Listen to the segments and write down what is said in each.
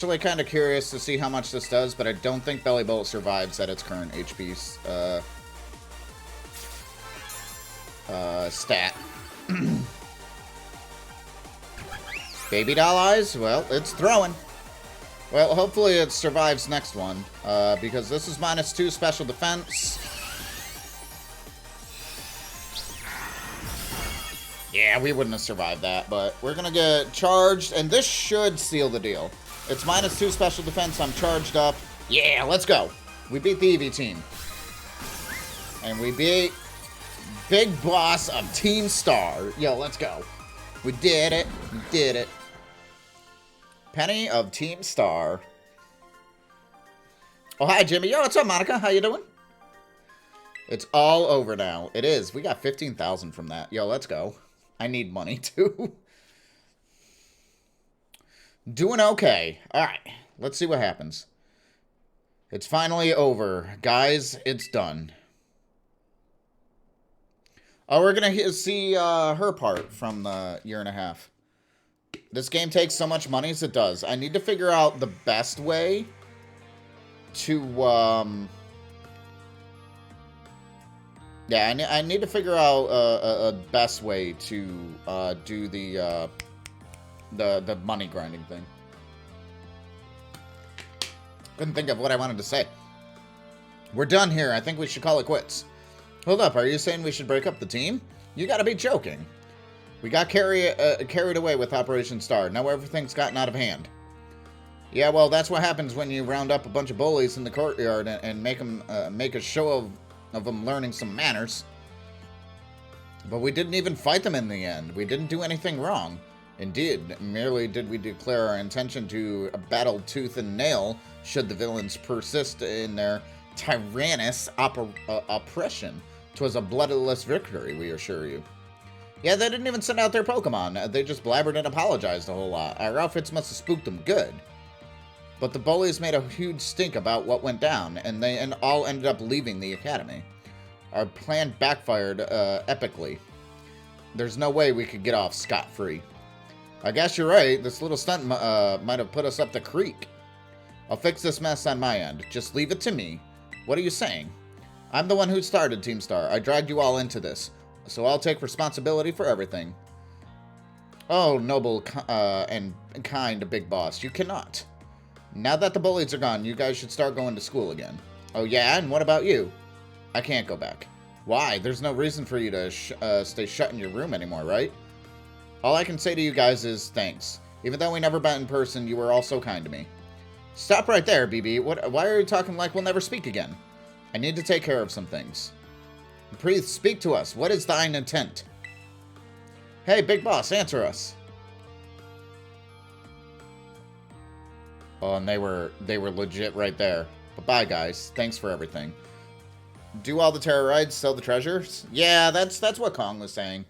Actually kind of curious to see how much this does, but I don't think Belly Bolt survives at its current HP stat. Baby doll eyes? Well, it's throwing. Well, hopefully it survives next one, because this is -2 special defense. Yeah, we wouldn't have survived that, but we're gonna get charged, and this should seal the deal. It's -2 special defense, I'm charged up. Yeah, let's go. We beat the Eevee team. And we beat Big Boss of Team Star. Yo, let's go. We did it. We did it. Penny of Team Star. Oh, hi, Jimmy. Yo, what's up, Monica? How you doing? It's all over now. It is. We got 15,000 from that. Yo, let's go. I need money, too. Doing okay. All right. Let's see what happens. It's finally over. Guys, it's done. Oh, we're going to see her part from the year and a half. This game takes so much money as it does. I need to figure out the best way to, yeah, I need to figure out a best way to do the money grinding thing. Couldn't think of what I wanted to say. We're done here. I think we should call it quits. Hold up, are you saying we should break up the team? You gotta be joking. We got carried away with Operation Star. Now everything's gotten out of hand. Yeah, well, that's what happens when you round up a bunch of bullies in the courtyard and make them make a show of them learning some manners. But we didn't even fight them in the end. We didn't do anything wrong. Indeed, merely did we declare our intention to battle tooth and nail should the villains persist in their tyrannous oppression. 'Twas a bloodless victory, we assure you. Yeah, they didn't even send out their Pokemon. They just blabbered and apologized a whole lot. Our outfits must have spooked them good. But the bullies made a huge stink about what went down, and they all ended up leaving the academy. Our plan backfired epically. There's no way we could get off scot-free. I guess you're right. This little stunt might have put us up the creek. I'll fix this mess on my end. Just leave it to me. What are you saying? I'm the one who started Team Star. I dragged you all into this, so I'll take responsibility for everything. Oh, noble and kind Big Boss, you cannot. Now that the bullies are gone, you guys should start going to school again. Oh yeah, and what about you? I can't go back. Why? There's no reason for you to stay shut in your room anymore, right? All I can say to you guys is thanks. Even though we never met in person, you were all so kind to me. Stop right there, BB. Why are you talking like we'll never speak again? I need to take care of some things. Please speak to us. What is thine intent? Hey, Big Boss, answer us. Oh, and they were legit right there. But bye, guys. Thanks for everything. Do all the terror rides, sell the treasures? Yeah, that's what Kong was saying.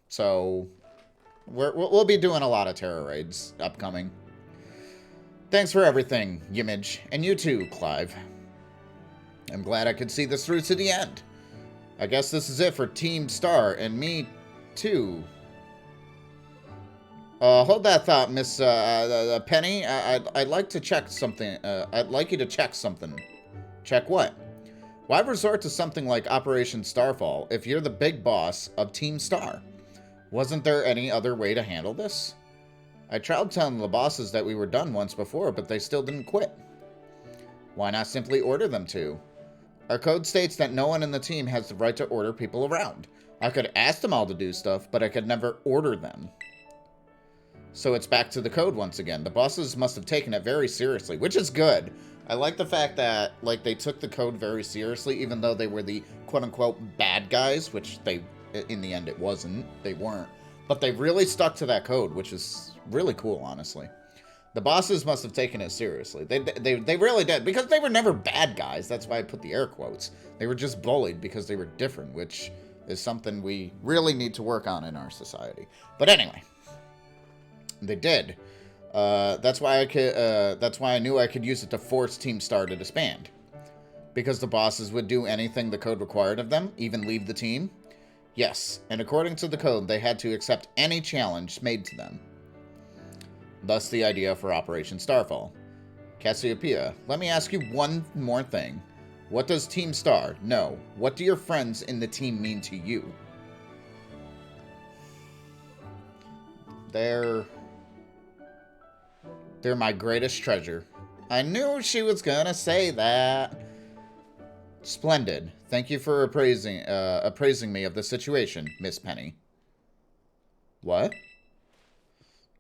So we'll be doing a lot of terror raids upcoming. Thanks for everything, Yimage. And you too, Clive. I'm glad I could see this through to the end. I guess this is it for Team Star, and me too. Hold that thought, Miss Penny. I'd like to check something. I'd like you to check something. Check what? Why resort to something like Operation Starfall if you're the big boss of Team Star? Wasn't there any other way to handle this? I tried telling the bosses that we were done once before, but they still didn't quit. Why not simply order them to? Our code states that no one in the team has the right to order people around. I could ask them all to do stuff, but I could never order them. So it's back to the code once again. The bosses must have taken it very seriously, which is good. I like the fact that, like, they took the code very seriously, even though they were the quote-unquote bad guys, which they, in the end, it wasn't. They weren't. But they really stuck to that code, which is really cool, honestly. The bosses must have taken it seriously. They really did, because they were never bad guys. That's why I put the air quotes. They were just bullied because they were different, which is something we really need to work on in our society. But anyway, they did. That's why I knew I could use it to force Team Star to disband. Because the bosses would do anything the code required of them, even leave the team. Yes, and according to the code, they had to accept any challenge made to them. Thus the idea for Operation Starfall. Cassiopeia, let me ask you one more thing. What does Team Star? No. What do your friends in the team mean to you? They're my greatest treasure. I knew she was gonna say that. Splendid. Thank you for appraising me of the situation, Miss Penny. What?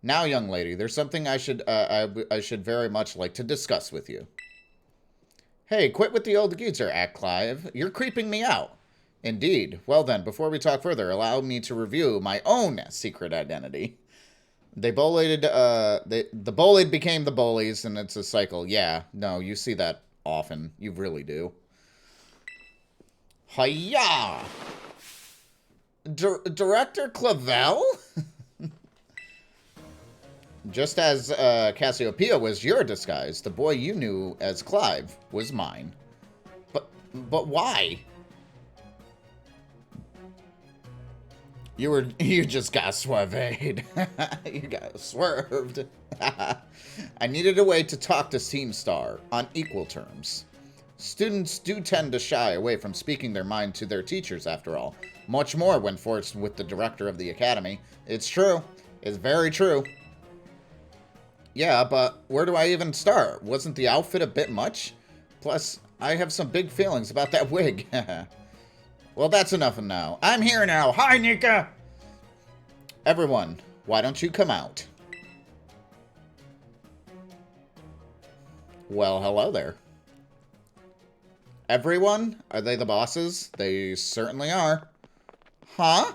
Now, young lady, there's something I should very much like to discuss with you. Hey, quit with the old geezer act, Clive. You're creeping me out. Indeed. Well then, before we talk further, allow me to review my own secret identity. They bullied, the bullied became the bullies, and it's a cycle. Yeah, no, you see that often. You really do. Hiya! Director Clavel? Just as Cassiopeia was your disguise, the boy you knew as Clive was mine. But why? You just got swerved. You got swerved. I needed a way to talk to Team Star on equal terms. Students do tend to shy away from speaking their mind to their teachers, after all. Much more when forced with the director of the academy. It's true. It's very true. Yeah, but where do I even start? Wasn't the outfit a bit much? Plus, I have some big feelings about that wig. Well, that's enough now. I'm here now. Hi, Nika! Everyone, why don't you come out? Well, hello there. Everyone? Are they the bosses? They certainly are. Huh?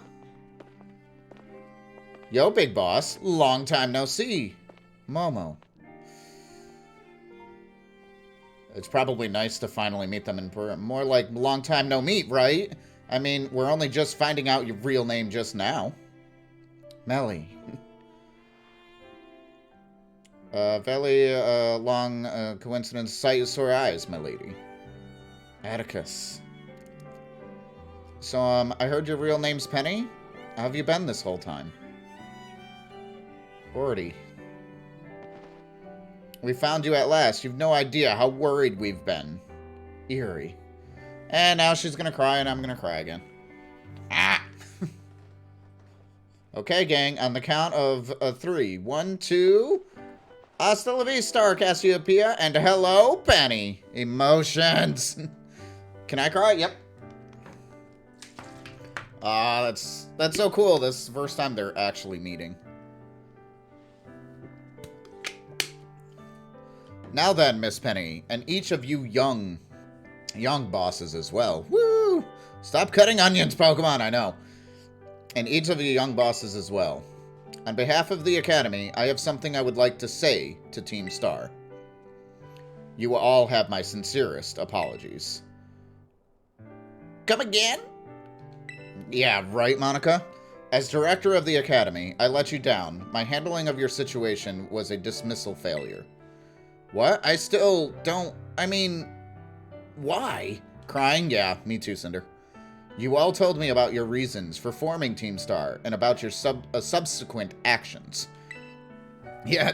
Yo, big boss. Long time no see. Momo. It's probably nice to finally meet them in person. More like long time no meet, right? I mean, we're only just finding out your real name just now. Melly. Very long coincidence. Sight sore eyes, my lady. Atticus. So, I heard your real name's Penny? How have you been this whole time? Gordy. We found you at last. You've no idea how worried we've been. Eerie. And now she's gonna cry and I'm gonna cry again. Ah! Okay, gang. On the count of 3. 1, 2... Hasta la vista, Cassiopeia. And hello, Penny. Emotions. Can I cry? Yep. That's so cool. This is the first time they're actually meeting. Now then, Miss Penny, and each of you young bosses as well. Woo! Stop cutting onions, Pokemon, I know. And each of you young bosses as well. On behalf of the Academy, I have something I would like to say to Team Star. You will all have my sincerest apologies. Come again? Yeah, right, Monica? As director of the Academy, I let you down. My handling of your situation was a dismissal failure. What? I still don't... I mean... Why? Crying? Yeah, me too, Cinder. You all told me about your reasons for forming Team Star and about your subsequent actions. Yeah,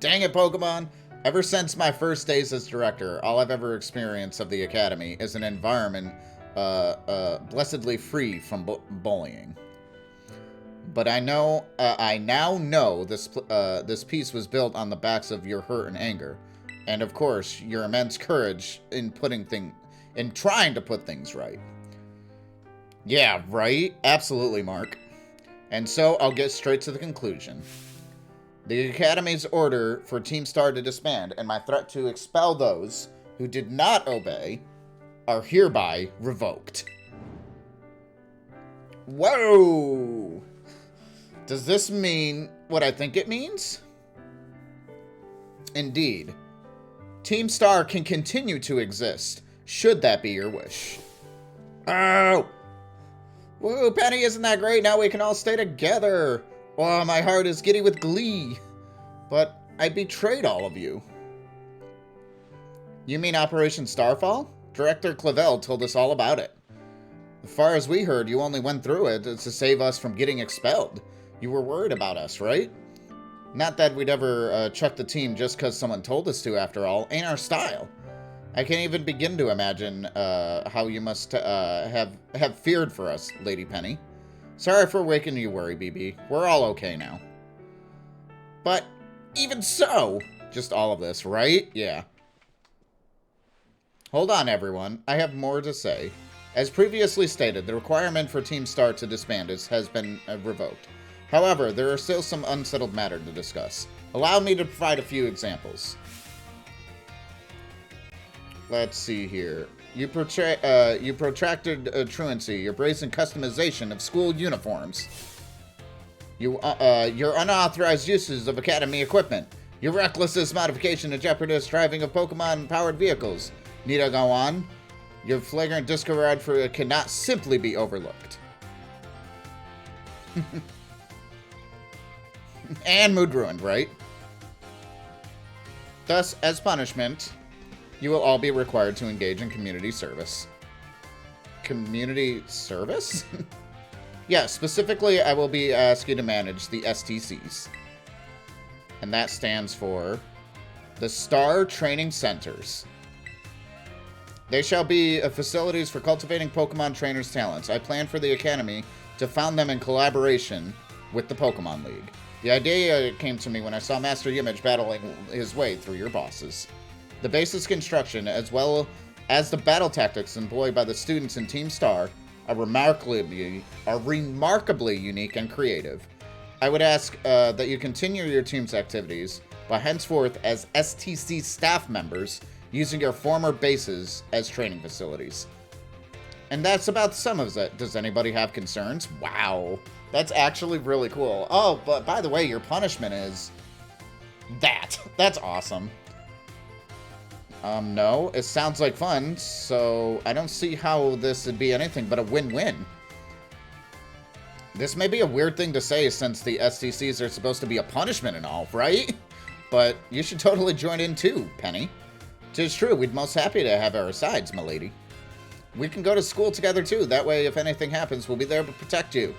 dang it, Pokemon. Ever since my first days as director, all I've ever experienced of the Academy is an environment blessedly free from bullying. But I now know this piece was built on the backs of your hurt and anger. And of course, your immense courage in trying to put things right. Yeah, right? Absolutely, Mark. And so, I'll get straight to the conclusion. The Academy's order for Team Star to disband and my threat to expel those who did not obey are hereby revoked. Whoa! Does this mean what I think it means? Indeed. Team Star can continue to exist, should that be your wish. Oh! Woo, Penny, isn't that great? Now we can all stay together. Oh, my heart is giddy with glee. But I betrayed all of you. You mean Operation Starfall? Director Clavel told us all about it. As far as we heard, you only went through it to save us from getting expelled. You were worried about us, right? Not that we'd ever chuck the team just because someone told us to, after all. Ain't our style. I can't even begin to imagine how you must have feared for us, Lady Penny. Sorry for waking you worry, BB. We're all okay now. But even so, just all of this, right? Yeah. Hold on, everyone. I have more to say. As previously stated, the requirement for Team Star to disband has been revoked. However, there are still some unsettled matter to discuss. Allow me to provide a few examples. Let's see here. You protracted truancy, your brazen customization of school uniforms. Your unauthorized uses of Academy equipment. Your reckless modification and jeopardous driving of Pokemon-powered vehicles. Need I go on? Your flagrant disregard for it cannot simply be overlooked. And mood ruined, right? Thus, as punishment, you will all be required to engage in community service. Community service? Yeah, specifically, I will be asked you to manage the STCs. And that stands for the Star Training Centers. They shall be facilities for cultivating Pokemon trainers' talents. I plan for the Academy to found them in collaboration with the Pokemon League. The idea came to me when I saw Master Yimage battling his way through your bosses. The basis construction, as well as the battle tactics employed by the students in Team Star, are remarkably unique and creative. I would ask that you continue your team's activities, but henceforth as STC staff members, using your former bases as training facilities. And that's about the sum of it. Does anybody have concerns? Wow. That's actually really cool. Oh, but by the way, your punishment is that. That's awesome. No, it sounds like fun, so I don't see how this would be anything but a win-win. This may be a weird thing to say since the STCs are supposed to be a punishment and all, right? But you should totally join in too, Penny. 'Tis true, we'd most happy to have our sides, my lady. We can go to school together too, that way if anything happens, we'll be there to protect you.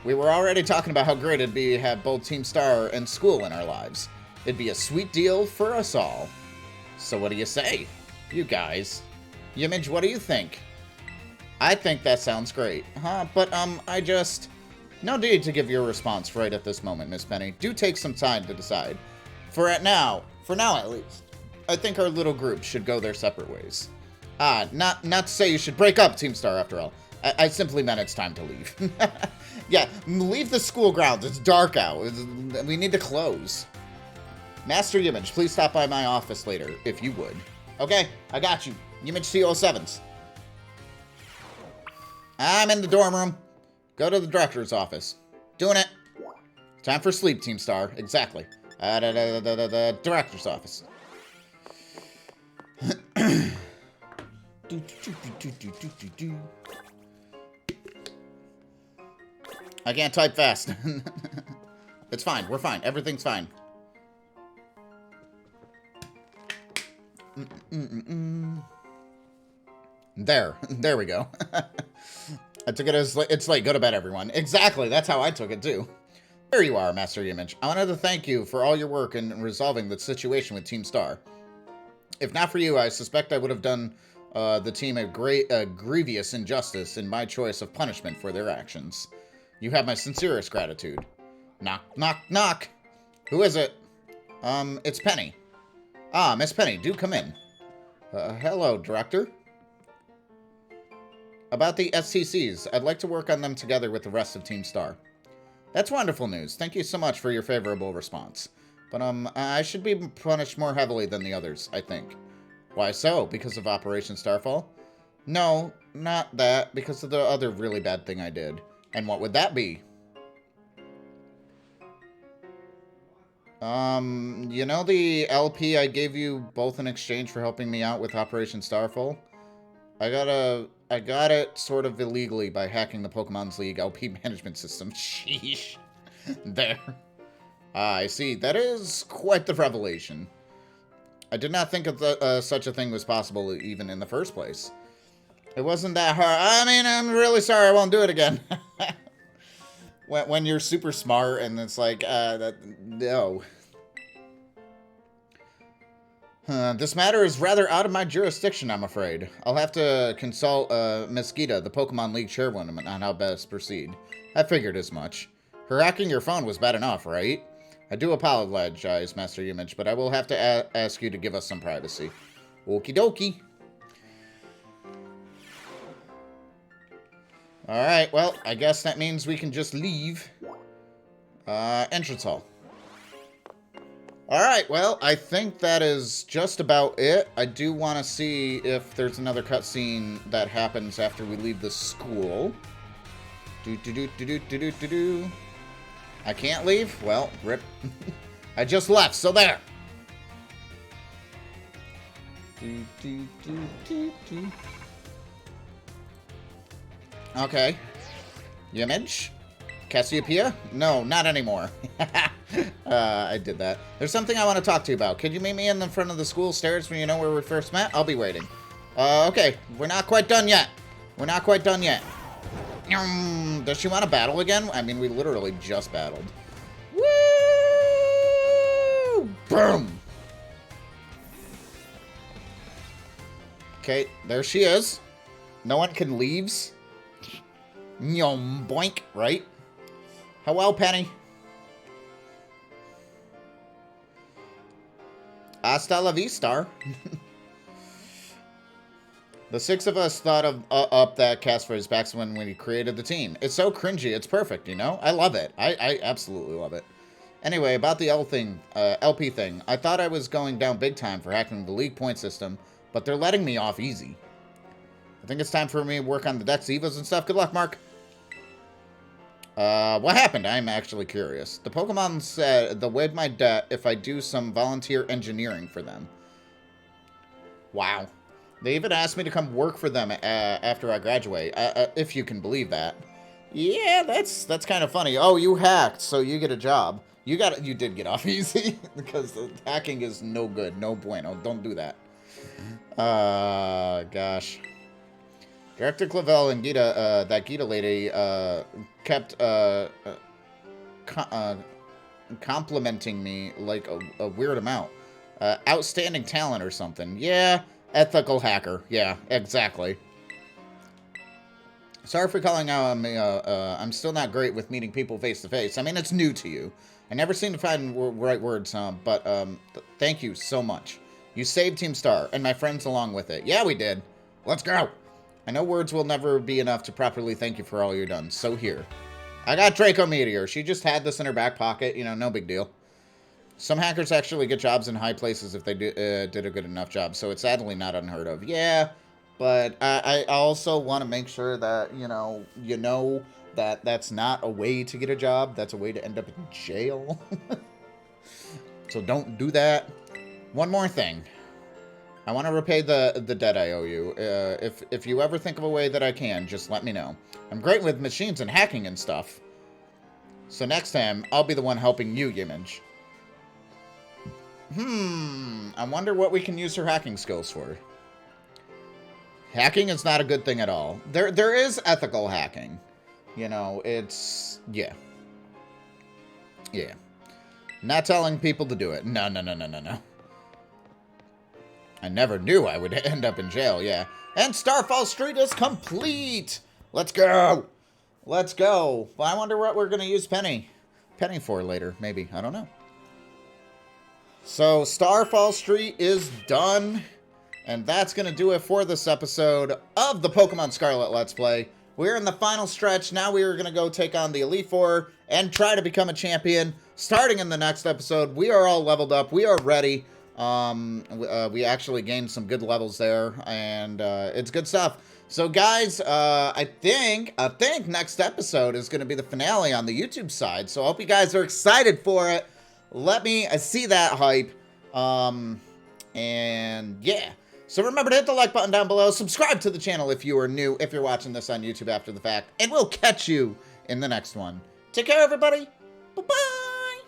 We were already talking about how great it'd be to have both Team Star and school in our lives. It'd be a sweet deal for us all. So what do you say? You guys. Yimage, what do you think? I think that sounds great. Huh, but I just... No need to give your response right at this moment, Miss Penny. Do take some time to decide. For now at least, I think our little group should go their separate ways. Not to say you should break up, Team Star, after all. I simply meant it's time to leave. Yeah, leave the school grounds. It's dark out. We need to close. Master Yimage, please stop by my office later, if you would. Okay, I got you. Yimage CO7s. I'm in the dorm room. Go to the director's office. Doing it. Time for sleep, Team Star. Exactly. The director's office. I can't type fast. It's fine. We're fine. Everything's fine. There we go. I took it as, it's late, go to bed, everyone. Exactly, that's how I took it, too. There you are, Master Yimage. I wanted to thank you for all your work in resolving the situation with Team Star. If not for you, I suspect I would have done the team a grievous injustice in my choice of punishment for their actions. You have my sincerest gratitude. Knock, knock, knock! Who is it? It's Penny. Ah, Miss Penny, do come in. Hello, Director. About the STCs, I'd like to work on them together with the rest of Team Star. That's wonderful news. Thank you so much for your favorable response. But, I should be punished more heavily than the others, I think. Why so? Because of Operation Starfall? No, not that. Because of the other really bad thing I did. And what would that be? You know the LP I gave you both in exchange for helping me out with Operation Starfall? I got it sort of illegally by hacking the Pokemon's League LP management system. Sheesh. There. I see. That is quite the revelation. I did not think of such a thing was possible even in the first place. It wasn't that hard. I mean, I'm really sorry. I won't do it again. when you're super smart and it's like, no. This matter is rather out of my jurisdiction, I'm afraid. I'll have to consult Miss Gita, the Pokemon League chairwoman, on how best proceed. I figured as much. Her hacking your phone was bad enough, right? I do apologize, Master Image, but I will have to ask you to give us some privacy. Okie dokie. Alright, well, I guess that means we can just leave. Entrance hall. Alright, well, I think that is just about it. I do want to see if there's another cutscene that happens after we leave the school. I can't leave? Well, rip. I just left, so there. Okay. Image? Cassiopeia? No, not anymore. I did that. There's something I want to talk to you about. Could you meet me in the front of the school stairs when you know where we first met? I'll be waiting. Okay. We're not quite done yet. We're not quite done yet. Does she want to battle again? I mean, we literally just battled. Woo! Boom! Okay, there she is. No one can leaves. Nyom, boink, right? How well, Penny? Hasta la vista. The six of us thought of up that catchphrase back when we created the team. It's so cringy. It's perfect, you know? I love it. I absolutely love it. Anyway, about the LP thing. I thought I was going down big time for hacking the league point system, but they're letting me off easy. I think it's time for me to work on the Dex Evas and stuff. Good luck, Mark. What happened? I'm actually curious. The Pokemon said they'll waive my debt if I do some volunteer engineering for them. Wow. They even asked me to come work for them after I graduate, if you can believe that. Yeah, that's kind of funny. Oh, you hacked, so you get a job. You did get off easy, because hacking is no good, no bueno. Don't do that. Gosh. Director Clavel and Gita, that Gita lady, kept complimenting me like a weird amount. Outstanding talent or something. Yeah, ethical hacker. Yeah, exactly. Sorry for calling out on me. I'm still not great with meeting people face to face. I mean, it's new to you. I never seem to find right words, but thank you so much. You saved Team Star, and my friends along with it. Yeah, we did. Let's go. I know words will never be enough to properly thank you for all you've done, so here. I got Draco Meteor. She just had this in her back pocket, you know, no big deal. Some hackers actually get jobs in high places if they did a good enough job, so it's sadly not unheard of. Yeah, but I also want to make sure that, you know that that's not a way to get a job. That's a way to end up in jail. So don't do that. One more thing. I want to repay the debt I owe you. If you ever think of a way that I can, just let me know. I'm great with machines and hacking and stuff. So next time, I'll be the one helping you, Image. I wonder what we can use her hacking skills for. Hacking is not a good thing at all. There is ethical hacking. You know, it's... Yeah. Yeah. Not telling people to do it. No. I never knew I would end up in jail, yeah. And Starfall Street is complete! Let's go! Let's go. Well, I wonder what we're going to use Penny for later, maybe. I don't know. So, Starfall Street is done. And that's going to do it for this episode of the Pokemon Scarlet Let's Play. We're in the final stretch. Now we are going to go take on the Elite Four and try to become a champion. Starting in the next episode, we are all leveled up. We are ready. We actually gained some good levels there, and it's good stuff. So, guys, I think next episode is going to be the finale on the YouTube side. So, I hope you guys are excited for it. Let me see that hype. And yeah. So remember to hit the like button down below. Subscribe to the channel if you are new, if you're watching this on YouTube after the fact. And we'll catch you in the next one. Take care, everybody. Bye-bye.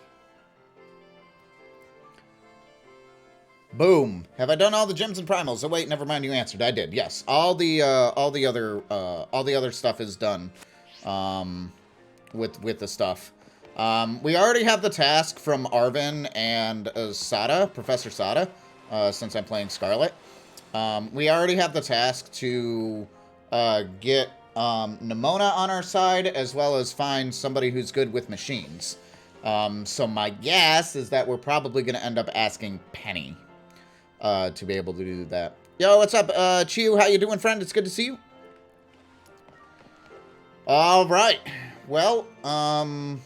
Boom. Have I done all the gyms and primals? Oh wait, never mind. You answered. I did. Yes. All the other stuff is done. with the stuff. We already have the task from Arven and Sada, Professor Sada, since I'm playing Scarlet. We already have the task to get Nemona on our side, as well as find somebody who's good with machines. So my guess is that we're probably going to end up asking Penny to be able to do that. Yo, what's up, Chiu? How you doing, friend? It's good to see you. All right. Well, I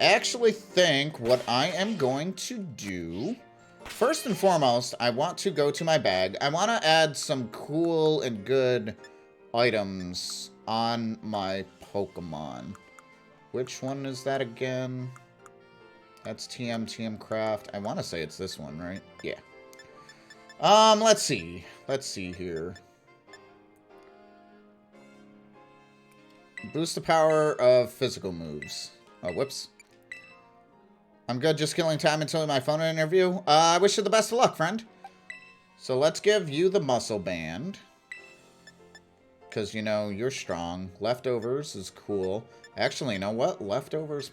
actually think what I am going to do, first and foremost, I want to go to my bag. I want to add some cool and good items on my Pokemon. Which one is that again? That's TM Craft. I want to say it's this one, right? Yeah. Let's see. Let's see here. Boost the power of physical moves. Oh, whoops. I'm good, just killing time until my phone interview. I wish you the best of luck, friend. So let's give you the muscle band. Because, you know, you're strong. Leftovers is cool. Actually, you know what? Leftovers,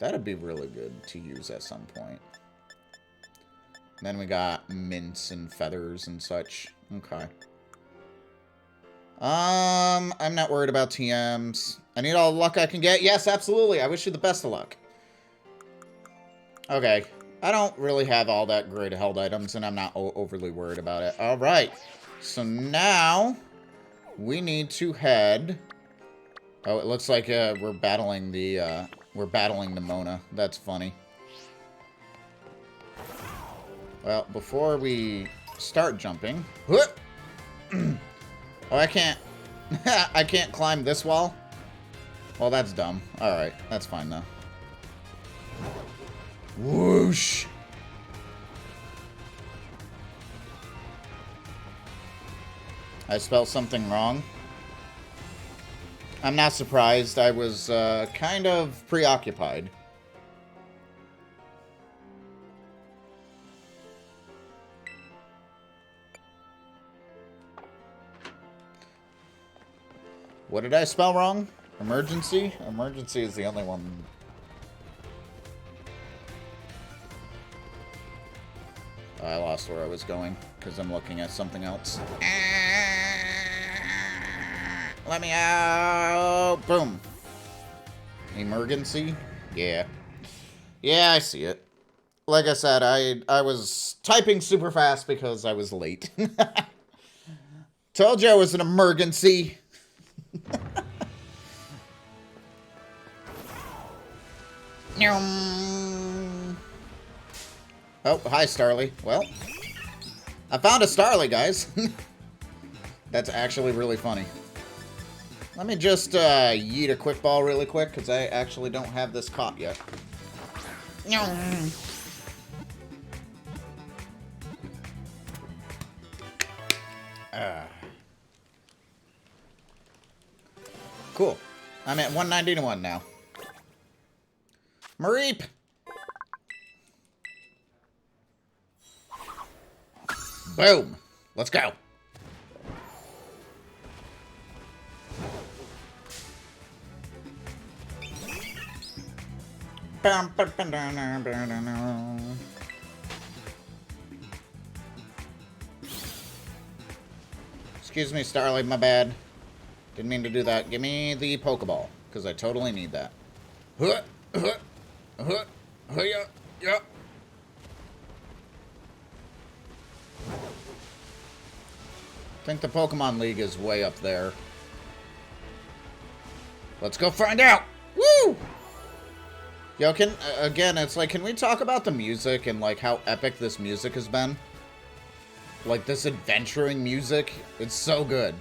that'd be really good to use at some point. Then we got mints and feathers and such. Okay. I'm not worried about TMs. I need all the luck I can get. Yes, absolutely. I wish you the best of luck. Okay. I don't really have all that great held items, and I'm not overly worried about it. All right. So now we need to head. Oh, it looks like we're battling the Nemona. That's funny. Well, before we start jumping, oh, I can't. I can't climb this wall. Well, that's dumb. All right, that's fine though. Whoosh. I spelled something wrong. I'm not surprised. I was kind of preoccupied. What did I spell wrong? Emergency? Emergency is the only one. I lost where I was going because I'm looking at something else. Let me out. Boom. Emergency? Yeah. Yeah, I see it. Like I said, I was typing super fast because I was late. Told you it was an emergency. Oh, hi, Starly. Well, I found a Starly, guys. That's actually really funny. Let me just yeet a quick ball really quick, because I actually don't have this caught yet. Cool. I'm at 191 now. Mareep! Boom! Let's go! Excuse me, Starlight, my bad. Didn't mean to do that. Give me the Pokeball, because I totally need that. Yeah. I think the Pokemon League is way up there. Let's go find out! Woo! Yo, again, it's like, can we talk about the music and, like, how epic this music has been? Like, this adventuring music, it's so good.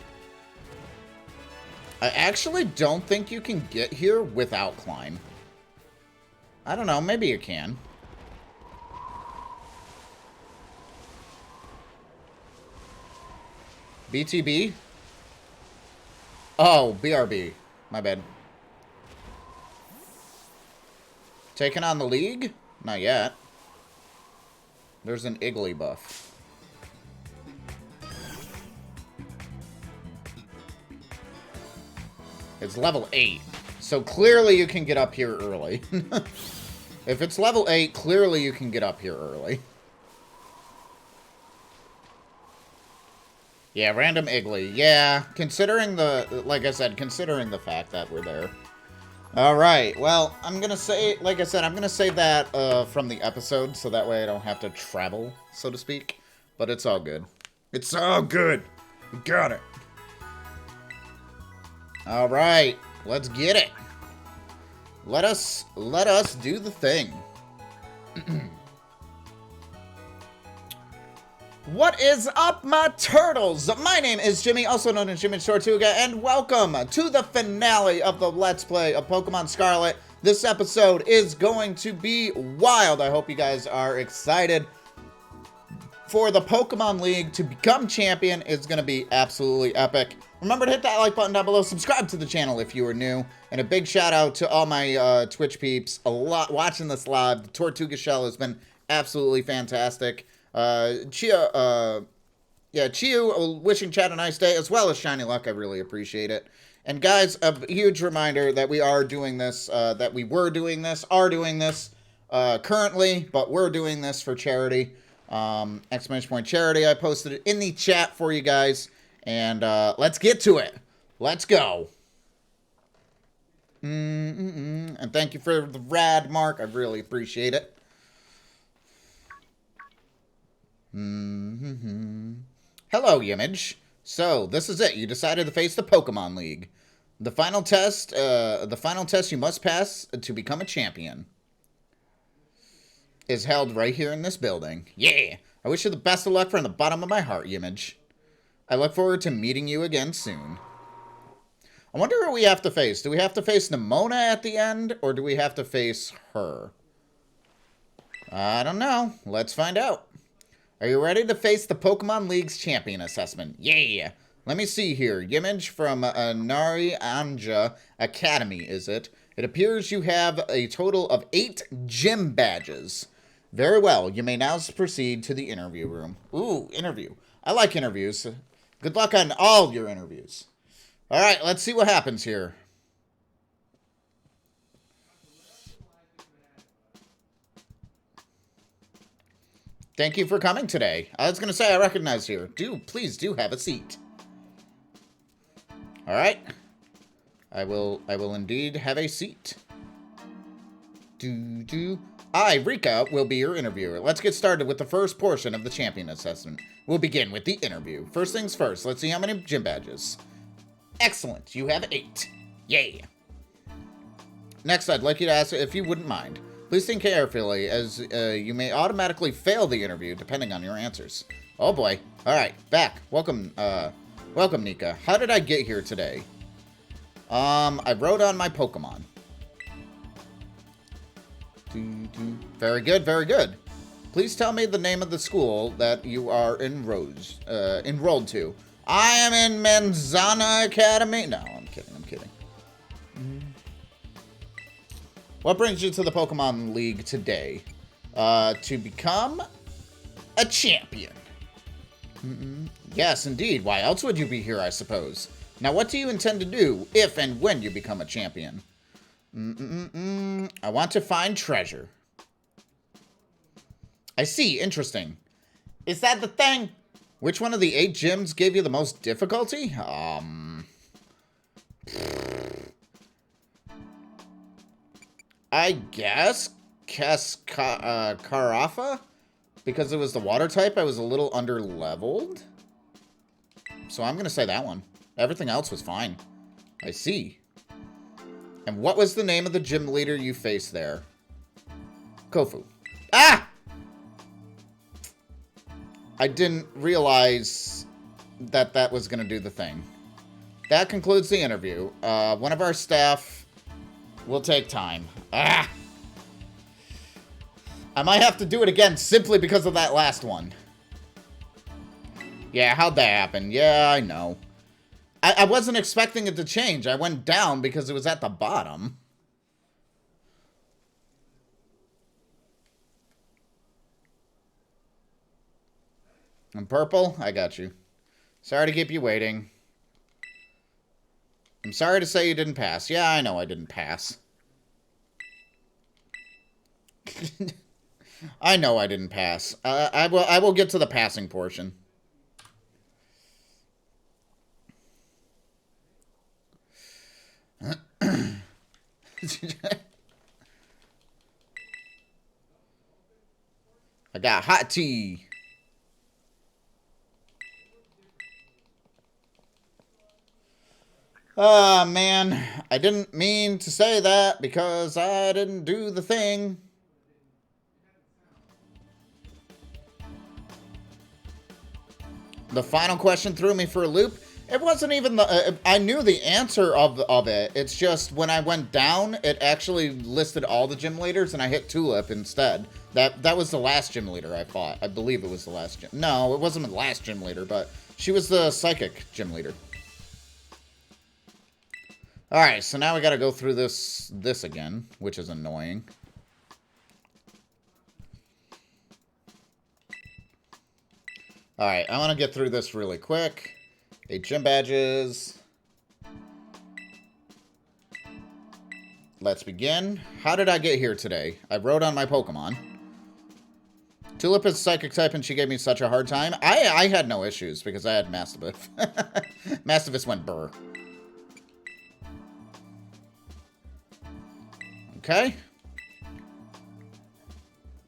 I actually don't think you can get here without climb. I don't know, maybe you can. BTB? Oh, BRB. My bad. Taking on the League? Not yet. There's an Igglybuff. It's level 8. So clearly you can get up here early. If it's level 8, clearly you can get up here early. Yeah, random Iggly. Yeah, considering the, like I said, considering the fact that we're there. Alright, well, I'm gonna say, like I said, I'm gonna save that from the episode, so that way I don't have to travel, so to speak. But it's all good. It's all good. We got it. Alright, let's get it. Let us do the thing. What is up, my turtles? My name is Jimmy, also known as Jimmy Tortuga, and welcome to the finale of the Let's Play of Pokemon Scarlet. This episode is going to be wild. I hope you guys are excited. For the Pokemon League to become champion is going to be absolutely epic. Remember to hit that like button down below, subscribe to the channel if you are new, and a big shout out to all my Twitch peeps watching this live. The Tortuga Shell has been absolutely fantastic. Chiu, wishing Chad a nice day, as well as Shiny Luck. I really appreciate it. And guys, a huge reminder that we are doing this, currently, but we're doing this for charity. Exclamation point charity. I posted it in the chat for you guys. And, let's get to it. Let's go. And thank you for the rad mark. I really appreciate it. Hello, Image. So, this is it. You decided to face the Pokemon League. The final test you must pass to become a champion is held right here in this building. Yeah! I wish you the best of luck from the bottom of my heart, Image. I look forward to meeting you again soon. I wonder who we have to face. Do we have to face Nemona at the end, or do we have to face her? I don't know. Let's find out. Are you ready to face the Pokemon League's champion assessment? Yeah! Let me see here. Image from Nari Anja Academy, is it? It appears you have a total of 8 gym badges. Very well. You may now proceed to the interview room. Ooh, interview. I like interviews. Good luck on all your interviews. Alright, let's see what happens here. Thank you for coming today. I was going to say I recognize you. Please do have a seat. Alright. I will indeed have a seat. I, Rika, will be your interviewer. Let's get started with the first portion of the champion assessment. We'll begin with the interview. First things first, let's see how many gym badges. Excellent, you have 8. Yay! Next, I'd like you to ask if you wouldn't mind. Please think carefully, as you may automatically fail the interview depending on your answers. Oh boy. Alright, back. Welcome, Nika. How did I get here today? I rode on my Pokemon. Very good, very good. Please tell me the name of the school that you are enrolled to. I am in Manzana Academy. No, I'm kidding, I'm kidding. What brings you to the Pokemon League today? To become a champion. Yes, indeed. Why else would you be here, I suppose? Now, what do you intend to do if and when you become a champion? I want to find treasure. I see. Interesting. Is that the thing? Which one of the 8 gyms gave you the most difficulty? I guess Carafa? Because it was the water type, I was a little under-leveled. So I'm going to say that one. Everything else was fine. I see. And what was the name of the gym leader you faced there? Kofu. Ah! I didn't realize that that was going to do the thing. That concludes the interview. One of our staff will take time. Ah! I might have to do it again simply because of that last one. Yeah, how'd that happen? Yeah, I know. I wasn't expecting it to change. I went down because it was at the bottom. And purple, I got you. Sorry to keep you waiting. I'm sorry to say you didn't pass. Yeah, I know I didn't pass. I know I didn't pass. I will get to the passing portion. I got hot tea. Ah, man. I didn't mean to say that because I didn't do the thing. The final question threw me for a loop. It wasn't even the... I knew the answer of it. It's just when I went down, it actually listed all the gym leaders, and I hit Tulip instead. That was the last gym leader I fought. I believe it was the last gym... No, it wasn't the last gym leader, but she was the psychic gym leader. Alright, so now we gotta go through this again, which is annoying. Alright, I want to get through this really quick. 8 gym badges. Let's begin. How did I get here today? I wrote on my Pokemon. Tulip is psychic type and she gave me such a hard time. I had no issues because I had Mastiff. Mastiff went burr. Okay.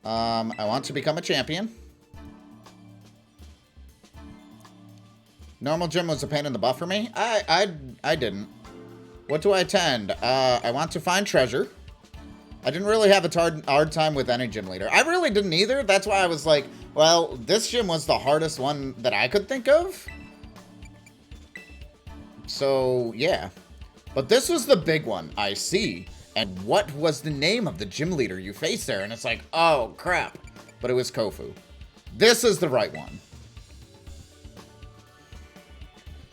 I want to become a champion. Normal gym was a pain in the butt for me. I didn't. What do I attend? I want to find treasure. I didn't really have a hard time with any gym leader. I really didn't either. That's why I was like, well, this gym was the hardest one that I could think of. So, yeah. But this was the big one, I see. And what was the name of the gym leader you faced there? And it's like, oh, crap. But it was Kofu. This is the right one.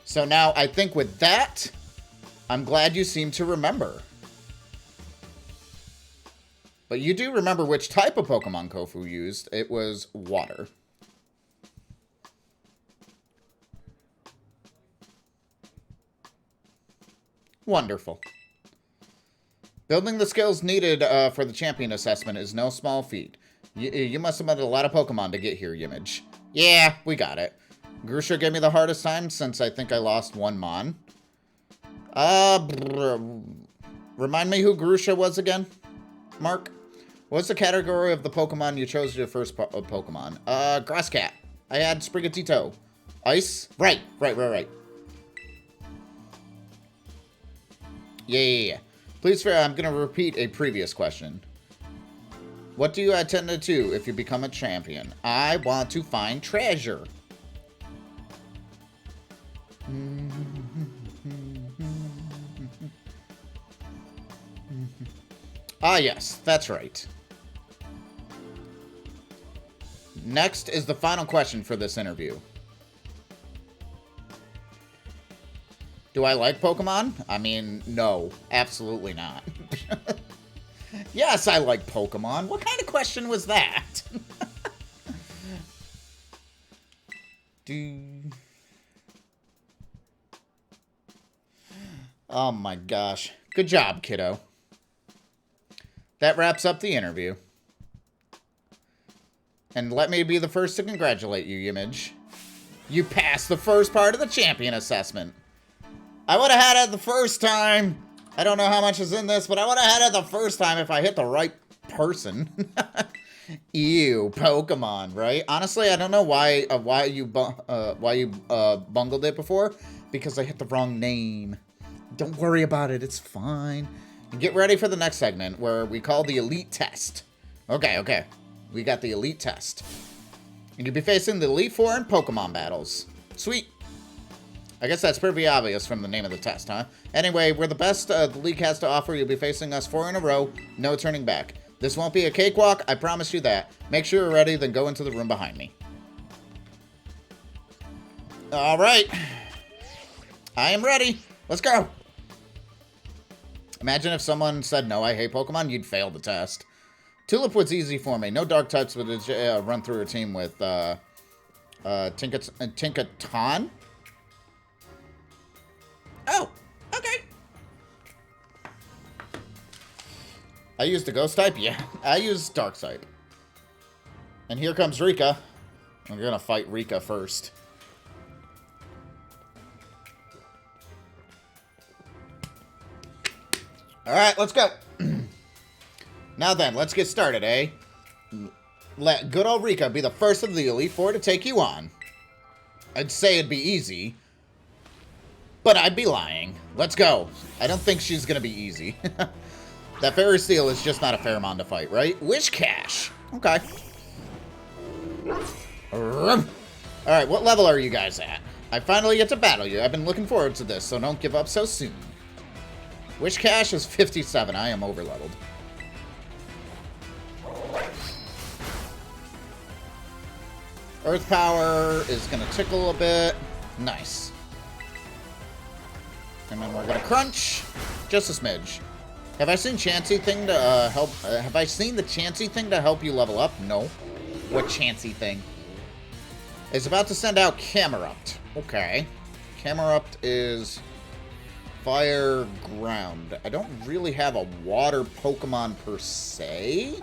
So now, I think with that, I'm glad you seem to remember. But you do remember which type of Pokemon Kofu used. It was water. Wonderful. Building the skills needed for the champion assessment is no small feat. You must have met a lot of Pokemon to get here, Yimage. Yeah, we got it. Grusha gave me the hardest time since I think I lost one Mon. Remind me who Grusha was again, Mark? What's the category of the Pokemon you chose as your first Pokemon? Grass Cat. I had Sprigatito. Ice? Right. Yeah. Please, I'm going to repeat a previous question. What do you intend to do if you become a champion? I want to find treasure. Ah, yes, that's right. Next is the final question for this interview. Do I like Pokemon? I mean, no, absolutely not. Yes, I like Pokemon. What kind of question was that? Oh my gosh. Good job, kiddo. That wraps up the interview. And let me be the first to congratulate you, Yimage. You passed the first part of the champion assessment. I would have had it the first time. I don't know how much is in this, but I would have had it the first time if I hit the right person. Ew, Pokemon, right? Honestly, I don't know why you bungled it before, because I hit the wrong name. Don't worry about it, it's fine. And get ready for the next segment where we call the Elite Test. Okay. We got the Elite Test. And you'll be facing the Elite Four in Pokemon battles. Sweet. I guess that's pretty obvious from the name of the test, huh? Anyway, we're the best the league has to offer. You'll be facing us 4 in a row. No turning back. This won't be a cakewalk, I promise you that. Make sure you're ready, then go into the room behind me. Alright. I am ready. Let's go. Imagine if someone said, no, I hate Pokemon, you'd fail the test. Tulip was easy for me. No dark types would run through her team with Tinkaton. Oh, okay. I used the ghost type? Yeah. I used dark type. And here comes Rika. We're gonna fight Rika first. Alright, let's go. Now then, let's get started, eh? Let good old Rika be the first of the Elite Four to take you on. I'd say it'd be easy, but I'd be lying. Let's go. I don't think she's gonna be easy. That Fairy Steel is just not a Pheromon to fight, right? Wishcash. Okay. Alright, what level are you guys at? I finally get to battle you. I've been looking forward to this, so don't give up so soon. Wishcash is 57. I am overleveled. Earth Power is going to tickle a bit. Nice. And then we're going to crunch. Just a smidge. Have I seen Chansey thing to help... have I seen the Chansey thing to help you level up? No. What Chansey thing? It's about to send out Camerupt. Okay. Camerupt is... Fire, ground. I don't really have a water Pokemon per se.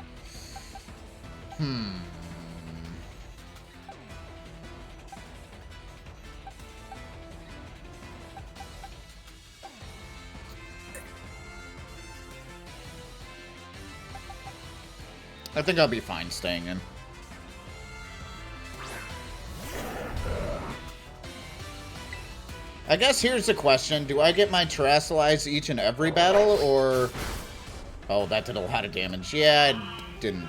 I think I'll be fine staying in. I guess here's the question. Do I get my Terrasilize each and every battle, or... Oh, that did a lot of damage. Yeah, I didn't.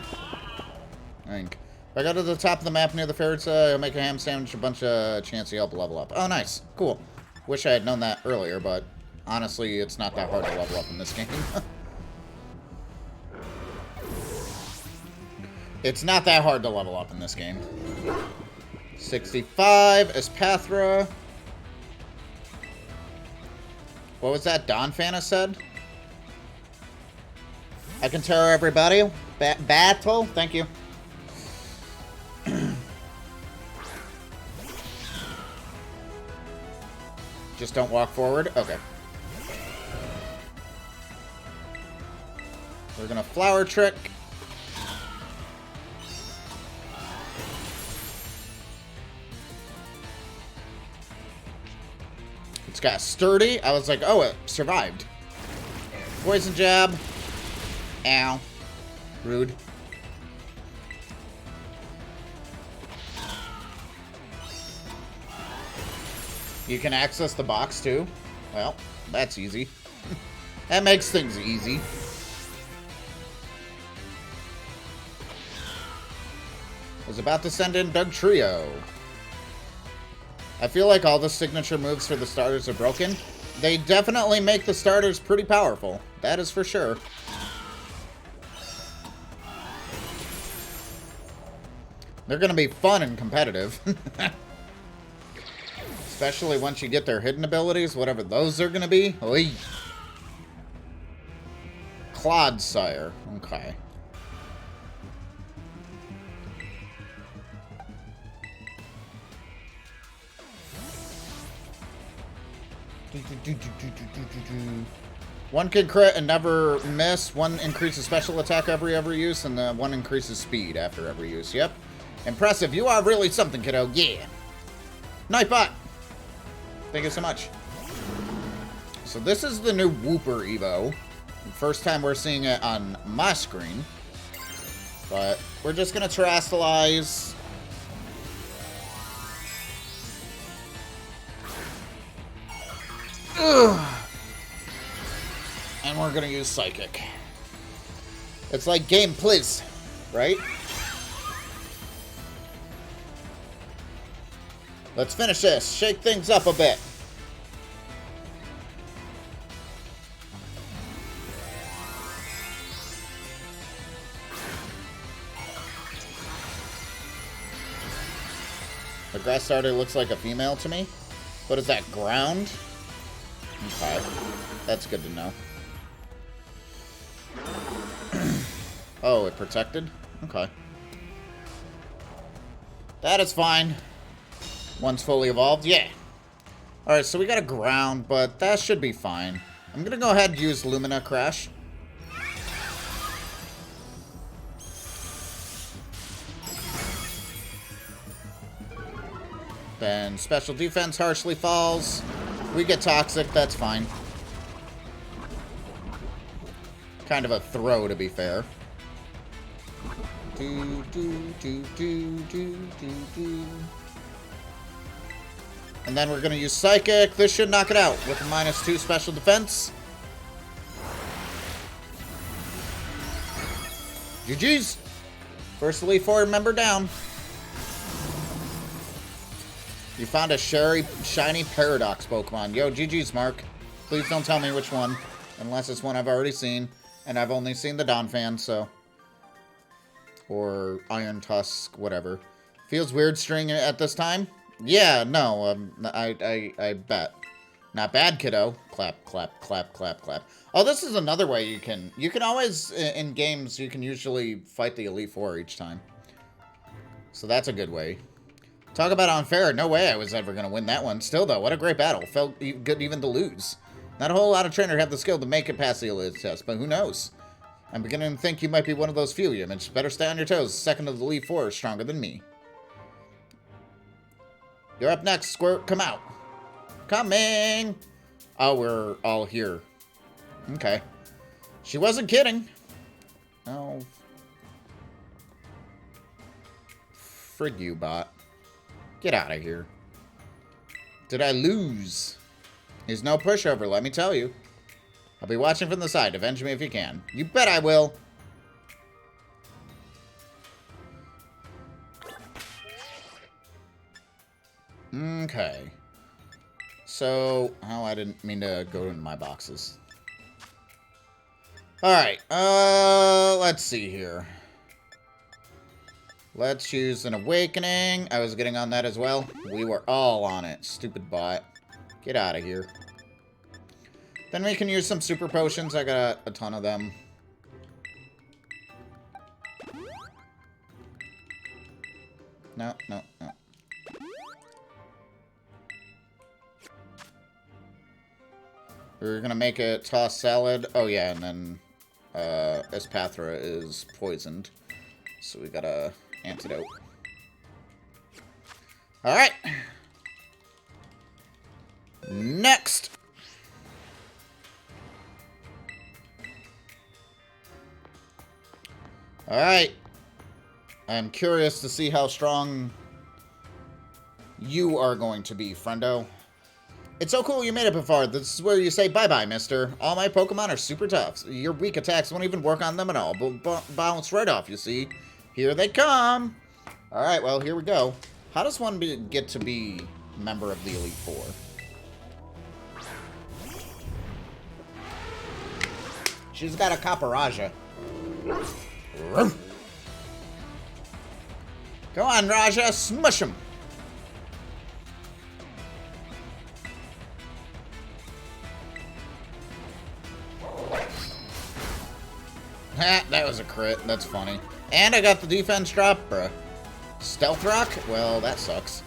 I think. If I go to the top of the map near the ferrets, I'll make a ham sandwich, a bunch of Chansey help level up. Oh, nice. Cool. Wish I had known that earlier, but honestly, it's not that hard to level up in this game. It's not that hard to level up in this game. 65, Espathra. What was that Don Fana said? I can terror everybody. Battle? Thank you. Just don't walk forward? Okay. We're gonna Flower Trick. It's got Sturdy. I was like, oh, it survived. Poison Jab. Ow. Rude. You can access the box too? Well, that's easy. That makes things easy. Was about to send in Dugtrio. I feel like all the signature moves for the starters are broken. They definitely make the starters pretty powerful. That is for sure. They're going to be fun and competitive. Especially once you get their hidden abilities, whatever those are going to be. Oy. Clodsire. Okay. One can crit and never miss. One increases special attack every use, and the one increases speed after every use. Yep. Impressive. You are really something, kiddo. Yeah. Nightbot. Thank you so much. So this is the new Wooper Evo. First time we're seeing it on my screen. But we're just going to Terrasilize. Ugh. And we're gonna use Psychic. It's like game, please, right? Let's finish this. Shake things up a bit. The grass starter looks like a female to me. What is that, ground? Okay, that's good to know. Oh, it protected? Okay. That is fine. One's fully evolved? Yeah. Alright, so we got a ground, but that should be fine. I'm gonna go ahead and use Lumina Crash. Then special defense harshly falls. We get toxic, that's fine. Kind of a throw, to be fair. Do, do, do, do, do, do, do. And then we're going to use Psychic. This should knock it out with a -2 special defense. GG's. First Elite Four member down. You found a shiny Paradox Pokemon. Yo, GG's, Mark. Please don't tell me which one. Unless it's one I've already seen. And I've only seen the Donphan, so... Or Iron Tusk, whatever. Feels weird stringing it at this time? Yeah, no, I bet. Not bad, kiddo. Clap, clap, clap, clap, clap. Oh, this is another way you can always, in games, you can usually fight the Elite Four each time. So that's a good way. Talk about unfair. No way I was ever going to win that one. Still, though, what a great battle. Felt good even to lose. Not a whole lot of trainers have the skill to make it past the Elite test, but who knows? I'm beginning to think you might be one of those few, Image. Better stay on your toes. Second of the Elite Four is stronger than me. You're up next, Squirt. Come out. Coming! Oh, we're all here. Okay. She wasn't kidding. Oh. Frig you, bot. Get out of here. Did I lose? He's no pushover, let me tell you. I'll be watching from the side. Avenge me if you can. You bet I will. Okay. So, oh, I didn't mean to go into my boxes. Alright, let's see here. Let's use an Awakening. I was getting on that as well. We were all on it. Stupid bot. Get out of here. Then we can use some Super Potions. I got a ton of them. No, no, no. We're gonna make a toss salad. Oh yeah, and then Espathra is poisoned. So we got a antidote. Alright. Next. Alright. I'm curious to see how strong you are going to be, friendo. It's so cool you made it before. This is where you say bye-bye, mister. All my Pokemon are super tough. Your weak attacks won't even work on them at all. Bounce right off, you see. Here they come. Alright, well, here we go. How does one get to be a member of the Elite Four? She's got a Copper-Raja. Go on, Raja. Smush him. Ha, that was a crit. That's funny. And I got the defense drop, bruh. Stealth Rock? Well, that sucks.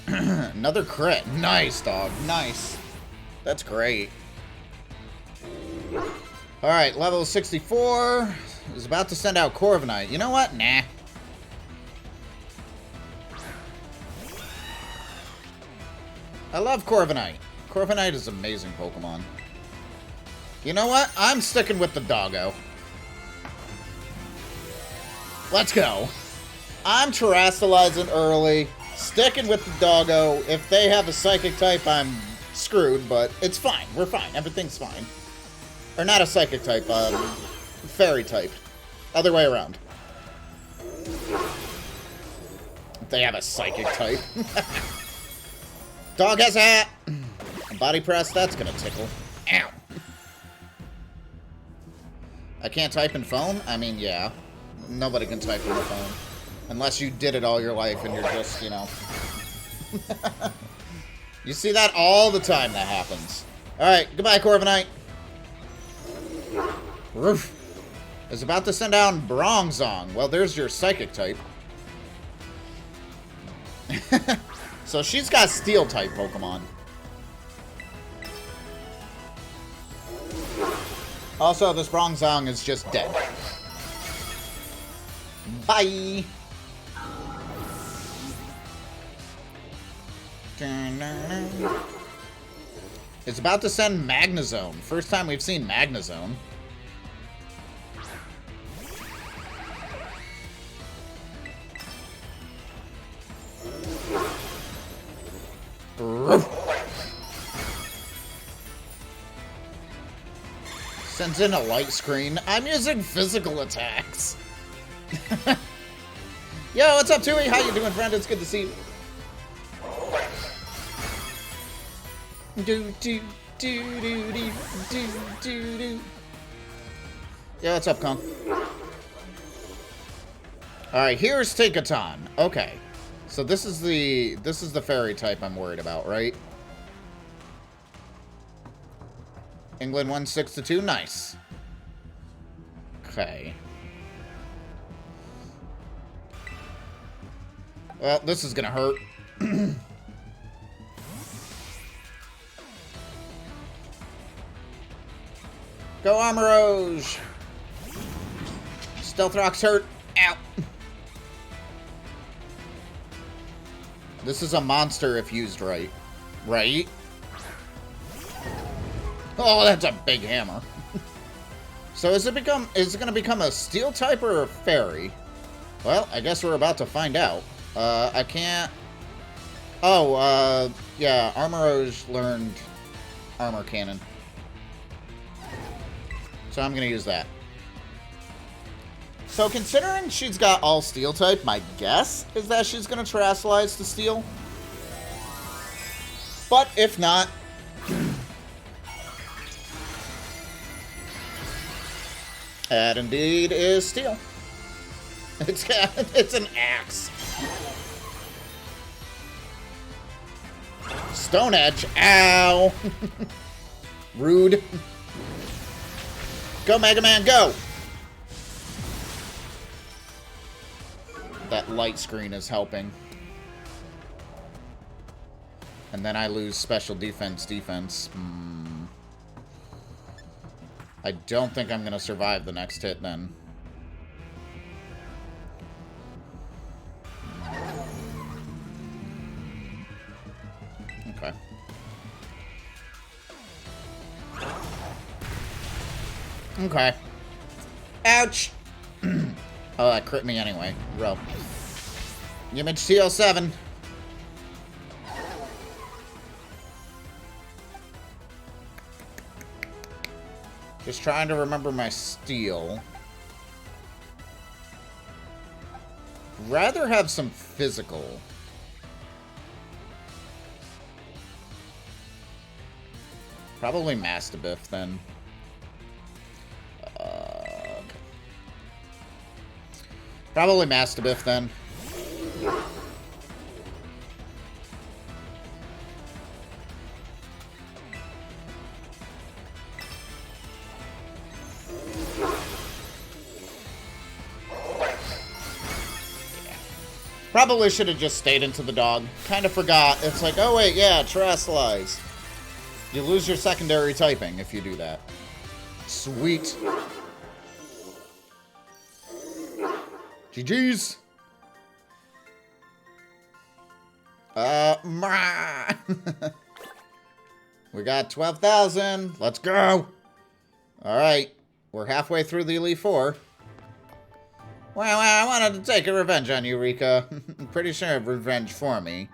Another crit. Nice, dog. Nice. That's great. Alright, level 64. Is about to send out Corviknight. You know what? Nah. I love Corviknight. Corviknight is an amazing Pokemon. You know what? I'm sticking with the doggo. Let's go. I'm terrestrializing early. Sticking with the doggo. If they have a psychic type, I'm screwed, but it's fine. We're fine. Everything's fine. Or not a psychic type, fairy type. Other way around. If they have a psychic type. Dog has a hat. Body press, that's gonna tickle. Ow. I can't type in phone? I mean, yeah. Nobody can type in the phone. Unless you did it all your life and you're just, you know. You see that all the time that happens. Alright, goodbye, Corviknight. Roof. Is about to send down Bronzong. Well, there's your psychic type. So she's got steel type Pokemon. Also, this Bronzong is just dead. Bye! It's about to send Magnezone. First time we've seen Magnezone. Sends in a light screen. I'm using physical attacks. Yo, what's up, Tui? How you doing, friend? It's good to see you. Do do do do do do do do. Yeah, what's up, Kong? All right, here's Tinkaton. Okay, so this is the fairy type I'm worried about, right? England 1-6-2. Nice. Okay. Well, this is gonna hurt. Go Armorage! Stealth Rock's hurt. Ow! This is a monster if used right. Right? Oh, that's a big hammer. So is it gonna become a steel type or a fairy? Well, I guess we're about to find out. I can't... Oh, yeah, Armorage learned Armor Cannon. So I'm gonna use that. So considering she's got all steel type, my guess is that she's gonna Terrasilize to steel. But if not... that indeed is steel. It's an axe. Stone Edge. Ow. Rude. Go, Mega Man, go! That light screen is helping. And then I lose special defense. I don't think I'm going to survive the next hit then. Okay. Okay. Ouch! Oh, that crit me anyway. Row. Image TL7. Just trying to remember my steel. Rather have some physical. Probably Mastibiff then. Probably Mastibiff then. Probably should have just stayed into the dog. Kind of forgot. It's like, oh wait, yeah, Terrasilize. You lose your secondary typing if you do that. Sweet. GG's. We got 12,000. Let's go. All right. We're halfway through the Elite Four. Well, I wanted to take a revenge on you, Rika. I'm pretty sure revenge for me.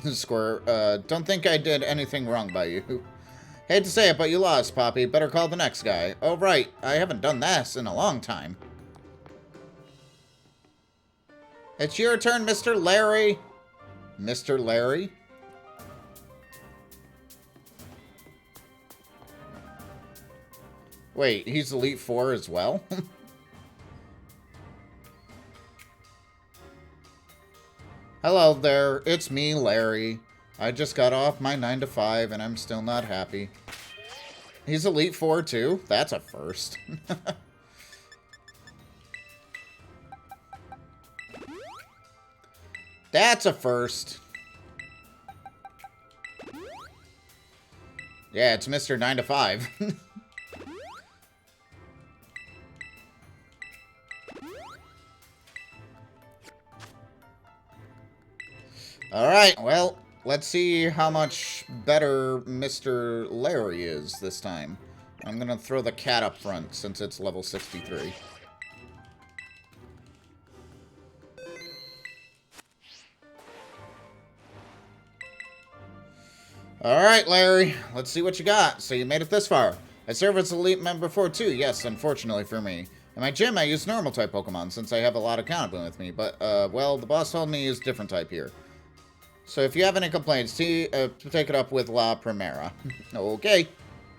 Squirt, don't think I did anything wrong by you. Hate to say it, but you lost, Poppy. Better call the next guy. Oh, right. I haven't done this in a long time. It's your turn, Mr. Larry. Mr. Larry? Wait, he's Elite Four as well? Hello there, it's me, Larry. I just got off my 9 to 5 and I'm still not happy. He's Elite Four too? That's a first. That's a first. Yeah, it's Mr. 9 to 5. Alright, well, let's see how much better Mr. Larry is this time. I'm gonna throw the cat up front since it's level 63. Alright, Larry, let's see what you got. So you made it this far. I serve as elite member 4 too, yes, unfortunately for me. In my gym, I use normal type Pokemon since I have a lot of Counterblue with me, but, well, the boss told me to use different type here. So if you have any complaints, take it up with La Primera. Okay.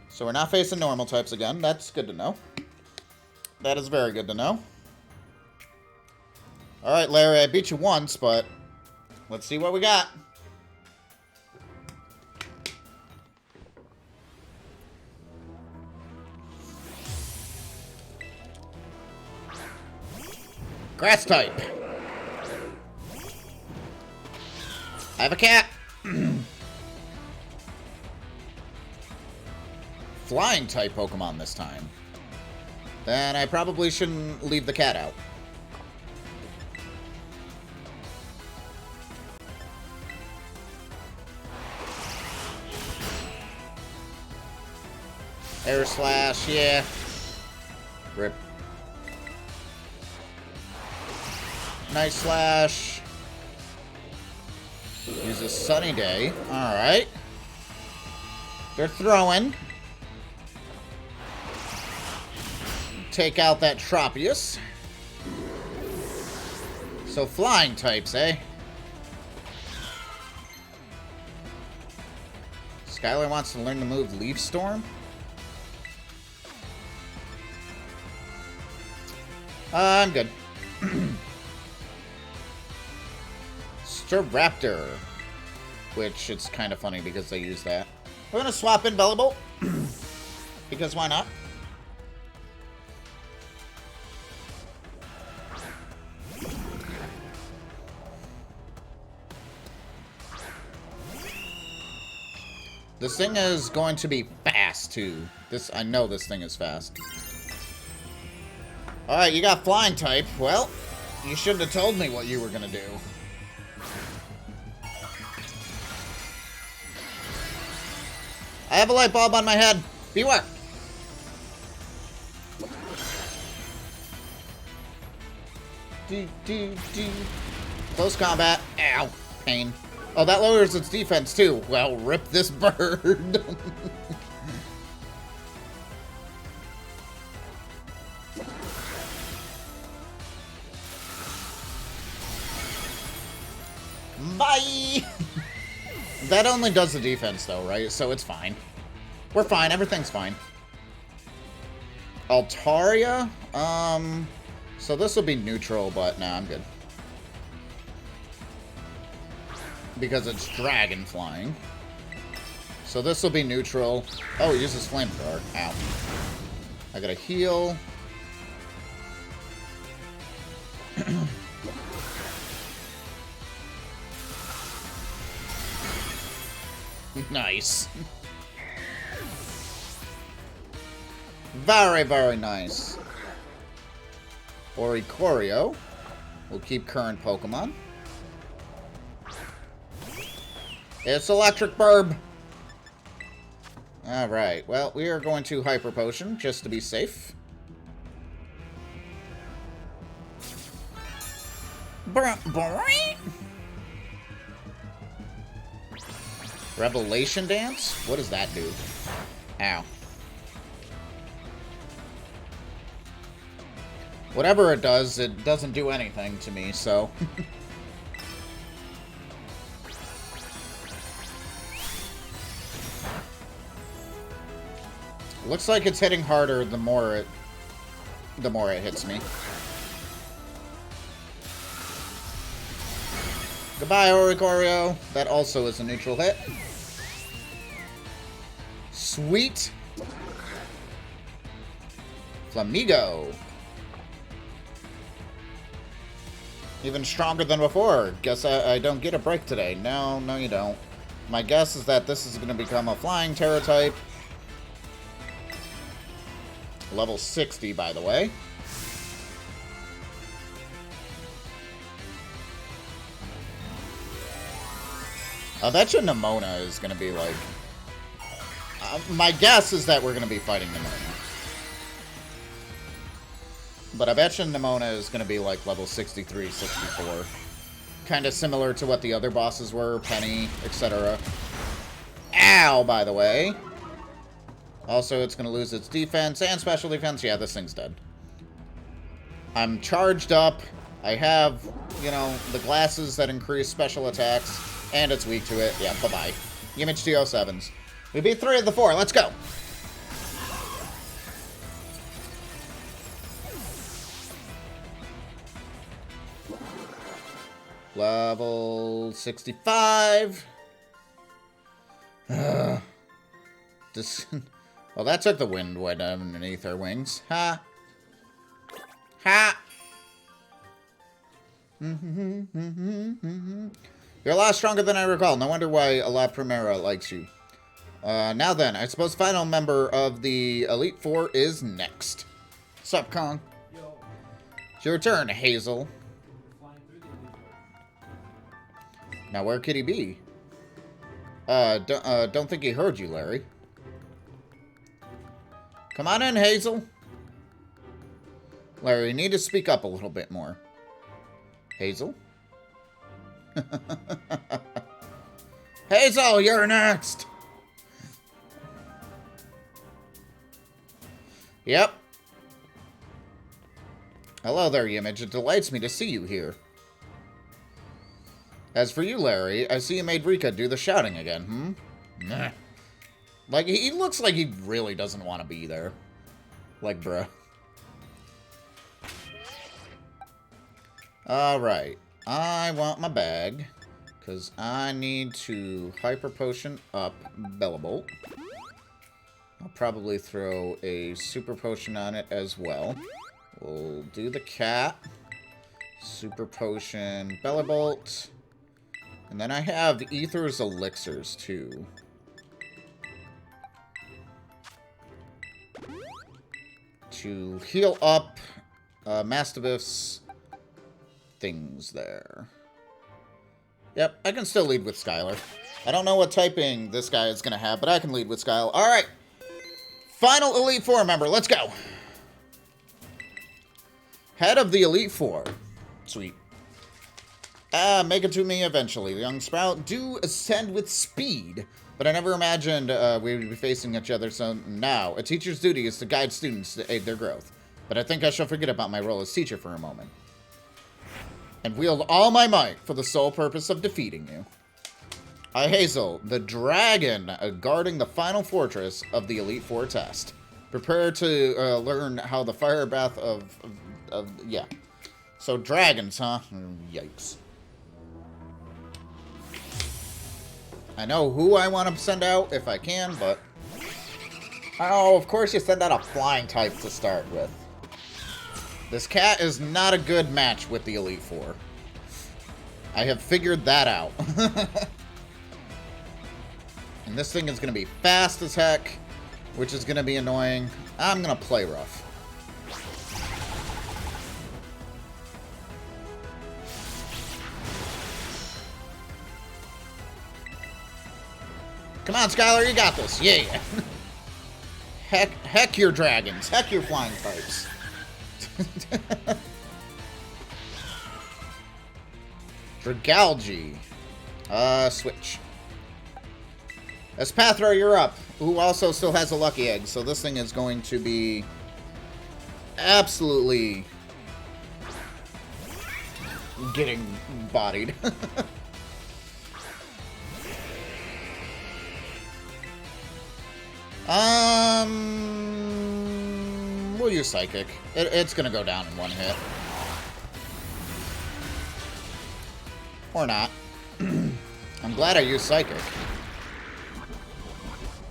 So we're not facing normal types again. That's good to know. That is very good to know. Alright, Larry, I beat you once, but let's see what we got. Grass type. I have a cat. Flying type Pokemon this time. Then I probably shouldn't leave the cat out. Air Slash, yeah. Rip. Night Slash. Use a Sunny Day. Alright. They're throwing. Take out that Tropius. So flying types, eh? Skylar wants to learn to move Leaf Storm? I'm good. Staraptor. Which, it's kind of funny because they use that. We're gonna swap in Bellable. Because why not? This thing is going to be fast, too. I know this thing is fast. Alright, you got flying type. Well, you shouldn't have told me what you were gonna do. I have a light bulb on my head. Beware. Close combat. Ow. Pain. Oh, that lowers its defense, too. Well, rip this bird. Bye! That only does the defense, though, right? So it's fine. We're fine. Everything's fine. Altaria? So this will be neutral, but nah, I'm good. Because it's dragon flying. So this will be neutral. Oh, it uses flamethrower. Ow. I gotta heal. Nice. Very, very nice. Oricorio. We'll keep current Pokemon. It's Electric Burb. Alright, well, we are going to Hyper Potion, just to be safe. Revelation Dance? What does that do? Ow. Whatever it doesn't do anything to me, so... Looks like it's hitting harder the more it hits me. Goodbye, Oricorio. That also is a neutral hit. Sweet. Flamigo. Even stronger than before. Guess I don't get a break today. No, you don't. My guess is that this is going to become a flying Terra type. Level 60, by the way. I bet you Nemona is going to be like... my guess is that we're going to be fighting Nemona. But I bet you Nemona is going to be like level 63, 64. Kind of similar to what the other bosses were, Penny, etc. Ow, by the way. Also, it's going to lose its defense and special defense. Yeah, this thing's dead. I'm charged up. I have, you know, the glasses that increase special attacks, and it's weak to it. Yeah, bye-bye. Image 207s. We beat 3 of the 4. Let's go. Level 65. This... Well, that took the wind right underneath our wings. Ha. Ha. You're a lot stronger than I recall. No wonder why La Primera likes you. Now then, I suppose final member of the Elite Four is next. Sup, Kong? Yo. It's your turn, Hazel. Now, where could he be? Don't think he heard you, Larry. Come on in, Hazel. Larry, you need to speak up a little bit more. Hazel? Hazel, you're next! Yep. Hello there, Image. It delights me to see you here. As for you, Larry, I see you made Rika do the shouting again, Nah. Like, he looks like he really doesn't want to be there. Like, bruh. Alright. I want my bag. Because I need to Hyper Potion up Bellibolt. I'll probably throw a Super Potion on it as well. We'll do the cat. Super Potion Bellibolt. And then I have Aether's Elixirs, too. To heal up Mastiff's things there. Yep, I can still lead with Skylar. I don't know what typing this guy is going to have, but I can lead with Skylar. Alright. Final Elite Four member. Let's go. Head of the Elite Four. Sweet. Make it to me eventually. The young Sprout do ascend with speed, but I never imagined we would be facing each other, so now a teacher's duty is to guide students to aid their growth. But I think I shall forget about my role as teacher for a moment, and wield all my might for the sole purpose of defeating you. I, Hazel, the dragon guarding the final fortress of the Elite Four test. Prepare to learn how the fire bath yeah. So dragons, huh? Yikes. I know who I want to send out if I can, but... Oh, of course you send out a flying type to start with. This cat is not a good match with the Elite Four. I have figured that out. And this thing is going to be fast as heck, which is going to be annoying. I'm going to play rough. Come on, Skylar, you got this. Yeah. Heck your dragons. Heck your flying types. Dragalge. Switch. Espathra, you're up. Who also still has a lucky egg, so this thing is going to be absolutely getting bodied. We'll use Psychic. It's gonna go down in one hit. Or not. I'm glad I used Psychic.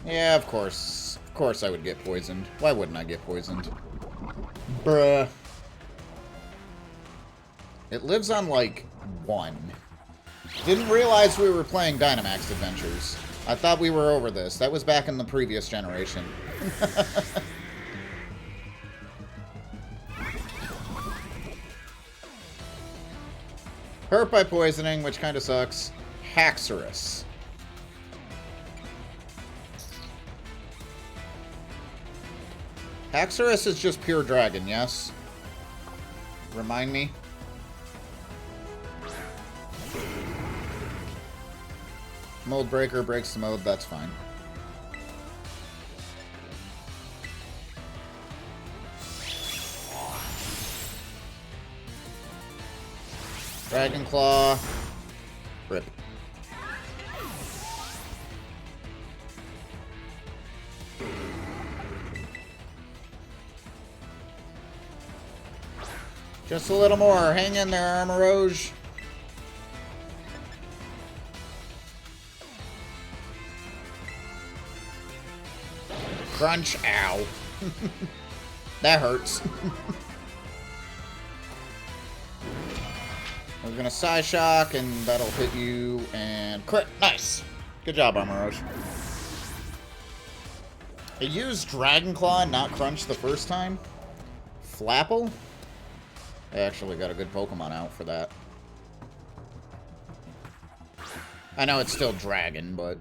Yeah, of course. Of course I would get poisoned. Why wouldn't I get poisoned? Bruh. It lives on, like, 1. Didn't realize we were playing Dynamax Adventures. I thought we were over this. That was back in the previous generation. Hurt by poisoning, which kind of sucks. Haxorus. Haxorus is just pure dragon, yes? Remind me. Mold Breaker breaks the mode, that's fine. Dragon Claw. Rip. Just a little more. Hang in there, Armoroge. Crunch. Ow. That hurts. We're gonna Psyshock, and that'll hit you, and crit. Nice. Good job, Armoroge. I used Dragon Claw and not Crunch the first time. Flapple? I actually got a good Pokemon out for that. I know it's still Dragon, but...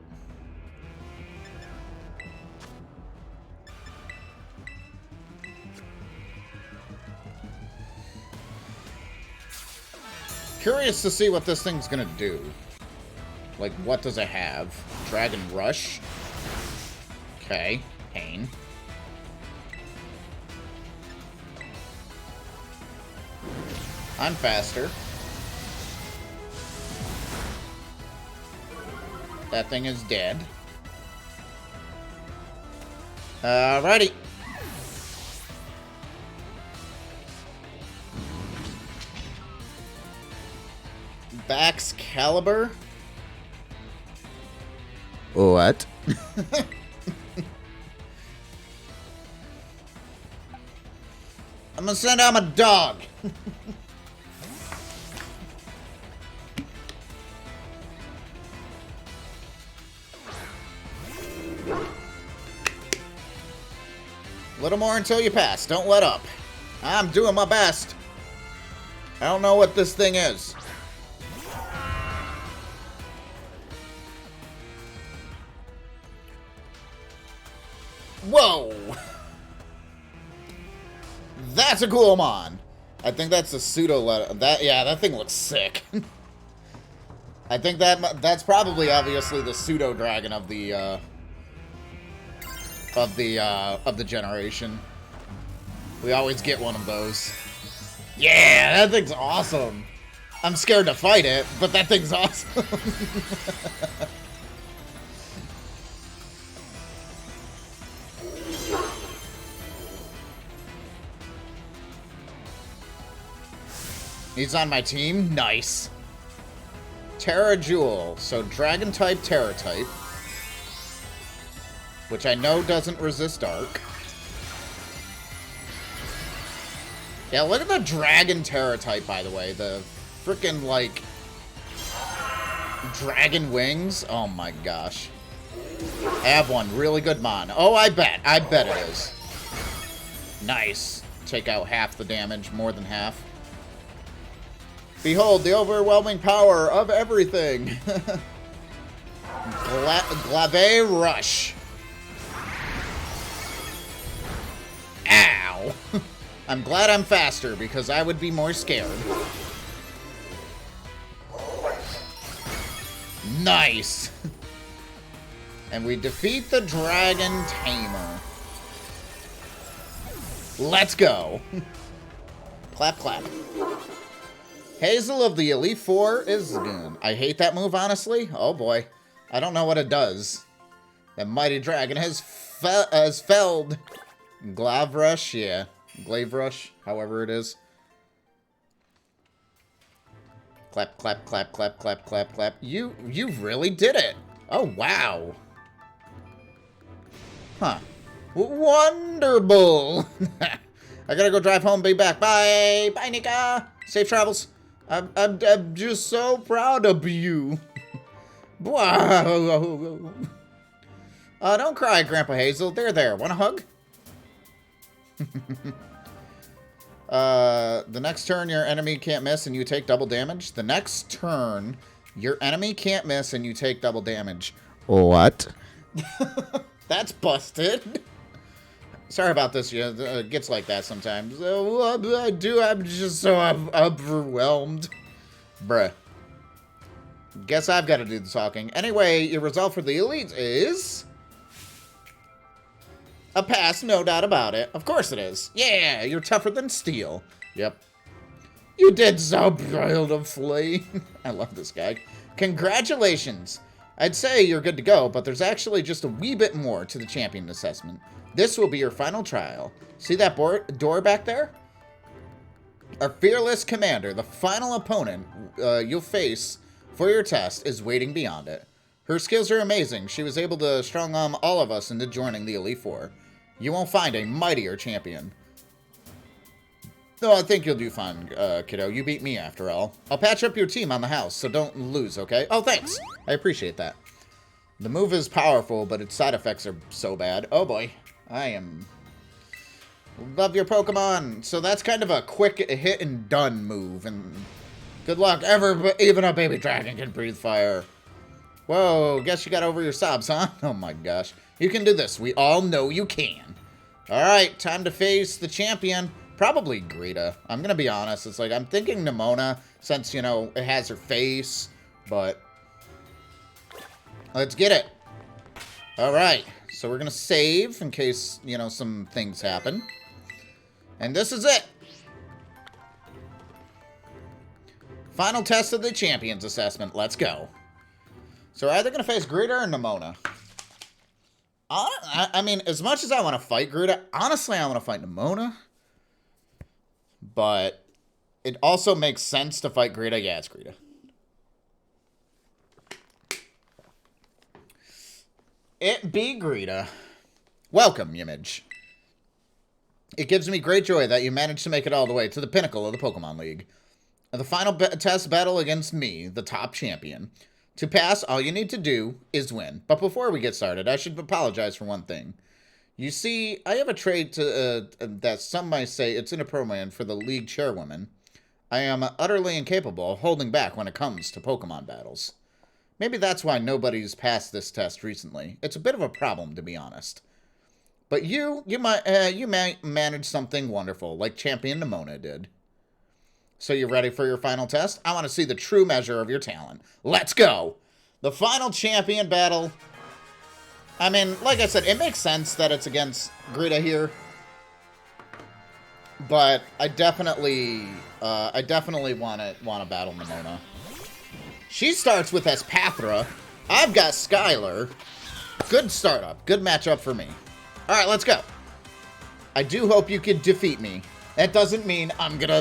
Curious to see what this thing's gonna do. Like, what does it have? Dragon Rush? Okay. Pain. I'm faster. That thing is dead. Alrighty. Baxcalibur? What? I'm gonna send out my dog. Little more until you pass. Don't let up. I'm doing my best. I don't know what this thing is. Whoa! That's a cool mon. I think that's a pseudo letter. That thing looks sick. I think that's probably obviously the pseudo dragon of the generation. We always get one of those. Yeah, that thing's awesome. I'm scared to fight it, but that thing's awesome. He's on my team? Nice. Terra Jewel. So Dragon type, Terra type. Which I know doesn't resist Dark. Yeah, look at the Dragon Terra type, by the way. The frickin', like, dragon wings. Oh my gosh. I have one really good mon. Oh, I bet. I bet it is. Nice. Take out half the damage, more than half. Behold the overwhelming power of everything. Glave Rush. Ow. I'm glad I'm faster because I would be more scared. Nice. And we defeat the Dragon Tamer. Let's go. Clap, clap. Hazel of the Elite Four is good. I hate that move, honestly. Oh boy. I don't know what it does. That mighty dragon has felled. Glave Rush, yeah. Glave Rush, however it is. Clap, clap, clap, clap, clap, clap, clap. You really did it. Oh, wow. Huh. Wonderful. I gotta go drive home, be back. Bye. Bye, Nika. Safe travels. I'm just so proud of you. Wow. Don't cry, Grandpa Hazel. There. Want a hug? The next turn, your enemy can't miss and you take double damage. The next turn, your enemy can't miss and you take double damage. What? That's busted. Sorry about this. Yeah, it gets like that sometimes. I'm just so overwhelmed. Bruh. Guess I've got to do the talking. Anyway, your result for the elites is... a pass, no doubt about it. Of course it is. Yeah, you're tougher than steel. Yep. You did so beautifully. I love this guy. Congratulations. I'd say you're good to go, but there's actually just a wee bit more to the champion assessment. This will be your final trial. See that door back there? Our fearless commander, the final opponent you'll face for your test, is waiting beyond it. Her skills are amazing. She was able to strong-arm all of us into joining the Elite Four. You won't find a mightier champion. No, I think you'll do fine, kiddo. You beat me, after all. I'll patch up your team on the house, so don't lose, okay? Oh, thanks. I appreciate that. The move is powerful, but its side effects are so bad. Oh, boy. Love your Pokemon. So that's kind of a quick hit-and-done move, and good luck. Even a baby dragon can breathe fire. Whoa, guess you got over your sobs, huh? Oh, my gosh. You can do this. We all know you can. All right, time to face the champion. Probably Greta. I'm going to be honest. It's like, I'm thinking Nemona, since, you know, it has her face. But let's get it. All right. So we're going to save in case, you know, some things happen. And this is it. Final test of the champions assessment. Let's go. So we're either going to face Greta or Nemona. I mean, as much as I want to fight Greta, honestly, I want to fight Nemona. But it also makes sense to fight Greta. Yeah, it's Greta. It be Greta. Welcome, Yimage. It gives me great joy that you managed to make it all the way to the pinnacle of the Pokemon League. The final test battle against me, the top champion. To pass, all you need to do is win. But before we get started, I should apologize for one thing. You see, I have a trait that some might say it's inappropriate for the league chairwoman. I am utterly incapable of holding back when it comes to Pokemon battles. Maybe that's why nobody's passed this test recently. It's a bit of a problem, to be honest. But you might manage something wonderful, like Champion Nemona did. So you ready for your final test? I want to see the true measure of your talent. Let's go! The final champion battle. I mean, like I said, it makes sense that it's against Greta here. But I definitely want to battle Nemona. She starts with Espathra. I've got Skylar. Good startup. Good matchup for me. All right, let's go. I do hope you can defeat me. That doesn't mean I'm gonna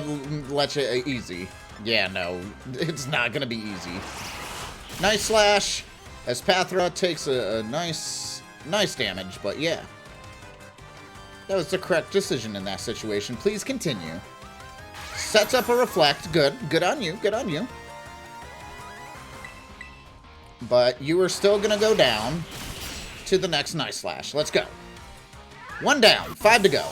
let you easy. Yeah, no, it's not gonna be easy. Nice slash. Espathra takes a nice damage, but yeah. That was the correct decision in that situation. Please continue. Sets up a reflect. Good. Good on you. Good on you. But you are still gonna go down to the next Nice Slash. Let's go. 1 down. 5 to go.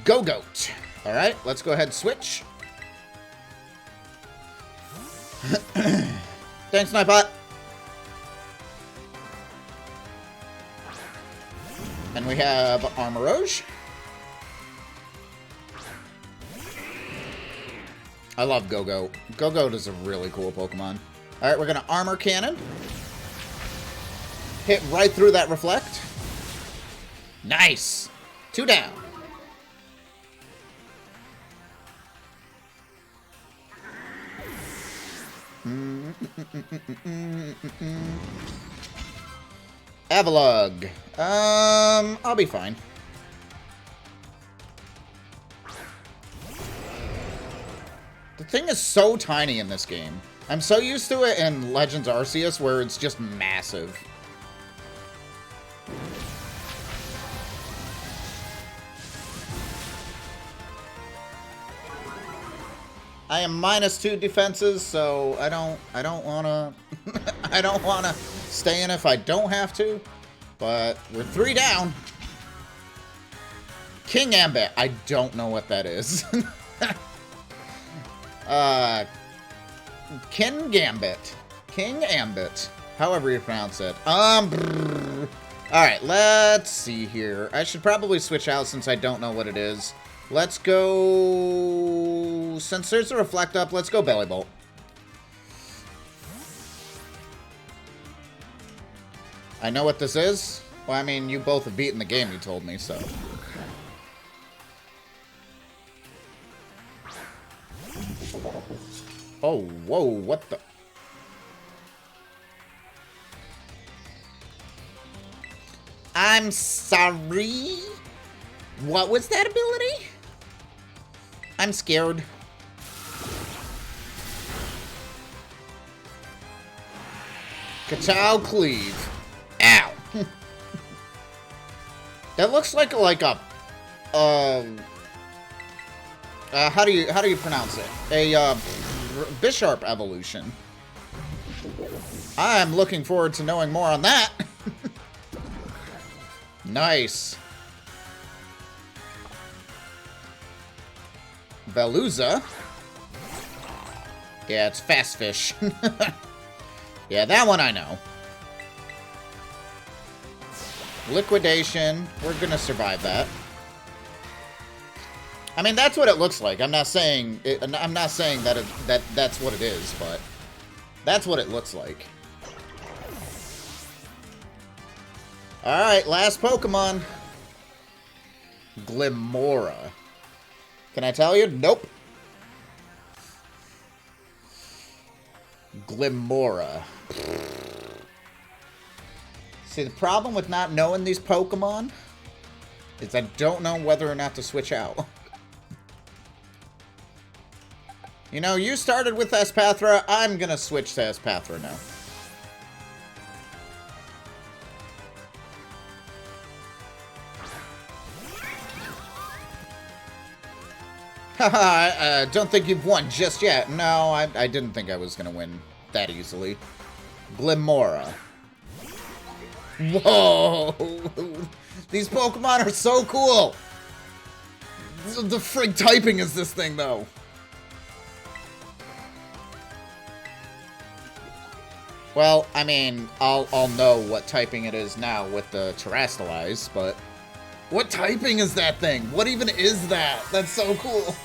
Go-Goat. Alright, let's go ahead and switch. Thanks, Nightbot. And we have Armorage. I love Go-Goat. Go-Goat is a really cool Pokemon. Alright, we're going to Armor Cannon. Hit right through that Reflect. Nice. 2 down. Avalugg. I'll be fine. The thing is so tiny in this game. I'm so used to it in Legends Arceus where it's just massive. I am -2 defenses, so I don't wanna I don't wanna stay in if I don't have to. But we're 3 down. Kingambit. I don't know what that is. Kingambit. Kingambit. However you pronounce it. Alright, let's see here. I should probably switch out since I don't know what it is. Let's go... Since there's a Reflect Up, let's go Belly Bolt. I know what this is. Well, I mean, you both have beaten the game, you told me, so... Oh, whoa, what the... I'm sorry? What was that ability? I'm scared. Kachow Cleave. Ow. That looks like a how do you pronounce it? A Bisharp evolution. I'm looking forward to knowing more on that. Nice. Veluza. Yeah, it's Fast Fish. Yeah, that one I know. Liquidation. We're gonna survive that. I mean, that's what it looks like. I'm not saying that that's what it is, but that's what it looks like. All right, last Pokemon. Glimmora. Can I tell you? Nope. Glimmora. See, the problem with not knowing these Pokemon is I don't know whether or not to switch out. You know, you started with Espathra. I'm gonna switch to Espathra now. Haha, I don't think you've won just yet. No, I didn't think I was gonna win that easily. Glimmora. Whoa! These Pokemon are so cool! The frig typing is this thing, though? Well, I mean, I'll know what typing it is now with the Terrastalize, but... What typing is that thing? What even is that? That's so cool.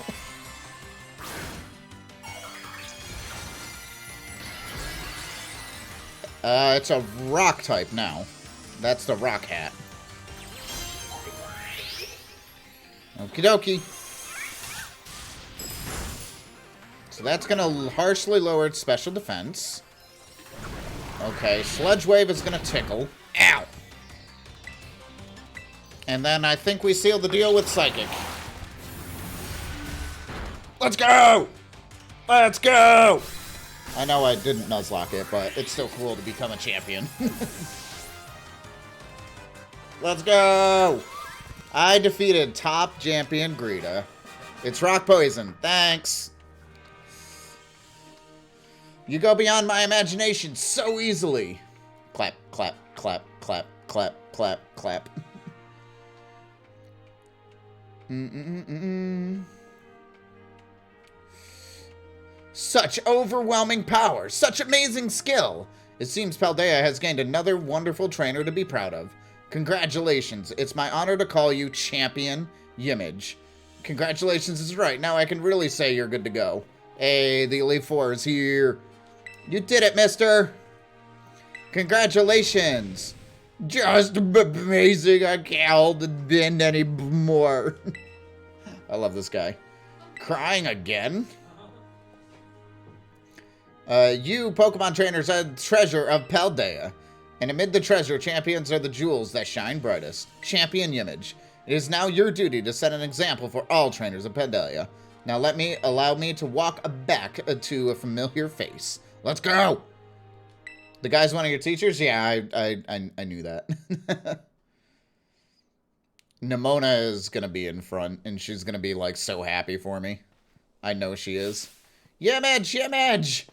It's a rock type now. That's the rock hat. Okie dokie. So that's gonna harshly lower its special defense. Okay, Sludge Wave is gonna tickle. Ow! And then I think we seal the deal with Psychic. Let's go! Let's go! I know I didn't Nuzlocke it, but it's still cool to become a champion. Let's go! I defeated top champion Greta. It's rock poison. Thanks. You go beyond my imagination so easily. Clap, clap, clap, clap, clap, clap, clap. Such overwhelming power, such amazing skill. It seems Paldea has gained another wonderful trainer to be proud of. Congratulations. It's my honor to call you Champion Yimage. Congratulations is right. Now I can really say you're good to go. Hey, the Elite Four is here. You did it, mister. Congratulations. Just amazing. I can't hold it in anymore. I love this guy. Crying again? You Pokemon trainers are the treasure of Paldea. And amid the treasure, champions are the jewels that shine brightest. Champion Yimage. It is now your duty to set an example for all trainers of Paldea. Now allow me to walk back to a familiar face. Let's go! The guy's one of your teachers? Yeah, I knew that. Nimona is gonna be in front, and she's gonna be, like, so happy for me. I know she is. Yimage! Yimage!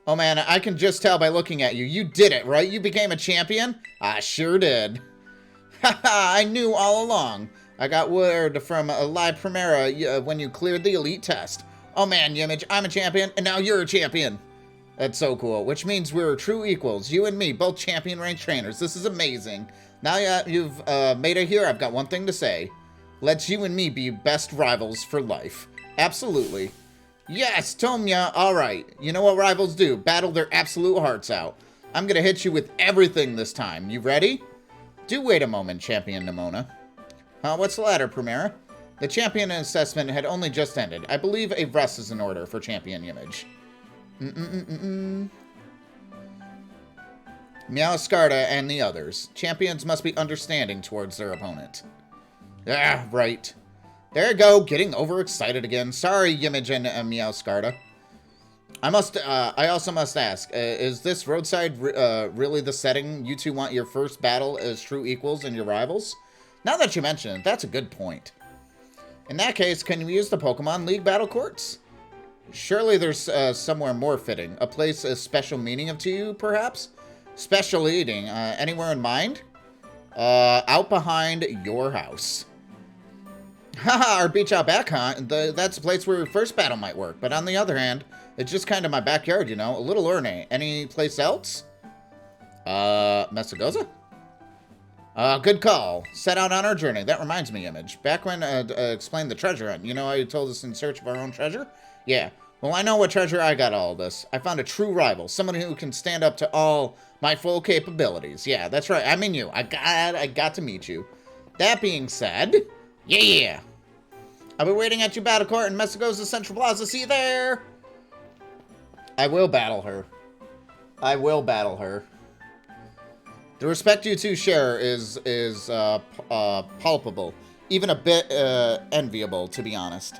Oh, man, I can just tell by looking at you. You did it, right? You became a champion? I sure did. Haha, I knew all along. I got word from La Primera when you cleared the elite test. Oh, man, Yimage, I'm a champion, and now you're a champion. That's so cool. Which means we're true equals. You and me, both champion rank trainers. This is amazing. Now you've made it here, I've got one thing to say. Let's you and me be best rivals for life. Absolutely. Yes, Tomia. All right. You know what rivals do. Battle their absolute hearts out. I'm going to hit you with everything this time. You ready? Do wait a moment, Champion Nemona. What's the latter, Primera? The champion assessment had only just ended. I believe a rest is in order for Champion Image. Meowscarda and the others. Champions must be understanding towards their opponent. Ah, right. There you go, getting overexcited again. Sorry, Image and Meowscarda. I also must ask, is this roadside really the setting you two want your first battle as true equals and your rivals? Now that you mention it, that's a good point. In that case, can we use the Pokemon League battle courts? Surely there's somewhere more fitting. A place of special meaning to you, perhaps? Special eating. Anywhere in mind? Out behind your house. Haha, our beach out back, huh? That's a place where your first battle might work. But on the other hand, it's just kind of my backyard, you know? A little ornate. Any place else? Mesagoza? Good call. Set out on our journey. That reminds me, Image. Back when explained the treasure hunt, you know how you told us in search of our own treasure? Yeah. Well, I know what treasure I got all this. I found a true rival. Someone who can stand up to all my full capabilities. Yeah, that's right. I mean you. I got to meet you. That being said, yeah. I'll be waiting at your battle court in Mesagoza Central Plaza. See you there. I will battle her. I will battle her. The respect you two share is palpable. Even a bit enviable, to be honest.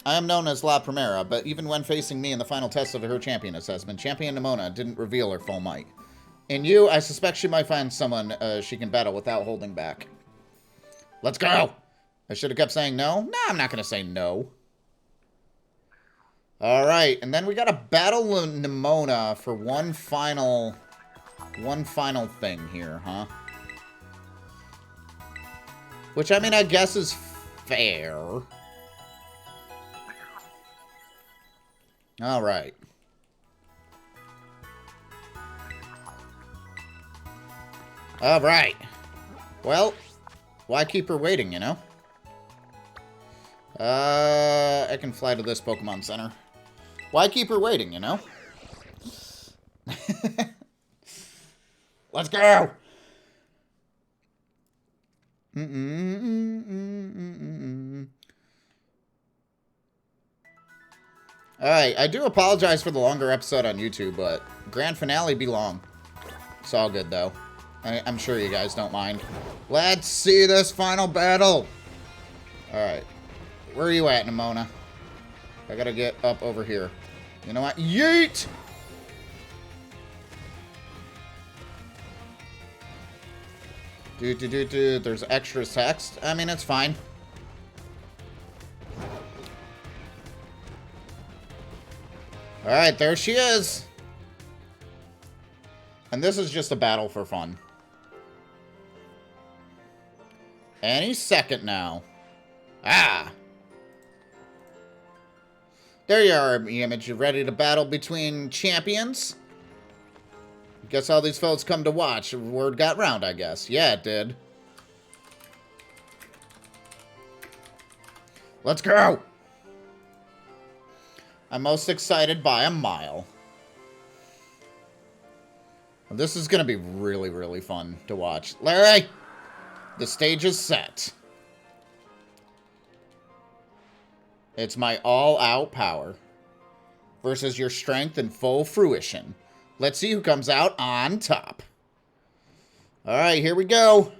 I am known as La Primera, but even when facing me in the final test of her champion assessment, Champion Nemona didn't reveal her full might. In you, I suspect she might find someone she can battle without holding back. Let's go! I should have kept saying no. Nah, I'm not going to say no. Alright, and then we got to battle Nemona for one final thing here, huh? Which, I mean, I guess is fair. Alright. Alright. Well, why keep her waiting, you know? I can fly to this Pokemon Center. Why keep her waiting, you know? Let's go! Alright, I do apologize for the longer episode on YouTube, but grand finale be long. It's all good, though. I'm sure you guys don't mind. Let's see this final battle! Alright. Where are you at, Nemona? I gotta get up over here. You know what? Yeet! There's extra text. I mean, it's fine. Alright, there she is. And this is just a battle for fun. Any second now. Ah! There you are, Image. You ready to battle between champions? Guess all these folks come to watch. Word got round, I guess. Yeah, it did. Let's go! I'm most excited by a mile. This is going to be really, really fun to watch. Larry! The stage is set. It's my all-out power versus your strength in full fruition. Let's see who comes out on top. Alright, here we go.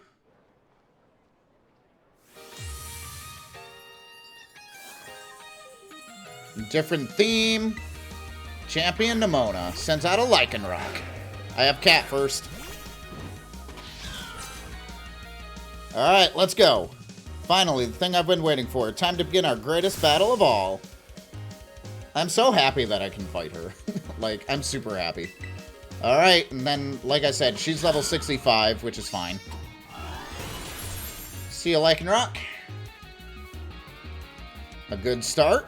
Different theme. Champion Nemona sends out a Lycanroc. I have Cat first. Alright, let's go. Finally, the thing I've been waiting for. Time to begin our greatest battle of all. I'm so happy that I can fight her. Like, I'm super happy. Alright, and then, like I said, she's level 65, which is fine. See you, Lycanroc. A good start.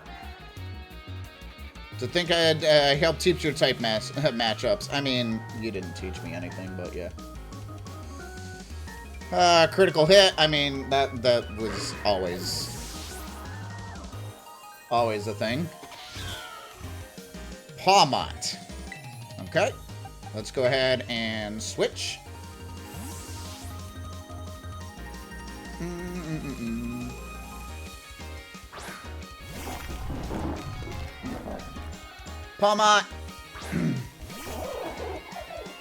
To think I'd help teach you type matchups. I mean, you didn't teach me anything, but yeah. Critical hit. I mean, that was always a thing. Pawmot. Okay. Let's go ahead and switch. Pawmot.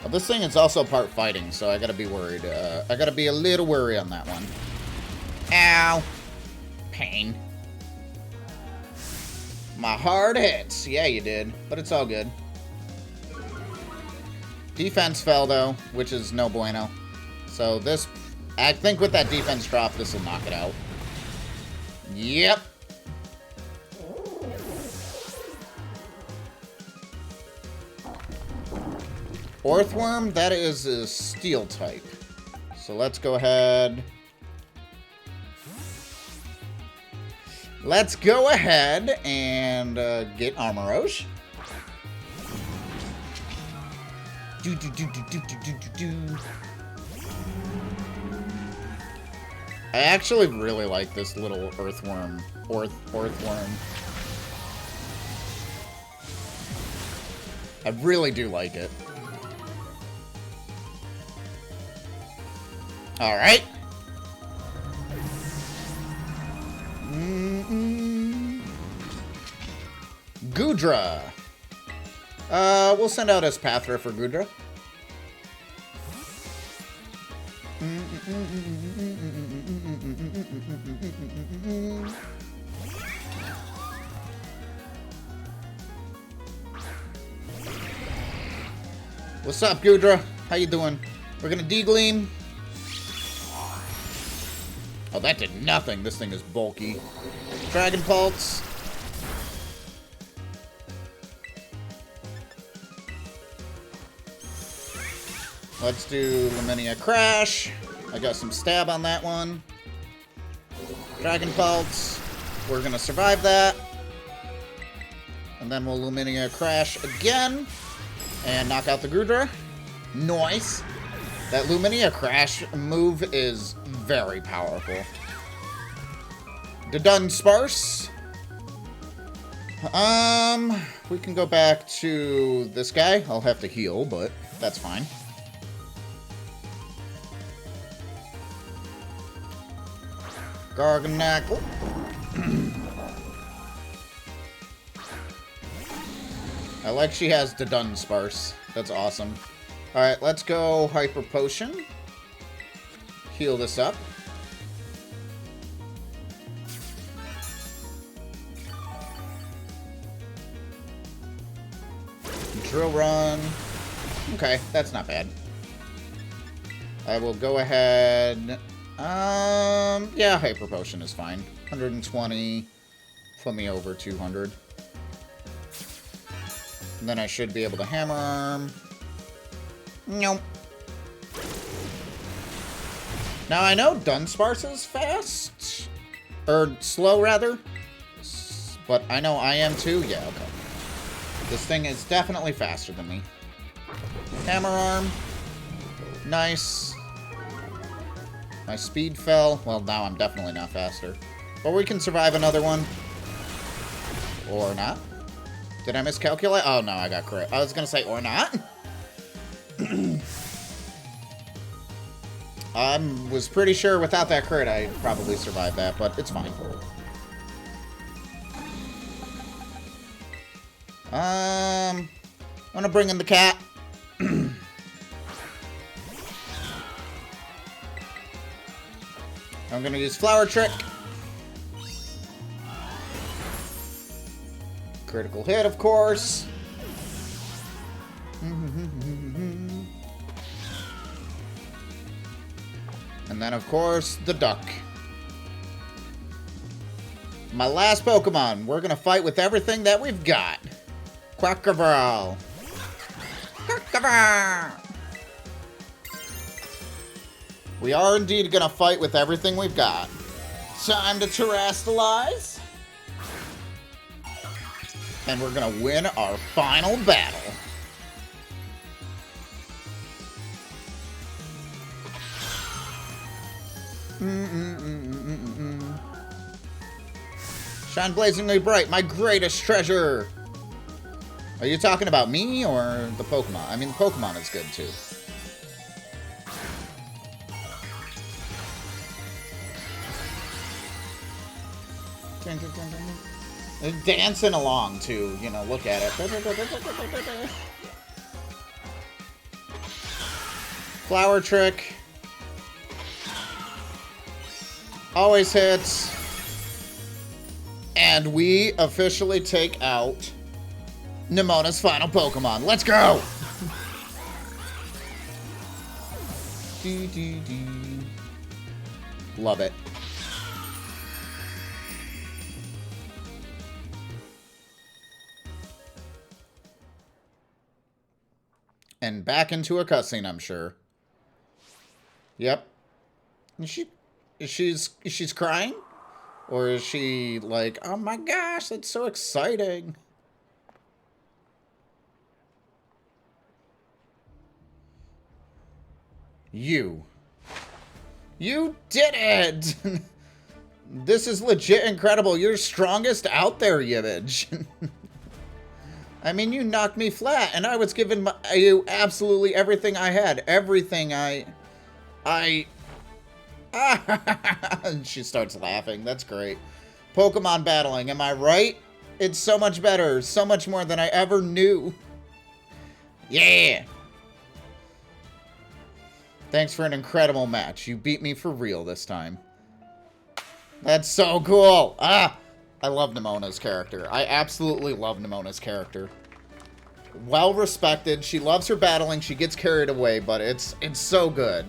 Well, this thing is also part fighting, so I gotta be worried. I gotta be a little worried on that one. Ow. Pain. My hard hits. Yeah, you did. But it's all good. Defense fell, though, which is no bueno. So this... I think with that defense drop, this will knock it out. Yep. Orthworm, that is a steel type. So let's go ahead. Let's go ahead and get Armoroge. I actually really like this little Earthworm. Orthworm. I really do like it. Alright. Goodra. We'll send out Espathra for Goodra. What's up, Goodra? How you doing? We're gonna degleam. Oh, that did nothing. This thing is bulky. Dragon Pulse. Let's do Luminia Crash. I got some stab on that one. Dragon Pulse. We're gonna survive that. And then we'll Luminia Crash again. And knock out the Goodra. Nice. That Luminia Crash move is very powerful. Dunsparce. We can go back to this guy. I'll have to heal, but that's fine. Garganackle. I like she has the Dunsparce. That's awesome. Alright, let's go Hyper Potion. Heal this up. Drill Run. Okay, that's not bad. I will go ahead... yeah, Hyper Potion is fine. 120. Put me over 200. And then I should be able to Hammer Arm. Nope. Now, I know Dunsparce is fast. Or slow, rather. But I know I am too. Yeah, okay. This thing is definitely faster than me. Hammer Arm. Nice. My speed fell. Well, now I'm definitely not faster. But we can survive another one. Or not. Did I miscalculate? Oh, no, I got correct. I was going to say, or not. I was pretty sure without that crit I'd probably survive that, but it's fine. I'm gonna bring in the cat. I'm gonna use Flower Trick. Critical hit, of course. And then, of course, the duck. My last Pokemon. We're gonna fight with everything that we've got. Quackabral. Quackabral. We are indeed gonna fight with everything we've got. Time to terrestrialize. And we're gonna win our final battle. Shine blazingly bright, my greatest treasure. Are you talking about me or the Pokemon? I mean, the Pokemon is good too. They're dancing along too, you know, look at it. Flower trick. Always hits. And we officially take out Nemona's final Pokemon. Let's go! Love it. And back into a cutscene, I'm sure. Yep. She's crying? Or is she like, oh my gosh, that's so exciting? You did it! This is legit incredible. You're strongest out there, Yibbage. I mean, you knocked me flat, and I was giving you absolutely everything I had. Everything and she starts laughing. That's great. Pokemon battling, am I right? It's so much better. So much more than I ever knew. Yeah! Thanks for an incredible match. You beat me for real this time. That's so cool. Ah! I love Nemona's character. I absolutely love Nemona's character. Well respected. She loves her battling. She gets carried away, but it's so good.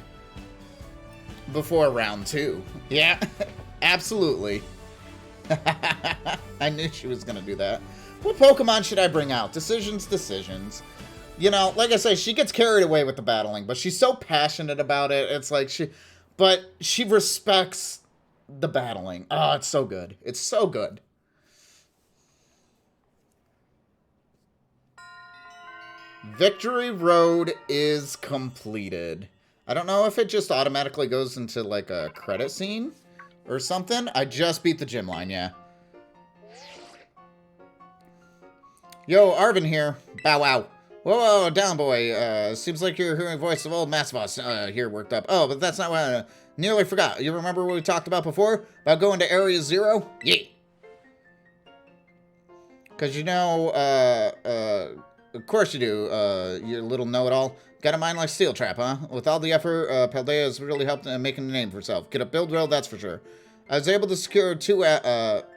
Before round 2. Yeah, absolutely. I knew she was going to do that. What Pokemon should I bring out? Decisions. You know, like I say, she gets carried away with the battling, but she's so passionate about it. It's like she respects the battling. Oh, it's so good. It's so good. Victory Road is completed. I don't know if it just automatically goes into like a credit scene or something. I just beat the gym line, yeah. Yo, Arven here. Bow wow. Whoa, down boy. Seems like you're hearing the voice of old Massavoss here worked up. Oh, but that's not what I nearly forgot. You remember what we talked about before? About going to Area 0? Yeah. Because you know, of course you do, you little know-it-all. Got a mind like Steel Trap, huh? With all the effort, Paldea has really helped making a name for herself. Get a build rail, that's for sure. I was able to secure two allies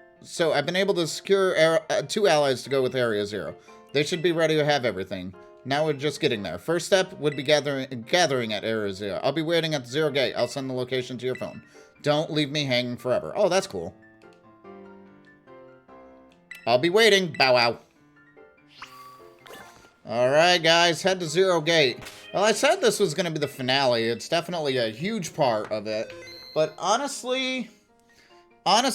to go with Area 0. They should be ready to have everything. Now we're just getting there. First step would be gathering at Area 0. I'll be waiting at the 0 gate. I'll send the location to your phone. Don't leave me hanging forever. Oh, that's cool. I'll be waiting. Bow wow. Alright, guys. Head to 0 gate. Well, I said this was going to be the finale. It's definitely a huge part of it. But honestly, I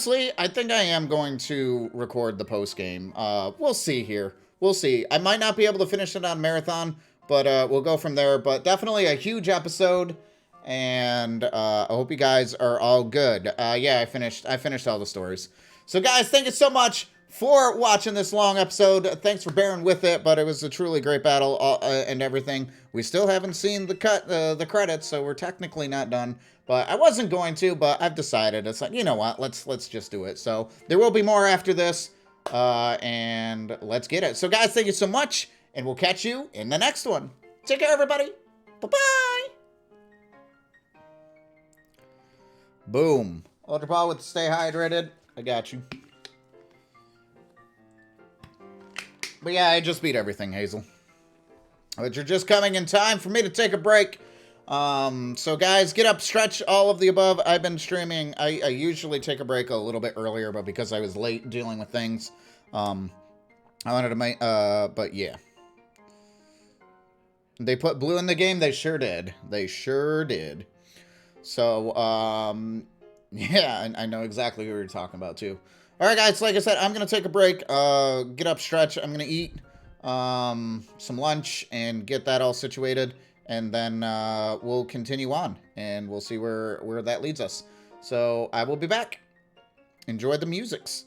think I am going to record the post-game. We'll see here. We'll see. I might not be able to finish it on Marathon, but we'll go from there. But definitely a huge episode, and I hope you guys are all good. Yeah, I finished all the stories. So, guys, thank you so much for watching this long episode. Thanks for bearing with it, but it was a truly great battle and everything. We still haven't seen the credits, so we're technically not done. But I wasn't going to, but I've decided. It's like, you know what? Let's just do it. So there will be more after this. And let's get it. So guys, thank you so much, and we'll catch you in the next one. Take care, everybody. Bye-bye. Boom. Ultra Ball with stay hydrated. I got you. But yeah, I just beat everything, Hazel. But you're just coming in time for me to take a break. So guys, get up, stretch, all of the above. I've been streaming. I usually take a break a little bit earlier, but because I was late dealing with things, I wanted to make, but yeah. They put blue in the game? They sure did. They sure did. So, yeah, I know exactly who you're talking about, too. All right, guys, like I said, I'm going to take a break, get up, stretch. I'm going to eat some lunch and get that all situated. And then we'll continue on, and we'll see where that leads us. So I will be back. Enjoy the musics.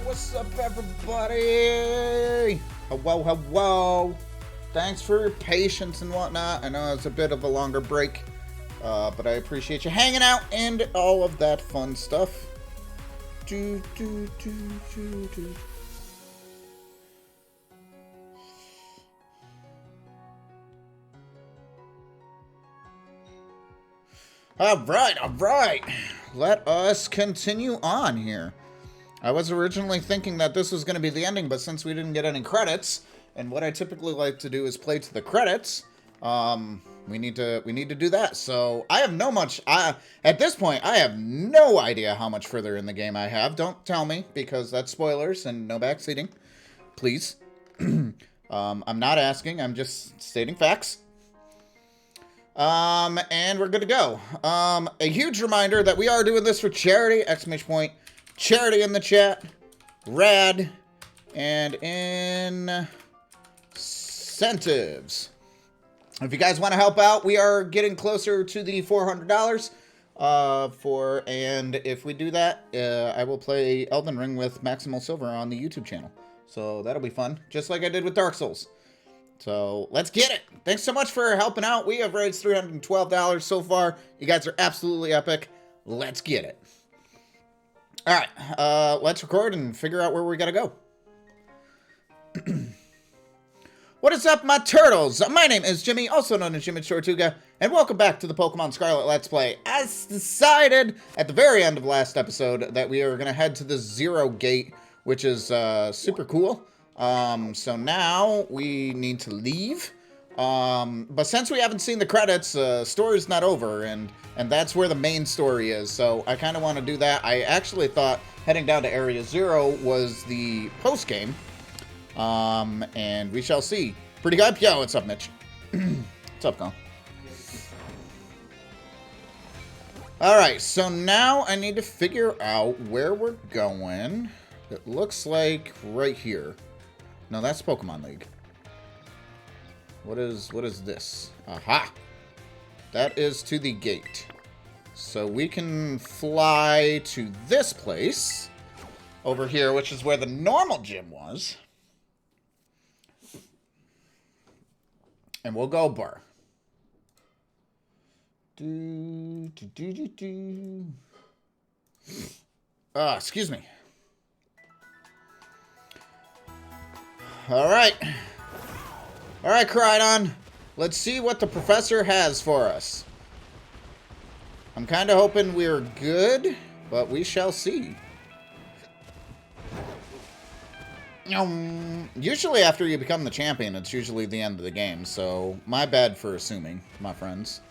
What's up, everybody? Hello, hello. Thanks for your patience and whatnot. I know it's a bit of a longer break, but I appreciate you hanging out and all of that fun stuff. All right. Let us continue on here. I was originally thinking that this was going to be the ending, but since we didn't get any credits, and what I typically like to do is play to the credits, We need to do that. So I have at this point, I have no idea how much further in the game I have. Don't tell me, because that's spoilers and no backseating. Please. I'm not asking, I'm just stating facts. And we're good to go. A huge reminder that we are doing this for charity, ! Charity in the chat. Rad. And incentives. If you guys want to help out, we are getting closer to the $400. And if we do that, I will play Elden Ring with Maximal Silver on the YouTube channel. So that'll be fun, just like I did with Dark Souls. So let's get it. Thanks so much for helping out. We have raised $312 so far. You guys are absolutely epic. Let's get it. All right, let's record and figure out where we gotta go. What is up, my turtles? My name is Jimmy, also known as Jimmy Tortuga, and welcome back to the Pokemon Scarlet Let's Play. As decided at the very end of last episode that we are going to head to the Zero Gate, which is super cool. So now we need to leave. But since we haven't seen the credits, story's not over, and that's where the main story is. So I kind of want to do that. I actually thought heading down to Area Zero was the post-game. And we shall see. Pretty good? Yo, what's up, Mitch? What's up, Colin? Alright, so now I need to figure out where we're going. It looks like right here. No, that's Pokemon League. What is this? Aha! That is to the gate. So we can fly to this place over here, which is where the normal gym was. And we'll go bar. Excuse me. Alright. Alright, Crydon. Let's see what the professor has for us. I'm kind of hoping we're good, but we shall see. Usually after you become the champion, it's usually the end of the game, so my bad for assuming, my friends.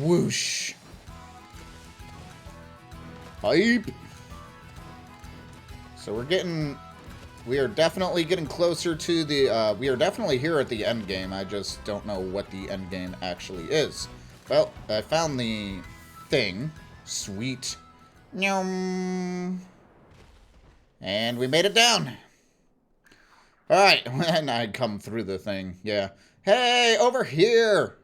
Whoosh. Hype. So we are definitely getting closer to the, we are definitely here at the end game. I just don't know what the end game actually is. Well, I found the thing. Sweet. Nyum. And we made it down. Alright, and I come through the thing. Yeah. Hey, over here!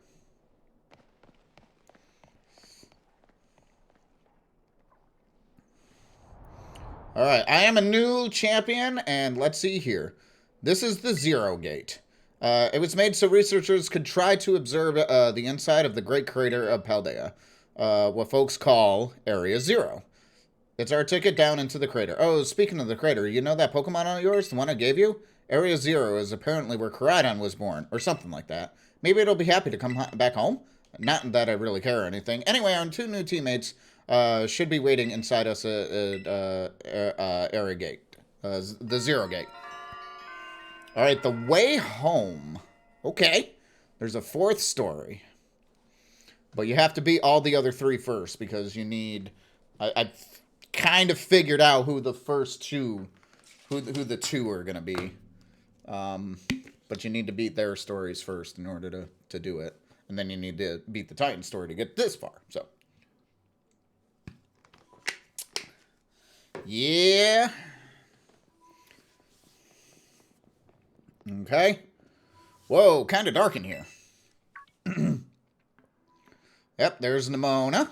Alright, I am a new champion, and let's see here. This is the Zero Gate. It was made so researchers could try to observe the inside of the Great Crater of Paldea, what folks call Area Zero. It's our ticket down into the crater. Oh, speaking of the crater, you know that Pokemon on yours, the one I gave you? Area Zero is apparently where Crydon was born, or something like that. Maybe it'll be happy to come back home? Not that I really care or anything. Anyway, our two new teammates should be waiting inside us at Area Gate. The Zero Gate. Alright, the way home. Okay. There's a fourth story. But you have to beat all the other three first, because you need... I kind of figured out who the first two, who the two are going to be. But you need to beat their stories first in order to do it. And then you need to beat the Titan story to get this far. So. Yeah. Okay. Whoa, kind of dark in here. Yep, there's Nemona.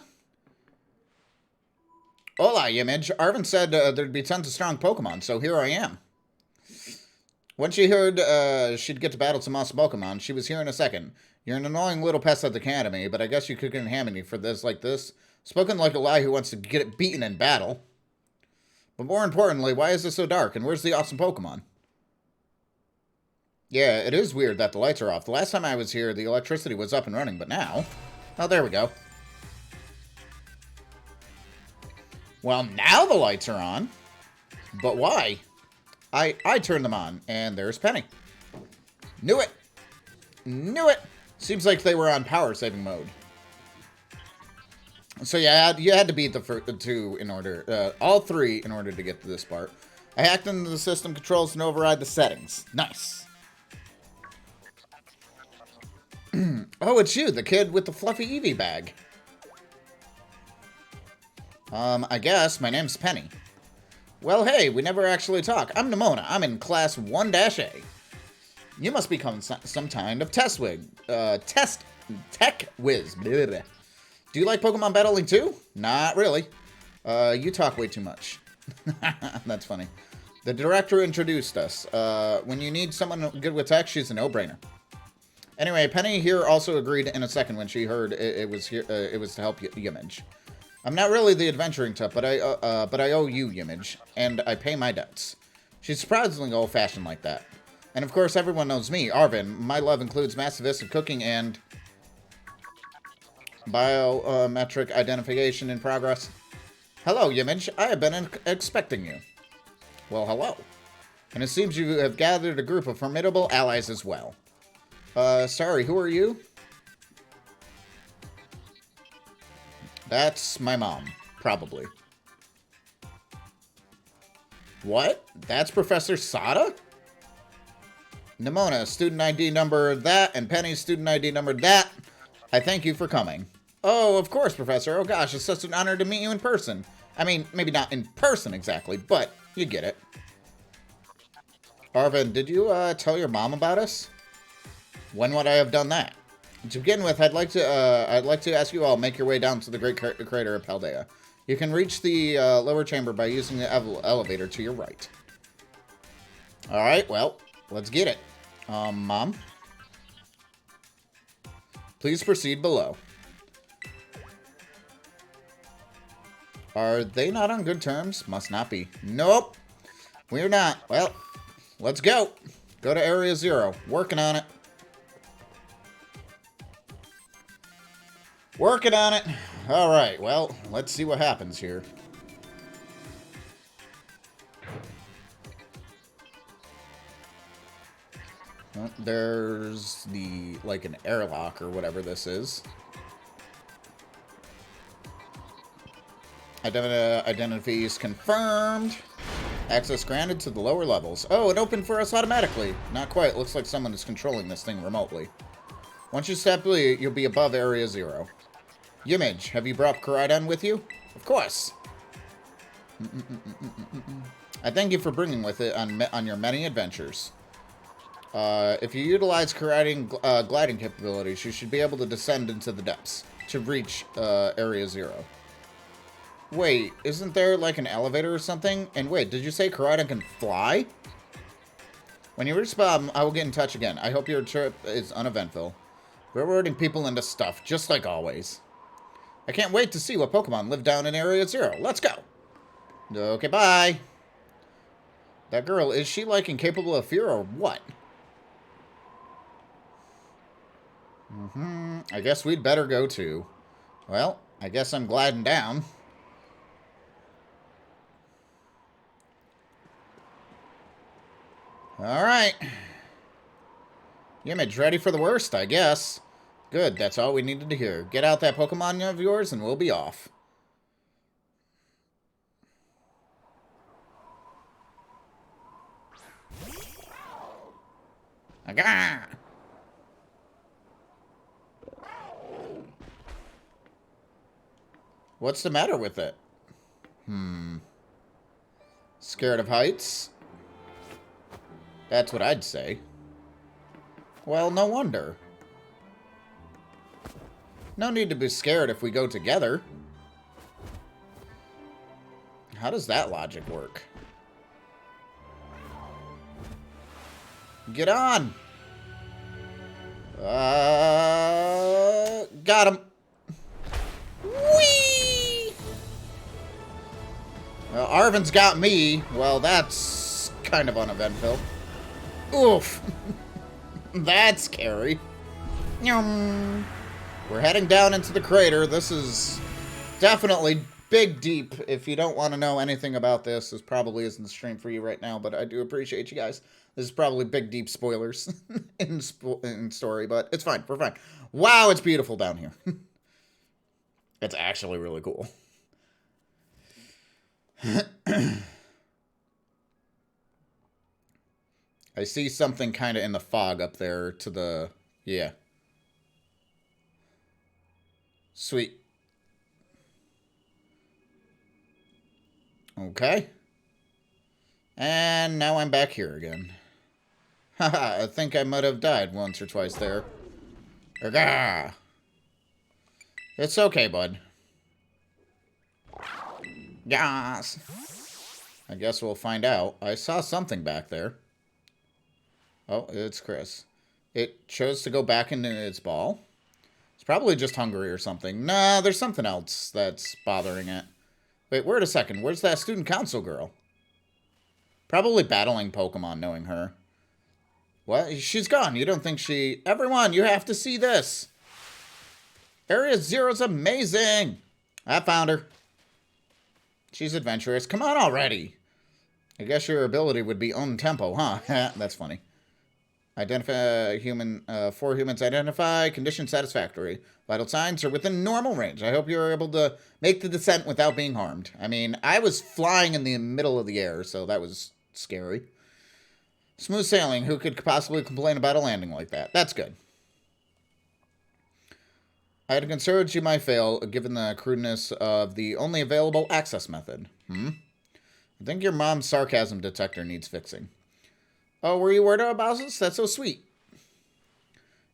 Hola, Image. Arven said there'd be tons of strong Pokemon, so here I am. When she heard she'd get to battle some awesome Pokemon, she was here in a second. You're an annoying little pest at the academy, but I guess you could get in hand me for this like this. Spoken like a lie who wants to get it beaten in battle. But more importantly, why is this so dark, and where's the awesome Pokemon? Yeah, it is weird that the lights are off. The last time I was here, the electricity was up and running, but now... Oh, there we go. Well, now the lights are on. But why? I turned them on, and there's Penny. Knew it. Knew it. Seems like they were on power saving mode. So yeah, you had to beat the two in order, all three in order to get to this part. I hacked into the system controls and override the settings. Nice. Oh, it's you, the kid with the fluffy Eevee bag. I guess my name's Penny. Well, hey, we never actually talk. I'm Nemona. I'm in class 1-A. You must become some kind of tech whiz. Blah, blah. Do you like Pokemon battling too? Not really. You talk way too much. That's funny. The director introduced us. When you need someone good with tech, she's a no-brainer. Anyway, Penny here also agreed in a second when she heard it was to help Yimage. I'm not really the adventuring type, but I owe you, Yimage, and I pay my debts. She's surprisingly old-fashioned like that. And of course, everyone knows me, Arven. My love includes massivistic cooking and biometric identification in progress. Hello, Yimage. I have been expecting you. Well, hello. And it seems you have gathered a group of formidable allies as well. Sorry, who are you? That's my mom, probably. What? That's Professor Sada? Nemona, student ID number that, and Penny's student ID number that. I thank you for coming. Oh, of course, Professor. Oh gosh, it's such an honor to meet you in person. I mean, maybe not in person exactly, but you get it. Arven, did you tell your mom about us? When would I have done that? To begin with, I'd like to ask you all make your way down to the Great Crater of Paldea. You can reach the lower chamber by using the elevator to your right. All right, well, let's get it. Mom, please proceed below. Are they not on good terms? Must not be. Nope, we're not. Well, let's go. Go to Area 0. Working on it. Working on it. All right, well, let's see what happens here. Well, there's like an airlock or whatever this is. Identity is confirmed. Access granted to the lower levels. Oh, it opened for us automatically. Not quite. Looks like someone is controlling this thing remotely. Once you step through, you'll be above Area 0. Yimage, have you brought Koraidon with you? Of course. I thank you for bringing with it on your many adventures. If you utilize Koraidon gliding capabilities, you should be able to descend into the depths to reach Area 0. Wait, isn't there like an elevator or something? And wait, did you say Koraidon can fly? When you reach the bottom, I will get in touch again. I hope your trip is uneventful. We're rewarding people into stuff, just like always. I can't wait to see what Pokemon live down in Area 0. Let's go. Okay, bye. That girl, is she like incapable of fear or what? I guess we'd better go too. Well, I guess I'm gliding down. Alright. Yimage, ready for the worst, I guess. Good, that's all we needed to hear. Get out that Pokemon of yours and we'll be off. Aga! What's the matter with it? Scared of heights? That's what I'd say. Well, no wonder. No need to be scared if we go together. How does that logic work? Get on! Got him! Whee! Well, Arven's got me. Well, that's kind of uneventful. Oof! That's scary. We're heading down into the crater. This is definitely Big Deep, if you don't want to know anything about this probably isn't the stream for you right now, but I do appreciate you guys. This is probably Big Deep spoilers in story, but it's fine. We're fine. Wow, it's beautiful down here. It's actually really cool. I see something kind of in the fog up there to the... Yeah. Sweet. Okay. And now I'm back here again. Haha, I think I might have died once or twice there. Argah! It's okay, bud. Yes! I guess we'll find out. I saw something back there. Oh, it's Chris. It chose to go back into its ball. It's probably just hungry or something. Nah, there's something else that's bothering it. Wait, wait a second. Where's that student council girl? Probably battling Pokemon, knowing her. What? She's gone. You don't think she... Everyone, you have to see this. Area Zero's amazing. I found her. She's adventurous. Come on already. I guess your ability would be own tempo, huh? That's funny. Identify human, 4 humans identify, condition satisfactory. Vital signs are within normal range. I hope you're able to make the descent without being harmed. I mean, I was flying in the middle of the air, so that was scary. Smooth sailing. Who could possibly complain about a landing like that? That's good. I had concerns you might fail, given the crudeness of the only available access method. I think your mom's sarcasm detector needs fixing. Oh, were you worried about this? That's so sweet.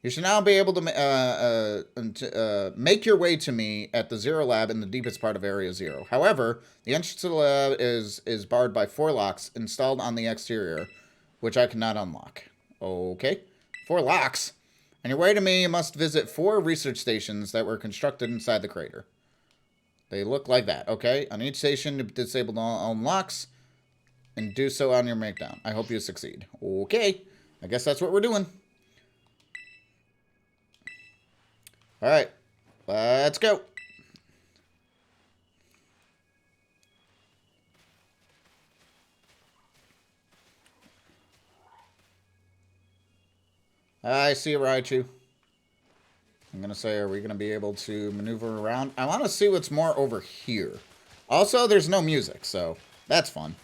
You should now be able to make your way to me at the Zero Lab in the deepest part of Area Zero. However, the entrance to the lab is barred by 4 locks installed on the exterior, which I cannot unlock. Okay. 4 locks. On your way to me, you must visit 4 research stations that were constructed inside the crater. They look like that, okay? On each station, disable all locks. And do so on your breakdown. I hope you succeed. Okay. I guess that's what we're doing. Alright. Let's go. I see a Raichu. I'm going to say, are we going to be able to maneuver around? I want to see what's more over here. Also, there's no music, so that's fun.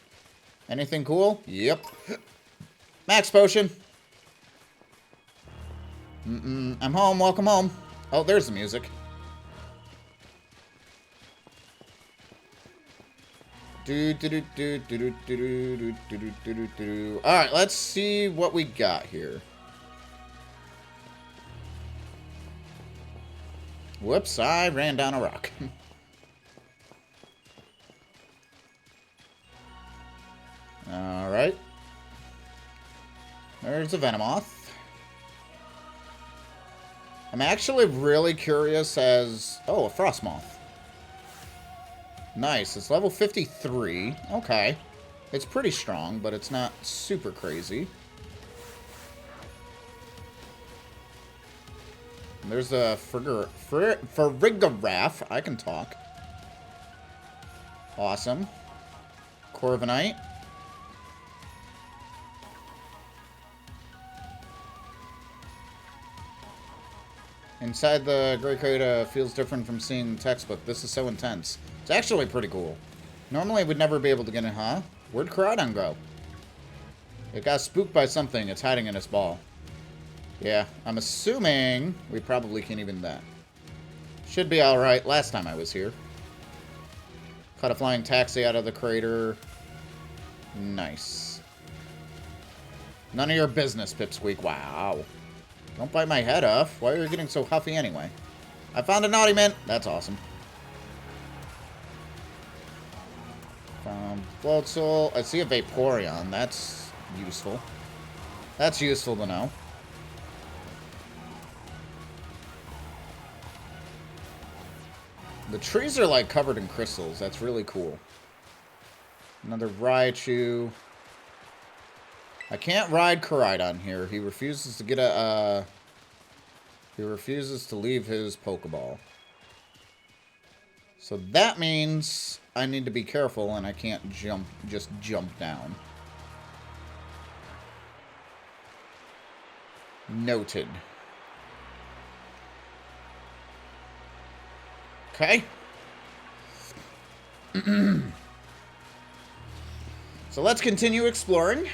Anything cool? Yep. Max potion. I'm home. Welcome home. Oh, there's the music. Alright, let's see what we got here. Whoops, I ran down a rock. Alright. There's a Venomoth. I'm actually really curious as... Oh, a Frostmoth. Nice. It's level 53. Okay. It's pretty strong, but it's not super crazy. There's a Farigiraf. I can talk. Awesome. Corviknight. Inside the Great Crate feels different from seeing the textbook. This is so intense. It's actually pretty cool. Normally, we'd never be able to get in, huh? Where'd Koraidon go? It got spooked by something. It's hiding in its ball. Yeah, I'm assuming we probably can't even that. Should be alright. Last time I was here. Caught a flying taxi out of the crater. Nice. None of your business, Pipsqueak. Wow. Don't bite my head off. Why are you getting so huffy anyway? I found a Naughty Mint. That's awesome. Found Floatzel. I see a Vaporeon. That's useful. That's useful to know. The trees are like covered in crystals. That's really cool. Another Raichu. I can't ride Koraidon here. He refuses to get a, he refuses to leave his Pokeball. So that means I need to be careful and I can't just jump down. Noted. Okay. So let's continue exploring.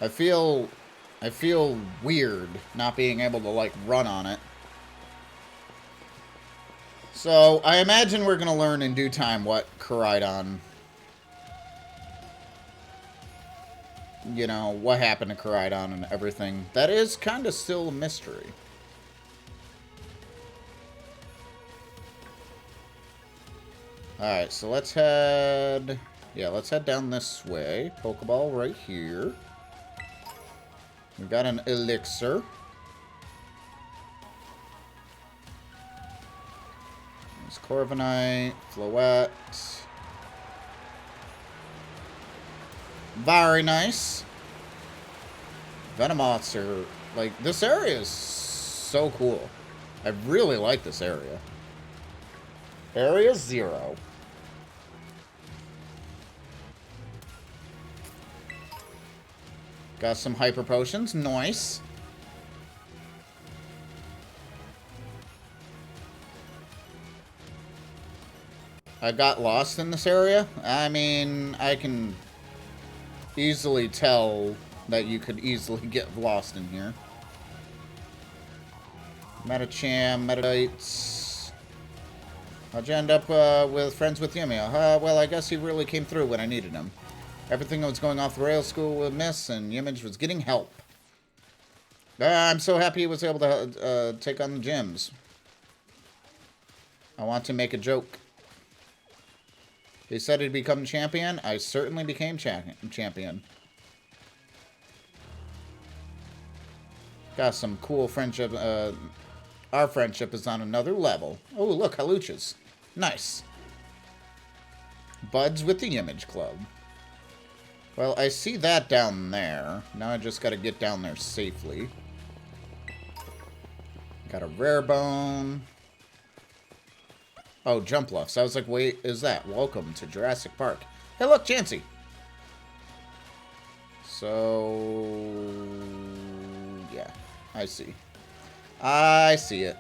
I feel weird not being able to, like, run on it. So, I imagine we're going to learn in due time what Koraidon... You know, what happened to Koraidon and everything. That is kind of still a mystery. Alright, so let's head... Yeah, let's head down this way. Pokeball right here. We got an elixir. There's Corviknight, Floette. Very nice. Venomoths are... Like, this area is so cool. I really like this area. Area 0. Got some hyper potions. Nice. I got lost in this area. I mean, I can easily tell that you could easily get lost in here. Metacham, Metadites. How'd you end up with friends with Yumi? Well, I guess he really came through when I needed him. Everything was going off the rails, school was miss, and Yimage was getting help. I'm so happy he was able to take on the gyms. I want to make a joke. He said he'd become champion. I certainly became champion. Got some cool friendship. Our friendship is on another level. Oh, look, Haluchas. Nice. Buds with the Image Club. Well, I see that down there. Now I just got to get down there safely. Got a rare bone. Oh, Jumpluffs. I was like, wait, is that? Welcome to Jurassic Park. Hey, look, Chansey. So, yeah, I see. I see it.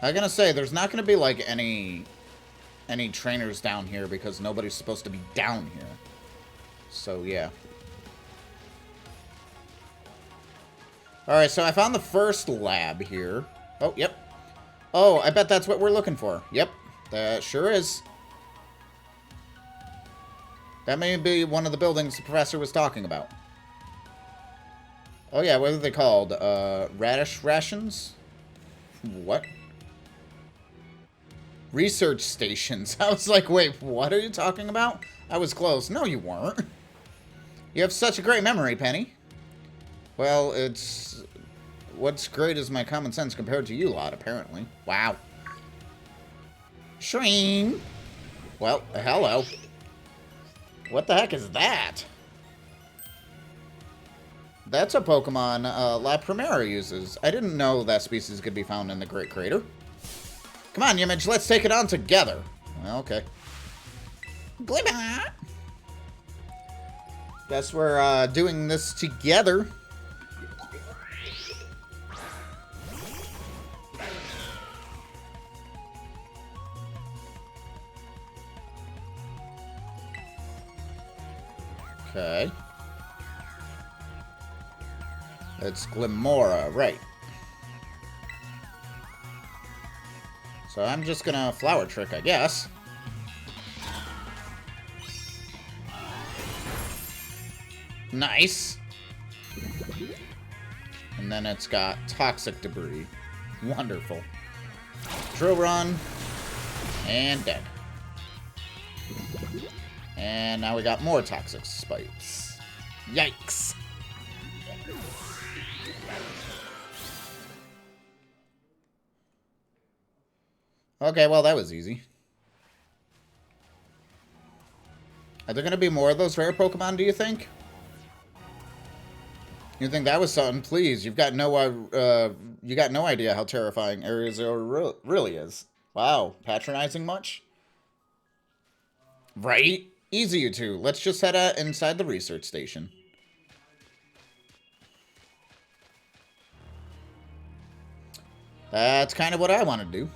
I'm gonna say, there's not gonna be, like, any trainers down here because nobody's supposed to be down here. So, yeah. Alright, so I found the first lab here. Oh, yep. Oh, I bet that's what we're looking for. Yep, that sure is. That may be one of the buildings the professor was talking about. Oh, yeah, what are they called? Radish rations? What? Research stations. I was like, wait, what are you talking about? I was close. No, you weren't. You have such a great memory, Penny. Well, it's... What's great is my common sense compared to you lot, apparently. Wow. Shring! Well, hello. What the heck is that? That's a Pokemon La Primera uses. I didn't know that species could be found in the Great Crater. Come on, Yimage, let's take it on together. Well, okay. Glimmer! Guess we're doing this together. Okay. It's Glimmora, right. So I'm just gonna Flower Trick, I guess. Nice. And then it's got Toxic Debris. Wonderful. Drill Run. And dead. And now we got more Toxic Spikes. Yikes. Okay, well, that was easy. Are there going to be more of those rare Pokemon, do you think? You think that was something? Please, you got no idea how terrifying Area Zero really is. Wow, patronizing much? Right? Easy, you two. Let's just head out inside the research station. That's kind of what I want to do.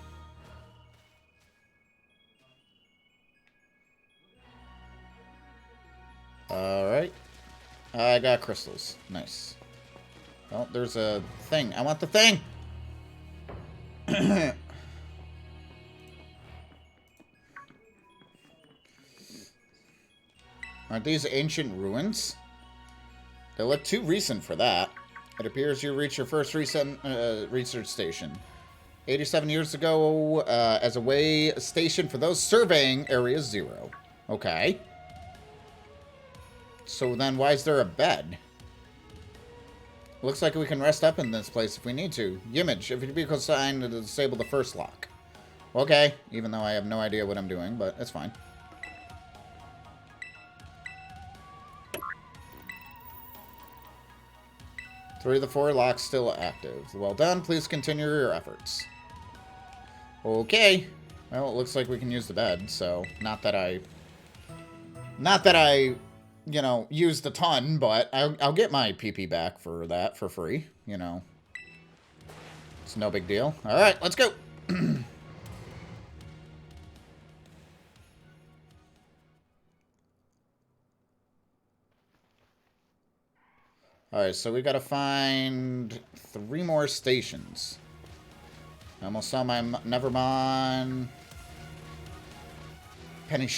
Alright. I got crystals. Nice. Oh, there's a thing. I want the thing! Aren't these ancient ruins? They look too recent for that. It appears you reached your first research station. 87 years ago, as a way station for those surveying Area Zero. Okay. So then why is there a bed? Looks like we can rest up in this place if we need to. Image, if your vehicle signed to disable the first lock. Okay, even though I have no idea what I'm doing, but it's fine. Three of the four locks still active. Well done. Please continue your efforts. Okay. Well, it looks like we can use the bed, so not that I, you know, used a ton, but I'll get my PP back for that for free, you know. It's no big deal. All right, let's go. Alright, so we gotta find 3 more stations. I almost saw my Nevermon. Penny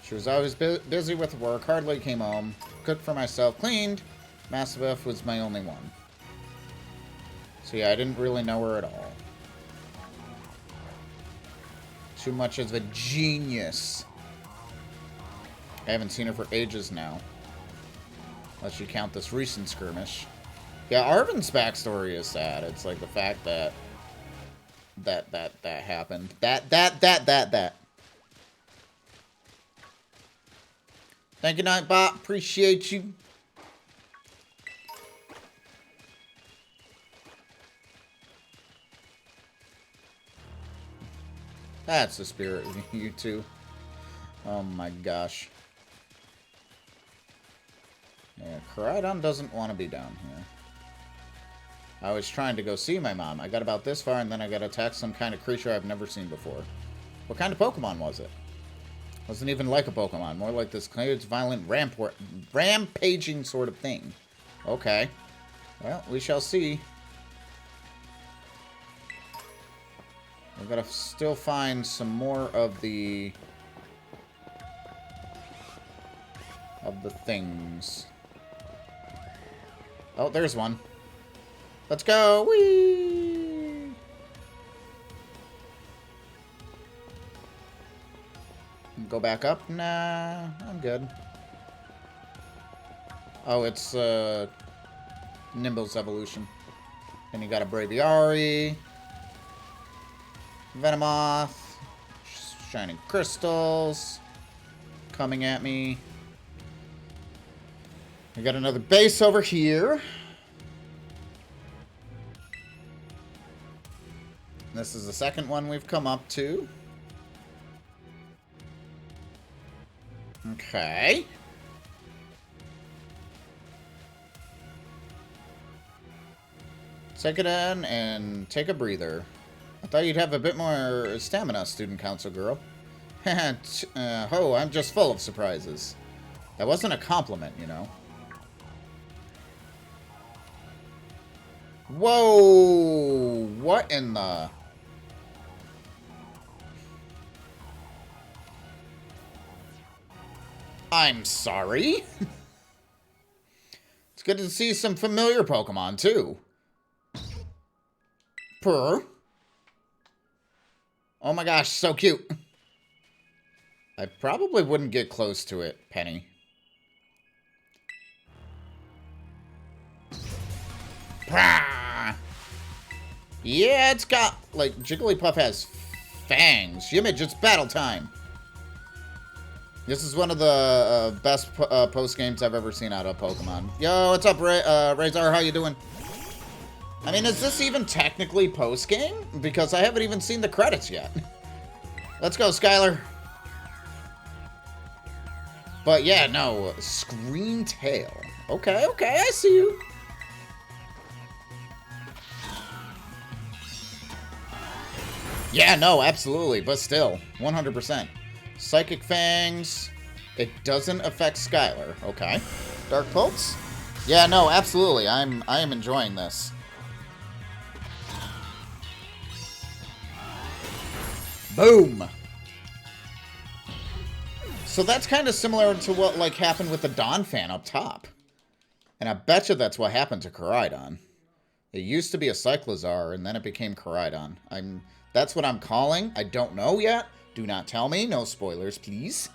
She was always busy with work, hardly came home. Cooked for myself, cleaned. Massive F was my only one. So yeah, I didn't really know her at all. Too much of a genius. I haven't seen her for ages now. Unless you count this recent skirmish. Yeah, Arven's backstory is sad. It's like the fact that happened. That. Thank you, Nightbot. Appreciate you. That's the spirit of you two. Oh my gosh. Yeah, Koraidon doesn't want to be down here. I was trying to go see my mom. I got about this far, and then I got attacked some kind of creature I've never seen before. What kind of Pokemon was it? Wasn't even like a Pokemon. More like this clear, violent, rampaging sort of thing. Okay. Well, we shall see. We've got to still find some more of the things. Oh, there's one. Let's go! Whee! Go back up? Nah, I'm good. Oh, it's Nimble's evolution. And you got a Braviary, Venomoth, Shining Crystals coming at me. We got another base over here. This is the second one we've come up to. Okay. Take it in and take a breather. I thought you'd have a bit more stamina, student council girl. Oh, I'm just full of surprises. That wasn't a compliment, you know. Whoa! What in the... I'm sorry? It's good to see some familiar Pokemon, too. Purr. Oh my gosh, so cute. I probably wouldn't get close to it, Penny. Pah! Yeah, it's got, like, Jigglypuff has fangs. Image, it's battle time. This is one of the best post games I've ever seen out of Pokemon. Yo, what's up, Razor? How you doing? I mean, is this even technically post game? Because I haven't even seen the credits yet. Let's go, Skylar. But yeah, no, Screen Tail. Okay, okay, I see you. Yeah, no, absolutely, but still, 100%. Psychic Fangs. It doesn't affect Skylar. Okay. Dark Pulse. Yeah, no, absolutely. I am enjoying this. Boom. So that's kind of similar to what like happened with the Donphan up top. And I bet you that's what happened to Koraidon. It used to be a Cyclizar, and then it became Koraidon. That's what I'm calling. I don't know yet. Do not tell me. No spoilers, please.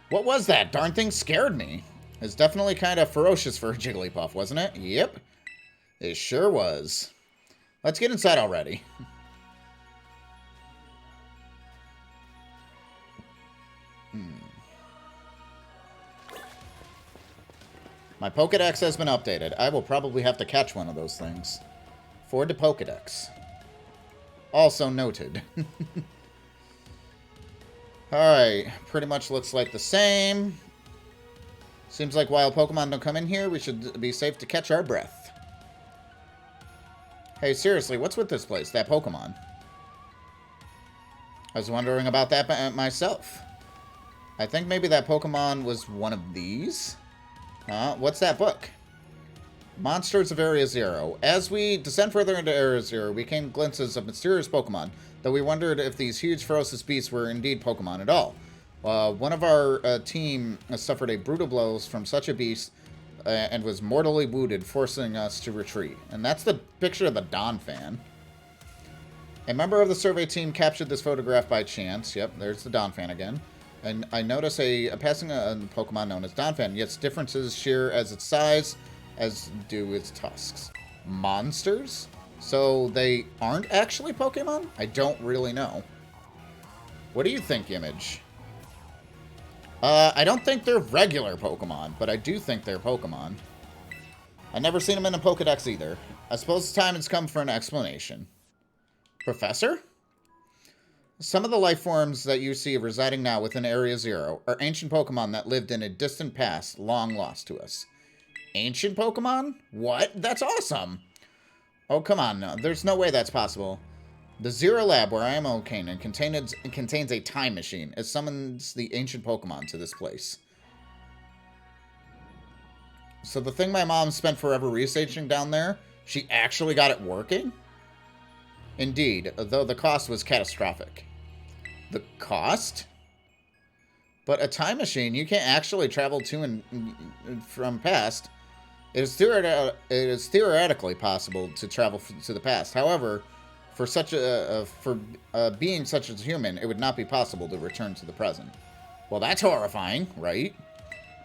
What was that? Darn thing scared me. It's definitely kind of ferocious for a Jigglypuff, wasn't it? Yep. It sure was. Let's get inside already. My Pokedex has been updated. I will probably have to catch one of those things. For the Pokedex. Also noted. Alright, pretty much looks like the same. Seems like while Pokemon don't come in here, we should be safe to catch our breath. Hey, seriously, what's with this place? That Pokemon? I was wondering about that myself. I think maybe that Pokemon was one of these. What's that book? Monsters of Area Zero. As we descend further into Area Zero, we gain glimpses of mysterious Pokemon, though we wondered if these huge ferocious beasts were indeed Pokemon at all. One of our team suffered a brutal blows from such a beast and was mortally wounded, forcing us to retreat. And that's the picture of the Donphan. A member of the survey team captured this photograph by chance. Yep, there's the Donphan again. And I notice a passing Pokemon known as Donphan, yet differences share as its size as do its tusks. Monsters? So they aren't actually Pokemon? I don't really know. What do you think, Image? I don't think they're regular Pokemon, but I do think they're Pokemon. I've never seen them in a Pokedex either. I suppose the time has come for an explanation. Professor? Some of the life forms that you see residing now within Area Zero are ancient Pokemon that lived in a distant past, long lost to us. Ancient Pokemon? What? That's awesome! Oh, come on, no. There's no way that's possible. The Zero Lab, where I am located, contains a time machine. It summons the ancient Pokemon to this place. So the thing my mom spent forever researching down there, she actually got it working? Indeed, though the cost was catastrophic. The cost? But a time machine, you can't actually travel to and from past. It is theoretically possible to travel to the past. However, for being such a human, it would not be possible to return to the present. Well, that's horrifying, right?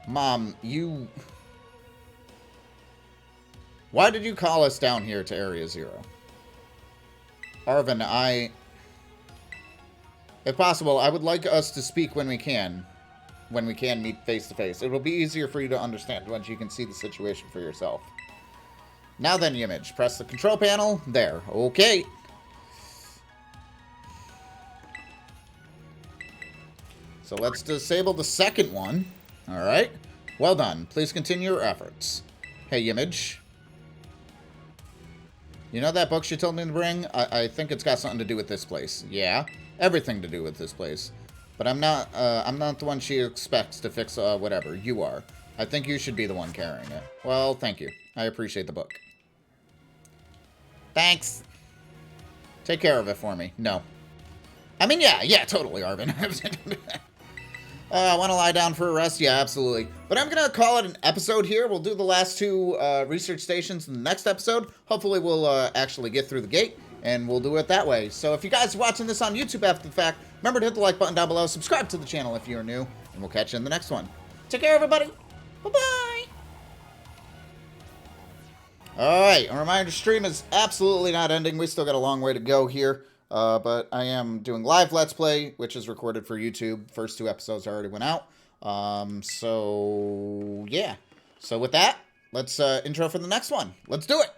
Mom, you... Why did you call us down here to Area Zero? Arven, if possible, I would like us to speak when we can meet face to face. It will be easier for you to understand once you can see the situation for yourself. Now then, Image, press the control panel. There. Okay. So let's disable the second one. All right. Well done. Please continue your efforts. Hey, Image. You know that book she told me to bring? I think it's got something to do with this place. Yeah, everything to do with this place. But I'm not the one she expects to fix whatever. You are. I think you should be the one carrying it. Well, thank you. I appreciate the book. Thanks. Take care of it for me. No. I mean, yeah, totally, Arven. I want to lie down for a rest? Yeah, absolutely. But I'm going to call it an episode here. We'll do the last two research stations in the next episode. Hopefully we'll actually get through the gate, and we'll do it that way. So if you guys are watching this on YouTube after the fact, remember to hit the like button down below, subscribe to the channel if you're new, and we'll catch you in the next one. Take care, everybody. Bye-bye. Alright, a reminder, stream is absolutely not ending. We still got a long way to go here. But I am doing live Let's Play, which is recorded for YouTube. First 2 episodes already went out. So, yeah. So with that, let's intro for the next one. Let's do it!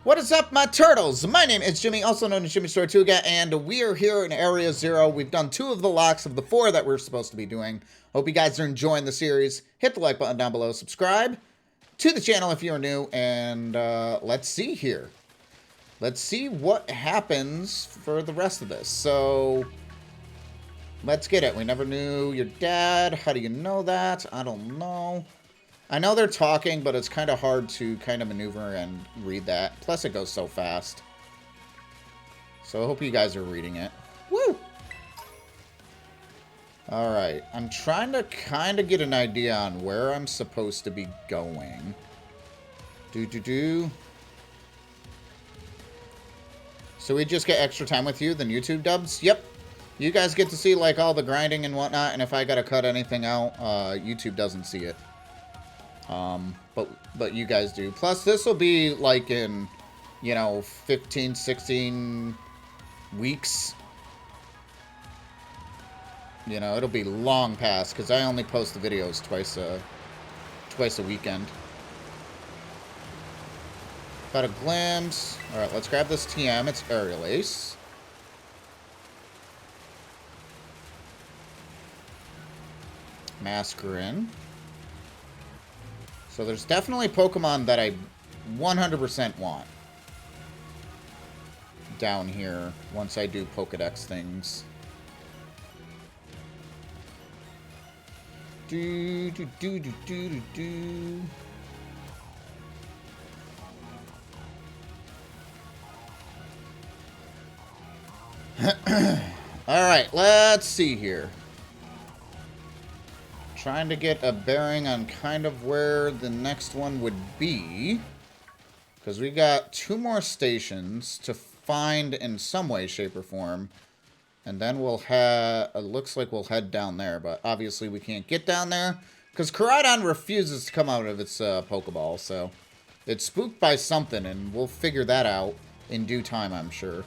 What is up, my turtles? My name is Jimmy, also known as Jimmy Tortuga, and we are here in Area Zero. We've done 2 of the locks of the 4 that we're supposed to be doing. Hope you guys are enjoying the series. Hit the like button down below, subscribe to the channel if you're new, and let's see here. Let's see what happens for the rest of this. So, let's get it. We never knew your dad. How do you know that? I don't know. I know they're talking, but it's kind of hard to kind of maneuver and read that. Plus, it goes so fast. So I hope you guys are reading it. Woo! Alright, I'm trying to kind of get an idea on where I'm supposed to be going. So we just get extra time with you than YouTube dubs? Yep. You guys get to see, like, all the grinding and whatnot, and if I gotta cut anything out, YouTube doesn't see it. But you guys do. Plus, this will be, like, in, you know, 15, 16 weeks. You know, it'll be long past, because I only post the videos twice a weekend. Got a glimpse. Alright, let's grab this TM. It's Aerial Ace. Masquerin. So there's definitely Pokemon that I 100% want down here once I do Pokedex things. Alright, let's see here. Trying to get a bearing on kind of where the next one would be. Because we got 2 more stations to find in some way, shape, or form. And then we'll head... It looks like we'll head down there, but obviously we can't get down there. Because Koraidon refuses to come out of its Pokeball, so... It's spooked by something, and we'll figure that out in due time, I'm sure.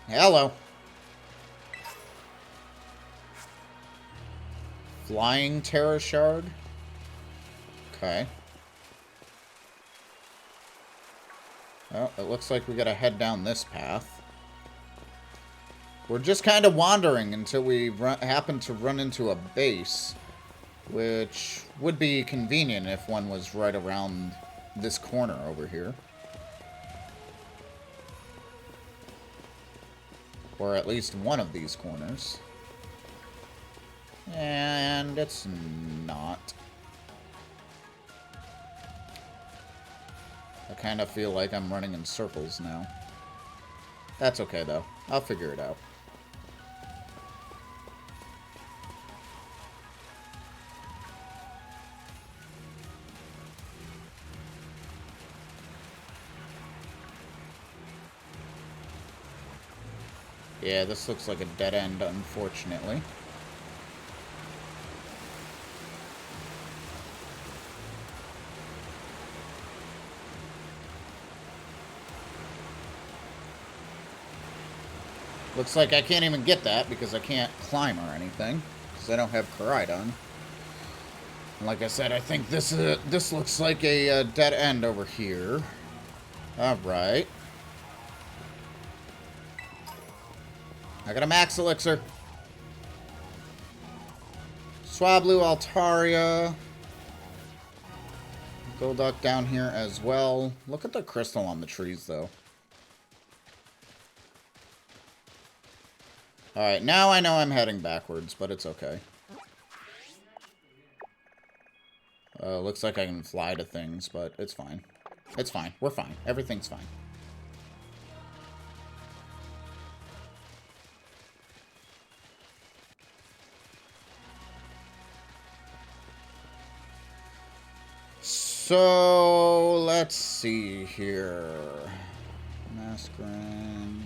Hello. Flying Terra Shard. Okay. Well, it looks like we gotta head down this path. We're just kind of wandering until we happen to run into a base, which would be convenient if one was right around this corner over here. Or at least one of these corners. And it's not. I kind of feel like I'm running in circles now. That's okay, though. I'll figure it out. Yeah, this looks like a dead end, unfortunately. Looks like I can't even get that because I can't climb or anything. Because I don't have Koraidon. And like I said, I think this looks like a dead end over here. Alright. I got a Max Elixir. Swablu, Altaria. Golduck down here as well. Look at the crystal on the trees, though. Alright, now I know I'm heading backwards, but it's okay. Looks like I can fly to things, but it's fine. It's fine. We're fine. Everything's fine. So, let's see here. Masquerin.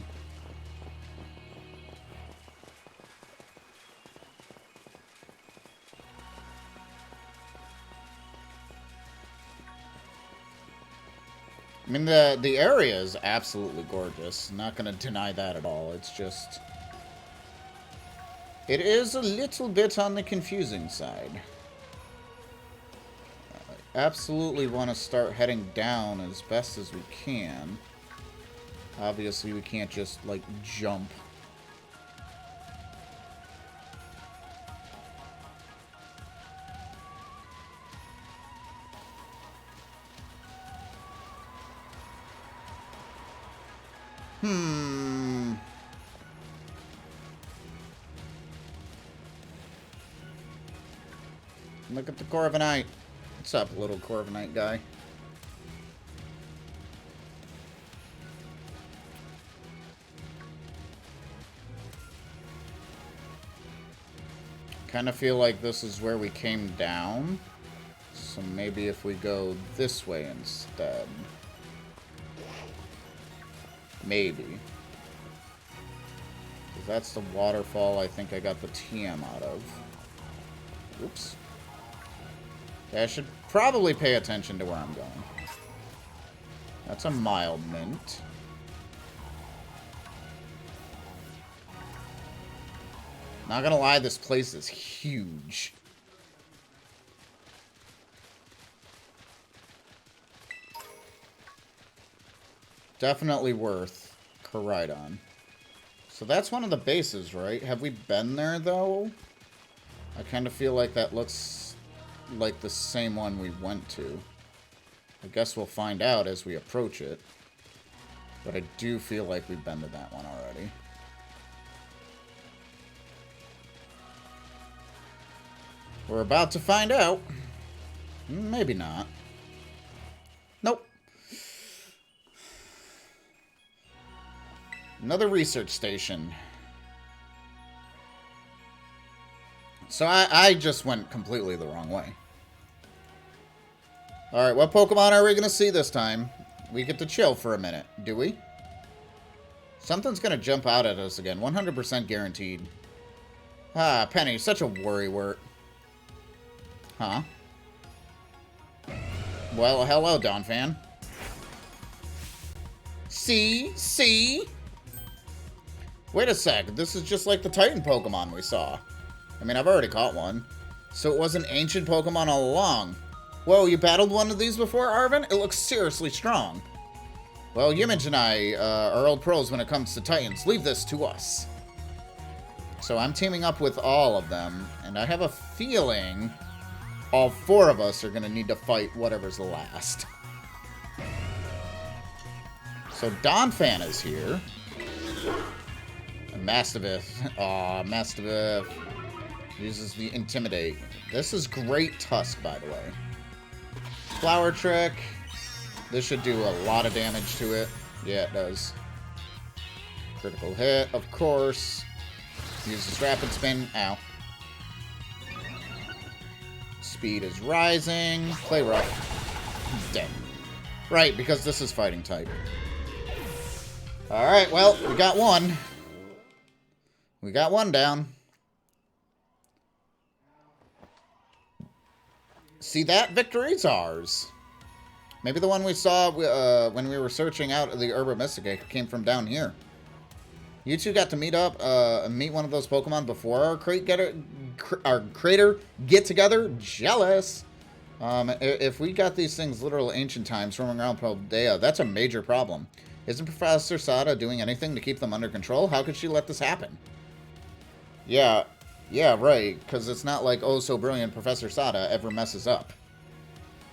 I mean, the area is absolutely gorgeous. Not going to deny that at all. It's just... It is a little bit on the confusing side. I absolutely want to start heading down as best as we can. Obviously, we can't just, like, jump. Look at the Corviknight. What's up, little Corviknight guy? Kind of feel like this is where we came down. So maybe if we go this way instead. Maybe. That's the waterfall I think I got the TM out of. Oops. Okay, I should probably pay attention to where I'm going. That's a mild mint. Not gonna lie, this place is huge. Definitely worth Koraidon. So that's one of the bases, right? Have we been there, though? I kind of feel like that looks like the same one we went to. I guess we'll find out as we approach it. But I do feel like we've been to that one already. We're about to find out. Maybe not. Nope. Another research station. So I just went completely the wrong way. Alright, what Pokemon are we going to see this time? We get to chill for a minute, do we? Something's going to jump out at us again. 100% guaranteed. Ah, Penny, such a worrywart. Huh? Well, hello, Donphan. See? Wait a sec, this is just like the Titan Pokemon we saw. I mean, I've already caught one. So it was an ancient Pokemon all along. Whoa, you battled one of these before, Arven? It looks seriously strong. Well, Yimage and I are old pros when it comes to Titans. Leave this to us. So I'm teaming up with all of them, and I have a feeling all four of us are going to need to fight whatever's last. So Donphan is here. Mastiveth. Aw, Mastiveth uses the Intimidate. This is great Tusk, by the way. Flower Trick. This should do a lot of damage to it. Yeah, it does. Critical hit, of course. Uses Rapid Spin. Ow. Speed is rising. Play rough. Dead. Right, because this is fighting type. Alright, well, we got one. We got one down. See, that victory's ours. Maybe the one we saw when we were searching out the Herba Mystica came from down here. You two got to meet up, meet one of those Pokemon before our crater get-together? Jealous! If we got these things literal ancient times roaming around Paldea, that's a major problem. Isn't Professor Sada doing anything to keep them under control? How could she let this happen? Yeah, right, because it's not like oh so brilliant Professor Sada ever messes up.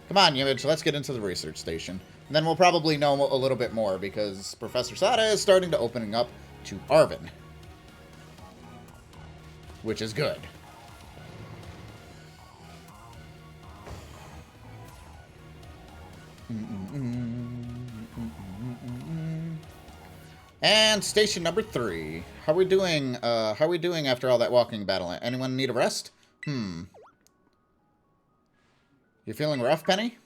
Come on, Yimage, let's get into the research station. And then we'll probably know a little bit more, because Professor Sada is starting to opening up to Arven. Which is good. And station number 3. How are we doing? How are we doing after all that walking battle? Anyone need a rest? You feeling rough, Penny?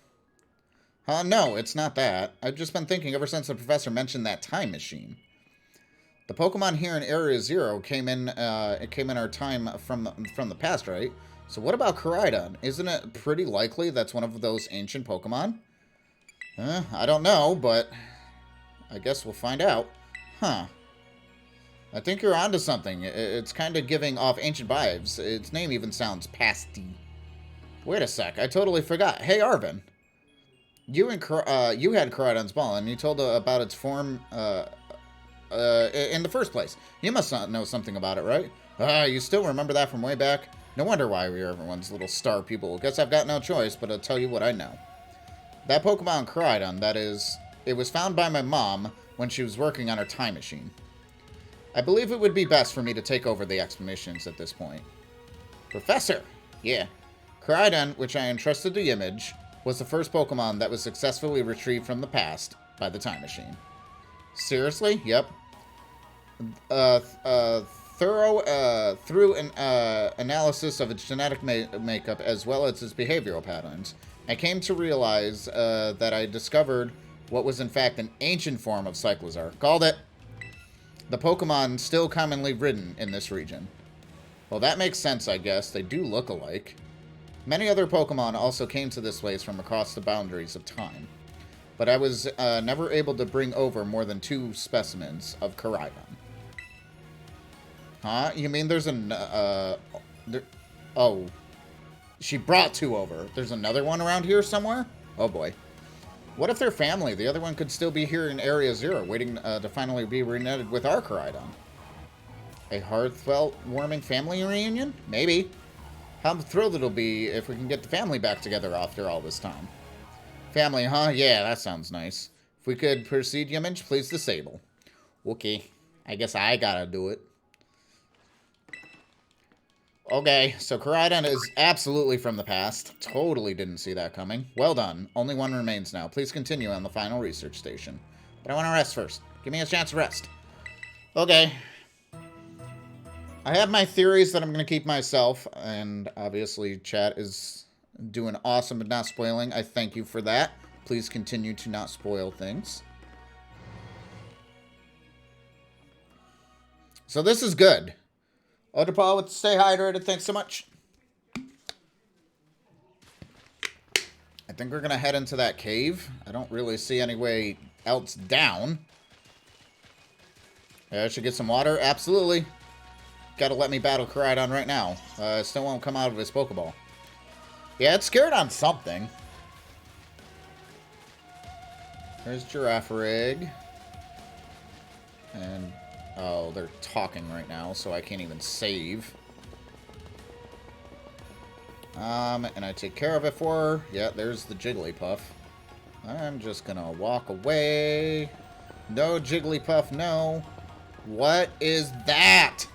No, it's not that. I've just been thinking ever since the professor mentioned that time machine. The Pokemon here in Area 0 came in our time from the past, right? So what about Koraidon? Isn't it pretty likely that's one of those ancient Pokemon? I don't know, but I guess we'll find out. Huh. I think you're onto something. It's kind of giving off ancient vibes. Its name even sounds pasty. Wait a sec, I totally forgot. Hey, Arven. You had Koraidon's ball, and you told about its form in the first place. You must not know something about it, right? You still remember that from way back? No wonder why we are everyone's little star people. Guess I've got no choice, but I'll tell you what I know. That Pokemon Koraidon, that is, it was found by my mom when she was working on her time machine. I believe it would be best for me to take over the explanations at this point. Professor! Yeah. Koraidon, which I entrusted to Image, was the first Pokemon that was successfully retrieved from the past by the time machine. Seriously? Yep. Through an analysis of its genetic makeup as well as its behavioral patterns, I came to realize that I discovered what was in fact an ancient form of Cyclizar. Called it! The Pokemon still commonly ridden in this region. Well, that makes sense, I guess. They do look alike. Many other Pokemon also came to this place from across the boundaries of time. But I was never able to bring over more than 2 specimens of Koraidon. Huh? You mean there's oh. She brought 2 over. There's another one around here somewhere? Oh boy. What if they're family? The other one could still be here in Area 0, waiting to finally be reunited with our Koraidon. A heartfelt-warming family reunion? Maybe. How thrilled it'll be if we can get the family back together after all this time. Family, huh? Yeah, that sounds nice. If we could proceed, Image, please disable. Okay. I guess I gotta do it. Okay, so Koraidon is absolutely from the past. Totally didn't see that coming. Well done. Only one remains now. Please continue on the final research station. But I want to rest first. Give me a chance to rest. Okay. I have my theories that I'm going to keep myself, and obviously chat is doing awesome at not spoiling. I thank you for that. Please continue to not spoil things. So this is good. Odapal with stay hydrated. Thanks so much. I think we're going to head into that cave. I don't really see any way else down. I should get some water. Absolutely. Got to let me battle Koraidon right now. Still won't come out of his Pokeball. Yeah, it's scared on something. There's Girafarig. And... oh, they're talking right now, so I can't even save. And I take care of it for her. Yeah, there's the Jigglypuff. I'm just gonna walk away. No, Jigglypuff, no. What is that?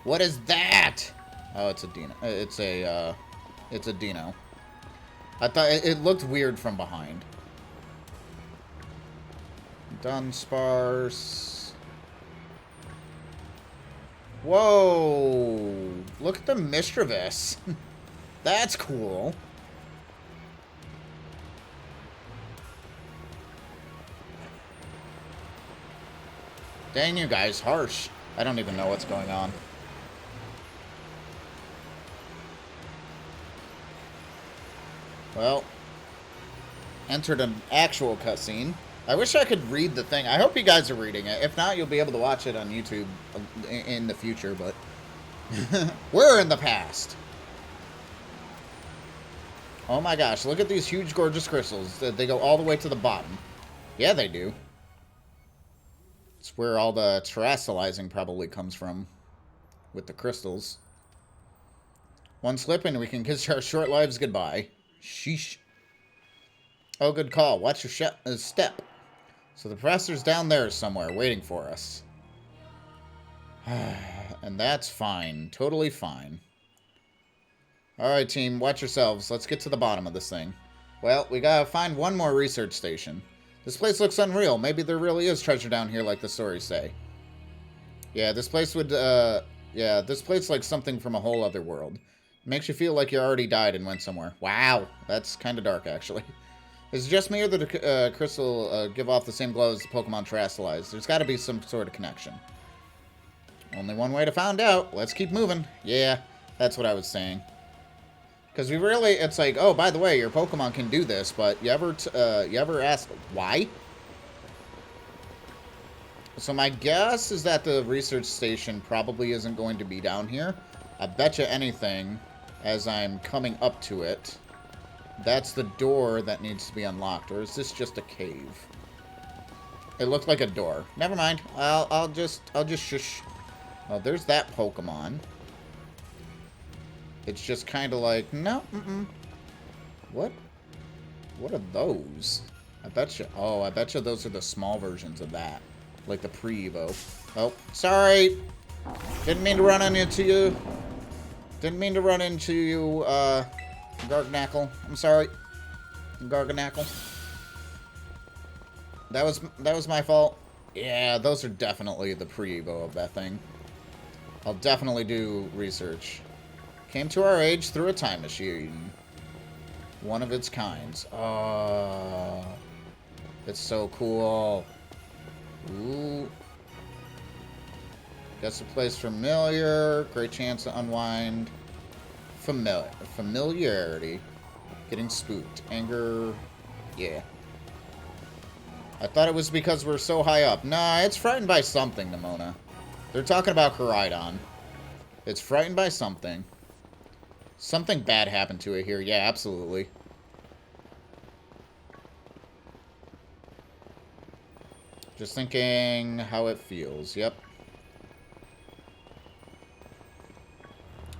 What is that? Oh, it's a Dino. It's a Dino. I thought it looked weird from behind. Dunsparce. Whoa! Look at the Mischievous. That's cool. Dang, you guys, harsh. I don't even know what's going on. Well, entered an actual cutscene. I wish I could read the thing. I hope you guys are reading it. If not, you'll be able to watch it on YouTube in the future, but we're in the past. Oh my gosh, look at these huge, gorgeous crystals. They go all the way to the bottom. Yeah, they do. It's where all the terrestrializing probably comes from with the crystals. One slip and we can kiss our short lives goodbye. Sheesh. Oh, good call. Watch your step. So the professor's down there somewhere, waiting for us. And that's fine. Totally fine. Alright, team. Watch yourselves. Let's get to the bottom of this thing. Well, we gotta find one more research station. This place looks unreal. Maybe there really is treasure down here like the stories say. Yeah, this place would, yeah, this place like something from a whole other world. Makes you feel like you already died and went somewhere. Wow. That's kind of dark, actually. Is it just me or did the crystal give off the same glow as the Pokemon terrestrialized? There's got to be some sort of connection. Only one way to find out. Let's keep moving. Yeah, that's what I was saying. Because we really, it's like, oh, by the way, your Pokemon can do this, but you ever ask why? So my guess is that the research station probably isn't going to be down here. I bet you anything, as I'm coming up to it, that's the door that needs to be unlocked. Or is this just a cave? It looked like a door. Never mind. I'll just shush. Oh, there's that Pokemon. It's just kind of like, no, What? What are those? I bet you, oh, I bet you those are the small versions of that. Like the pre-Evo. Oh, sorry. Didn't mean to run into you. Didn't mean to run into you, Garganackle. I'm sorry. Garganackle. That was my fault. Yeah, those are definitely the pre-Evo of that thing. I'll definitely do research. Came to our age through a time machine. One of its kinds. Oh, it's so cool. Ooh. Guess the place familiar. Great chance to unwind. Familiarity. Getting spooked. Anger. Yeah. I thought it was because we're so high up. Nah, it's frightened by something, Nemona. They're talking about Koraidon. It's frightened by something. Something bad happened to it here. Yeah, absolutely. Just thinking how it feels. Yep.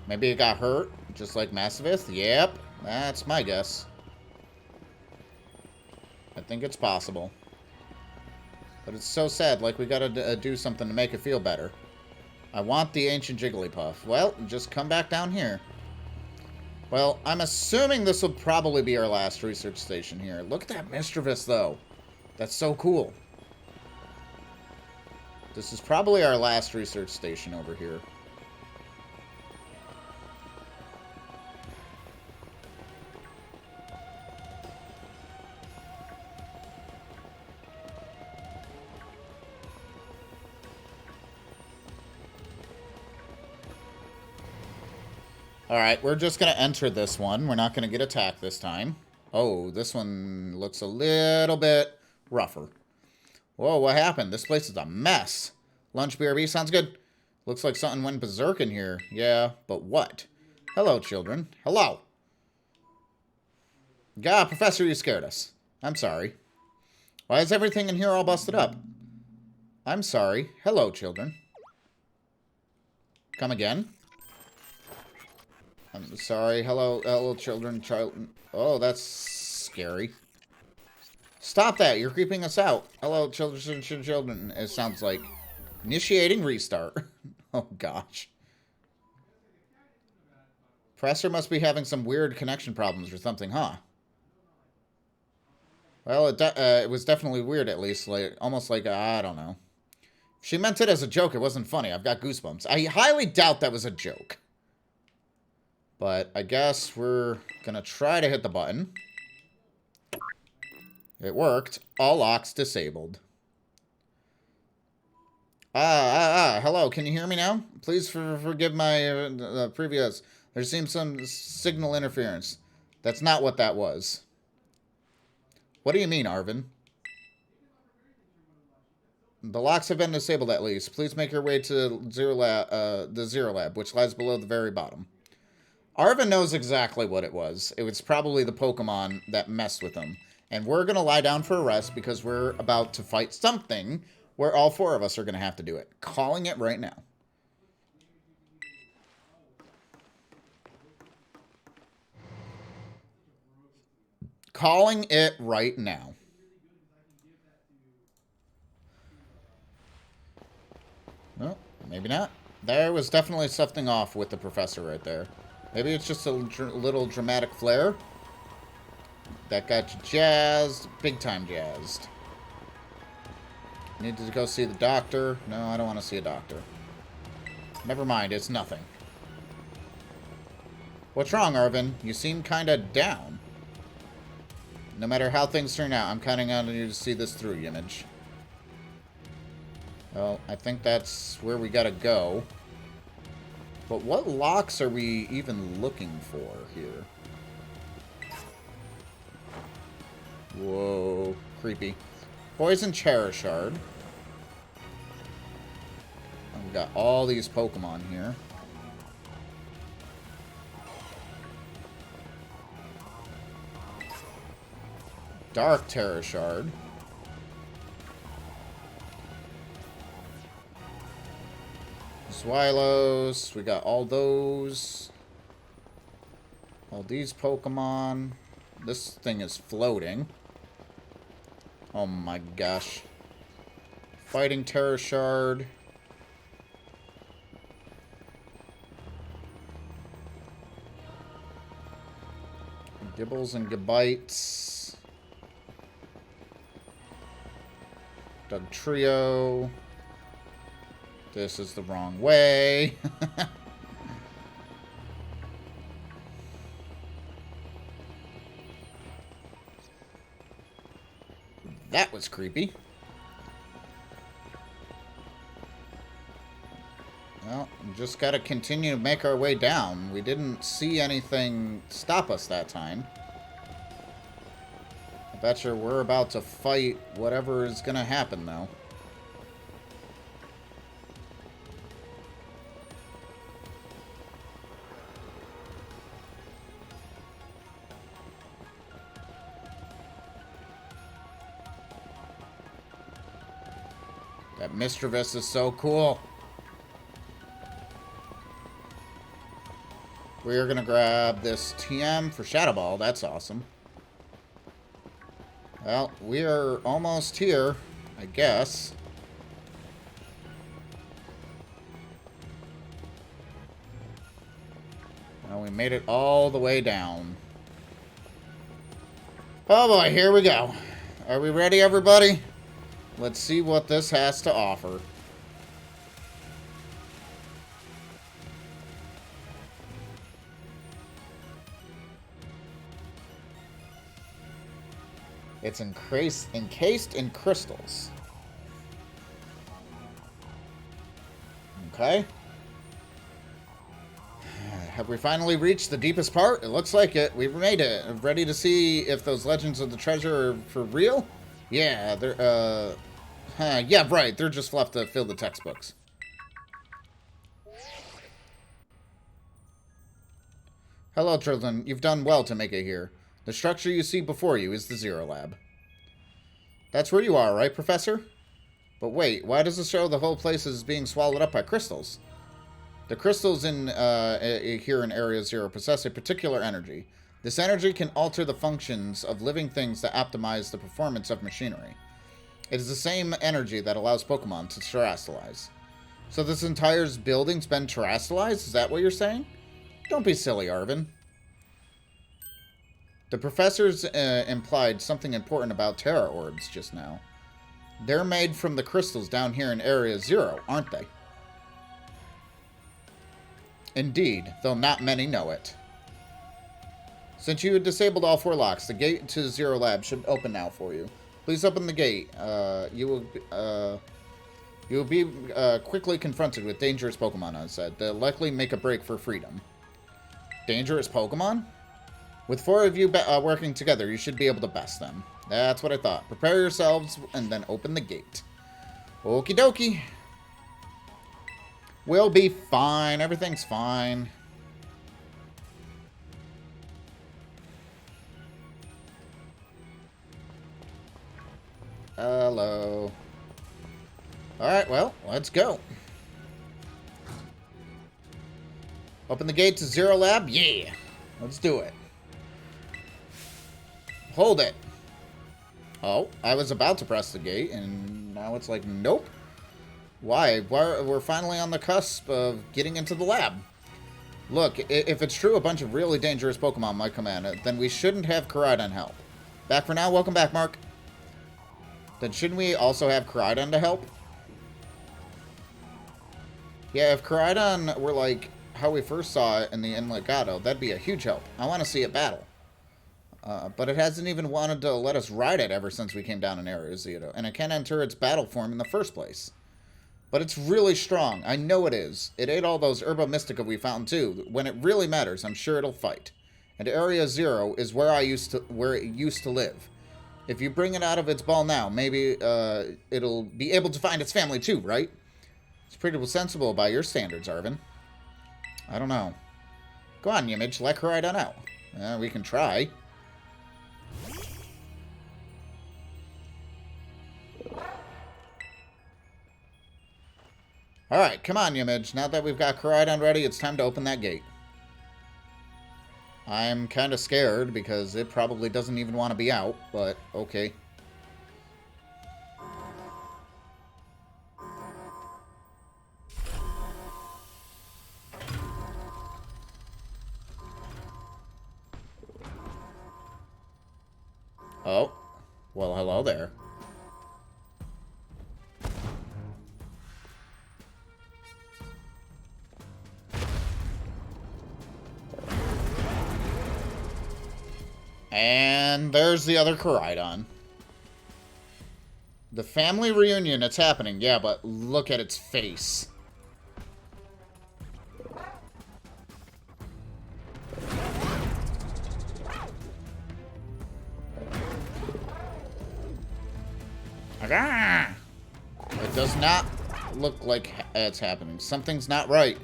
Maybe it got hurt, just like Massivith? Yep, that's my guess. I think it's possible. But it's so sad, like we gotta do something to make it feel better. I want the ancient Jigglypuff. Well, just come back down here. Well, I'm assuming this will probably be our last research station here. Look at that Mischievous, though. That's so cool. This is probably our last research station over here. Alright, we're just going to enter this one. We're not going to get attacked this time. Oh, this one looks a little bit rougher. Whoa, what happened? This place is a mess. Lunch BRB sounds good. Looks like something went berserk in here. Yeah, but what? Hello, children. Hello. God, Professor, you scared us. I'm sorry. Why is everything in here all busted up? I'm sorry. Hello, children. Come again? I'm sorry. Hello, hello, children. Oh, that's scary. Stop that. You're creeping us out. Hello, children. It sounds like initiating restart. Oh, gosh. Professor must be having some weird connection problems or something, huh? Well, it was definitely weird, at least. Like, almost like, I don't know. If she meant it as a joke, it wasn't funny. I've got goosebumps. I highly doubt that was a joke. But I guess we're going to try to hit the button. It worked. All locks disabled. Hello, can you hear me now? Please forgive my previous... There seems some signal interference. That's not what that was. What do you mean, Arven? The locks have been disabled at least. Please make your way to the Zero Lab, which lies below the very bottom. Arven knows exactly what it was. It was probably the Pokemon that messed with him. And we're going to lie down for a rest because we're about to fight something where all four of us are going to have to do it. Calling it right now. Calling it right now. No, maybe not. There was definitely something off with the professor right there. Maybe it's just a little dramatic flair. That got you jazzed. Big time jazzed. Need to go see the doctor. No, I don't want to see a doctor. Never mind, it's nothing. What's wrong, Arven? You seem kind of down. No matter how things turn out, I'm counting on you to see this through, Image. Well, I think that's where we gotta go. But what locks are we even looking for here? Whoa, creepy. Poison Charizard. We've got all these Pokemon here. Dark Charizard. Swallows. We got all those. All these Pokemon. This thing is floating. Oh my gosh. Fighting Charizard. Gibbles and Gibites. Dugtrio. This is the wrong way. That was creepy. Well, we just gotta continue to make our way down. We didn't see anything stop us that time. I betcha we're about to fight whatever is gonna happen, though. That Mischievous is so cool. We're gonna grab this TM for Shadow Ball. That's awesome. Well, we are almost here, I guess. Well, we made it all the way down. Oh boy, here we go. Are we ready, everybody? Let's see what this has to offer. It's encased in crystals. Okay. Have we finally reached the deepest part? It looks like it. We've made it. Ready to see if those legends of the treasure are for real? Yeah, they're, yeah, right. They're just left to fill the textbooks. Hello, children. You've done well to make it here. The structure you see before you is the Zero Lab. That's where you are, right, Professor? But wait, why does it show the whole place is being swallowed up by crystals? The crystals in here in Area Zero possess a particular energy. This energy can alter the functions of living things that optimize the performance of machinery. It is the same energy that allows Pokemon to terrestrialize. So this entire building's been terrestrialized? Is that what you're saying? Don't be silly, Arvin. The professors implied something important about Terra Orbs just now. They're made from the crystals down here in Area Zero, aren't they? Indeed, though not many know it. Since you had disabled all 4 locks, the gate to Zero Lab should open now for you. Please open the gate. You will be quickly confronted with dangerous Pokemon, I said. They'll likely make a break for freedom. Dangerous Pokemon? With 4 of you working together, you should be able to best them. That's what I thought. Prepare yourselves and then open the gate. Okie dokie. We'll be fine. Everything's fine. Hello. Alright, well, let's go. Open the gate to Zero Lab? Yeah. Let's do it. Hold it. Oh, I was about to press the gate, and now it's like, nope. Why? We're finally on the cusp of getting into the lab. Look, if it's true a bunch of really dangerous Pokemon might come at it, then we shouldn't have Koraidon help. Back for now? Welcome back, Mark. Then shouldn't we also have Koraidon to help? Yeah, if Koraidon were like how we first saw it in the Inlet Gato, that'd be a huge help. I want to see it battle. But it hasn't even wanted to let us ride it ever since we came down in Area Zero, and it can't enter its battle form in the first place. But it's really strong. I know it is. It ate all those Herba Mystica we found too. When it really matters, I'm sure it'll fight. And Area Zero is where it used to live. If you bring it out of its ball now, maybe it'll be able to find its family too, right? It's pretty sensible by your standards, Arven. I don't know. Go on, Yimage, let Koraidon out. We can try. Alright, come on, Yimage. Now that we've got Koraidon ready, it's time to open that gate. I'm kind of scared because it probably doesn't even want to be out, but okay. Oh, well, hello there. And there's the other Koraidon. The family reunion, it's happening. Yeah, but look at its face. It does not look like it's happening. Something's not right.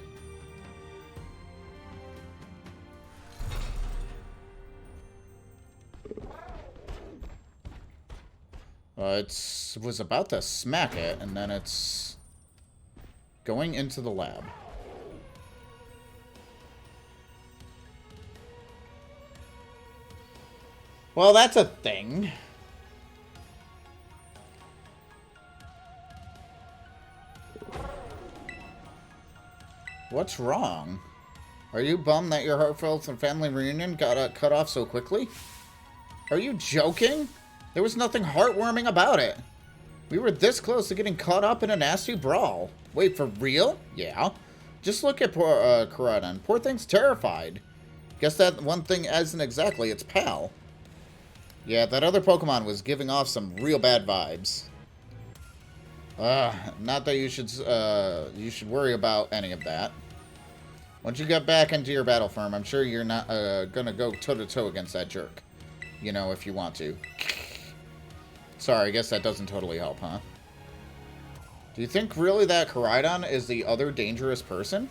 It was about to smack it, and then it's going into the lab. Well, that's a thing. What's wrong? Are you bummed that your heartfelt and family reunion got cut off so quickly? Are you joking? There was nothing heartwarming about it. We were this close to getting caught up in a nasty brawl. Wait, for real? Yeah. Just look at poor Koraidon. Poor thing's terrified. Guess that one thing isn't exactly its pal. Yeah, that other Pokemon was giving off some real bad vibes. Not that you should worry about any of that. Once you get back into your battle firm, I'm sure you're not gonna go toe-to-toe against that jerk. You know, if you want to. Sorry, I guess that doesn't totally help, huh? Do you think really that Koraidon is the other dangerous person?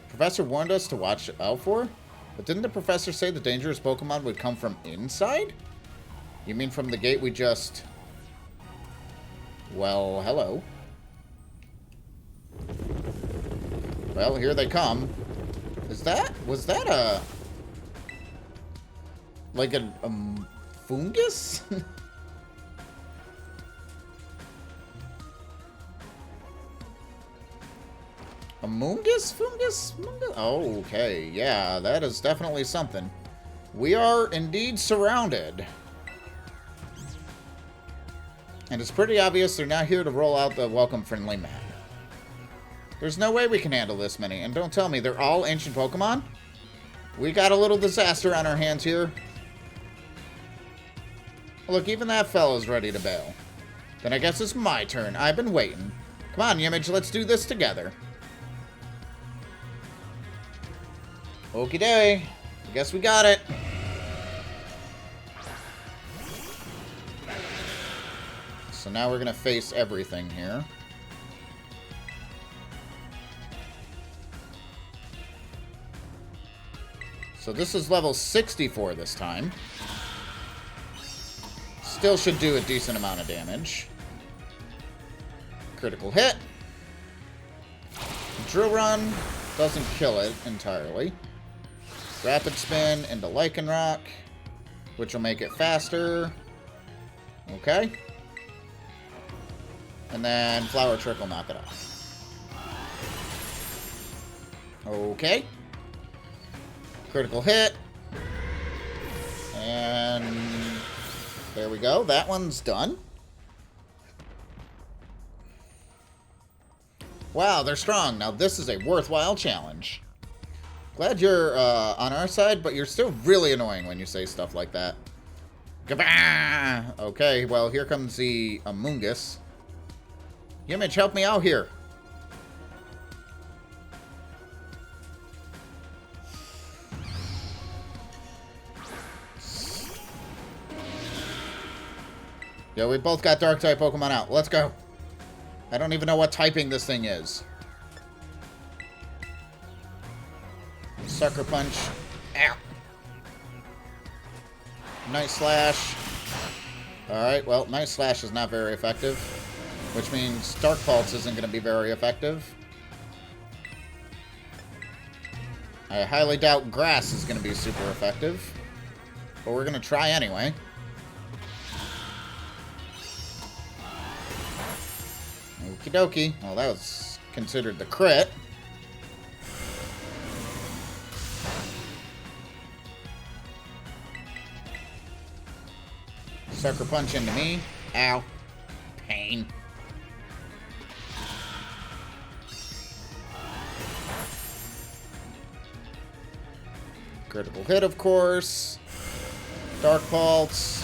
Professor warned us to watch out for? But didn't the professor say the dangerous Pokemon would come from inside? You mean from the gate we just... Well, hello. Well, here they come. Was that a... Like a fungus? A mungus? Fungus? Mungus? Oh, okay. Yeah, that is definitely something. We are indeed surrounded. And it's pretty obvious they're not here to roll out the welcome friendly map. There's no way we can handle this many. And don't tell me they're all ancient Pokemon? We got a little disaster on our hands here. Look, even that fellow's ready to bail. Then I guess it's my turn. I've been waiting. Come on, Yimage, let's do this together. Okie dokie. I guess we got it. So now we're going to face everything here. So this is level 64 this time. Still should do a decent amount of damage. Critical hit. Drill Run doesn't kill it entirely. Rapid Spin into Lycanroc, which will make it faster. Okay. And then Flower Trick will knock it off. Okay. Critical hit. And there we go. That one's done. Wow, they're strong. Now this is a worthwhile challenge. Glad you're on our side, but you're still really annoying when you say stuff like that. Gabah! Okay, well, here comes the Amoonguss. Yimage, help me out here. Yeah, we both got Dark-type Pokemon out. Let's go. I don't even know what typing this thing is. Sucker Punch. Ow. Night Slash. Alright, well, Night Slash is not very effective. Which means Dark Pulse isn't going to be very effective. I highly doubt Grass is going to be super effective. But we're going to try anyway. Okie dokie. Well, that was considered the crit. Sucker Punch into me. Ow. Pain. Critical hit, of course. Dark Pulse.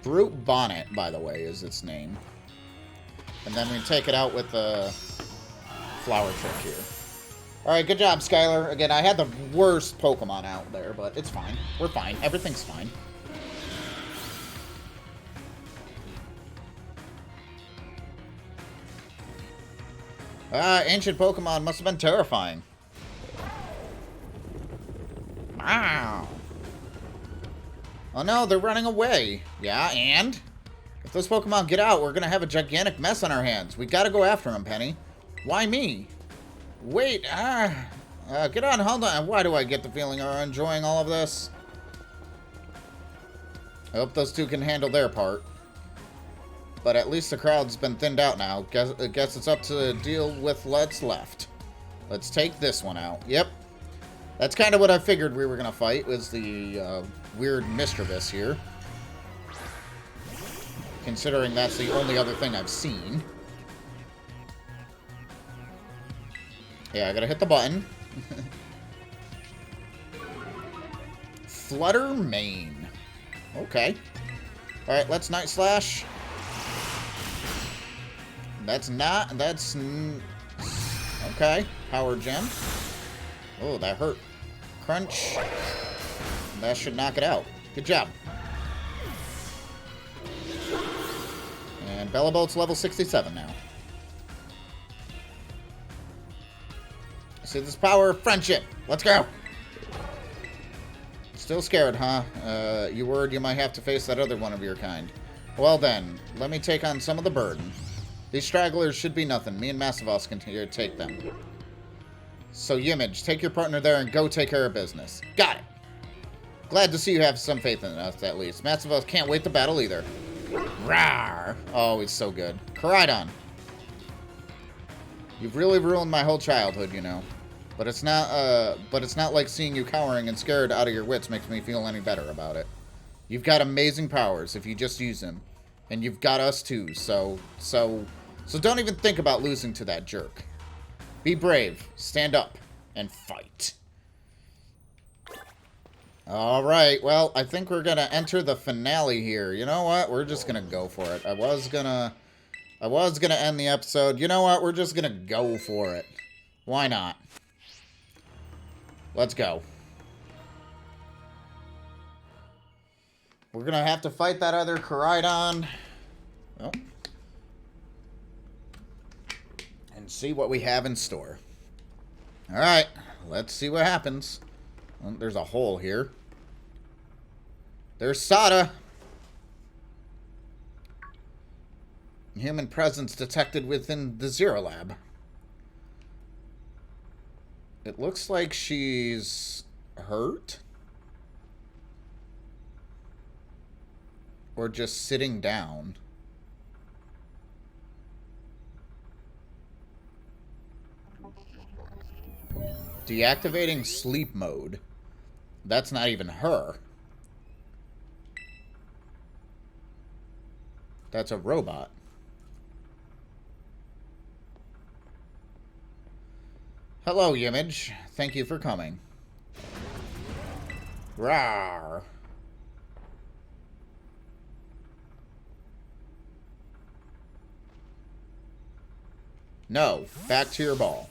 Brute Bonnet, by the way, is its name. And then we take it out with the Flower Trick here. Alright, good job, Skylar. Again, I had the worst Pokemon out there, but it's fine. We're fine. Everything's fine. Ancient Pokemon must have been terrifying. Wow. Oh no, they're running away. Yeah, and? If those Pokemon get out, we're gonna have a gigantic mess on our hands. We gotta go after them, Penny. Why me? Wait, get on, hold on. Why do I get the feeling you're enjoying all of this? I hope those two can handle their part. But at least the crowd's been thinned out now. Guess it's up to deal with what's left. Let's take this one out. Yep. That's kind of what I figured we were going to fight, was the weird Mischievous here. Considering that's the only other thing I've seen. Yeah, I gotta hit the button. Flutter Mane. Okay. Alright, let's Night Slash. That's okay. Power Gem. Oh, that hurt. Crunch. That should knock it out. Good job. And Bellabolt's level 67 now. See this power of friendship. Let's go. Still scared, huh? You worried you might have to face that other one of your kind. Well then, let me take on some of the burden. These stragglers should be nothing. Me and Massivos can take them. So, Yimage, take your partner there and go take care of business. Got it. Glad to see you have some faith in us, at least. Massivos can't wait to battle either. Rawr! Oh, he's so good. Koraidon. You've really ruined my whole childhood, you know. But it's not like seeing you cowering and scared out of your wits makes me feel any better about it. You've got amazing powers if you just use them. And you've got us too, so don't even think about losing to that jerk. Be brave, stand up, and fight. Alright, well, I think we're gonna enter the finale here. You know what? We're just gonna go for it. I was gonna end the episode. You know what? We're just gonna go for it. Why not? Let's go. We're gonna have to fight that other Koraidon. Oh. And see what we have in store. Alright, let's see what happens. Oh, there's a hole here. There's Sada. Human presence detected within the Zero Lab. It looks like she's hurt. Or just sitting down. Deactivating sleep mode. That's not even her. That's a robot. Hello, Yimage. Thank you for coming. Rawr. No. Back to your ball.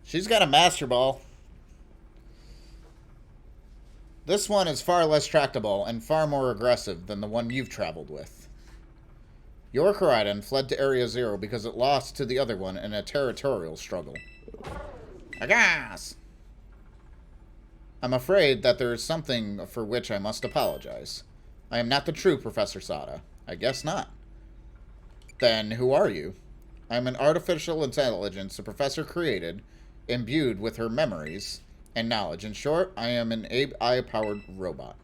She's got a Master Ball. This one is far less tractable and far more aggressive than the one you've traveled with. Your Koraidon fled to Area Zero because it lost to the other one in a territorial struggle. Agas! I'm afraid that there is something for which I must apologize. I am not the true Professor Sada. I guess not. Then who are you? I am an artificial intelligence the Professor created, imbued with her memories and knowledge. In short, I am an AI-powered robot.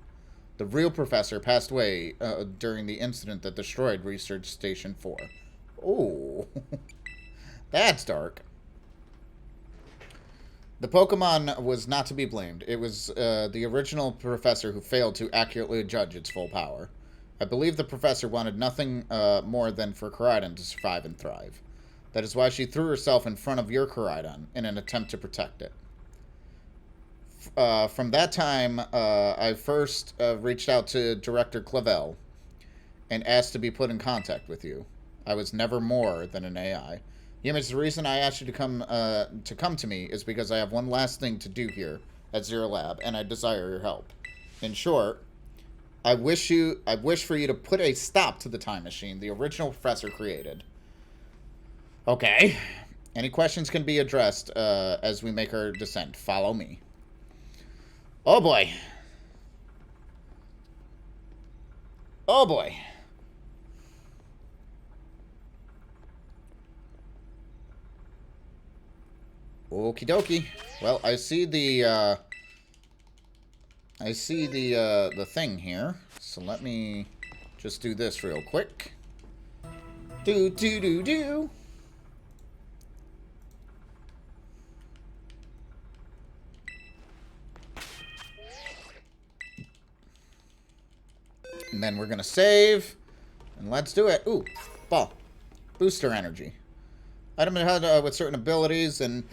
The real Professor passed away during the incident that destroyed Research Station 4. Oh, that's dark. The Pokemon was not to be blamed. It was the original Professor who failed to accurately judge its full power. I believe the Professor wanted nothing more than for Koraidon to survive and thrive. That is why she threw herself in front of your Koraidon in an attempt to protect it. From that time, I first reached out to Director Clavel and asked to be put in contact with you. I was never more than an AI. Yimage, the reason I asked you to come to me is because I have one last thing to do here at Zero Lab, and I desire your help. In short, I wish for you to put a stop to the time machine the original Professor created. Okay. Any questions can be addressed as we make our descent. Follow me. Oh boy. Oh boy. Okie dokie. Well, I see the thing here. So let me just do this real quick. Do. And then we're gonna save. And let's do it. Ooh, ball. Booster energy. Item had with certain abilities, and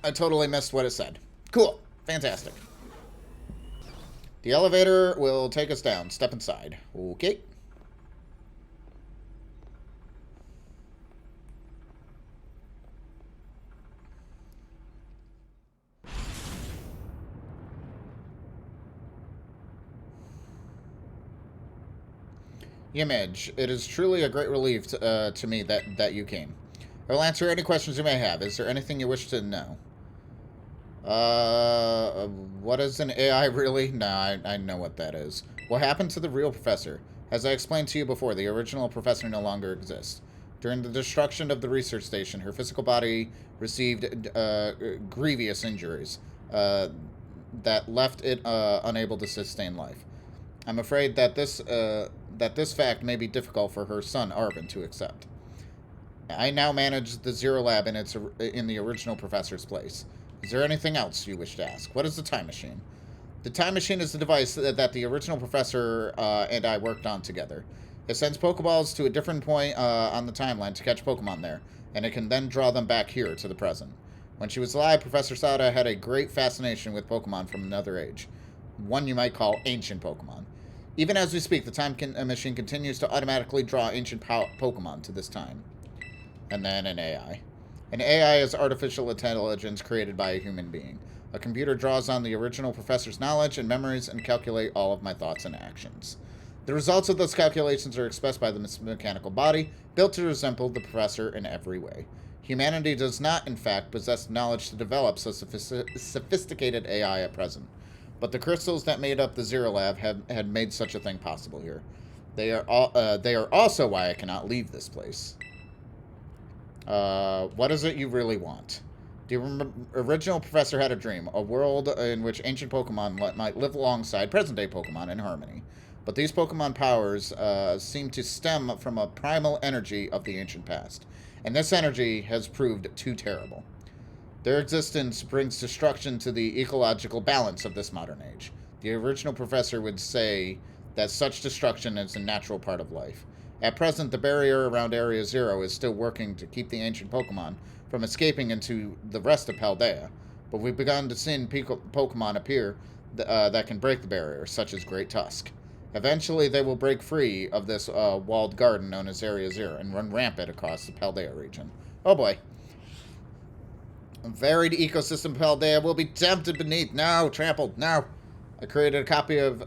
I totally missed what it said. Cool. Fantastic. The elevator will take us down. Step inside. Okay. Image, it is truly a great relief to me that you came. I will answer any questions you may have. Is there anything you wish to know? What is an AI really? Nah, I know what that is. What happened to the real Professor? As I explained to you before, the original Professor no longer exists. During the destruction of the research station, her physical body received grievous injuries that left it unable to sustain life. I'm afraid that this fact may be difficult for her son, Arvin, to accept. I now manage the Zero Lab in the original Professor's place. Is there anything else you wish to ask? What is the time machine? The time machine is the device that the original Professor and I worked on together. It sends Pokeballs to a different point on the timeline to catch Pokemon there, and it can then draw them back here to the present. When she was alive, Professor Sada had a great fascination with Pokemon from another age. One you might call ancient Pokemon. Even as we speak, the time machine continues to automatically draw ancient Pokemon to this time. And then an AI. An AI is artificial intelligence created by a human being. A computer draws on the original Professor's knowledge and memories and calculate all of my thoughts and actions. The results of those calculations are expressed by the mechanical body, built to resemble the Professor in every way. Humanity does not, in fact, possess knowledge to develop such sophisticated AI at present. But the crystals that made up the Zero Lab had made such a thing possible here. They are also why I cannot leave this place. What is it you really want? The original Professor had a dream, a world in which ancient Pokemon might live alongside present-day Pokemon in harmony. But these Pokemon powers seem to stem from a primal energy of the ancient past, and this energy has proved too terrible. Their existence brings destruction to the ecological balance of this modern age. The original Professor would say that such destruction is a natural part of life. At present, the barrier around Area Zero is still working to keep the ancient Pokemon from escaping into the rest of Paldea, but we've begun to see Pokemon appear that can break the barrier, such as Great Tusk. Eventually, they will break free of this walled garden known as Area Zero and run rampant across the Paldea region. Oh boy. A varied ecosystem Paldea will be tempted beneath. No, trampled. No. I created a copy of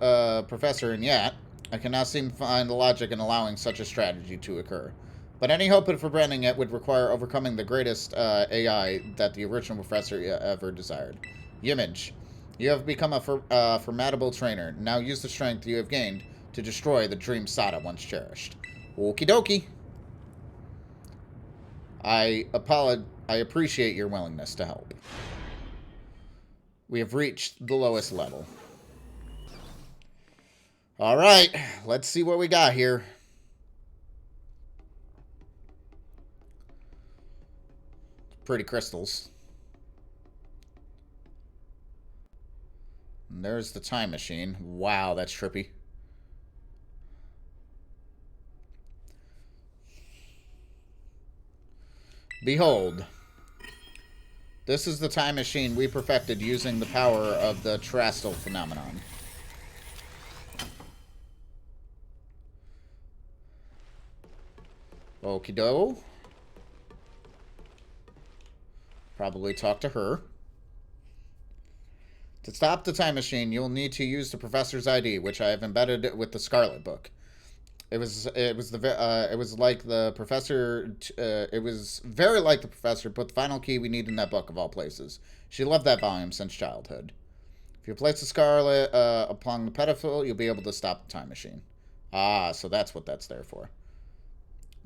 Professor, and yet I cannot seem to find the logic in allowing such a strategy to occur. But any hope of preventing it would require overcoming the greatest AI that the original Professor ever desired. Yimage, you have become a formidable trainer. Now use the strength you have gained to destroy the dream Sada once cherished. Okie dokie. I appreciate your willingness to help. We have reached the lowest level. Alright, let's see what we got here. Pretty crystals. And there's the time machine. Wow, that's trippy. Behold. This is the time machine we perfected using the power of the terrestrial phenomenon. Okie doke. Probably talk to her. To stop the time machine, you'll need to use the Professor's ID, which I have embedded with the Scarlet Book. It was like the Professor. It was very like the Professor. Put the final key we need in that book of all places. She loved that volume since childhood. If you place the Scarlet upon the pedestal, you'll be able to stop the time machine. Ah, so that's what that's there for.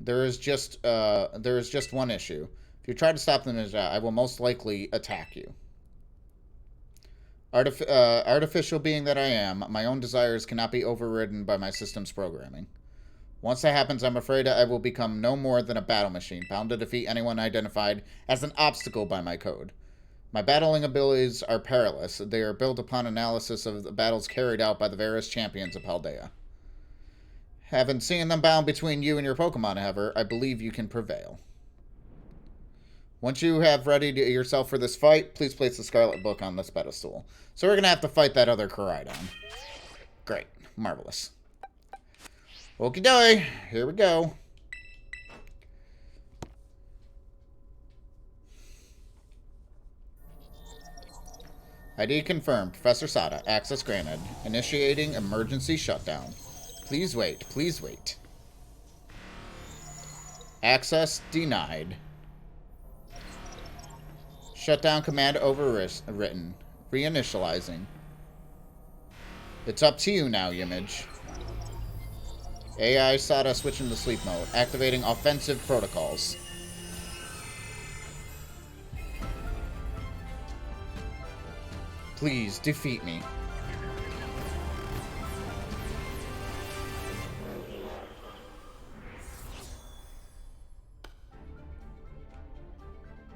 There is just one issue. If you try to stop them, I will most likely attack you. Artificial being that I am, my own desires cannot be overridden by my system's programming. Once that happens, I'm afraid I will become no more than a battle machine, bound to defeat anyone identified as an obstacle by my code. My battling abilities are perilous. They are built upon analysis of the battles carried out by the various champions of Paldea. Having seen them bound between you and your Pokemon, however, I believe you can prevail. Once you have readied yourself for this fight, please place the Scarlet Book on this pedestal. So we're going to have to fight that other Koraidon. Great. Marvelous. Okie dokie. Here we go. ID confirmed. Professor Sada. Access granted. Initiating emergency shutdown. Please wait. Please wait. Access denied. Shutdown command overwritten. Reinitializing. It's up to you now, Yimage. AI Sada switching to sleep mode. Activating offensive protocols. Please, defeat me.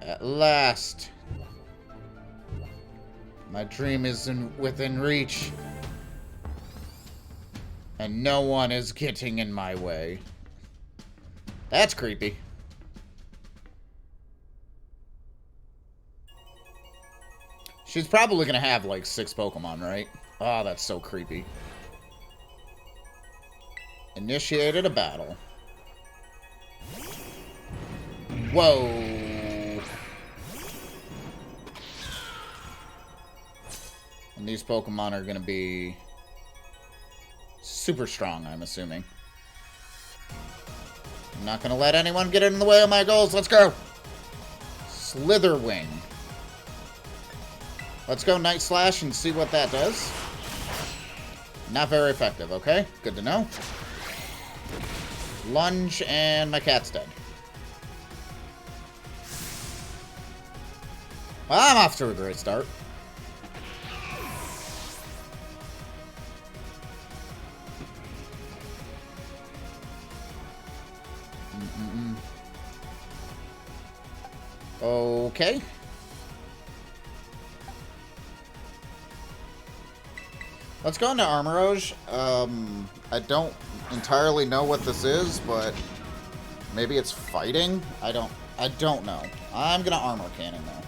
At last. My dream is within reach. And no one is getting in my way. That's creepy. She's probably gonna have like 6 Pokemon, right? Oh, that's so creepy. Initiated a battle. Whoa. And these Pokemon are gonna be super strong, I'm assuming. I'm not gonna let anyone get in the way of my goals. Let's go! Slitherwing. Let's go Night Slash and see what that does. Not very effective, okay? Good to know. Lunge, and my cat's dead. Well, I'm off to a great start. Okay. Let's go into Armorage. I don't entirely know what this is, but maybe it's fighting? I don't know. I'm gonna Armor Cannon though.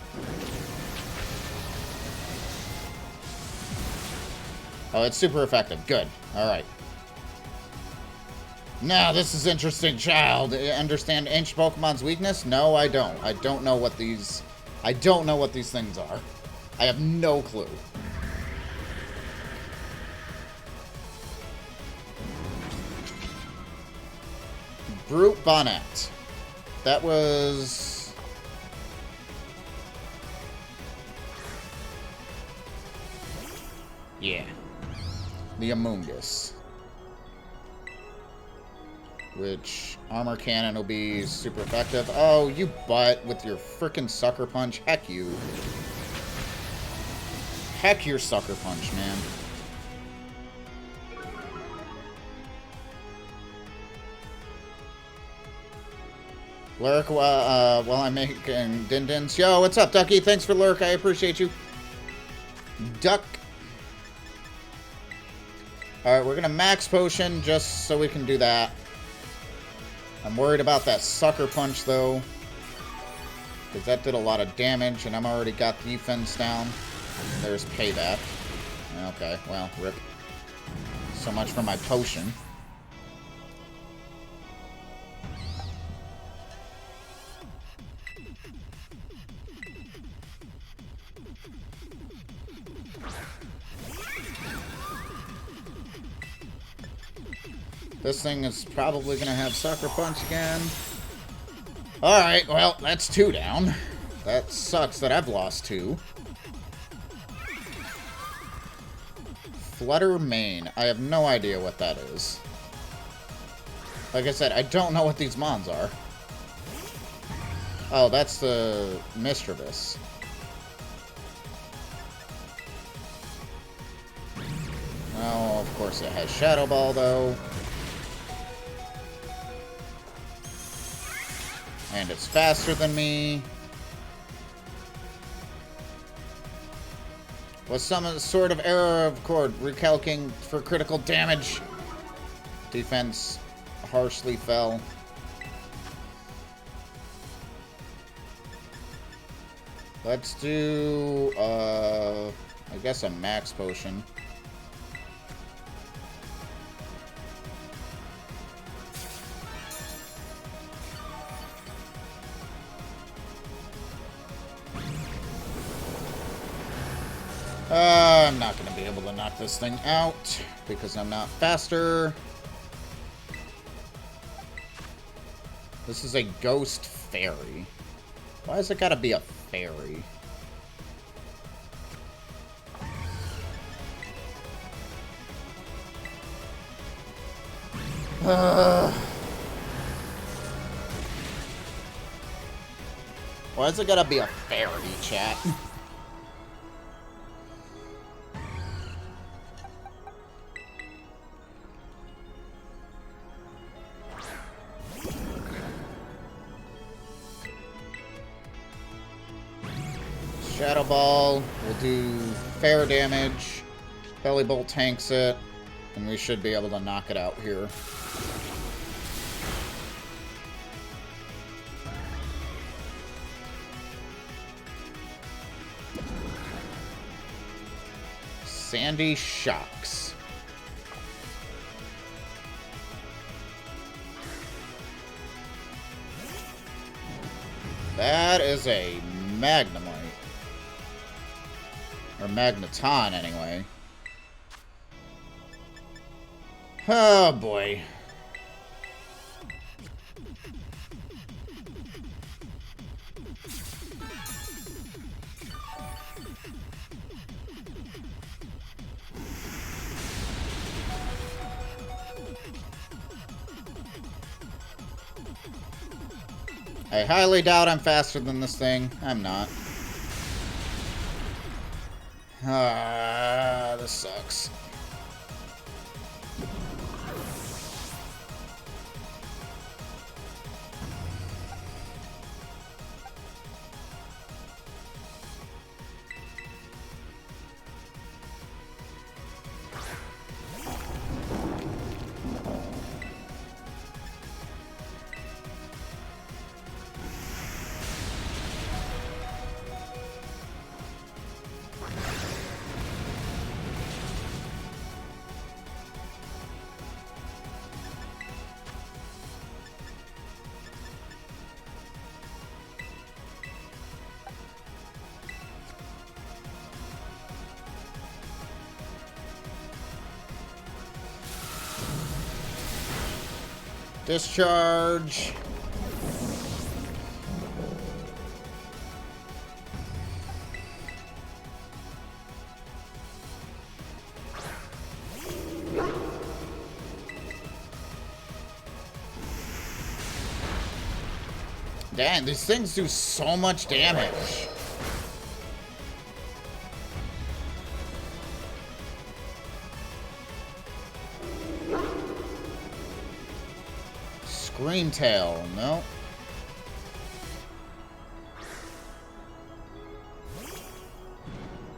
Oh, it's super effective. Good. Alright. Now, this is interesting, child. Understand ancient Pokemon's weakness? No, I don't. I don't know what these things are. I have no clue. Brute Bonnet. That was... yeah. The Amoonguss. Which armor cannon will be super effective. Oh, you butt with your frickin' sucker punch. Heck you. Heck your sucker punch, man. Lurk, while I'm making din-dins. Yo, what's up, Ducky? Thanks for Lurk. I appreciate you. Duck. Alright, we're gonna max potion just so we can do that. I'm worried about that sucker punch, though. Because that did a lot of damage, and I'm already got defense down. There's payback. Okay, well, rip. So much for my potion. This thing is probably going to have Sucker Punch again. Alright, well, that's 2 down. That sucks that I've lost 2. Flutter Mane. I have no idea what that is. Like I said, I don't know what these mons are. Oh, that's the Mischievous. Oh, of course it has Shadow Ball, though. And it's faster than me. Was some sort of error of chord recalcing for critical damage. Defense harshly fell. Let's do, I guess a max potion. I'm not going to be able to knock this thing out because I'm not faster. This is a ghost fairy. Why has it got to be a fairy? Why has it got to be a fairy, chat? Shadow Ball will do fair damage. Belly Bolt tanks it, and we should be able to knock it out here. Sandy Shocks. That is a Magnemite. Or Magneton, anyway. Oh, boy. I highly doubt I'm faster than this thing. I'm not. Ah, this sucks. Discharge. Dang, these things do so much damage. Screamtail, no.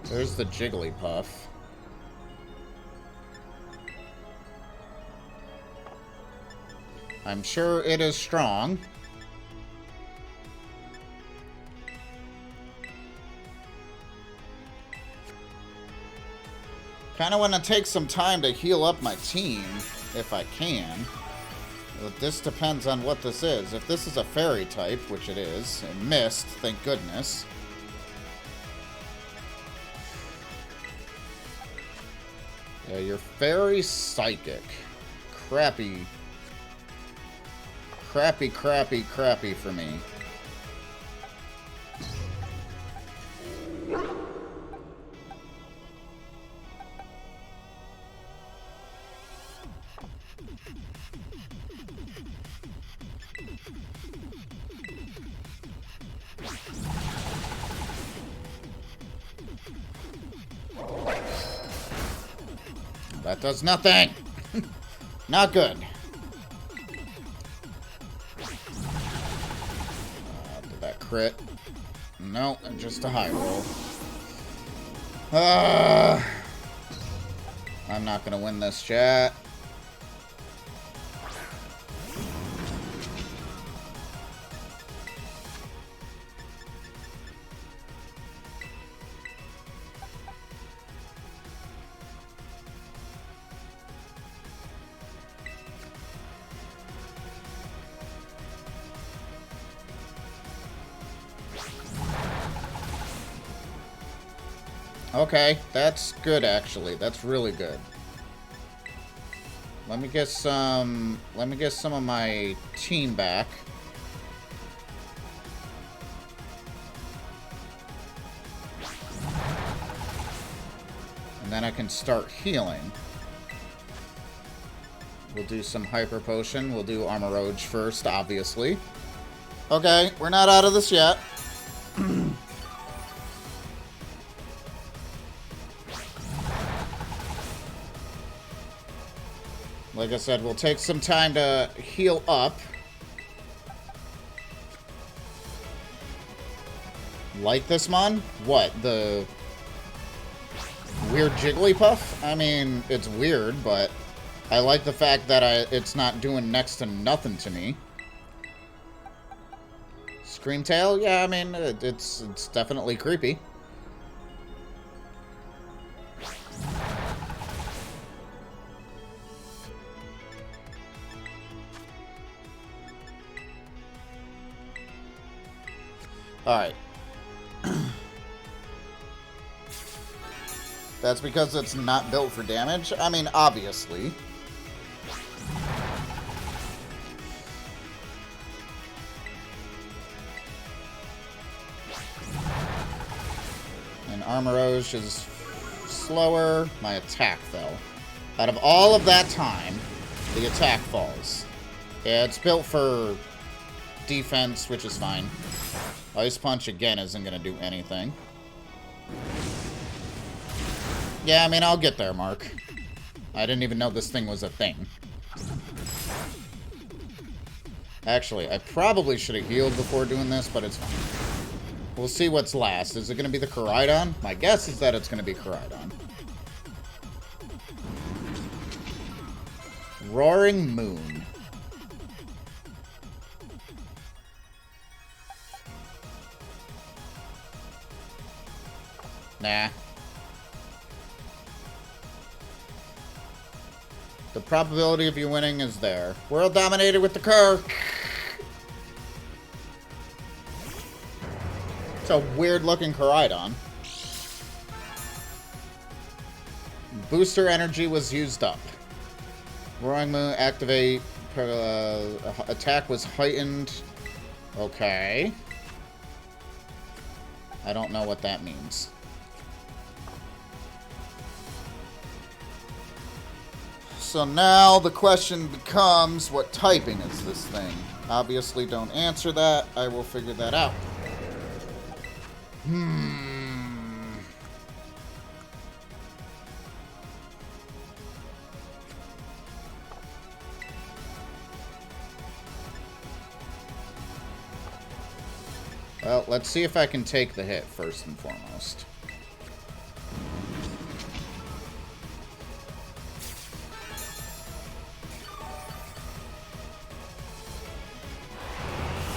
There's the Jigglypuff. I'm sure it is strong. Kind of want to take some time to heal up my team, if I can. But this depends on what this is. If this is a fairy type, which it is, and mist, thank goodness. Yeah, you're fairy psychic. Crappy. Crappy for me. That does nothing. Not good. Did that crit? No, just a high roll. I'm not gonna win this, chat. Okay, that's good actually. That's really good. Let me get some of my team back. And then I can start healing. We'll do some Hyper Potion. We'll do Armorage first, obviously. Okay, we're not out of this yet. Like I said, we'll take some time to heal up. Like this mon? What, the weird Jigglypuff? I mean, it's weird, but I like the fact that it's not doing next to nothing to me. Screamtail? Yeah, I mean, it's definitely creepy. Alright. That's because it's not built for damage? I mean, obviously. And Armorage is slower. My attack fell. Out of all of that time, the attack falls. Yeah, it's built for defense, which is fine. Ice Punch, again, isn't going to do anything. Yeah, I mean, I'll get there, Mark. I didn't even know this thing was a thing. Actually, I probably should have healed before doing this, but it's fine. We'll see what's last. Is it going to be the Koraidon? My guess is that it's going to be Koraidon. Roaring Moon. Nah. The probability of you winning is there. World dominated with the Kerr. It's a weird looking Koraidon. Booster energy was used up. Roaring Moon, activate. Attack was heightened. Okay. I don't know what that means. So now the question becomes, what typing is this thing? Obviously don't answer that. I will figure that out. Well, let's see if I can take the hit first and foremost.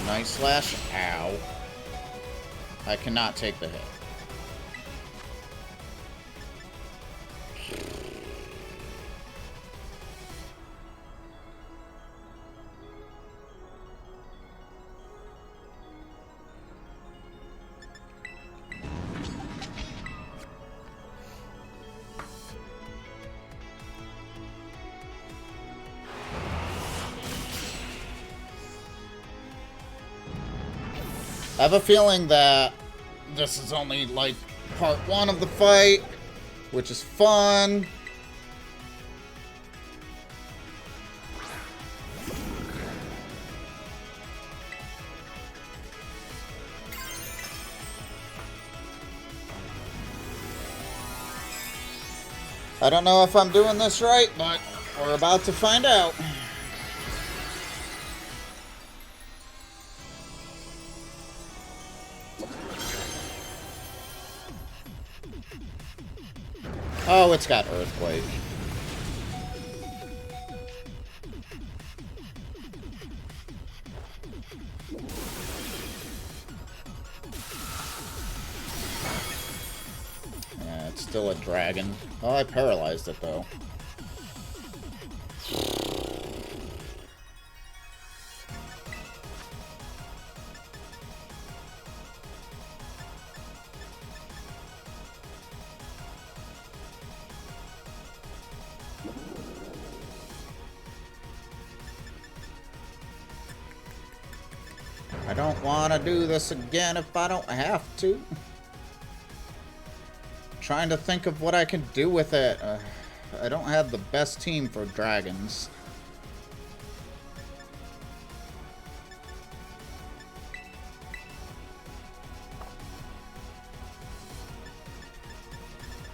Nice slash. Ow. I cannot take the hit. I have a feeling that this is only, like, part 1 of the fight, which is fun. I don't know if I'm doing this right, but we're about to find out. Oh, it's got Earthquake. Yeah, it's still a dragon. Oh, I paralyzed it, though. I don't want to do this again if I don't have to. Trying to think of what I can do with it. I don't have the best team for dragons.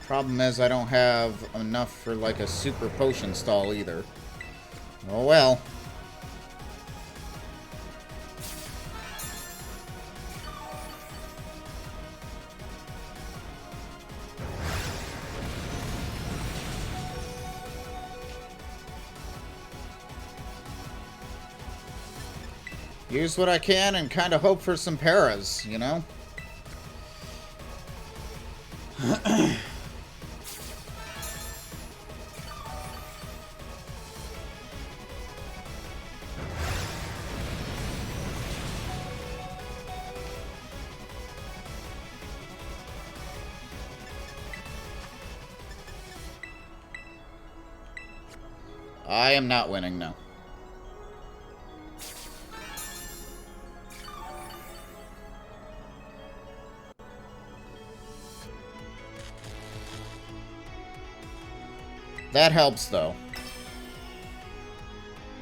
Problem is I don't have enough for like a super potion stall either. Oh well. Use what I can and kind of hope for some paras, you know? I am not winning, no. That helps, though.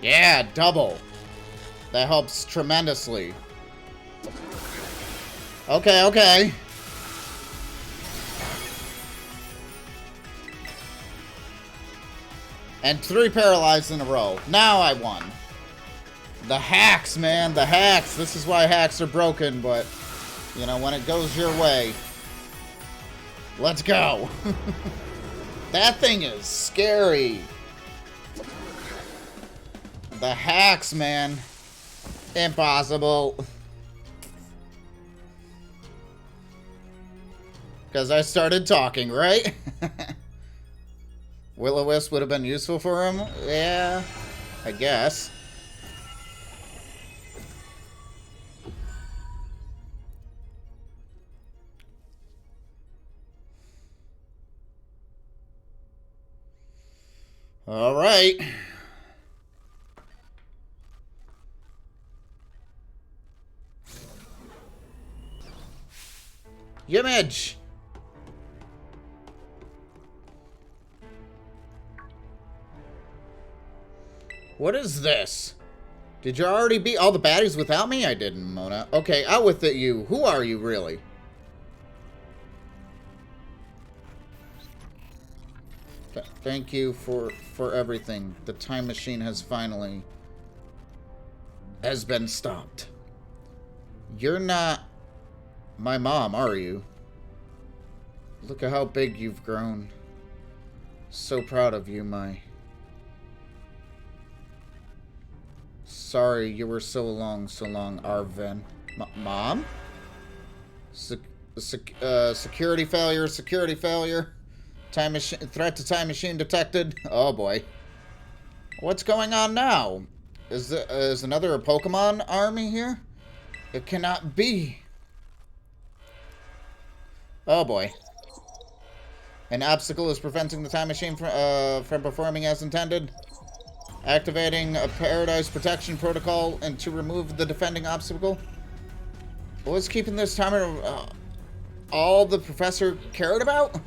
Yeah, double. That helps tremendously. Okay, okay. And 3 paralyzed in a row. Now I won. The hacks, man. The hacks. This is why hacks are broken, but, you know, when it goes your way. Let's go. That thing is scary. The hacks, man. Impossible. Because I started talking, right? Will-O-Wisp would have been useful for him? Yeah, I guess. All right. Image! What is this? Did you already beat all the baddies without me? I didn't, Mona. Okay, out with it, you. Who are you, really? Thank you for everything. The time machine has been stopped. You're not my mom, are you? Look at how big you've grown. So proud of you, my... Sorry you were so long, Arven. Mom? Security failure. Time machine, threat to time machine detected. Oh boy. What's going on now? Is another Pokemon army here? It cannot be. Oh boy. An obstacle is preventing the time machine from performing as intended. Activating a Paradise Protection Protocol and to remove the defending obstacle. What's keeping this timer all the professor cared about?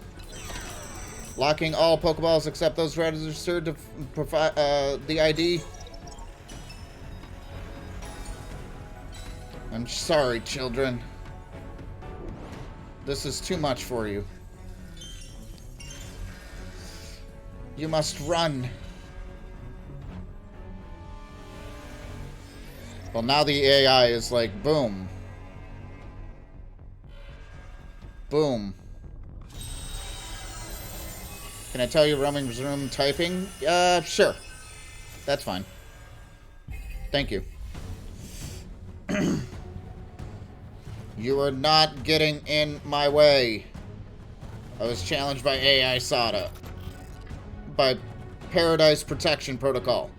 Locking all Pokeballs except those registered to provide the ID. I'm sorry, children. This is too much for you. You must run. Well, now the AI is like, boom. Boom. Can I tell you roaming resume typing? Sure. That's fine. Thank you. You are not getting in my way. I was challenged by AI Sada. By Paradise Protection Protocol.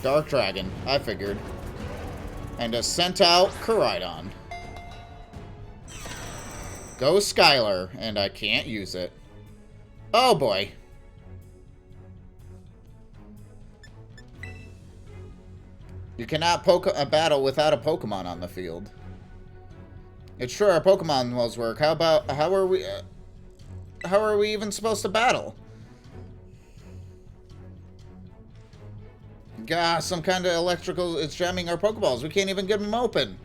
Dark Dragon, I figured. And a sent out Koraidon. Go Skylar, and I can't use it. Oh boy. You cannot battle without a Pokemon on the field. It's true our Pokemon modes work. How are we even supposed to battle? Gah, some kind of electrical is jamming our Pokeballs. We can't even get them open.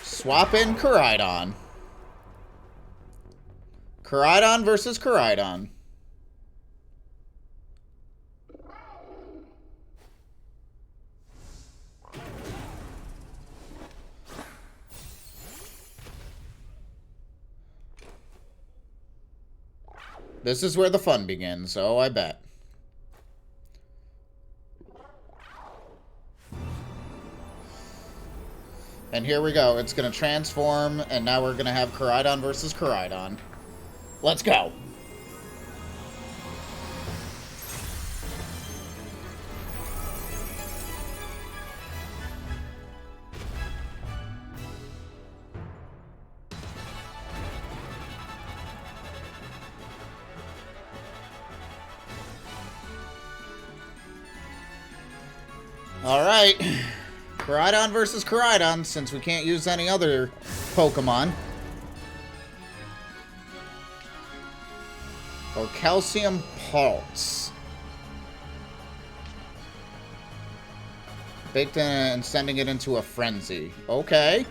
Swap in Koraidon. Koraidon versus Koraidon. This is where the fun begins, so I bet. And here we go. It's going to transform, and now we're going to have Koraidon versus Koraidon. Let's go. Alright. Koraidon versus Koraidon, since we can't use any other Pokemon. Or Calcium Pulse. Baked in and sending it into a frenzy. Okay.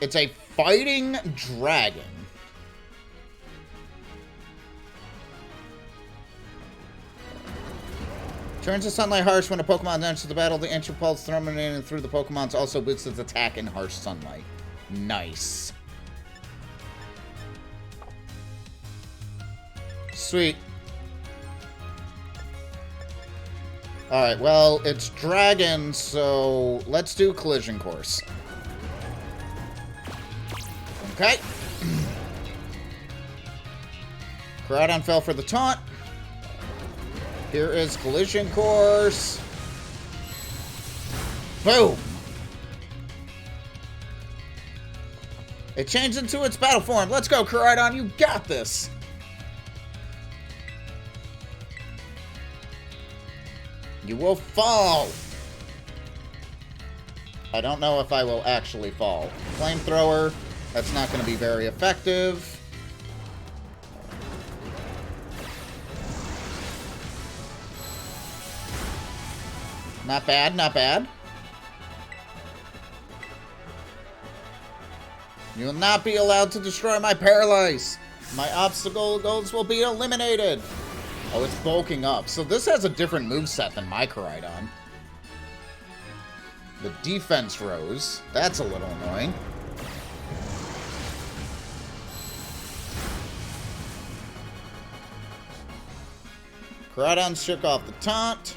It's a fighting dragon. Turns to sunlight harsh when a Pokemon enters the battle. The entry pulse thrown in and through the Pokemon's also boosts its attack in harsh sunlight. Nice. Sweet. Alright, well, it's dragon, so let's do collision course. Okay. Koraidon fell for the taunt. Here is collision course. Boom. It changed into its battle form. Let's go, Koraidon. You got this. You will fall! I don't know if I will actually fall. Flamethrower, that's not going to be very effective. Not bad, not bad. You will not be allowed to destroy my Paralyze. My obstacle goals will be eliminated. Oh, it's bulking up. So this has a different moveset than my Koraidon. The defense rose. That's a little annoying. Koraidon shook off the taunt.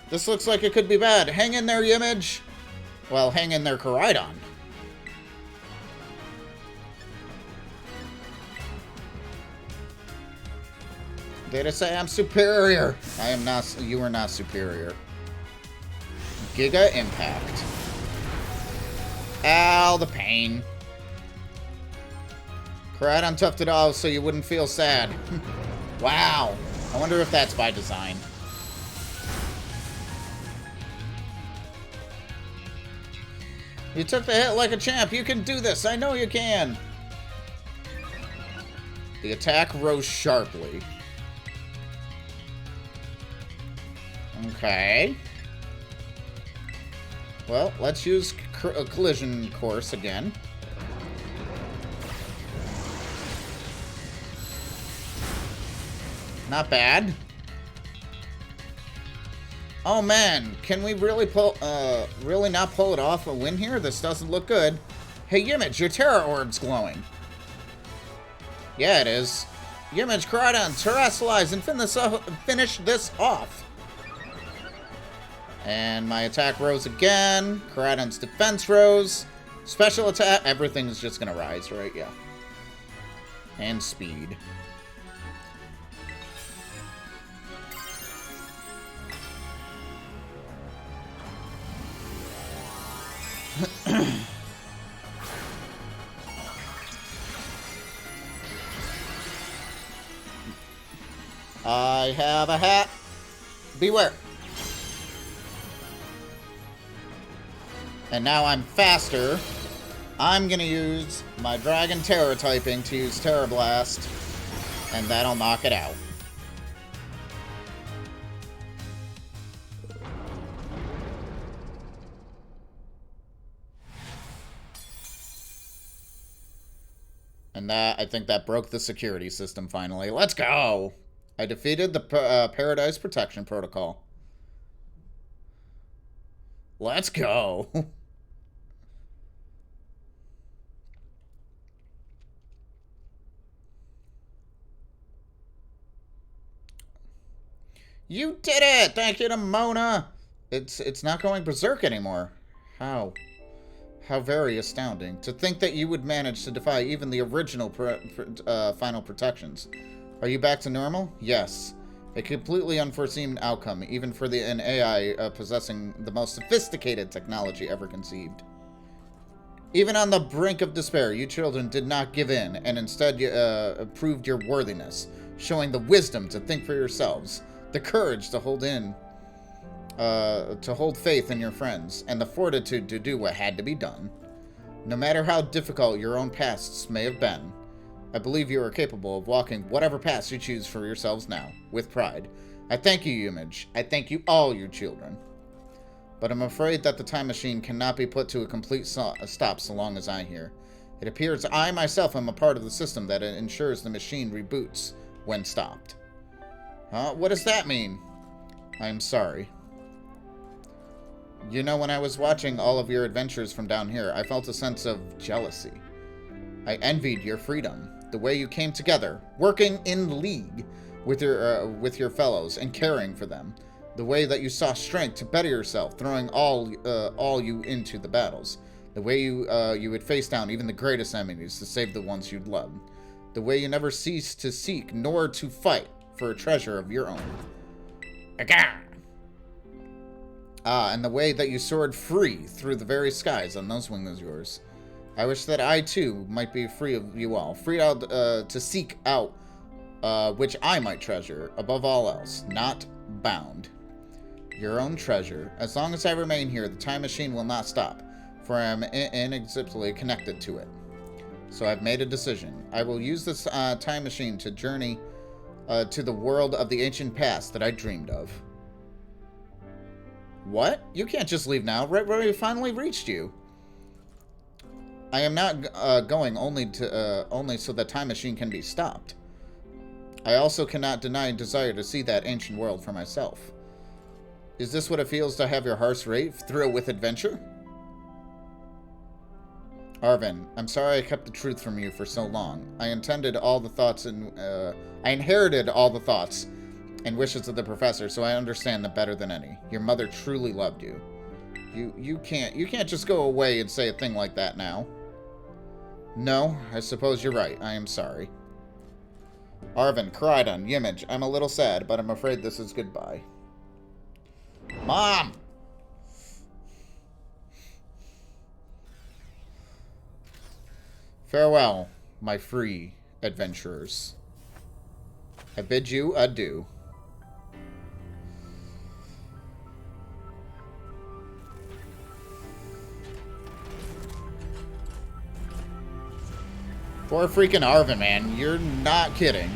This looks like it could be bad. Hang in there, Image. Well, hang in there, Koraidon. Data say I'm superior. I am not. You are not superior. Giga Impact. Ow, the pain. Koraidon toughed it off so you wouldn't feel sad. Wow. I wonder if that's by design. You took the hit like a champ. You can do this. I know you can. The attack rose sharply. Okay. Well, let's use a collision course again. Not bad. Oh man, can we really really not pull it off a win here? This doesn't look good. Hey Image, your Terra Orb's glowing. Yeah, it is. Image, Koraidon, terrestrialize and finish this off. And my attack rose again. Koraidon's defense rose. Special attack, everything's just gonna rise, right? Yeah. And speed. I have a hat. Beware. And now I'm faster. I'm gonna use my Dragon Terror typing to use Terra Blast, and that'll knock it out. And that, I think that broke the security system finally. Let's go! I defeated the Paradise Protection Protocol. Let's go! You did it! Thank you to Mona! It's not going berserk anymore. How? How very astounding. To think that you would manage to defy even the original final protections. Are you back to normal? Yes. A completely unforeseen outcome, even for an AI possessing the most sophisticated technology ever conceived. Even on the brink of despair, you children did not give in, and instead proved your worthiness, showing the wisdom to think for yourselves, the courage to hold faith in your friends, and the fortitude to do what had to be done. No matter how difficult your own pasts may have been, I believe you are capable of walking whatever path you choose for yourselves now, with pride. I thank you, Image. I thank you all, you children. But I'm afraid that the time machine cannot be put to a complete stop so long as I'm here. It appears I myself am a part of the system that ensures the machine reboots when stopped. What does that mean? I am sorry. You know, when I was watching all of your adventures from down here, I felt a sense of jealousy. I envied your freedom, the way you came together, working in league with your fellows and caring for them, the way that you saw strength to better yourself, throwing all you into the battles, the way you would face down even the greatest enemies to save the ones you'd love, the way you never ceased to seek nor to fight for a treasure of your own. And the way that you soared free through the very skies on those wings of yours. I wish that I, too, might be free of you all. Free out to seek out which I might treasure, above all else. Not bound. your own treasure. As long as I remain here, the time machine will not stop, for I am inextricably connected to it. So I've made a decision. I will use this time machine to journey to the world of the ancient past that I dreamed of. What? You can't just leave now, right where we finally reached you. I am not going only so that time machine can be stopped. I also cannot deny a desire to see that ancient world for myself. Is this what it feels to have your heart's rate thrill with adventure? Arven, I'm sorry I kept the truth from you for so long. I inherited all the thoughts and wishes of the professor, so I understand them better than any. Your mother truly loved you. You can't just go away and say a thing like that now. No, I suppose you're right. I am sorry. Arven, Koraidon, Ymage, I'm a little sad, but I'm afraid this is goodbye. Mom! Farewell, my free adventurers. I bid you adieu. Poor freaking Arven, man. You're not kidding.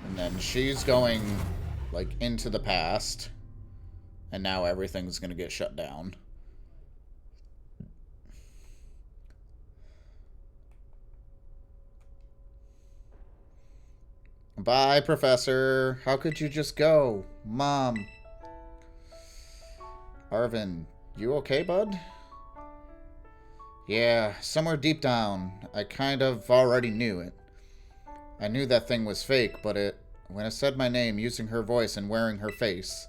And then she's going, like, into the past. And now everything's gonna get shut down. Bye, Professor. How could you just go? Mom. Arven, you okay, bud? Yeah, somewhere deep down, I kind of already knew it. I knew that thing was fake, but when it said my name using her voice and wearing her face,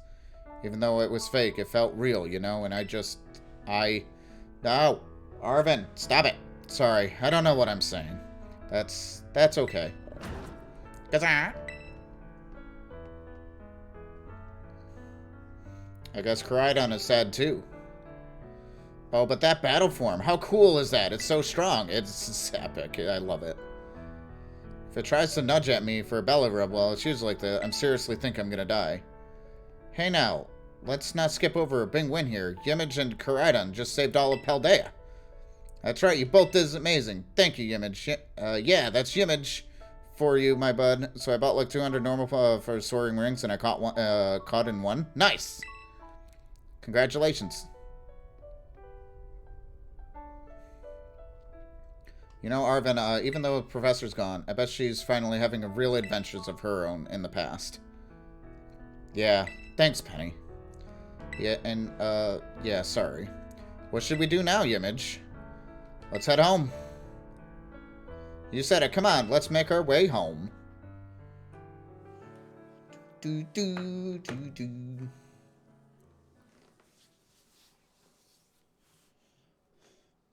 even though it was fake, it felt real, you know, and No, Arven, stop it. Sorry, I don't know what I'm saying. That's okay. I guess Koraidon is sad too. Oh, but that battle form, how cool is that? It's so strong. It's epic. I love it. If it tries to nudge at me for a belly rub while it's used like that, I'm seriously think I'm gonna die. Hey now, let's not skip over a big win here. Ymage and Koraidon just saved all of Paldea. That's right, you both did amazing. Thank you, Ymage. Yeah, that's Ymage for you, my bud. So I bought like 200 normal for soaring rings, and I caught in one. Nice. Congratulations. You know, Arven, even though the professor's gone, I bet she's finally having a real adventures of her own in the past. Yeah, thanks, Penny. Yeah, and, yeah, sorry. What should we do now, Ymage? Let's head home. You said it. Come on, let's make our way home.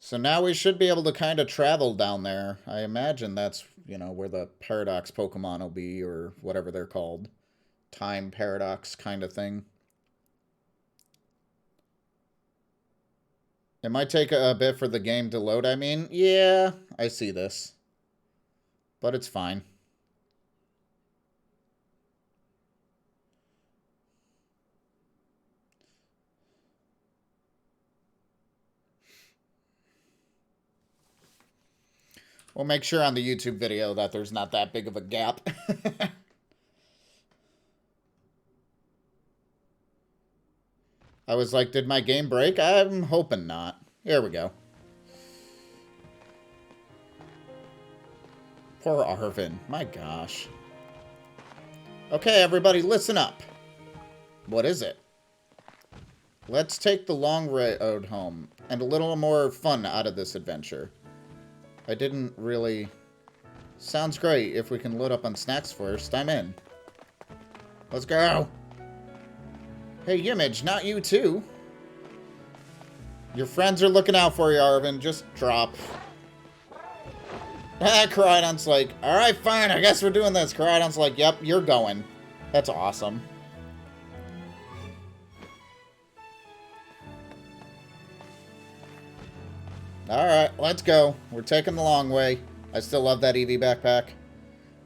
So now we should be able to kind of travel down there. I imagine that's, you know, where the Paradox Pokemon will be, or whatever they're called. Time Paradox kind of thing. It might take a bit for the game to load, I mean. Yeah, I see this. But it's fine. We'll make sure on the YouTube video that there's not that big of a gap. I was like, did my game break? I'm hoping not. Here we go. Poor Arven. My gosh. Okay, everybody, listen up. What is it? Let's take the long road home and a little more fun out of this adventure. I didn't really... Sounds great. If we can load up on snacks first, I'm in. Let's go. Hey, Ymage, not you too. Your friends are looking out for you, Arven. Just drop. Koraidon's like, alright, fine, I guess we're doing this. Koraidon's like, yep, you're going. That's awesome. Alright, let's go. We're taking the long way. I still love that EV backpack.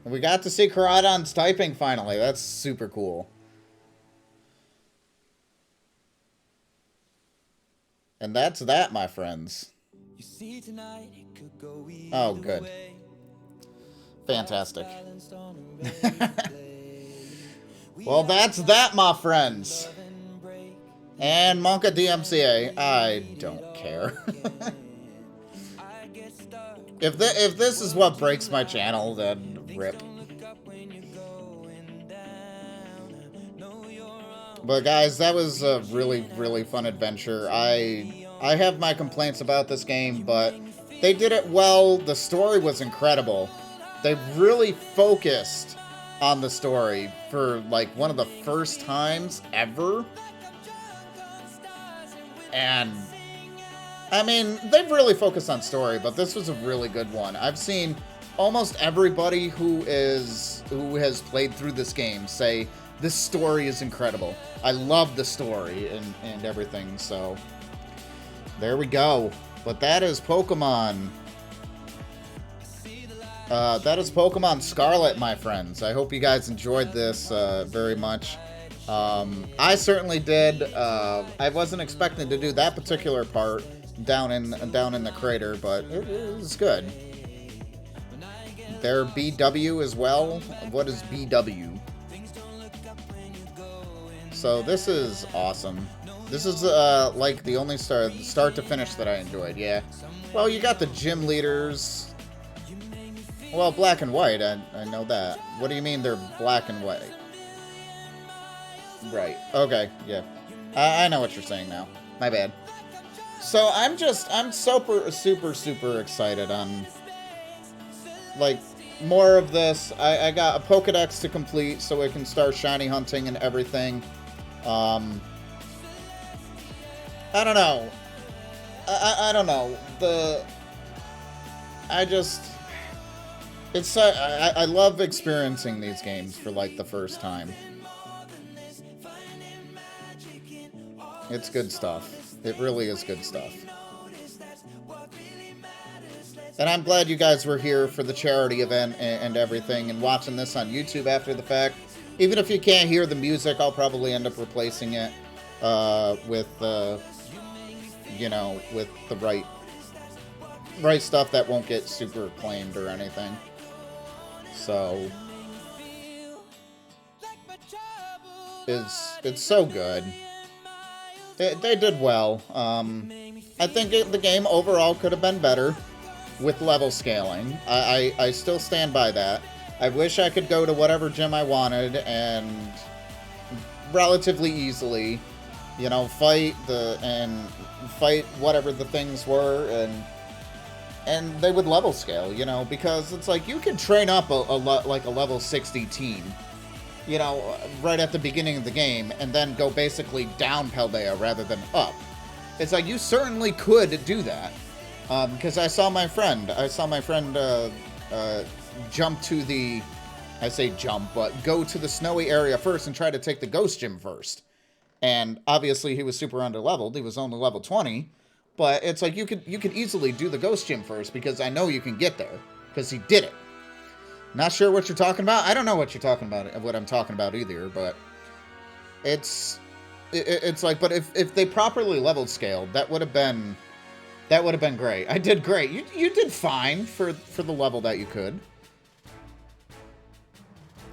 And we got to see Koraidon's typing finally. That's super cool. And that's that, my friends. Oh, good. Fantastic. Well, that's that, my friends. And Monka DMCA. I don't care. If this is what breaks my channel, then rip. But guys, that was a really, really fun adventure. I have my complaints about this game, but they did it well. The story was incredible. They really focused on the story for like one of the first times ever. And I mean, they've really focused on story, but this was a really good one. I've seen almost everybody who has played through this game say this story is incredible. I love the story and everything, so there we go. But that is Pokemon. That is Pokemon Scarlet, my friends. I hope you guys enjoyed this very much. I certainly did. I wasn't expecting to do that particular part down in the crater, but it was good. There BW as well. What is BW? So this is awesome. This is like the only start to finish that I enjoyed. Yeah. Well, you got the gym leaders. Well, black and white. I know that. What do you mean they're black and white? Right. Okay. Yeah. I know what you're saying now. My bad. So I'm super excited on like more of this. I got a Pokedex to complete so I can start shiny hunting and everything. I don't know. I don't know. I love experiencing these games for like the first time. It's good stuff. It really is good stuff. And I'm glad you guys were here for the charity event and everything, and watching this on YouTube after the fact. Even if you can't hear the music, I'll probably end up replacing it with, you know, with the right stuff that won't get super claimed or anything. So it's so good. They did well. I think the game overall could have been better with level scaling. I still stand by that. I wish I could go to whatever gym I wanted and relatively easily, you know, fight whatever the things were, and they would level scale, you know, because it's like you can train up like a level 60 team, you know, right at the beginning of the game, and then go basically down Paldea rather than up. It's like you certainly could do that, because I saw my friend jump to the, I say jump, but go to the snowy area first and try to take the ghost gym first. And obviously he was super underleveled. He was only level 20, but it's like you could easily do the ghost gym first, because I know you can get there because he did it. Not sure what you're talking about. I don't know what you're talking about, what I'm talking about either, but it's like, but if they properly leveled scaled, that would have been great. I did great. You did fine for the level that you could.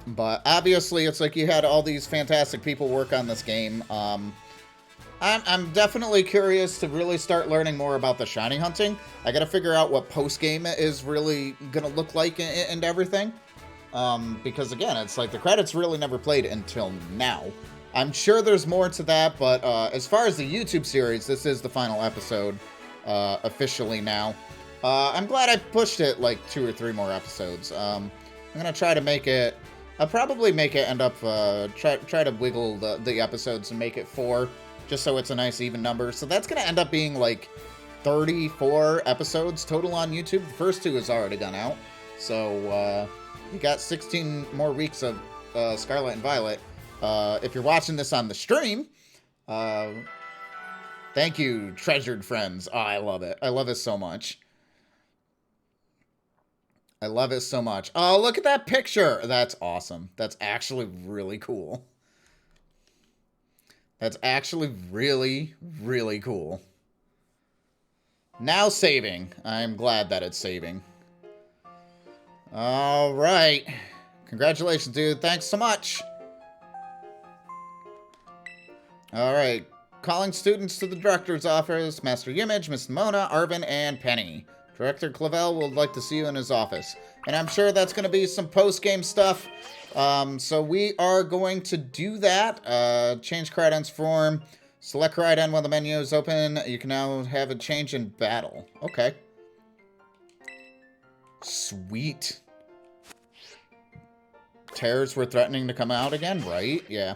But obviously it's like you had all these fantastic people work on this game. I'm definitely curious to really start learning more about the shiny hunting. I gotta figure out what post-game is really gonna look like and everything. Because again, it's like the credits really never played until now. I'm sure there's more to that, but as far as the YouTube series, this is the final episode officially now. I'm glad I pushed it like 2 or 3 more episodes. I'm gonna try to make it... I'll probably make it end up... try to wiggle the episodes and make it 4, just so it's a nice even number. So that's gonna end up being like 34 episodes total on YouTube. The first 2 has already gone out. So you got 16 more weeks of Scarlet and Violet. If you're watching this on the stream, Thank you, treasured friends. Oh, I love it. I love it so much. I love it so much. Oh, look at that picture. That's awesome. That's actually really cool. That's actually really, really cool. Now saving. I'm glad that it's saving. All right. Congratulations, dude. Thanks so much. All right. Calling students to the director's office. Master Image, Miss Mona, Arvin, and Penny. Director Clavel would like to see you in his office. And I'm sure that's going to be some post-game stuff. So we are going to do that. Change Crydon's form. Select Crydon while the menu is open. You can now have a change in battle. Okay. Sweet. Terrors were threatening to come out again, right? Yeah.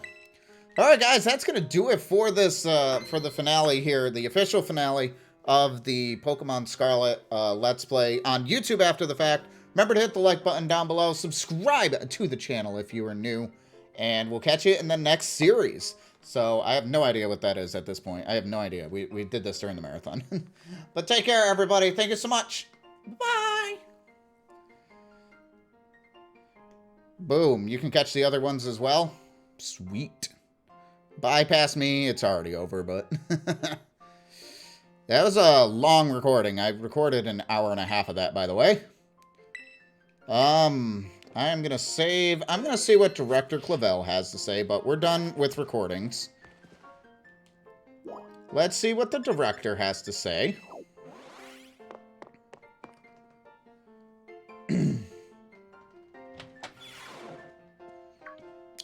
Alright, guys, that's going to do it for this, for the finale here. The official finale of the Pokemon Scarlet Let's Play on YouTube after the fact. Remember to hit the like button down below. Subscribe to the channel if you are new. And we'll catch you in the next series. So, I have no idea what that is at this point. I have no idea. We did this during the marathon. But take care, everybody. Thank you so much. Bye. Boom. You can catch the other ones as well. Sweet. Bypass me. It's already over, but... That was a long recording. I recorded an hour and a half of that, by the way. I am going to save... I'm going to see what Director Clavel has to say, but we're done with recordings. Let's see what the director has to say.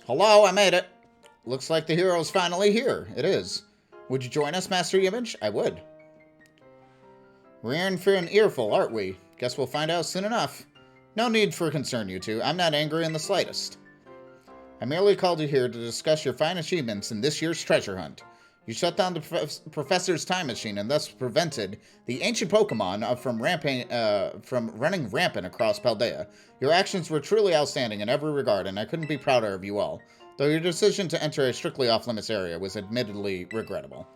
Hello, I made it. Looks like the hero's finally here. It is. Would you join us, Master Image? I would. We're in for an earful, aren't we? Guess we'll find out soon enough. No need for concern, you two. I'm not angry in the slightest. I merely called you here to discuss your fine achievements in this year's treasure hunt. You shut down the professor's time machine and thus prevented the ancient Pokemon from running rampant across Paldea. Your actions were truly outstanding in every regard, and I couldn't be prouder of you all. Though your decision to enter a strictly off-limits area was admittedly regrettable.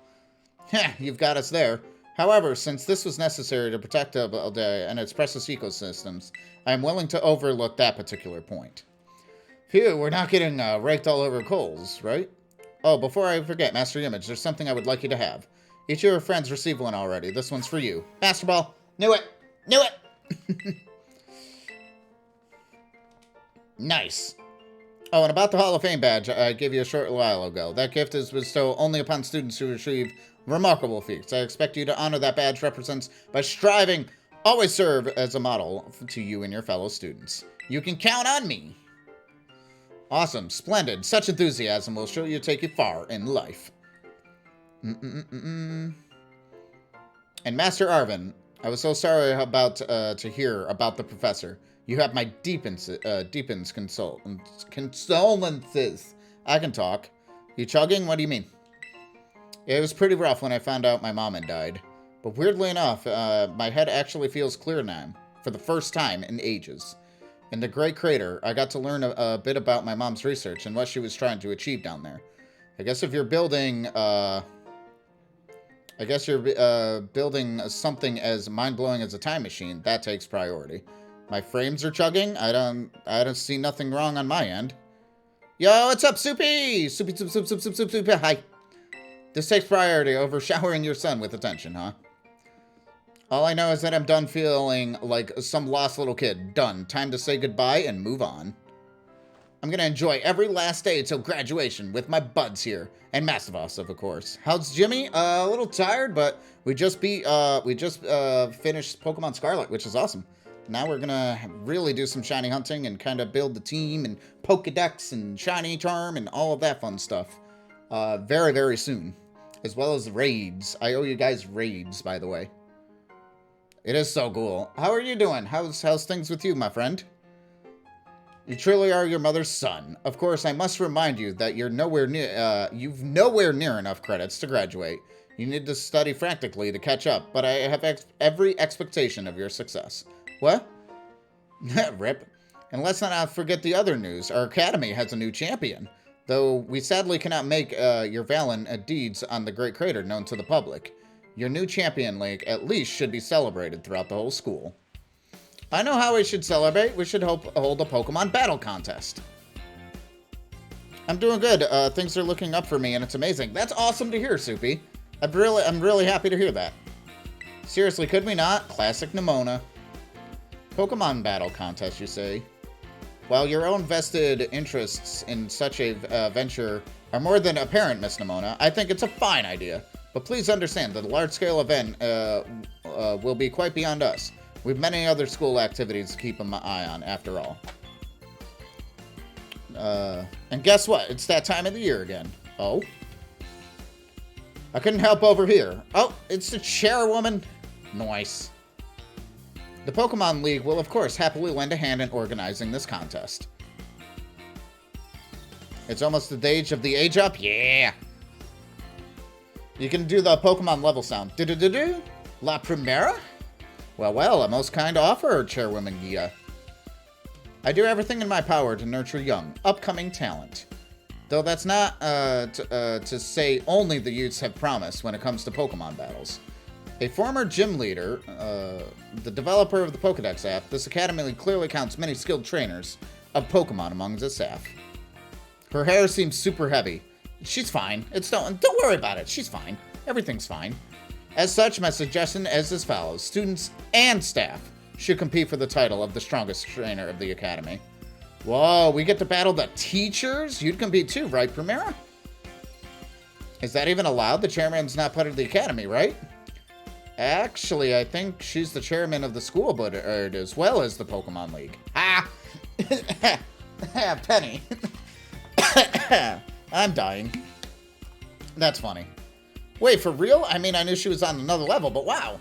Heh, you've got us there. However, since this was necessary to protect Paldea and its precious ecosystems, I am willing to overlook that particular point. Phew, we're not getting raked all over coals, right? Oh, before I forget, Master Image, there's something I would like you to have. Each of your friends received one already. This one's for you. Master Ball. Knew it. Knew it. Nice. Oh, and about the Hall of Fame badge I gave you a short while ago. That gift is bestowed only upon students who achieve remarkable feats. I expect you to honor that badge represents by striving. Always serve as a model to you and your fellow students. You can count on me. Awesome. Splendid. Such enthusiasm will show you take you far in life. And Master Arvin, I was so sorry about to hear about the professor. You have my deepest condolences. I can talk. You chugging? What do you mean? It was pretty rough when I found out my mom had died. But weirdly enough, my head actually feels clear now. For the first time in ages. In the Great Crater, I got to learn a bit about my mom's research and what she was trying to achieve down there. I guess if you're building, building something as mind-blowing as a time machine, that takes priority. My frames are chugging. I don't see nothing wrong on my end. Yo, what's up, Soupy? Soupy. Hi. This takes priority over showering your son with attention, huh? All I know is that I'm done feeling like some lost little kid. Done. Time to say goodbye and move on. I'm gonna enjoy every last day until graduation with my buds here. And Massivos, of course. How's Jimmy? A little tired, but we just finished Pokemon Scarlet, which is awesome. Now we're gonna really do some shiny hunting and kind of build the team and Pokedex and shiny charm and all of that fun stuff. Very, very soon. As well as raids. I owe you guys raids, by the way. It is so cool. How are you doing? How's things with you, my friend? You truly are your mother's son. Of course, I must remind you that you've nowhere near enough credits to graduate. You need to study frantically to catch up, but I have every expectation of your success. What? Rip. And let's not forget the other news. Our academy has a new champion. Though we sadly cannot make your valiant deeds on the Great Crater known to the public. Your new champion league at least should be celebrated throughout the whole school. I know how we should celebrate. We should hold a Pokemon battle contest. I'm doing good. Things are looking up for me, and it's amazing. That's awesome to hear, Soupy. I'm really happy to hear that. Seriously, could we not? Classic Nemona. Pokemon battle contest, you say? While your own vested interests in such a venture are more than apparent, Miss Nemona, I think it's a fine idea. But please understand that a large-scale event will be quite beyond us. We have many other school activities to keep an eye on, after all. And guess what? It's that time of the year again. Oh? I couldn't help over here. Oh, it's the chairwoman. Nice. The Pokemon League will, of course, happily lend a hand in organizing this contest. It's almost the age of the age up. Yeah! You can do the Pokemon level sound. Do-do-do-do? La Primera? Well, a most kind offer, Chairwoman Gia. I do everything in my power to nurture young, upcoming talent. Though that's not to say only the youths have promise when it comes to Pokemon battles. A former gym leader, the developer of the Pokedex app, this academy clearly counts many skilled trainers of Pokemon among its staff. Her hair seems super heavy. She's fine. Don't worry about it. She's fine. Everything's fine. As such, my suggestion is as follows. Students and staff should compete for the title of the strongest trainer of the academy. Whoa, we get to battle the teachers? You'd compete too, right, Primera? Is that even allowed? The chairman's not part of the academy, right? Actually, I think she's the chairman of the school board as well as the Pokemon League. Ah! Penny. I'm dying. That's funny. Wait, for real? I mean, I knew she was on another level, but wow.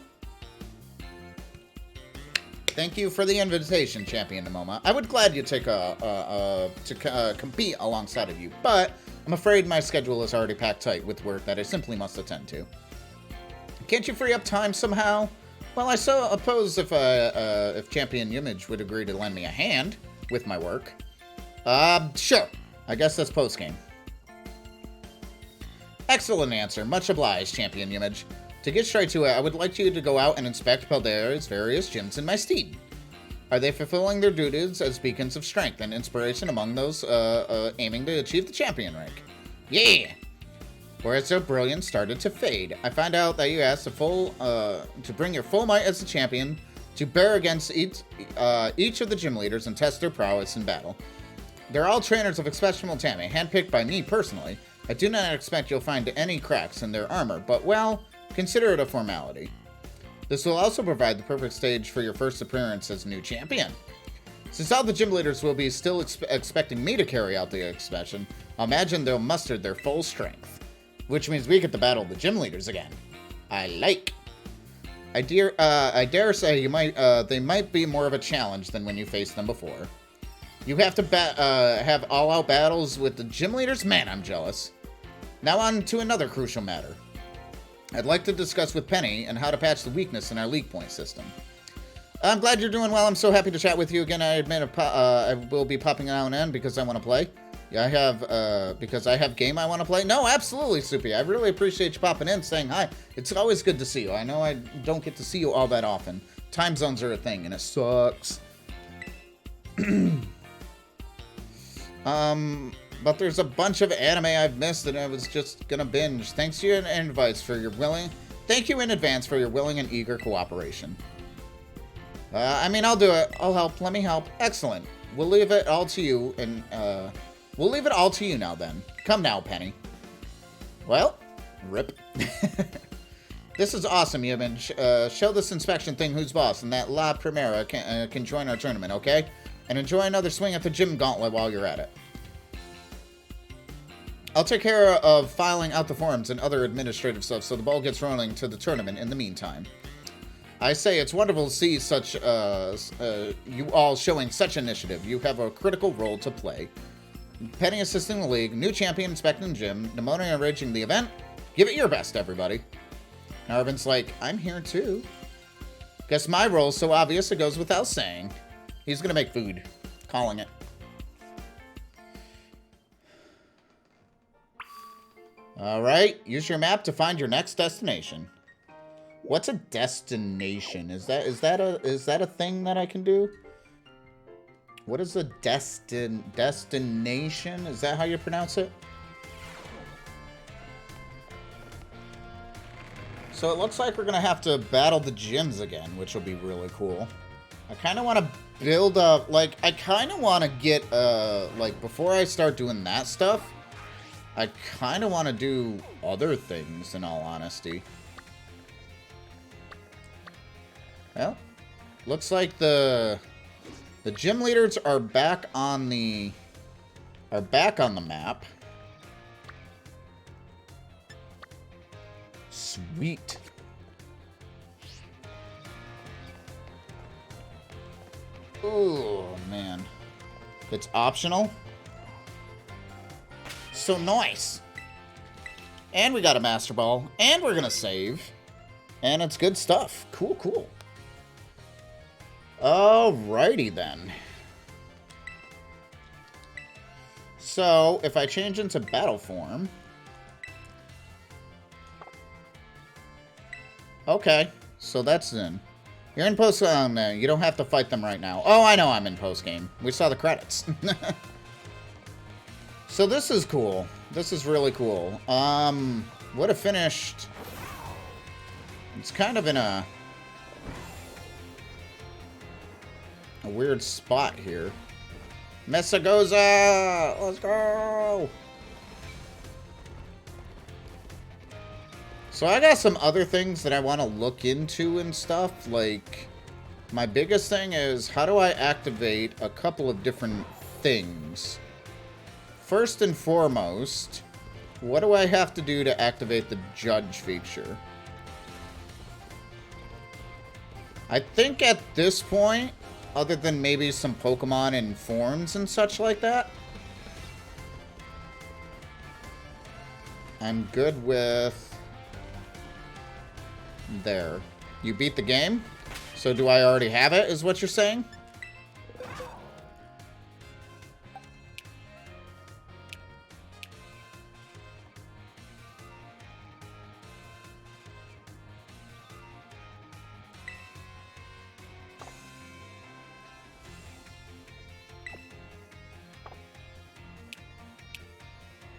Thank you for the invitation, Champion Nemona. I would glad you take to compete alongside of you, but I'm afraid my schedule is already packed tight with work that I simply must attend to. Can't you free up time somehow? Well, I suppose if Champion Yumage would agree to lend me a hand with my work. Sure. I guess that's post-game. Excellent answer. Much obliged, Champion Yumage. To get straight to it, I would like you to go out and inspect Paldea's various gyms in my stead. Are they fulfilling their duties as beacons of strength and inspiration among those aiming to achieve the champion rank? Yeah! Whereas their brilliance started to fade, I found out that you asked to bring your full might as a champion to bear against each of the gym leaders and test their prowess in battle. They're all trainers of exceptional Tammy, handpicked by me personally. I do not expect you'll find any cracks in their armor, but, well, consider it a formality. This will also provide the perfect stage for your first appearance as new champion. Since all the gym leaders will be still expecting me to carry out the expedition, I imagine they'll muster their full strength. Which means we get to battle the gym leaders again. I like. I dare say they might be more of a challenge than when you faced them before. You have to have all-out battles with the gym leaders? Man, I'm jealous. Now on to another crucial matter. I'd like to discuss with Penny and how to patch the weakness in our league point system. I'm glad you're doing well. I'm so happy to chat with you again. I admit I will be popping out and in because I want to play. Yeah, because I have game I want to play. No, absolutely, Soupy. I really appreciate you popping in, saying hi. It's always good to see you. I know I don't get to see you all that often. Time zones are a thing, and it sucks. But there's a bunch of anime I've missed and I was just gonna binge. Thank you in advance for your willing and eager cooperation. I mean, I'll do it. I'll help. Let me help. Excellent. We'll leave it all to you, and we'll leave it all to you now then. Come now, Penny. Well, rip. This is awesome, Yumage. Show this inspection thing who's boss, and that La Primera can join our tournament, okay? And enjoy another swing at the gym gauntlet while you're at it. I'll take care of filing out the forms and other administrative stuff so the ball gets rolling to the tournament in the meantime. I say it's wonderful to see such you all showing such initiative. You have a critical role to play. Penny assisting the league, new champion inspecting the gym, Nemona arranging the event. Give it your best, everybody. Narvin's like, I'm here too. Guess my role's so obvious it goes without saying. He's gonna make food. Calling it. All right, use your map to find your next destination. What's a destination? Is that a thing that I can do? What is a destination? Is that how you pronounce it? So it looks like we're gonna have to battle the gyms again, which will be really cool. I kind of want to build up, like, I kind of want to get, like, before I start doing that stuff, I kind of want to do other things, in all honesty. Well, looks like the gym leaders are back on the map. Sweet. Oh, man. It's optional. So nice. And we got a Master Ball. And we're going to save. And it's good stuff. Cool, cool. Alrighty then. So, if I change into battle form... Okay, so that's in. You're in post... you don't have to fight them right now. Oh, I know I'm in post-game. We saw the credits. So this is cool. This is really cool. Would have finished... It's kind of in a weird spot here. Mesagoza! Let's go! So I got some other things that I want to look into and stuff. Like, my biggest thing is, how do I activate a couple of different things? First and foremost, what do I have to do to activate the judge feature? I think at this point, other than maybe some Pokemon in forms and such like that, I'm good with... There. You beat the game? So do I already have it, is what you're saying?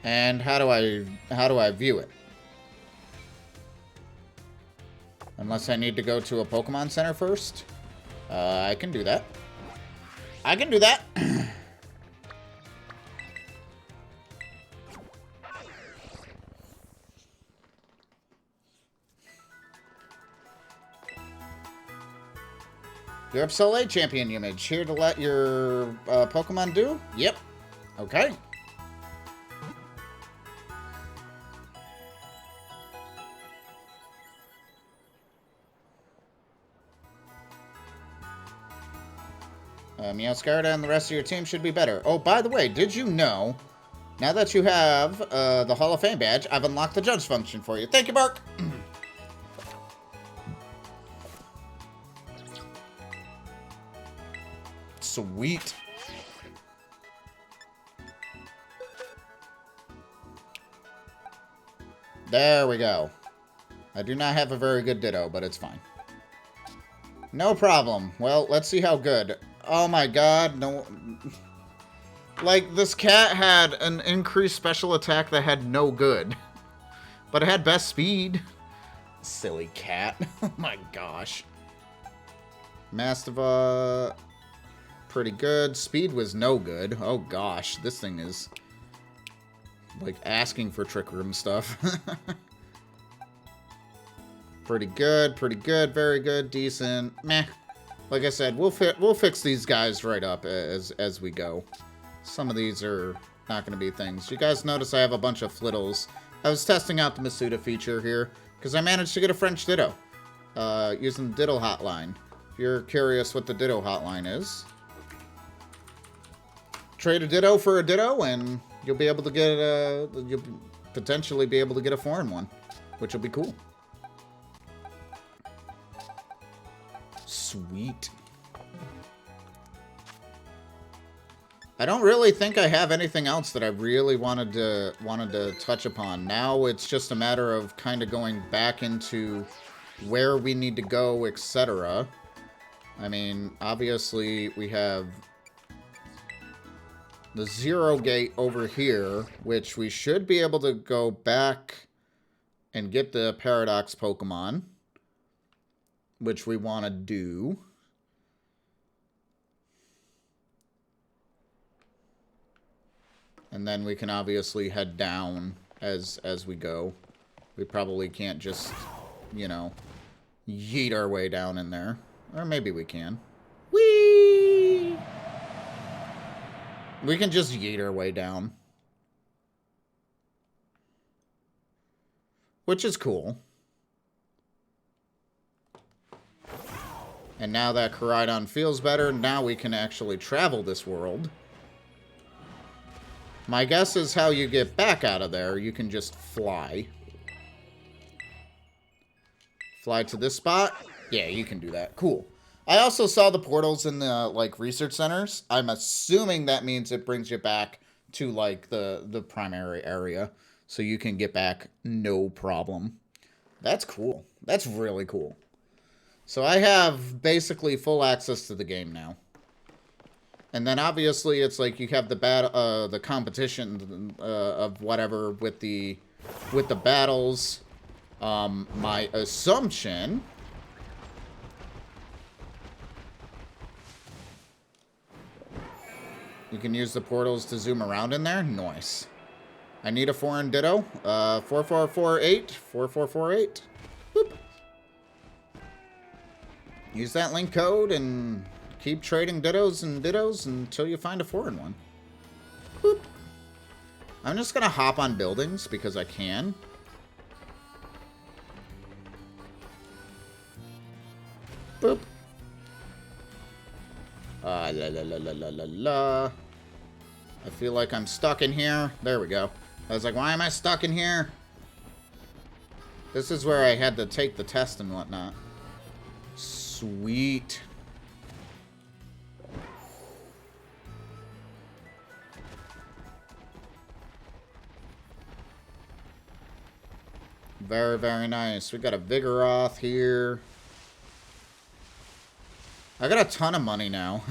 And how do I view it? Unless I need to go to a Pokemon Center first. I can do that. I can do that. You're up Soleil Champion image. Here to let your Pokemon do? Yep. Okay. Meowscarada and the rest of your team should be better. Oh, by the way, did you know, now that you have the Hall of Fame badge, I've unlocked the judge function for you. Thank you, Bark! Sweet. There we go. I do not have a very good Ditto, but it's fine. No problem. Well, let's see how good. Oh my god, no... Like, this cat had an increased special attack that had no good. But it had best speed. Silly cat. Oh my gosh. Mastiva... Pretty good. Speed was no good. Oh gosh, this thing is... like, asking for Trick Room stuff. Pretty good, very good, decent, meh. Like I said, we'll fix these guys right up as we go. Some of these are not going to be things. You guys notice I have a bunch of Flittles. I was testing out the Masuda feature here, because I managed to get a French Ditto, using the Ditto hotline. If you're curious what the Ditto hotline is, trade a Ditto for a Ditto, and you'll be able to get you'll potentially be able to get a foreign one, which will be cool. Sweet. I don't really think I have anything else that I really wanted to touch upon. Now it's just a matter of kind of going back into where we need to go, etc. I mean, obviously we have the Zero Gate over here, which we should be able to go back and get the Paradox Pokemon, which we want to do. And then we can obviously head down as we go. We probably can't just, you know, yeet our way down in there. Or maybe we can. Whee! We can just yeet our way down. Which is cool. And now that Koraidon feels better, now we can actually travel this world. My guess is how you get back out of there, you can just fly. Fly to this spot? Yeah, you can do that. Cool. I also saw the portals in the, like, research centers. I'm assuming that means it brings you back to, like, the primary area. So you can get back no problem. That's cool. That's really cool. So I have basically full access to the game now. And then obviously it's like you have the competition of whatever with the battles. My assumption you can use the portals to zoom around in there. Nice. I need a foreign ditto. 4448. 4448. Boop. Use that link code and keep trading dittos and dittos until you find a foreign one. Boop. I'm just gonna hop on buildings because I can. Boop. La la la la la la la. I feel like I'm stuck in here. There we go. I was like, why am I stuck in here? This is where I had to take the test and whatnot. Sweet. Very, very nice. We got a Vigoroth here. I got a ton of money now.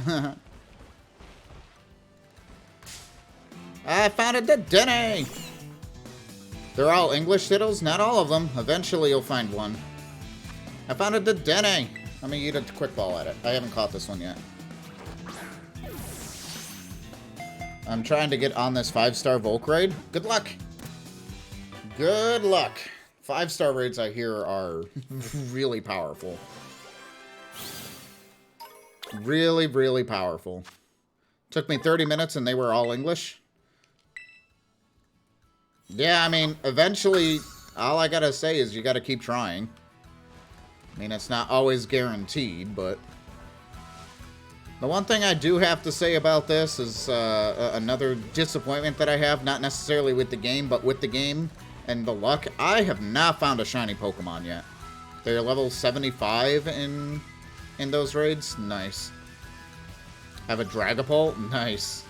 I found a Dedenne! They're all English Diddles? Not all of them. Eventually you'll find one. I found a Dedenne! I'm gonna eat a quick ball at it. I haven't caught this one yet. I'm trying to get on this 5-star Volk raid. Good luck! Good luck! 5-star raids I hear are really powerful. Really, really powerful. Took me 30 minutes and they were all English. Yeah, I mean, eventually, all I gotta say is you gotta keep trying. I mean, it's not always guaranteed, but... The one thing I do have to say about this is another disappointment that I have, not necessarily with the game, but with the game and the luck. I have not found a shiny Pokemon yet. They're level 75 in those raids. Nice. Have a Dragapult? Nice.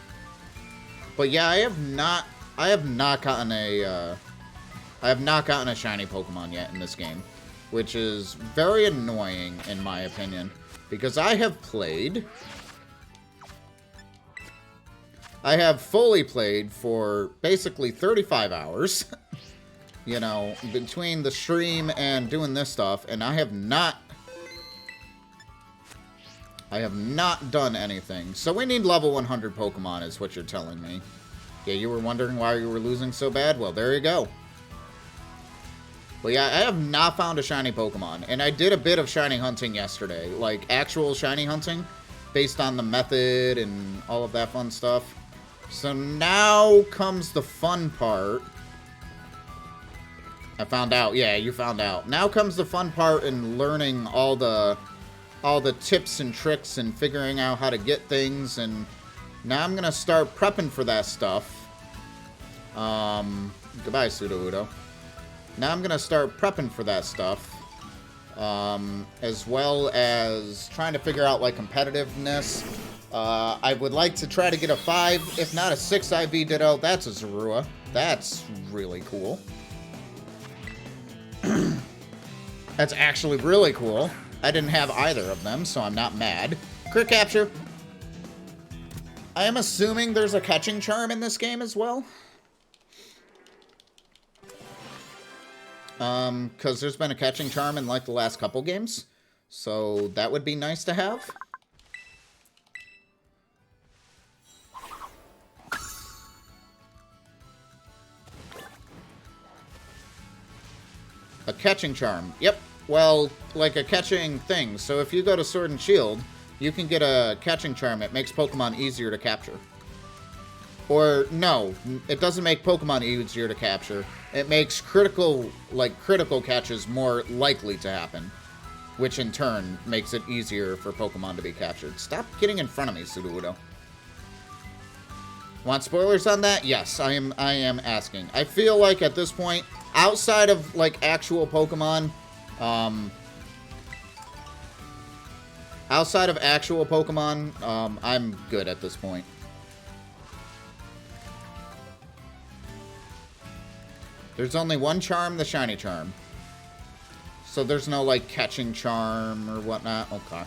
But yeah, I have not gotten a shiny Pokemon yet in this game, which is very annoying in my opinion, because I have fully played for basically 35 hours, you know, between the stream and doing this stuff, and I have not done anything. So we need level 100 Pokemon is what you're telling me. Yeah, you were wondering why you were losing so bad? Well, there you go. But yeah, I have not found a shiny Pokemon. And I did a bit of shiny hunting yesterday. Like, actual shiny hunting. Based on the method and all of that fun stuff. So now comes the fun part. I found out. Yeah, you found out. Now comes the fun part in learning all the tips and tricks and figuring out how to get things. And now I'm going to start prepping for that stuff. Goodbye, Sudowoodo. Now I'm going to start prepping for that stuff. As well as trying to figure out, like, competitiveness. I would like to try to get a 5, if not a 6 IV Ditto. That's a Zorua. That's really cool. That's actually really cool. I didn't have either of them, so I'm not mad. Crit capture. I am assuming there's a catching charm in this game as well. Because there's been a catching charm in like the last couple games. So that would be nice to have. A catching charm. Yep. Well, like a catching thing. So if you go to Sword and Shield, you can get a catching charm. It makes Pokemon easier to capture. Or, no, it doesn't make Pokemon easier to capture. It makes critical catches more likely to happen. Which in turn makes it easier for Pokemon to be captured. Stop getting in front of me, Sudowoodo. Want spoilers on that? Yes, I am asking. I feel like at this point, outside of like actual Pokemon, I'm good at this point. There's only one charm, the shiny charm. So there's no like catching charm or whatnot. Okay.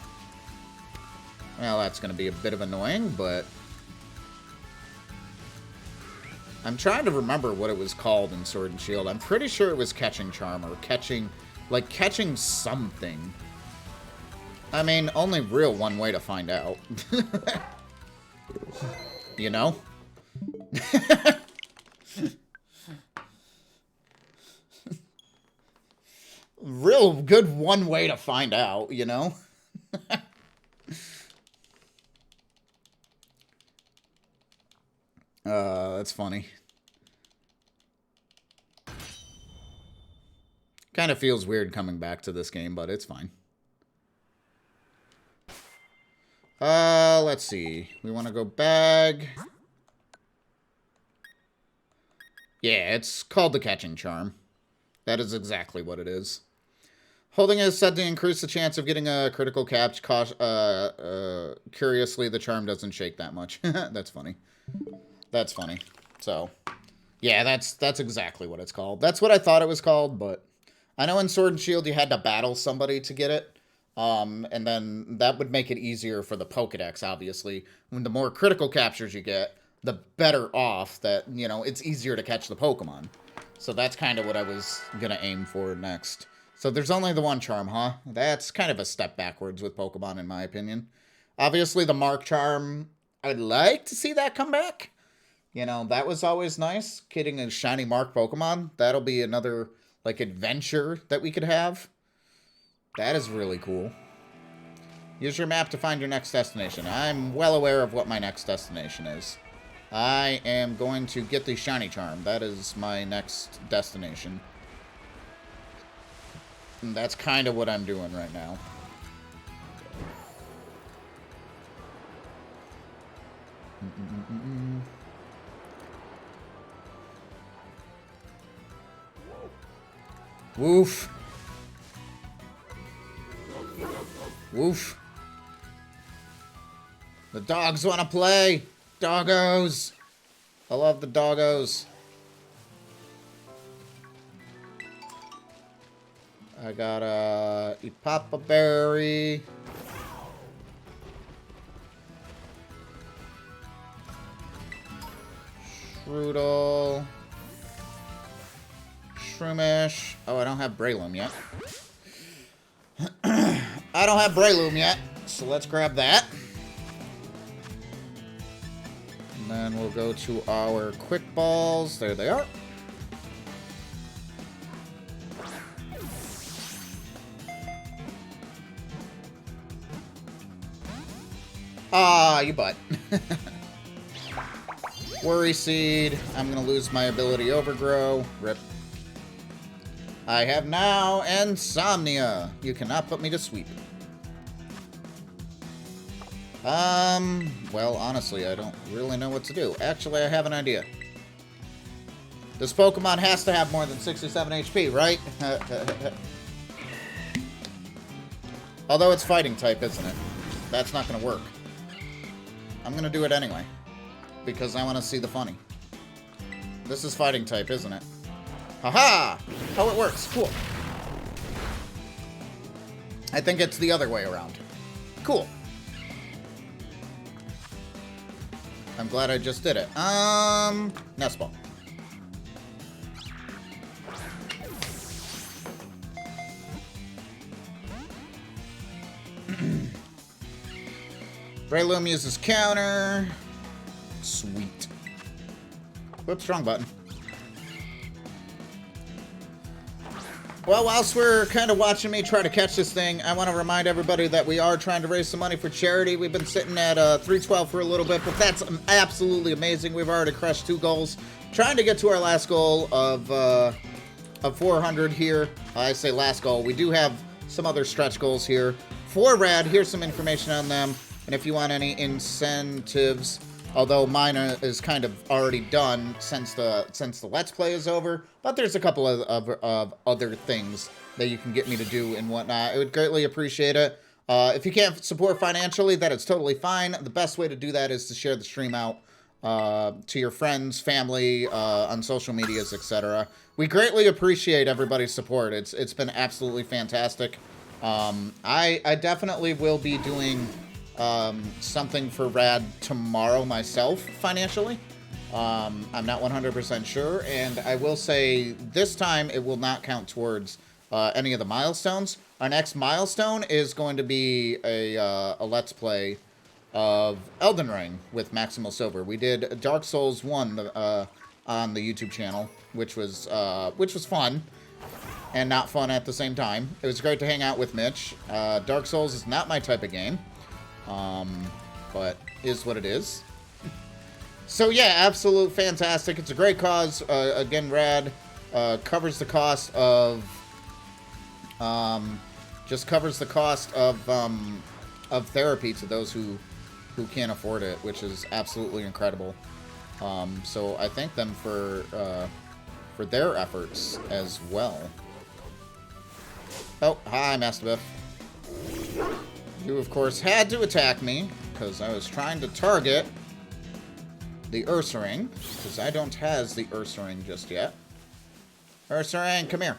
Well, that's gonna be a bit of annoying, but I'm trying to remember what it was called in Sword and Shield. I'm pretty sure it was catching charm or catching something. I mean, only real one way to find out. You know? Real good one way to find out, you know? That's funny. Kind of feels weird coming back to this game, but it's fine. Let's see. We want to go bag. Yeah, it's called the catching charm. That is exactly what it is. Holding it is said to increase the chance of getting a critical catch. Curiously, the charm doesn't shake that much. That's funny. That's funny. So, yeah, that's exactly what it's called. That's what I thought it was called, but I know in Sword and Shield you had to battle somebody to get it. And then that would make it easier for the Pokedex, obviously. When the more critical captures you get, the better off that, you know, it's easier to catch the Pokemon. So that's kind of what I was going to aim for next. So there's only the one charm, huh? That's kind of a step backwards with Pokemon, in my opinion. Obviously, the Mark charm, I'd like to see that come back. You know, that was always nice, getting a shiny Mark Pokemon. That'll be another, like, adventure that we could have. That is really cool. Use your map to find your next destination. I'm well aware of what my next destination is. I am going to get the shiny charm. That is my next destination. And that's kind of what I'm doing right now. Woof. Woof. The dogs want to play. Doggos. I love the doggos. I got a Ipapa Berry. Strudel. Shroomish. Oh, I don't have Breloom yet. I don't have Breloom yet, so let's grab that. And then we'll go to our quick balls. There they are. Ah, you butt. Worry Seed. I'm going to lose my ability Overgrow. Rip. I have now Insomnia. You cannot put me to sleep. Well, honestly, I don't really know what to do. Actually, I have an idea. This Pokemon has to have more than 67 HP, right? Although it's fighting type, isn't it? That's not going to work. I'm gonna do it anyway. Because I want to see the funny. This is fighting type, isn't it? Haha! Oh, it works. Cool. I think it's the other way around. Cool. I'm glad I just did it. Nest ball. Breloom uses counter. Sweet. Whoops, wrong button. Well, whilst we're kind of watching me try to catch this thing, I want to remind everybody that we are trying to raise some money for charity. We've been sitting at 312 for a little bit, but that's absolutely amazing. We've already crushed 2 goals. Trying to get to our last goal of 400 here. I say last goal. We do have some other stretch goals here. For Rad, here's some information on them. And if you want any incentives, although mine is kind of already done since the Let's Play is over, but there's a couple of other things that you can get me to do and whatnot. I would greatly appreciate it. If you can't support financially, that is totally fine. The best way to do that is to share the stream out to your friends, family, on social medias, etc. We greatly appreciate everybody's support. It's been absolutely fantastic. I definitely will be doing something for Rad tomorrow myself, financially. I'm not 100% sure, and I will say this time it will not count towards any of the milestones. Our next milestone is going to be a Let's Play of Elden Ring with Maximal Silver. We did Dark Souls 1 on the YouTube channel, which was fun and not fun at the same time. It was great to hang out with Mitch. Dark Souls is not my type of game. But is what it is. So yeah, absolute fantastic. It's a great cause. Again, Rad covers the cost of therapy to those who can't afford it, which is absolutely incredible. So I thank them for their efforts as well. Oh, hi, Mastiff. You, of course, had to attack me, because I was trying to target the Ursaring, because I don't have the Ursaring just yet. Ursaring, come here.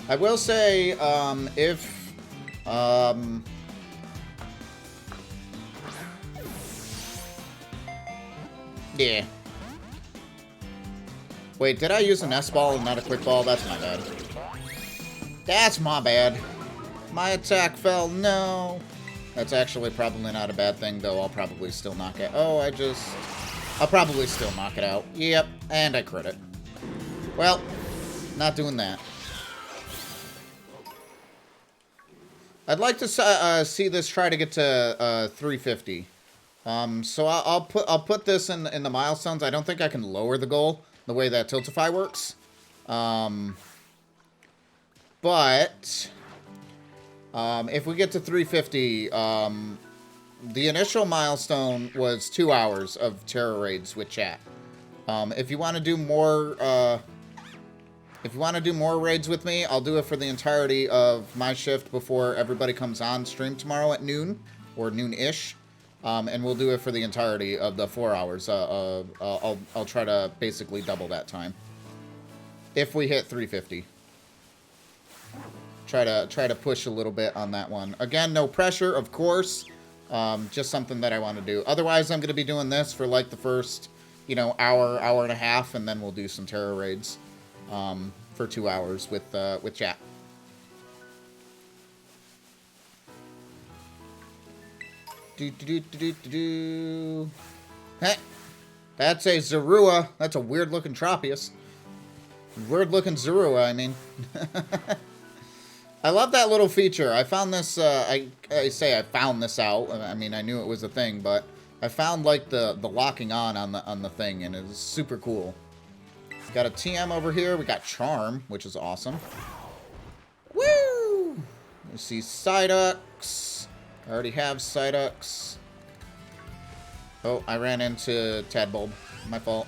I will say, yeah. Wait, did I use an S-ball and not a quick ball? That's my bad. That's my bad. My attack fell. No. That's actually probably not a bad thing, though. I'll probably still knock it. Oh, I'll probably still knock it out. Yep, and I crit it. Well, not doing that. I'd like to see this try to get to 350. So I'll put this in the milestones. I don't think I can lower the goal the way that Tiltify works. But if we get to 350, the initial milestone was 2 hours of Terror Raids with chat. If you want to do more, raids with me, I'll do it for the entirety of my shift before everybody comes on stream tomorrow at noon or noon-ish. And we'll do it for the entirety of the 4 hours. I'll try to basically double that time. If we hit 350. Try to push a little bit on that one. Again, no pressure, of course. Just something that I want to do. Otherwise, I'm going to be doing this for like the first, hour and a half, and then we'll do some Terror Raids for 2 hours with chat. Hey, that's a Zorua. That's a weird-looking Tropius. Weird-looking Zorua, I mean. I love that little feature. I found this, I found this out. I mean, I knew it was a thing, but I found, like, the locking on the thing, and it was super cool. Got a TM over here. We got Charm, which is awesome. Woo! You see Psyducks. I already have Psyducks. Oh, I ran into Tadbulb. My fault.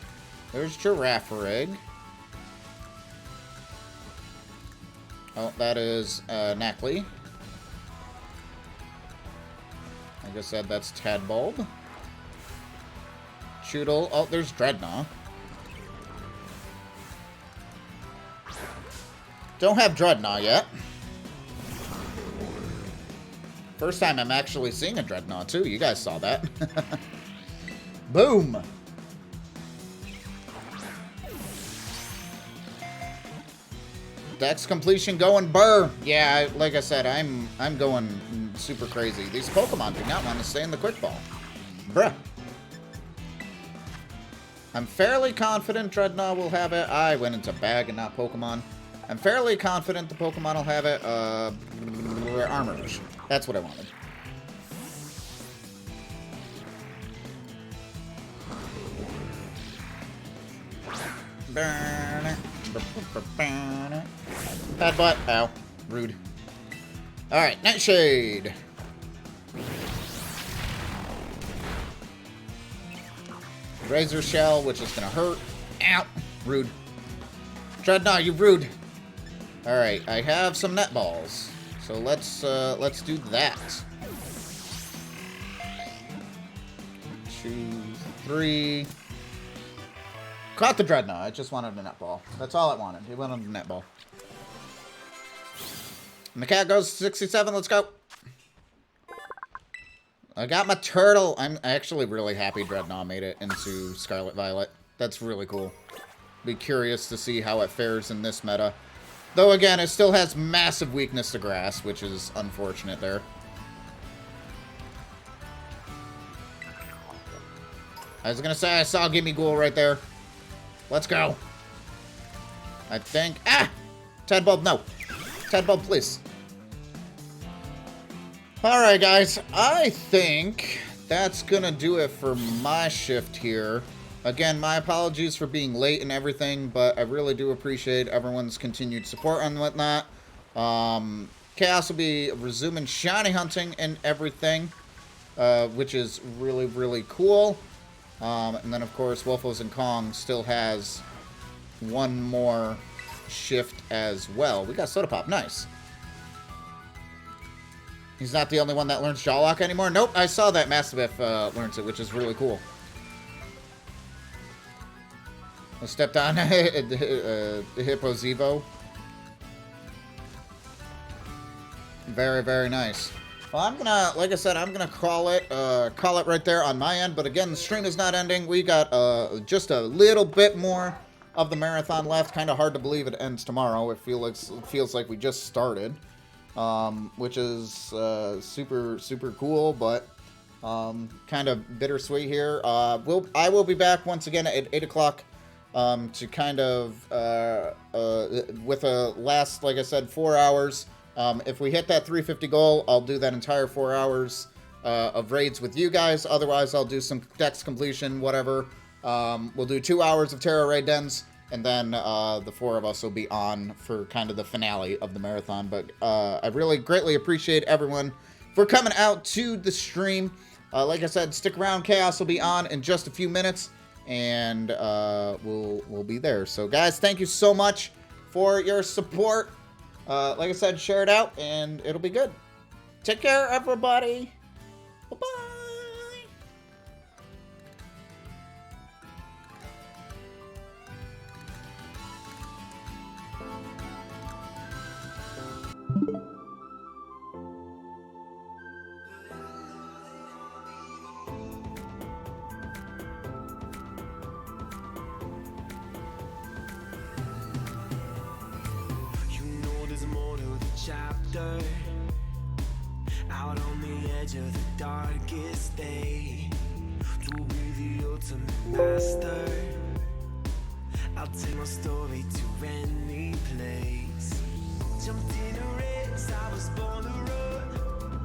There's Girafarig. Oh, that is Nacli. Like I said, that's Tadbulb. Choodle. Oh, there's Dreadnought. Don't have Dreadnought yet. First time I'm actually seeing a Dreadnought, too. You guys saw that. Boom! Dex completion going burr. Yeah, like I said, I'm going super crazy. These Pokemon do not want to stay in the Quick Ball. Bruh. I'm fairly confident Dreadnought will have it. I went into bag and not Pokemon. I'm fairly confident the Pokemon will have it. Armorage. That's what I wanted. Bad butt. Ow. Rude. Alright, Nightshade. Razor Shell, which is gonna hurt. Ow. Rude. Dreadnought, you rude. Alright, I have some net balls. So let's do that. 2, 3. Caught the Dreadnought. I just wanted a netball. That's all I wanted. He wanted a netball. And the cat goes 67. Let's go. I got my turtle. I'm actually really happy Dreadnought made it into Scarlet Violet. That's really cool. Be curious to see how it fares in this meta. Though, again, it still has massive weakness to grass, which is unfortunate there. I was going to say I saw Gimme Ghoul right there. Let's go. I think... Ah! Tadbulb, no. Tadbulb, please. Alright, guys. I think that's going to do it for my shift here. Again, my apologies for being late and everything, but I really do appreciate everyone's continued support and whatnot. Chaos will be resuming shiny hunting and everything, which is really, really cool. And then, of course, Wolfos and Kong still has one more shift as well. We got Soda Pop. Nice. He's not the only one that learns Jaw Lock anymore. Nope, I saw that Mastiff learns it, which is really cool. I stepped on Hippo Zevo. Very, very nice. Well, I'm gonna, like I said, I'm gonna call it right there on my end. But again, the stream is not ending. We got just a little bit more of the marathon left. Kind of hard to believe it ends tomorrow. It feels like we just started, which is super, super cool, but kind of bittersweet here. I will be back once again at 8 o'clock. To kind of, with a last, like I said, 4 hours. If we hit that 350 goal, I'll do that entire 4 hours of raids with you guys. Otherwise, I'll do some Dex completion, whatever. We'll do 2 hours of Terra Raid Dens, and then the 4 of us will be on for kind of the finale of the marathon. But I really greatly appreciate everyone for coming out to the stream. Like I said, stick around. Chaos will be on in just a few minutes. And we'll be there. So, guys, thank you so much for your support. Like I said, share it out, and it'll be good. Take care, everybody. Bye-bye. Chapter out on the edge of the darkest day to be the ultimate master. I'll take my story to any place. Jumped in a race, I was born to run.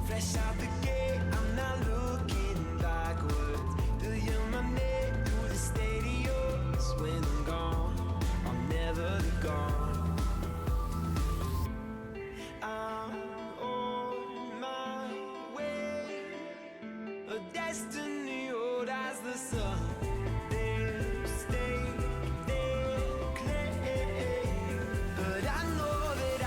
Fresh out the gate, I'm not looking backwards. Feel you my name through the stadiums. When I'm gone, I'll never be gone. Destiny old as the sun. There, stay, there, claim. But I know that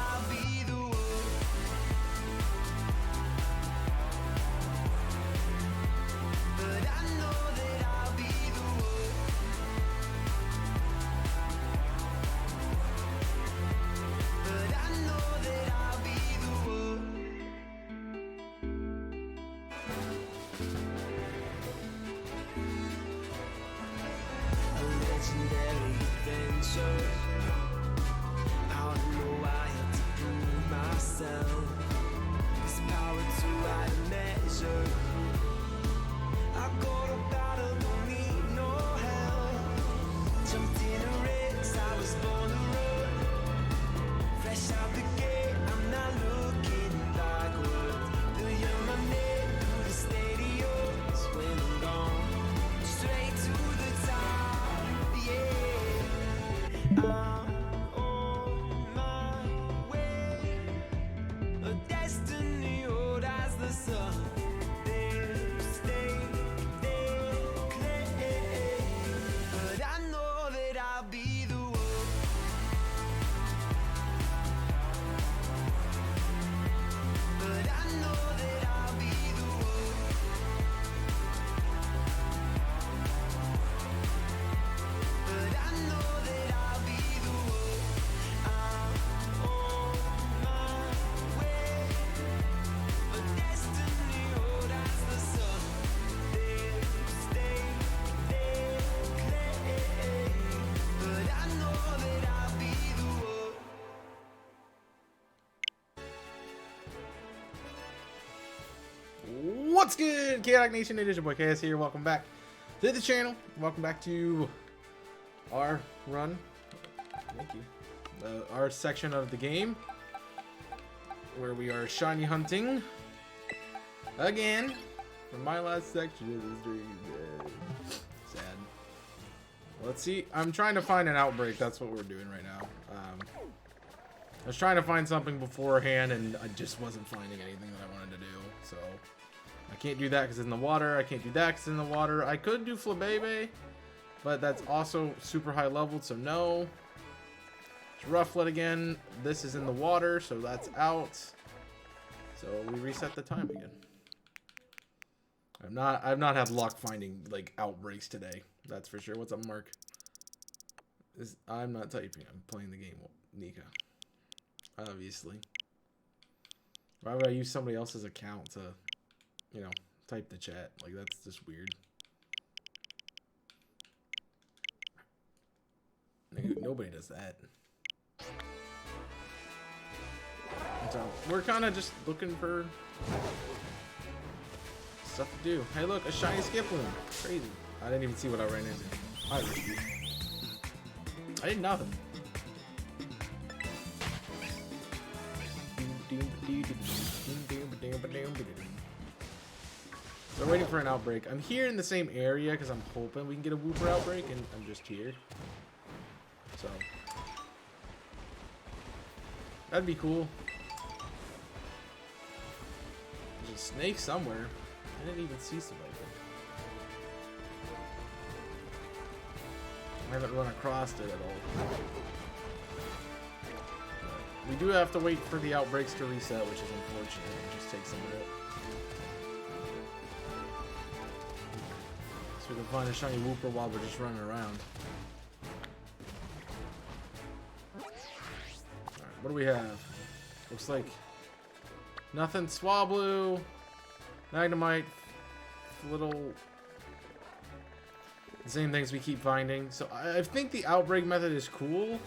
What's good, Chaotic Nation? It is your boy KS here. Welcome back to the channel. Welcome back to our run. Thank you. Our section of the game where we are shiny hunting again. From my last section of the stream. Sad. Let's see. I'm trying to find an outbreak. That's what we're doing right now. I was trying to find something beforehand, and I just wasn't finding anything that I wanted to do. So I can't do that because it's in the water. I can't do that because it's in the water. I could do Flabebe, but that's also super high leveled, so no. It's Rufflet again. This is in the water, so that's out. So we reset the time again. I've not had luck finding like outbreaks today. That's for sure. What's up, Mark? I'm not typing. I'm playing the game, Nika. Obviously. Why would I use somebody else's account to, you know, type the chat? Like, that's just weird. Nobody does that. So, we're kind of just looking for stuff to do. Hey, look, a shiny Skiploom. Crazy. I didn't even see what I ran into. I did nothing. So we're waiting for an outbreak. I'm here in the same area because I'm hoping we can get a Wooper outbreak, and I'm just here. So that'd be cool. There's a snake somewhere. I didn't even see somebody. I haven't run across it at all. We do have to wait for the outbreaks to reset, which is unfortunate. It just takes a minute. So we can find a shiny Wooper while we're just running around. Alright, what do we have? Looks like nothing. Swablu, Magnemite, little... the same things we keep finding. So I think the outbreak method is cool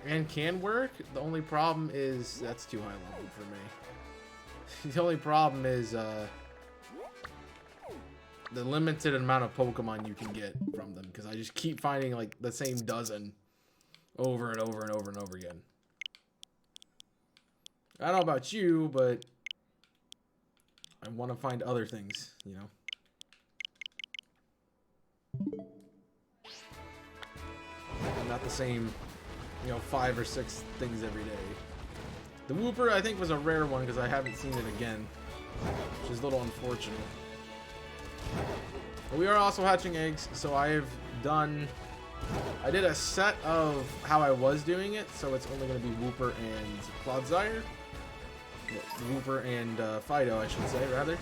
and can work. The only problem is that's too high level for me. The only problem is the limited amount of Pokemon you can get from them, because I just keep finding like the same dozen over and over and over and over again. I don't know about you, but I want to find other things, you know. Not the same, you know, 5 or 6 things every day. The Wooper, I think, was a rare one because I haven't seen it again, which is a little unfortunate. But we are also hatching eggs, so I did a set of how I was doing it, so it's only going to be Wooper and Clodsire. Wooper and Fido, I should say, rather.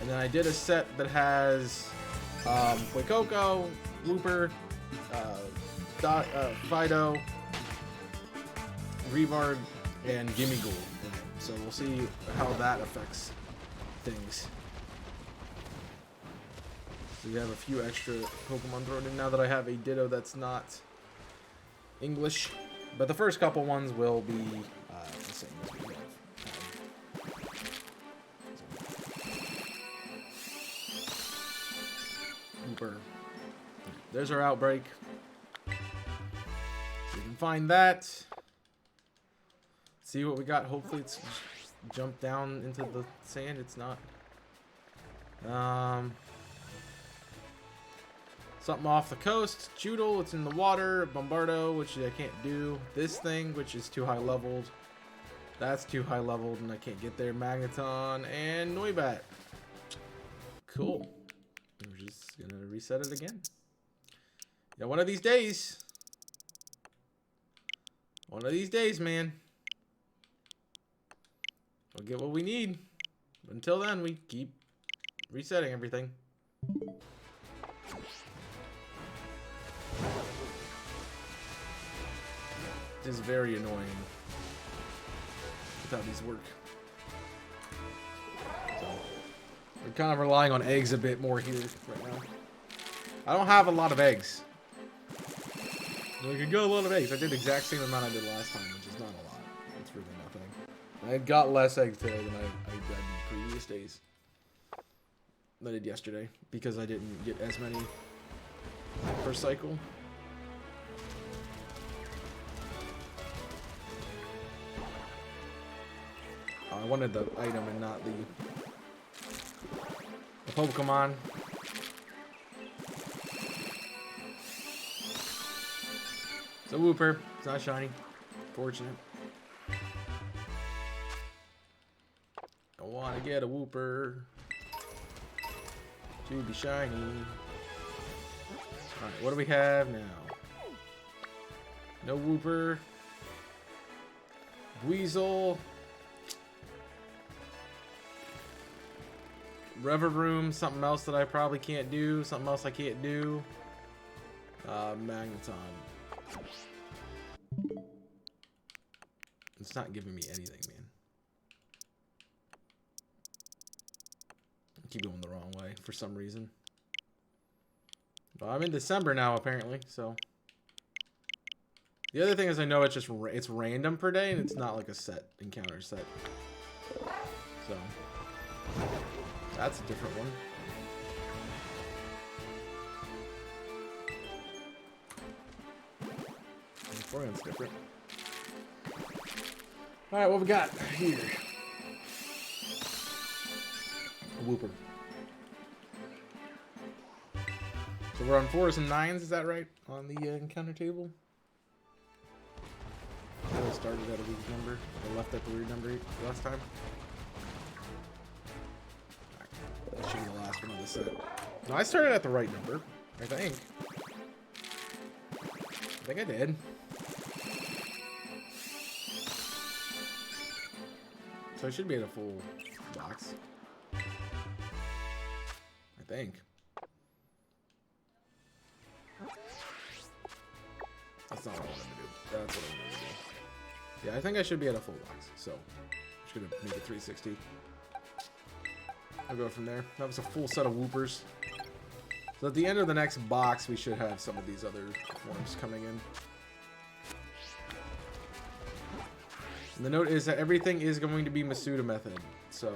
And then I did a set that has Fuecoco, Wooper, Fido, Revard, and Gimmighoul. So we'll see how that affects things. So we have a few extra Pokemon thrown in now that I have a Ditto that's not English. But the first couple ones will be the same as we have. Wooper. There's our outbreak. So we can find that. See what we got. Hopefully it's jumped down into the sand. It's not. Something off the coast. Chewtle, it's in the water. Bombardo, which I can't do. This thing, which is too high leveled. That's too high leveled and I can't get there. Magneton and Noibat. Cool. We're just gonna reset it again. Yeah, one of these days. One of these days, man. We'll get what we need. Until then, we keep resetting everything. It is very annoying with how these work. So, we're kind of relying on eggs a bit more here right now. I don't have a lot of eggs. We could go a lot of eggs. I did the exact same amount I did last time, which is not a lot. It's really nothing. I got less eggs today than I did in previous days. than I did yesterday because I didn't get as many per cycle. Oh, I wanted the item and not the Pokemon. It's a Wooper. It's not shiny. Fortunate. I want to get a Wooper to be shiny. Alright, what do we have now? No Wooper. Weasel. Reveroom, something else that I probably can't do, something else I can't do. Magneton. It's not giving me anything, man. I keep going the wrong way for some reason. But I'm in December now, apparently, so. The other thing is I know it's just it's random per day, and it's not like a set encounter set. So. That's a different one. Beforehand's different. Alright, what we got here? A Wooper. So we're on 4s and 9s, is that right? On the encounter table? I started at a weird number. I left at the weird number last time. That should be the last one of the set. No, I started at the right number, I think. I think I did. So I should be at a full box. I think. That's not what I wanted to do. That's what I wanted to do. Yeah, I think I should be at a full box. So, I'm just gonna make it 360. I'll go from there. That was a full set of Woopers. So at the end of the next box, we should have some of these other forms coming in. And the note is that everything is going to be Masuda method. So,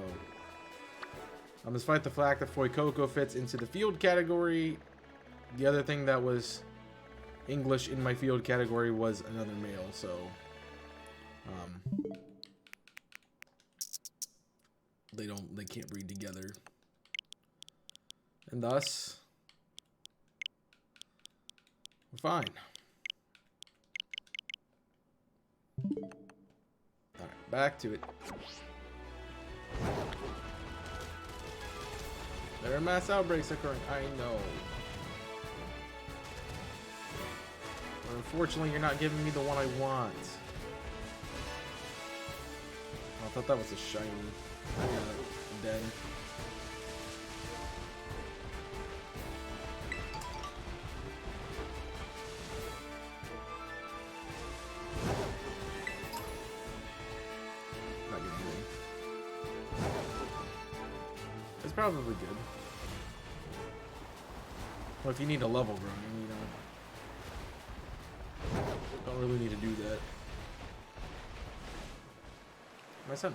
despite the fact that Fuecoco fits into the field category, the other thing that was English in my field category was another male. So, they can't breed together, and thus we're fine. All right, back to it. There are mass outbreaks occurring. I know. But unfortunately, you're not giving me the one I want. I thought that was a shiny. Dead. Not getting anything. It's probably good. Well, if you need a level growing, you know, don't really need to do that. My son.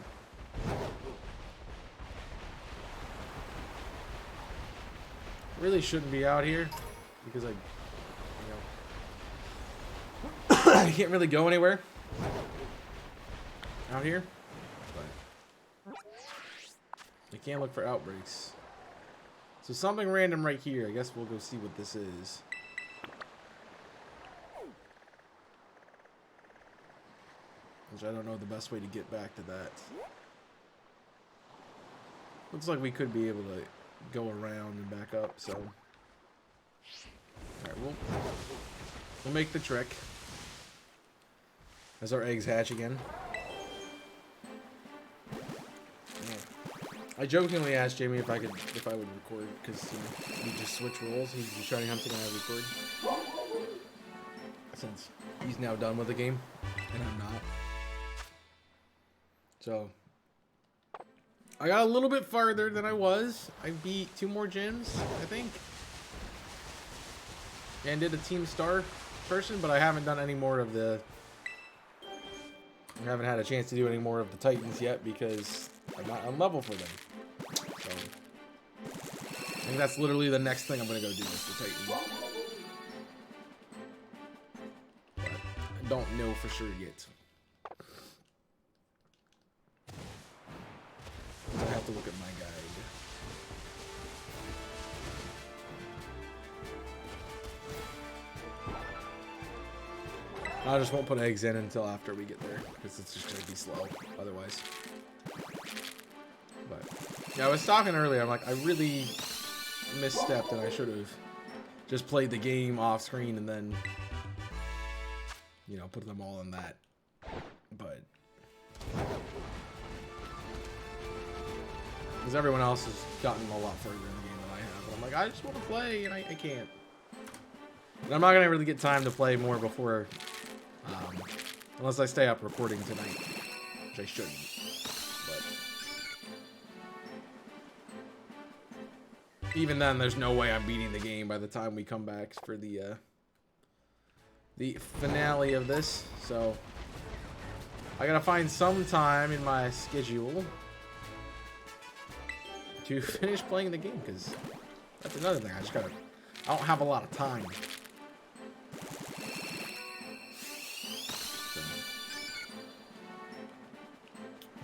Really shouldn't be out here because I can't really go anywhere out here. But I can't look for outbreaks. So something random right here. I guess we'll go see what this is. Which I don't know the best way to get back to that. Looks like we could be able to go around and back up, so. Alright, we'll make the trek. As our eggs hatch again. I jokingly asked Jamie if I would record, because we just switch roles. He's shiny hunting and I record. Since he's now done with the game, and I'm not. So I got a little bit farther than I was. I beat 2 more gyms, I think. And did a Team Star person, but I haven't done any more of the... I haven't had a chance to do any more of the Titans yet because I'm not on level for them. So, I think that's literally the next thing I'm gonna go do is the Titan. But I don't know for sure yet. I have to look at my guide. I just won't put eggs in until after we get there, because it's just gonna be slow otherwise. But yeah, I was talking earlier. I'm like, I really misstepped, and I should have just played the game off screen and then, you know, put them all in that. But because everyone else has gotten a lot further in the game than I have, but I'm like, I just want to play, and I can't. And I'm not gonna really get time to play more before. Unless I stay up recording tonight, which I shouldn't. But even then, there's no way I'm beating the game by the time we come back for the finale of this. So I gotta find some time in my schedule to finish playing the game, because that's another thing. I don't have a lot of time.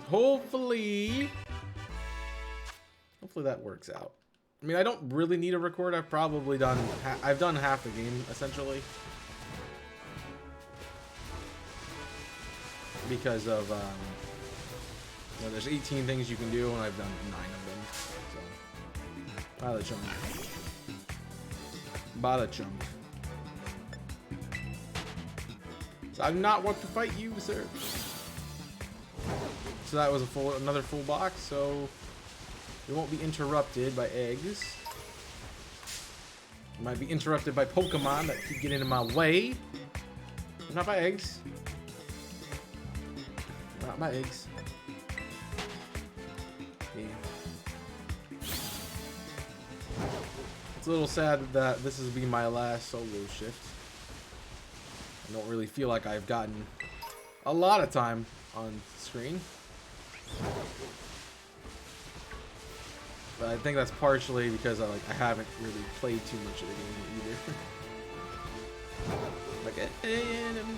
Hopefully that works out. I mean, I don't really need a record. I've probably done I've done half the game essentially, because of you know, there's 18 things you can do, and I've done 9 of them. So by the chunk, by the chunk. So I'm not want to fight you, sir. So that was another full box, so we won't be interrupted by eggs. We might be interrupted by Pokemon that keep getting in my way. Not by eggs. Not by eggs. Yeah. It's a little sad that this is be my last solo shift. I don't really feel like I've gotten a lot of time on screen. But I think that's partially because I haven't really played too much of the game either. Like enemy.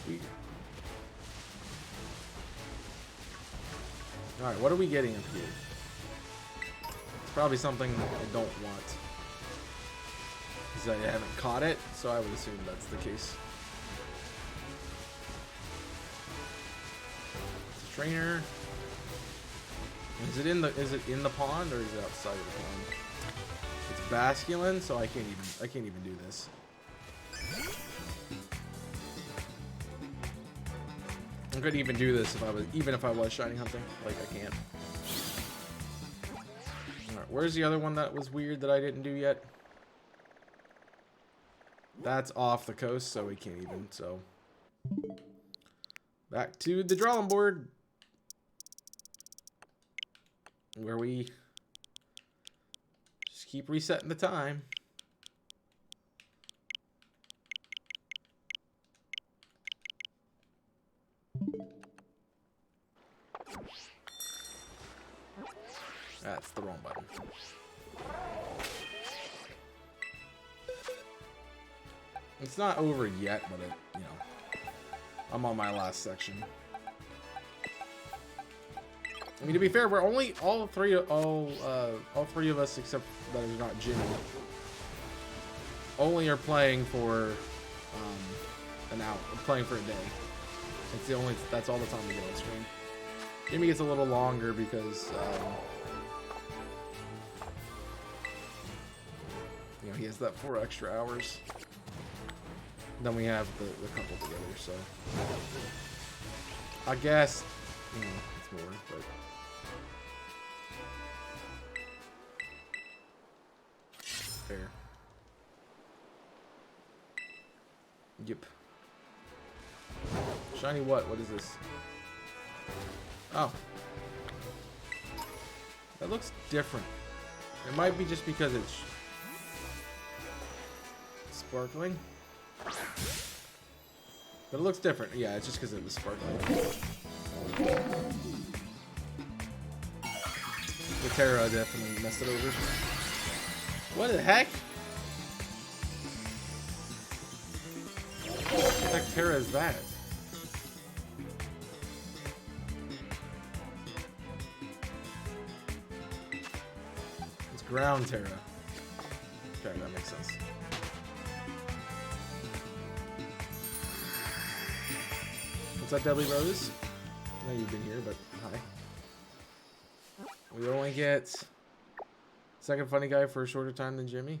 Weird. All right, what are we getting up here? It's probably something I don't want, because I haven't caught it, so I would assume that's the case. Trainer. Is it in the pond, or is it outside of the pond? It's Basculin, so I can't even do this. I couldn't even do this if I was shiny hunting. Like, I can't. Alright, where's the other one that was weird that I didn't do yet? That's off the coast, so we can't even, so back to the drawing board, where we just keep resetting the time. That's the wrong button. It's not over yet, but you know, I'm on my last section. I mean, to be fair, we're only all three of us, except that is not Jimmy, only are playing for an hour, playing for a day. That's all the time we get on screen. Jimmy gets a little longer because you know, he has that 4 extra hours. Then we have the couple together, so I guess, you know, it's more, but fair. Yep. Shiny what? What is this? Oh. That looks different. It might be just because it's sparkling. But it looks different. Yeah, it's just because it was sparkling. The Terra definitely messed it over. What the heck? What the heck Terra is that? It's ground Terra. Okay, that makes sense. What's up, Deadly Rose? I know you've been here, but hi. We only get second funny guy for a shorter time than Jimmy.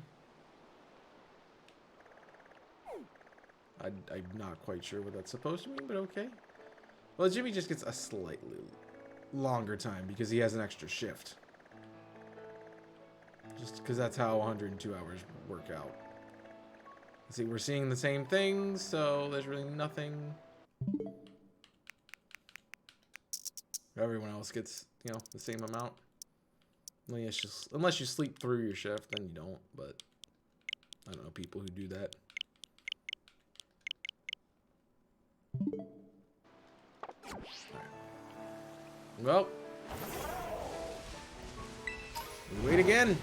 I'm not quite sure what that's supposed to mean, but okay. Well, Jimmy just gets a slightly longer time because he has an extra shift. Just because that's how 102 hours work out. See, we're seeing the same things, so there's really nothing. Everyone else gets, you know, the same amount. Unless you sleep through your shift, then you don't. But I don't know people who do that. Right. Well, we wait again.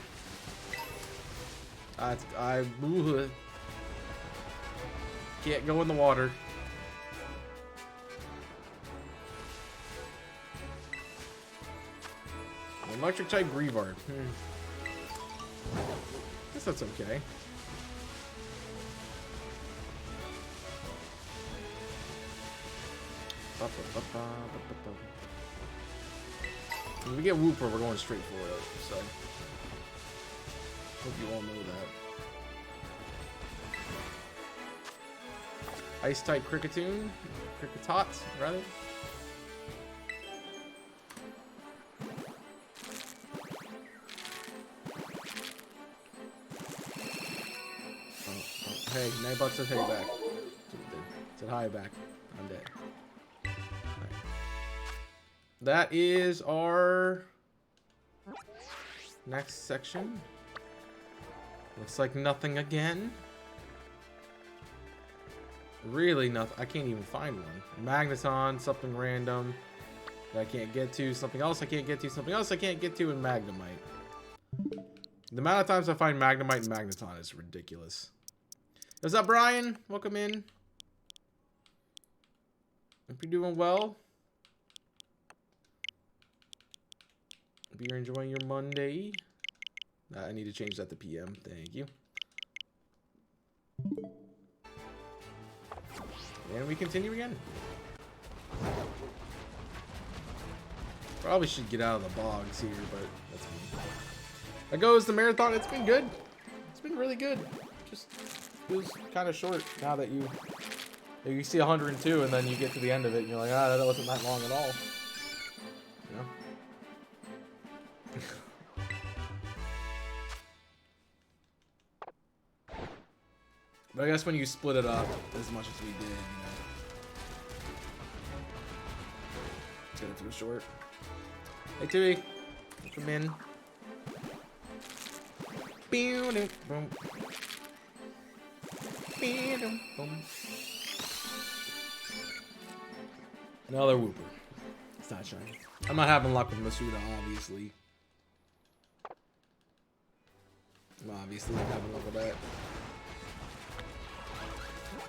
I can't go in the water. Electric type Greavard. Guess that's okay. When we get Wooper, we're going straight for it, so hope you all know that. Ice type Cricketoon, Cricketot, rather. Hey, Nightbot says hey back. Said hi back. I'm dead. Right. That is our next section. Looks like nothing again. Really nothing. I can't even find one. Magneton, something random that I can't get to, something else I can't get to, something else I can't get to, and Magnemite. The amount of times I find Magnemite and Magneton is ridiculous. What's up, Brian? Welcome in. Hope you're doing well. Hope you're enjoying your Monday. I need to change that to PM. Thank you. And we continue again. Probably should get out of the bogs here, but that's me. That goes the marathon. It's been good. It's been really good. Just feels kind of short now that you see 102 and then you get to the end of it and you're like, ah, that wasn't that long at all. You know? But I guess when you split it up as much as we did, you know, it's gonna feel short. Hey Tui, come in. Boom. Another Wooper. It's not shiny. I'm not having luck with Masuda, obviously. I'm obviously not having luck with that.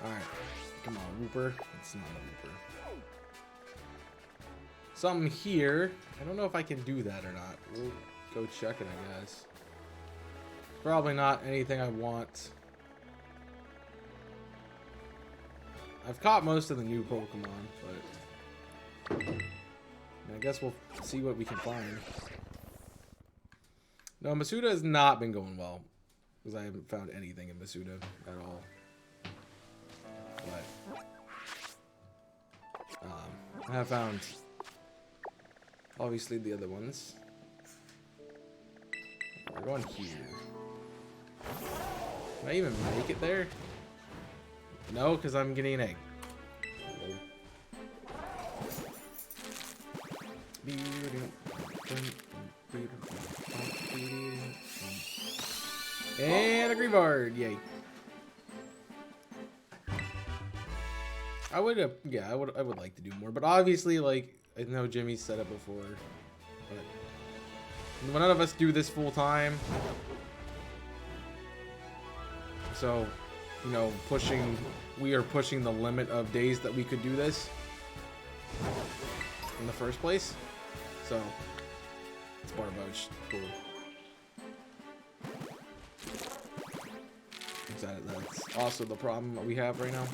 Alright. Come on, Wooper. It's not a Wooper. Something here. I don't know if I can do that or not. We'll go check it, I guess. Probably not anything I want. I've caught most of the new Pokemon, but I guess we'll see what we can find. No, Masuda has not been going well because I haven't found anything in Masuda at all. But I have found obviously the other ones. We're going here. Can I even make it there? No, because I'm getting an egg. And a Greavard, yay! I would, yeah, I would like to do more, but obviously, like I know Jimmy said it before, but none of us do this full time. So, you know, we are pushing the limit of days that we could do this in the first place. So, it's Barboach. Cool. That's also the problem that we have right now.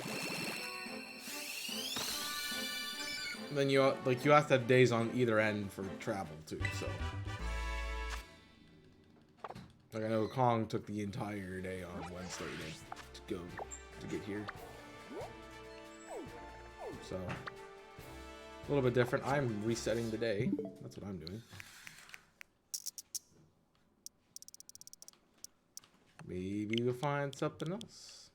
Then you have to have days on either end for travel too. So, like I know Kong took the entire day on Wednesday to get here. So, a little bit different. I'm resetting the day. That's what I'm doing. Maybe we'll find something else.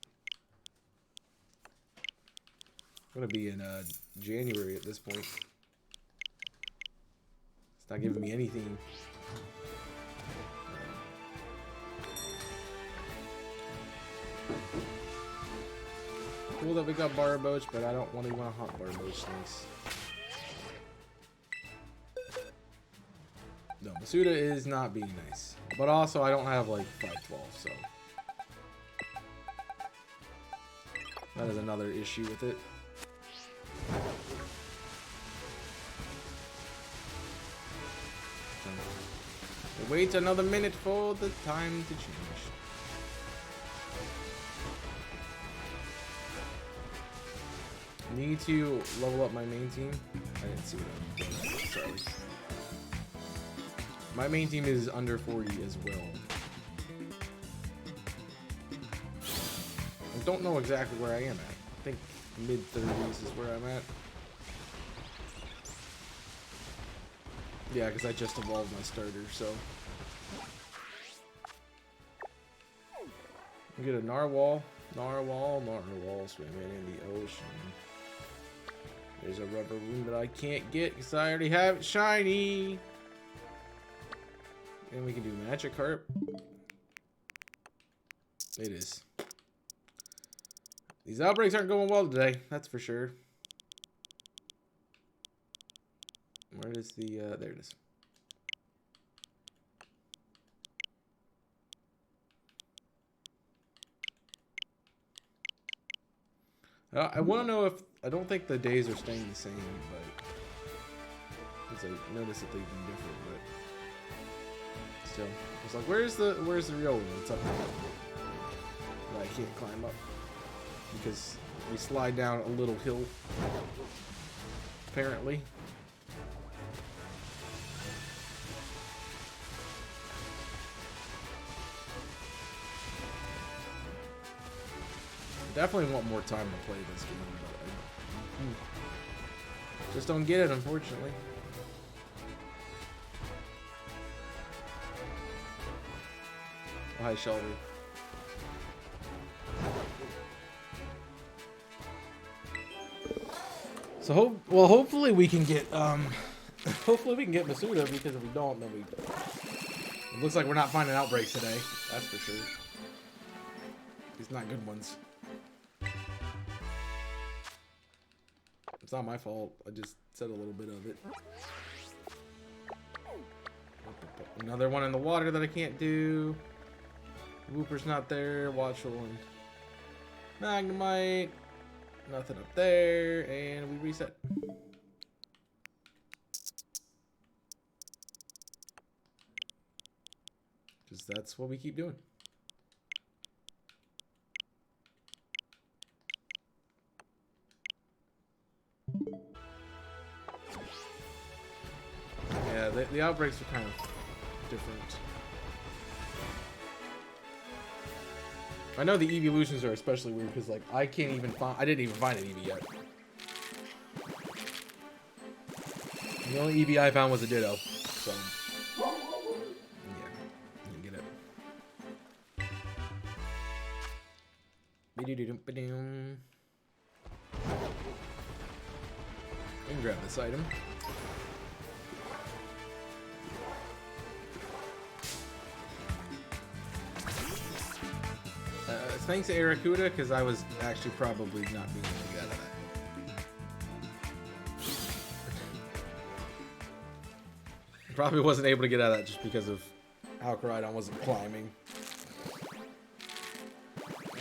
I'm gonna be in January at this point. It's not giving me anything. Cool that we got Barboach, but I don't really want to hunt Barboach snakes. No, Masuda is not being nice. But also, I don't have like 512, so that is another issue with it. Wait another minute for the time to change. Need to level up my main team. I didn't see what I'm doing. Sorry. My main team is under 40 as well. I don't know exactly where I am at. I think mid-30s is where I'm at. Yeah, because I just evolved my starter, so. We get a Narwhal. Narwhal swimming in the ocean. There's a rubber room that I can't get because I already have it shiny. And we can do Magikarp. It is. These outbreaks aren't going well today, that's for sure. Where is the, there it is. I want to know if, I don't think the days are staying the same, but, because I noticed that they've been different, but still. It's like, where's the real one? It's up there. But I can't climb up, because we slide down a little hill, apparently. Definitely want more time to play this game, but I just don't get it, unfortunately. Oh, hi, Shelby. So hopefully we can get hopefully we can get Masuda, because if we don't, then it looks like we're not finding outbreaks today. That's for sure. These not good ones. It's not my fault. I just said a little bit of it. Another one in the water that I can't do. Wooper's not there. Watchel and Magnemite. Nothing up there. And we reset. Because that's what we keep doing. Yeah, the outbreaks are kind of different. I know the evolutions are especially weird because, like, I didn't even find an Eevee yet. The only Eevee I found was a Ditto, so yeah, you get it. We can grab this item. Thanks to Aracuda, because I was actually probably not being able to get out of that. Probably wasn't able to get out of that just because of how Koraidon wasn't climbing.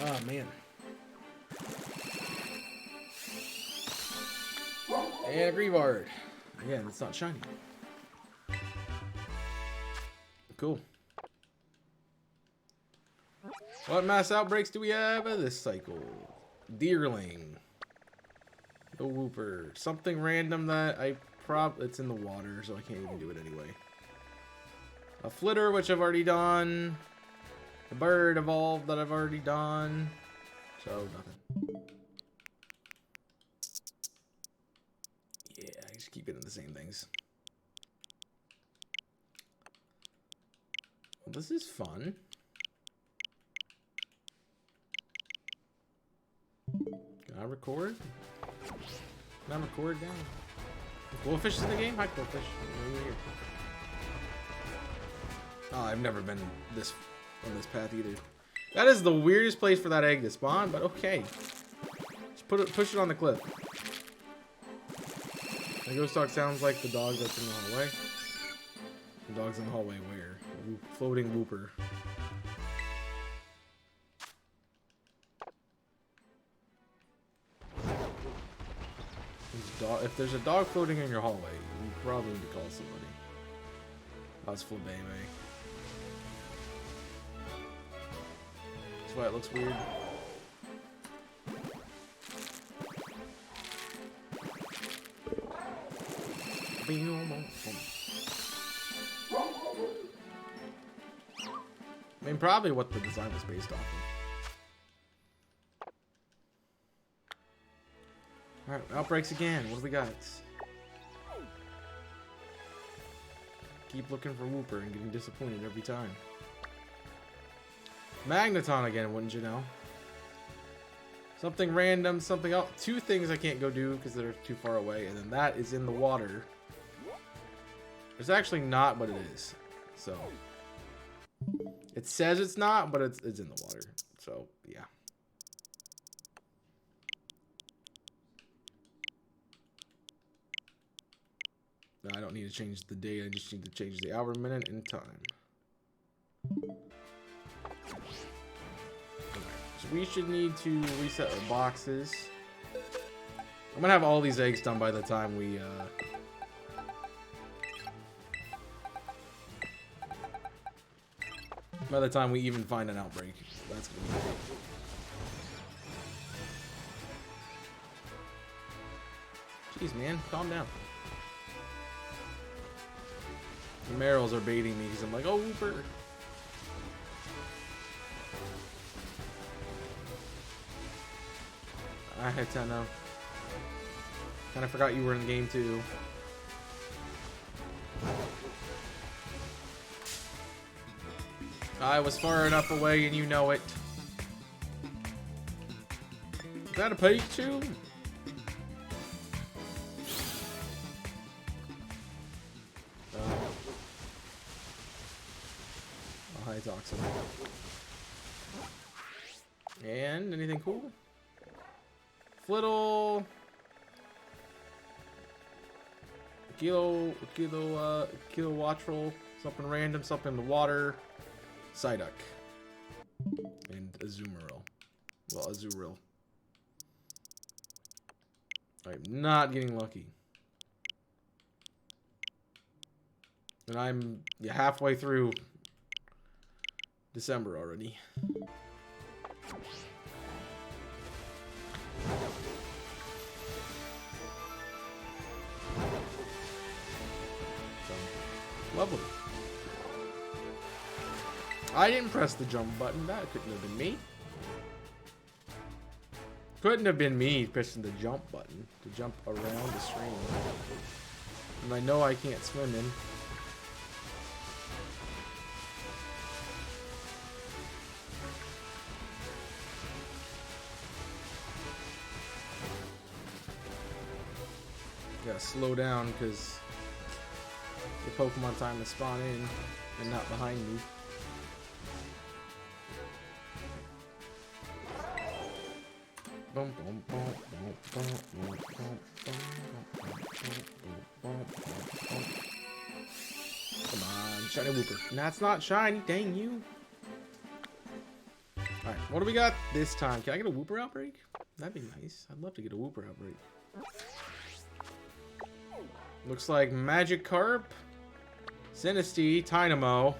Oh, man. And a Grievard. Again, it's not shiny. Cool. What mass outbreaks do we have this cycle? Deerling. The Wooper. Something random that it's in the water, so I can't even do it anyway. A Flitter, which I've already done. A Bird evolved that I've already done. So, nothing. Yeah, I just keep getting the same things. Well, this is fun. Can I record? Can I record down? Goldfish is in the game? Hi, Goldfish. Oh, I've never been on this path either. That is the weirdest place for that egg to spawn, but okay. Just push it on the cliff. The ghost dog sounds like the dog that's in the hallway. The dog's in the hallway where? Floating Wooper. If there's a dog floating in your hallway, you probably need to call somebody. That's Flabebe. That's why it looks weird. I mean, probably what the design was based off of. Alright, outbreaks again. What do we got? Keep looking for Wooper and getting disappointed every time. Magneton again, wouldn't you know? Something random, something else. Two things I can't go do because they're too far away, and then that is in the water. It's actually not, but it is. So it says it's not, but it's in the water. So yeah. I don't need to change the date, I just need to change the hour, minute, and time. So we should need to reset our boxes. I'm gonna have all these eggs done by the time we even find an outbreak. That's gonna be great. Jeez, man, calm down. The Merrills are baiting me because I'm like, oh, Wooper. I had to know. Kind of forgot you were in the game too. I was far enough away and you know it. Is that a Pikachu? Toxin. And anything cool? Flittle. Kilowattrel. Something random, something in the water. Psyduck. And Azumarill. Well, Azurill. I'm not getting lucky. And I'm halfway through December already. So, lovely. I didn't press the jump button. That couldn't have been me. Couldn't have been me pressing the jump button to jump around the stream. And I know I can't swim in. Gotta slow down because the Pokemon time to spawn in and not behind me. Come on, shiny Wooper. That's not shiny. Dang you. Alright, what do we got this time? Can I get a Wooper outbreak? That'd be nice. I'd love to get a Wooper outbreak. Looks like Magikarp, Sinistea, Tynamo.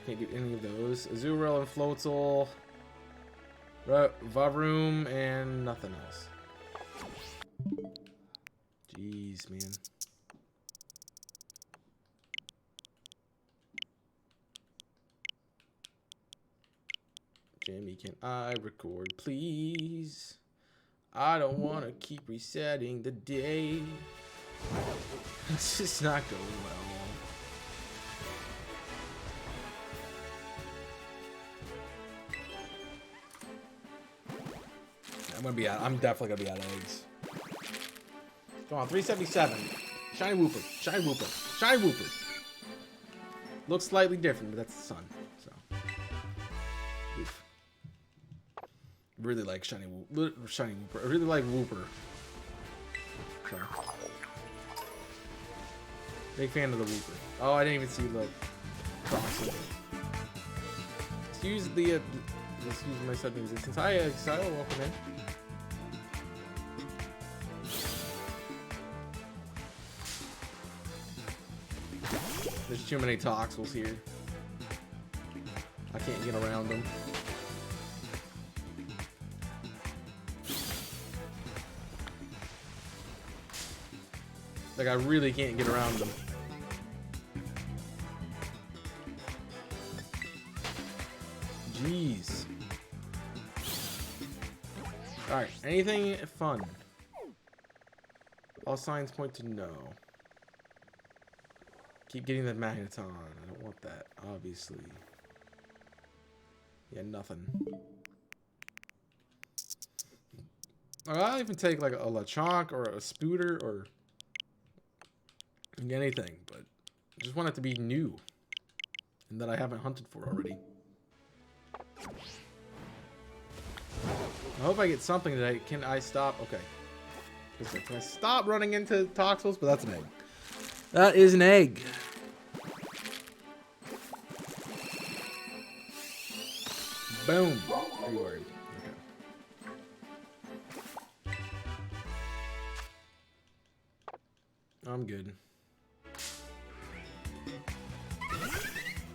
Can't get any of those. Azurill and Floatzel, Vavroom, and nothing else. Jeez, man. Jimmy, can I record, please? I don't want to keep resetting the day. It's just not going well. I'm definitely gonna be out of eggs. Come on, 377. Shiny Wooper, shiny Wooper, shiny Wooper. Looks slightly different, but that's the sun. So, oof. Really like shiny Wooper. I really like Wooper. So. Big fan of the Wooper. Oh, I didn't even see the crossing. Excuse the. Excuse my sudden existence. Hi, Exile. Welcome in. There's too many Toxels here. I can't get around them. Like, I really can't get around them. Jeez. Alright, anything fun? All signs point to no. Keep getting the Magneton. I don't want that, obviously. Yeah, nothing. I'll even take like a Lechonk or a Spooter or anything, but I just want it to be new and that I haven't hunted for already. I hope I get something that can I stop? Okay. Can I stop running into Toxels? But that's an egg. That is an egg. Boom. Reward. Okay. I'm good.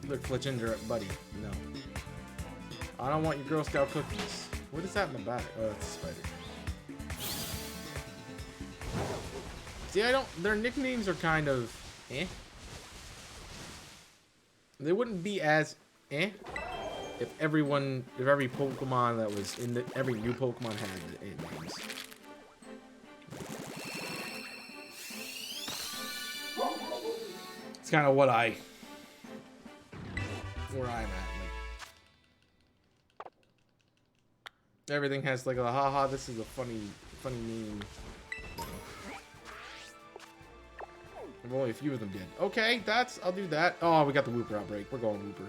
Look, Fletchinder, buddy. No. I don't want your Girl Scout cookies. What is that in the back? Oh, that's a spider. See, their nicknames are kind of eh. They wouldn't be as eh if every Pokemon that was in every new Pokemon had names. It's kind of where I'm at. Like, everything has like a haha. This is a funny meme. Only a few of them did. Okay, I'll do that. Oh, we got the Wooper outbreak. We're going Wooper.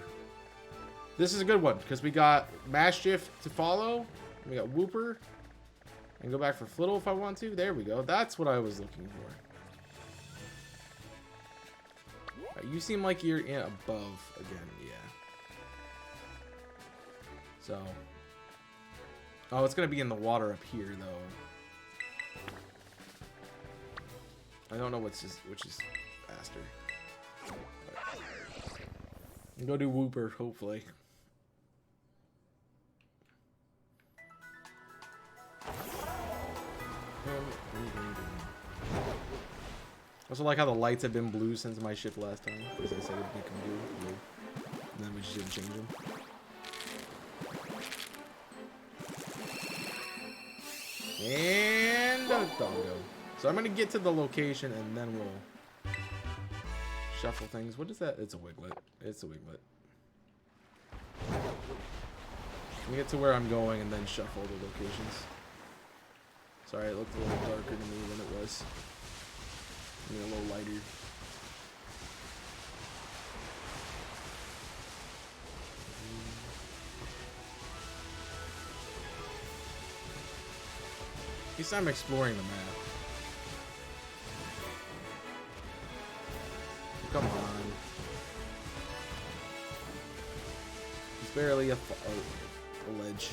This is a good one because we got Maschiff to follow. We got Wooper. And go back for Flittle if I want to. There we go. That's what I was looking for. You seem like you're in above again. Yeah. So. Oh, it's going to be in the water up here, though. I don't know which is faster. Go do Wooper, hopefully. Also like how the lights have been blue since my shift last time. Because I said it'd become blue. And then we just didn't change them. And a doggo. So I'm gonna get to the location and then we'll shuffle things. What is that? It's a Wiglet. It's a Wiglet. Let me get to where I'm going and then shuffle the locations. Sorry, it looked a little darker to me than it was. Maybe a little lighter. At least I'm exploring the map. Come on. It's barely a ledge.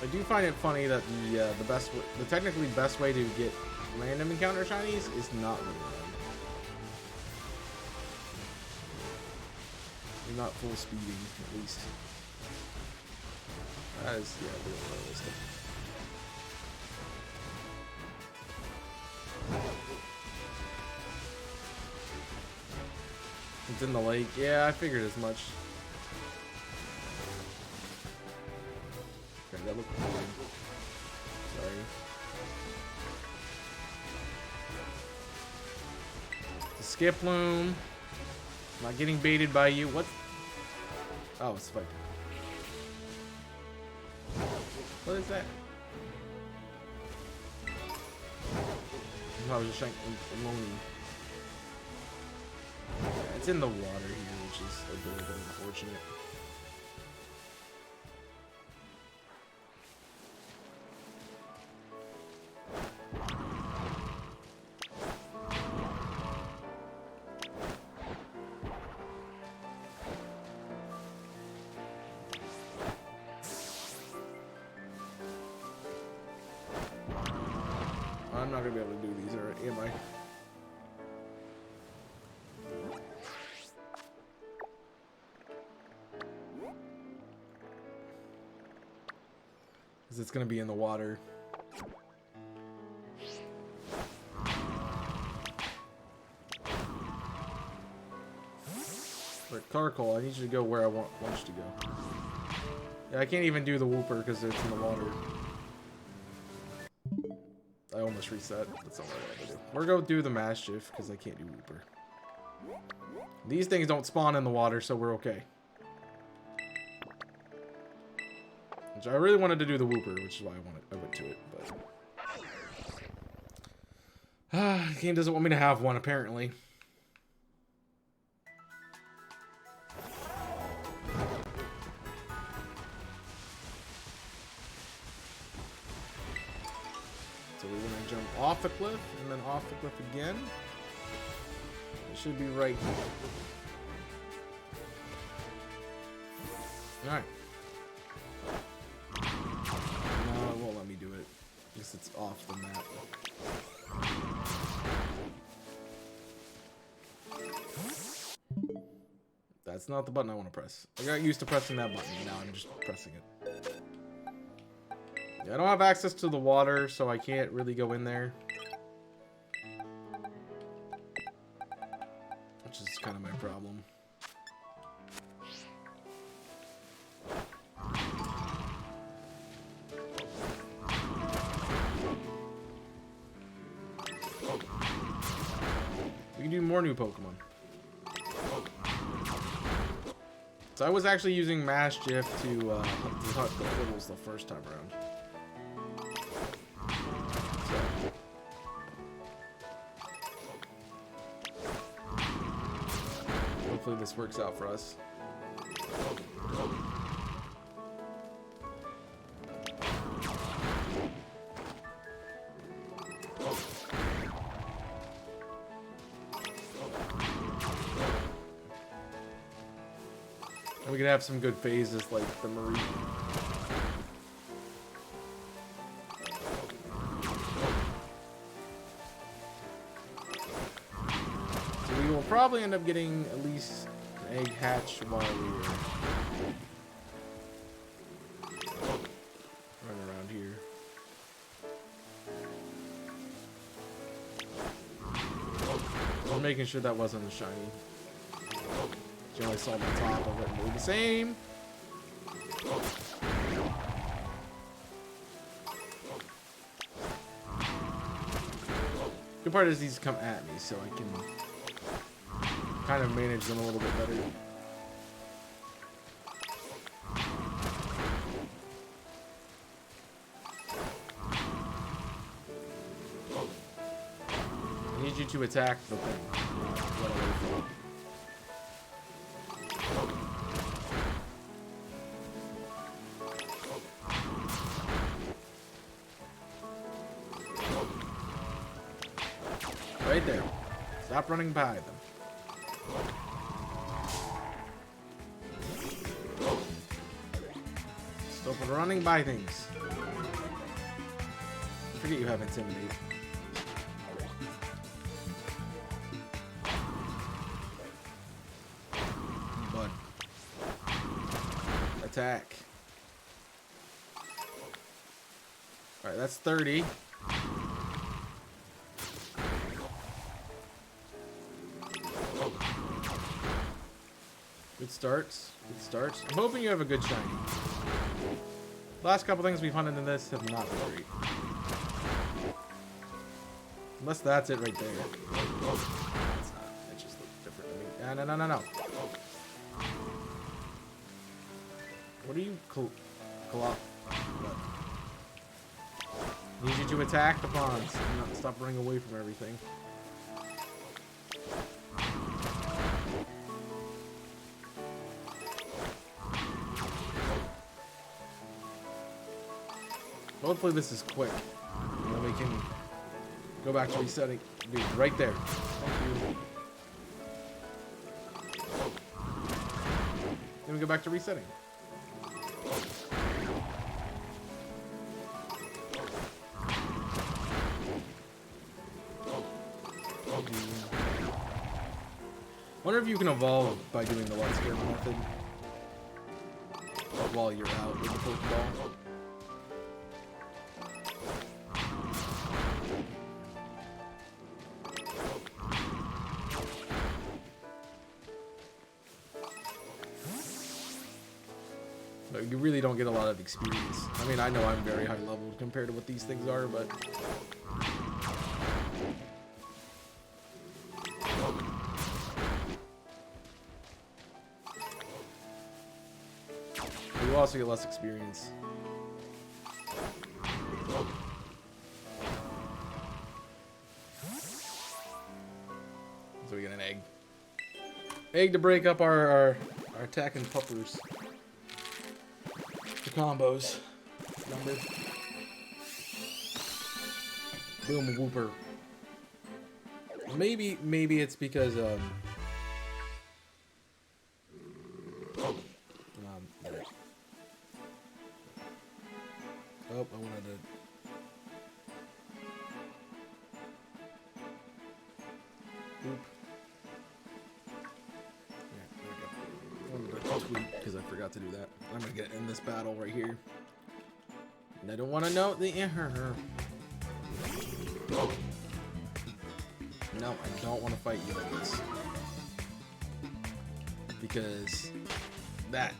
I do find it funny that the technically best way to get random encounter shinies is not with them. You're not full speeding, at least. That is, yeah, a little realistic. It's in the lake. Yeah, I figured as much. Okay, that looked weird. Sorry. The skip loom. Not getting baited by you. What? Oh, it's spiked. What is that? I was just trying to it's in the water here, which is a little bit unfortunate. I'm not gonna be able to do these, or am I? Because it's gonna be in the water. But Carkol, I need you to go where I want you to go. Yeah, I can't even do the Wooper because it's in the water. I almost reset. That's not what I wanted to do. We're going to do the Mischief because I can't do Wooper. These things don't spawn in the water, so we're okay. Which I really wanted to do the Wooper, which is why I went to it. But the game doesn't want me to have one, apparently. So we're gonna jump off the cliff and then off the cliff again. It should be right here. Alright. No, it won't let me do it. I guess it's off the map. That's not the button I want to press. I got used to pressing that button, now I'm just pressing it. Yeah, I don't have access to the water, so I can't really go in there. Which is kind of my problem. We can do more new Pokemon. So I was actually using Mischief to hunt the Fiddles the first time around. Hopefully this works out for us. And we could have some good phases like the Marie. We will probably end up getting at least an egg hatch while we're running around here. I was making sure that wasn't a shiny. You only saw the top of it do the same. Good part is these come at me, so I can kind of manage them a little bit better. I need you to attack the thing. Right there. Stop running by them. Stop running by things. I forget you have Intimidate. Bud. Attack. Alright, that's 30. Good starts. Good starts. I'm hoping you have a good shiny. Last couple things we've hunted in this have not been great. Unless that's it right there. It's not. It just looks different to me. No. What are you Need you to attack the pawns and not stop running away from everything. Hopefully this is quick. And then we can go back to resetting. Dude, right there. Thank you. Then we go back to resetting. Wonder if you can evolve by doing the light scare method while you're out with the Pokeball. But you really don't get a lot of experience. I mean, I know I'm very high level compared to what these things are, but you also get less experience. So we get an egg. Egg to break up our attacking puppers. The combos. Remember? Boom whooper. Maybe it's because yeah. Oh, I wanted to. Oop. Yeah, there we go. I wanted to tweet because I forgot to do that. I'm gonna get in this battle right here. And I don't want to know the No, I don't want to fight you like this. Because that.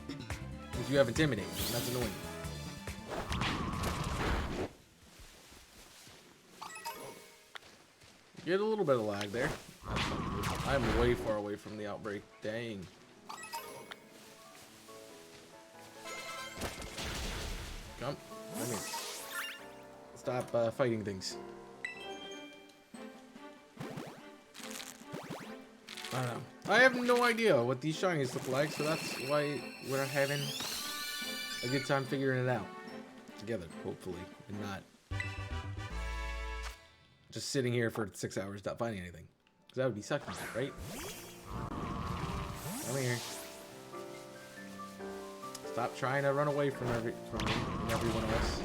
If you have Intimidate, that's annoying. Get a little bit of lag there. That's not good. I'm way far away from the outbreak. Dang. Come here. Stop fighting things. I don't know. I have no idea what these shinies look like, so that's why we're having a good time figuring it out together, hopefully, and not just sitting here for 6 hours not finding anything. Because that would be sucking, right? Come here. Stop trying to run away from me and everyone else.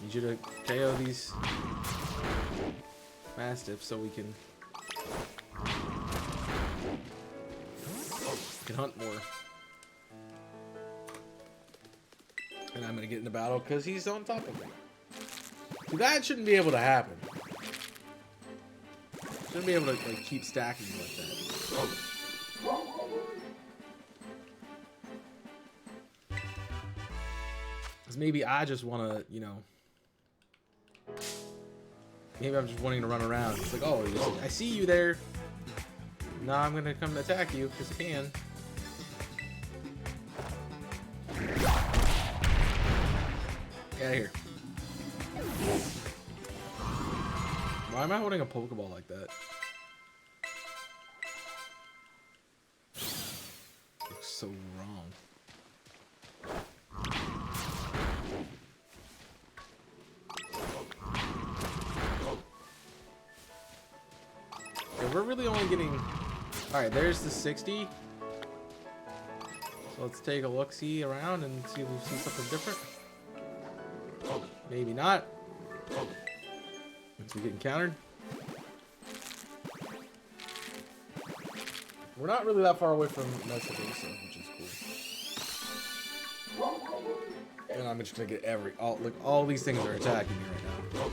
Need you to KO these Mastiffs so we can hunt more. And I'm gonna get in the battle because he's on top of me. See, that shouldn't be able to happen. Shouldn't be able to like keep stacking like that. Because maybe I just want to, you know. Maybe I'm just wanting to run around. It's like, oh, I see you there. Now I'm gonna come attack you because I can. Get out of here. Why am I holding a Pokeball like that? Looks so wrong. we're really only getting... Alright, there's the 60. So let's take a look-see around and see if we see something different. Maybe not. Once we get encountered. We're not really that far away from Mesa Base, which is cool. And I'm just gonna get all these things are attacking me right now.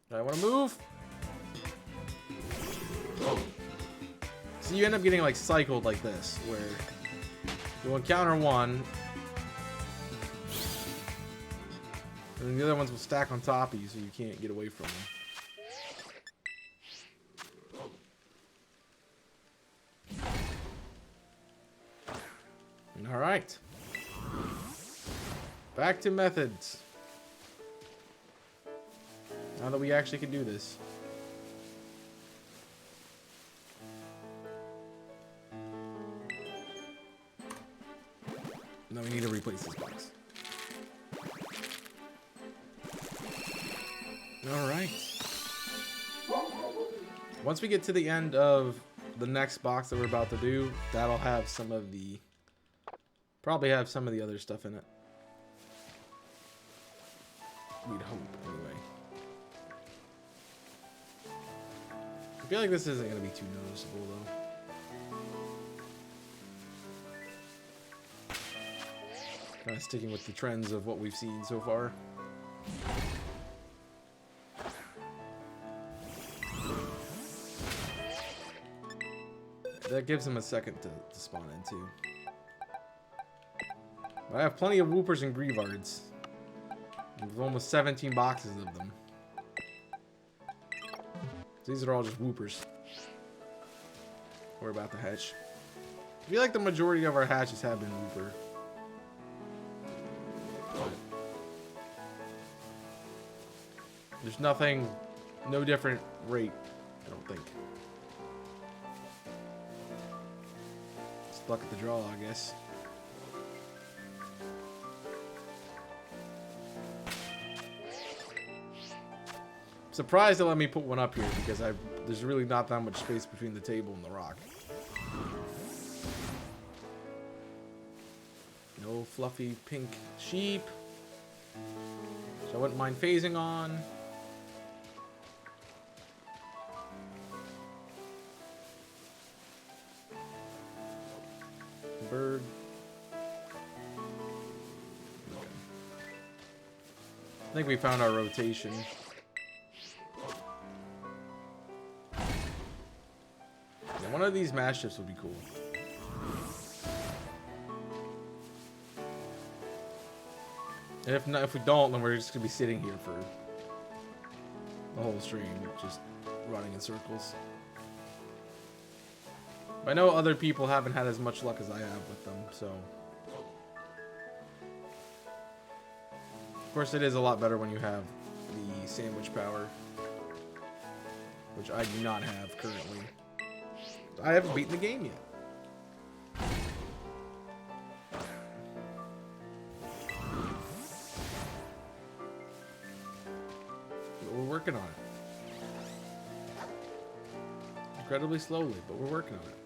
Do I want to move? So you end up getting like cycled like this, where you'll encounter one, and then the other ones will stack on top of you, so you can't get away from them. All right, back to methods. Now that we actually can do this. Now we need to replace this box. All right. Once we get to the end of the next box that we're about to do, that'll have some of the... Probably have some of the other stuff in it. We'd hope, anyway. I feel like this isn't going to be too noticeable, though. Kind of sticking with the trends of what we've seen so far. That gives him a second to spawn into. I have plenty of Whoopers and Grievards. There's almost 17 boxes of them. These are all just Whoopers. We're about to hatch. I feel like the majority of our hatches have been Whooper. There's nothing, no different rate, I don't think. It's luck at the draw, I guess. Surprised they let me put one up here because there's really not that much space between the table and the rock. No fluffy pink sheep. So I wouldn't mind phasing on. Bird. Okay. I think we found our rotation. One of these mash shifts would be cool. And if not, if we don't, then we're just gonna be sitting here for the whole stream, just running in circles. I know other people haven't had as much luck as I have with them, so. Of course, it is a lot better when you have the sandwich power, which I do not have currently. I haven't beaten the game yet. But we're working on it. Incredibly slowly, but we're working on it.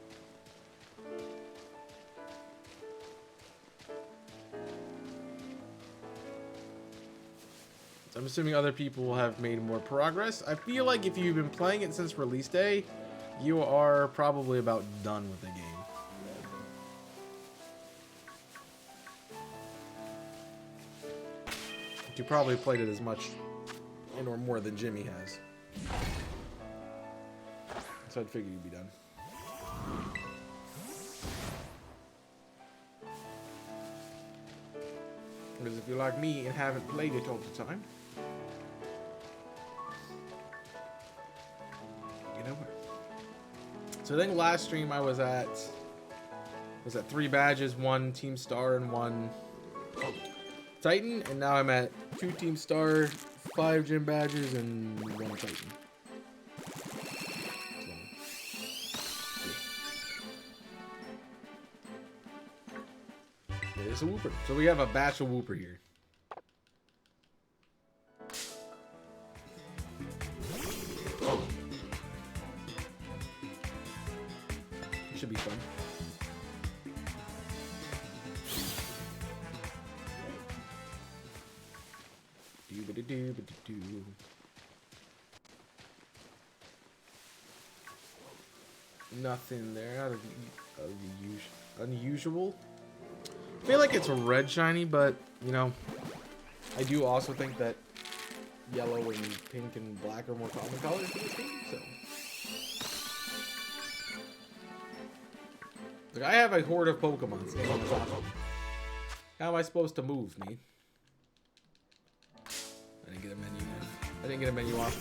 So I'm assuming other people have made more progress. I feel like if you've been playing it since release day, you are probably about done with the game. You probably played it as much and or more than Jimmy has. So I'd figure you'd be done. Because if you're like me and haven't played it all the time, you know. So I think last stream I was at 3 badges, 1 Team Star and 1 Titan, and now I'm at 2 Team Star, 5 gym badges, and 1 Titan. So, it's a Whooper. So we have a batch of Whooper here. Nothing there out of unusual. I feel like it's a red shiny, but you know, I do also think that yellow and pink and black are more common colors in this game. So, like, I have a horde of Pokemon standing on top of me. How am I supposed to move, me? I didn't get a menu. I didn't get a menu off.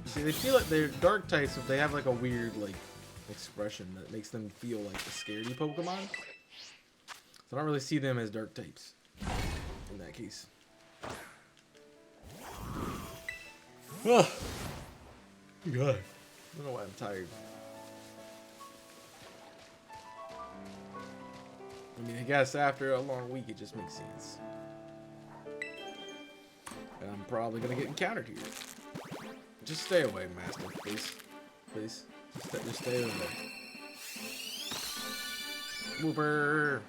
See, they feel like they're dark types, but they have like a weird like expression that makes them feel like a scaredy Pokemon. So I don't really see them as dark types in that case. Oh, God. I don't know why I'm tired. I mean, I guess after a long week, it just makes sense. And I'm probably gonna get encountered here. Just stay away, Master, please. Please. Just stay away. Wooper!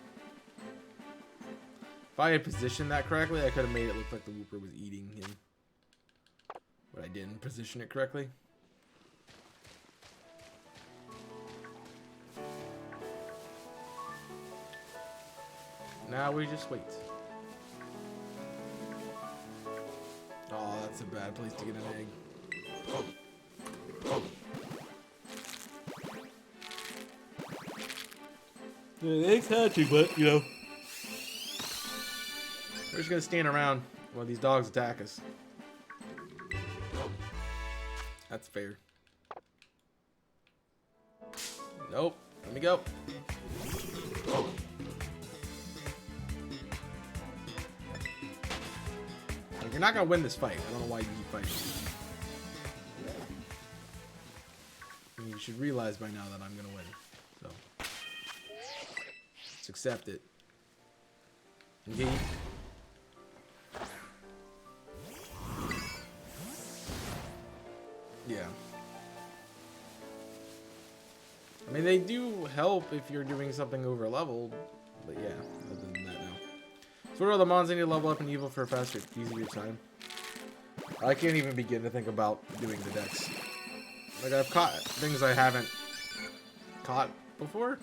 If I had positioned that correctly, I could have made it look like the Wooper was eating him. But I didn't position it correctly. Now we just wait. Oh, that's a bad place to get an egg. Yeah, the egg's hatching, but, you know. We're just gonna stand around while these dogs attack us. That's fair. Nope. Let me go. Like, you're not gonna win this fight. I don't know why you keep fighting. You should realize by now that I'm gonna win. So let's accept it. Indeed. Yeah. I mean, they do help if you're doing something over leveled, but yeah, other than that, no. So what are the mons I need to level up and evil for a faster, easier time? I can't even begin to think about doing the decks. Like, I've caught things I haven't caught before.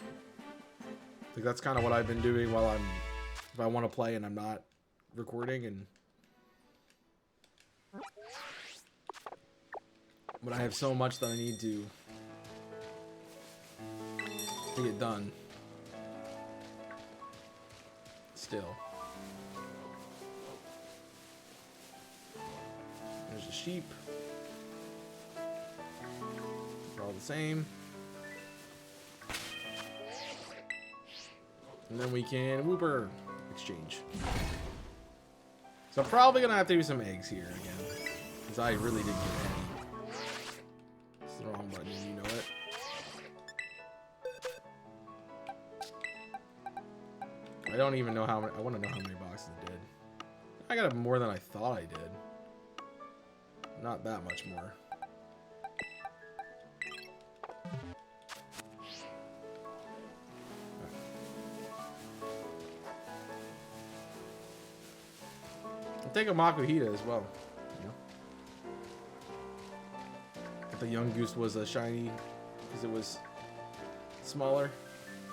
Like, that's kind of what I've been doing while if I want to play and I'm not recording, and but I have so much that I need to get done. Still. There's a sheep. They're all the same. And then we can Wooper exchange. So I'm probably gonna have to do some eggs here again, because I really didn't get any. It's the wrong button, you know it. I don't even know how many. I want to know how many boxes I did. I got more than I thought I did. Not that much more. I'll take a Makuhita as well. You know? If the young goose was a shiny because it was smaller.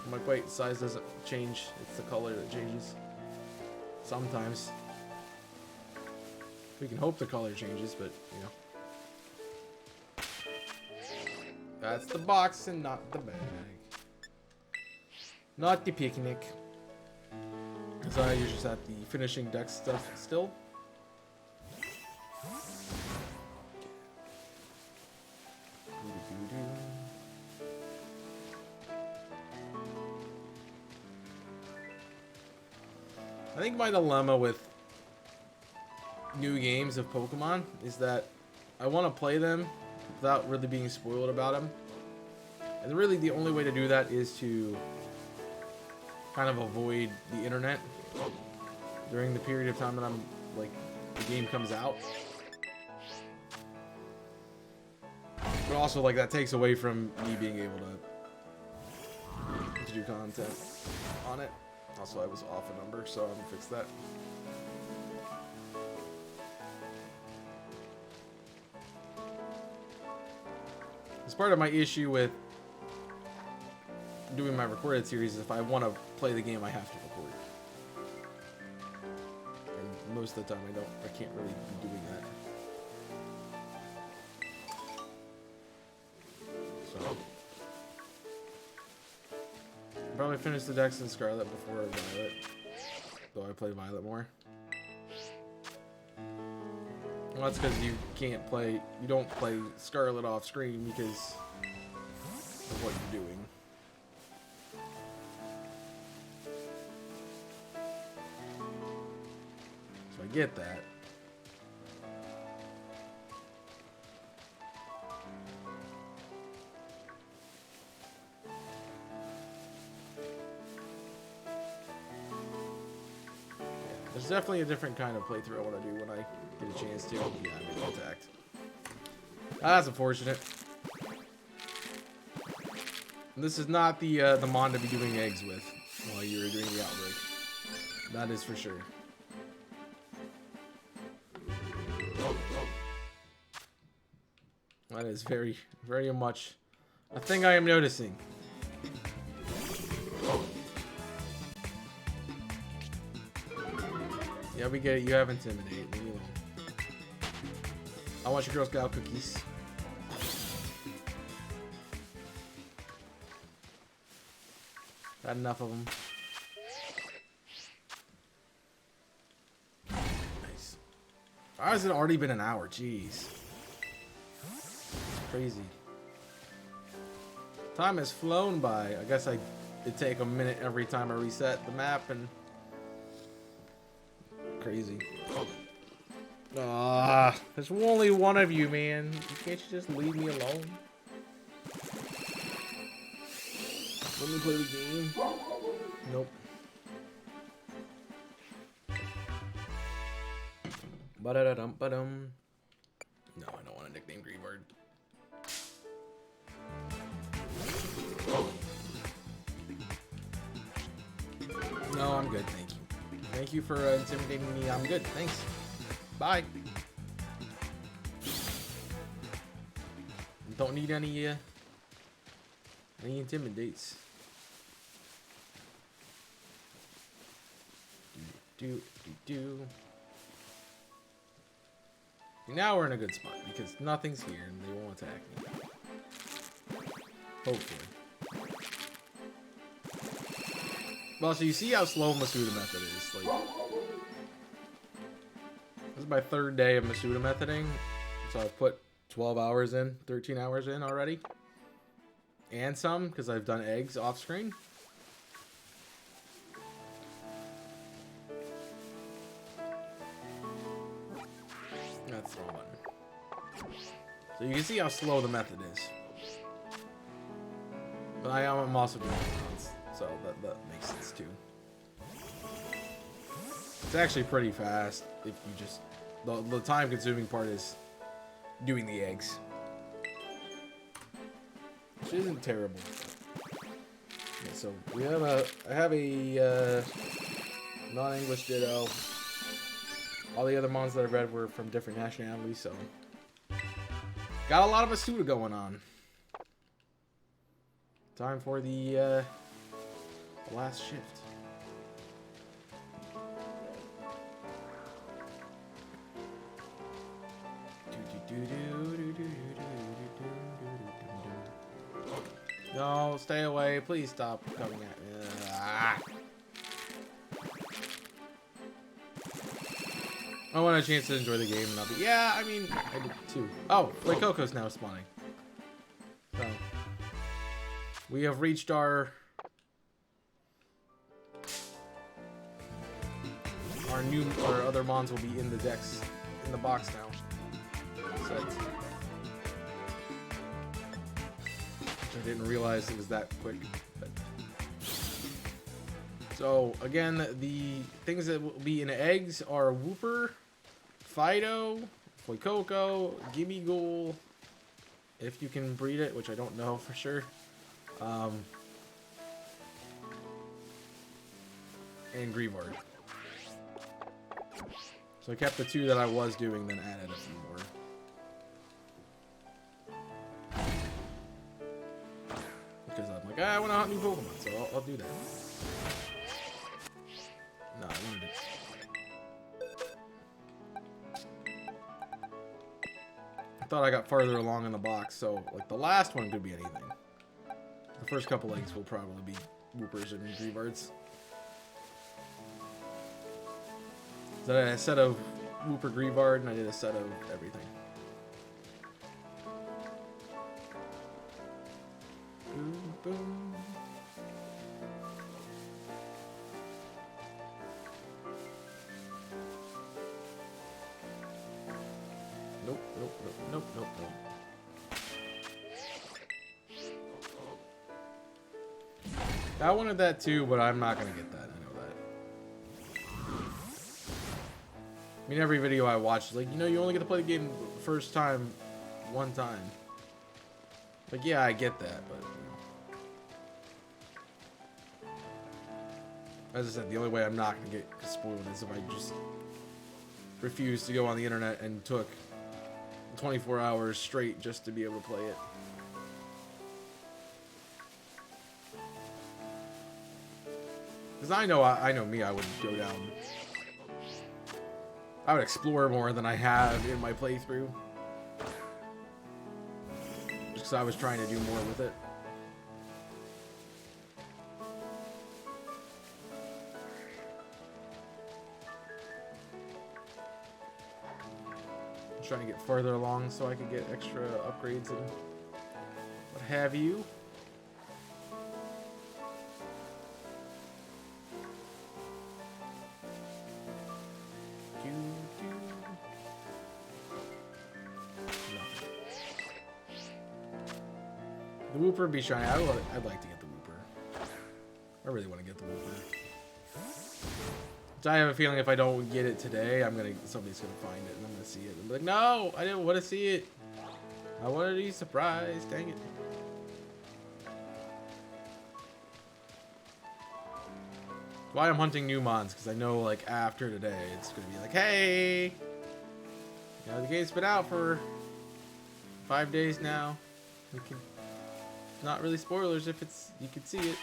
I'm like, wait, size doesn't change. It's the color that changes. Sometimes. We can hope the color changes, but, you know. That's the box and not the bag. Not the picnic. Because I usually just have the finishing deck stuff still. I think my dilemma with new games of Pokemon is that I want to play them without really being spoiled about them. And really the only way to do that is to kind of avoid the internet during the period of time that I'm, like, the game comes out. But also, like, that takes away from me being able to to do content on it. Also, I was off a number, so I'm gonna fix that. As part of my issue with doing my recorded series is if I want to play the game, I have to record. And most of the time, I can't really be doing that. So, I'll probably finish the Dex and Scarlet before Violet, though I play Violet more. Well, that's because you don't play Scarlet off screen because of what you're doing. So I get that. There's definitely a different kind of playthrough I want to do when I get a chance to. Yeah, I made contact. That's unfortunate. This is not the mon to be doing eggs with while you're doing the outbreak. That is for sure. That is very, very much a thing I am noticing. Yeah, we get it. You have Intimidate. Leave me alone. I want your Girl Scout cookies. Got enough of them. Nice. Why has it already been an hour? Jeez. Crazy. Time has flown by. I guess it'd take a minute every time I reset the map and... Crazy. Ah, there's only one of you, man. Can't you just leave me alone? Let me play the game. Nope. Ba-da-da-dum, ba-dum. No, I don't want to nickname Greedbird. No, I'm good, thank you. Thank you for intimidating me. I'm good, thanks. Bye. Don't need any intimidates. Do. Now we're in a good spot because nothing's here and they won't attack me. Hopefully. Well, so you see how slow Masuda method is. Like, this is my third day of Masuda methoding, so I've put 12 hours in, 13 hours in already, and some because I've done eggs off screen. That's the wrong button. So you can see how slow the method is. But I'm also doing it, so that makes sense too. It's actually pretty fast if you just... The time-consuming part is doing the eggs. Which isn't terrible. Okay, so we have I have a non-English Ditto. All the other mons that I've read were from different nationalities, so... Got a lot of Masuda going on. Time for the last shift. No, stay away. Please stop coming at me. I want a chance to enjoy the game and I'll be... Yeah, I mean, I did too. Oh, Fuecoco's now spawning. So, we have reached our other mons will be in the decks, in the box now. Set. I didn't realize it was that quick. But. So again, the things that will be in eggs are Wooper, Fido, Fuecoco, Gimmighoul, if you can breed it, which I don't know for sure. and Greavard. So I kept the 2 that I was doing, then added a few more. Because I'm like, I want to hunt new Pokemon, so I'll do that. No, I wanted to. I thought I got farther along in the box, so like the last one could be anything. The first couple eggs will probably be Woopers and Greavards. So I did a set of Wooper Greavard, and I did a set of everything. Boom, boom. Nope, nope, nope, nope, nope, nope. I wanted that too, but I'm not gonna get that. I know that. I mean, every video I watch is like, you know, you only get to play the game the first time, one time. Like, yeah, I get that, but you know. As I said, the only way I'm not gonna get spoiled is if I just refuse to go on the internet and took 24 hours straight just to be able to play it. Because I know me, I would go down. I would explore more than I have in my playthrough. Just because I was trying to do more with it. I'm trying to get further along so I could get extra upgrades and what have you. The Wooper would be shiny. I'd like to get the Wooper. I really want to get the Wooper. So I have a feeling if I don't get it today, somebody's gonna find it and I'm gonna see it. I'm like, no, I didn't want to see it. I wanted to be surprised. Dang it. That's why I'm hunting new mons, because I know like after today it's gonna be like, hey, you know, the game's been out for 5 days now. We can. Not really spoilers if you can see it.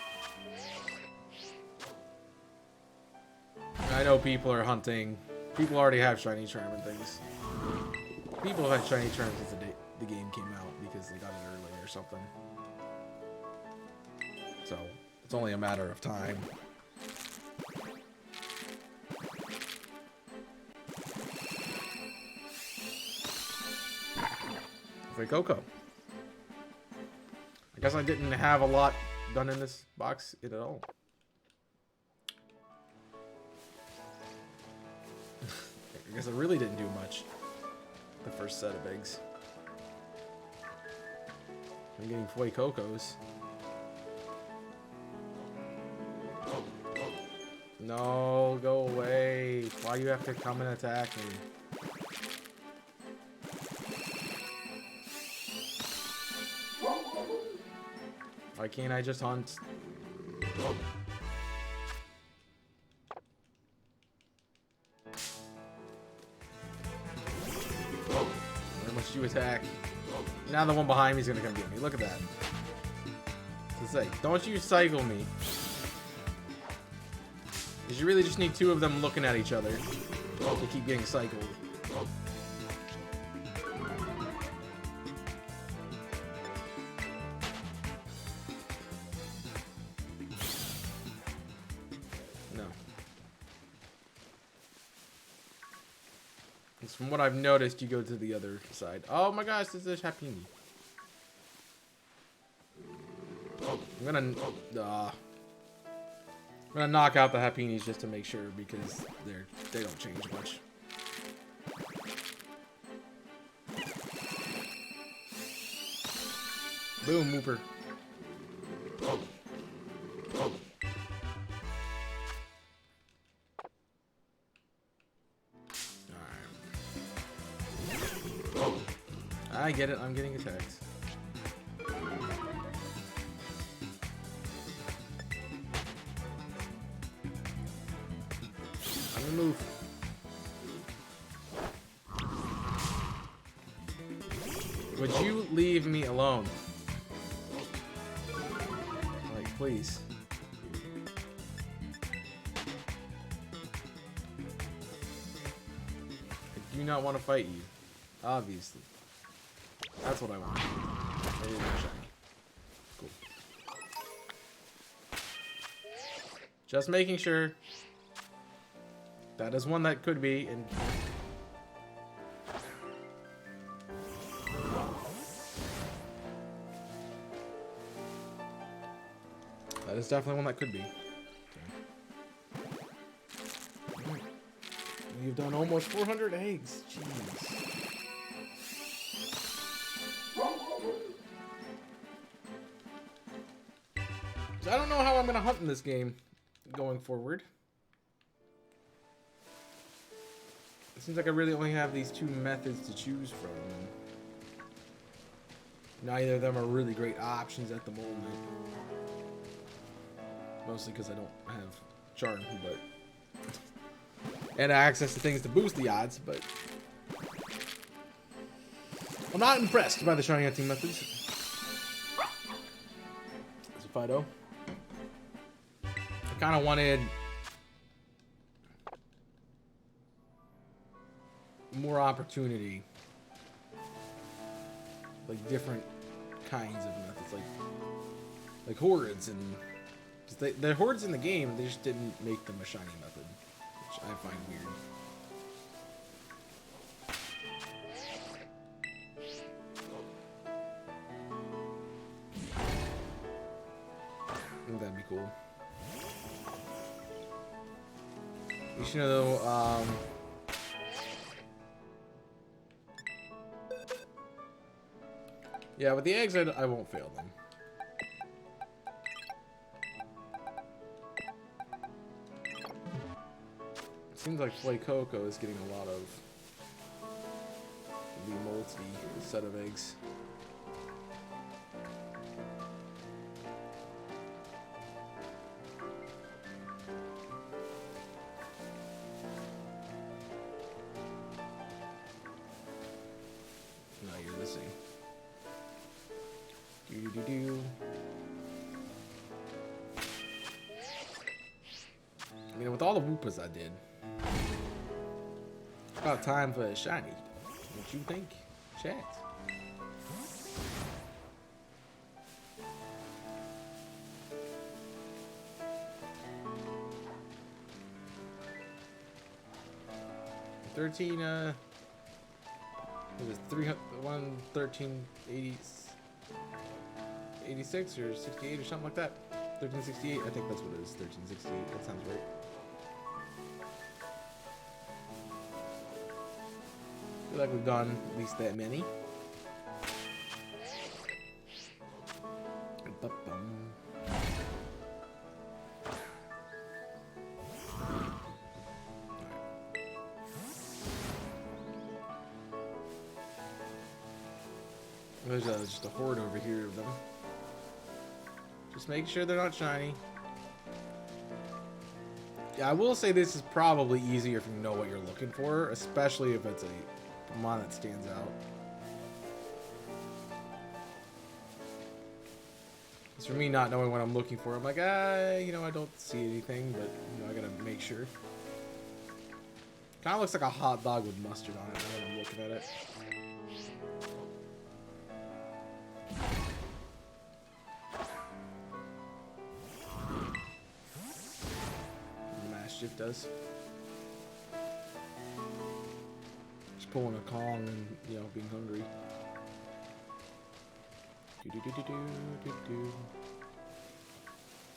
I know people are hunting. People already have shiny charm and things. People have had shiny charm since the game came out because they got it early or something. So it's only a matter of time. Coco. I guess I didn't have a lot done in this box at all. I guess I really didn't do much the first set of eggs. I'm getting Fuecocos. No, go away. Why do you have to come and attack me? Why can't I just hunt? Where must you attack? Now the one behind me is gonna come get me. Look at that. To say, don't you cycle me. Because you really just need 2 of them looking at each other to keep getting cycled. From what I've noticed, you go to the other side. Oh my gosh, this is a Happiny. I'm gonna knock out the Happinis just to make sure because they don't change much. Boom, Wooper. I get it, I'm getting attacked. Doesn't move. Would you leave me alone? Like, please. I do not want to fight you. Obviously. That's what I want. It is shiny. Cool. Just making sure. That is one that could be. And that is definitely one that could be. Okay. You've done almost 400 eggs. Jeez. So I don't know how I'm going to hunt in this game going forward. It seems like I really only have these two methods to choose from. Neither of them are really great options at the moment. Mostly because I don't have charm, but and access to things to boost the odds, but I'm not impressed by the shiny hunting methods. There's a Fido. I kind of wanted more opportunity, like different kinds of methods, like hordes, and the hordes in the game, they just didn't make them a shiny method, which I find weird. I think that'd be cool. You should know, yeah, with the eggs, I won't fail them. Seems like Fuecoco is getting a lot of the multi set of eggs. Now you're the same. Do. I mean, with all the Whoopas I did, it's about time for a shiny. What you think, chat? What is it, 86 or 68 or something like that? 1368, I think that's what it is. 1368, that sounds right. I feel like we've done at least that many. There's just a horde over here of them. Just make sure they're not shiny. Yeah, I will say this is probably easier if you know what you're looking for, especially if it's a mon that stands out. It's for me not knowing what I'm looking for. I'm like, you know, I don't see anything, but you know, I gotta make sure. Kind of looks like a hot dog with mustard on it now that I'm looking at it. It does. Just pulling a Kong and, you know, being hungry.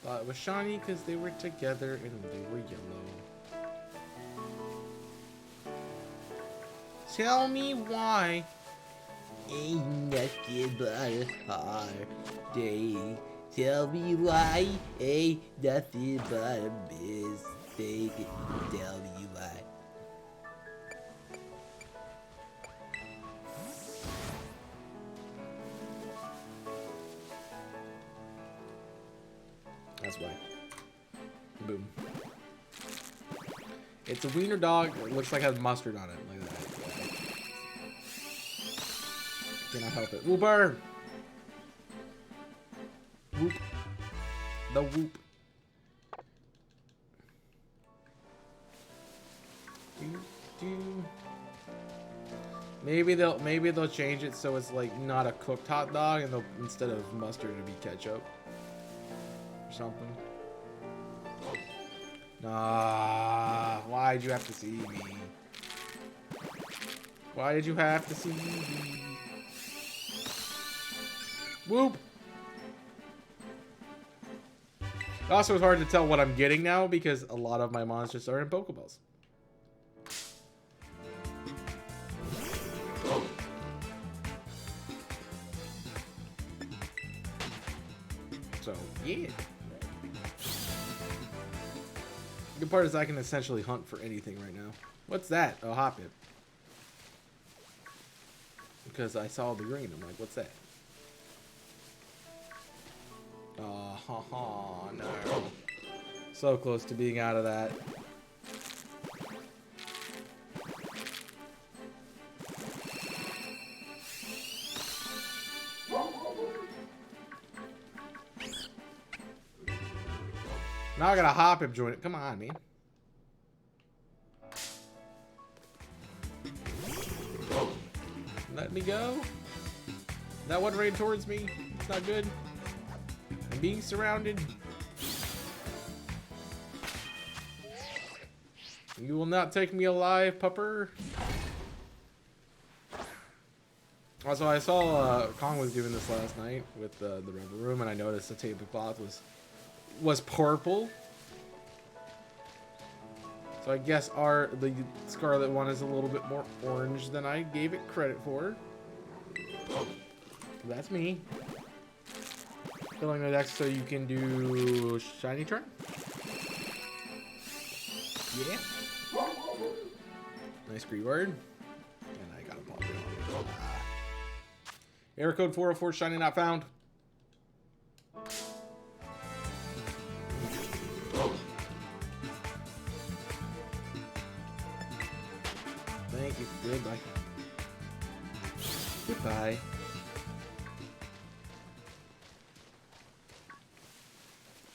Thought it was shiny because they were together and they were yellow. Tell me why. Ain't nothing but a hard day. Tell me why. Ain't nothing but a mistake. Tell me why. That's why. Boom. It's a wiener dog. It looks like it has mustard on it. Like that. Cannot help it. Whooper! Whoop. The whoop. Maybe they'll change it so it's like not a cooked hot dog, and they'll, instead of mustard, it'll be ketchup or something. Nah, why'd you have to see me? Why did you have to see me? Whoop! Also, it's hard to tell what I'm getting now because a lot of my monsters are in Pokeballs. So, yeah. The good part is I can essentially hunt for anything right now. What's that? Oh, Hoppip. Because I saw the green. I'm like, what's that? Oh, no. So close to being out of that. Now I gotta Hoppip join it. Come on, man. Let me go. That one ran towards me. It's not good. I'm being surrounded. You will not take me alive, pupper. Also, I saw Kong was doing this last night with the rubber room, and I noticed the tablecloth was purple. So I guess the Scarlet one is a little bit more orange than I gave it credit for. That's me. Filling the deck so you can do shiny turn. Yeah. Nice reward. And I gotta pop it on. Error code 404, shiny not found. Thank you. Goodbye. Goodbye.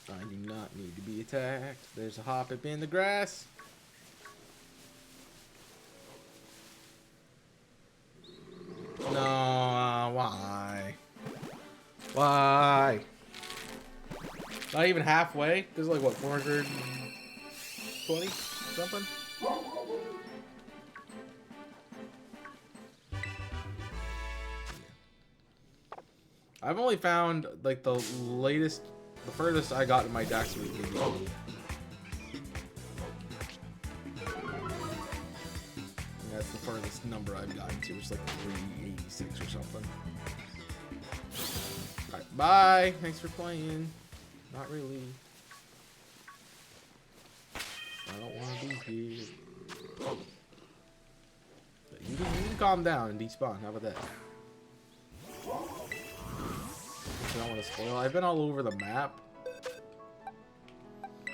I do not need to be attacked. There's a Hoppip in the grass. No, why? Why? Not even halfway? There's like, what, 420 something? I've only found, like, the furthest I got in my decks was maybe that's the furthest number I've gotten to. It's like 386 or something. Alright, bye. Thanks for playing. Not really. I don't want to be here. You can calm down and despawn. How about that? I don't want to spoil. I've been all over the map,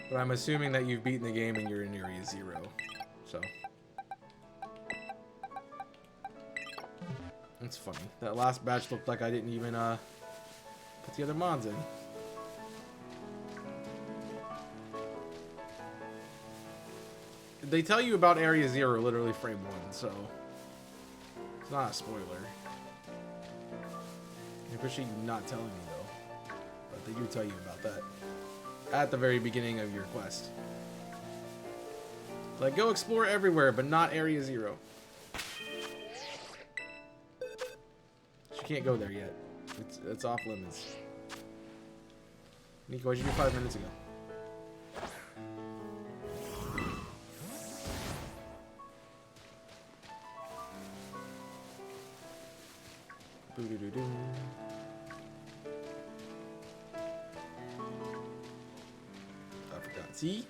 but I'm assuming that you've beaten the game and you're in Area 0. So that's funny. That last batch looked like I didn't even put the other mons in. They tell you about Area 0 literally frame 1, so it's not a spoiler. I appreciate you not telling me though, but they do tell you about that at the very beginning of your quest. Like, go explore everywhere, but not Area 0. You can't go there yet. It's off limits. Nico, what did you do 5 minutes ago? Boo-doo-doo-doo. I forgot. See?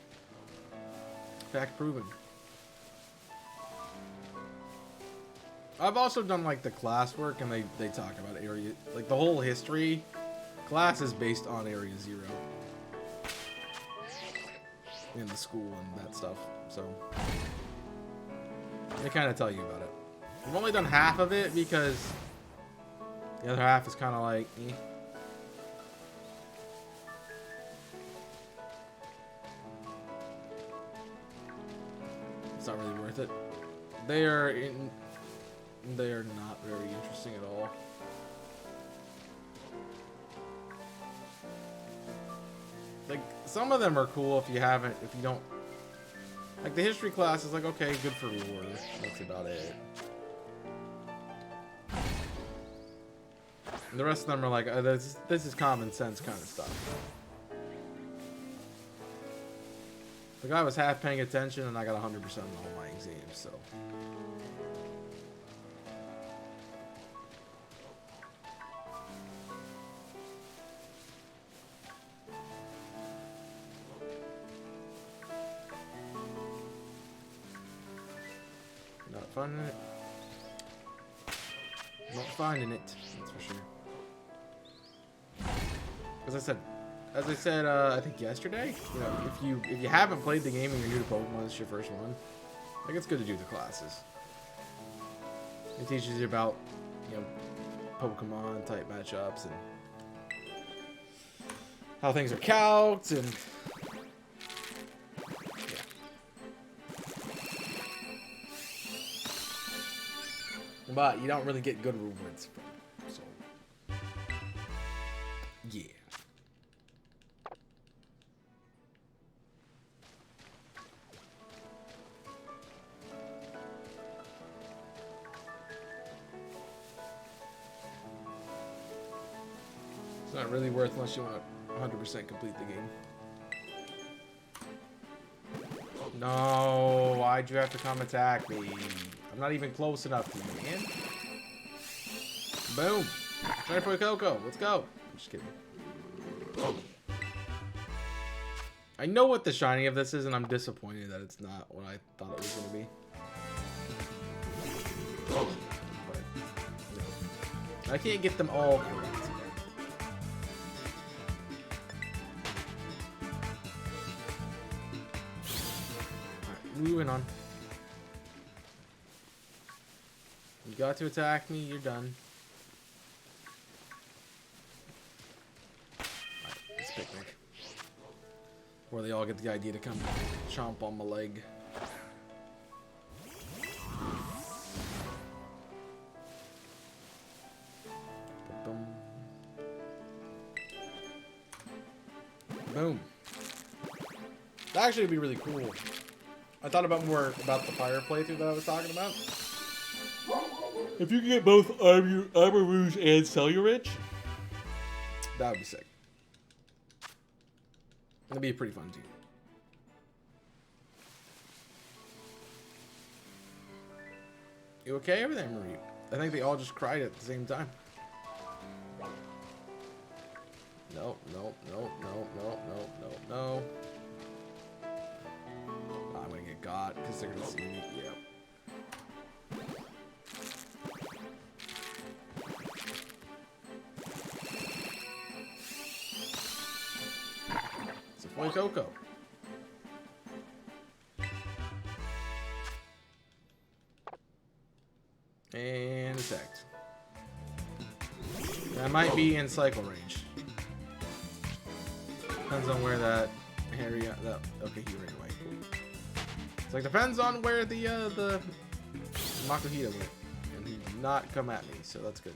Fact proven. I've also done like the class work, and they talk about area, like the whole history. Class is based on Area 0. in the school and that stuff. So they kind of tell you about it. I've only done half of it because the other half is kind of like, eh. It's not really worth it. They are not very interesting at all. Like, some of them are cool if you don't. Like, the history class is like, okay, good for war. That's about it. And the rest of them are like, this is common sense kind of stuff. The guy was half paying attention, and I got 100% on all my exams, so. Not finding it. Not finding it, that's for sure. As I said, I think yesterday, you know, if you haven't played the game and you're new to Pokemon, this is your first one, I think it's good to do the classes. It teaches you about, you know, Pokemon type matchups and how things are calced and yeah. But you don't really get good rewards from it, so yeah. It's not really worth unless you want to 100% complete the game. No, why'd you have to come attack me? I'm not even close enough to you, man. Boom. Try for a Coco. Let's go. I'm just kidding. I know what the shiny of this is, and I'm disappointed that it's not what I thought it was going to be. But, no. I can't get them all correct. Moving on. You got to attack me, you're done. Alright, it's picnic. Where they all get the idea to come chomp on my leg. Boom. That actually would be really cool. I thought about more about the fire playthrough that I was talking about. If you could get both Armor Rouge and Cellurich, that would be sick. That'd be pretty fun too. You okay over there, Marie? I think they all just cried at the same time. No, no, no, no, no, no, no, no. I'm gonna get got because they're gonna see me. Yep. It's a Boy Coco. And attacked. That might be in cycle range. Depends on where that Harry. Okay, he ran away. Cool. It's like depends on where the Makuhita went, and he did not come at me, so that's good.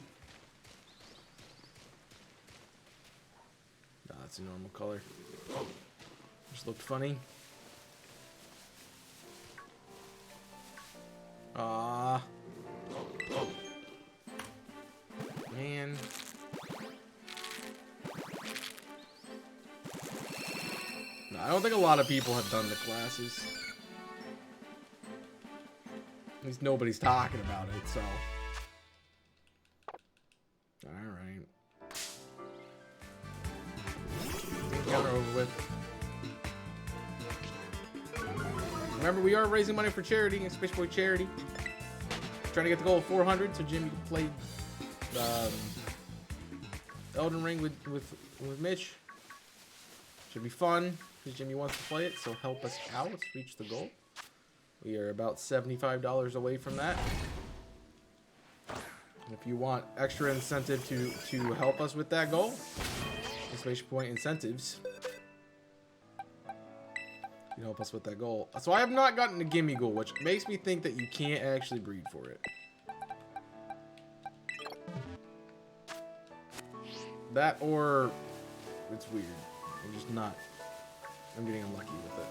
No, that's a normal color. Just looked funny. Ah, man. No, I don't think a lot of people have done the classes. At least nobody's talking about it, so. Alright. Counter over with. Remember, we are raising money for charity, Space Boy Charity. Trying to get the goal of 400 so Jimmy can play Elden Ring with Mitch. Should be fun, because Jimmy wants to play it, so help us out. Let's reach the goal. We are about $75 away from that. If you want extra incentive to help us with that goal, exclamation point incentives, you help us with that goal. So I have not gotten a gimme goal, which makes me think that you can't actually breed for it. That or it's weird. I'm just not. I'm getting unlucky with it.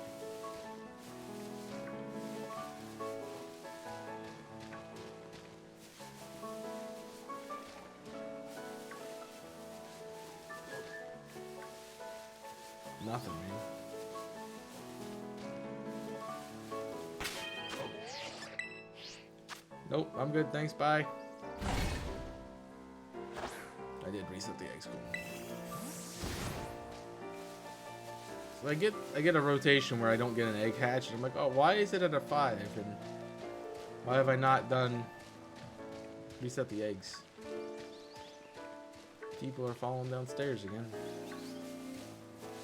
Nothing, man. Nope, I'm good. Thanks. Bye. I did reset the egg school. So I get a rotation where I don't get an egg hatch, and I'm like, oh, why is it at a 5? And why have I not done reset the eggs? People are falling downstairs again.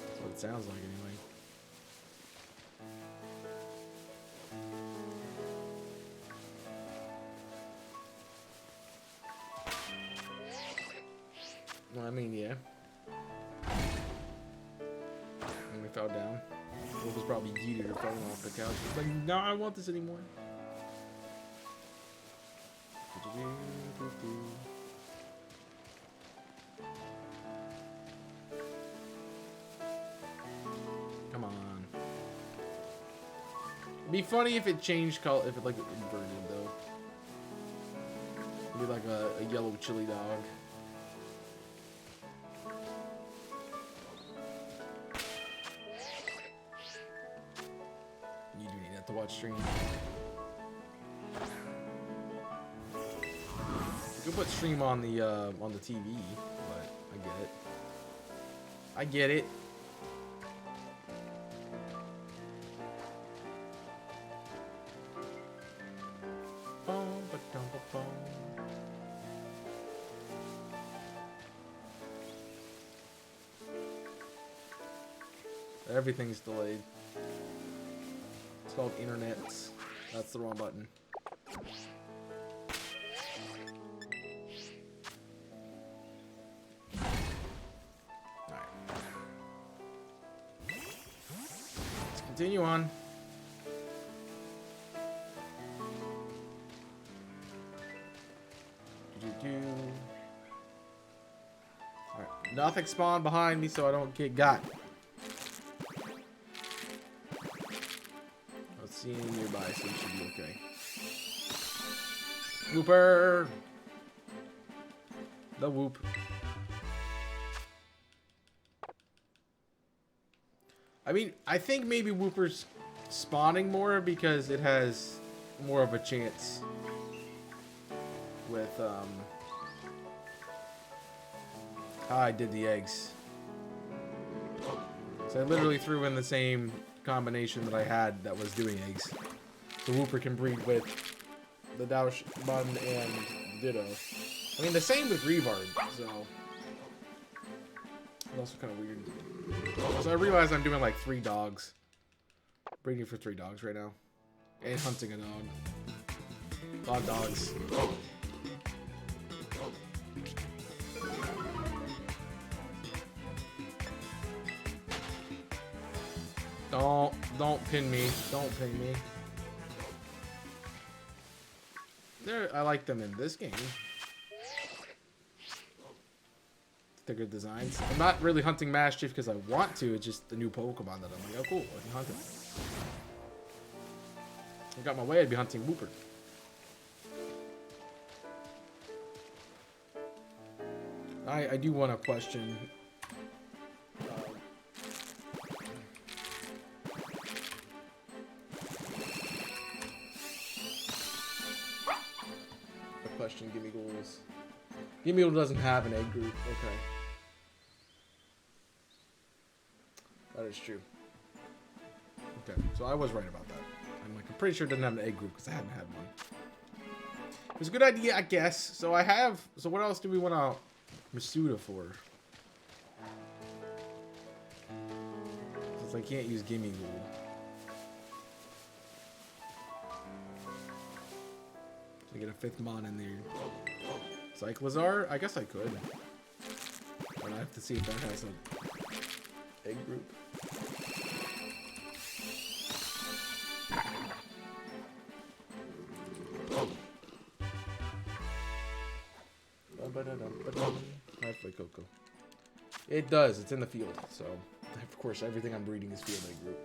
That's what it sounds like anyway. Well, I mean, yeah. And we fell down. Wolf was probably yeeted or falling off the couch. He's like, no, I don't want this anymore. Come on. It'd be funny if it changed color, if it like inverted though. It'd be like a yellow chili dog. You do need that to watch stream. You could put stream on the TV, but I get it. I get it. Everything's delayed. It's called internets. That's the wrong button. Alright. Let's continue on. Alright. Nothing spawned behind me, so I don't get got. See any nearby, so you should be okay. Whooper! The whoop. I mean, I think maybe Whooper's spawning more because it has more of a chance with how I did the eggs. So I literally threw in the same combination that I had that was doing eggs. The Whooper can breed with the Dausch, Bun, and Ditto. I mean, the same with Revard, so it's also kind of weird. So I realize I'm doing like 3 dogs. Breeding for 3 dogs right now. And hunting a dog. A lot of dogs. Don't pin me. Don't pin me. I like them in this game. Thicker designs. I'm not really hunting Mastiff because I want to. It's just the new Pokemon that I'm like, oh cool, I can hunt it. If I got my way, I'd be hunting Whooper. I do want to question. Gimme Goals. Gimme Goal doesn't have an egg group. Okay. That is true. Okay, so I was right about that. I'm pretty sure it doesn't have an egg group because I haven't had one. It was a good idea, I guess. So I have. So what else do we want to Masuda for? Because I can't use Gimme Ghoul. To get a 5th mon in there. Cyclizar? I guess I could. But I have to see if that has an egg group. Halfway Coco. It does. It's in the field. So, of course, everything I'm breeding is field egg group.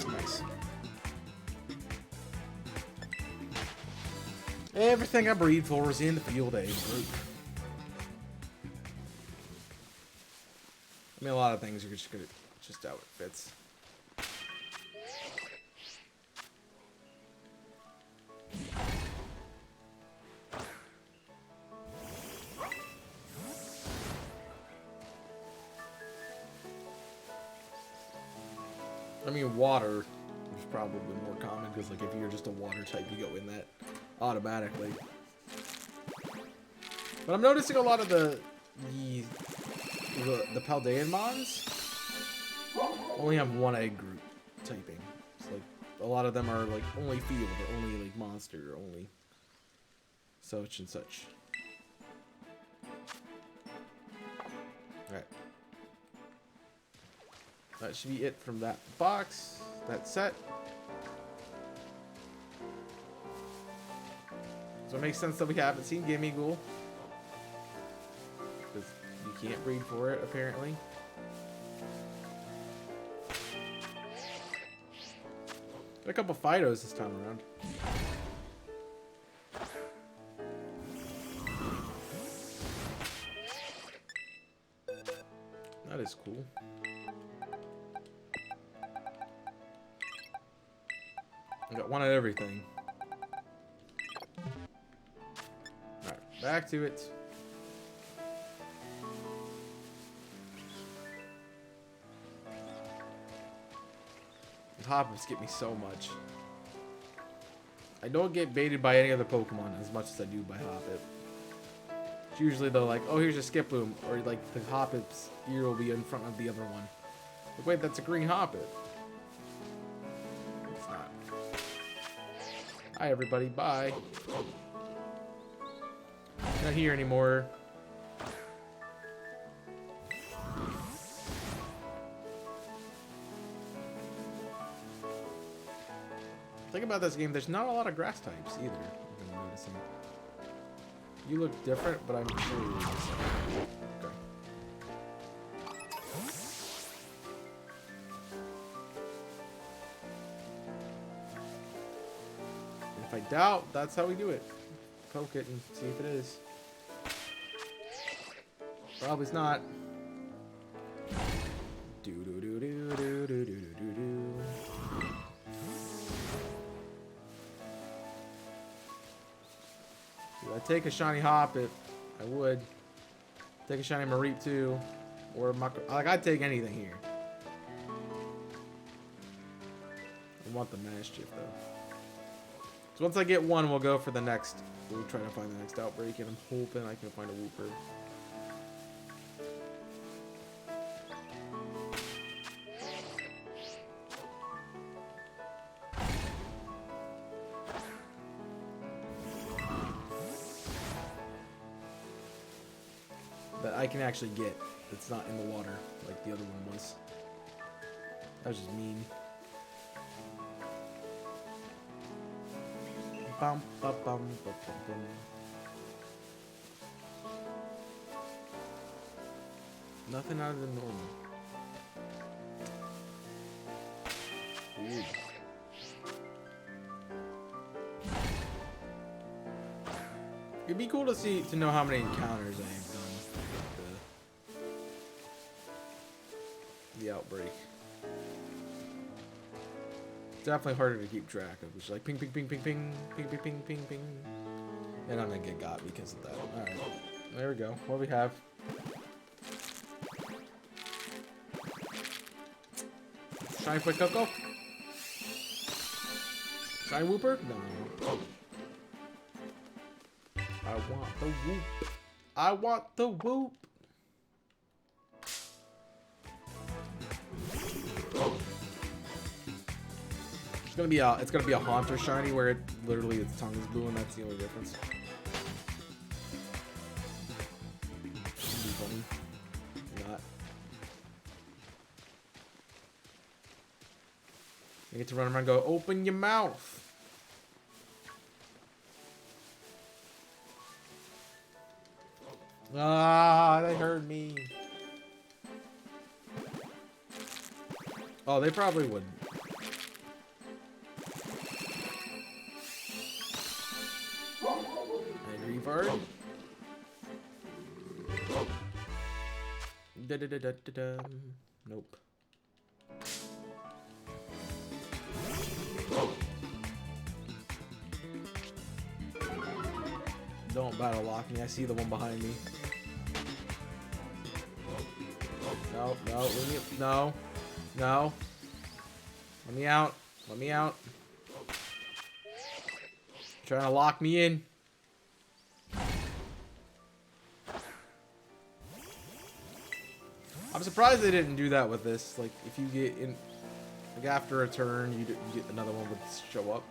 So. Nice. Everything I breed for is in the field egg group. I mean, a lot of things are just how it fits. I mean, water is probably more common because, like, if you're just a water type, you go in that automatically. But I'm noticing a lot of the Paldean mons only have one egg group typing. It's like a lot of them are like only field or only like monster or only such and such. Alright. That should be it from that box, that set. So it makes sense that we haven't seen Gimme Ghoul. Because you can't breed for it, apparently. Got a couple Fidos this time around. That is cool. I got one of everything. Alright, back to it. The Hop-Ups get me so much. I don't get baited by any other Pokemon as much as I do by Hoppip. It's usually they're like, oh, here's a Skiploom, or like the Hoppip's ear will be in front of the other one. Like, wait, that's a green Hoppip. It's not. Hi, everybody. Bye. Not here anymore. Think about this game, there's not a lot of grass types either, I'm noticing. You look different, but I'm sure you're the same. Okay. If I doubt, that's how we do it. Poke it and see if it is. Probably it's not. Do do do do do do do do do. I'd take a shiny Hoppip. I would. Take a shiny Mareep too. Or like, I'd take anything here. I want the Mischief though. So once I get one, we'll go for the next. We'll try to find the next outbreak, and I'm hoping I can find a Wooper. That I can actually get. That's not in the water like the other one was. That was just mean. Bum, bum, bum, bum, bum. Nothing out of the normal. Weird. It'd be cool to know how many encounters I have done with the outbreak. It's definitely harder to keep track of. It's like ping, ping, ping, ping, ping, ping, ping, ping, ping, ping. And I'm gonna get got because of that. Alright. There we go. What do we have? Shiny Foot Coco? Shiny Wooper? No. I want the Whoop. I want the whoop. It's gonna be a Haunter shiny where it literally its tongue is blue and that's the only difference. That'd be funny. Not. I get to run around and go, open your mouth. Ah, they heard me. Oh, they probably wouldn't. Angry bird. Da da da da da da. Nope. Don't battle lock me. I see the one behind me. No, no, leave me, no, no. Let me out. Let me out. Trying to lock me in. I'm surprised they didn't do that with this. Like, if you get in, like after a turn, you get another one would show up.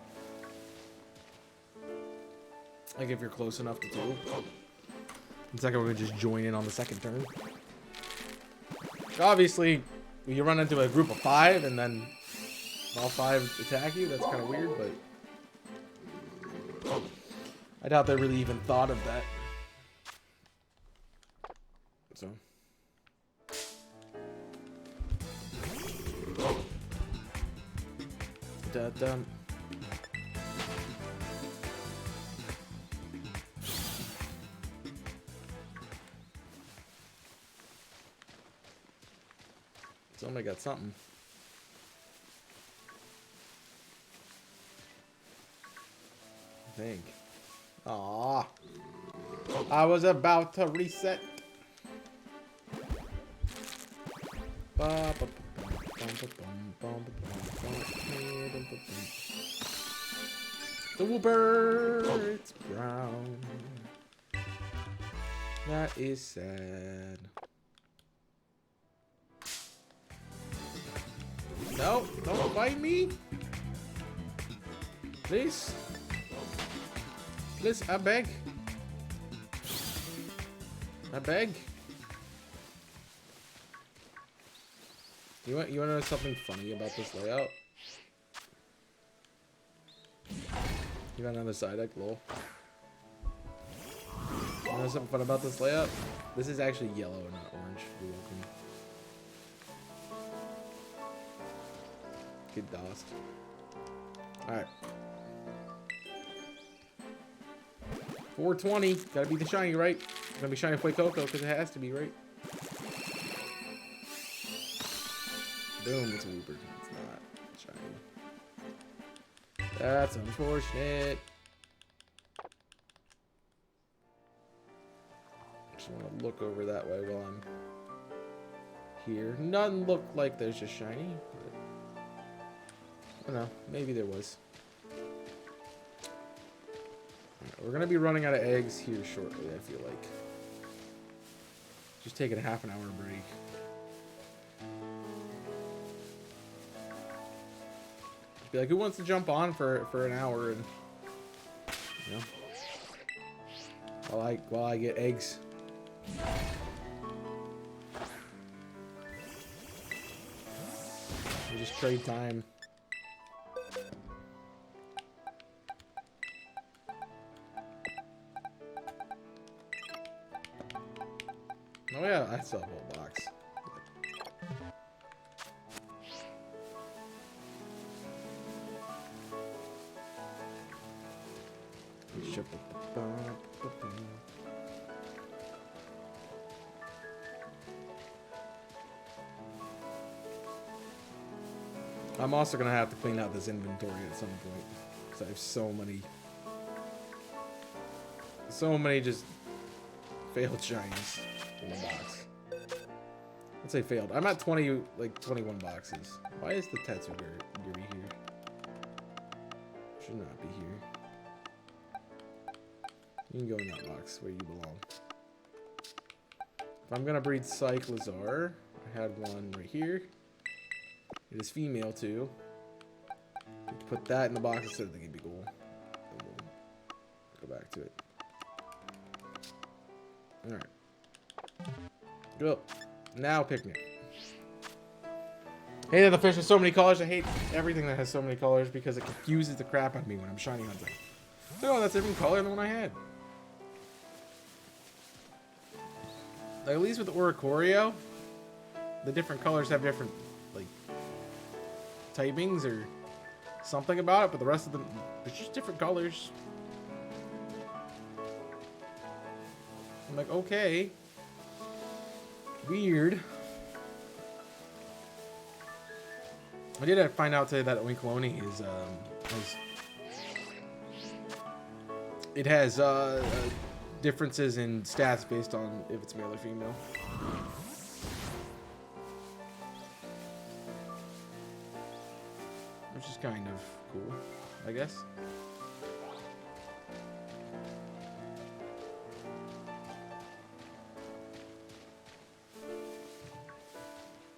Like if you're close enough to two. It's like we're gonna just join in on the second turn. Obviously, when you run into a group of 5 and then all 5 attack you, that's kind of weird, but I doubt they really even thought of that. So. Da-da. Somebody got something. I think. Aww. I was about to reset. The whooper, it's brown. That is sad. No, don't bite me. Please. Please, I beg. I beg. You want to know something funny about this layout? You got another side deck, lol. You know something fun about this layout? This is actually yellow and not orange. You're welcome. Get dosed. Alright. 420. Gotta be the shiny, right? It's gonna be shiny Fuecoco because it has to be, right? Boom, it's a Wooper. It's not shiny. That's unfortunate. Just want to look over that way while I'm here. None look like there's just shiny, but I don't know. Maybe there was. We're gonna be running out of eggs here shortly, I feel like. Just taking a half an hour break. Be like, who wants to jump on for an hour and you know, while I get eggs. We just trade time. Oh yeah, I still have a whole box. I'm also gonna have to clean out this inventory at some point because I have so many just failed shinies in the box. Let's say failed. I'm at 21 boxes. Why is the Tetsu Guri here? Should not be here. You can go in that box where you belong. If I'm gonna breed Cyclizar, I had one right here. It is female too. Put that in the box instead of the Gimpy Ghoul. And we'll go back to it. Alright. Go. Now picnic. Hated the fish with so many colors. I hate everything that has so many colors because it confuses the crap out of me when I'm shiny hunting. Oh, that's a different color than the one I had. Like, at least with the Oricorio, the different colors have different, like, typings or something about it, but the rest of them, it's just different colors. I'm like, okay. Weird. I did find out today that Oinkologne is, it has differences in stats based on if it's male or female. Which is kind of cool, I guess.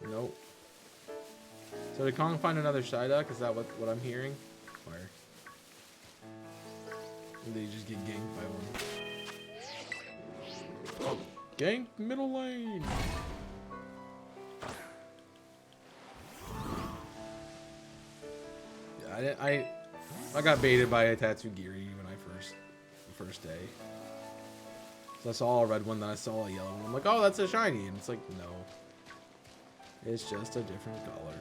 Nope. So did Kong find another Psyduck? Is that what I'm hearing? Or did they just get ganked by one? Gank middle lane! Yeah, I got baited by a Tatsugiri when the first day. So I saw a red one, then I saw a yellow one. I'm like, oh, that's a shiny. And it's like, no. It's just a different color.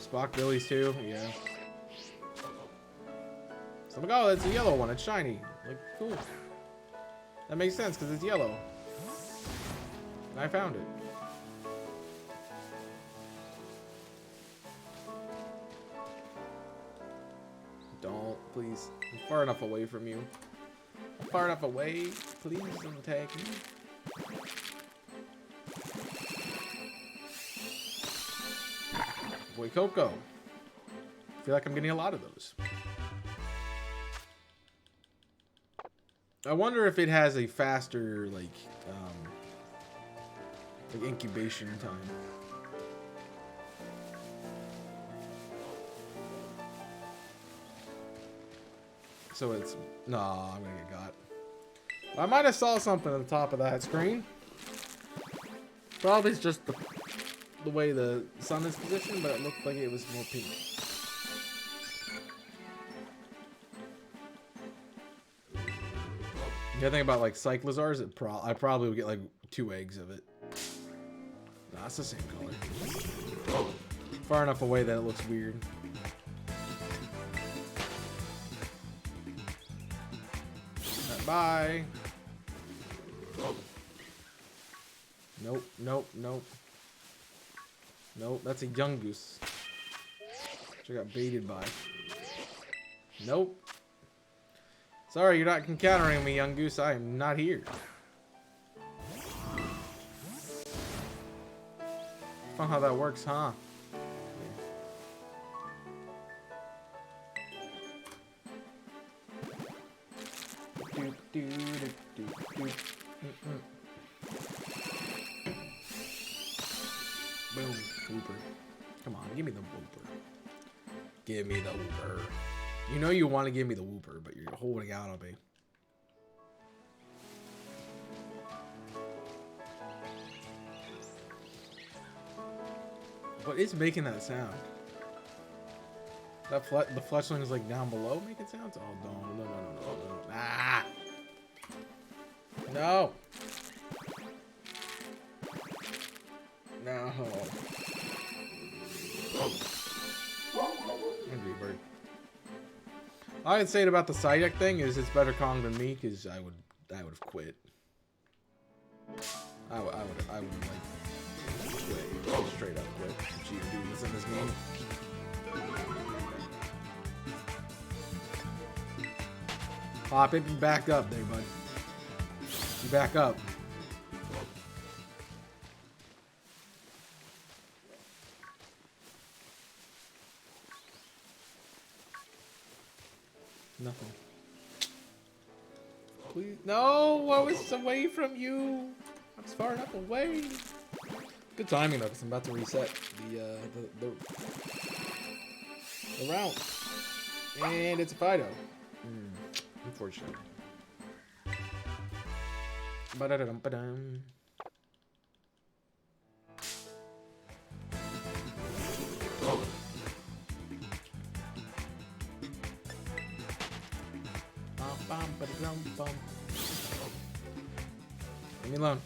Spock Billies too, yeah. So I'm like, oh, that's a yellow one, it's shiny. Like, cool. That makes sense because it's yellow. And I found it. Don't, please. I'm far enough away from you. Far enough away. Please don't attack me. Boy Coco. I feel like I'm getting a lot of those. I wonder if it has a faster, like incubation time. So it's... Nah, I'm gonna get got. I might have saw something on the top of that screen. Probably it's just the way the sun is positioned, but it looked like it was more pink. The other thing about like Cyclizar is I probably would get like 2 eggs of it. Nah, it's the same color. Far enough away that it looks weird. Bye. Nope, nope, nope. Nope, that's a Yungoos. Which I got baited by. Nope. Sorry, you're not encountering me, Yungoos. I am not here. Fun how that works, huh? Boom, Wooper. Come on, give me the Wooper. Give me the Wooper. You know you want to give me the Wooper, but you're holding out on me. What is making that sound? That the Fletchling is like down below making sounds? Oh, no. Ah! No! No. Angry bird. All I'd say about the Psyduck thing is it's better Kong than me, because I would have quit. I would like quit. Straight up quit. If you do this in this game. Pop it, you back up there, bud. You back up. Nothing. Please. No, I was away from you. I was far enough away. Good timing though, because I'm about to reset the round. And it's a Fido. Unfortunate. Ba-da-da-dum-ba-dum. Bum. Leave me alone.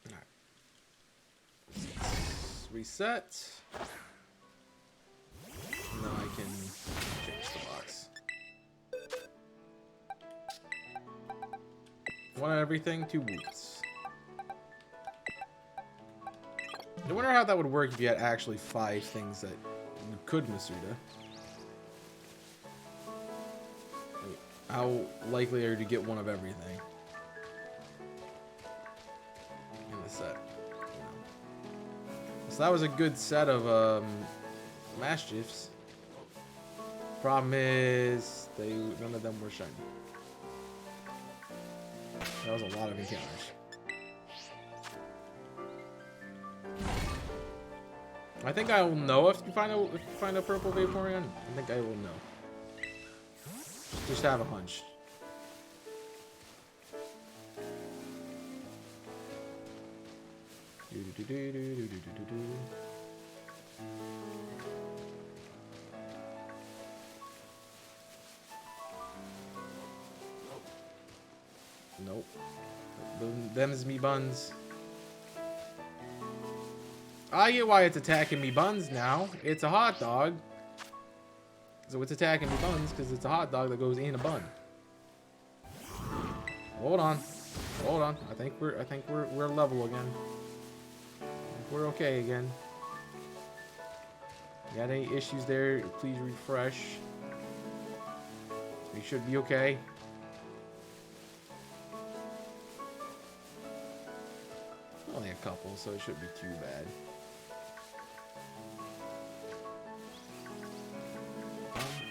Alright. Reset. Now I can change the box. One of everything, 2 whoops. I wonder how that would work if you had actually 5 things that you could Masuda. How likely are you to get one of everything in the set? So that was a good set of Mastiffs. Problem is, none of them were shiny. That was a lot of encounters. I think I will know if you find a purple Vaporeon. I think I will know. Just have a hunch. Nope. Them's me buns. I get why it's attacking me buns now. It's a hot dog. So it's attacking me buns because it's a hot dog that goes in a bun. Hold on. Hold on. I think we're level again. We're okay again. Got any issues there? Please refresh. We should be okay. Only a couple, so it shouldn't be too bad.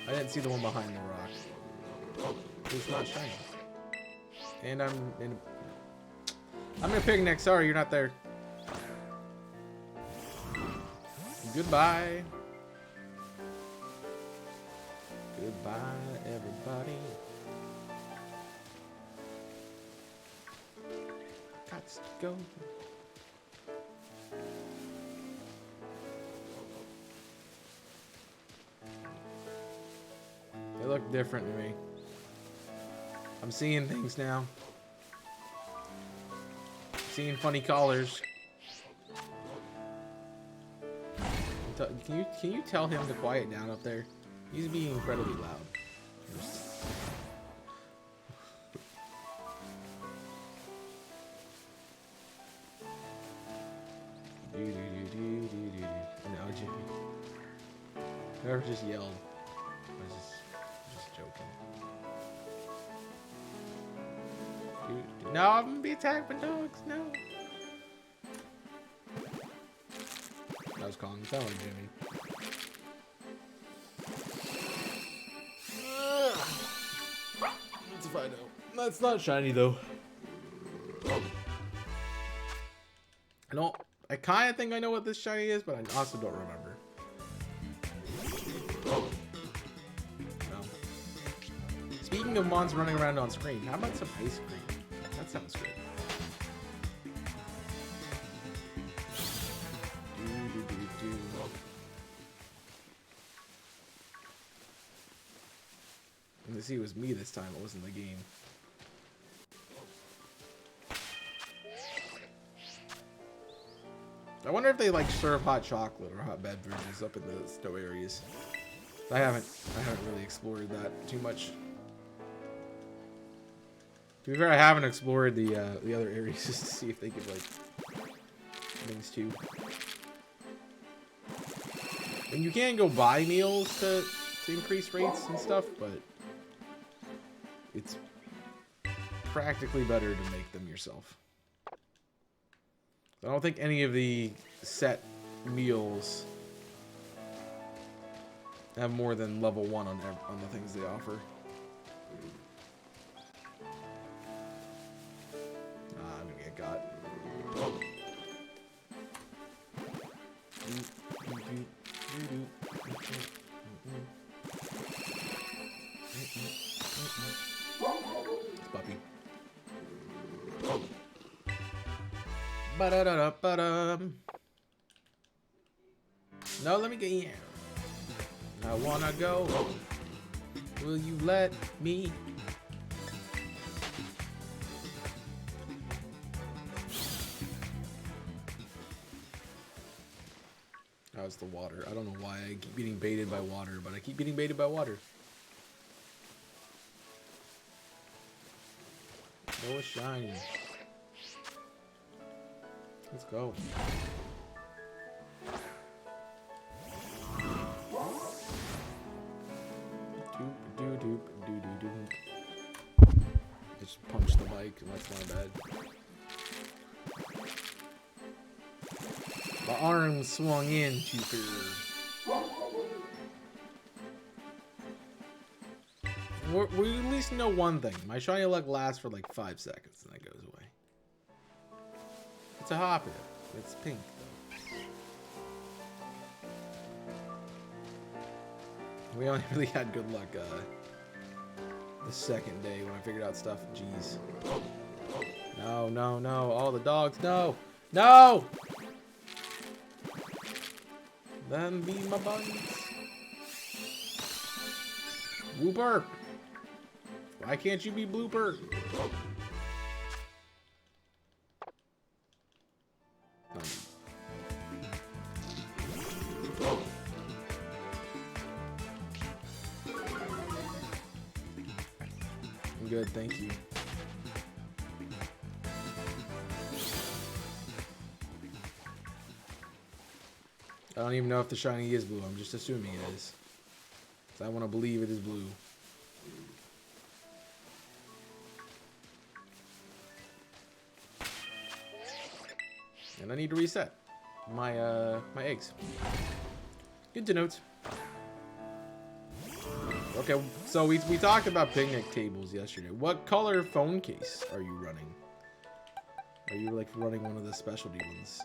I didn't see the one behind the rock. It's not shiny. And I'm in a picnic. Sorry, you're not there. Goodbye. Goodbye, everybody. Got to go. They look different to me. I'm seeing things now. Seeing funny collars. Can you tell him to quiet down up there? He's being incredibly loud. No, Jimmy. Whoever just yelled. I was just joking. No, I'm gonna be attacked by dogs. No. That was Kong. That was Jimmy. Let's find out. That's not shiny though. I kind of think I know what this shiny is, but I also don't remember. No. Speaking of mons running around on screen, how about some ice cream? That sounds good. And to see it was me this time, it wasn't the game. I wonder if they like serve hot chocolate or hot beverages up in the snow areas. I haven't really explored that too much. To be fair, I haven't explored the other areas just to see if they give like things too. And you can go buy meals to increase rates and stuff, but it's practically better to make them yourself. I don't think any of the set meals have more than level 1 on the things they offer. I'm gonna get got. Puppy. Ba-da-da-da-ba-dum. No, let me get in. I wanna go. Will you let me? Oh, it's the water. I don't know why I keep getting baited by water, but I keep getting baited by water. Oh, it's shiny. Let's go. Just punch the mic, that's not bad. My arm swung in too far. We at least know one thing. My shiny luck lasts for like 5 seconds and then it goes away. It's a hopper. It's pink though. We only really had good luck the second day when I figured out stuff. Jeez. No, no, no. All the dogs. No. No! Then be my buddies. Whooper! Why can't you be Blooper? I'm good, thank you. I don't even know if the shiny is blue. I'm just assuming it is. 'Cause I want to believe it is blue. And I need to reset my my eggs. Good to note. Okay, so we talked about picnic tables yesterday. What color phone case are you running? Are you like running one of the specialty ones?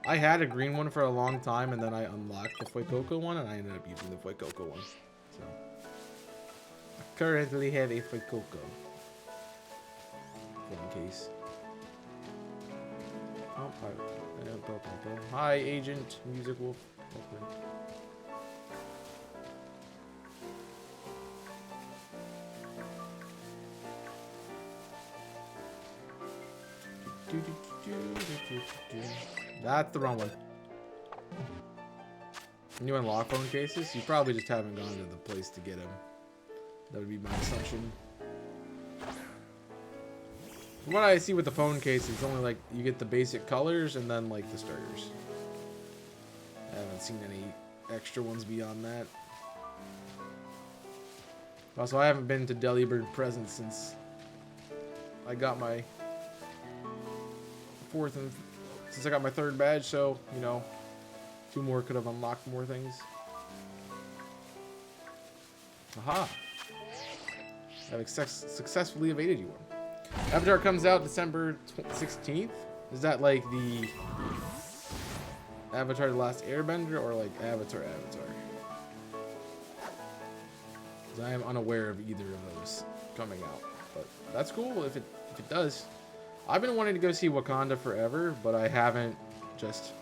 I had a green one for a long time, and then I unlocked the Fuecoco one, and I ended up using the Fuecoco one. So I currently have a Fuecoco phone case. Oh, hi, Agent Music Wolf. Okay. That's the wrong one. When you unlock phone cases, you probably just haven't gone to the place to get them. That would be my assumption. From what I see with the phone case, it's only like you get the basic colors and then like the starters. I haven't seen any extra ones beyond that. Also, I haven't been to Delibird Presents since I got my since I got my 3rd badge, so, you know, 2 more could have unlocked more things. Aha! I've successfully evaded you one. Avatar comes out December 16th. Is that like the Avatar: The Last Airbender or like Avatar? 'Cause I am unaware of either of those coming out, but that's cool if it does. I've been wanting to go see Wakanda forever, but I haven't just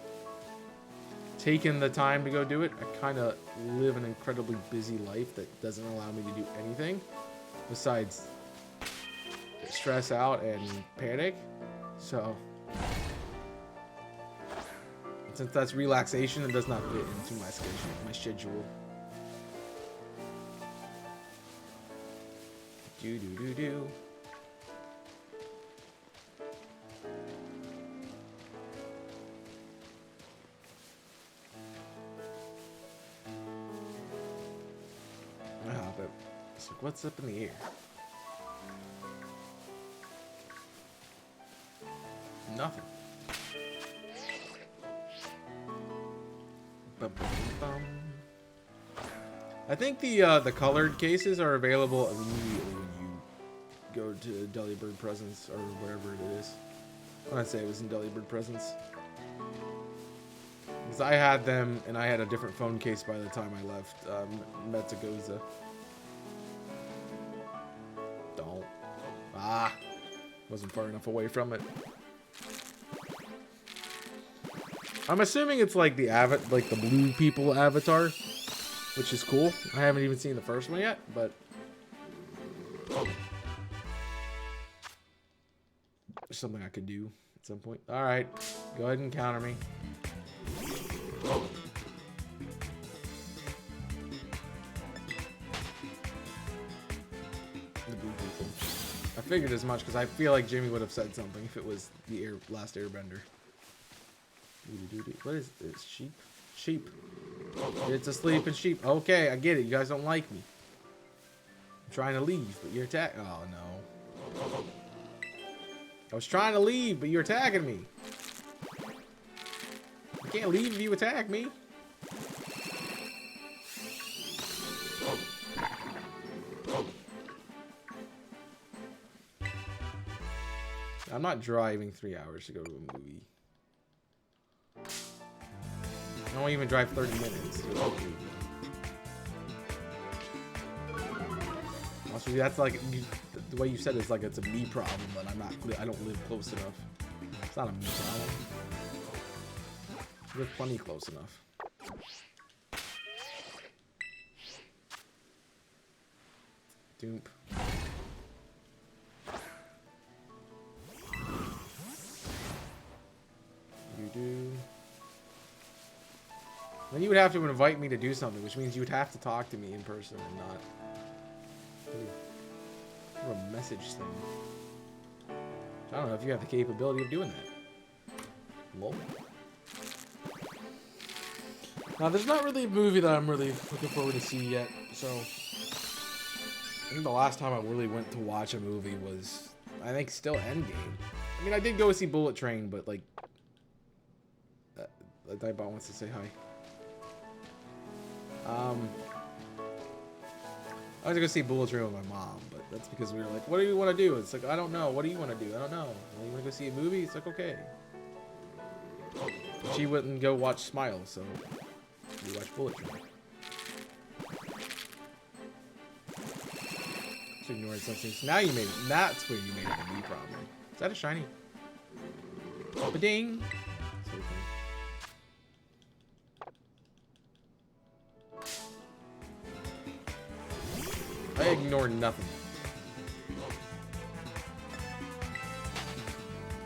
taken the time to go do it. I kind of live an incredibly busy life that doesn't allow me to do anything besides stress out and panic. So since that's relaxation, it does not fit into my schedule. Do. But it's like, what's up in the air? Nothing. Bum, bum, bum. I think the colored cases are available immediately when you go to Delibird Presents or wherever it is. When I say it was in Delibird Presents. Because I had them, and I had a different phone case by the time I left Metagoza. Don't. Ah. Wasn't far enough away from it. I'm assuming it's like the like the blue people avatar, which is cool. I haven't even seen the first one yet, but there's something I could do at some point. All right, go ahead and counter me. The blue people. I figured as much because I feel like Jimmy would have said something if it was the last Airbender. What is this? Sheep? Sheep. It's a sleeping sheep. Okay, I get it. You guys don't like me. I'm trying to leave, but you're attacking. Oh, no. I was trying to leave, but you're attacking me. You can't leave if you attack me. I'm not driving 3 hours to go to a movie. I don't even drive 30 minutes to a movie. Also, that's like the way you said it's like it's a me problem, but I don't live close enough. It's not a me problem. I live plenty close enough. Doomp. You do. Then you would have to invite me to do something, which means you would have to talk to me in person and not through a message thing. I don't know if you have the capability of doing that. Lol. Now, there's not really a movie that I'm really looking forward to see yet, so I think the last time I really went to watch a movie was, I think, still Endgame. I mean, I did go see Bullet Train, but like, Dibot wants to say hi. I was gonna see Bullet Train with my mom, but that's because we were like, what do you want to do? It's like, I don't know. What do you want to do? I don't know. Well, you want to go see a movie? It's like, okay. But she wouldn't go watch Smile, so we watched Bullet Train. So ignoring something. So now you made it. That's where you made it a me problem. Is that a shiny? Ba-ding! So cool. I ignore nothing.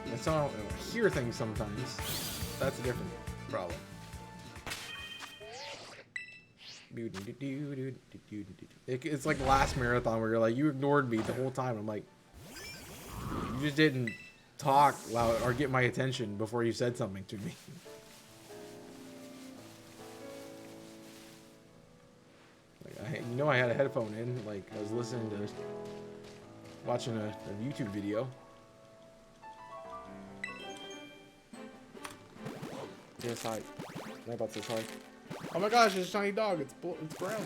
I don't hear things sometimes. That's a different problem. It's like the last marathon where you're like, you ignored me the whole time. I'm like, you just didn't talk loud or get my attention before you said something to me. You know, I had a headphone in, like I was listening to, watching a YouTube video. Yes, hi. My about says hi. Oh my gosh, it's a shiny dog. It's brown.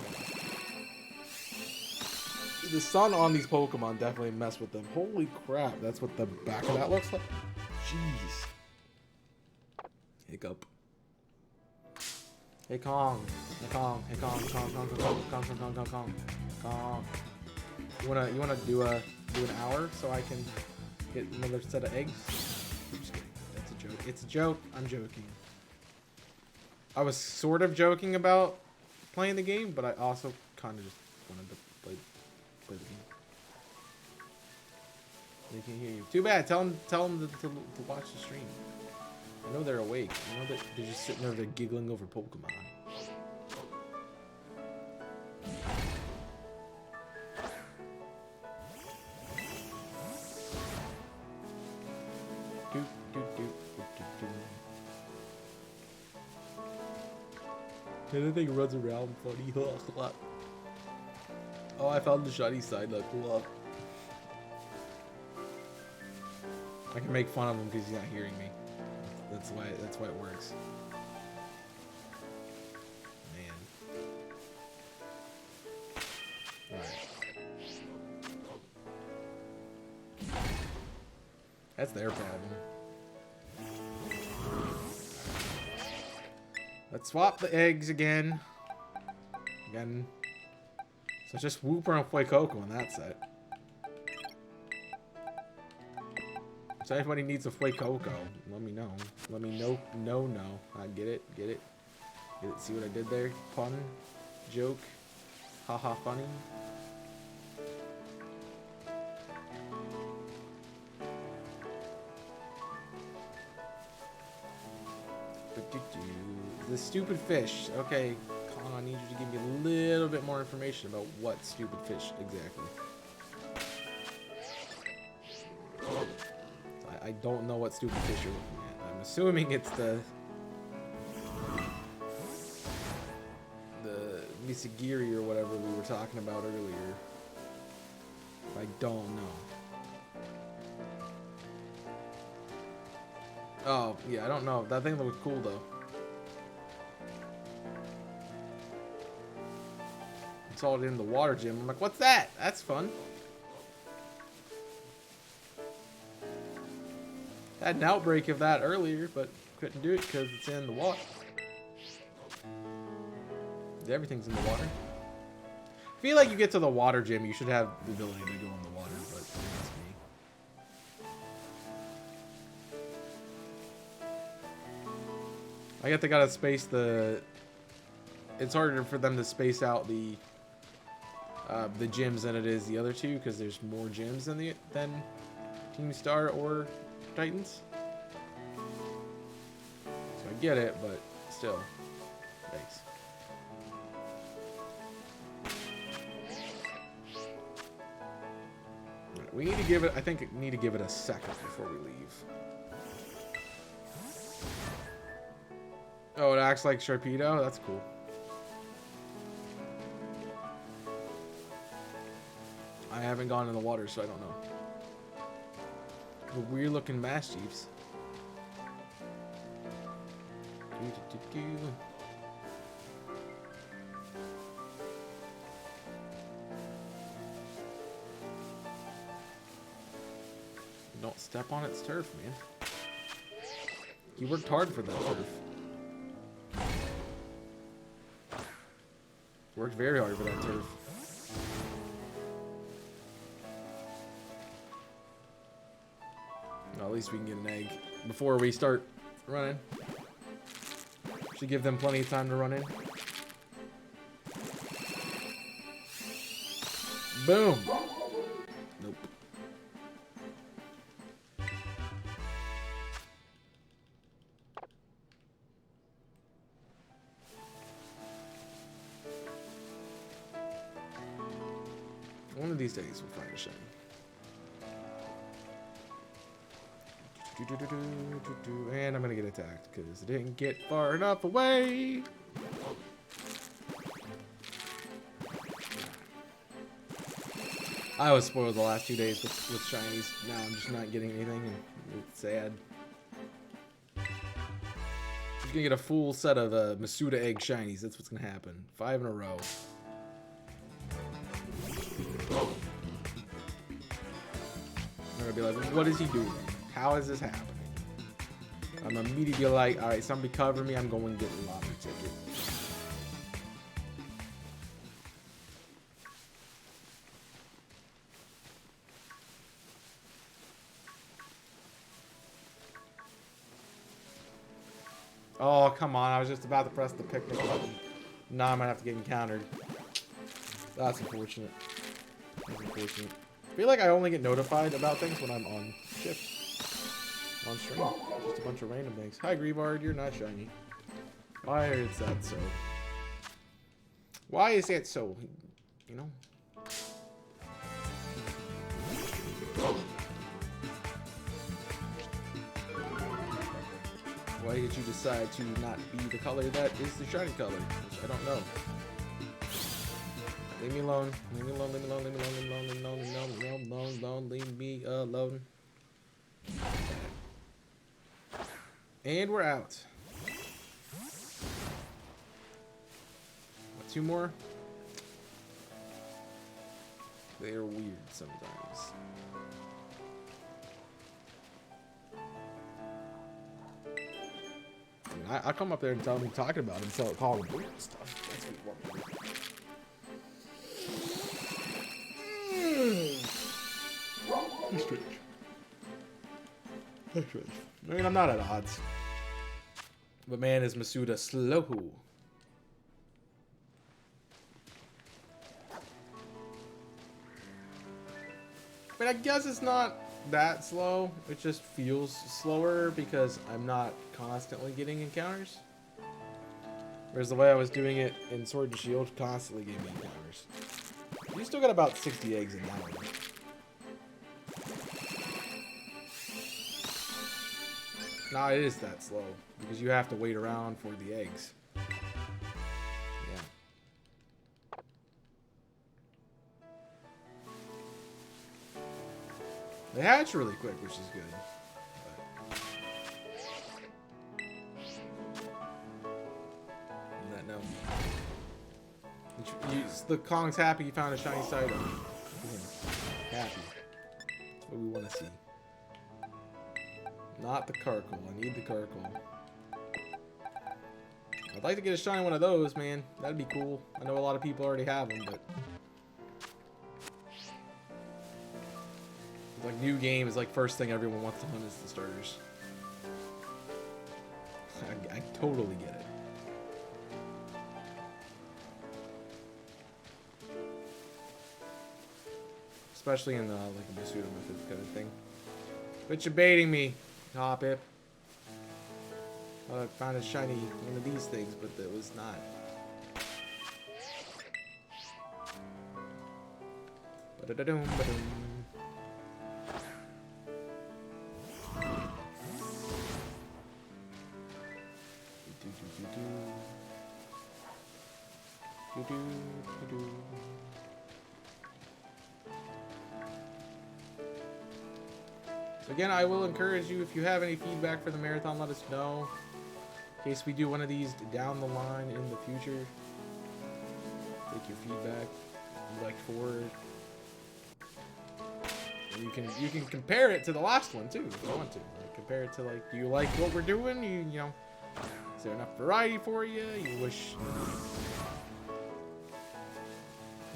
The sun on these Pokemon definitely mess with them. Holy crap, that's what the back of that looks like. Jeez. Hiccup. Hey Kong. Hey Kong. Hey Kong. Kong. You wanna do an hour so I can get another set of eggs? I'm just kidding. That's a joke. It's a joke. I'm joking. I was sort of joking about playing the game, but I also kind of just wanted to play the game. They can hear you. Too bad. Tell them to watch the stream. I know they're awake. I know that they're just sitting there, they're giggling over Pokemon. Anything runs around funny. Oh, I found the shiny side. Look. I can make fun of him because he's not hearing me. That's why it works. Man. That's their problem. Let's swap the eggs again. So just Wooper and Fuecoco on that set. So anybody needs a Fuecoco, let me know. Let me know. No. I get it. See what I did there? Pun, joke, haha, funny. The stupid fish. Okay, come on, I need you to give me a little bit more information about what stupid fish exactly. I don't know what stupid fish you're looking at. I'm assuming it's the Misagiri or whatever we were talking about earlier. I don't know. Oh, yeah, I don't know. That thing looked cool, though. I saw it in the water gym. I'm like, what's that? That's fun. Had an outbreak of that earlier, but couldn't do it because it's in the water. Everything's in the water. I feel like you get to the water gym, you should have the ability to go in the water, but that's me. I guess they gotta space the... It's harder for them to space out the gyms than it is the other two, because there's more gyms than Team Star or Titans. So I get it, but still. Thanks. We need to give it, I think we need to give it a second before we leave. Oh, it acts like Sharpedo? That's cool. I haven't gone in the water, so I don't know. The weird looking Mass Chiefs. Don't step on its turf, man. You worked hard for that turf. Worked very hard for that turf. Well, at least we can get an egg before we start running. Should give them plenty of time to run in. Boom. Nope. One of these days we'll find a shiny. And I'm gonna get attacked because it didn't get far enough away. I was spoiled the last 2 days with shinies. Now I'm just not getting anything, and it's sad. I'm gonna get a full set of Masuda egg shinies. That's what's gonna happen. 5 in a row. I'm gonna be like, what is he doing? How is this happening? I'm immediately like, alright, somebody cover me, I'm going to get a lottery ticket. Oh, come on, I was just about to press the picnic button. Now I might have to get encountered. That's unfortunate. That's unfortunate. I feel like I only get notified about things when I'm on shift. On stream. Just a bunch of random things. Hi, Greavard, you're not shiny. Why is that so? Why is that so? You know? Why did you decide to not be the color that is the shiny color? Which I don't know. Leave me alone. Leave me alone. Leave me alone. Leave me alone. Leave me alone. Leave me alone. Leave me alone. Leave me alone. And we're out. What, 2 more? They're weird sometimes. I'll come up there and tell him talking about him, call him and stuff. That's what you want me to do. That's strange. That's strange. I mean, I'm not at odds. But man, is Masuda slow. I mean, I guess it's not that slow. It just feels slower because I'm not constantly getting encounters. Whereas the way I was doing it in Sword and Shield constantly gave me encounters. You still got about 60 eggs in that one. Nah, it is that slow because you have to wait around for the eggs. Yeah. They hatch really quick, which is good. But... no. The Kong's happy he found a shiny side of him. Happy. That's what we want to see. Not the Karkle. I need the Karkle. I'd like to get a shiny one of those, man. That'd be cool. I know a lot of people already have them, but... like, new game is like first thing everyone wants to hunt is the starters. I totally get it. Especially in like a Masuda method kind of thing. But you're baiting me, Hoppip. I found a shiny one of these things, but it was not. Ba-da-da-doom, ba-doom. So again, I will encourage you, if you have any feedback for the marathon, let us know. In case we do one of these down the line in the future. Take your feedback you liked forward. And you can compare it to the last one too, if you want to. Like, compare it to, like, do you like what we're doing? You know, is there enough variety for you? You wish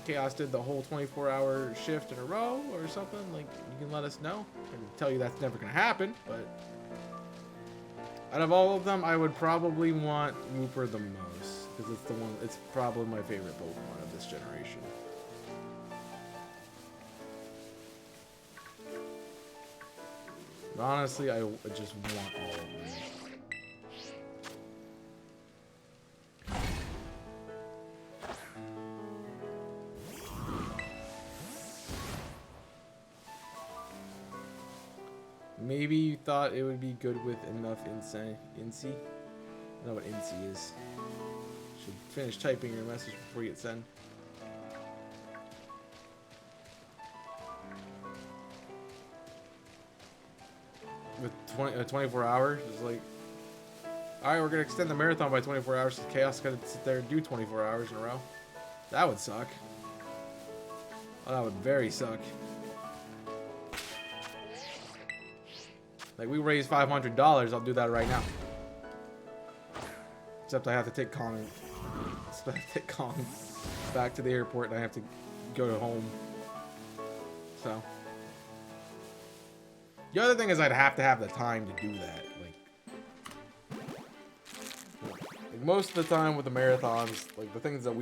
Chaos did the whole 24-hour shift in a row or something? Like, you can let us know. I can tell you that's never gonna happen, but out of all of them, I would probably want Wooper the most because it's the one. It's probably my favorite Pokemon of this generation. But honestly, I just want all of them. Maybe you thought it would be good with enough INSEE? I don't know what INSEE is. Should finish typing your message before you hit send. With 24 hours, it's like, alright, we're gonna extend the marathon by 24 hours so Chaos gotta sit there and do 24 hours in a row. That would suck. Oh, that would very suck. Like, we raised $500, I'll do that right now. Except I have to take Kong back to the airport and I have to go to home. So. The other thing is I'd have to have the time to do that. Like most of the time with the marathons, like the things that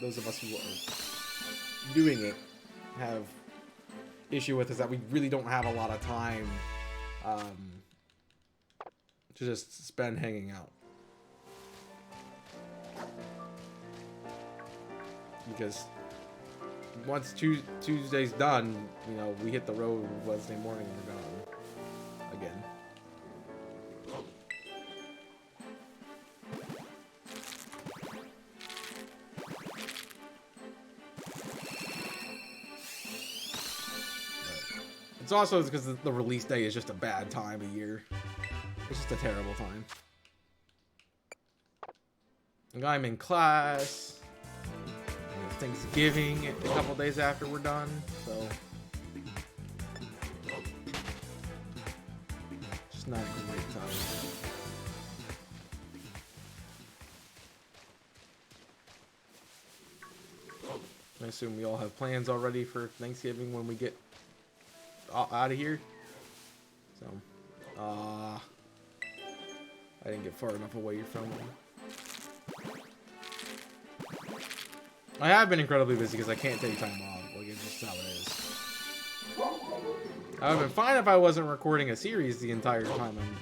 those of us who are doing it have issue with is that we really don't have a lot of time to just spend hanging out. Because once Tuesday's done, you know, we hit the road Wednesday morning and we're gone again. It's also because the release day is just a bad time of year. It's just a terrible time. And I'm in class. Thanksgiving a couple days after we're done, so just not a great time. I assume we all have plans already for Thanksgiving when we get out of here. So, I didn't get far enough away from them. I have been incredibly busy because I can't take time off. Like, it's just how it is. I would have been fine if I wasn't recording a series the entire time I'm,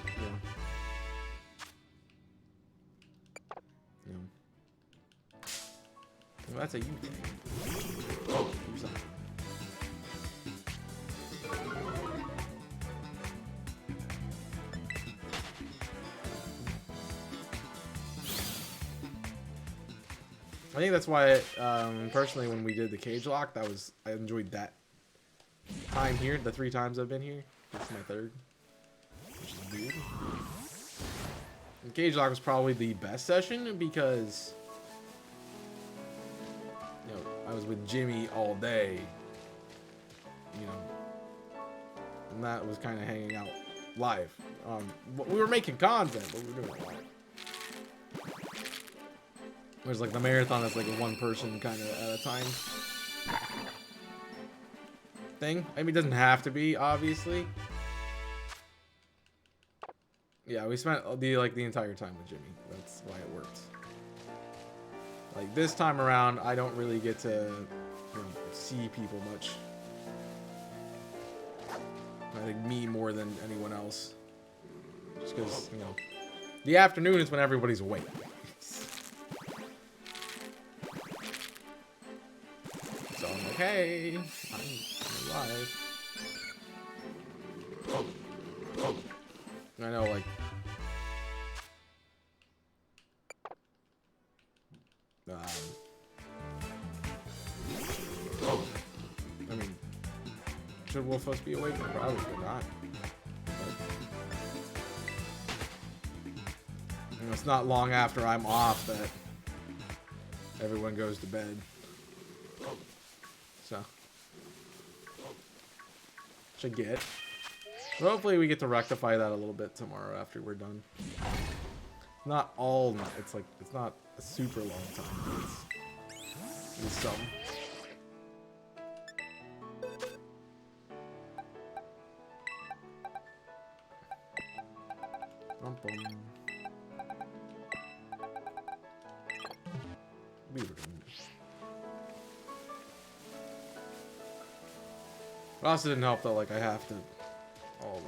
Well, that's a you thing. Oh, do something. I think that's why, personally, when we did the cage lock, I enjoyed that time here. The 3 times I've been here, this is my 3rd, which is weird. And cage lock was probably the best session because, I was with Jimmy all day, and that was kind of hanging out live. We were making content, but we were doing it live. Whereas like the marathon is like a 1 person kind of at a time thing. I mean, it doesn't have to be, obviously. Yeah, we spent the entire time with Jimmy. That's why it worked. Like this time around, I don't really get to see people much. I think me more than anyone else. Just because, the afternoon is when everybody's awake. So I'm like, hey, I'm alive. I know, like, I mean, should Wolfos be awake? Probably not. But, it's not long after I'm off that everyone goes to bed. So, should get. So hopefully we get to rectify that a little bit tomorrow after we're done. Not all night. It's not a super long time. It's some. Bum, bum. It also didn't help that like I have to all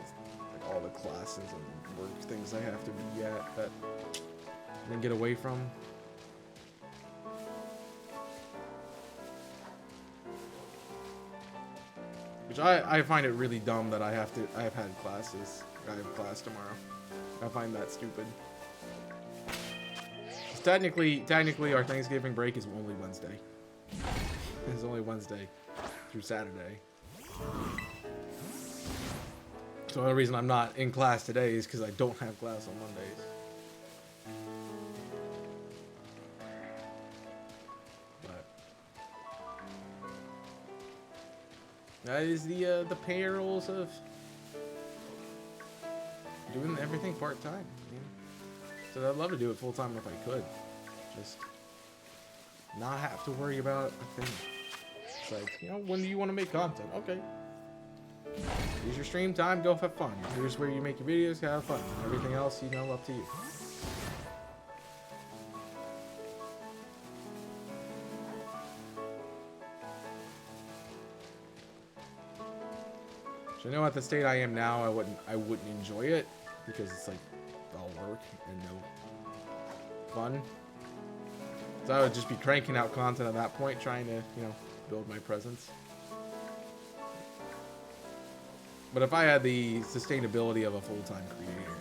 the classes and work things I have to be at that I didn't get away from. Which I find it really dumb that I have had classes. I have class tomorrow. I find that stupid. Technically our Thanksgiving break is only Wednesday. It's only Wednesday through Saturday. So the only reason I'm not in class today is because I don't have class on Mondays. But that is the perils of doing everything part-time. So I'd love to do it full-time if I could. Just not have to worry about a thing. It's like, when do you want to make content? Okay. Here's your stream time, go have fun. Here's where you make your videos, have fun. Everything else, up to you. So at the state I am now, I wouldn't enjoy it because it's like all work and no fun. So I would just be cranking out content at that point, trying to, build my presence. But if I had the sustainability of a full-time creator,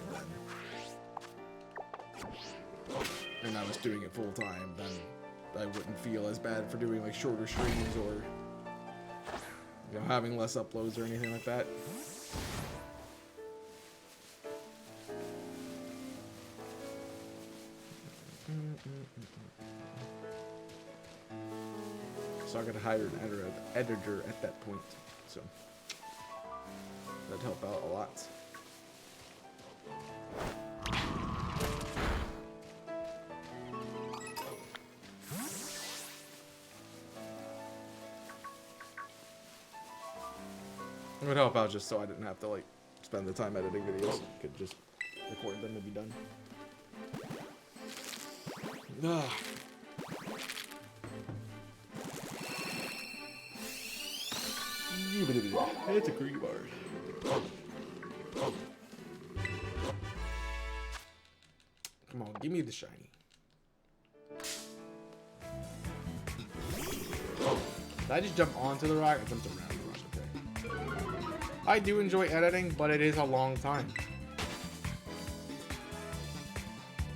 and I was doing it full-time, then I wouldn't feel as bad for doing like shorter streams or having less uploads or anything like that. So I gotta hire an editor at that point, so that'd help out a lot. It would help out just so I didn't have to like spend the time editing videos. Could just record them and be done. Ah. It's a green bar. Come on, give me the shiny. Did I just jump onto the rock? I jumped around the rock, okay. I do enjoy editing, but it is a long time.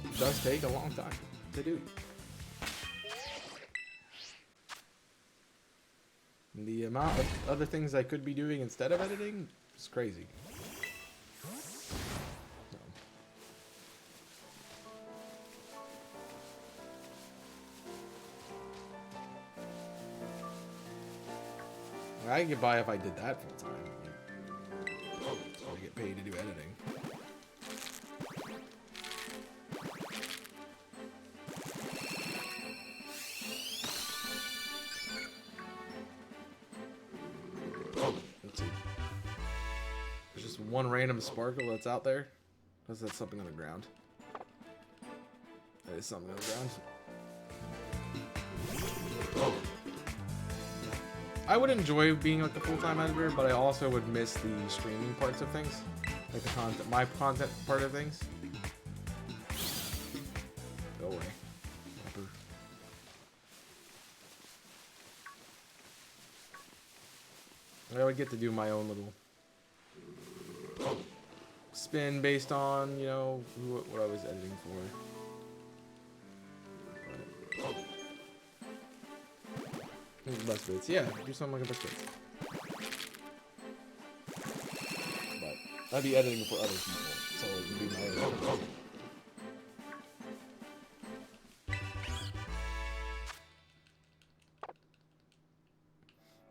It does take a long time to do. And the amount of other things I could be doing instead of editing is crazy. I could get by if I did that full time. I get paid to do editing. Let's see. There's just one random sparkle that's out there. Unless that's something on the ground. That is something on the ground. I would enjoy being like a full-time editor, but I also would miss the streaming parts of things, like the content, my content part of things. Go away. I would get to do my own little spin based on, you know, what I was editing for. Best bits, yeah, do something like a best bits. But I'd be editing for other people, so it would be my own.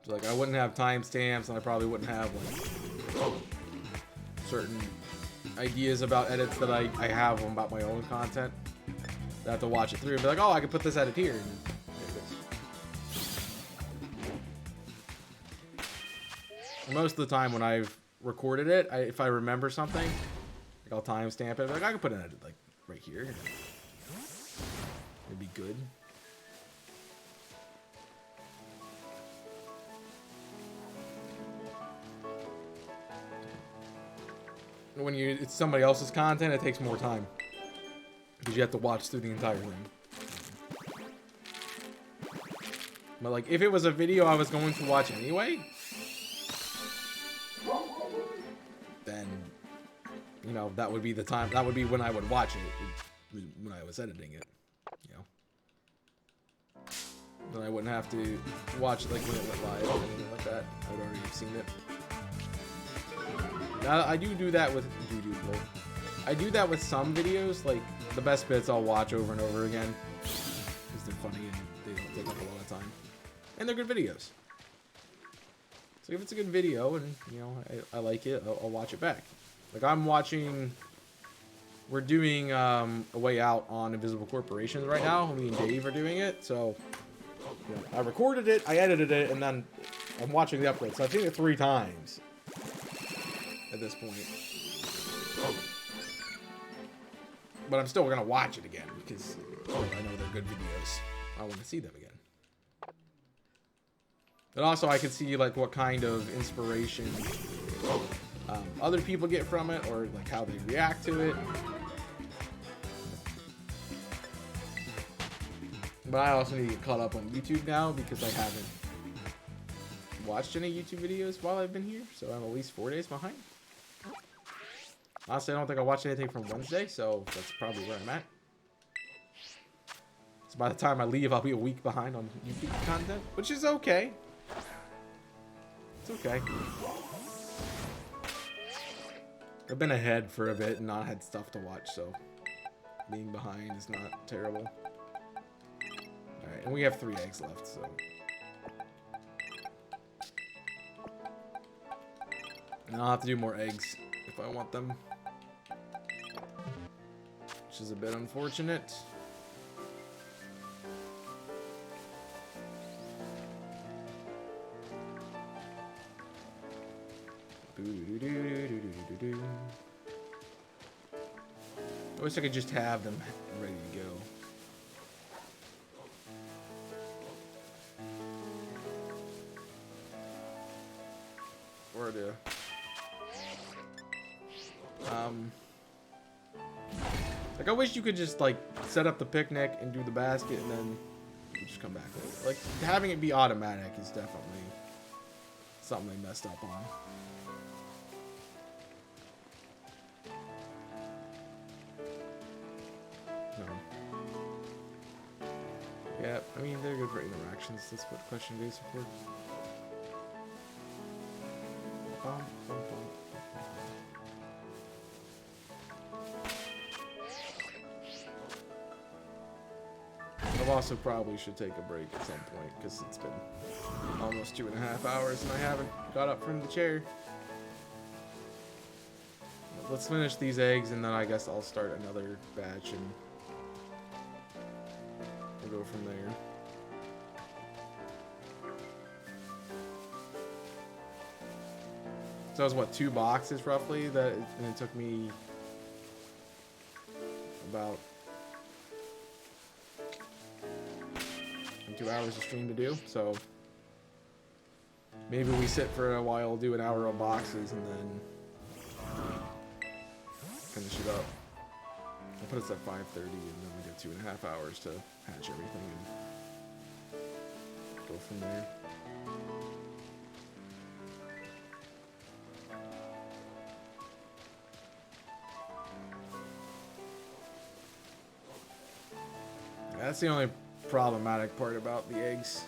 So like I wouldn't have timestamps, and I probably wouldn't have like certain ideas about edits that I have about my own content. I have to watch it through and be like, oh, I could put this edit here. Most of the time when I've recorded it, if I remember something, like I'll timestamp it. Like I could put an edit like right here. It'd be good. When it's somebody else's content, it takes more time because you have to watch through the entire thing. But like if it was a video I was going to watch anyway, then, you know, that would be the time, that would be when I would watch it, when I was editing it, you know. Then I wouldn't have to watch it like when it went live or anything like that. I would already have seen it. Now, I do that with, I do that with some videos, like the best bits I'll watch over and over again, because they're funny and they don't take up a lot of time. And they're good videos. So if it's a good video and, you know, I like it, I'll watch it back. Like I'm watching, we're doing A Way Out on Invisible Corporations right now. Me and Dave are doing it. So, you know, I recorded it, I edited it, and then I'm watching the upload. So I've seen it 3 times at this point. But I'm still going to watch it again because I know they're good videos. I want to see them again. And also I can see like what kind of inspiration other people get from it, or like how they react to it. But I also need to get caught up on YouTube now because I haven't watched any YouTube videos while I've been here, so I'm at least 4 days behind. Honestly, I don't think I watched anything from Wednesday, so that's probably where I'm at. So by the time I leave, I'll be a week behind on YouTube content, which is okay. It's okay. I've been ahead for a bit and not had stuff to watch, so being behind is not terrible. Alright, and we have 3 eggs left, so. And I'll have to do more eggs if I want them. Which is a bit unfortunate. Boo-doo-doo-doo-doo-doo-doo-doo. I wish I could just have them ready to go. Or to like I wish you could just like set up the picnic and do the basket and then you just come back with it. Like having it be automatic is definitely something they messed up on. Yeah, I mean, they're good for interactions. That's what question days are for. I also probably should take a break at some point because it's been almost 2.5 hours and I haven't got up from the chair. But let's finish these eggs and then I guess I'll start another batch and we'll go from there. So that was what, 2 boxes roughly, and it took me about 2 hours of stream to do, so maybe we sit for a while, do an hour of boxes, and then finish it up. I'll put us at 5:30, and then we get 2.5 hours to hatch everything and go from there. That's the only problematic part about the eggs.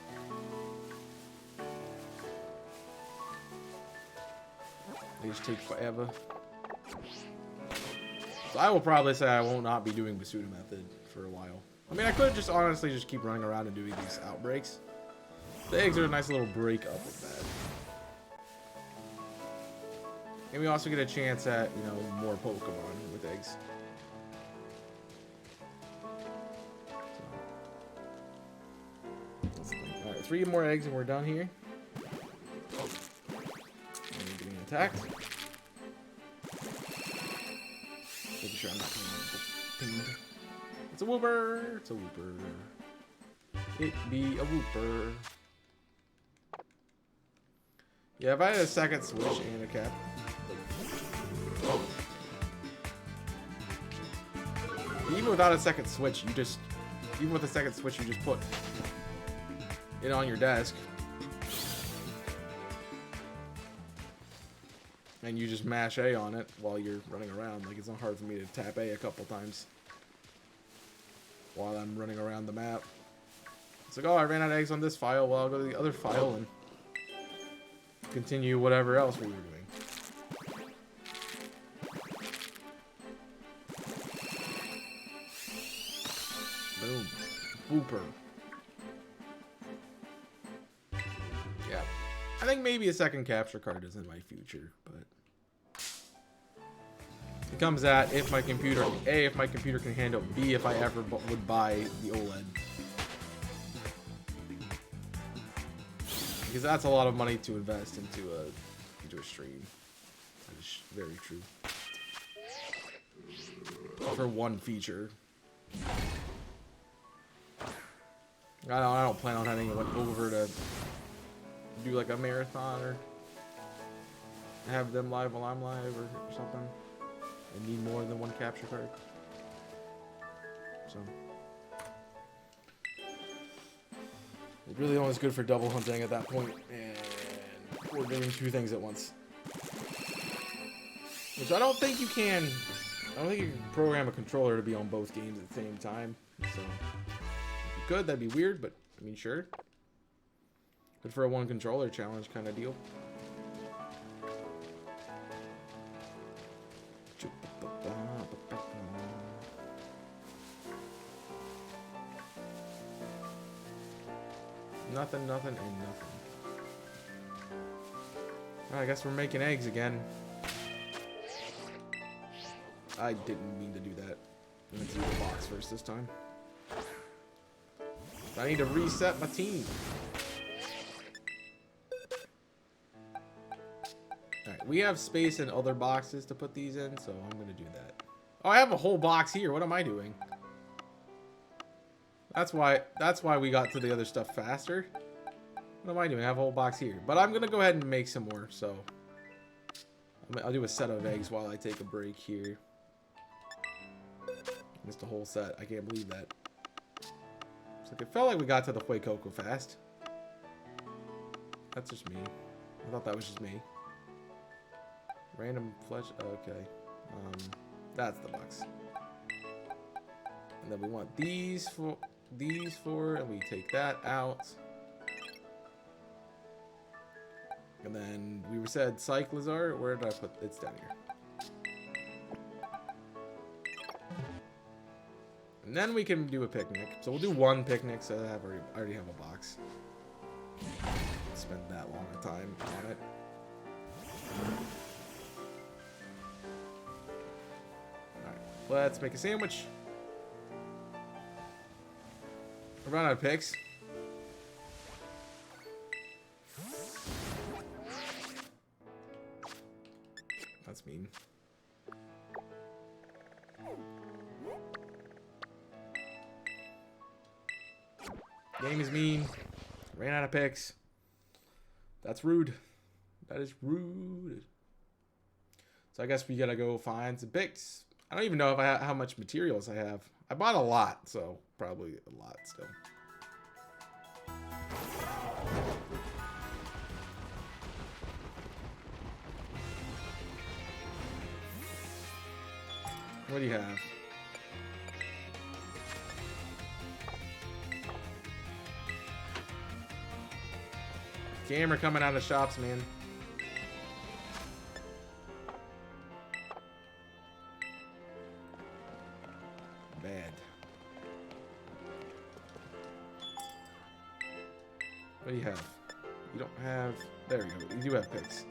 They just take forever. So I will probably say I will not be doing Basuda method for a while. I mean, I could just honestly just keep running around and doing these outbreaks. The eggs are a nice little break up of that. And we also get a chance at, you know, more Pokemon with eggs. Alright, 3 more eggs and we're done here. And we're getting attacked. Making sure I'm not getting pinged. It's a Wooper! It's a Wooper. It be a Wooper. Yeah, if I had a second switch and a cap. Even without a second switch, you just... Even with a second switch, you just put it on your desk. And you just mash A on it while you're running around. Like, it's not hard for me to tap A a couple times while I'm running around the map. It's like, oh, I ran out of eggs on this file. Well, I'll go to the other file and continue whatever else we were doing. Boom. Booper. Yeah. I think maybe a second capture card is in my future, but it comes at if my computer, A, if my computer can handle, B, if I ever would buy the OLED. Because that's a lot of money to invest into a stream. That is very true. For one feature. I don't plan on having it over to do like a marathon or have them live while I'm live or something. I need more than one capture card. So it really only is good for double hunting at that point, and we're doing 2 things at once. Which I don't think you can. I don't think you can program a controller to be on both games at the same time. So if you could, that'd be weird, but I mean, sure. Good for a 1 controller challenge kind of deal. Nothing, nothing, and nothing. I guess we're making eggs again. I didn't mean to do that. I went through the box first this time. I need to reset my team. Alright, we have space in other boxes to put these in, so I'm gonna do that. Oh, I have a whole box here. What am I doing? That's why we got to the other stuff faster. What am I doing? I have a whole box here. But I'm gonna go ahead and make some more, so I'll do a set of eggs while I take a break here. Missed a whole set. I can't believe that. It's like it felt like we got to the Fuecoco fast. That's just me. I thought that was just me. Random flesh. Okay. That's the box. And then we want these for, and we take that out. And then we said Cyclizar. Where did I put? It's down here. And then we can do a picnic. So we'll do one picnic. So I already have a box. Spend that long a time on it. Alright, let's make a sandwich. We're running out of picks. That's mean. Game is mean. Ran out of picks. That's rude. That is rude. So I guess we gotta go find some picks. I don't even know if how much materials I have. I bought a lot, so probably a lot still. What do you have? Camera coming out of shops, man. Bad. What do you have? You don't have... There we go. You do have picks.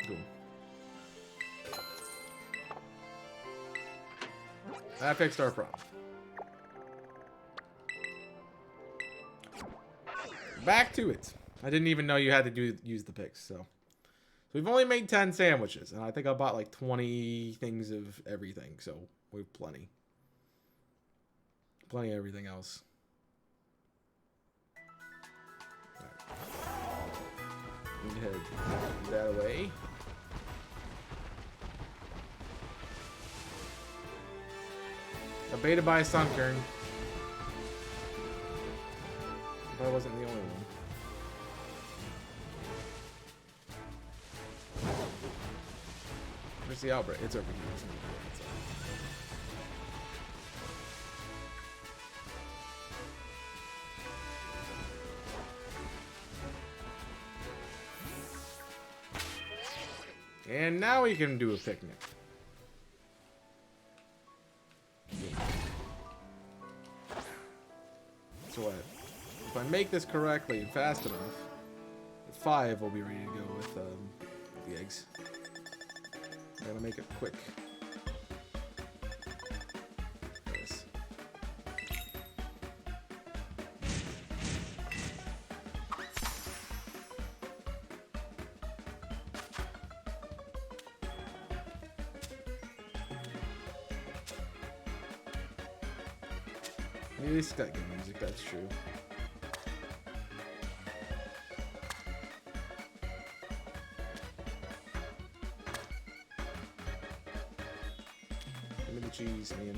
Cool. That fixed our problem. Back to it. I didn't even know you had to use the picks, so we've only made 10 sandwiches, and I think I bought like 20 things of everything, so we've plenty of everything else. Right. Go ahead, put that away. A beta by Sunkern. But I wasn't the only one. Where's the outbreak? It's over here. And now we can do a picnic. So what? If I make this correctly and fast enough, 5 will be ready to go with the eggs. I'm gonna make it quick. Yes. Maybe it's got good music, that's true. Cheese, man.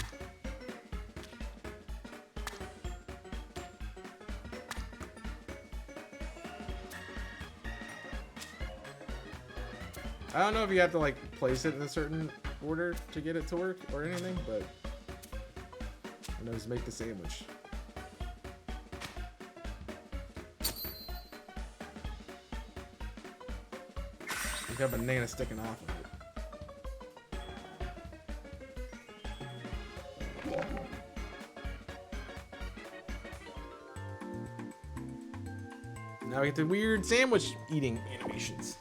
I don't know if you have to like place it in a certain order to get it to work or anything, but I know, just make the sandwich. You got a banana sticking off of it. Now we get the weird sandwich eating animations.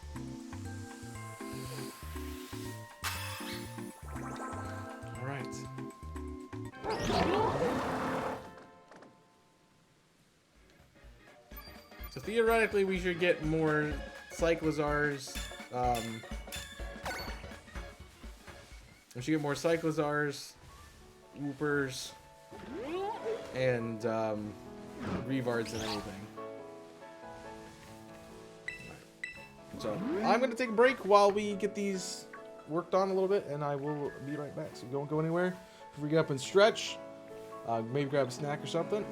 So theoretically, we should get more Cyclozars. We should get more Cyclozars, Woopers, and Revards than anything. So I'm going to take a break while we get these worked on a little bit, and I will be right back. So don't go anywhere. If we get up and stretch, maybe grab a snack or something,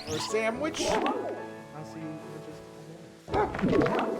or a sandwich. I'll see you in just a minute.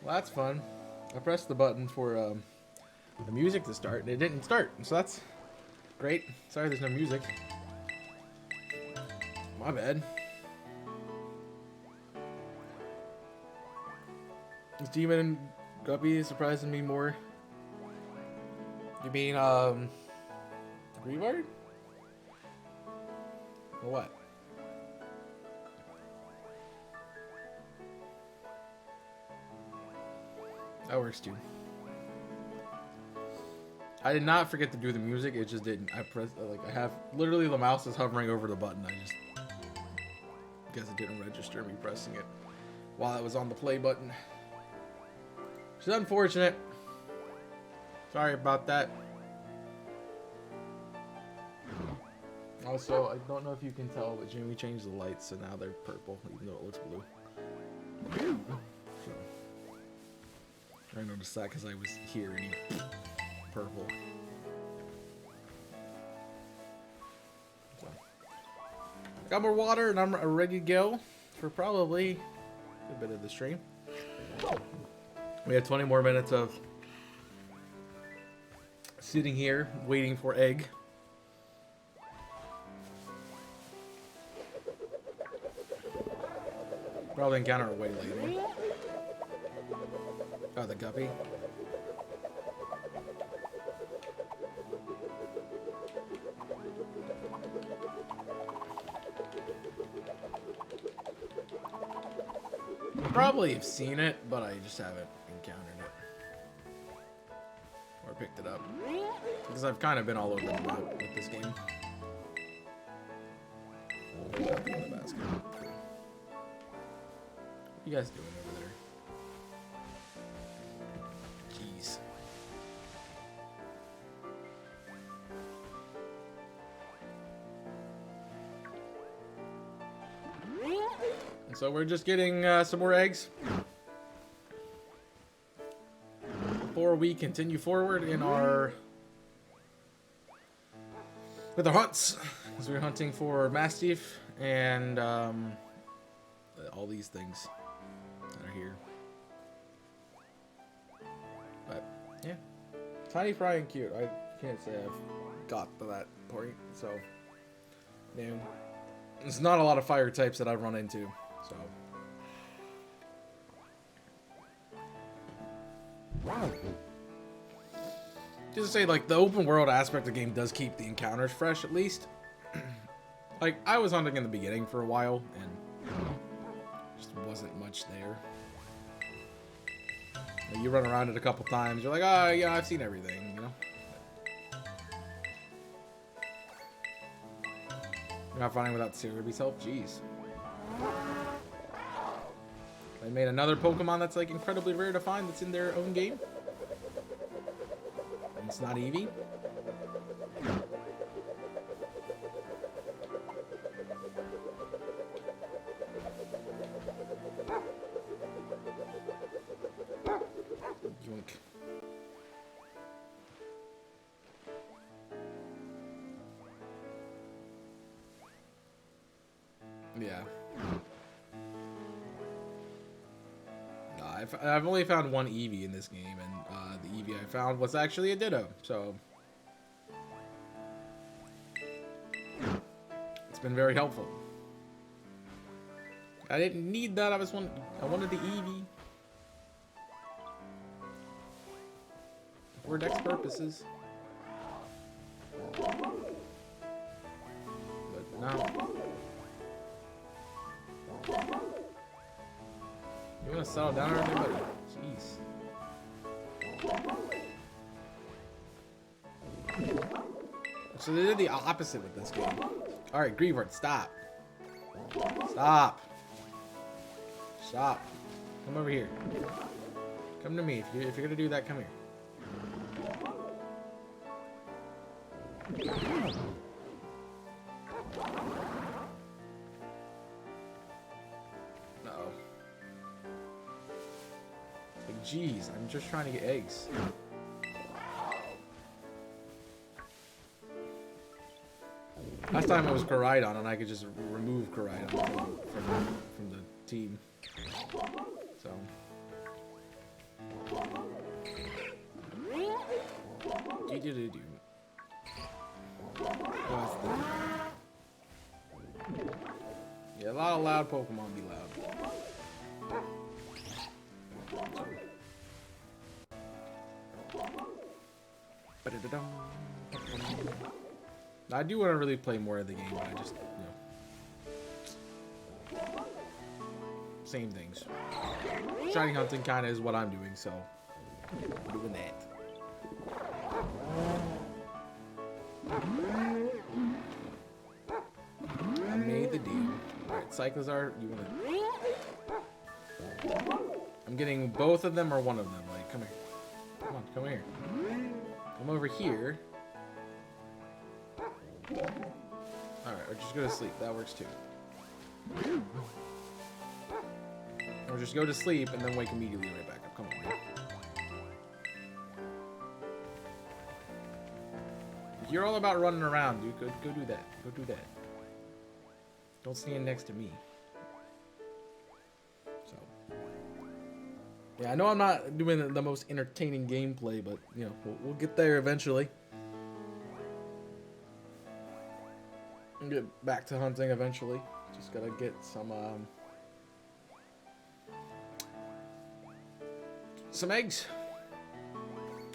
Well, that's fun. I pressed the button for the music to start, and it didn't start. So that's great. Sorry there's no music. My bad. This demon guppy is surprising me more. You mean, Grievard? Or what? That works too. I did not forget to do the music, it just didn't. I pressed, like, I have, literally the mouse is hovering over the button. I just, guess it didn't register me pressing it while I was on the play button. Which is unfortunate. Sorry about that. Also, I don't know if you can tell, but Jimmy changed the lights, so now they're purple, even though it looks blue. So, I noticed that because I was hearing purple. So, I got more water, and I'm ready to go for probably a bit of the stream. We have 20 more minutes of sitting here waiting for egg. Probably encounter it way later. Oh, the guppy. Probably have seen it, but I just haven't encountered it. Or picked it up. Because I've kind of been all over the map with this game. Nothing in the basket. Cool. What are you guys doing over there? Jeez. And so we're just getting some more eggs before we continue forward in our with our hunts, because we're hunting for Mastiff and all these things that are here. But yeah, tiny, fry, and cute. I can't say I've got to that point, so yeah, there's not a lot of fire types that I've run into, so. Just to say, like, the open world aspect of the game does keep the encounters fresh, at least. Like, I was hunting in the beginning for a while, and just wasn't much there. Like, you run around it a couple times, you're like, oh, yeah, I've seen everything, you know? You're not finding without Cerebee's help? Jeez. They made another Pokemon that's, like, incredibly rare to find that's in their own game. And it's not Eevee. Yoink. Yeah. I've only found one Eevee in this game, and the Eevee I found was actually a Ditto, so it's been very helpful. I didn't need that. I wanted the Eevee for Dex purposes, but no. You wanna settle down already, buddy? Jeez. So they did the opposite with this game. Alright, Grievard, stop. Stop. Stop. Come over here. Come to me. If you're gonna do that, come here. Uh-oh. Like, jeez, I'm just trying to get eggs. last time it was Koraidon, and I could just remove Koraidon from the team. So. Do-do-do-do. Yeah, a lot of loud Pokemon be loud. I do want to really play more of the game, but I just, same things. Shiny hunting kind of is what I'm doing, so I'm doing that. I made the deal. Alright, Cyclizar, you wanna... I'm getting both of them or one of them. Like, come here. Come on, come here. Come over here. Alright, or just go to sleep. That works too. Or just go to sleep and then wake immediately right back up. Come on, man. If you're all about running around, dude, go do that. Go do that. Don't stand next to me. So. Yeah, I know I'm not doing the most entertaining gameplay, but, you know, we'll get there eventually. And get back to hunting eventually. Just gotta get some eggs.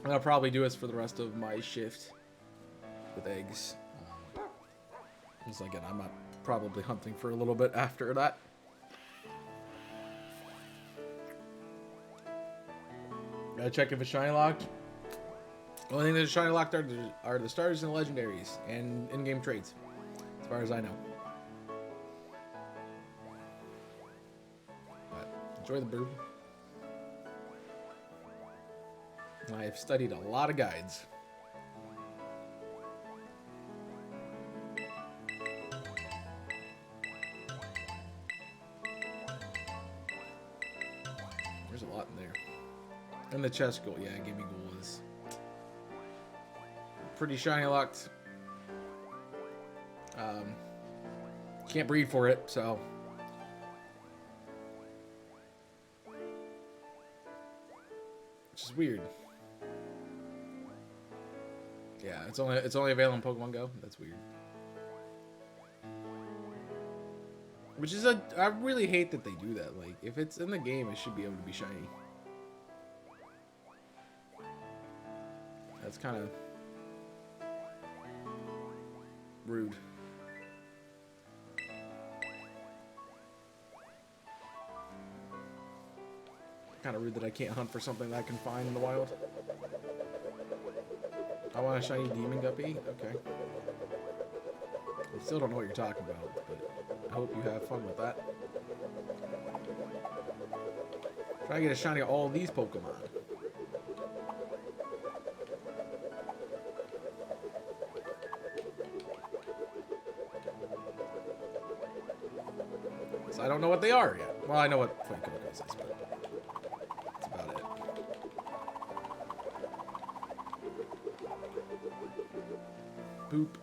And I'll probably do this for the rest of my shift with eggs. Because again, I'm not probably hunting for a little bit after that. Gotta check if it's shiny locked. The only thing that's shiny locked are the stars and the legendaries and in-game trades, as far as I know. But enjoy the brew. I've studied a lot of guides. There's a lot in there. And the chest goal, yeah, Gimme Goal is pretty shiny locked. Can't breed for it, so. Which is weird. Yeah, it's only available in Pokemon Go. That's weird. Which is I really hate that they do that. Like, if it's in the game, it should be able to be shiny. That's kind of rude. Kind of rude that I can't hunt for something that I can find in the wild. I want a shiny Demon Guppy? Okay. I still don't know what you're talking about, but I hope you have fun with that. Try to get a shiny of all these Pokemon. So I don't know what they are yet. Well, I know what Fuecoco is, but that's about it. Boop.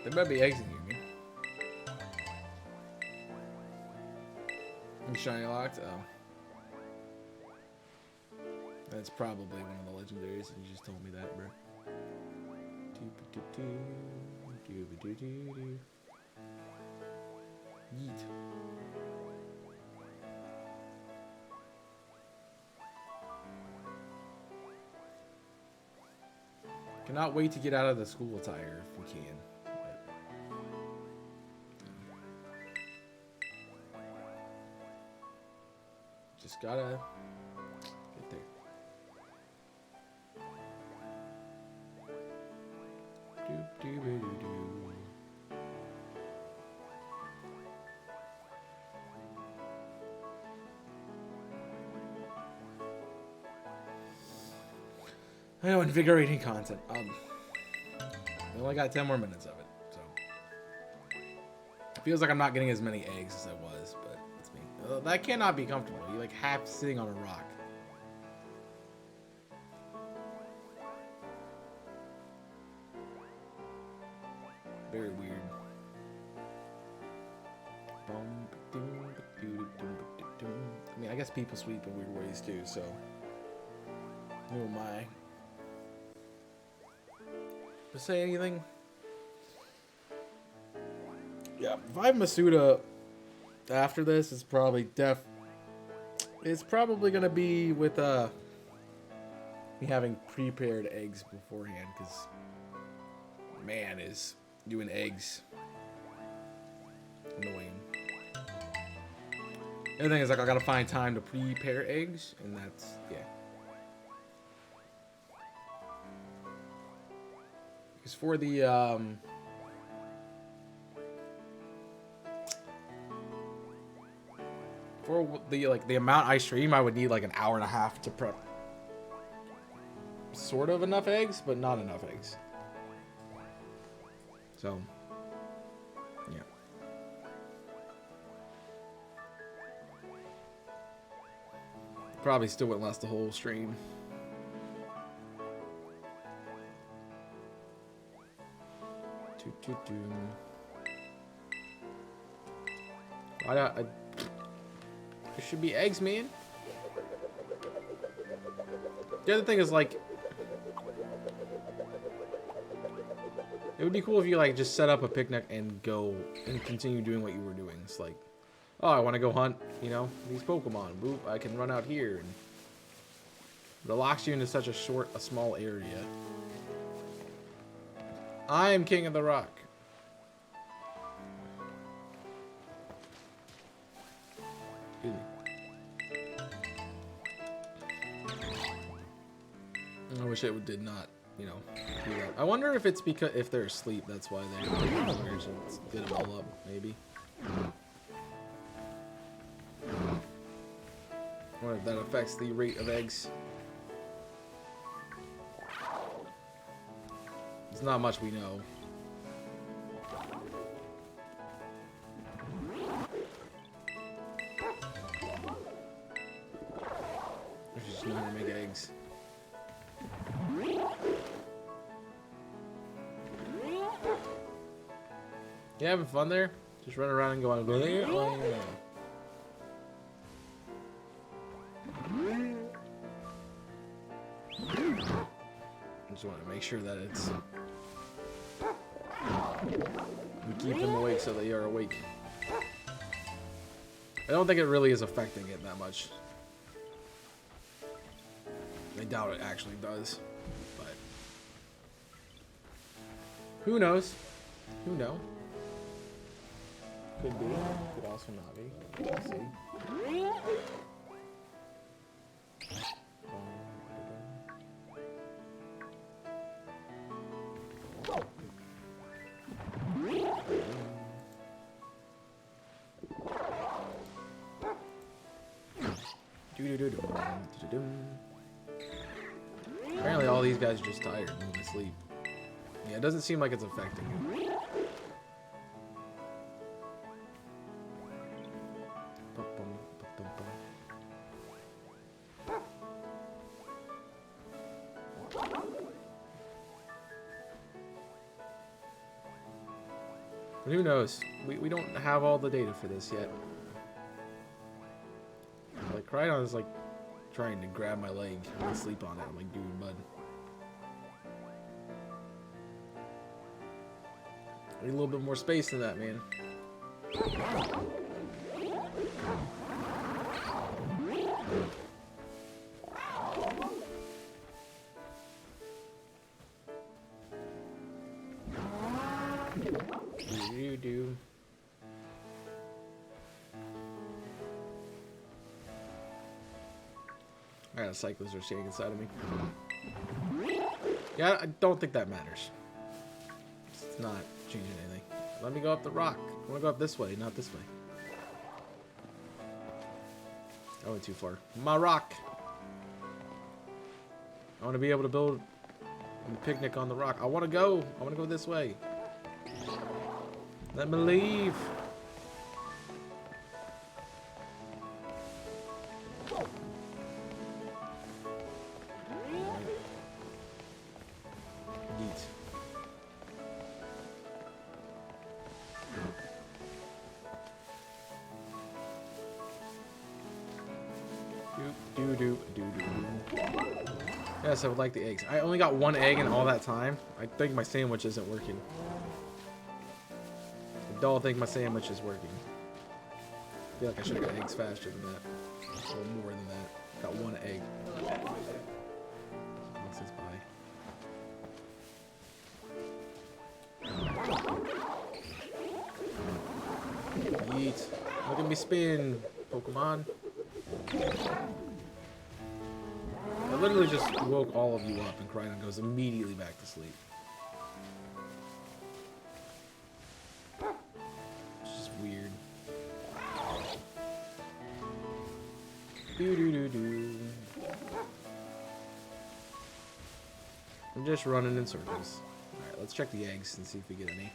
There might be eggs in here, man. Shiny locked? Oh. That's probably one of the legendaries, and you just told me that, bro. Yeet. Cannot wait to get out of the school attire if we can. Just gotta get there. Doop doo doo doo doo. I know, invigorating content. We only got 10 more minutes of it, so it feels like I'm not getting as many eggs as I was, but it's me. That cannot be comfortable. You're like half sitting on a rock. Very weird. I mean, I guess people sweep in weird ways too, so who am I to say anything? Yeah, if I have Masuda after this, it's probably it's probably gonna be with me having prepared eggs beforehand, because man, is doing eggs annoying. The other thing is, like, I gotta find time to prepare eggs, and that's, yeah. Because for the like the amount I stream, I would need like an hour and a half to prep sort of enough eggs, but not enough eggs. So, yeah. Probably still wouldn't last the whole stream. There should be eggs, man. The other thing is, like, it would be cool if you, like, just set up a picnic and go and continue doing what you were doing. It's like, oh, I want to go hunt, you know, these Pokemon. Boop, I can run out here. And it locks you into such a small area. I am King of the Rock. Excuse me. I wish it did not, you know, do that. I wonder if it's because if they're asleep, that's why they're taking longer to get them all up, maybe. I wonder if that affects the rate of eggs. There's not much we know. There's just know how to make eggs. You having fun there? Just run around and go on. I just want to make sure that it's... we keep them awake so they are awake. I don't think it really is affecting it that much. I doubt it actually does, but who knows? Who knows? Could be. Could also not be. We'll see. Apparently all these guys are just tired and want to sleep. Yeah, it doesn't seem like it's affecting you. But who knows? We don't have all the data for this yet. Like, Crydon is like trying to grab my leg and sleep on it. I'm like, dude, bud. I need a little bit more space than that, man. Do. I got a Cyclosaur standing inside of me. Yeah, I don't think that matters. It's not changing anything. Let me go up the rock. I want to go up this way, not this way. I went too far. My rock. I want to be able to build a picnic on the rock. I want to go. I want to go this way. Let me leave. Yeet. Yes, I would like the eggs. I only got 1 egg in all that time. I think my sandwich isn't working. I don't think my sandwich is working. I feel like I should have got eggs faster than that. Or more than that. Got 1 egg. What's this by? Yeet. Look at me spin, Pokemon. I literally just woke all of you up and Krydon goes immediately back to sleep. It's just weird. I'm just running in circles. Alright, let's check the eggs and see if we get any.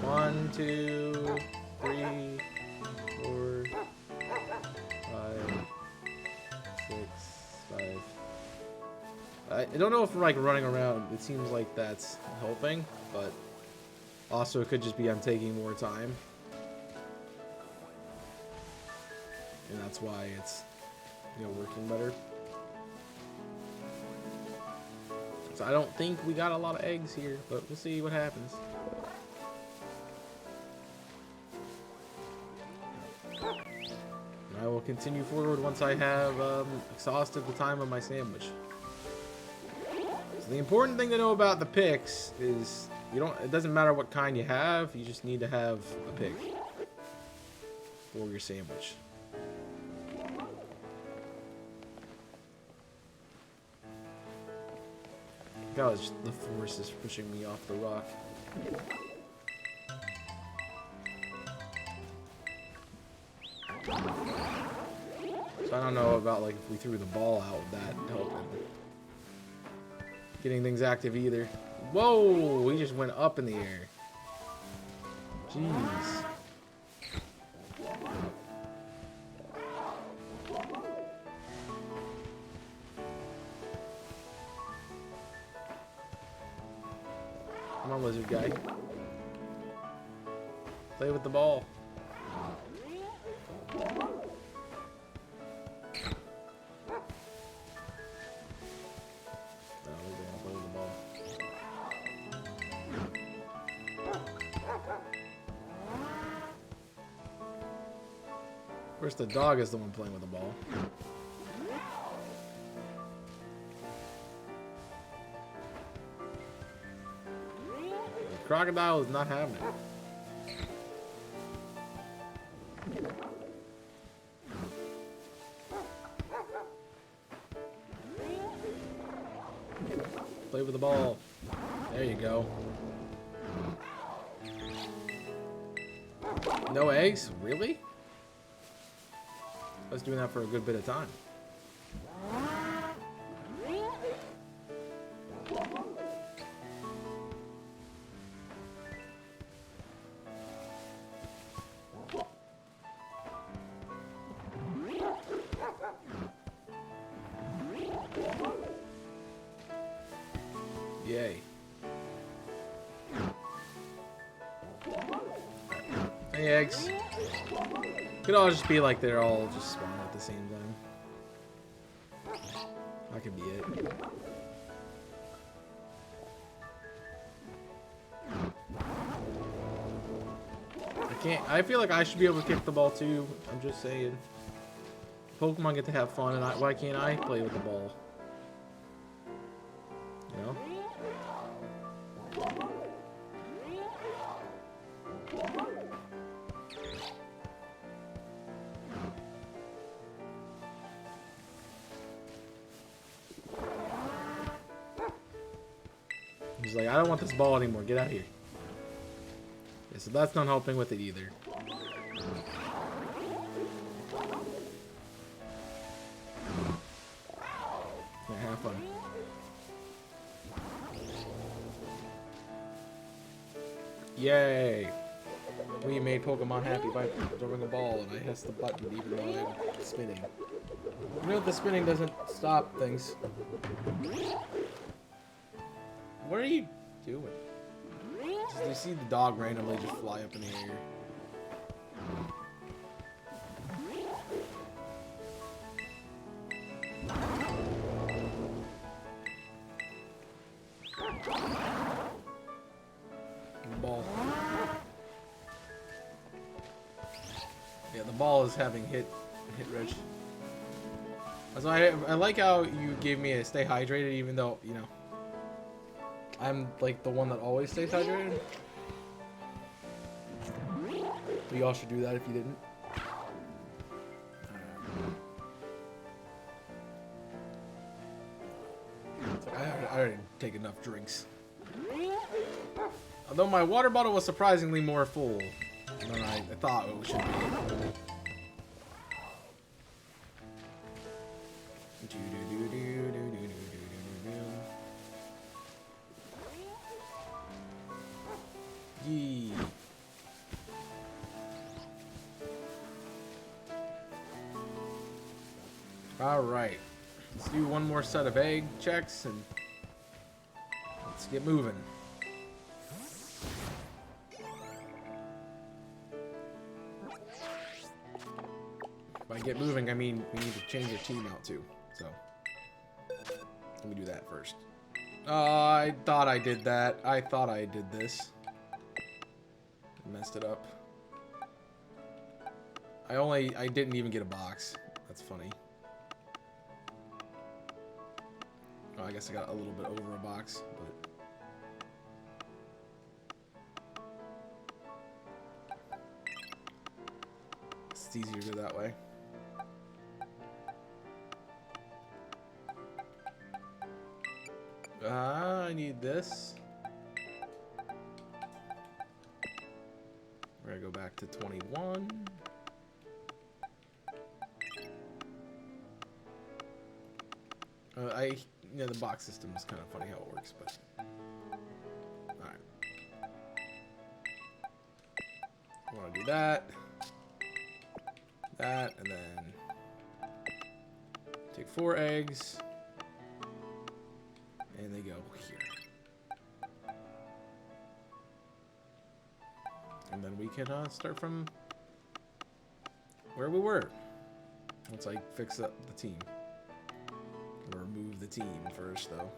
1, 2, 3, 4, 5, 6, 5. I don't know if like running around, it seems like that's helping, but also it could just be I'm taking more time. And that's why it's, you know, working better. So I don't think we got a lot of eggs here, but we'll see what happens. I will continue forward once I have exhausted the time of my sandwich. So the important thing to know about the picks is it doesn't matter what kind you have, you just need to have a pick for your sandwich. That was the force is pushing me off the rock. So I don't know about like if we threw the ball out, would that help getting things active either. Whoa! We just went up in the air. Jeez. Come on, lizard guy. Play with the ball. Of course, the dog is the one playing with the ball. The crocodile is not having it. Play with the ball. There you go. No eggs? Really? I was doing that for a good bit of time. Yay. Hey, eggs. Could all just be like they're all just spawning at the same time. That could be it. I feel like I should be able to kick the ball too. I'm just saying. Pokemon get to have fun, and why can't I play with the ball? You know? He's like, I don't want this ball anymore. Get out of here. Yeah, so that's not helping with it either. Yeah, have fun. Yay! We made Pokemon happy by throwing a ball, and I pressed the button even though I'm spinning. You know, the spinning doesn't stop things. What are you doing? You see the dog randomly just fly up in the air. The ball. Yeah, the ball is having hit Rich. So I like how you gave me a stay hydrated, even though, you know, I'm like the one that always stays hydrated. But y'all should do that if you didn't. I already take enough drinks. Although my water bottle was surprisingly more full than I thought it should be. Yee. All right, let's do one more set of egg checks and let's get moving. By get moving, I mean we need to change your team out too. So let me do that first. I thought I did that. I thought I did this. Messed it up. I didn't even get a box. That's funny. Oh, I guess I got a little bit over a box, but it's easier to do that way. I need this. We're gonna go back to 21. Yeah, the box system is kind of funny how it works, but alright. I want to do that, and then take 4 eggs, and they go here. And then we can start from where we were. Once I fix up the team. Or remove the team first, though.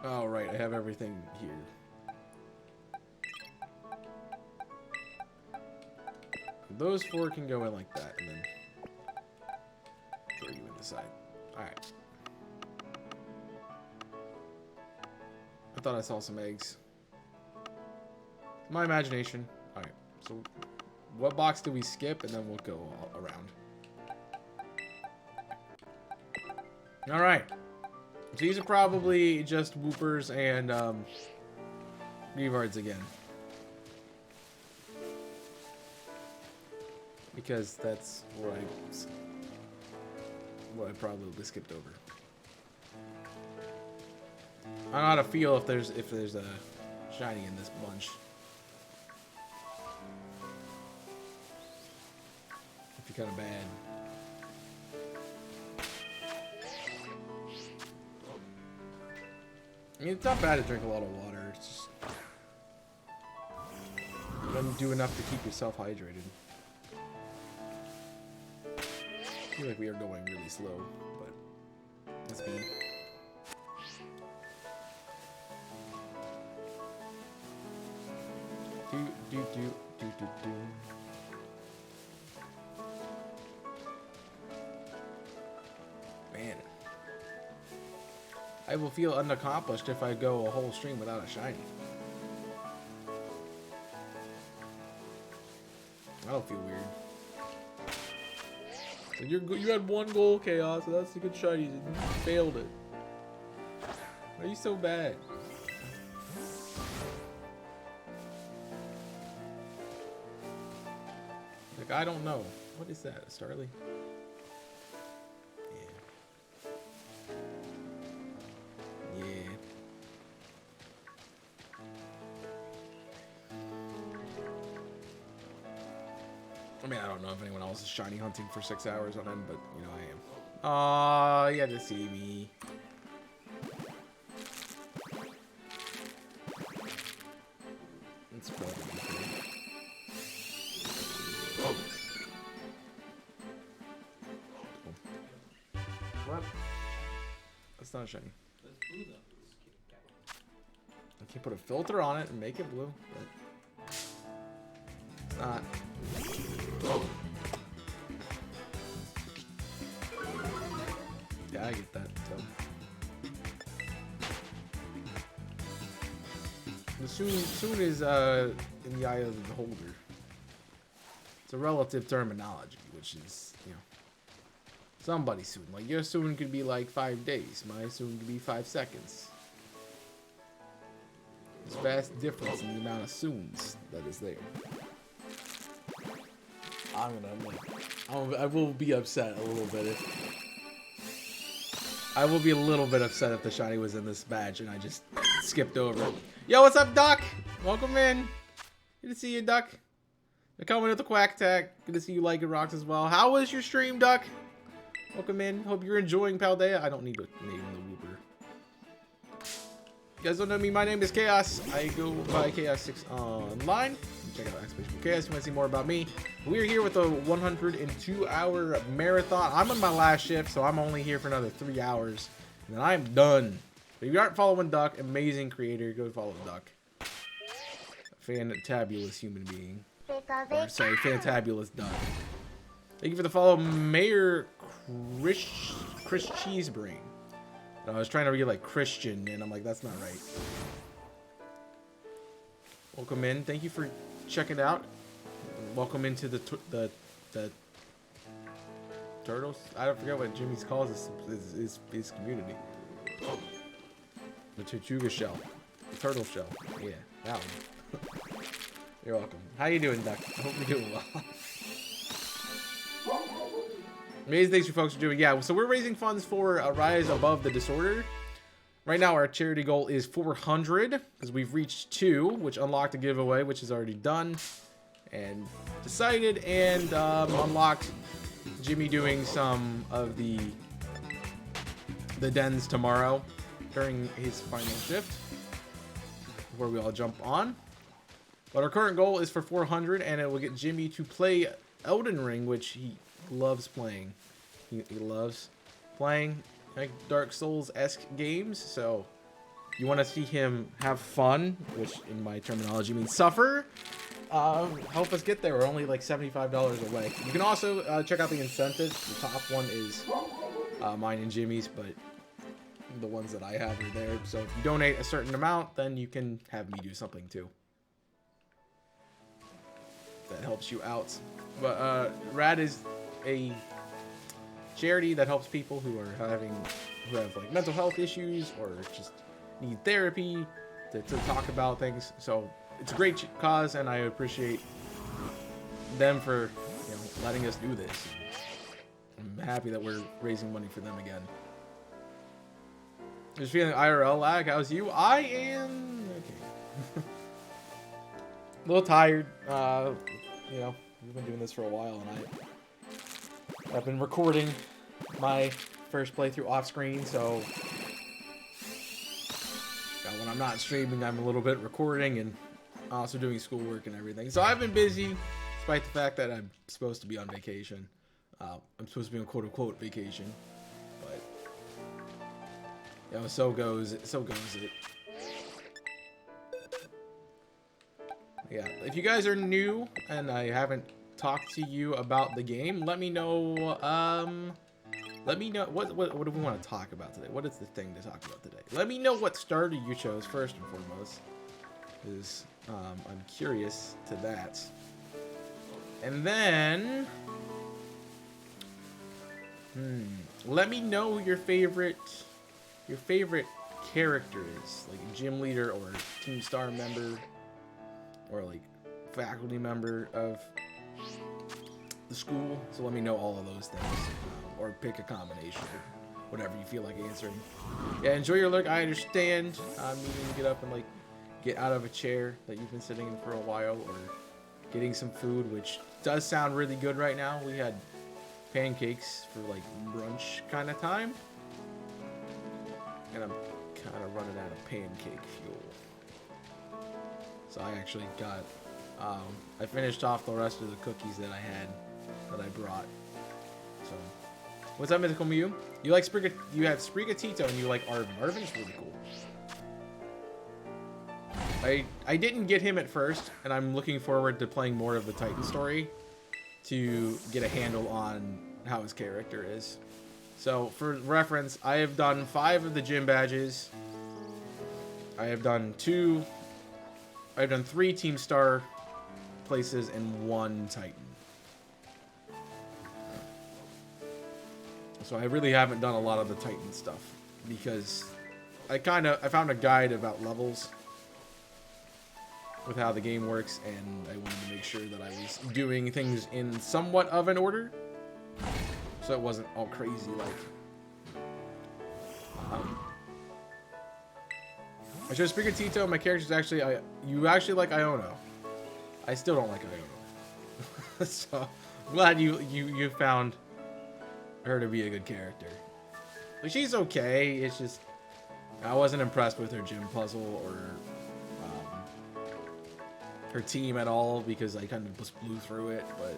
Oh, right, I have everything here. Those 4 can go in like that, and then throw you in the side. Alright. I thought I saw some eggs. My imagination. Alright, so what box do we skip, and then we'll go all around. Alright. So these are probably just Whoopers and Revards again. Because that's what I probably skipped over. I don't know how to feel if there's a shiny in this bunch. It'd be kind of bad. I mean, it's not bad to drink a lot of water. It's just you don't do enough to keep yourself hydrated. I feel like we are going really slow, but that's me. Do. Man. I will feel unaccomplished if I go a whole stream without a shiny. That'll feel weird. So you had 1 goal, Chaos, so that's a good shiny. You failed it. Why are you so bad? Like, I don't know. What is that, a Starly? Yeah. I mean, I don't know if anyone else is shiny hunting for 6 hours on him, but, you know, I am. Aw, you had to see me. It's probably cool. Oh. What? It's not shiny. I can put a filter on it and make it blue, but it's not. Yeah, I get that. So. The soon is in the eye of the beholder. It's a relative terminology, which is, you know, somebody's soon. Like your soon could be like 5 days. My soon could be 5 seconds. There's vast difference in the amount of soons that is there. I will be upset a little bit if I will be a little bit upset if the shiny was in this badge and I just skipped over it. Yo, what's up, Duck? Welcome in. Good to see you, Duck. You're coming with the Quack Tech. Good to see you liking rocks as well. How was your stream, Duck? Welcome in. Hope you're enjoying Paldea. I don't need to name the Wooper. You guys don't know me. My name is Chaos. I go by Chaos6 online. Check out Xpecial Chaos. You want to see more about me. We're here with a 102-hour marathon. I'm on my last shift, so I'm only here for another 3 hours, and then I'm done. But if you aren't following Duck, amazing creator, go follow Duck. Fantabulous human being. Or, sorry, Fantabulous Duck. Thank you for the follow, Mayor Chris Cheesebrain. And I was trying to read like Christian, and I'm like, that's not right. Welcome in. Thank you for checking it out. Welcome into the turtles. I don't forget what Jimmy's calls his community. The Tortuga shell, the turtle shell. Yeah, that one. You're welcome. How you doing, Duck? I hope you're doing well. Amazing things you folks are doing. Yeah, so we're raising funds for Rise Above the Disorder. Right now, our charity goal is 400 because we've reached 2, which unlocked a giveaway, which is already done and decided, and unlocked Jimmy doing some of the dens tomorrow during his final shift, where we all jump on. But our current goal is for 400, and it will get Jimmy to play Elden Ring, which he loves playing. He loves playing like Dark Souls-esque games. So you want to see him have fun, which in my terminology means suffer. Help us get there. We're only like $75 away. You can also check out the incentives. The top one is mine and Jimmy's, but the ones that I have are there. So if you donate a certain amount, then you can have me do something too. That helps you out. But RAD is a charity that helps people who have like mental health issues or just need therapy to talk about things. So it's a great cause, and I appreciate them for letting us do this. I'm happy that we're raising money for them again. Just feeling IRL lag. How's you? I am okay. A little tired. We've been doing this for a while, and I've been recording my first playthrough off screen, so when I'm not streaming, I'm a little bit recording and also doing schoolwork and everything. So I've been busy, despite the fact that I'm supposed to be on vacation. I'm supposed to be on quote-unquote vacation, but so goes it. Yeah, if you guys are new and I haven't talked to you about the game, let me know. Let me know what do we want to talk about today? What is the thing to talk about today? Let me know what starter you chose first and foremost, because I'm curious to that. And then, let me know your favorite characters, like gym leader or team star member, or like faculty member of the school. So let me know all of those things, or pick a combination, whatever you feel like answering. Yeah, enjoy your look. I understand needing to get up and like get out of a chair that you've been sitting in for a while, or getting some food, which does sound really good right now. We had pancakes for like brunch kind of time, and I'm kind of running out of pancake fuel. So I actually got, I finished off the rest of the cookies that I had, that I brought. So What's up, Mythical Mew? You like Spriga? You have Sprigatito and you like Arven. Arven's really cool. I didn't get him at first, and I'm looking forward to playing more of the Titan story to get a handle on how his character is. So, for reference, I have done 5 of the gym badges. I have done 3 Team Star places and 1 Titan. So I really haven't done a lot of the Titan stuff because I found a guide about levels with how the game works, and I wanted to make sure that I was doing things in somewhat of an order, so it wasn't all crazy like. I chose Sprigatito. My character's actually you actually like Iono. I still don't like Iono. So I'm glad you found her to be a good character. Like, she's okay. It's just I wasn't impressed with her gym puzzle or her team at all because I kind of just blew through it. But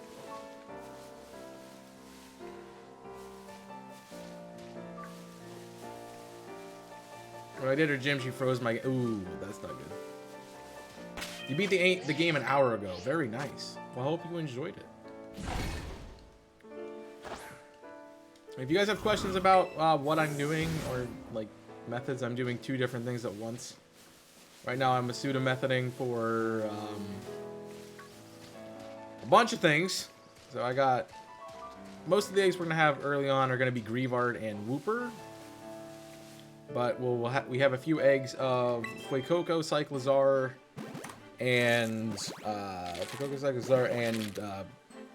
when I did her gym, she froze my. Ooh, that's not good. You beat the game an hour ago. Very nice. Well, I hope you enjoyed it. If you guys have questions about what I'm doing or like methods, I'm doing 2 different things at once. Right now I'm Masuda methoding for a bunch of things. So I got most of the eggs we're gonna have early on are gonna be Grievard and Wooper. But we have a few eggs of Fuecoco, Cyclizar, and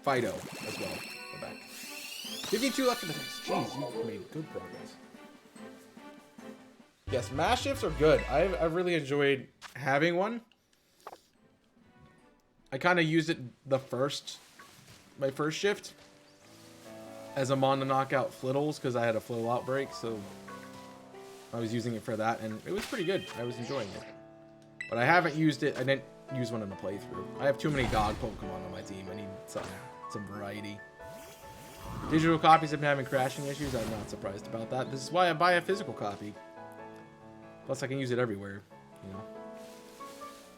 Fido as well. Go back. 52 left in the face. Jeez, you've made good progress. Yes, mass shifts are good. I've really enjoyed having one. I kind of used it my first shift as a mon to knock out Flittles because I had a Flittle outbreak, so I was using it for that, and it was pretty good. I was enjoying it. But I haven't used it. I didn't use one in the playthrough. I have too many dog Pokemon on my team. I need some variety. Digital copies have been having crashing issues. I'm not surprised about that. This is why I buy a physical copy. Plus, I can use it everywhere, you know.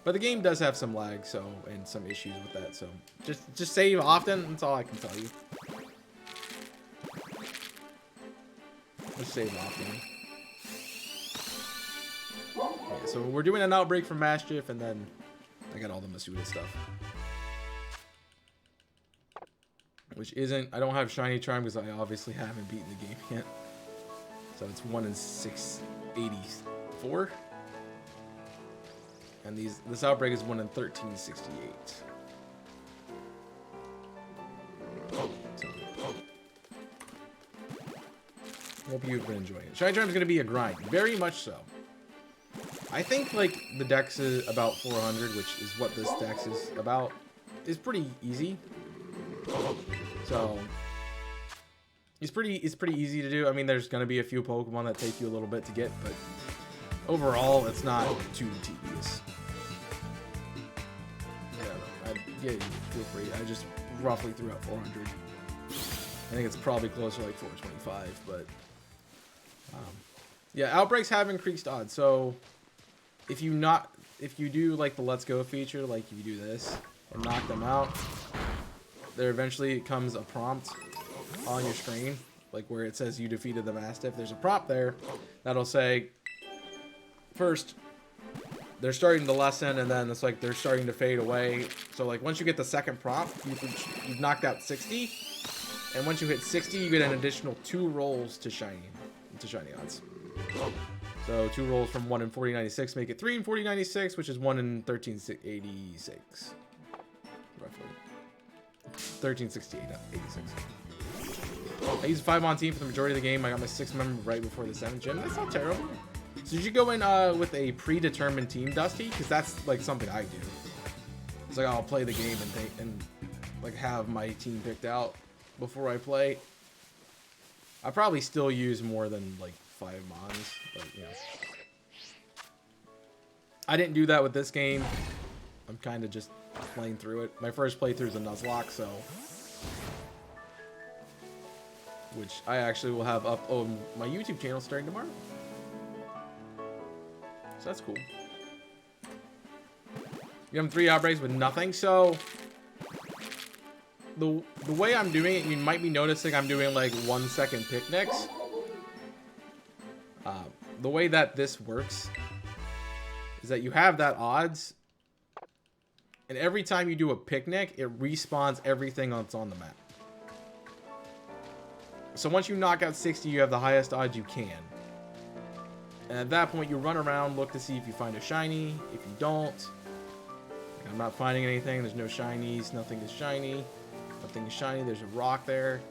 But the game does have some lag, and some issues with that. So just save often. That's all I can tell you. Just save often. Yeah, so we're doing an outbreak for Mastiff, and then I got all the Masuda stuff. Which isn't... I don't have Shiny Charm because I obviously haven't beaten the game yet. So it's 1 in 684. And this outbreak is 1 in 1368. Hope you've been enjoying it. Shiny Charm is going to be a grind. Very much so. I think, like, the dex is about 400, which is what this dex is about, is pretty easy. So, it's pretty easy to do. I mean, there's going to be a few Pokemon that take you a little bit to get, but overall, it's not too tedious. Yeah, feel free. I just roughly threw out 400. I think it's probably closer to like 425, but yeah, outbreaks have increased odds. So if you do like the Let's Go feature, like if you do this and knock them out, there eventually comes a prompt on your screen, like where it says you defeated the Mastiff. There's a prompt there that'll say, first, they're starting the lesson, and then it's like they're starting to fade away. So like once you get the second prompt, you've knocked out 60, and once you hit 60, you get an additional 2 rolls to shiny odds. So 2 rolls from 1 in 4096 make it 3 in 4096, which is 1 in 1386, roughly. 1368, not 86. I used 5 on team for the majority of the game. I got my 6th member right before the 7th gym. That's not terrible. So did you go in with a predetermined team, Dusty? Because that's like something I do. It's like I'll play the game and like have my team picked out before I play. I probably still use more than like 5 mons, but you know. I didn't do that with this game. I'm kind of just playing through it. My first playthrough is a Nuzlocke, so which I actually will have up on my YouTube channel starting tomorrow. So that's cool. You have 3 outbreaks with nothing, so the way I'm doing it, you might be noticing I'm doing like 1 second picnics. The way that this works is that you have that odds, and every time you do a picnic, it respawns everything that's on the map. So once you knock out 60, you have the highest odds you can. And at that point, you run around, look to see if you find a shiny. If you don't, I'm not finding anything. There's no shinies. Nothing is shiny. Nothing is shiny. There's a rock there.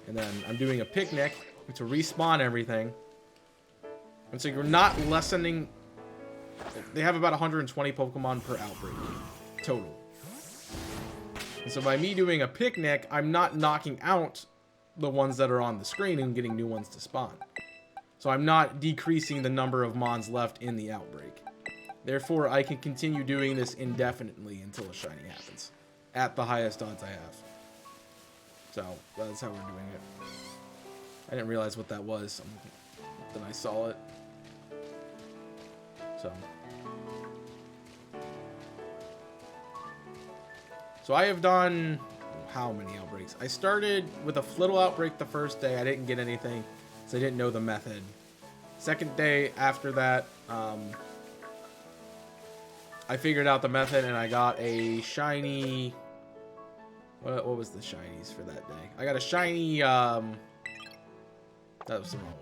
And then I'm doing a picnic to respawn everything. And so you're not lessening. They have about 120 Pokemon per outbreak total. And so by me doing a picnic, I'm not knocking out the ones that are on the screen and getting new ones to spawn. So I'm not decreasing the number of Mons left in the outbreak. Therefore, I can continue doing this indefinitely until a shiny happens. At the highest odds I have. So, that's how we're doing it. I didn't realize what that was. Then I saw it. So I have done how many outbreaks? I started with a Flittle outbreak the first day. I didn't get anything, so I didn't know the method. Second day after that, I figured out the method and I got a shiny. What was the shinies for that day? I got a shiny. That was the wrong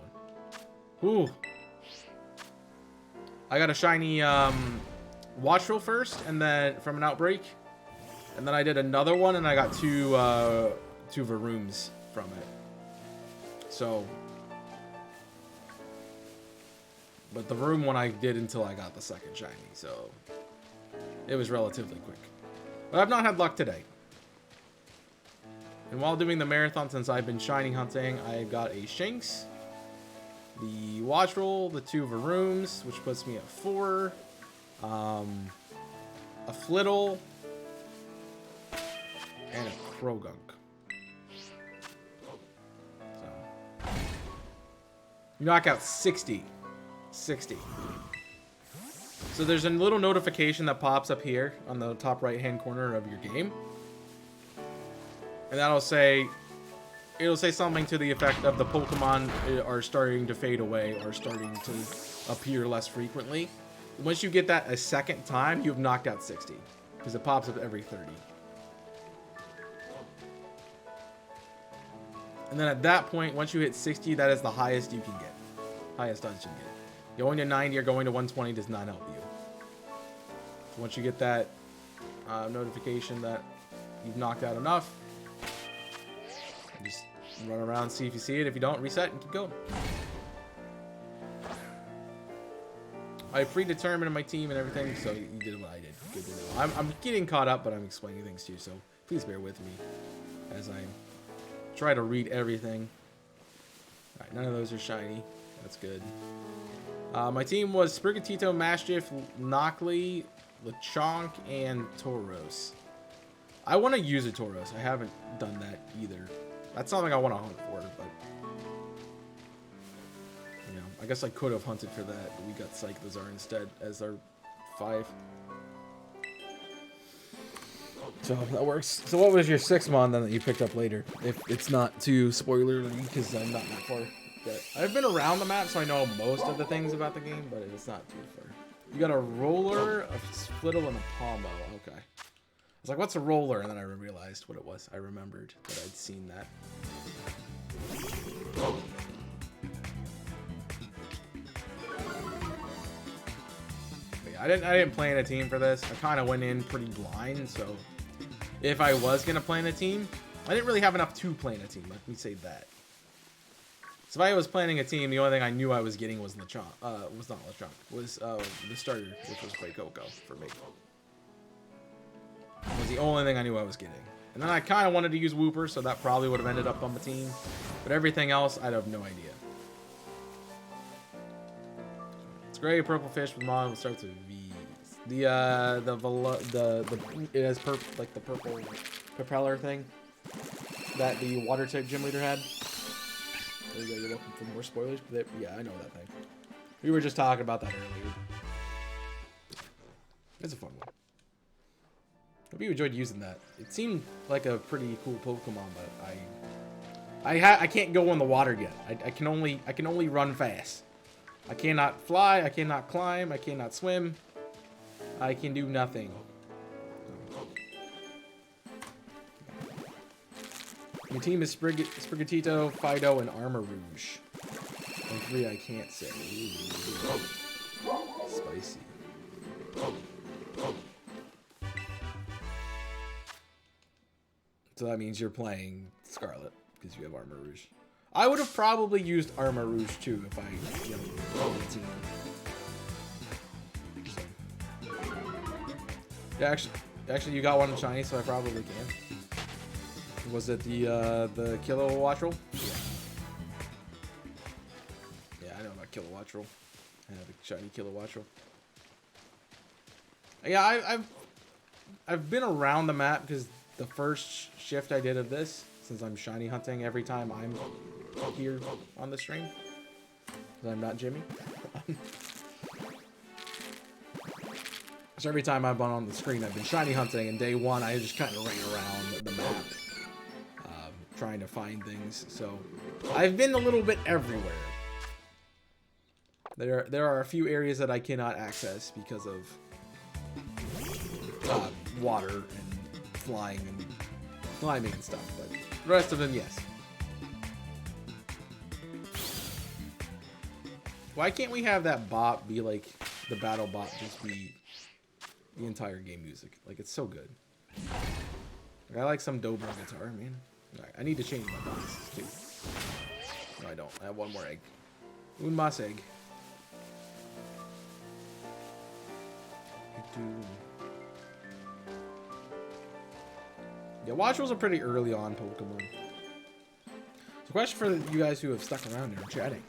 one. Ooh. I got a shiny Watchful first, and then from an outbreak, and then I did another one, and I got two Varooms from it. So, but the Varoom one I did until I got the second shiny, so it was relatively quick. But I've not had luck today. And while doing the marathon, since I've been shiny hunting, I got a Shinx, the Watchful, the 2 Varooms, which puts me at 4, a Flittle, and a Krogunk. So, you knock out 60. 60. So there's a little notification that pops up here on the top right hand corner of your game. And that'll say, it'll say something to the effect of the Pokemon are starting to fade away or starting to appear less frequently. Once you get that a second time, you've knocked out 60 because it pops up every 30. And then at that point, once you hit 60, that is the highest you can get. Highest odds you can get. Going to 90 or going to 120 does not help you. So once you get that notification that you've knocked out enough, just run around, see if you see it. If you don't, reset and keep going. I predetermined my team and everything, so you did what I did. Good to know. I'm getting caught up, but I'm explaining things too, so please bear with me as I try to read everything. Alright, none of those are shiny. That's good. My team was Sprigatito, Mastiff, Nocli, Lechonk, and Tauros. I want to use a Tauros. I haven't done that either. That's something I want to hunt for, but you know, I guess I could have hunted for that, but we got Cyclizar instead as our 5. So that works. So what was your 6mon then that you picked up later? If it's not too spoilery, because I'm not that far. But I've been around the map, so I know most of the things about the game, but it's not too far. You got a Roller, a Flittle, and a Pombo. Okay. I was like, what's a Roller? And then I realized what it was. I remembered that I'd seen that. But yeah, I didn't plan a team for this. I kind of went in pretty blind, so if I was going to plan a team, I didn't really have enough to plan a team. Let me say that. So if I was planning a team, the only thing I knew I was getting was Lechonk. Was not Lechonk. Was the starter, which was Fuecoco for me. Was the only thing I knew I was getting. And then I kind of wanted to use Wooper, so that probably would have ended up on the team. But everything else, I'd have no idea. It's gray, purple fish with mom. It starts with V. It has like the purple propeller thing that the water type gym leader had. There you go. You're welcome for more spoilers. But yeah, I know that thing. We were just talking about that earlier. It's a fun one. Hope you enjoyed using that. It seemed like a pretty cool Pokemon, but I can't go in the water yet. I can only run fast. I cannot fly. I cannot climb. I cannot swim. I can do nothing. Your team is Sprigatito, Fido, and Armor Rouge. And 3 I can't say. Ooh. Spicy. So that means you're playing Scarlet because you have Armor Rouge. I would have probably used Armor Rouge too if I, played the team. Yeah, actually, you got one shiny, so I probably can. Was it the Kilowattrel? Yeah, I know about Kilowattrel. I have a shiny Kilowattrel. Yeah, I've been around the map because the first shift I did of this, since I'm shiny hunting every time I'm here on the stream, because I'm not Jimmy. So every time I've been on the screen, I've been shiny hunting, and day one I just kind of ran around the map, trying to find things. So I've been a little bit everywhere. There are a few areas that I cannot access because of water and flying and climbing and stuff, but the rest of them, yes. Why can't we have that bop be like the battle bop, just be the entire game music? Like, it's so good. Like, I like some Dobro guitar, man. Alright, I need to change my boxes too. No, I don't. I have one more egg. Unmas egg. Yeah, Wattrel's a pretty early on Pokemon. So, question for you guys who have stuck around and are chatting,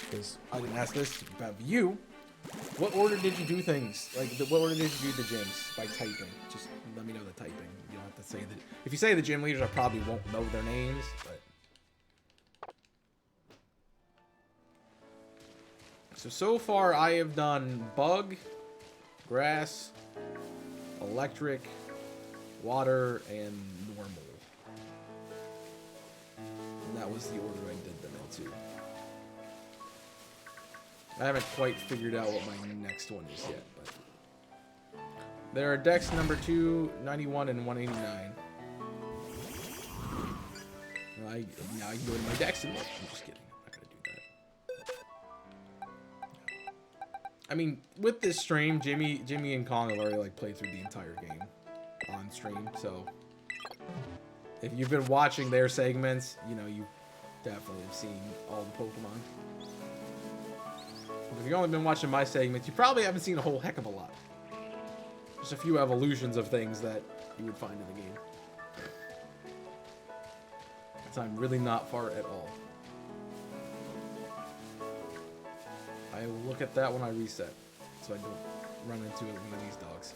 because I didn't ask this about you. What order did you do things? Like, what order did you do the gyms by typing? Just let me know the typing. You don't have to say that. If you say the gym leaders, I probably won't know their names, but. So far I have done Bug, Grass, Electric, Water, and Normal. And that was the order I did them into. I haven't quite figured out what my next one is yet, but there are decks number 2, 91, and 189. Now I can go to my decks and look. I'm just kidding. I'm not gonna do that. I mean, with this stream, Jimmy and Kong have already like played through the entire game on stream, so if you've been watching their segments, you definitely have seen all the Pokemon. If you've only been watching my segments, you probably haven't seen a whole heck of a lot. Just a few evolutions of things that you would find in the game. So I'm really not far at all. I will look at that when I reset, so I don't run into one of these dogs.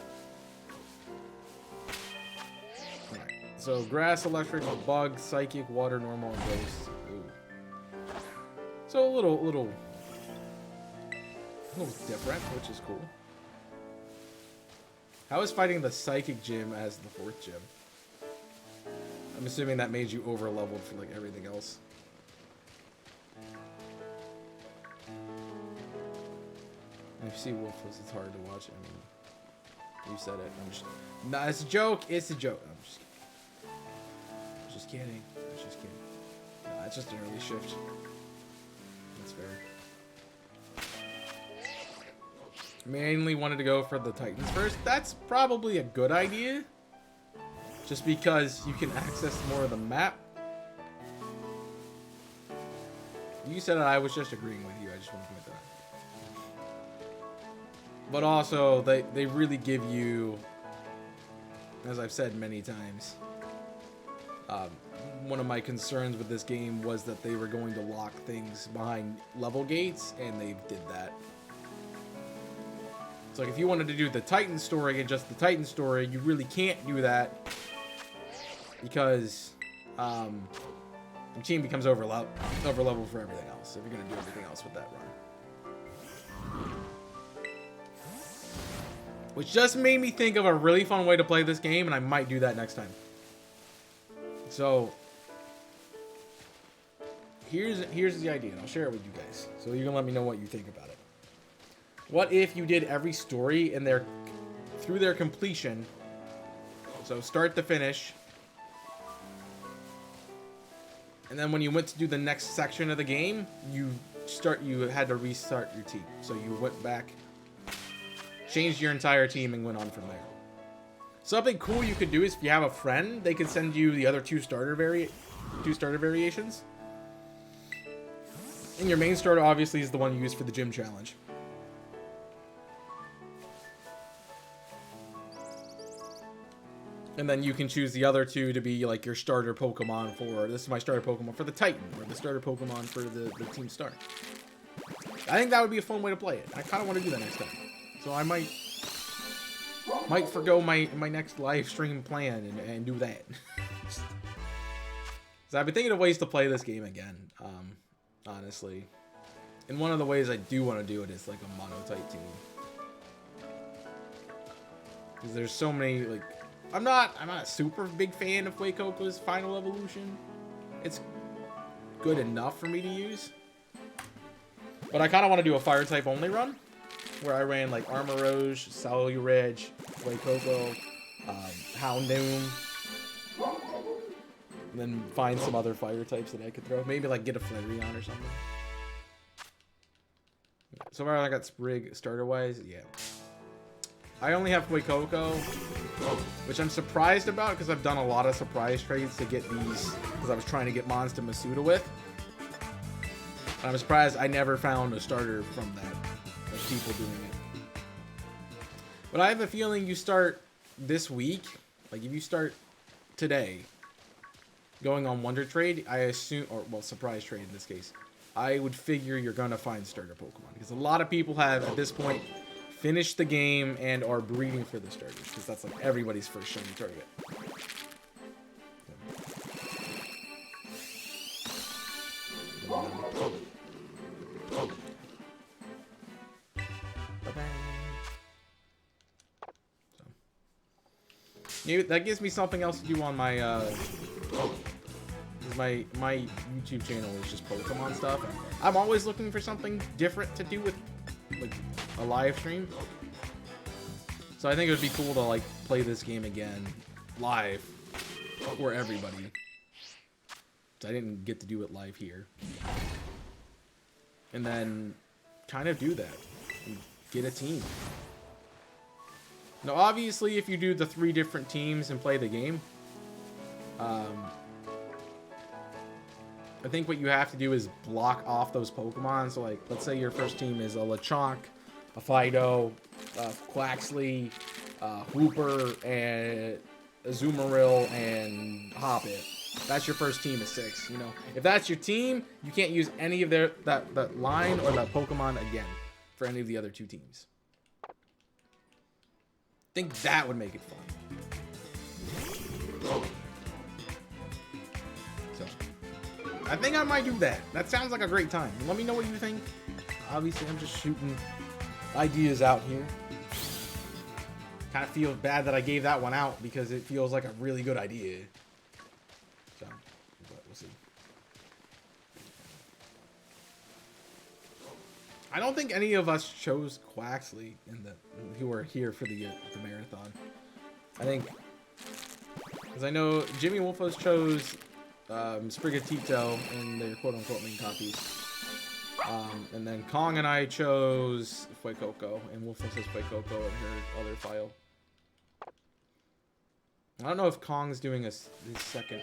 Alright, so Grass, Electric, Bug, Psychic, Water, Normal, and Ghost. Ooh. So a little different, which is cool. How is fighting the Psychic gym as the 4th gym? I'm assuming that made you over leveled for like everything else. And if you see Wolf, it's hard to watch. I mean, you said it. I'm just. Nah, it's a joke. It's a joke. I'm just kidding. I'm just kidding. Nah, it's just an early shift. That's fair. Mainly wanted to go for the Titans first. That's probably a good idea. Just because you can access more of the map. You said that, I was just agreeing with you. I just want to point that out. But also, they really give you, as I've said many times, one of my concerns with this game was that they were going to lock things behind level gates, and they did that. It's like if you wanted to do the Titan story and just the Titan story, you really can't do that because Your team becomes over level for everything else if you're gonna do everything else with that run. Which just made me think of a really fun way to play this game, and I might do that next time. So here's the idea, and I'll share it with you guys. So you can let me know what you think about it. What if you did every story in through their completion? So start to finish. And then when you went to do the next section of the game, you had to restart your team. So you went back, changed your entire team, and went on from there. Something cool you could do is if you have a friend, they can send you the other two starter variations. And your main starter obviously is the one you use for the gym challenge. And then you can choose the other two to be like your starter Pokemon for, this is my starter Pokemon for the Titan, or the starter Pokemon for the Team Star. I think that would be a fun way to play it. I kind of want to do that next time. So I might forgo my next live stream plan and do that. So I've been thinking of ways to play this game again, honestly. And one of the ways I do want to do it is like a mono-type team. Because there's so many, like, I'm not a super big fan of Fuecoco's final evolution. It's good enough for me to use. But I kind of want to do a fire type only run, where I ran like Armoroge, Saluridge, Fuecoco, Houndoom, and then find some other fire types that I could throw. Maybe like get a Flareon or something. So far I got Sprig starter wise, yeah. I only have Fuecoco, which I'm surprised about because I've done a lot of surprise trades to get these, because I was trying to get Mons to Masuda with. And I'm surprised I never found a starter from that, like people doing it. But I have a feeling you start this week, like if you start today, going on Wonder Trade, I assume, or well, surprise trade in this case, I would figure you're gonna find starter Pokemon because a lot of people have at this point finished the game and are breeding for the starters because that's like everybody's first shiny target. Maybe that gives me something else to do on my my YouTube channel is just Pokemon stuff. I'm always looking for something different to do with like a live stream. So I think it would be cool to like play this game again live for everybody. So I didn't get to do it live here. And then kind of do that. And get a team. Now obviously if you do the 3 different teams and play the game, I think what you have to do is block off those Pokemon. So like, let's say your first team is a Lechonk, a Fidough, Quaxly, Hooper, and Azumarill, and Hoppip. That's your first team of 6. You know, if that's your team, you can't use any of that line or that Pokemon again for any of the other 2 teams. I think that would make it fun. So, I think I might do that. That sounds like a great time. Let me know what you think. Obviously, I'm just shooting ideas out here. Kind of feel bad that I gave that one out because it feels like a really good idea. So, but we'll see. I don't think any of us chose Quaxly who were here for the marathon. I think, because I know Jimmy Wolfos chose Sprigatito in their quote-unquote main copies. And then Kong and I chose Fuecoco, and Wolfos has Fuecoco in her other file. I don't know if Kong's doing his second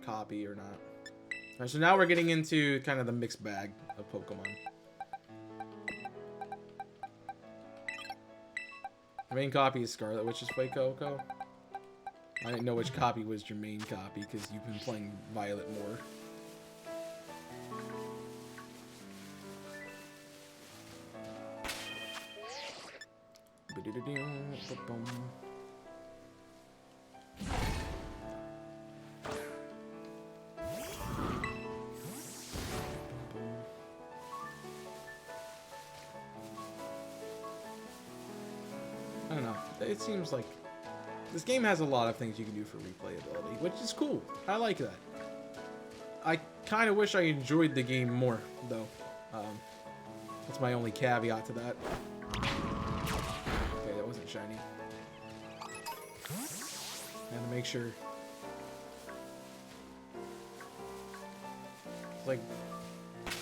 copy or not. Alright, so now we're getting into kind of the mixed bag of Pokemon. The main copy is Scarlet, which is Fuecoco. I didn't know which copy was your main copy because you've been playing Violet more. don't know. It seems like this game has a lot of things you can do for replayability, which is cool. I like that. I kind of wish I enjoyed the game more, though. That's my only caveat to that. Okay, that wasn't shiny. And to make sure. It's like,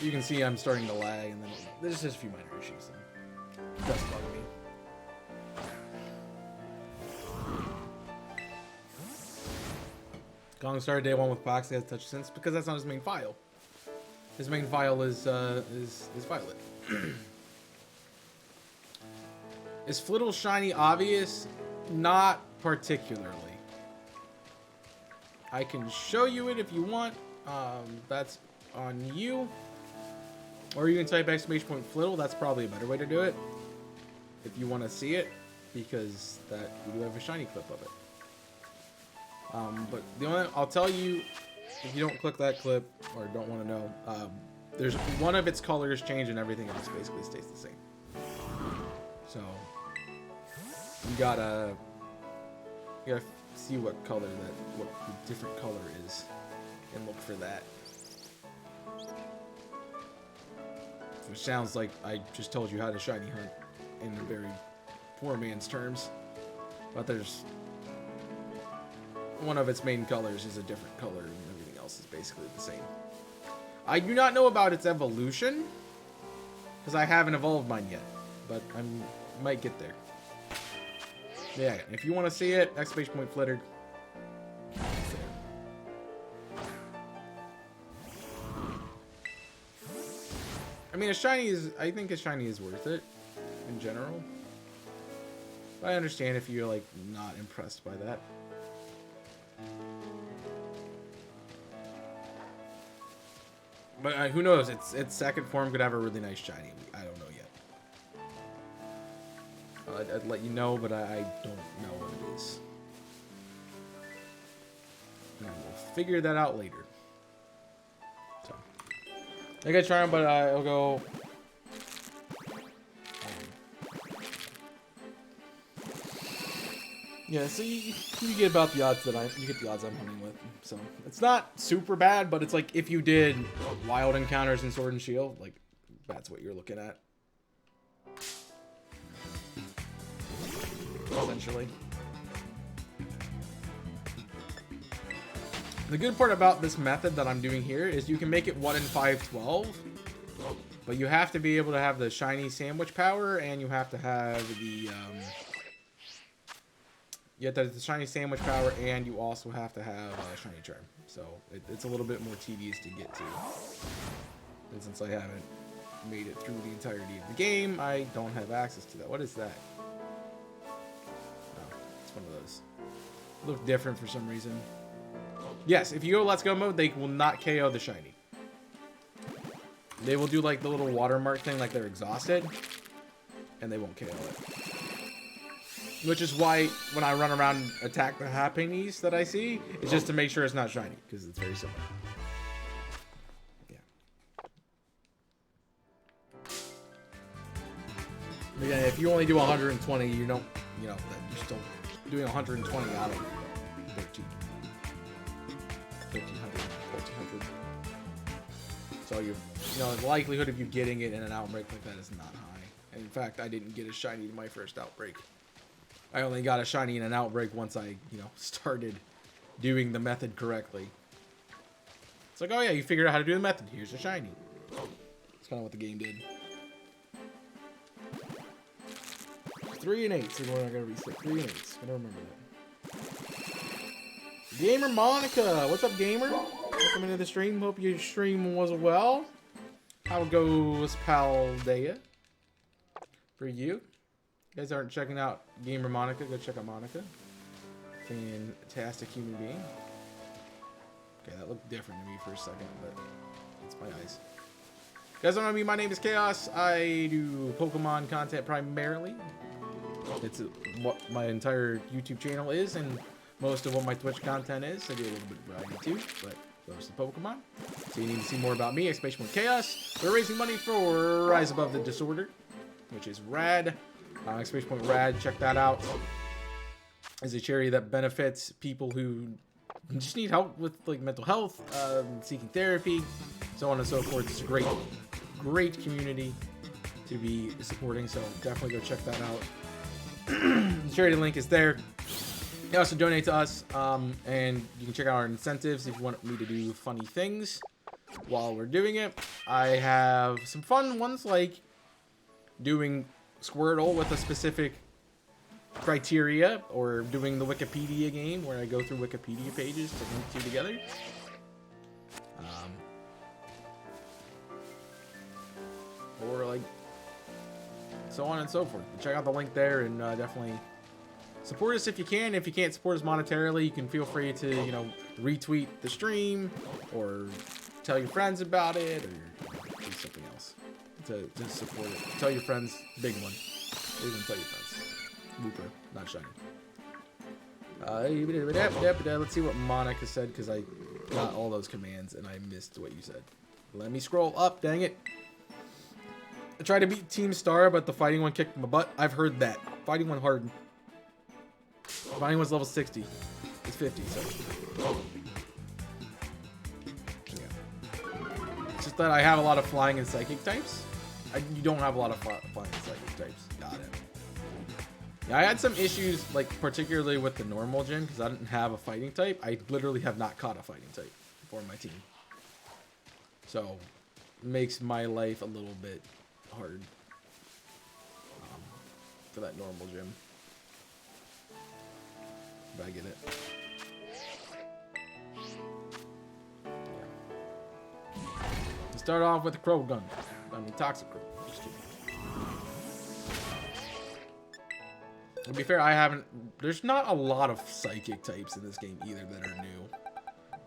you can see I'm starting to lag, and then there's just a few minor issues. So it does bug me. Gong started day one with Fox. He has touch sense because that's not his main file. His main file is Violet. Is Flittle shiny obvious? Not particularly. I can show you it if you want. That's on you. Or you can type !Flittle. That's probably a better way to do it. If you want to see it, because we do have a shiny clip of it. But the only I'll tell you, if you don't click that clip or don't want to know, there's one of its colors change and everything else basically stays the same. So you gotta see what color what the different color is and look for that. Which sounds like I just told you how to shiny hunt in a very poor man's terms, but there's one of its main colors is a different color and everything else is basically the same. I do not know about its evolution because I haven't evolved mine yet, but I might get there. Yeah, if you want to see it, !Flitter. I mean, I think a shiny is worth it in general. But I understand if you're like not impressed by that. But who knows? Its second form could have a really nice shiny. I don't know yet. I'd let you know, but I don't know what it is. And we'll figure that out later. So, I gotta try them, but I'll go. Yeah, so you get about the odds you get the odds I'm hunting with. So it's not super bad, but it's like if you did wild encounters in Sword and Shield, like that's what you're looking at. Essentially. The good part about this method that I'm doing here is you can make it 1 in 512, but you have to be able to have the shiny sandwich power, and you have to have the the shiny sandwich power, and you also have to have shiny charm. So it's a little bit more tedious to get to. And since I haven't made it through the entirety of the game, I don't have access to that. What is that? Oh, it's one of those. Look different for some reason. Yes, if you go Let's Go mode, they will not KO the shiny. They will do like the little watermark thing, like they're exhausted, and they won't KO it. Which is why when I run around and attack the Happinies that I see, it's just to make sure it's not shiny, because it's very similar. Yeah. Again, if you only do 120, you don't, you're still doing 120 out of 1,300, 1,400. So the likelihood of you getting it in an outbreak like that is not high. And in fact, I didn't get a shiny in my first outbreak. I only got a shiny in an outbreak once I, started doing the method correctly. It's like, oh yeah, you figured out how to do the method. Here's a shiny. That's kind of what the game did. 3 and 8. So we're not gonna reset 3 and 8. Gotta remember that. Gamer Monica, what's up, gamer? Welcome into the stream. Hope your stream was well. How goes Paldea? For you. You guys aren't checking out Gamer Monica, go check out Monica. Fantastic human being. Okay, that looked different to me for a second, but it's my eyes. You guys don't know me, my name is Chaos. I do Pokemon content primarily. It's what my entire YouTube channel is, and most of what my Twitch content is. I do a little bit of variety too, but mostly Pokemon. So you need to see more about me, !Chaos. We're raising money for Rise Above the Disorder, which is rad. Exclamation point rad, check that out. It's a charity that benefits people who just need help with like mental health, seeking therapy, so on and so forth. It's a great community to be supporting, so definitely go check that out. The charity link is there. You also donate to us, and you can check out our incentives if you want me to do funny things while we're doing it. I have some fun ones like doing Squirtle with a specific criteria, or doing the Wikipedia game where I go through Wikipedia pages to link two together. Or like so on and so forth. Check out the link there, and definitely support us if you can. If you can't support us monetarily, you can feel free to, you know, retweet the stream or tell your friends about it, or do something else to support it. Tell your friends, big one. Even tell your friends. Wooper, not shiny. Let's see what Monica said, because I got all those commands and I missed what you said. Let me scroll up, dang it. I tried to beat Team Star, but the fighting one kicked my butt. I've heard that. Fighting one hard. Fighting one's level 60. It's 50, so. Yeah. It's just that I have a lot of flying and psychic types. You don't have a lot of flying and psychic types. Got it. Yeah, I had some issues, like, particularly with the normal gym, because I didn't have a fighting type. I literally have not caught a fighting type for my team. So, it makes my life a little bit hard for that normal gym. But I get it. Yeah. Let's start off with the crow gun. I mean, toxic crow. Just kidding. To be fair, there's not a lot of psychic types in this game either that are new.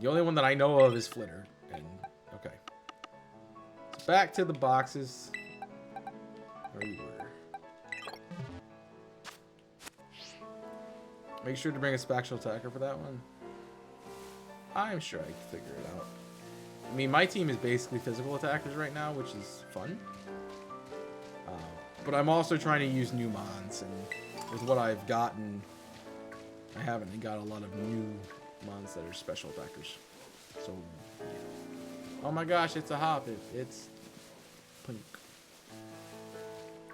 The only one that I know of is Flitter. And, okay. So back to the boxes. Where we were. Make sure to bring a spectral attacker for that one. I'm sure I can figure it out. I mean, my team is basically physical attackers right now, which is fun. But I'm also trying to use new mons, and with what I've gotten, I haven't got a lot of new mons that are special attackers. So, yeah. Oh my gosh, it's a Hoppip. It's pink.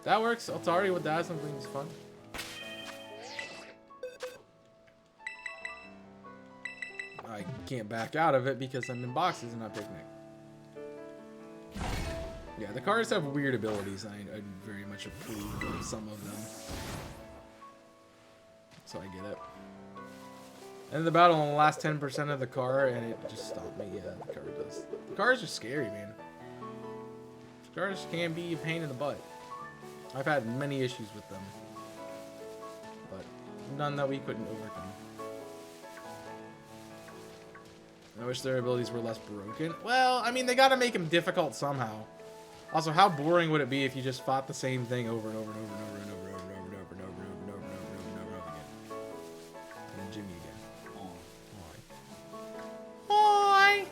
That works. Altari with that, something is fun. I can't back out of it because I'm in boxes and not picnic. Yeah, the cards have weird abilities, and I very much approve of some of them. So I get it. End the battle on the last 10% of the car, and it just stopped me. Yeah, the card does. The cards are scary, man. The cards can be a pain in the butt. I've had many issues with them, but none that we couldn't overcome. I wish their abilities were less broken. Well, I mean, they gotta make them difficult somehow. Also, how boring would it be if you just fought the same thing over and over and over and over and over and over and over and over and over and over and over and over and over again? And then Jimmy again. Hi.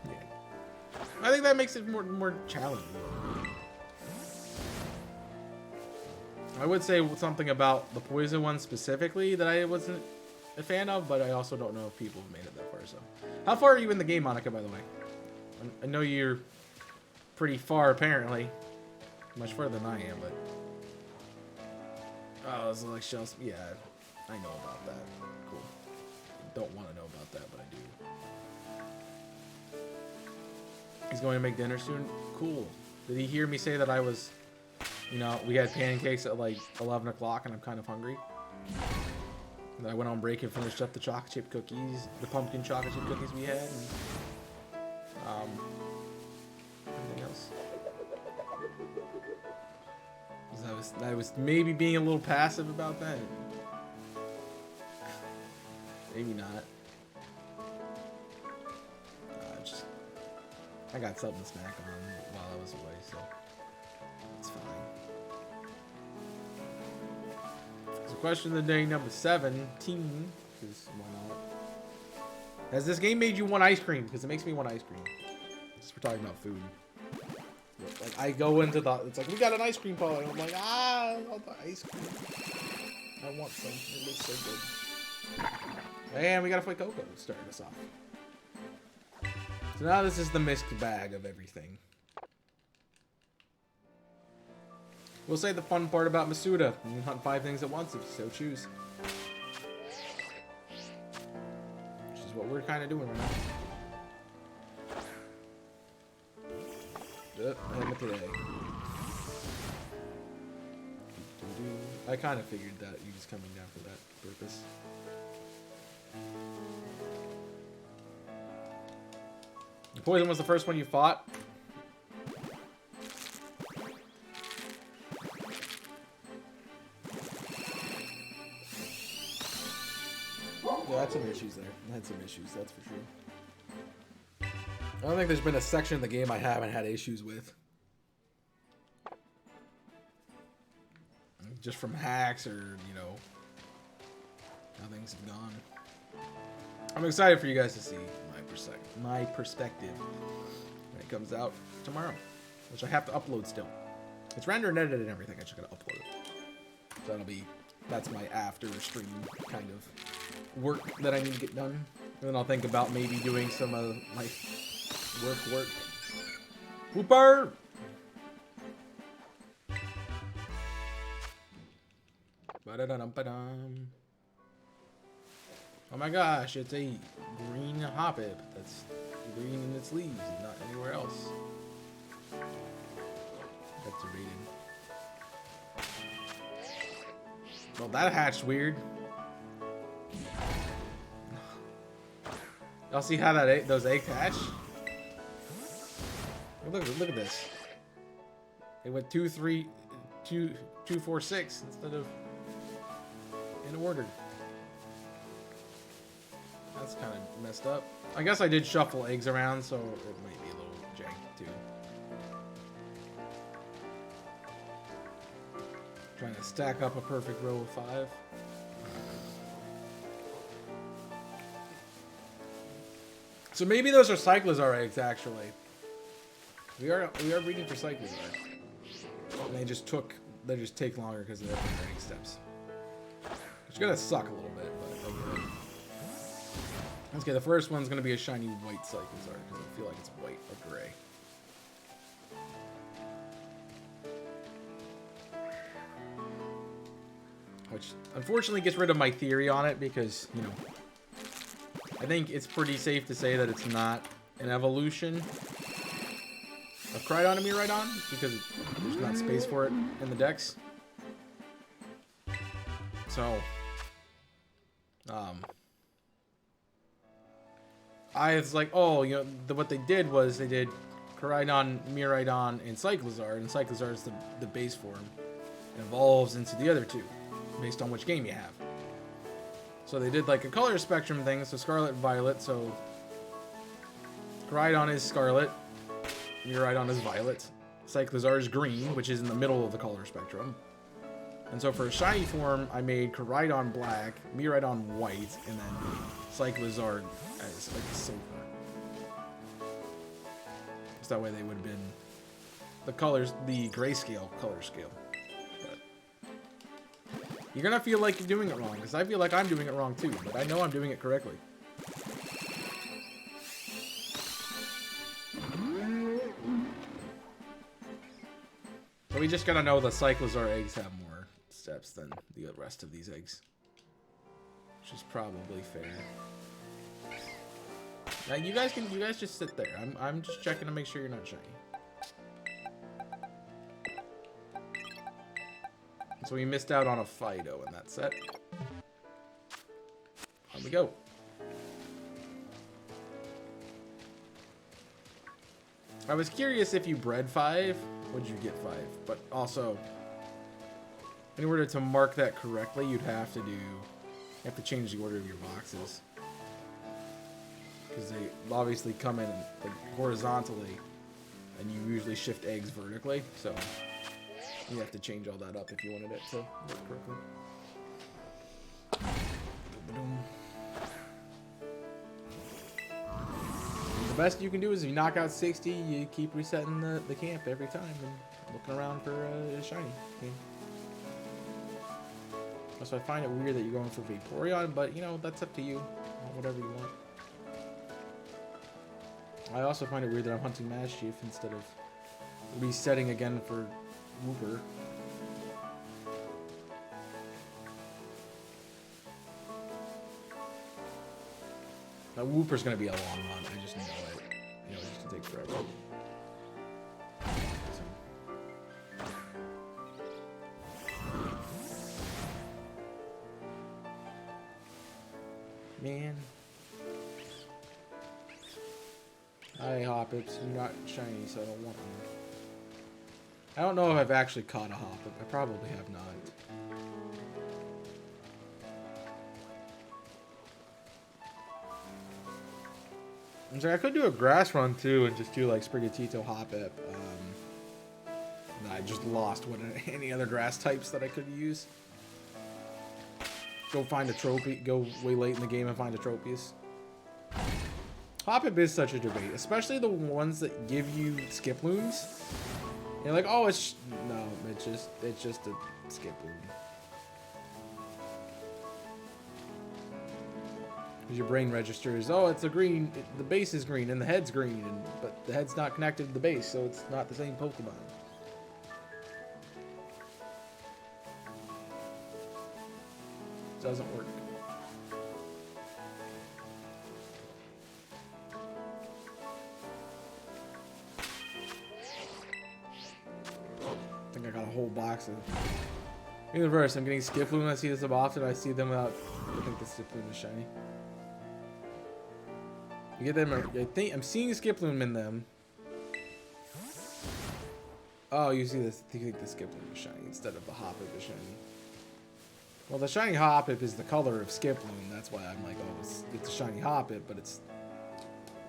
Yeah. I think that makes it more challenging. I would say something about the poison one specifically that I wasn't a fan of, but I also don't know if people have made it that far. So, how far are you in the game, Monica, by the way? I know you're pretty far, apparently. Much further than I am, but... Oh, it's like shells. Yeah, I know about that. Cool. Don't want to know about that, but I do. He's going to make dinner soon? Cool. Did he hear me say that I was... You know, we had pancakes at like 11 o'clock and I'm kind of hungry. And I went on break and finished up the chocolate chip cookies, the pumpkin chocolate chip cookies we had. And, anything else? I was maybe being a little passive about that. Maybe not. I got something to snack on while I was away, so it's fine. So question of the day number 17, because why not? Has this game made you want ice cream? Because it makes me want ice cream. Since we're talking about food. Like, I go into the... It's like, we got an ice cream parlor. And I'm like, I want the ice cream. I want some. It looks so good. And we got a Foot Cocoa starting us off. So now this is the mixed bag of everything. We'll say the fun part about Masuda. You can hunt 5 things at once if you so choose. Which is what we're kind of doing right now. I have it today. I kind of figured that he was coming down for that purpose. The poison was the first one you fought? Yeah, that's some issues there. I had some issues, that's for sure. I don't think there's been a section of the game I haven't had issues with. Just from hacks or, you know, how things have gone. I'm excited for you guys to see my perspective when it comes out tomorrow, which I have to upload still. It's rendered and edited and everything. I just gotta upload it. So that's my after stream kind of work that I need to get done. And then I'll think about maybe doing some of my work. Whooper! Ba-da-da-dum-ba-dum. Oh my gosh, it's a green Hoppip that's green in its leaves and not anywhere else. Activated. Well, that hatched weird. Y'all see how those eggs hatch? Look at this. It went 2, 3, 2, 2, 4, 6 instead of in order. That's kind of messed up. I guess I did shuffle eggs around, so it might be a little janky too. Trying to stack up a perfect row of 5. So maybe those are Cyclizar eggs, actually. We are breeding for Cyclizar. And they just take longer because of their breeding steps. It's gonna suck a little bit, but okay. Okay, the first one's gonna be a shiny white Cyclizar because I feel like it's white or gray. Which unfortunately gets rid of my theory on it because, you know, I think it's pretty safe to say that it's not an evolution of Crydon and Miraidon because there's not space for it in the dex. So, I was like, oh, you know, what they did was they did Crydon, Miraidon, and Cyclizar is the base form. It evolves into the other 2, based on which game you have. So they did like a color spectrum thing, so Scarlet and Violet, so Crydon is Scarlet, Miraidon is Violet, Cyclizar is Green, which is in the middle of the color spectrum. And so for a shiny form, I made Crydon black, Miraidon white, and then Cyclizar as like silver. So that way they would have been the colors, the grayscale color scale. But you're gonna feel like you're doing it wrong, because I feel like I'm doing it wrong too, but I know I'm doing it correctly. So we just gotta know the Cyclizar eggs have more steps than the rest of these eggs, which is probably fair. Now you guys just sit there. I'm just checking to make sure you're not shiny. So we missed out on a Fido in that set. On we go. I was curious if you bred 5, would you get 5? But also, in order to mark that correctly, you have to change the order of your boxes. Because they obviously come in like horizontally, and you usually shift eggs vertically, so you have to change all that up if you wanted it to work correctly. the best you can do is if you knock out 60, you keep resetting the camp every time and looking around for a shiny. Okay. So I find it weird that you're going for Vaporeon, but you know, that's up to you. Whatever you want. I also find it weird that I'm hunting Maschief instead of resetting again for Wooper. Now Wooper's gonna be a long hunt. I just know it. You know, it's just gonna take forever. Man. Hi, Hoppips. You're not shiny, so I don't want one. I don't know if I've actually caught a Hoppip. I probably have not. So I could do a grass run too and just do like Sprigatito Hoppip. I just lost any other grass types that I could use. Go find a trophy. Go way late in the game and find a Tropius. Hoppip is such a debate, especially the ones that give you Skiplooms. You're like, oh, it's just a Skiploom. Your brain registers, oh, it's a green. The base is green and the head's green, but the head's not connected to the base, so it's not the same Pokemon. Doesn't work. I think I got a whole box of. In the reverse, I'm getting Skiploom. I see this so often. I see them without. I think the Skiploom is shiny. You get them. I think I'm seeing Skiploom in them. Oh, you see this? You think the Skiploom is shiny instead of the Hoppip is shiny. Well, the shiny Hoppip is the color of Skiploom. That's why I'm like, oh, it's a shiny Hoppip, but it's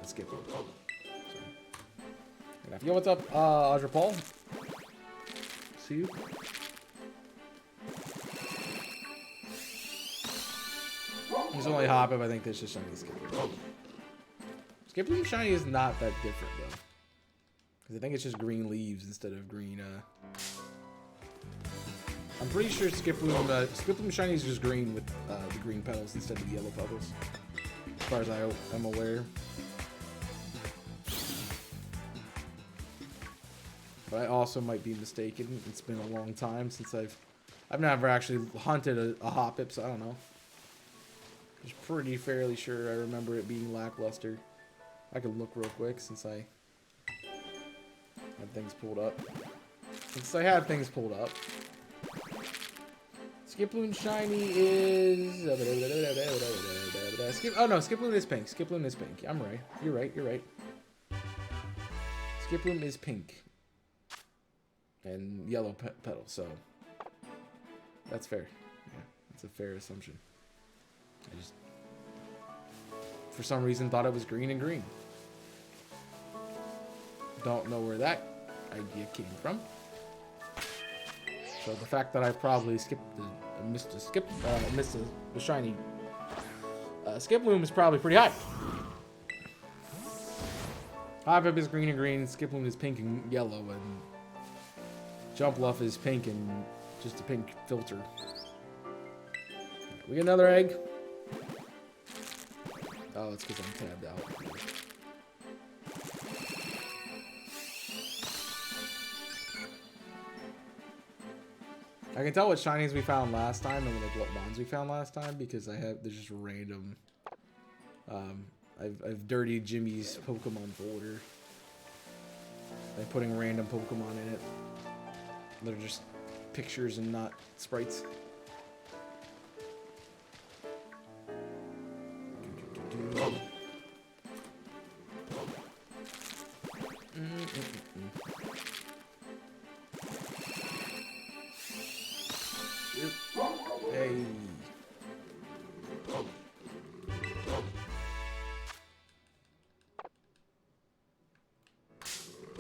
a Skiploom. So, yo, what's up, Audra Paul? See you. There's only Hoppip. I think there's just shiny Skiploom. Skiploom shiny is not that different though, because I think it's just green leaves instead of green. I'm pretty sure Skiploom shiny is just green with the green petals instead of the yellow petals, as far as I'm aware. But I also might be mistaken. It's been a long time since I've never actually hunted a Hoppip, so I don't know. I'm just pretty fairly sure I remember it being lackluster. I could look real quick since I had things pulled up. Skiploom shiny is. Oh no, Skiploom is pink. Skiploom is pink. I'm right. You're right. Skiploom is pink and yellow petals. So that's fair. Yeah, that's a fair assumption. I just, for some reason, thought it was green and green. Don't know where that idea came from. So the fact that I probably missed the shiny Skiploom is probably pretty high. Hoppip is green and green, Skiploom is pink and yellow, and Jumpluff is pink and just a pink filter. We get another egg. Oh, it's because I'm tabbed out. I can tell what shinies we found last time and like what bonds we found last time because there's just random. I've dirtied Jimmy's Pokemon folder by putting random Pokemon in it. They're just pictures and not sprites. Hey.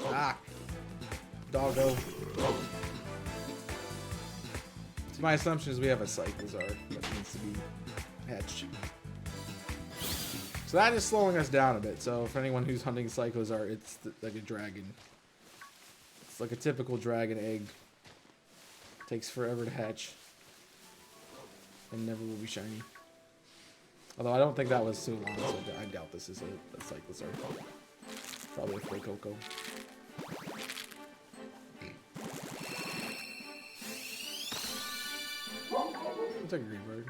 Ah. Doggo. So my assumption is we have a Cyclizar that needs to be hatched. So that is slowing us down a bit. So for anyone who's hunting Cyclozar, it's like a dragon. It's like a typical dragon egg. Takes forever to hatch. And never will be shiny. Although I don't think that was too long, so I doubt this is a Cyclozar. Probably a Fuecoco. It's like a green bird.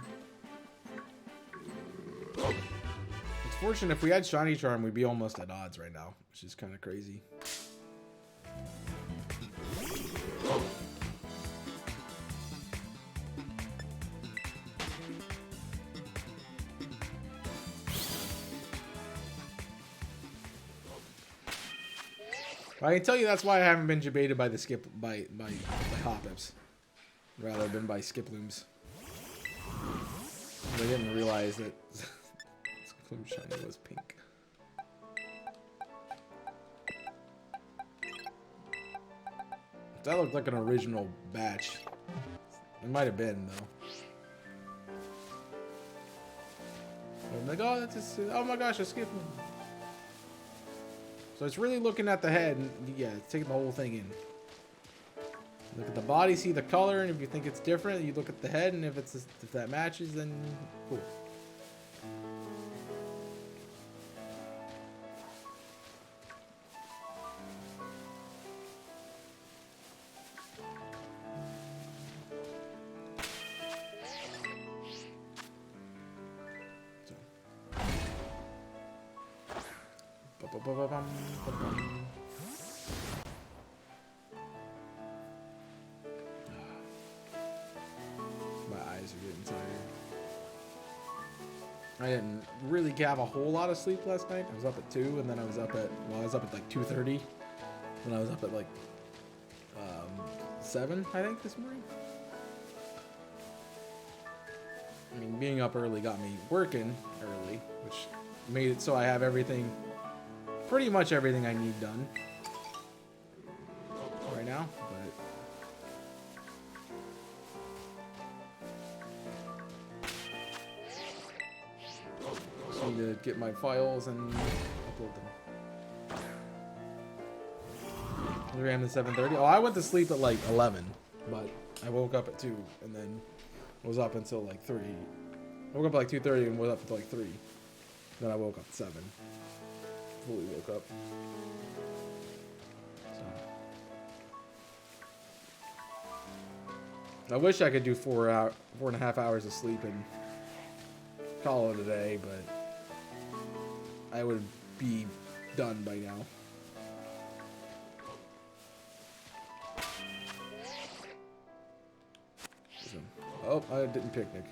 It's fortunate if we had Shiny Charm, we'd be almost at odds right now, which is kind of crazy. I can tell you that's why I haven't been debated by the by Hoppips, rather than by Skiplooms. I didn't realize that Skiploom shiny was pink. That looked like an original batch. It might have been though. I'm like, oh, that's just, oh my gosh, a Skiploom. So it's really looking at the head, and yeah, it's taking the whole thing in. Look at the body, see the color, and if you think it's different, you look at the head, and if that matches, then cool. My eyes are getting tired. I didn't really have a whole lot of sleep last night. I was up at 2, and then I was up at, well, I was up at like 2:30. Then I was up at like 7, I think, this morning. I mean, being up early got me working early, which made it so I have everything, pretty much everything I need done right now, but just need to get my files and upload them. 3 a.m. to 7:30. Oh, I went to sleep at like 11, but I woke up at 2 and then was up until like 3. I woke up at like 2:30 and was up until like 3. Then I woke up at 7. Fully woke up. So I wish I could do 4.5 hours of sleep and call it a day, but I would be done by now. So, oh, I didn't picnic.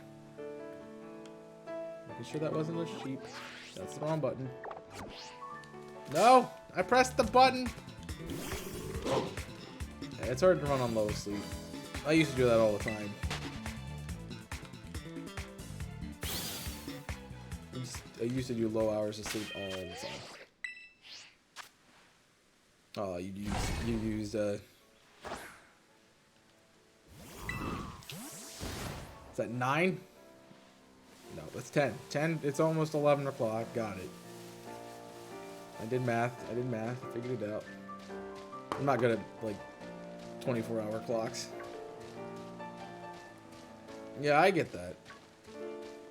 Making sure that wasn't a sheep. That's the wrong button. No! I pressed the button! Yeah, it's hard to run on low sleep. I used to do that all the time. I used to do low hours of sleep all the time. Oh, you used is that 9? No, it's 10. 10, it's almost 11 o'clock. Got it. I did math. I figured it out. I'm not good at, like, 24-hour clocks. Yeah, I get that.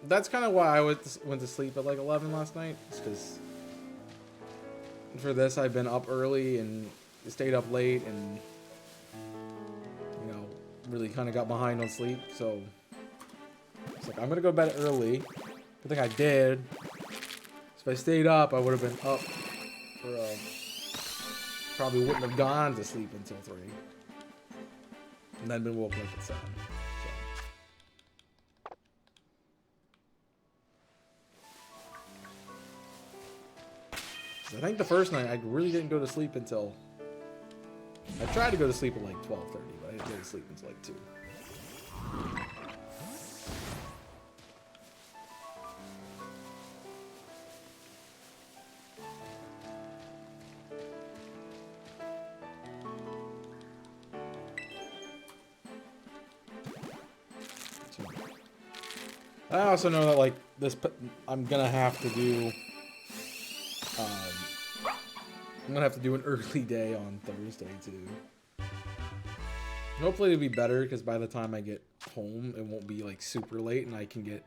That's kind of why I went to sleep at, like, 11 last night. It's because for this, I've been up early and stayed up late and, you know, really kind of got behind on sleep. So it's like, I'm going to go to bed early. Good thing I did. So if I stayed up, I would have been up for, probably wouldn't have gone to sleep until 3. And then been woken up at 7. So I think the first night, I really didn't go to sleep until... I tried to go to sleep at like 12:30, but I didn't go to sleep until like 2. I also know that, like, I'm gonna have to do I'm gonna have to do an early day on Thursday too. Hopefully it'll be better because by the time I get home, it won't be like super late, and I can get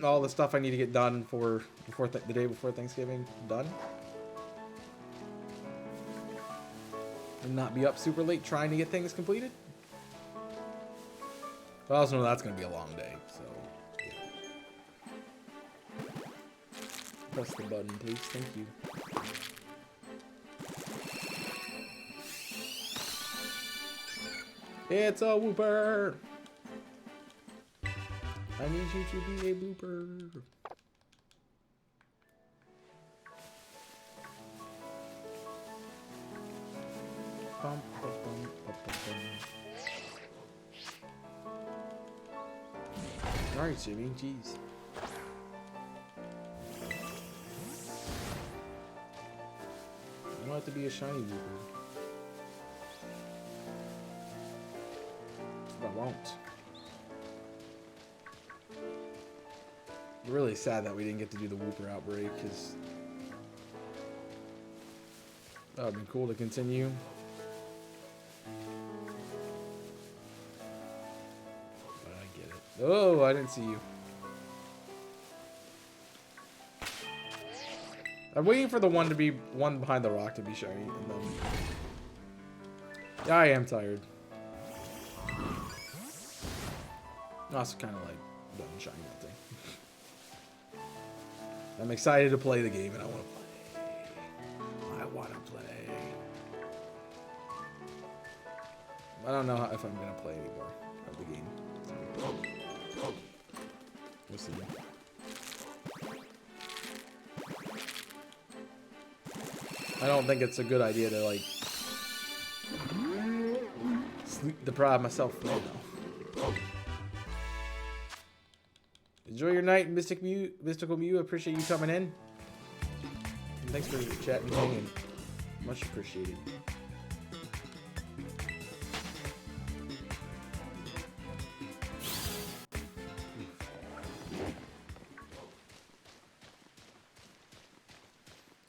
all the stuff I need to get done for the day before Thanksgiving done, and not be up super late trying to get things completed. But I also know that's gonna be a long day, so yeah. Press the button, please. Thank you. It's a whooper. I need you to be a blooper. Bum, bum, bum, bum, bum. Alright, Jimmy, jeez. You want it to be a shiny whooper. But I won't. I'm really sad that we didn't get to do the Whooper outbreak, because that would have been cool to continue. But I get it. Oh, I didn't see you. I'm waiting for the one to be one behind the rock to be shiny, and then yeah, I am tired. Also kind of like done shiny that thing. I'm excited to play the game, and I want to play. I want to play. I don't know if I'm going to play anymore of the game. We'll see. I don't think it's a good idea to, like, sleep deprive myself right now. Enjoy your night, Mystical Mew. Appreciate you coming in. And thanks for chatting and hanging. Much appreciated.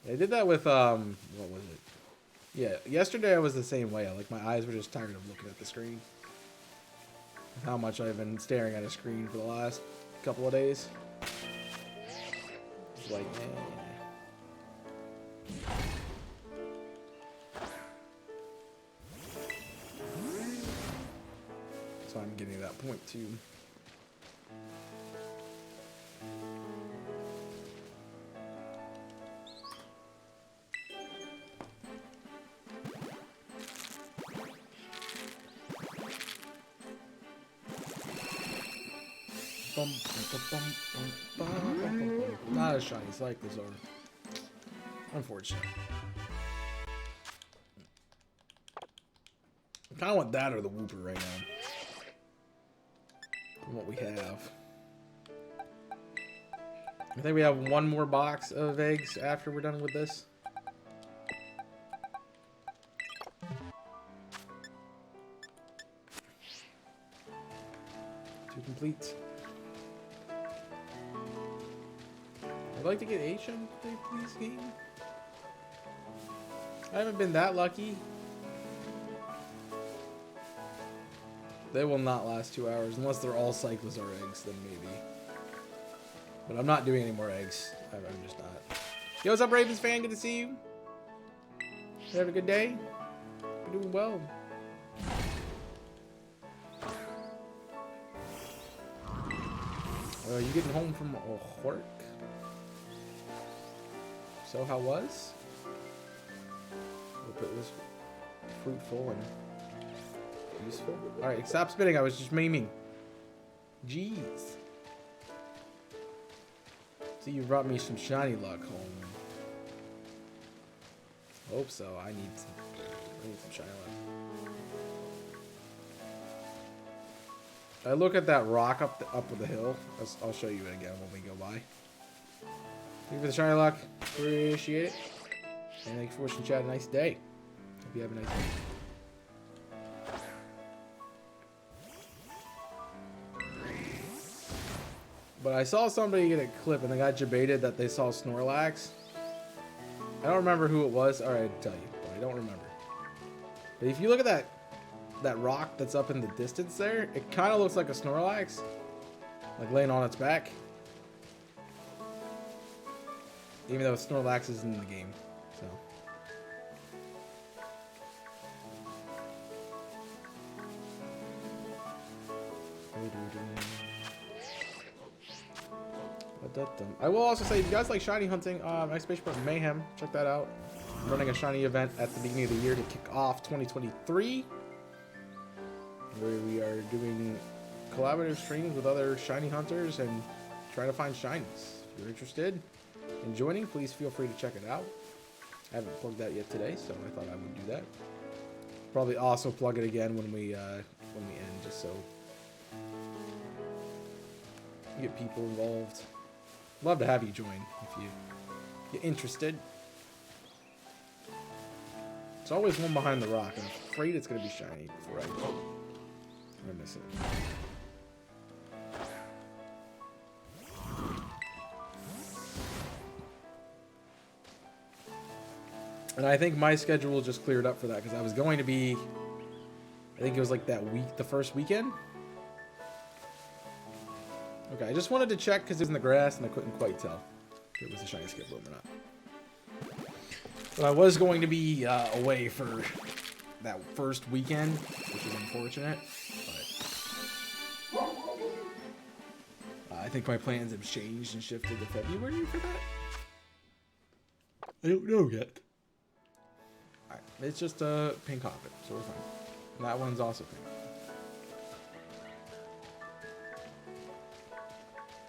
I did that with what was it? Yeah, yesterday I was the same way. Like my eyes were just tired of looking at the screen. How much I've been staring at a screen for the last couple of days. It's like, so I'm getting to that point too. Not as shiny as Cyclizar. Unfortunate. I kind of want that or the Whooper right now. From what we have. I think we have one more box of eggs after we're done with this. To complete. I'd like to get H-Shiny today, please, game. I haven't been that lucky. They will not last 2 hours unless they're all Cyclizar eggs, then maybe. But I'm not doing any more eggs. I'm just not. Yo, what's up, Ravens fan? Good to see you. You have a good day. You're doing well. You getting home from work? So how was? Hope it was fruitful and useful. Alright, stop spinning. I was just memeing. Jeez. See, you brought me some shiny luck home. Hope so. I need some shiny luck. I look at that rock up the hill. I'll show you it again when we go by. Thank you for the shiny luck. Appreciate it. And thank you for wishing Chad a nice day. Hope you have a nice day. But I saw somebody get a clip and they got debated that they saw Snorlax. I don't remember who it was. All right, I'll tell you, but I don't remember. But if you look at that rock that's up in the distance there, it kind of looks like a Snorlax, like laying on its back. Even though Snorlax isn't in the game, so. I will also say, if you guys like shiny hunting, Exclamation Point Mayhem, check that out. I'm running a shiny event at the beginning of the year to kick off 2023, where we are doing collaborative streams with other shiny hunters and trying to find shinies. If you're interested in joining, please feel free to check it out. I haven't plugged that yet today, so I thought I would do that. Probably also plug it again when we end, just so you get people involved. Love to have you join if you're interested. It's always one behind the rock. I'm afraid it's gonna be shiny before I miss it. And I think my schedule just cleared up for that because I was going to be, I think it was like that week, the first weekend. Okay, I just wanted to check because it was in the grass and I couldn't quite tell if it was a shiny Skiploom or not. But I was going to be away for that first weekend, which is unfortunate. But I think my plans have changed and shifted to February for that. I don't know yet. Alright, it's just a pink Hoppet, so we're fine. And that one's also pink.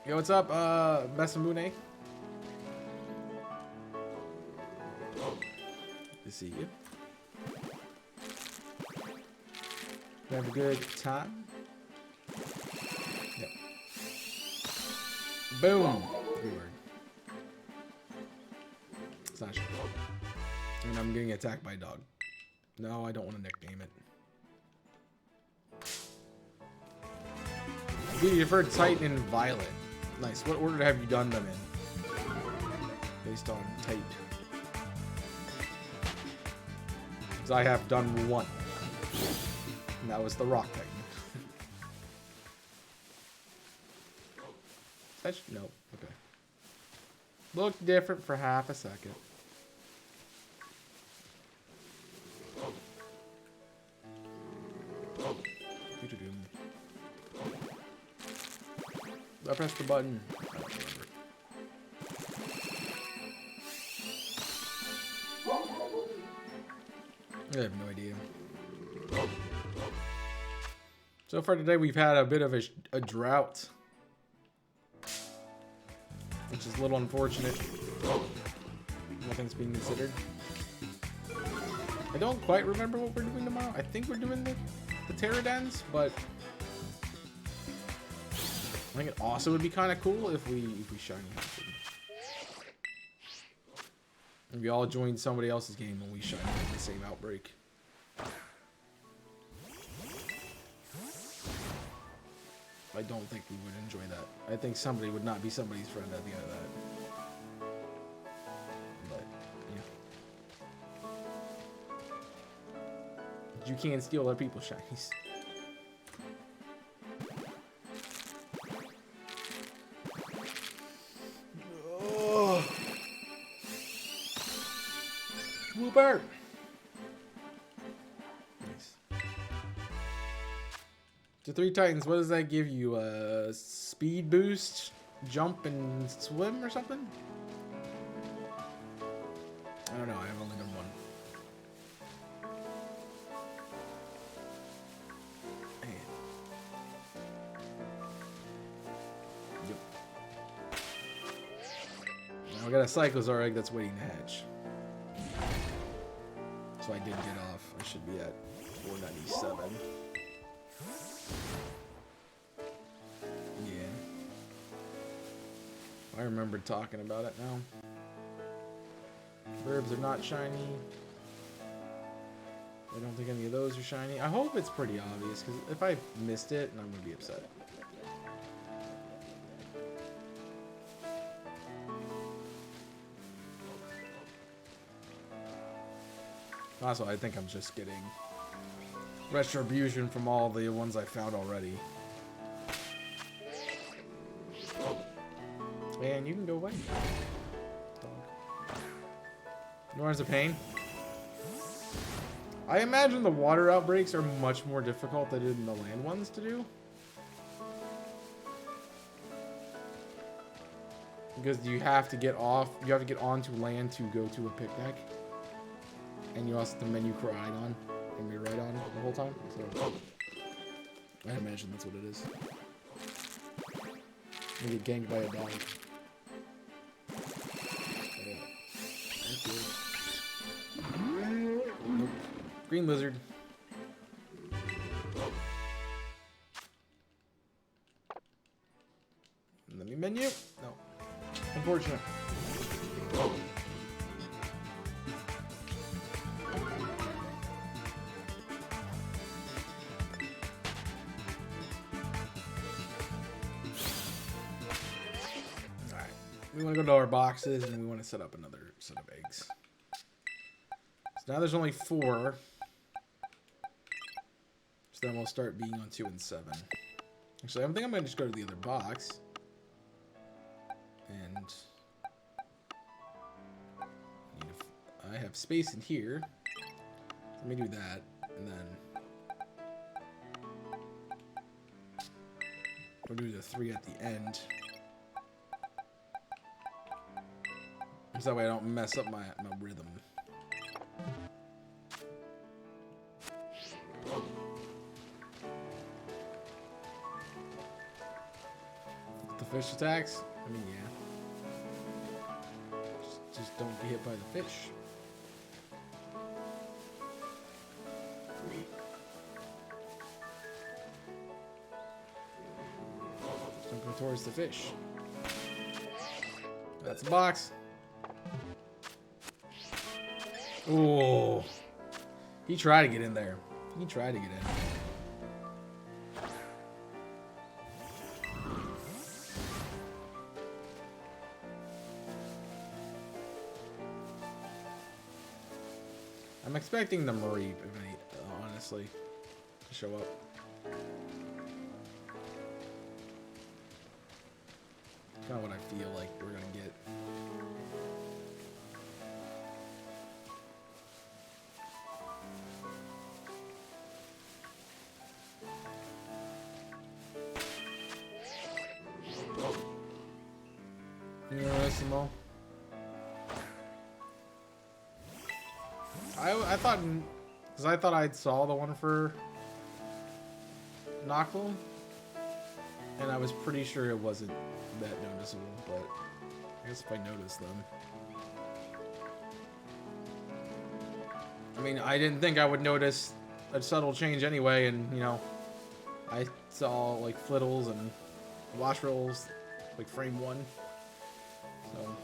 Yo, what's up, Masamune? Good to see you. Have a good time. Yep. Boom. Good word. It's not sure. And I'm getting attacked by a dog. No, I don't want to nickname it. Dude, you've heard Titan and Violet. Nice. What order have you done them in? Based on type. Because I have done one. And that was the Rock Titan. No. Okay. Looked different for half a second. I pressed the button. I don't remember. I have no idea. So far today, we've had a bit of a drought, which is a little unfortunate. Nothing's being considered. I don't quite remember what we're doing tomorrow. I think we're doing the Pterodons, but I think it also would be kind of cool if we shiny hunted. And we all joined somebody else's game when we shiny hunted the same outbreak. I don't think we would enjoy that. I think somebody would not be somebody's friend at the end of that. But, yeah. You can't steal other people's shinies. Whooper! Nice. So 3 Titans, what does that give you? A speed boost, jump, and swim or something? I don't know, I have only done one. Yep. Now I got a Cyclozar egg that's waiting to hatch. So I did get off. I should be at 497. Yeah. I remember talking about it now. Verbs are not shiny. I don't think any of those are shiny. I hope it's pretty obvious, because if I missed it, I'm going to be upset. Also, I think I'm just getting retribution from all the ones I found already. And you can go away. Nora's a pain. I imagine the water outbreaks are much more difficult than the land ones to do. Because you have to get onto land to go to a picnic. And you also have to menu Koraidon and be right on the whole time. So I imagine that's what it is. You get ganked by a dog. Nope. Green lizard. Let me menu. No. Unfortunate. Alright. We want to go to our boxes and we want to set up another set of eggs. So now there's only 4. So then we'll start being on 2 and 7. Actually, I think I'm going to just go to the other box. And I have space in here. Let me do that, and then we'll do the 3 at the end. So that way I don't mess up my rhythm. The fish attacks? I mean, yeah. Just don't get hit by the fish. Just don't go towards the fish. That's a box. Oh, he tried to get in there. He tried to get in. I'm expecting the Mareep, honestly, to show up. Kind of what I feel like we're gonna get. Universal. I thought, because I thought I saw the one for Noctowl, and I was pretty sure it wasn't that noticeable, but I guess if I noticed them. I mean, I didn't think I would notice a subtle change anyway, and, you know, I saw, like, Flittles and Wash Rolls, like, frame 1, so...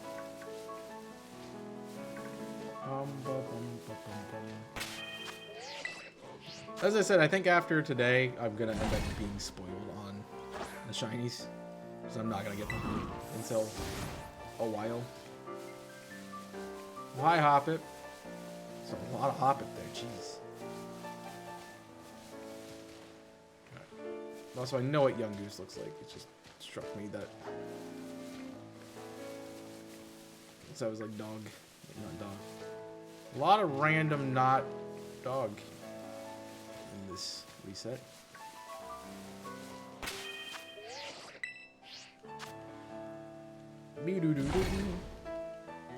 As I said, I think after today, I'm gonna end up being spoiled on the shinies, because I'm not gonna get them until a while. Why Hoppip? There's a lot of Hoppip there, jeez. Right. Also, I know what Young Goose looks like. It just struck me that. So I was like dog, not dog. A lot of random not dog in this reset.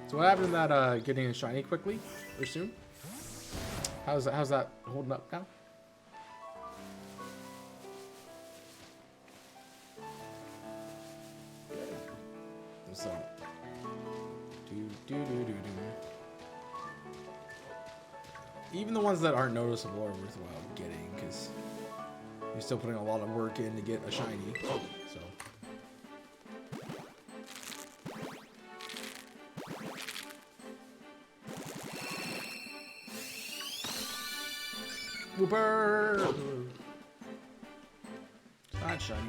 So what happened to that getting a shiny quickly or soon? How's that holding up now? So even the ones that aren't noticeable are worthwhile getting, because you're still putting a lot of work in to get a shiny. So. Whooper! It's not shiny.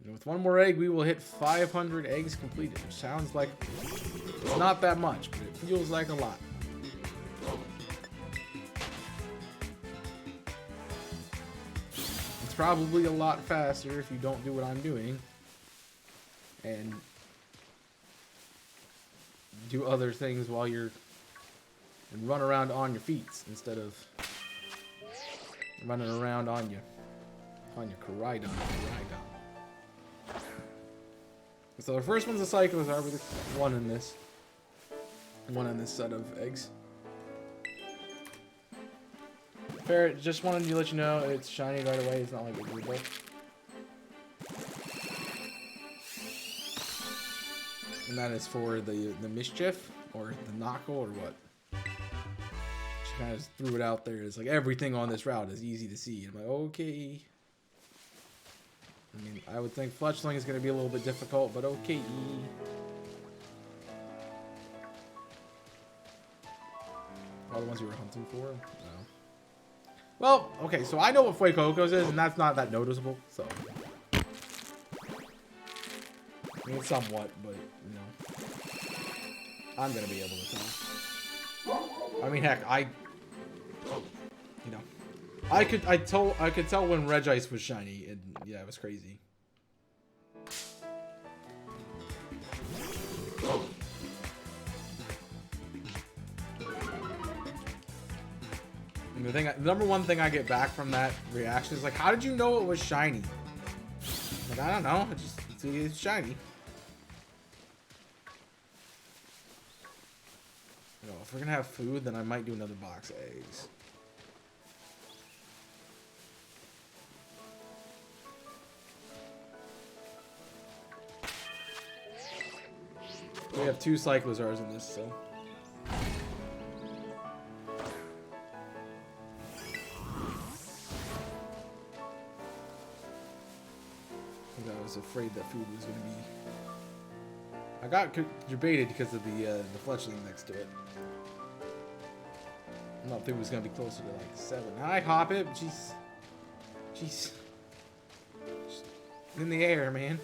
And with one more egg, we will hit 500 eggs completed. Sounds like It's not that much, but it feels like a lot. It's probably a lot faster if you don't do what I'm doing and do other things while you're and run around on your feet instead of running around on your Koraidon. So the first one's a Cyclizar with one in this set of eggs. Ferret, just wanted to let you know it's shiny right away. It's not like a blue book. And that is for the mischief or the knuckle or what? She kind of just threw it out there. It's like everything on this route is easy to see. I'm like, okay. I mean, I would think Fletchling is going to be a little bit difficult, but okay. All the ones you were hunting for? No. Well, okay, so I know what Fuecocos is, and that's not that noticeable, so. I mean, somewhat, but, you know. I'm going to be able to tell. I mean, heck, you know. I could tell when Regice was shiny, and yeah, it was crazy. And the number one thing I get back from that reaction is like, how did you know it was shiny? Like, I don't know, it's shiny. You know, if we're gonna have food, then I might do another box of eggs. We have 2 Cyclizars in this, so. I was afraid that food was going to be. I got debated because of the fletchling next to it. I thought food was going to be closer to like 7. Hi, Hoppet. Jeez. In the air, man.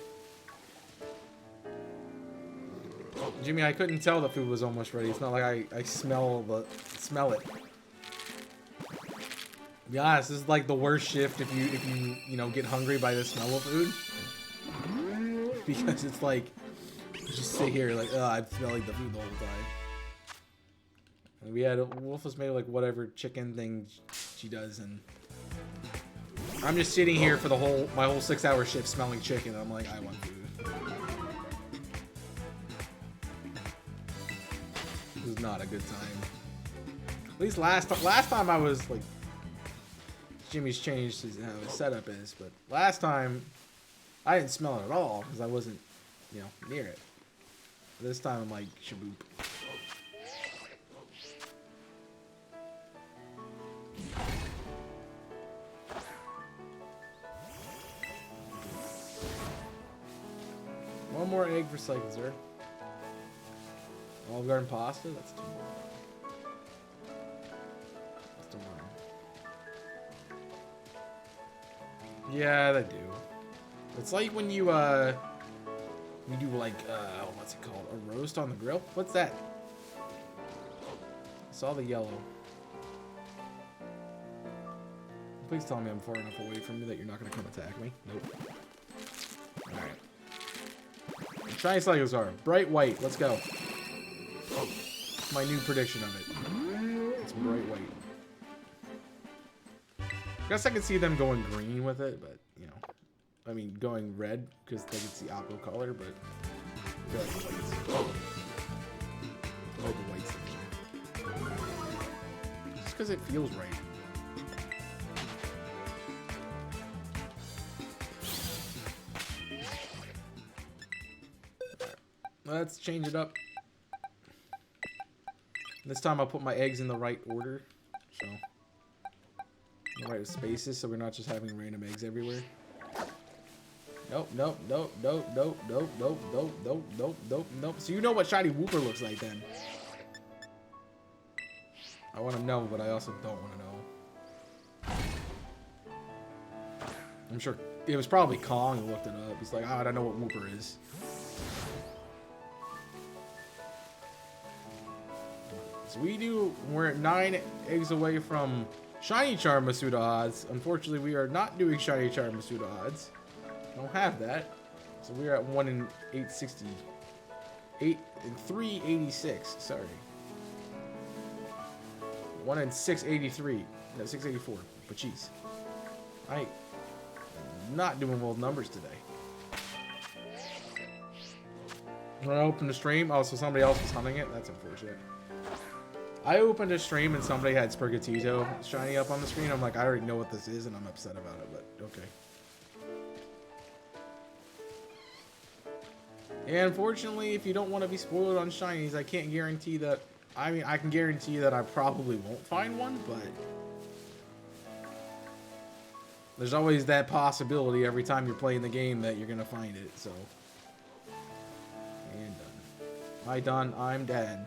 Jimmy, I couldn't tell the food was almost ready. It's not like I smell it. To be honest, this is like the worst shift if you know get hungry by the smell of food. Because it's like you just sit here like, oh, I'm smelling the food the whole time. And we had Wolf made like whatever chicken thing she does, and I'm just sitting here for my whole 6-hour shift smelling chicken. I'm like, I want food. This is not a good time. At least last time I was like, Jimmy's changed how his setup is, but last time I didn't smell it at all because I wasn't, you know, near it. This time I'm like, shaboop. One more egg for Cyclizar. Olive Garden pasta? That's too much. That's too much. Yeah, they do. It's like when you do like, what's it called? A roast on the grill? What's that? I saw the yellow. Please tell me I'm far enough away from you that you're not going to come attack me. Nope. Alright. Shiny Cyclizar. Bright white. Let's go. My new prediction of it. It's bright white. I guess I could see them going green with it, but, you know. I mean, going red, because they it's the aqua color, but I feel like the white's just because it feels right. Let's change it up. This time I'll put my eggs in the right order, so in the right spaces, so we're not just having random eggs everywhere. Nope. So you know what shiny Wooper looks like then. I want to know, but I also don't want to know. I'm sure it was probably Kong who looked it up. He's like, oh, I don't know what Wooper is. So we're at 9 eggs away from Shiny Charm Masuda odds. Unfortunately, we are not doing Shiny Charm Masuda odds. Don't have that. So we're at 1 in 860. 8 in 386. Sorry. 1 in 683. No, 684. But jeez. I am not doing well with numbers today. When I opened the stream, oh, so somebody else was hunting it? That's unfortunate. I opened a stream and somebody had Sprigatito shiny up on the screen. I'm like, I already know what this is and I'm upset about it, but okay. And unfortunately, if you don't want to be spoiled on shinies, I can't guarantee that. I mean, I can guarantee that I probably won't find one, but there's always that possibility every time you're playing the game that you're going to find it, so. And done. Am I done? I'm dead.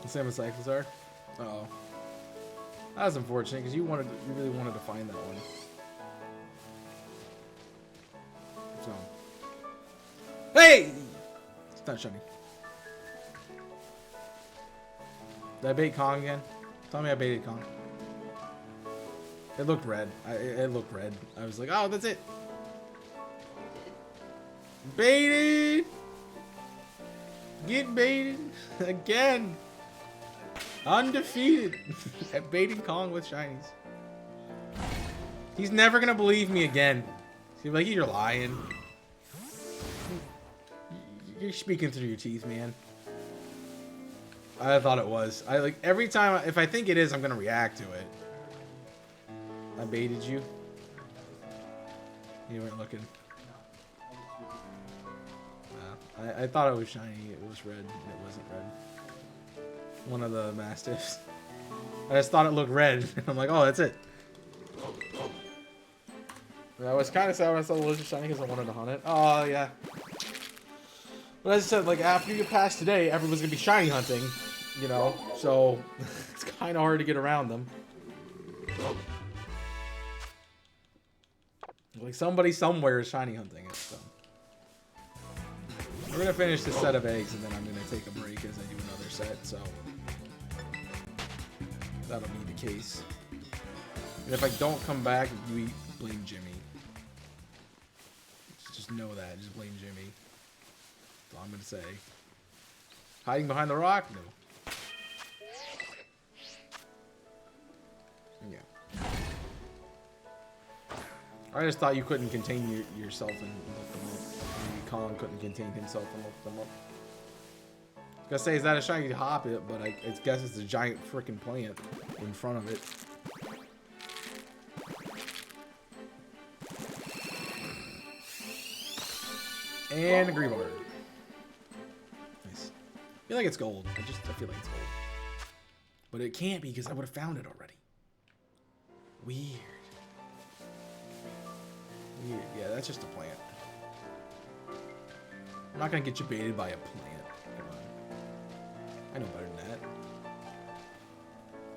Same as Cyclizar. Uh-oh. That was unfortunate because you really wanted to find that one. So. Hey! It's not shiny. Did I bait Kong again? Tell me I baited Kong. It looked red. It looked red. I was like, oh, that's it. Baited! Get baited again. Undefeated at baiting Kong with shinies. He's never gonna believe me again. He's like, you're lying. You're speaking through your teeth, man. I thought it was. I like every time. If I think it is, I'm gonna react to it. I baited you. You weren't looking. I thought it was shiny. It was red. It wasn't red. One of the Mastiffs. I just thought it looked red. I'm like, oh, that's it. I was kind of sad when I saw the lizard shiny because I wanted to hunt it. Oh, yeah. But as I said, like, after you get past today, everyone's going to be shiny hunting, you know? So, it's kind of hard to get around them. Like, somebody somewhere is shiny hunting it, so. We're going to finish this set of eggs, and then I'm going to take a break as I do another set, so. That'll be the case. And if I don't come back, you blame Jimmy. Just know that. Just blame Jimmy. That's all I'm going to say. Hiding behind the rock? No. Yeah. I just thought you couldn't contain yourself and look them up. Maybe Colin couldn't contain himself and look them up. I was gonna say, is that a shiny Hoppip? But I guess it's a giant freaking plant in front of it. And a Greebard. Nice. I feel like it's gold. I feel like it's gold. But it can't be because I would have found it already. Weird. Weird. Yeah, that's just a plant. I'm not gonna get you baited by a plant. Come on. I know better than that.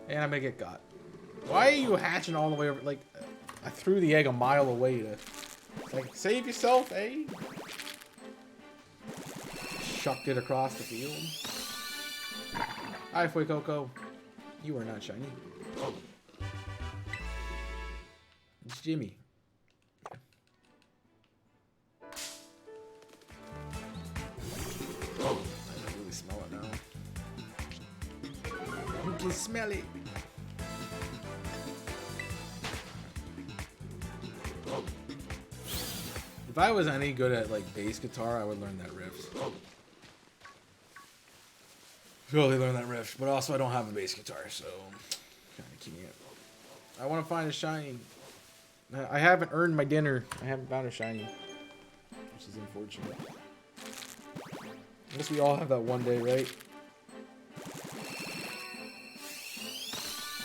And I'm gonna get got. Why are you hatching all the way over? Like, I threw the egg a mile away to... Like, save yourself, eh? Chucked it across the field. Hi, Fuecoco. You are not shiny. It's Jimmy. I can really smell it now. You can smell it. If I was any good at like bass guitar, I would learn that riff. Really learn that riff, but also I don't have a bass guitar, so kind of can't. I want to find a shiny. I haven't earned my dinner. I haven't found a shiny, which is unfortunate. I guess we all have that one day, right?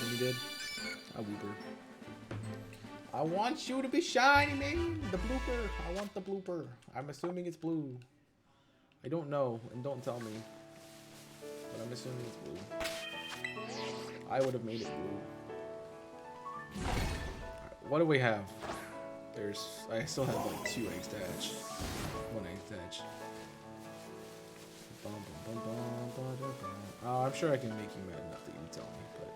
And you did. A blooper. I want you to be shiny, man. The blooper. I want the blooper. I'm assuming it's blue. I don't know, and don't tell me. I'm assuming it's blue. I would have made it blue. Alright, what do we have? I still have like 2 eggs to hatch. 1 egg to hatch. Oh, I'm sure I can make you mad enough that you tell me, but.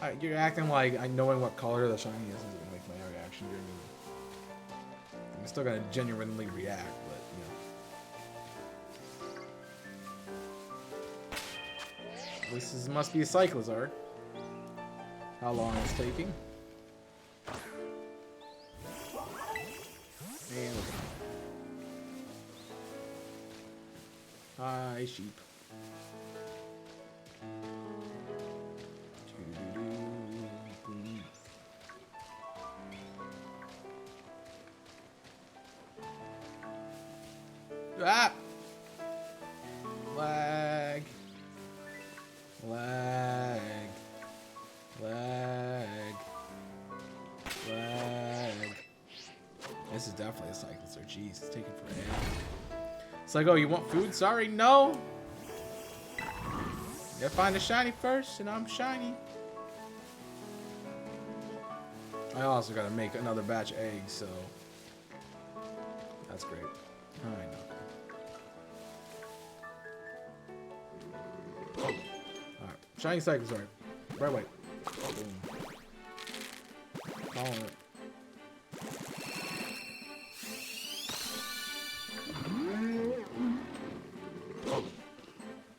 Alright, you're acting like knowing what color the shiny is isn't gonna make my reaction. I'm still gonna genuinely react, but you know. This must be a Cyclizar. How long it's taking? And hi, sheep. Ah! Lag. Lag. Lag. Lag. This is definitely a Cyclizar. Jeez, it's taking forever. It's like, oh, you want food? Sorry, no. You gotta find a shiny first, and I'm shiny. I also gotta make another batch of eggs, so that's great. I know. Alright, shiny Cyclizar. Right way. Boom. Following it.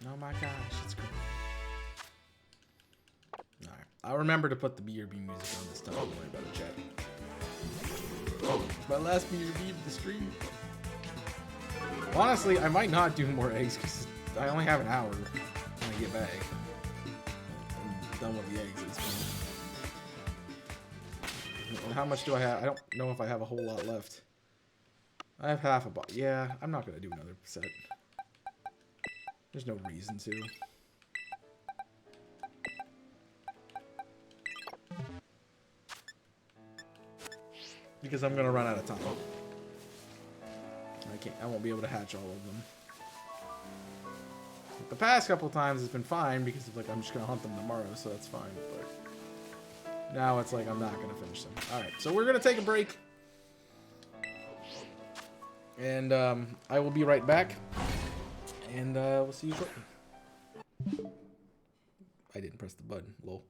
Oh my gosh, it's great. Alright, I'll remember to put the BRB music on this time. Don't worry about it, chat. It's my last BRB of the stream. Honestly, I might not do more eggs because I only have an hour when I get back. I'm done with the eggs at this point. And how much do I have? I don't know if I have a whole lot left. I have half a box. Yeah, I'm not going to do another set. There's no reason to. Because I'm going to run out of time. I won't be able to hatch all of them. The past couple times it's been fine because like I'm just gonna hunt them tomorrow, so that's fine. But now it's like I'm not gonna finish them. All right, so we're gonna take a break, and I will be right back, and we'll see you shortly. I didn't press the button. Lol.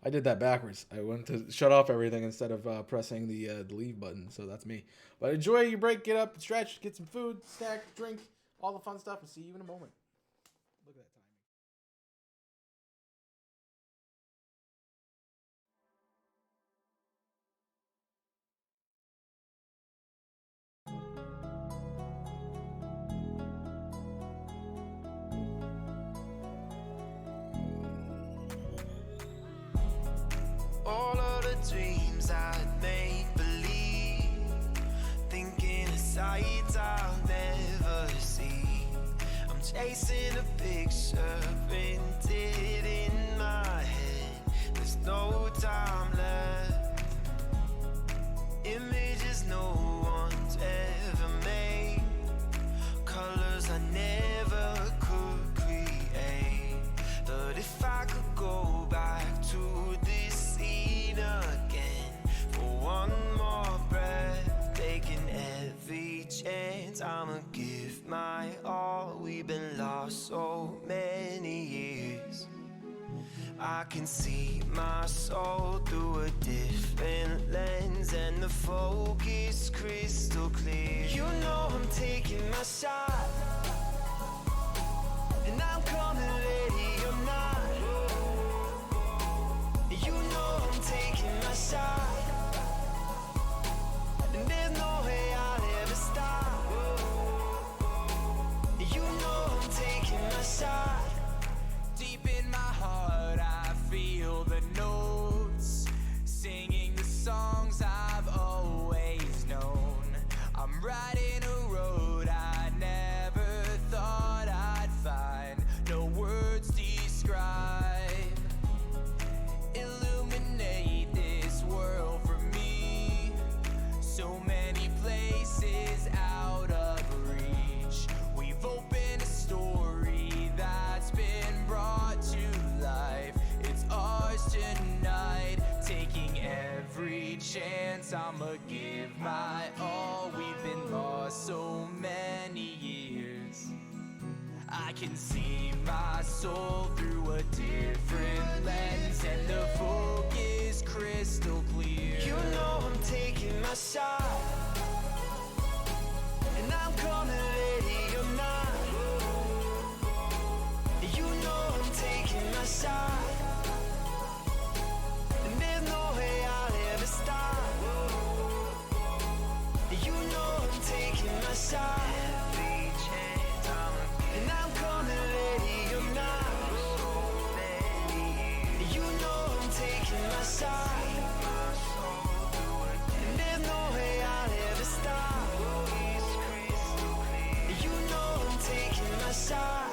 I did that backwards. I went to shut off everything instead of pressing the leave button, so that's me. But enjoy your break, get up, stretch, get some food, snack, drink, all the fun stuff, and see you in a moment. Look at that timing. All of the dreams I make believe, thinking of sights I'll never see. I'm chasing a picture printed in my head. There's no time left. Images no one's ever made. Colors I never could create. But if I could go back to this scene again for one more breath, taking every chance, I'ma give my all. We've been lost so many years. I can see my soul through a different lens, and the focus crystal clear. You know I'm taking my shot, and I'm coming ready or not. You know I'm taking my shot, and there's no way I'll ever stop. You know I'm taking my shot. Deep in my heart I feel the notes, singing the songs I've always known. I'm riding a road I never thought I'd find. No words describe. Illuminate this world So many places out of reach. We've opened a story that's been brought to life. It's ours tonight. Taking every chance, I'ma give my all. We've been lost so many years. I can see my soul through a different lens, and the focus crystal clear. You know I'm taking my shot, and I'm gonna let it or not. You know I'm taking my shot, and there's no way I'll ever stop. You know I'm taking my shot, and I'm gonna let it or not. You know I'm taking my shot, and there's no way I'll ever stop. You know I'm taking my shot.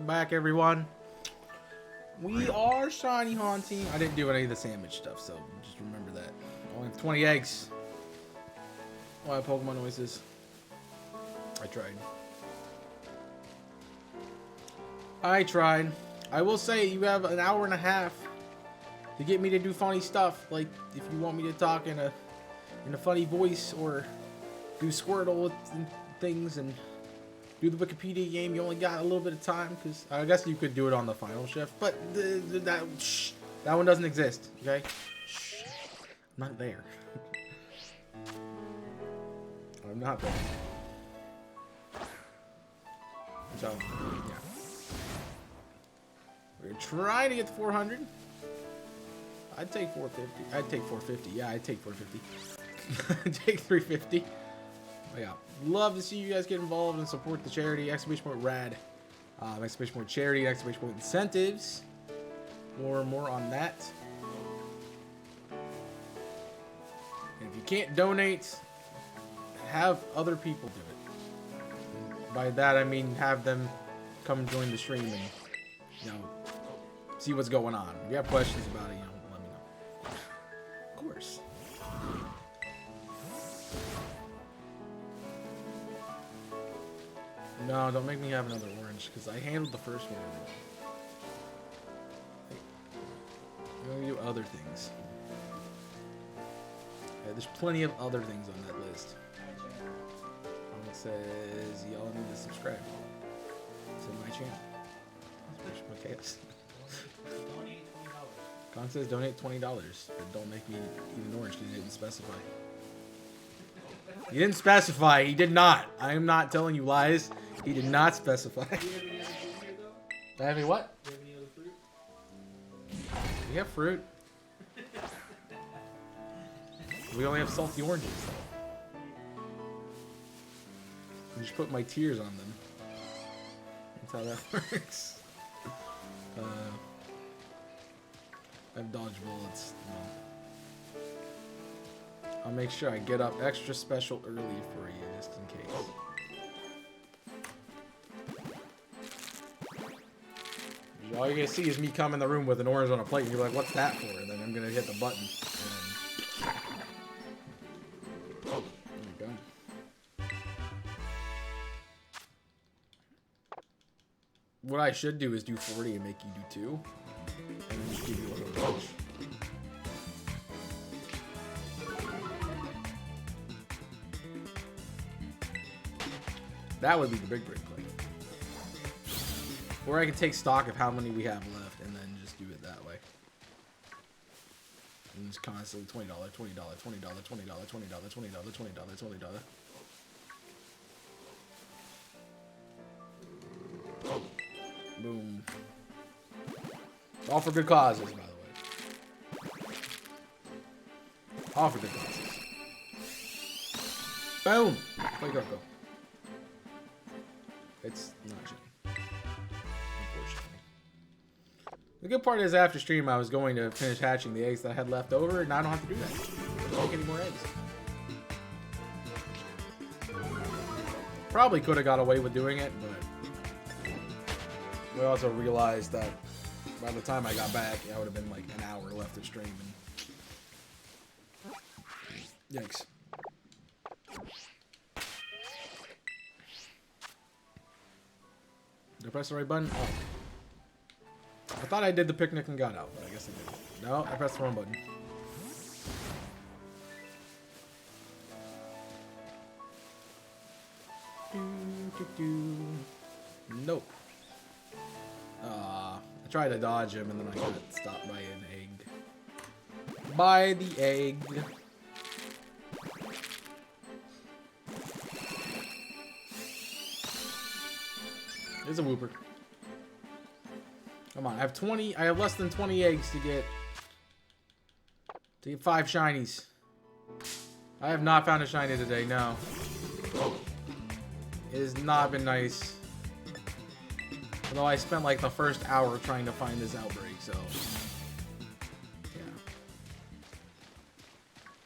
Welcome back, everyone. We are shiny haunting. I didn't do any of the sandwich stuff, so just remember that. I only have 20 eggs. Oh, I have Pokemon noises. I tried. I will say you have an hour and a half to get me to do funny stuff. Like if you want me to talk in a funny voice or do Squirtle and things and do the Wikipedia game, you only got a little bit of time because I guess you could do it on the final shift, but that one doesn't exist. Okay, I'm not there. I'm not there. So yeah, we're trying to get to 400. I'd take 450. I'd take 450. Yeah, I'd take 450. I'd take 350. Oh, yeah, love to see you guys get involved and support the charity. Exclamation point rad. Exclamation point charity. Exclamation point incentives. More on that. And if you can't donate, have other people do it. And by that I mean have them come join the stream and see what's going on. If you have questions about it, let me know. Of course. No, don't make me have another orange, because I handled the first one. I'm going to do other things. Yeah, there's plenty of other things on that list. It says y'all need to subscribe to my channel. Okay. Con says donate $20, but don't make me eat an orange because he didn't specify. He didn't specify. He did not. I am not telling you lies. He did not specify. Do I have any what? Do you have any other fruit? We have fruit. We only have salty oranges, though. I just put my tears on them. That's how that works. I have dodge bullets. No. I'll make sure I get up extra special early for you, just in case. All you're gonna see is me come in the room with an orange on a plate, and you're like, "What's that for?" And then I'm gonna hit the button. There we go. What I should do is do 40 and make you do 2, and then just give you a whole bunch. That would be the big break play. Or I can take stock of how many we have left and then just do it that way. And just constantly $20, $20, $20, $20, $20, $20, $20, $20, $20. Boom. All for good causes, by the way. All for good causes. Boom! Play Garco. It's not shitty. Unfortunately. The good part is after stream I was going to finish hatching the eggs that I had left over, and now I don't have to do that. I don't make any more eggs. Probably could have got away with doing it, but we also realized that by the time I got back, I would have been like an hour left of stream. And yikes. Did I press the right button? Oh. I thought I did the picnic and got out, but I guess I didn't. No, I pressed the wrong button. Nope. I tried to dodge him and then I got stopped by an egg. By the egg. There's a Wooper. Come on, I have 20. I have less than 20 eggs to get 5 shinies. I have not found a shiny today. No. It has not been nice. Although I spent like the first hour trying to find this outbreak, so yeah.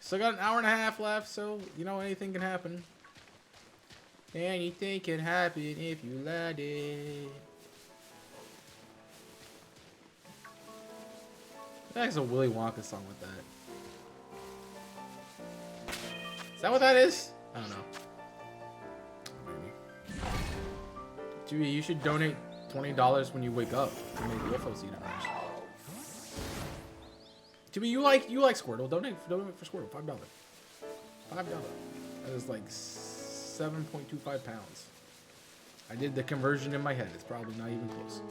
Still got an hour and a half left, so you know anything can happen. Anything can happen if you let it. There's a Willy Wonka song with that. Is that what that is? I don't know. Maybe. Chewy, you should donate $20 when you wake up to make UFO seed orange. Chewy, you like Squirtle? Donate for Squirtle. $5. $5. That is like 7.25 pounds. I did the conversion in my head. It's probably not even close.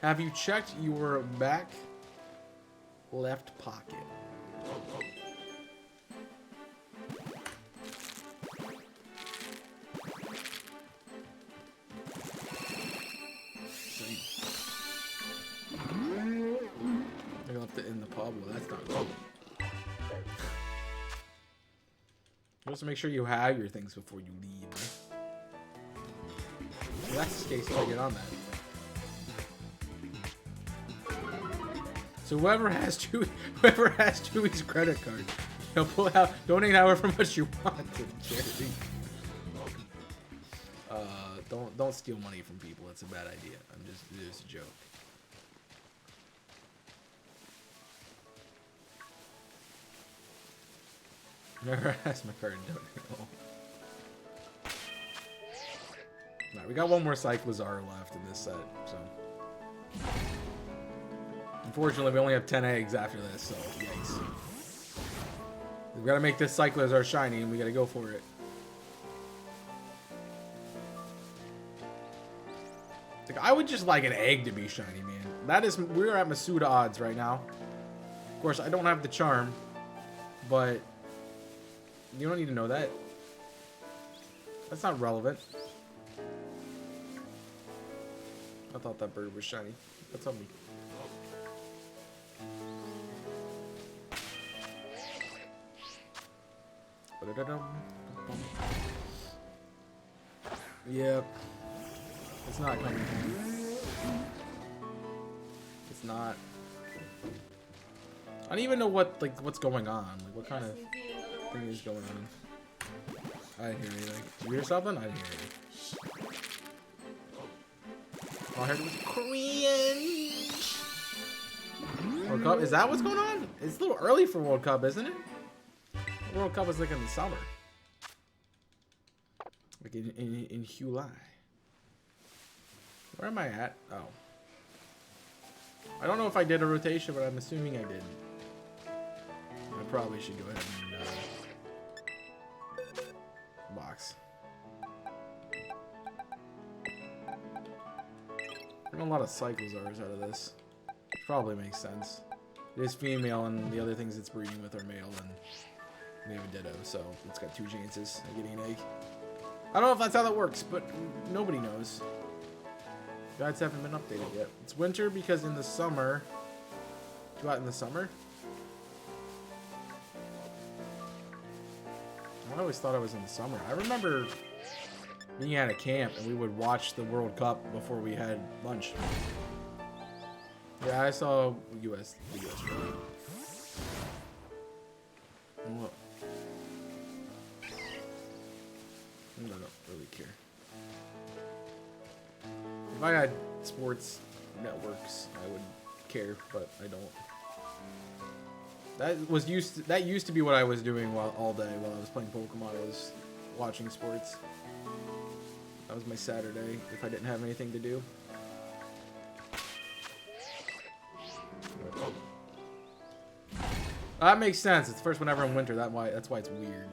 Have you checked your back left pocket? I left it in the pub. Well, that's not good. Just make sure you have your things before you leave. If that's the case, I'll get on that. So whoever has Chewy's credit card, he'll pull out, donate however much you want to charity. Don't steal money from people. It's a bad idea. It's a joke. Never asked my card to donate at all. Alright, we got one more Cyclizar left in this set, so. Unfortunately, we only have 10 eggs after this, so yikes. We've got to make this Cyclizar shiny, and we got to go for it. Like, I would just like an egg to be shiny, man. We're at Masuda odds right now. Of course, I don't have the charm, but you don't need to know that. That's not relevant. I thought that bird was shiny. That's on me. Yep. It's not coming. It's not. I don't even know what's going on. Like, what kind of thing is going on? I didn't hear anything. Did you hear something? I didn't hear anything. All I heard was Korean. World Cup? Is that what's going on? It's a little early for World Cup, isn't it? World Cup is like in the summer. Like in July. Where am I at? Oh. I don't know if I did a rotation, but I'm assuming I did. I probably should go ahead and box. Getting a lot of Cyclizars out of this. Probably makes sense. It is female, and the other things it's breeding with are male, and we have a ditto, so it's got 2 chances of getting an egg. I don't know if that's how that works, but nobody knows. Guides haven't been updated yet. It's winter because in the summer... Go out in the summer? I always thought I was in the summer. I remember being at a camp and we would watch the World Cup before we had lunch. Yeah, I saw the US flag. Look. I don't really care. If I had sports networks, I would care, but I don't. That used to be what I was doing all day while I was playing Pokemon. I was watching sports. That was my Saturday if I didn't have anything to do. That makes sense. It's the first one ever in winter. That's why it's weird.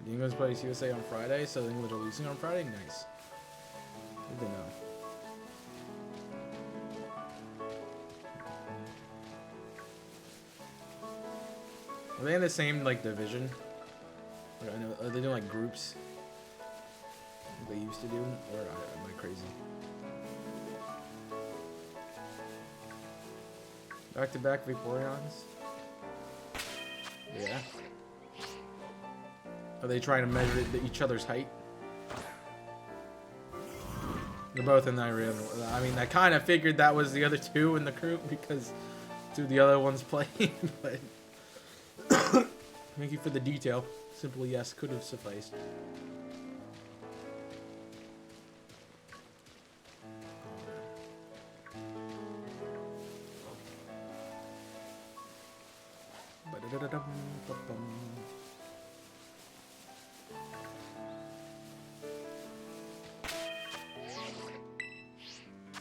The England's plays USA on Friday, so the England are losing on Friday. Nice. Good to know. Are they in the same division? I know, are they doing groups? Like they used to do, or am I crazy? Back-to-back Vaporeons? Yeah. Are they trying to measure each other's height? They're both in the area. I mean, I kind of figured that was the other two in the group because two of the other ones playing, but thank you for the detail. Simply, yes, could have sufficed. Alright,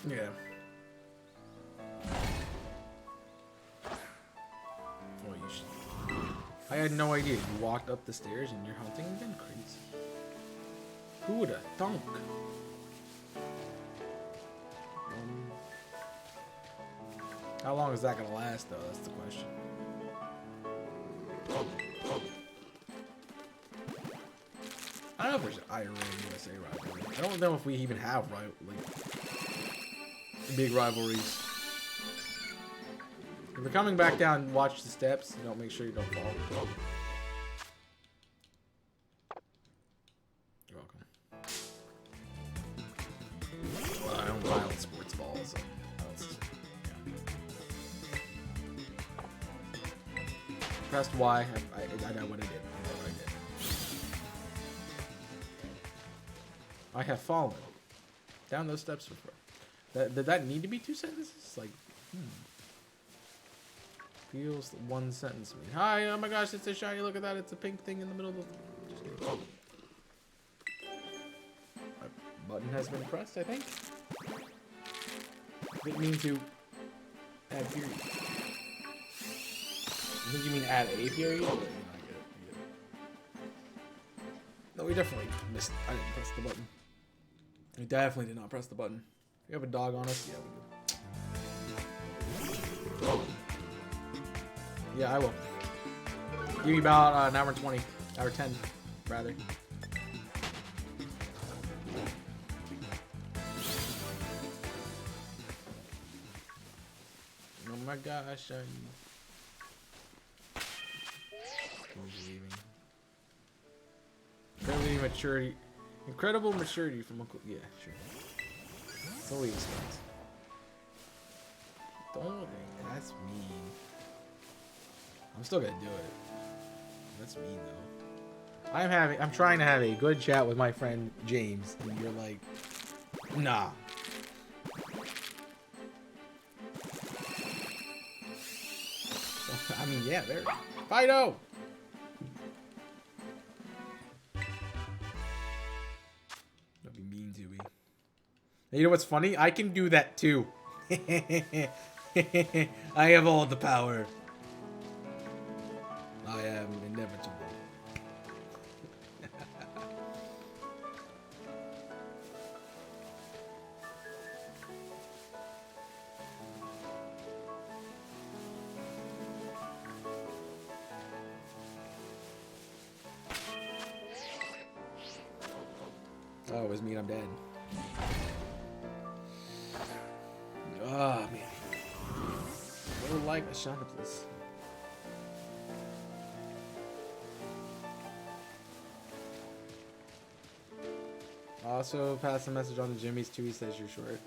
Yeah. Oh, you should. I had no idea you walked up the stairs and you're hunting again. Crazy. Who would have thunk? How long is that gonna last, though? That's the question. I don't know if there's Iran USA rivalry. I don't know if we even have big rivalries. If you're coming back down, watch the steps. Don't make sure you don't fall. You're welcome. Well, I don't violent sports balls. So pressed Y. I know what I did. I have fallen down those steps before. Did that need to be 2 sentences? Like, feels one sentence to me. Hi, oh my gosh, it's a shiny. Look at that. It's a pink thing in the middle of the. My button has been pressed, I think. Didn't mean to add period. I think you mean add a period? But, I get it. No, we definitely missed. I didn't press the button. We definitely did not press the button. We have a dog on us? Yeah, we do. Yeah, I will. Give me about an hour and 20. Hour 10, rather. Oh my gosh, Who's leaving? Incredible maturity. Incredible maturity from Uncle. Yeah, sure. That's all we expect. Don't. That's mean. I'm still gonna do it. That's mean though. I'm trying to have a good chat with my friend James, and you're like, nah. I mean, yeah, there. Fido! That'd be mean to me. And you know what's funny? I can do that too. I have all the power. I am inevitable. Oh, it was me and I'm dead. Oh, man. I would like a shot of this. Also, pass a message on to Jimmy's too. He says you're short.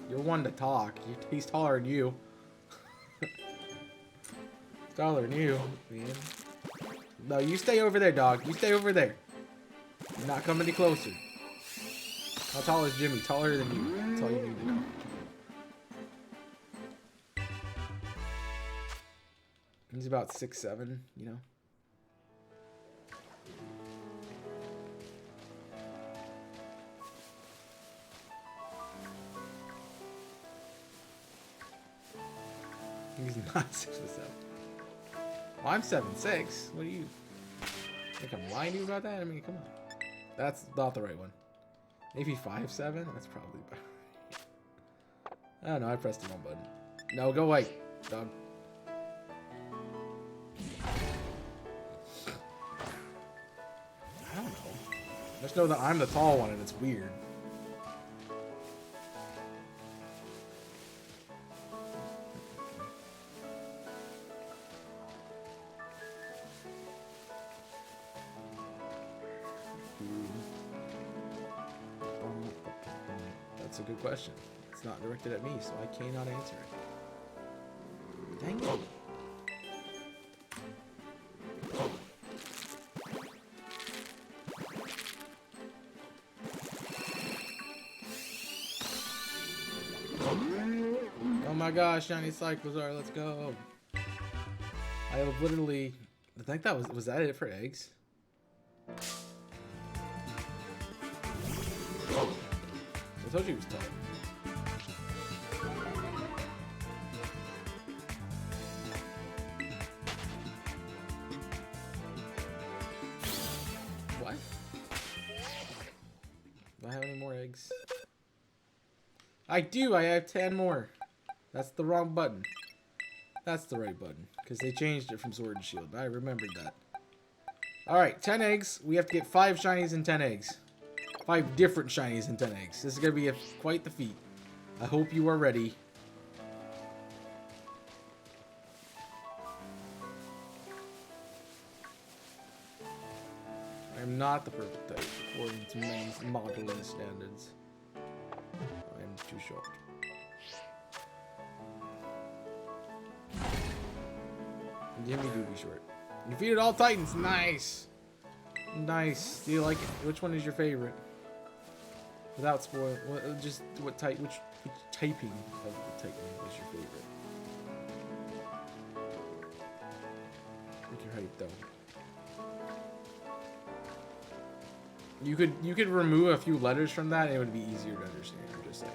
You're one to talk. He's taller than you. Taller than you, man. No, you stay over there, dog. You stay over there. You're not coming any closer. How tall is Jimmy? Taller than you. That's all you need to know. He's about 6'7", you know. He's not 6'7". Well, I'm 7'6". What do you think I'm lying to you about that? I mean, come on. That's not the right one. Maybe 5'7". That's probably better. I don't know. I pressed the wrong button. No, go away, dog. I don't know. Just know that I'm the tall one and it's weird. That's a good question. It's not directed at me, so I cannot answer it. Dang it. Oh my gosh, shiny Cyclozar, let's go. I I literally... I think that was that it for eggs? I told you it was tough. What? Do I have any more eggs? I do! I have 10 more. That's the wrong button. That's the right button. Because they changed it from Sword and Shield. I remembered that. Alright, 10 eggs. We have to get 5 shinies and 10 eggs. 5 different shinies and 10 eggs. This is going to be quite the feat. I hope you are ready. I am not the perfect type, according to many modeling standards. I am too short. Jimmy do be short. You defeated all Titans. Nice. Nice. Do you like it? Which one is your favorite? Without spoil, just what type? Which typing of the Titan was your favorite? What's your height though? You could remove a few letters from that and it would be easier to understand. I'm just saying.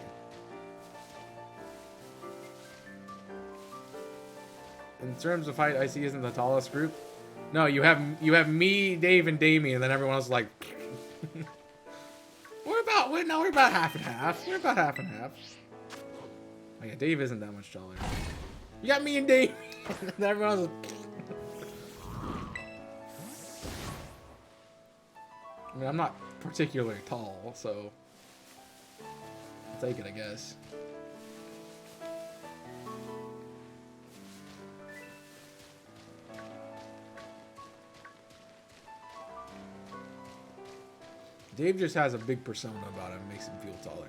In terms of height, IC isn't the tallest group. No, you have me, Dave, and Damien, and then everyone else is like. We're about half and half. We're about half and half. Oh yeah, Dave isn't that much taller. You got me and Dave, and then everyone else is. I mean, I'm not particularly tall, so I'll take it, I guess. Dave just has a big persona about him, makes him feel taller.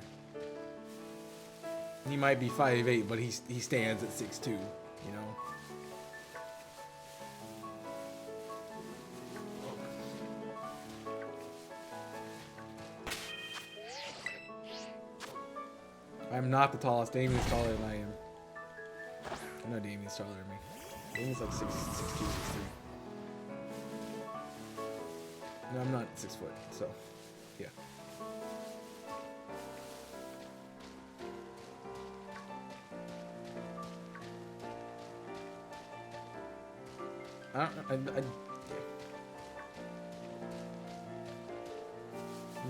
He might be 5'8", but he stands at 6'2", you know? I'm not the tallest. Damien's taller than I am. I know Damien's taller than me. Damien's like 6'2", 6'3". No, I'm not 6 foot, so yeah.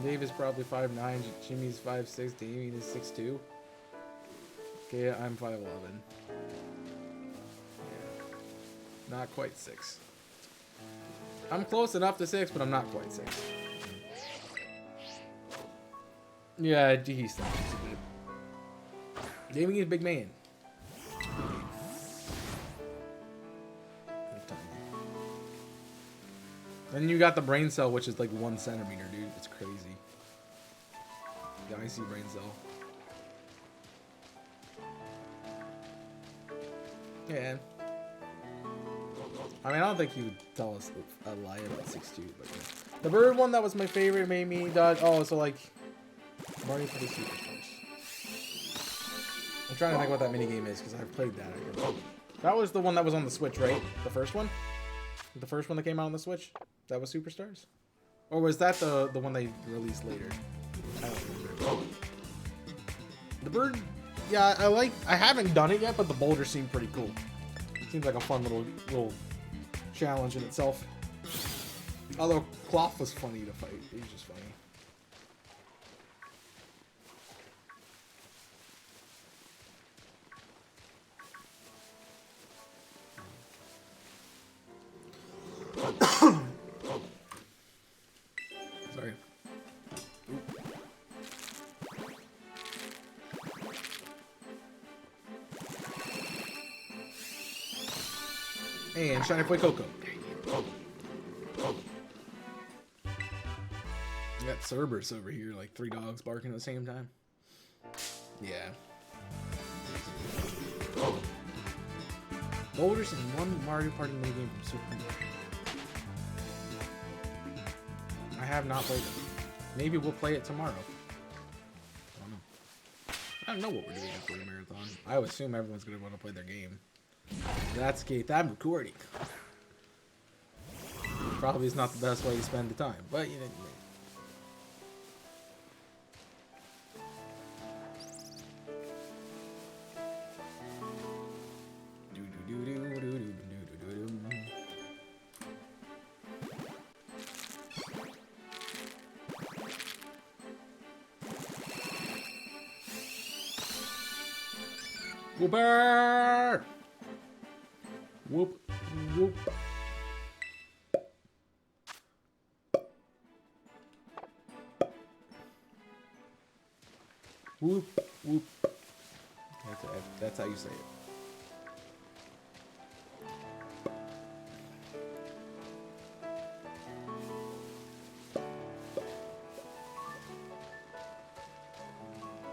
Dave is probably 5'9", Jimmy's 5'6", Damien is 6'2". Okay, I'm 5'11". Yeah. Not quite 6. I'm close enough to 6, but I'm not quite 6. Yeah, he's not a bit. Damien's a big man. And you got the brain cell, which is like 1 centimeter, dude. It's crazy. The IC brain cell. Yeah. I mean, I don't think he would tell us a lie about 6'2", but yeah. The bird one that was my favorite made me dodge. Oh, so like Mario for the Superstars. I'm trying to think what that minigame is because I've played that. That was the one that was on the Switch, right? The first one? The first one that came out on the Switch? That was Superstars? Or was that the one they released later? I don't remember. The bird, yeah, I haven't done it yet, but the boulder seemed pretty cool. It seems like a fun little challenge in itself. Although Cloth was funny to fight. He was just funny. Sorry. And Shiny Boy Coco. We got Cerberus over here, like 3 dogs barking at the same time. Yeah. Boulders in one Mario Party minigame from Super Mario. I have not played it. Maybe we'll play it tomorrow. I don't know what we're doing for the marathon. I would assume everyone's going to want to play their game. That's Keith. I'm recording. probably is not the best way to spend the time, but you know. Whooper! Whoop, whoop. Whoop, whoop. That's how you say it.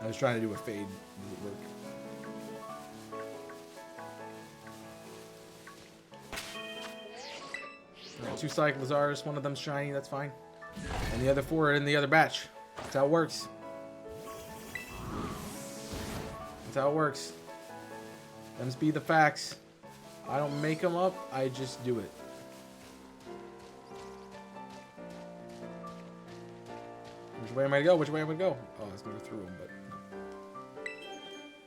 I was trying to do a fade. Does it work? Alright, 2 Cyclizars, one of them's shiny, that's fine. And the other 4 are in the other batch. That's how it works. That's how it works. Them's be the facts. I don't make them up, I just do it. Which way am I to go? Which way am I to go? Oh, I was going through them, but...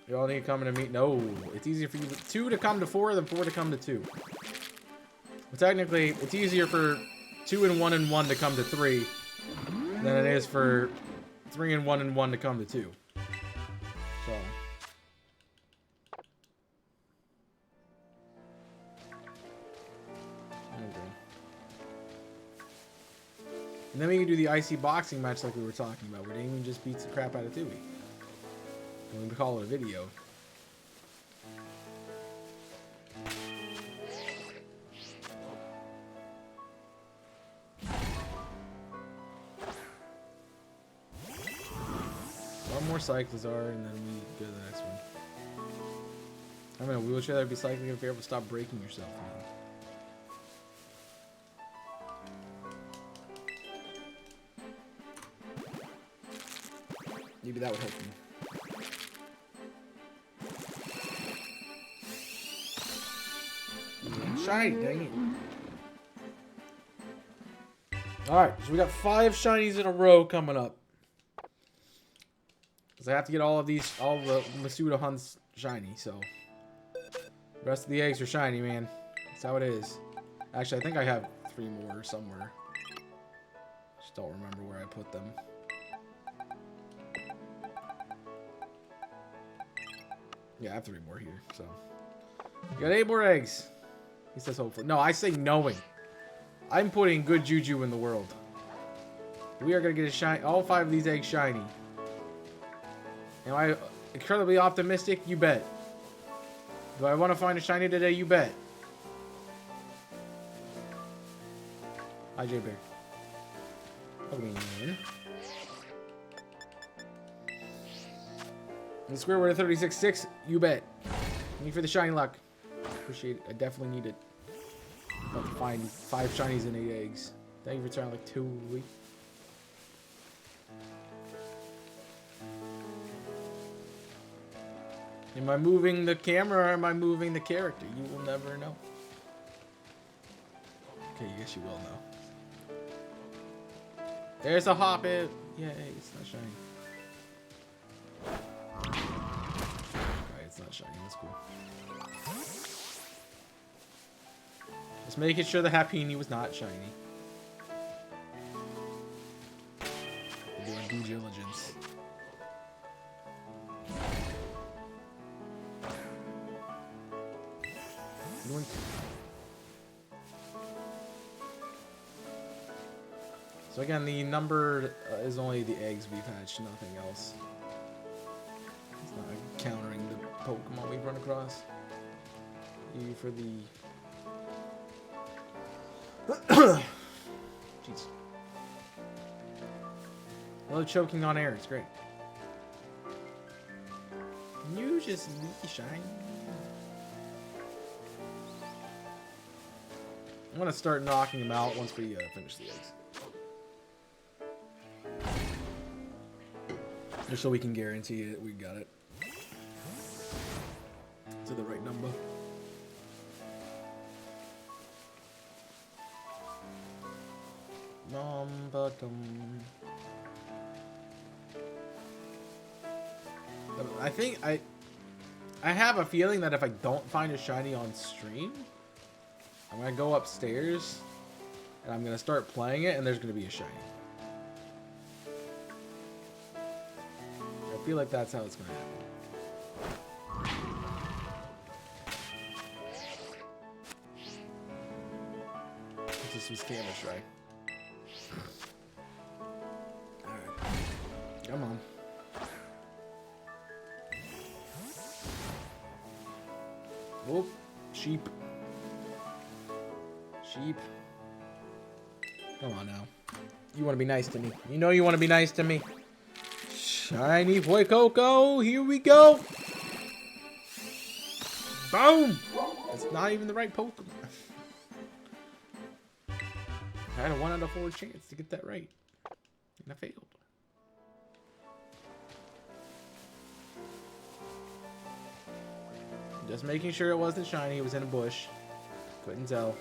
You all need to come in and meet... No, it's easier for you 2 to come to 4 than 4 to come to 2. Well, technically, it's easier for 2 and 1 and 1 to come to 3 than it is for 3 and 1 and 1 to come to 2. So... And then we can do the icy boxing match like we were talking about, where Damien just beats the crap out of Dewey. And we call it a video. One more Cyclizar, and then we go to the next one. I'm in a wheelchair that would be cycling if you're able to stop breaking yourself, man. Maybe that would help me. Shiny, dang it. Alright, so we got 5 shinies in a row coming up. Because I have to get all the Masuda hunts shiny, so. The rest of the eggs are shiny, man. That's how it is. Actually, I think I have 3 more somewhere. Just don't remember where I put them. Yeah, I have 3 more here, so. You got 8 more eggs. He says hopefully. No, I say knowing. I'm putting good juju in the world. We are going to get a shiny. All 5 of these eggs shiny. Am I incredibly optimistic? You bet. Do I want to find a shiny today? You bet. Hi, J Bear. Come in. And square root of 36.6, you bet. Need for the shiny luck. Appreciate it. I definitely need it. I'll have to find 5 shinies and 8 eggs. Thank you for trying like 2 a week. Am I moving the camera or am I moving the character? You will never know. Okay, I guess you will know. There's a Hoppip. Yay, it's not shiny. It's not shiny, that's cool. Just making sure the Happiny was not shiny. We're doing due diligence. So again, the number is only the eggs we've hatched, nothing else. It's not countering the Pokemon we've run across. E for the... Jeez. I love choking on air, it's great. You just leaky shine. I'm gonna start knocking them out once we finish the eggs. Just so we can guarantee that we got it to the right number. I think I have a feeling that if I don't find a shiny on stream, I'm gonna go upstairs and I'm gonna start playing it and there's gonna be a shiny. I feel like that's how it's gonna happen. This was Scamish, right? Alright. Come on. Whoop. Sheep. Sheep. Come on now. You want to be nice to me. You know you want to be nice to me. Shiny Fuecoco. Here we go. Boom. That's not even the right Pokemon. I had a 1 out of 4 chance to get that right. And I failed. Just making sure it wasn't shiny. It was in a bush. Couldn't tell.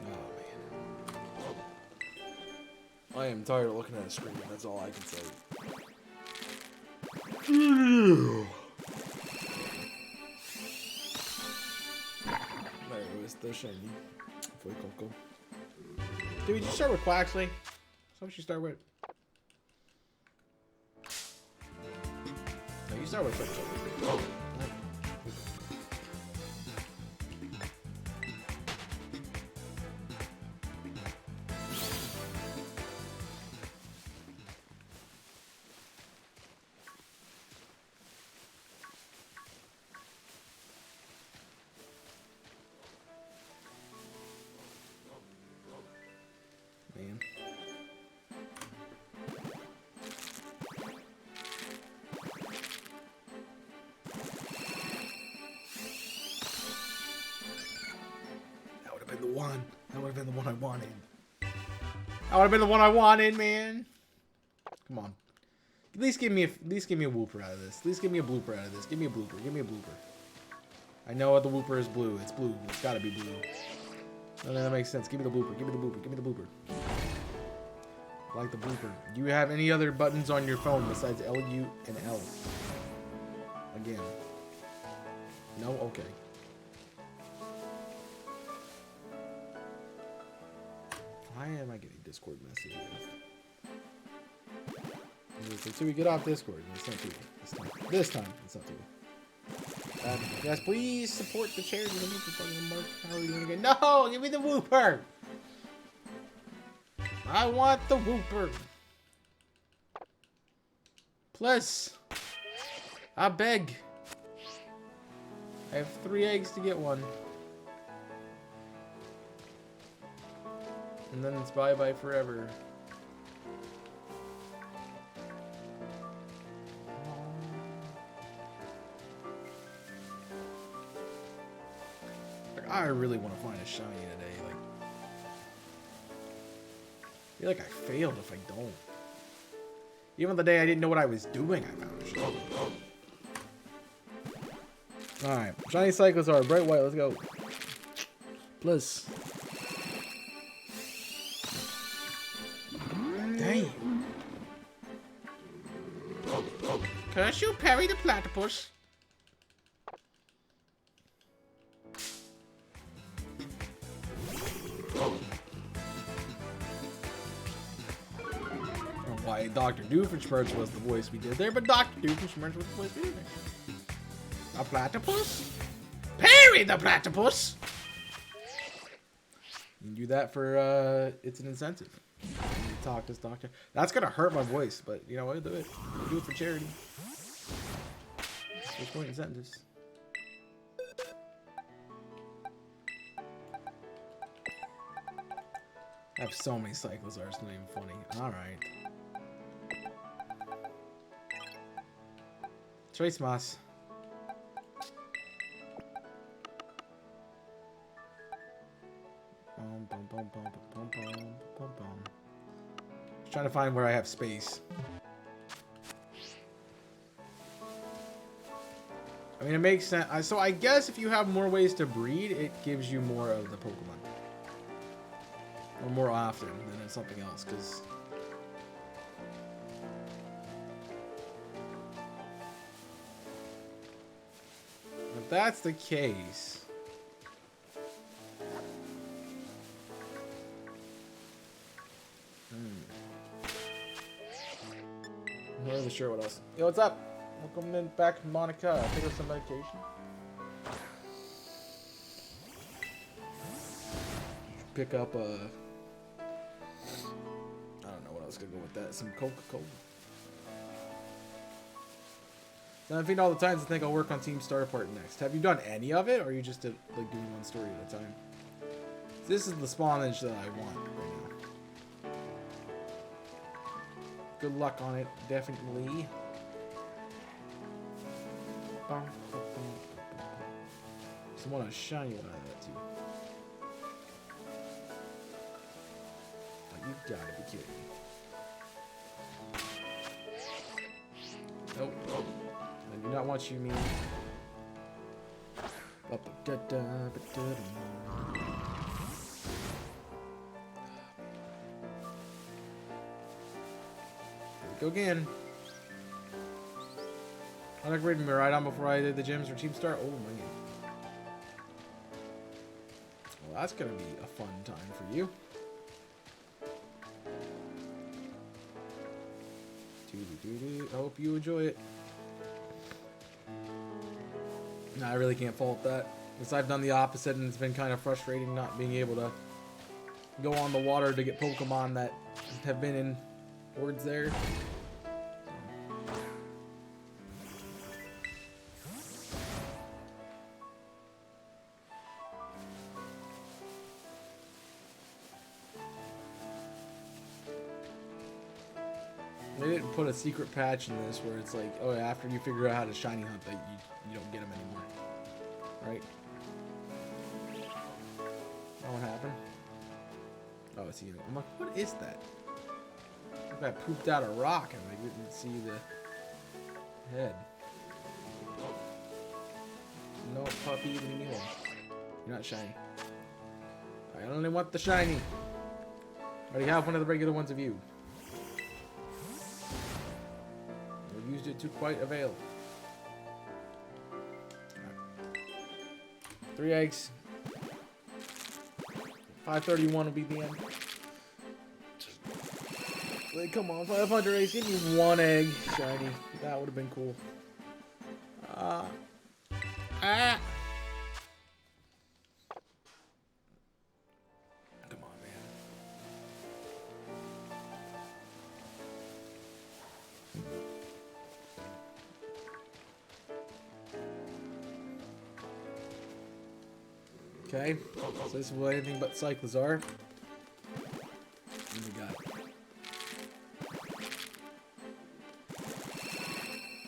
Oh, man. I am tired of looking at a screen. That's all I can say. There it was, the shiny Fuecoco. Dude, you start with Quaxley? That's what you start with. No, you start with Fuecoco. Man. That would have been the one. That would have been the one I wanted. That would have been the one I wanted, man. Come on. At least give me a whooper out of this. At least give me a blooper out of this. Give me a blooper. Give me a blooper. I know the whooper is blue. It's blue. It's gotta be blue. No, that makes sense. Give me the blooper. Give me the blooper. Give me the blooper. I like the blooper. Do you have any other buttons on your phone besides L, U, and L? Again. No? Okay. Why am I getting Discord messages? Until we get off Discord. It's not too bad. This time, it's not too bad. Yes, please support the charity. How are you gonna get? No, give me the whooper. I want the whooper. Plus, I beg. I have 3 eggs to get one. And then it's bye-bye forever. I really want to find a shiny today. Like, I feel like I failed if I don't. Even the day I didn't know what I was doing, I found a shiny. Alright, shiny cycles are bright white. Let's go. Plus. Dang. Curse you, Perry the Platypus. Why Dr. Doofenshmirtz was the voice we did there, but Dr. Doofenshmirtz was the voice we did there. A platypus? Perry the Platypus! You can do that for, it's an incentive. Talk to this doctor. That's gonna hurt my voice, but you know what? Do it. Do it for charity. There's point incentives. I have so many Cyclozars, it's not even funny. Alright. Trace Moss. Just trying to find where I have space. I mean, it makes sense. So I guess if you have more ways to breed, it gives you more of the Pokemon. Or more often than in something else, because... if that's the case... I'm not really sure what else. Yo, what's up? Welcome in back, Monica. I pick up some medication. Pick up I don't know what else could go with that. Some Coca-Cola. So I think all the times I think I'll work on Team Star Part next. Have you done any of it, or are you just like doing one story at a time? This is the spawnage that I want right now. Good luck on it, definitely. So I want a shiny one out of that too. Oh, you gotta be kidding me. Nope. I do not want you, me. Go again. I like reading me right on before I did the gyms or Team Star. Oh man. Well, that's gonna be a fun time for you. I hope you enjoy it. No, I really can't fault that. Because I've done the opposite and it's been kind of frustrating not being able to go on the water to get Pokemon that have been in hordes there. They didn't put a secret patch in this where it's like, oh, after you figure out how to shiny hunt, that you don't get them anymore, right? That won't happen. Oh, I see. I'm like, what is that? Like I pooped out a rock and I didn't see the head. No puppy, even you. You're not shiny. I only want the shiny. I already have one of the regular ones of you. Used it to quite avail. Right. 3 eggs. 531 will be the end. Like, come on, 500 eggs. Give me 1 egg, shiny. That would have been cool. Come on, man. Okay, so this is what anything but Cyclizar. And we got it.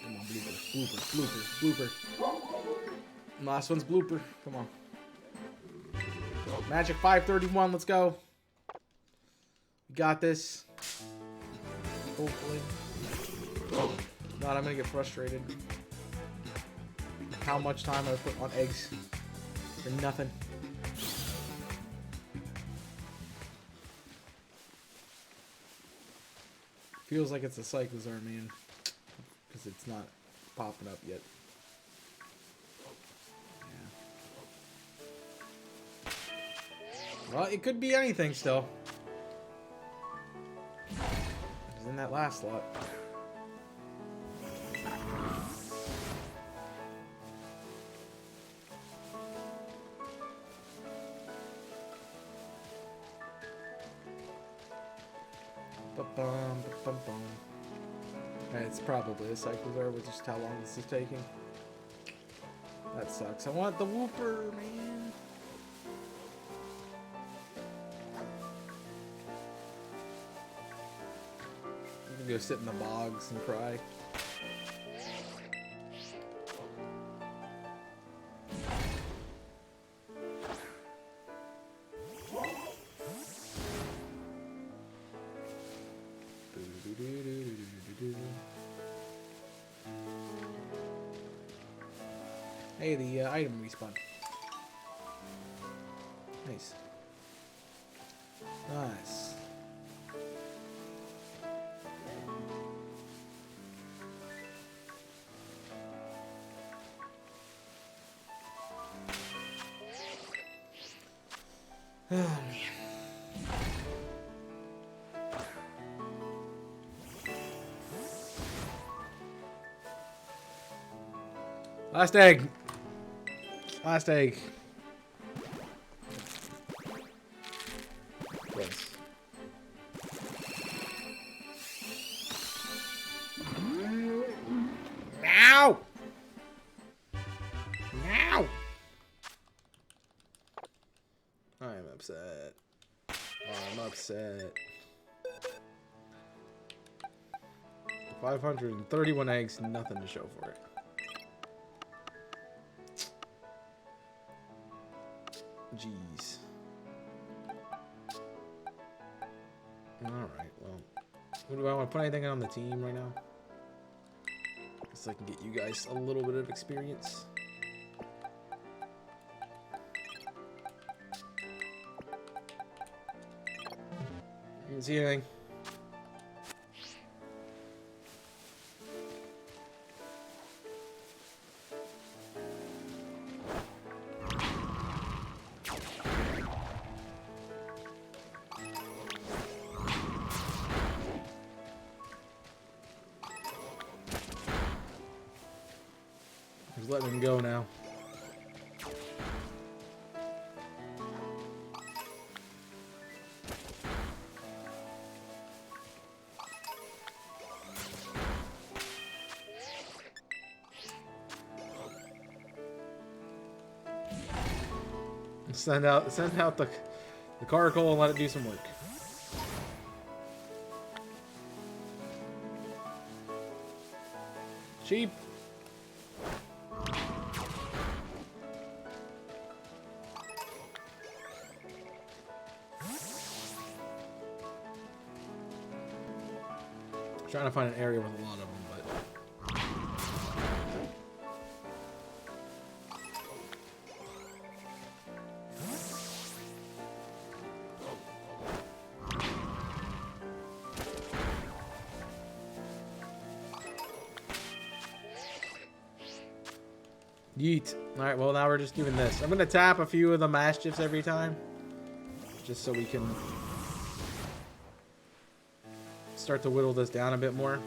Come on, blooper. Last one's blooper. Come on. Magic 531, let's go. We got this. Hopefully. If not, I'm gonna get frustrated. How much time I put on eggs for nothing. Feels like it's a Cyclizar, man. Because it's not popping up yet. Yeah. Well, it could be anything still. It's in that last slot. It's probably a Cyclizar with just how long this is taking. That sucks. I want the Wooper, man. I'm gonna go sit in the bogs and cry. Hey, the item respawn. Nice. Nice. Oh, man. Last egg. Last egg. Yes. Meow. Meow. I'm upset. I'm upset. 531 eggs, nothing to show for it. Jeez. Alright, well. Do I want to put anything on the team right now? So I can get you guys a little bit of experience. Didn't see anything. Just letting him go now. Send out the Caracal and let it do some work. Sheep. Trying to find an area with a lot of them, but yeet. Alright, well now we're just doing this. I'm gonna tap a few of the Mastiffs every time. Just so we can start to whittle this down a bit more.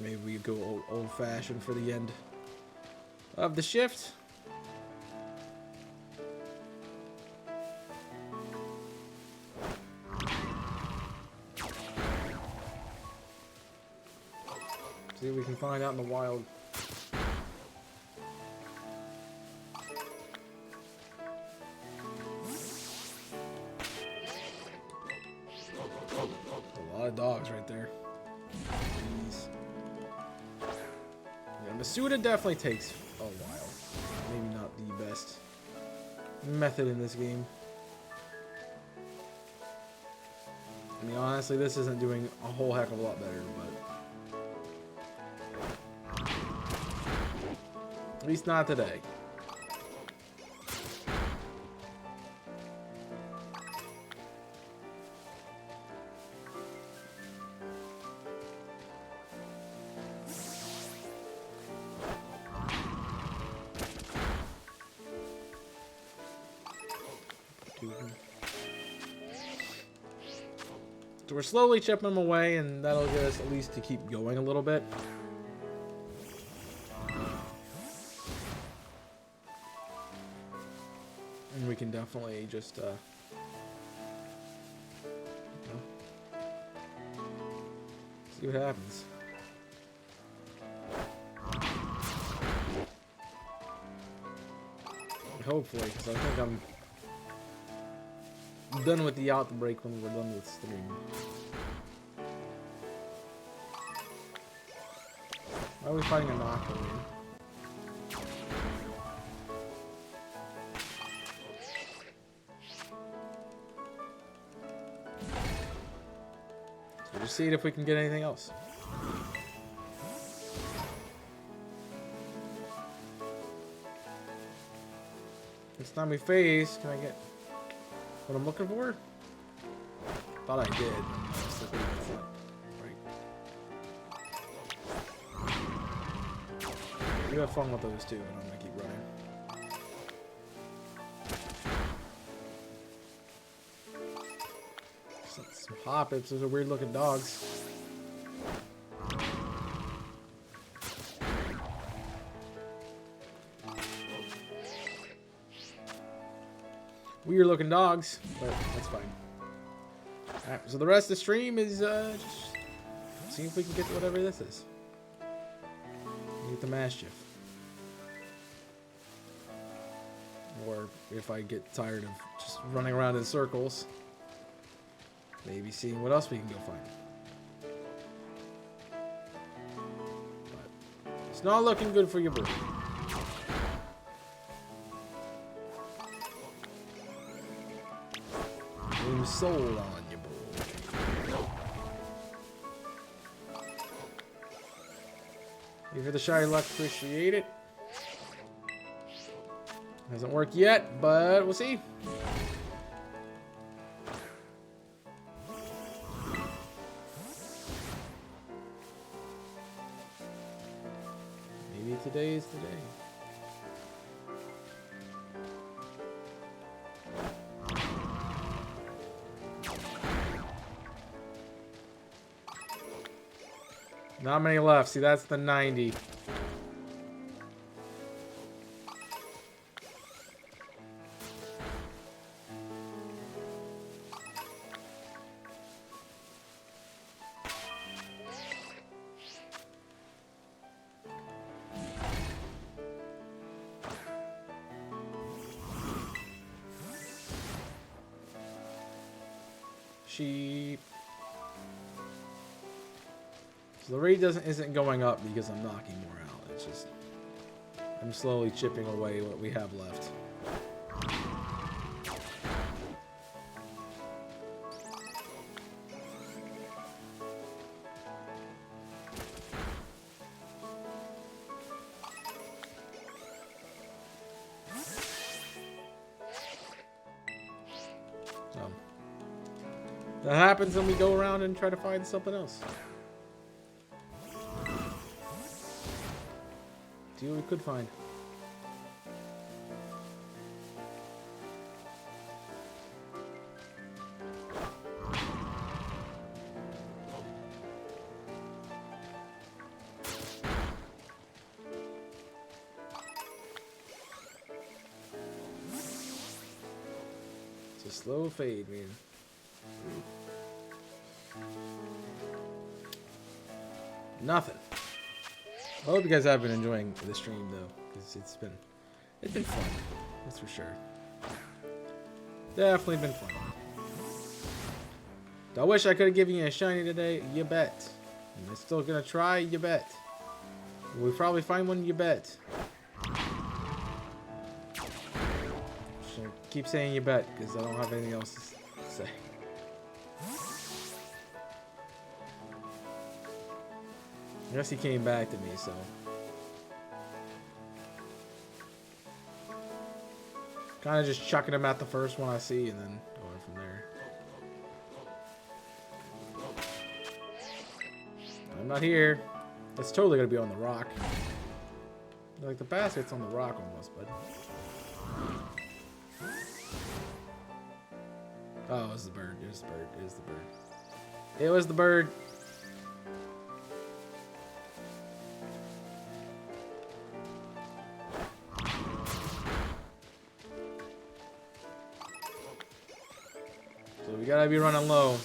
Maybe we go old-fashioned for the end of the shift. See what we can find out in the wild. A lot of dogs right there. Jeez. Yeah, Masuda definitely takes a while. Maybe not the best method in this game. I mean, honestly, this isn't doing a whole heck of a lot better, but at least not today. So we're slowly chipping them away, and that'll get us at least to keep going a little bit. And we can definitely just, see what happens. Hopefully, because I think I'm done with the outbreak when we're done with stream. Why are we fighting a knocker here? So just see if we can get anything else. This time we face. Can I get what I'm looking for? Thought I did. That's not right. You have fun with those two, and I'm gonna keep running. Some hoppets. Those are weird looking dogs. Weird looking dogs, but that's fine. Alright, so the rest of the stream is just see if we can get to whatever this is. Get the Mastiff. Or if I get tired of just running around in circles, maybe seeing what else we can go find. But it's not looking good for your boy. Soul on you, boy. Thank you for the shiny luck, appreciate it. Hasn't worked yet, but we'll see. Maybe today is the day. Not many left. See, that's the 90. Sheep. So the rate isn't going up because I'm knocking more out. It's just I'm slowly chipping away what we have left. So that happens when we go around and try to find something else. See what we could find. It's a slow fade, man. Nothing. I hope you guys have been enjoying the stream though, because it's been fun. That's for sure. Definitely been fun. I wish I could have given you a shiny today. You bet. Am I still gonna try? You bet. We'll probably find one. You bet. So keep saying you bet because I don't have anything else to say. I guess he came back to me, so. Kind of just chucking him at the first one I see and then going from there. I'm not here. That's totally going to be on the rock. Like the basket's on the rock almost, bud. Oh, it was the bird. It was the bird. It was the bird. It was the bird. We gotta be running low.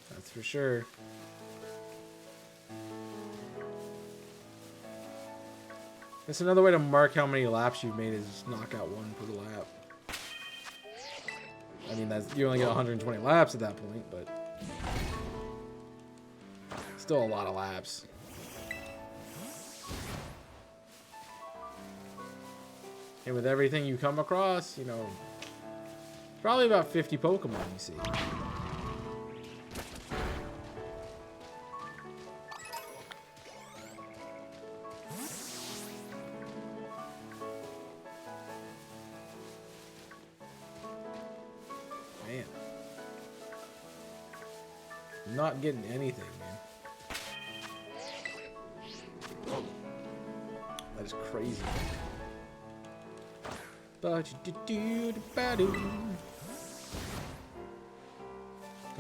That's for sure. That's another way to mark how many laps you've made is just knock out one per lap. I mean, you only get 120 laps at that point, but still a lot of laps. And with everything you come across, you know, probably about 50 Pokemon you see. not getting anything, man. That is crazy. Come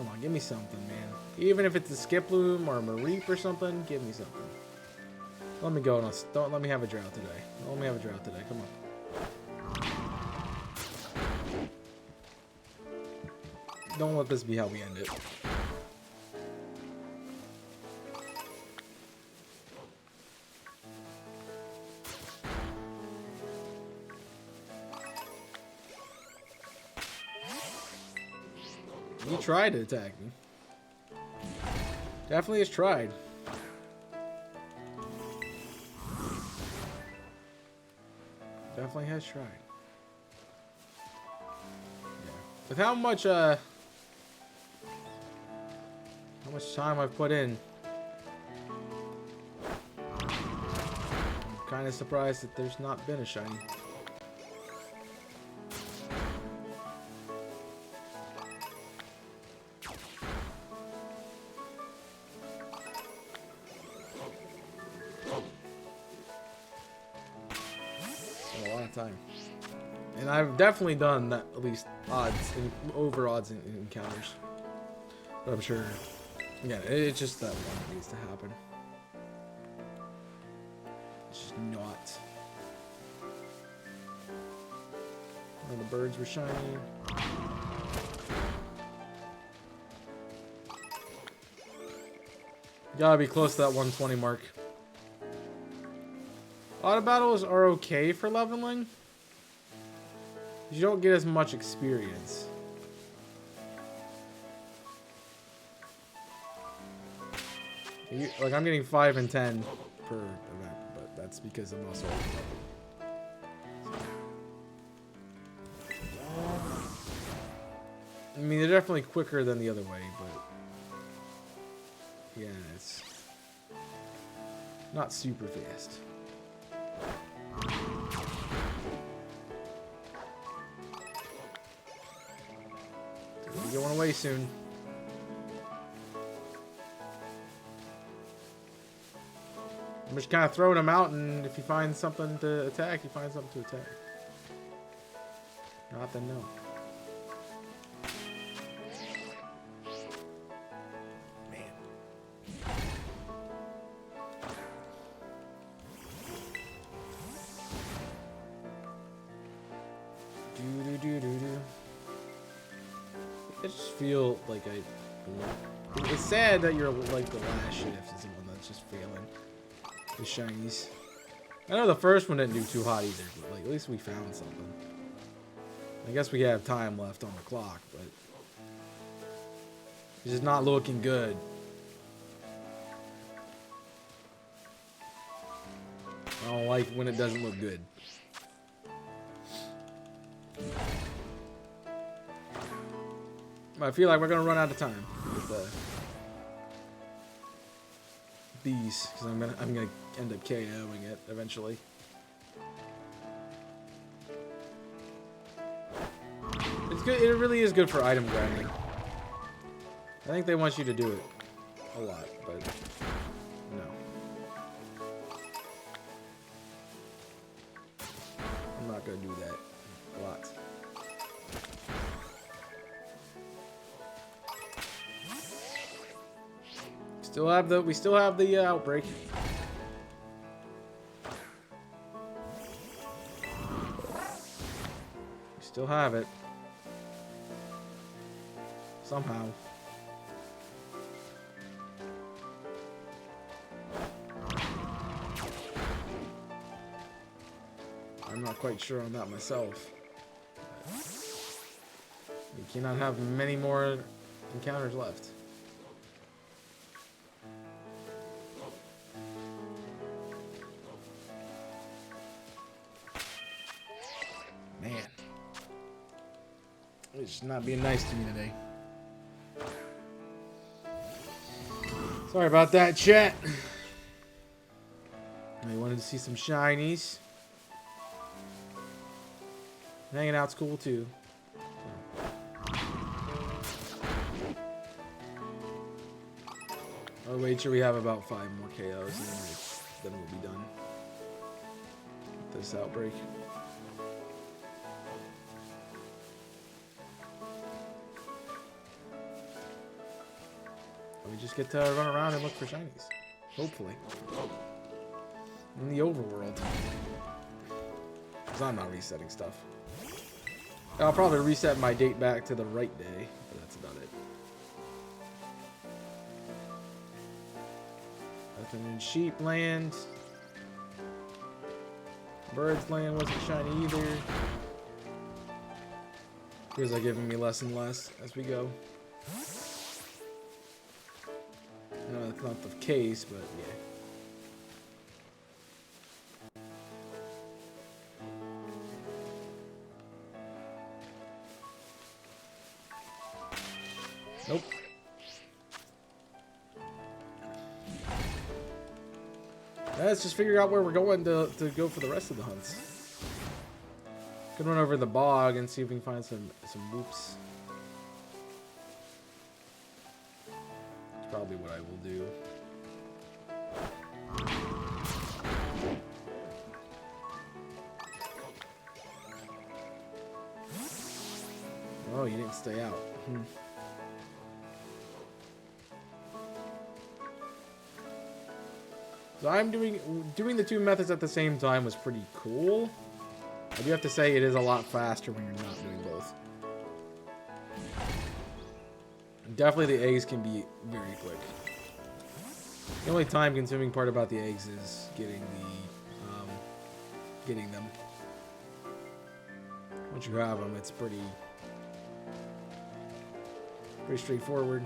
on, give me something, man. Even if it's a Skiploom or a Mareep or something, give me something. Let me go. Don't let me have a drought today. Don't let me have a drought today. Come on. Don't let this be how we end it. He tried to attack me. Definitely has tried. Definitely has tried. Yeah. With how much time I've put in, I'm kind of surprised that there's not been a shiny. A lot of time. And I've definitely done that, at least odds and over odds in encounters. But I'm sure, again, it's just that one that needs to happen. It's just not. Oh, the birds were shining. Gotta be close to that 120 mark. Auto battles are okay for leveling. You don't get as much experience. Like, I'm getting 5 and 10 per event, but that's because I'm also I mean, they're definitely quicker than the other way, but yeah, it's not super fast. We're going away soon. I'm just kind of throwing them out, and if you find something to attack, you find something to attack. Not then no. Man. I just feel like it's sad that you're like the last shift is the one that's just failing. The shinies. I know the first one didn't do too hot either, but like at least we found something. I guess we have time left on the clock, but it's just not looking good. I don't like when it doesn't look good. I feel like we're gonna run out of time with these, because I'm gonna end up KOing it eventually. It's good. It really is good for item grinding. I think they want you to do it a lot, but no. I'm not gonna do that a lot. We still have the outbreak. We still have it. Somehow. I'm not quite sure on that myself. We cannot have many more encounters left. Man. It's just not being nice to me today. Sorry about that, chat. I wanted to see some shinies. Hanging out's cool too. I'll wait till we have about 5 more KOs, and then we'll be done with this outbreak. We just get to run around and look for shinies. Hopefully. In the overworld. Because I'm not resetting stuff. I'll probably reset my date back to the right day, but that's about it. Nothing in Sheep Land. Birds Land wasn't shiny either. Appears like giving me less and less as we go. No, that's not the case, but yeah. Nope. Let's just figure out where we're going to go for the rest of the hunts. Could run over the bog and see if we can find some whoops. That's probably what I will do. Oh, you didn't stay out. So I'm doing the 2 methods at the same time was pretty cool. I do have to say it is a lot faster when you're not doing both. Definitely the eggs can be very quick. The only time consuming part about the eggs is getting them. Once you have them, it's pretty straightforward.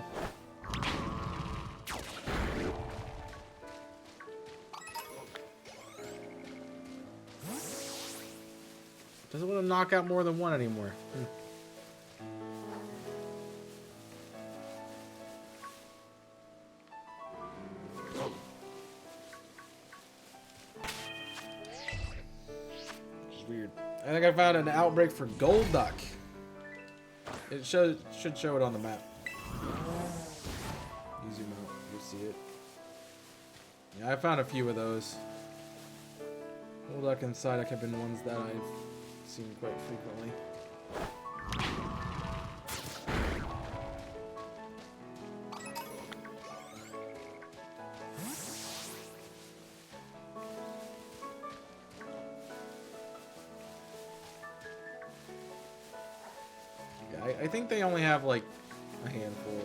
Doesn't want to knock out more than one anymore. Which is weird. I think I found an outbreak for Golduck. It should show it on the map. You zoom out, you'll see it. Yeah, I found a few of those. Golduck and Psyduck have been ones that I've seen quite frequently. Yeah, I think they only have like a handful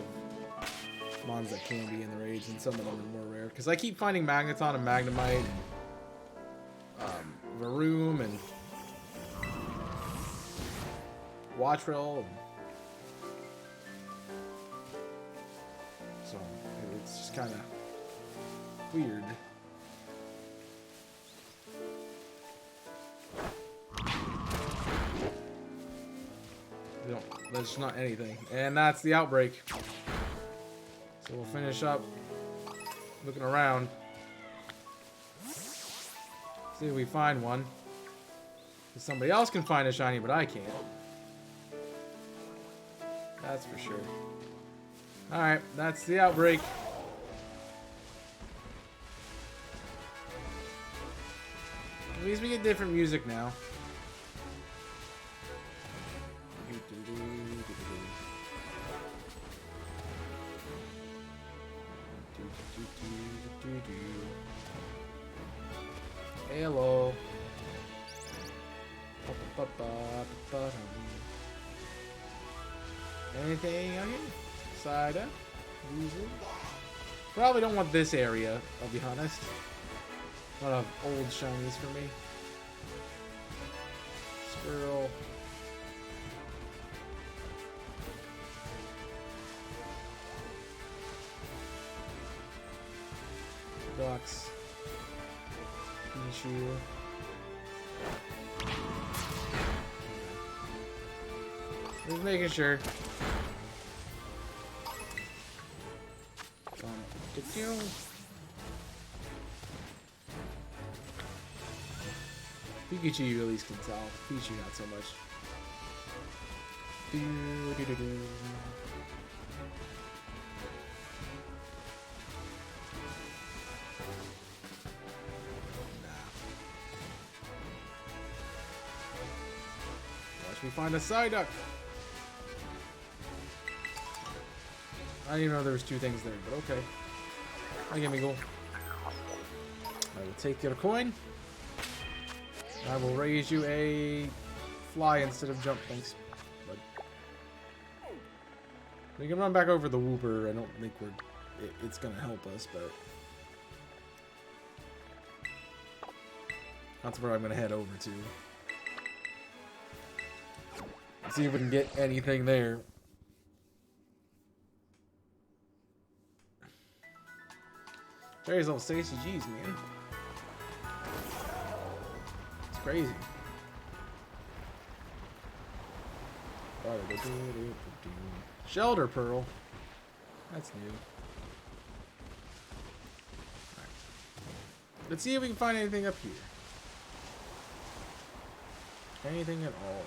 of mons that can be in the raids, and some of them are more rare. Because I keep finding Magneton and Magnemite, and Varoom, and Wattrel. So it's just kind of weird. That's not anything. And that's the outbreak. So we'll finish up looking around. See if we find one. Somebody else can find a shiny, but I can't. That's for sure. Alright, that's the outbreak. At least we get different music now. Hello. Anything out here? Cider? Weasel? Probably don't want this area, I'll be honest. A lot of old shinies for me. Squirrel. Ducks. Pichu. Just making sure. Pikachu you at least can tell. Pichu not so much. we find a Psyduck. I didn't even know there was two things there, but okay. I give me goal. I will take the other coin. I will raise you a fly instead of jump. Thanks, bud. We can run back over the Wooper. I don't think it's gonna help us, but that's where I'm gonna head over to. See if we can get anything there. There's old Stacy G's, man. It's crazy. Shelter Pearl. That's new. Right. Let's see if we can find anything up here. Anything at all.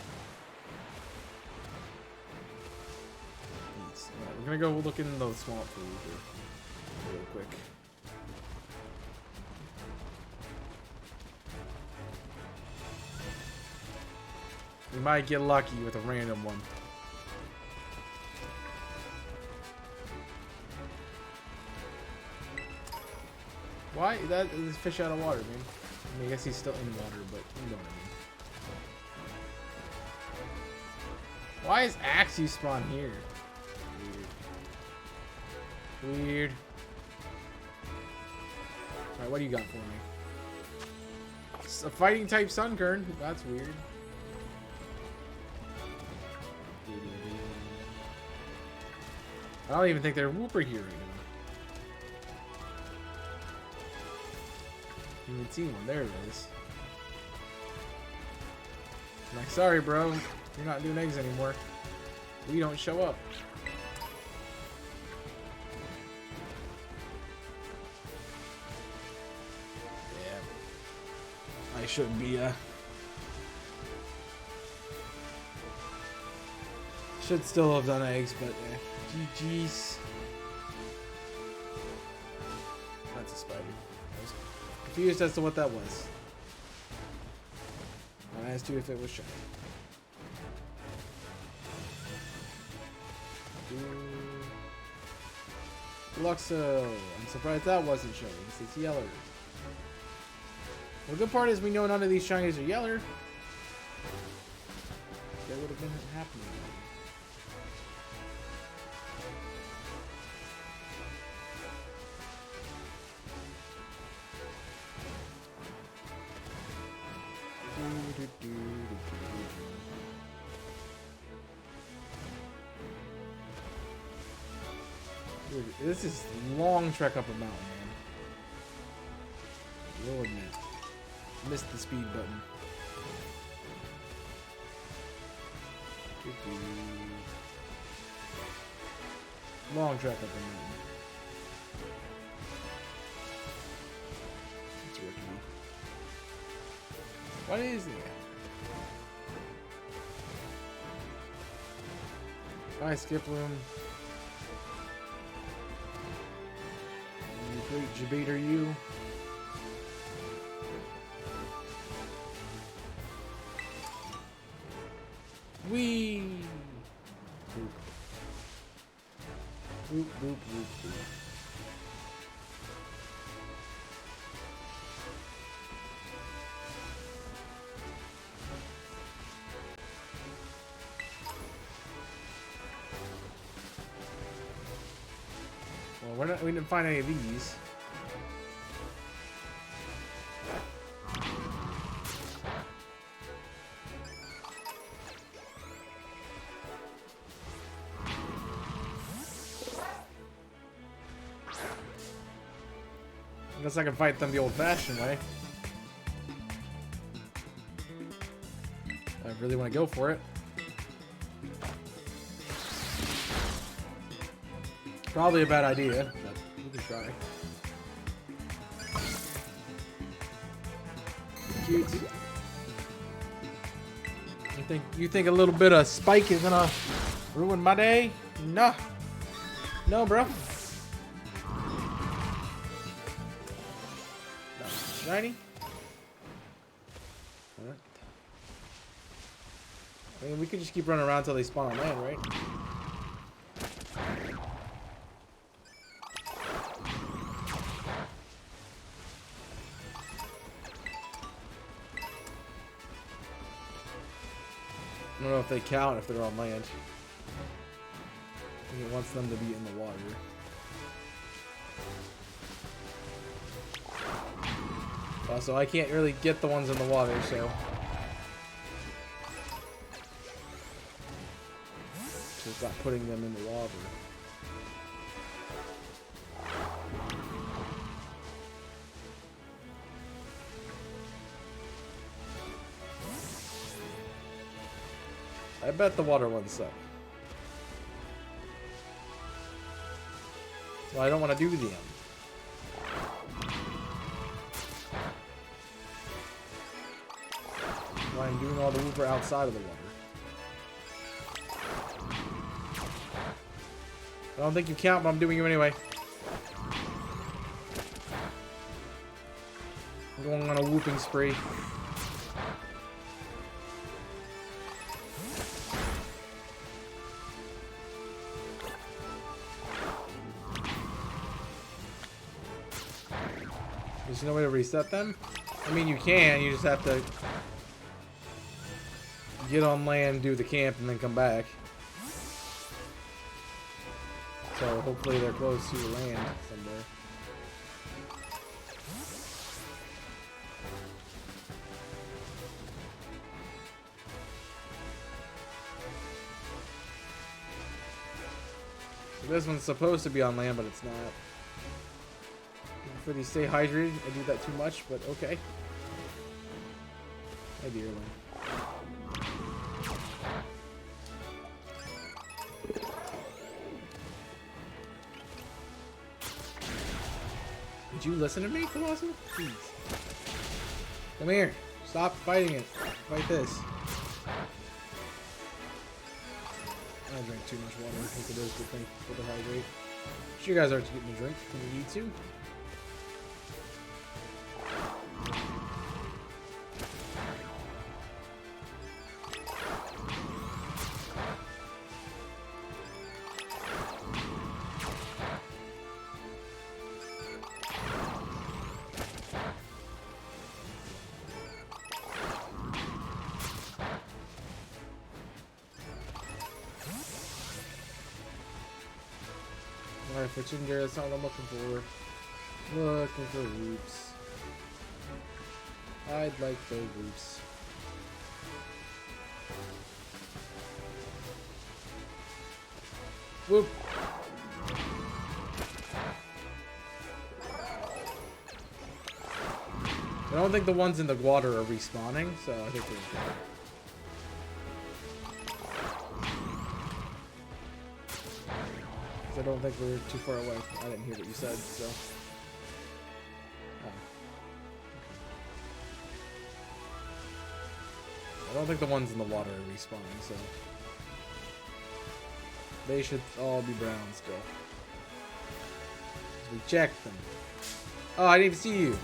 Right, we're gonna go look in the swamp for real quick. We might get lucky with a random one. Why? That is fish out of water, man. I mean, I guess he's still in water, but you know what I mean. Why is Axie spawn here? Weird. Weird. Alright, what do you got for me? It's a fighting type Sunkern. That's weird. I don't even think they're Wooper here right now. You haven't seen one. There it is. I'm like, sorry, bro. You're not doing eggs anymore. We don't show up. Yeah. I should be, should still have done eggs, but GG's. That's a spider. I was confused as to what that was. I asked you if it was shiny. Luxo. I'm surprised that wasn't shiny. It's Yeller. The good part is we know none of these shinies are Yeller. That would have been happening. Dude, this is a long trek up a mountain, man. Will admit. Missed the speed button. Long trek up a mountain. It's rookie. What is that? Hi, Skiploom. You great Jabiter, you. Wee! Boop. Boop, boop, boop, boop. Well, we didn't find any of these. Guess I can fight them the old-fashioned way. I really want to go for it. Probably a bad idea, but we can try. Cute. You think a little bit of spike is gonna ruin my day? No. No, bro. Shiny? What? I mean, we could just keep running around until they spawn on land, right? I don't know if they count if they're on land. I think it wants them to be in the water. So I can't really get the ones in the water, so. Just not putting them in the water. I bet the water ones suck. So I don't want to do them. Why I'm doing all the Wooper outside of the water. I don't think you count, but I'm doing you anyway. I'm going on a whooping spree. There's no way to reset them? I mean, you can, you just have to get on land, do the camp, and then come back. So hopefully they're close to land somewhere. So this one's supposed to be on land, but it's not. Hopefully you stay hydrated. I do that too much, but okay. My dear one. Did you listen to me, Colossal? Please. Come here. Stop fighting it. Fight this. I drank too much water. I think it is good thing for the hydrate. Sure, you guys aren't getting a drink when you need to. Alright, for Chinger, that's not what I'm looking for. Looking for roots. I'd like those roots. Whoop! I don't think the ones in the water are respawning, so I think we're good. I don't think we're too far away. I didn't hear what you said, so. Oh. I don't think the ones in the water are respawning, so. They should all be brown still. We checked them. Oh, I didn't even see you.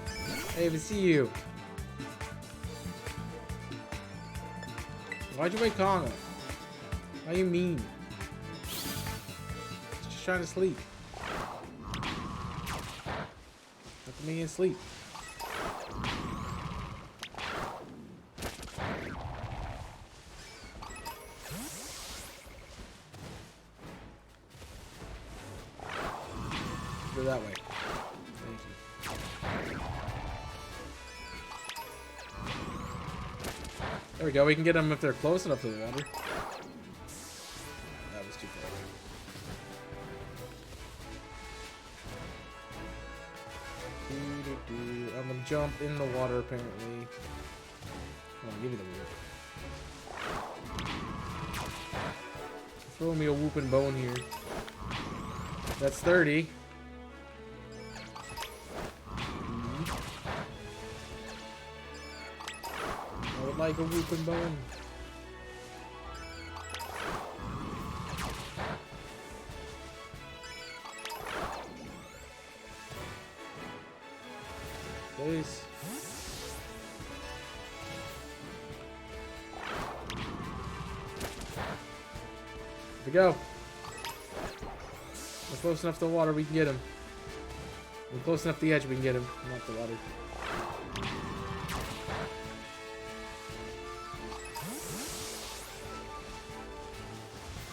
I didn't even see you. Why'd you wake Konga? How you mean? Trying to sleep. Let me in sleep. Go that way. Thank you. There we go. We can get them if they're close enough to the water. That was too far away. I'm gonna jump in the water apparently. Come on, give me the whoop. Throw me a whooping bone here. That's 30. I would like a whooping bone. Please. we go. We're close enough to the water, we can get him. We're close enough to the edge, we can get him. Not the water.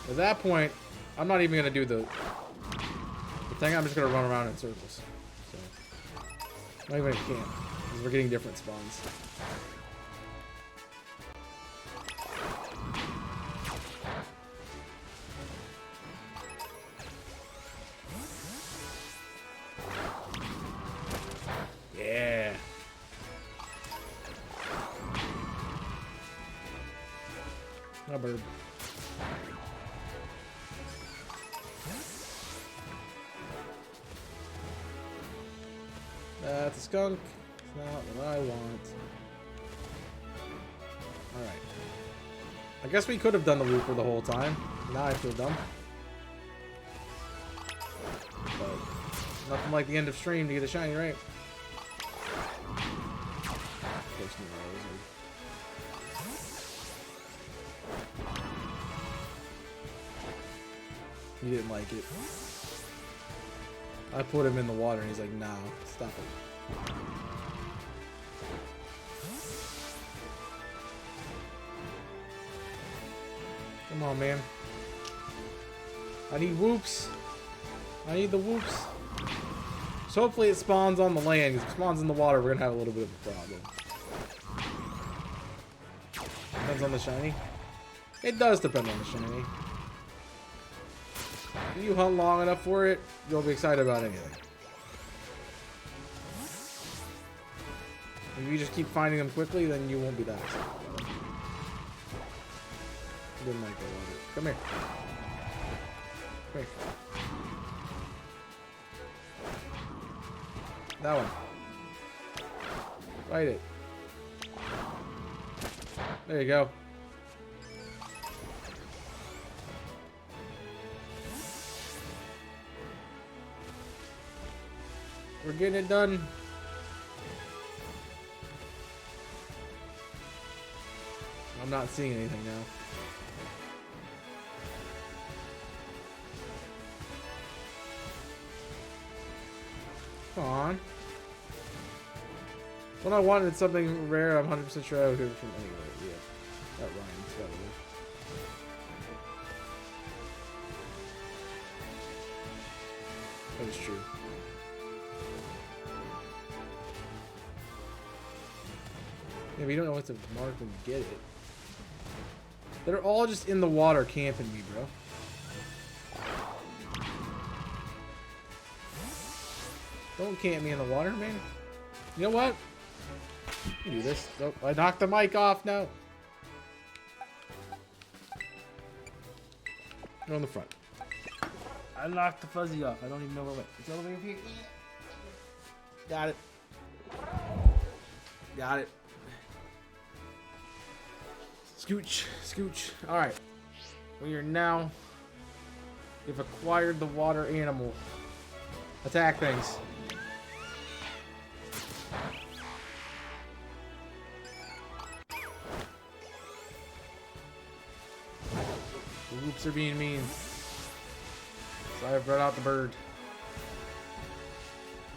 At that point, I'm not even gonna do the thing. I'm just gonna run around in circles. So, not even a camp, because we're getting different spawns. Yeah. A bird. That's a skunk. It's not what I want. Alright. I guess we could have done the looper the whole time. Now I feel dumb. But nothing like the end of stream to get a shiny, right? He didn't like it. I put him in the water and he's like, nah, stop it. Come on, man. I need whoops. I need the whoops. So hopefully it spawns on the land, because if it spawns in the water, we're gonna have a little bit of a problem. Depends on the shiny. It does depend on the shiny. If you hunt long enough for it, you'll be excited about anything. If you just keep finding them quickly, then you won't be that excited about it. Didn't like it. Come here. Come here. That one. Fight it. There you go. We're getting it done. I'm not seeing anything now. Come on. When I wanted something rare, I'm 100% sure I would hear it from anywhere. Yeah. That rhymes, by the way. That is true. Yeah, but you don't know what to mark when you get it. They're all just in the water camping me, bro. Don't camp me in the water, man. You know what? You do this. Oh, I knocked the mic off now. Go in the front. I knocked the fuzzy off. I don't even know where it went. It's over here. Got it. Got it. Scooch. Scooch. Alright. We are now... We've acquired the water animal. Attack things. The whoops are being mean. So I've brought out the bird.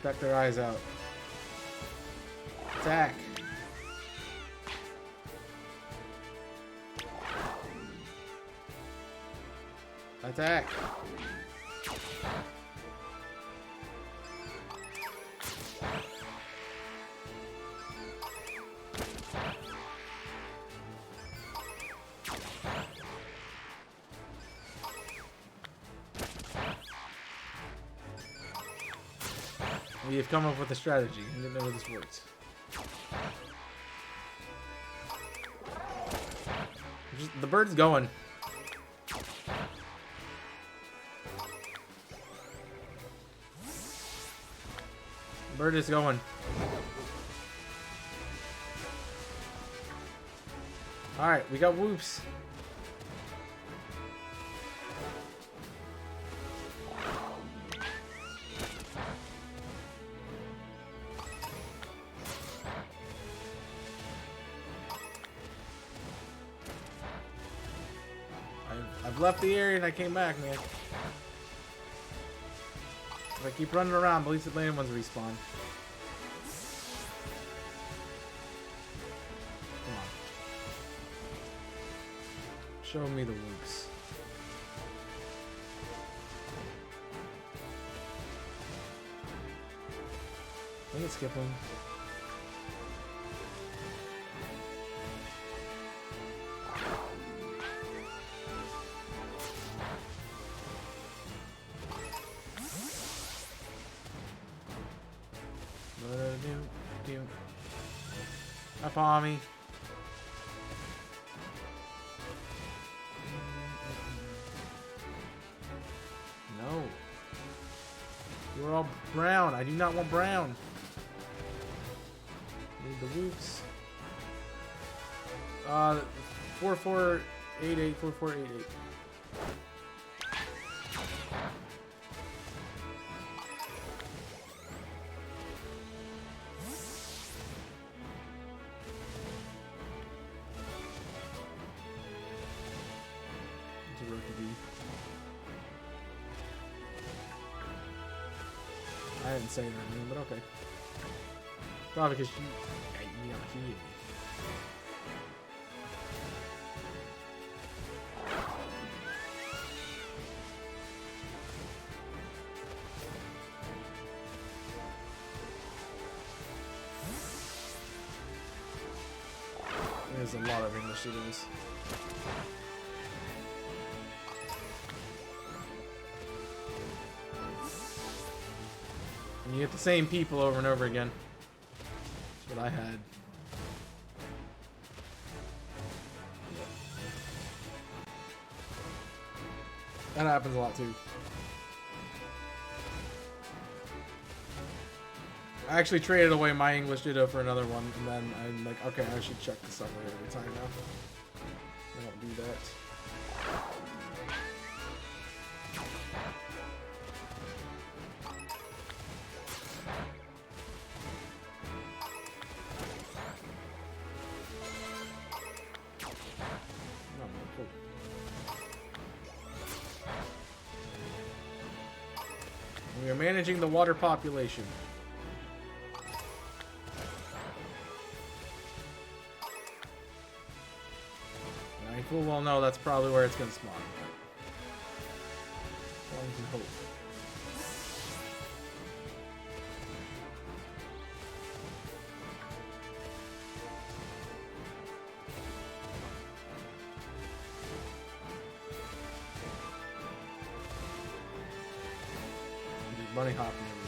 Check their eyes out. Attack. Attack. We have come up with a strategy. We didn't know this works. The bird's going. The bird is going. Alright, we got whoops. I've left the area and I came back, man. If I keep running around, at least the land ones respawn. Come on. Show me the whoops. I can skip them. Hi, Palmy. No. You're all brown. I do not want brown. Need the whoops. 4488, 4488. It's a rookie B. I didn't say that name, but okay. Probably because you know, he. There's a lot of English students. And you get the same people over and over again. That's what I had. That happens a lot too. I actually traded away my English Ditto for another one, and then I'm like, okay, I should check this out every time now. I don't do that. We are managing the water population. And I full well know that's probably where it's going to spawn. One can hope. Bunny hopping over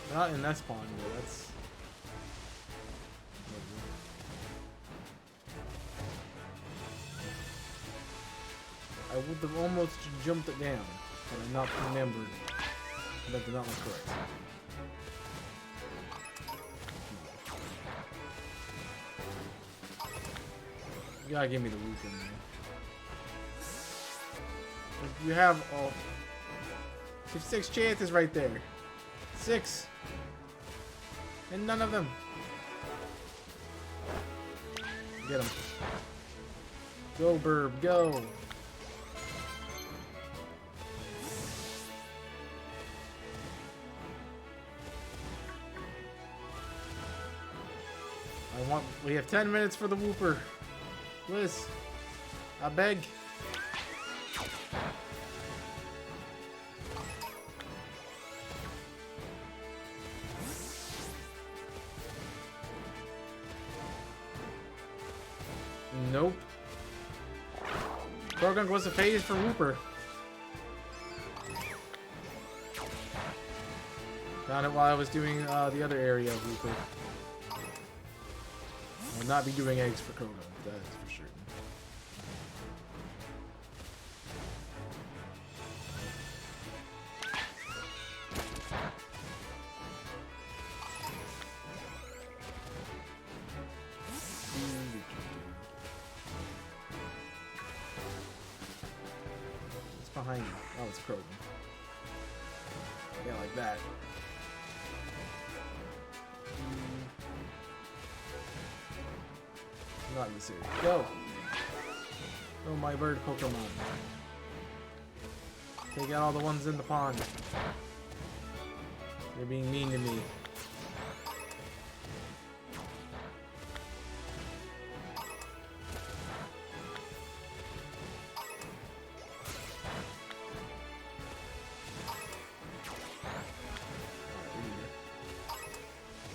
there. Not in that spawn, but that's. I would have almost jumped it down, but I not remembered. That did not look correct. You gotta give me the roof in there. You have all 6 chances right there. 6. And none of them. Get him. Go, Burb, go. We have 10 minutes for the Whooper. Liz, I beg. Nope. Croagunk was a phase for Whooper. Found it while I was doing the other area of Whooper. I will not be doing eggs for Croagunk, that is for sure. Behind you. Oh, it's Croagunk. Yeah, like that. Not in this area. Go! Oh, my bird Pokemon. Take out all the ones in the pond. You're being mean to me.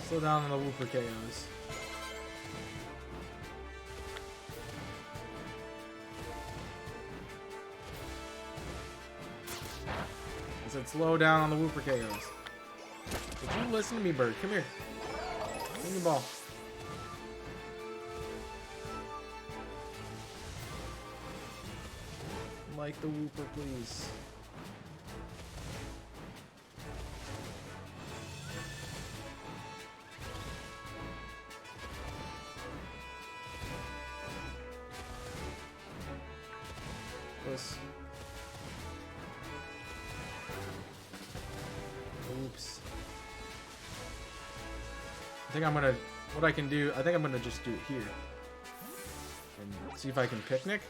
Slow down on the Wooper KOs. I said slow down on the Wooper KOs. Would you listen to me, bird? Come here. Give me the ball. Like the Wooper, please. Oops. I think I'm gonna, what I can do, I think I'm gonna just do it here. And see if I can picnic.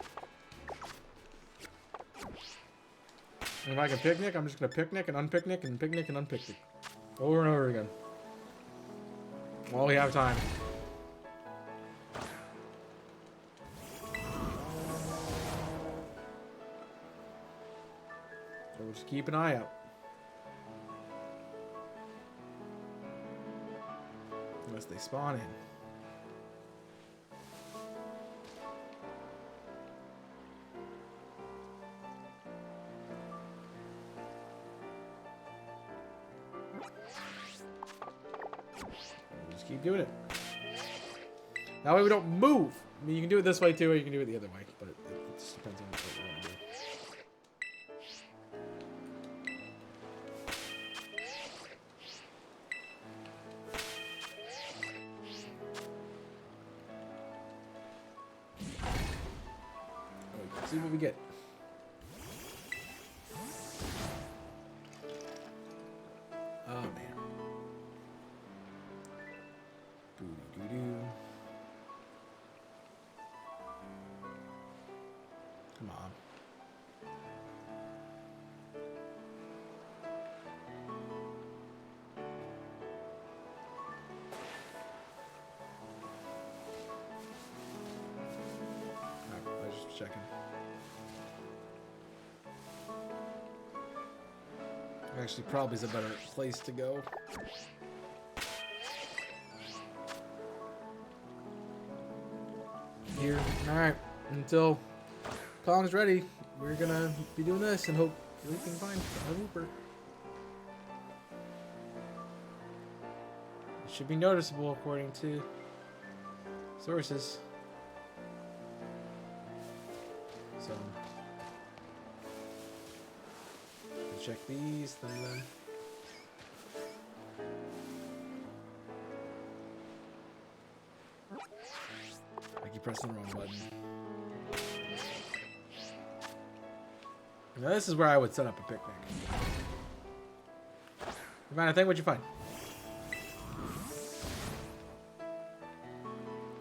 And if I can picnic, I'm just gonna picnic and unpicnic and picnic and unpicnic. Over and over again. While we have time. So we'll just keep an eye out. Unless they spawn in. We'll just keep doing it. That way we don't move. I mean, you can do it this way too, or you can do it the other way, but it just depends on what you want to do. See what we get. Oh man. Doo-doo-doo-doo. Come on. Alright, I was just checking. Actually, probably is a better place to go. Here, alright, until Kong's ready, we're gonna be doing this and hope we can find a Wooper. It should be noticeable according to sources. So, check these, then I keep pressing the wrong button. Now this is where I would set up a picnic. You find a thing? What'd you find?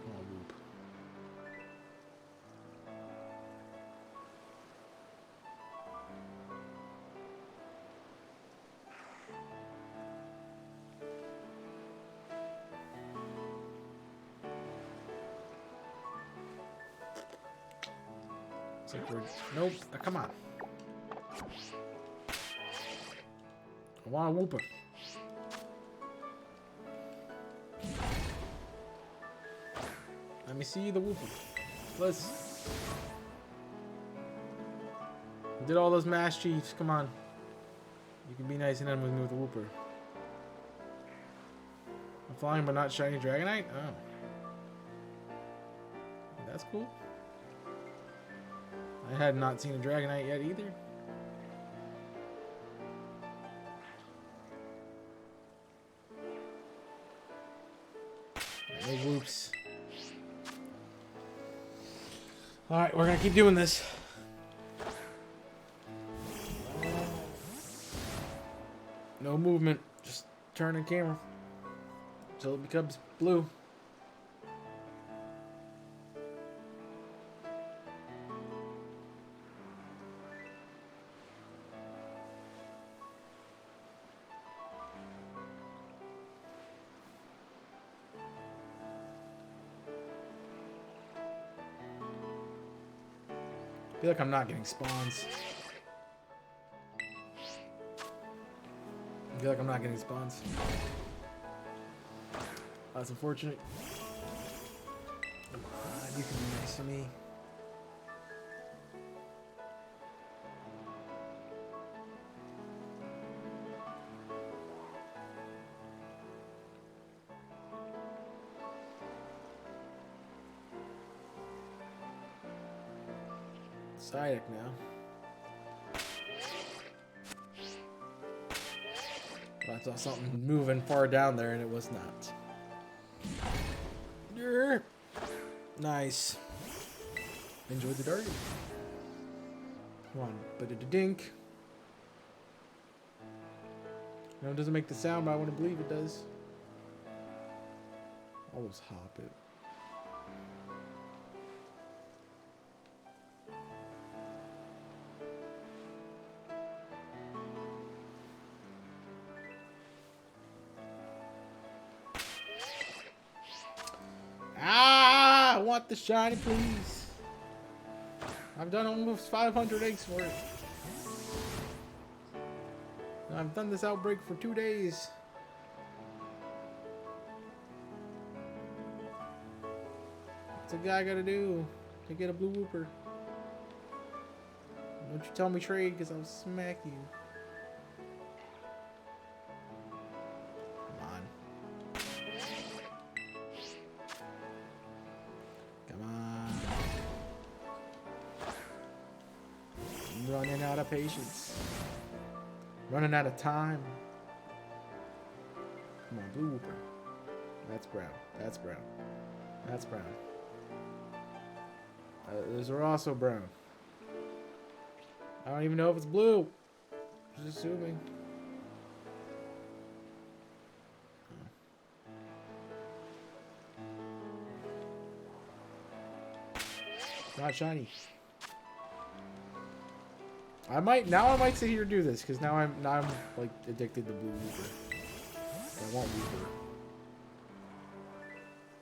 Oh, whoop. It's like we're, nope, come on. I want a Wooper. Let me see the Wooper. Let's. Did all those Mass Chiefs? Come on. You can be nice and end with me with a Wooper. I'm flying but not shiny Dragonite? Oh. That's cool. I had not seen a Dragonite yet either. No whoops. Alright, we're gonna keep doing this. No movement. Just turn the camera until it becomes blue. feel like I'm not getting spawns. I feel like I'm not getting spawns. That's unfortunate. Come on, you can be nice to me. Psyduck now. I saw something moving far down there and it was not. Derp. Nice. Enjoy the darting. Come on, ba-da-da-dink. No, it doesn't make the sound, but I want to believe it does. Always hop it. Ah, I want the shiny, please. I've done almost 500 eggs for it. And I've done this outbreak for 2 days. What's a guy gotta do to get a blue whooper? Don't you tell me trade, because I'll smack you. Running out of patience. Running out of time. Come on, blue whooper. That's brown. That's brown. That's brown. Those are also brown. I don't even know if it's blue. Just assuming. Not shiny. I might sit here and do this because now I'm like addicted to blue whooper. I want whooper.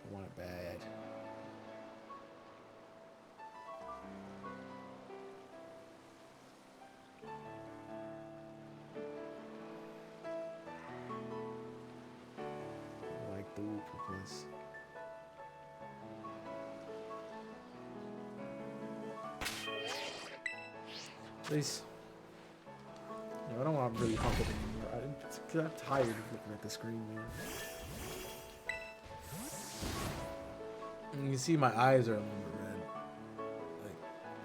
I want it bad. I like the whooper, please. Please. No, I don't want to really pump it anymore. I'm tired of looking at the screen, man. And you can see my eyes are a little bit red. Like,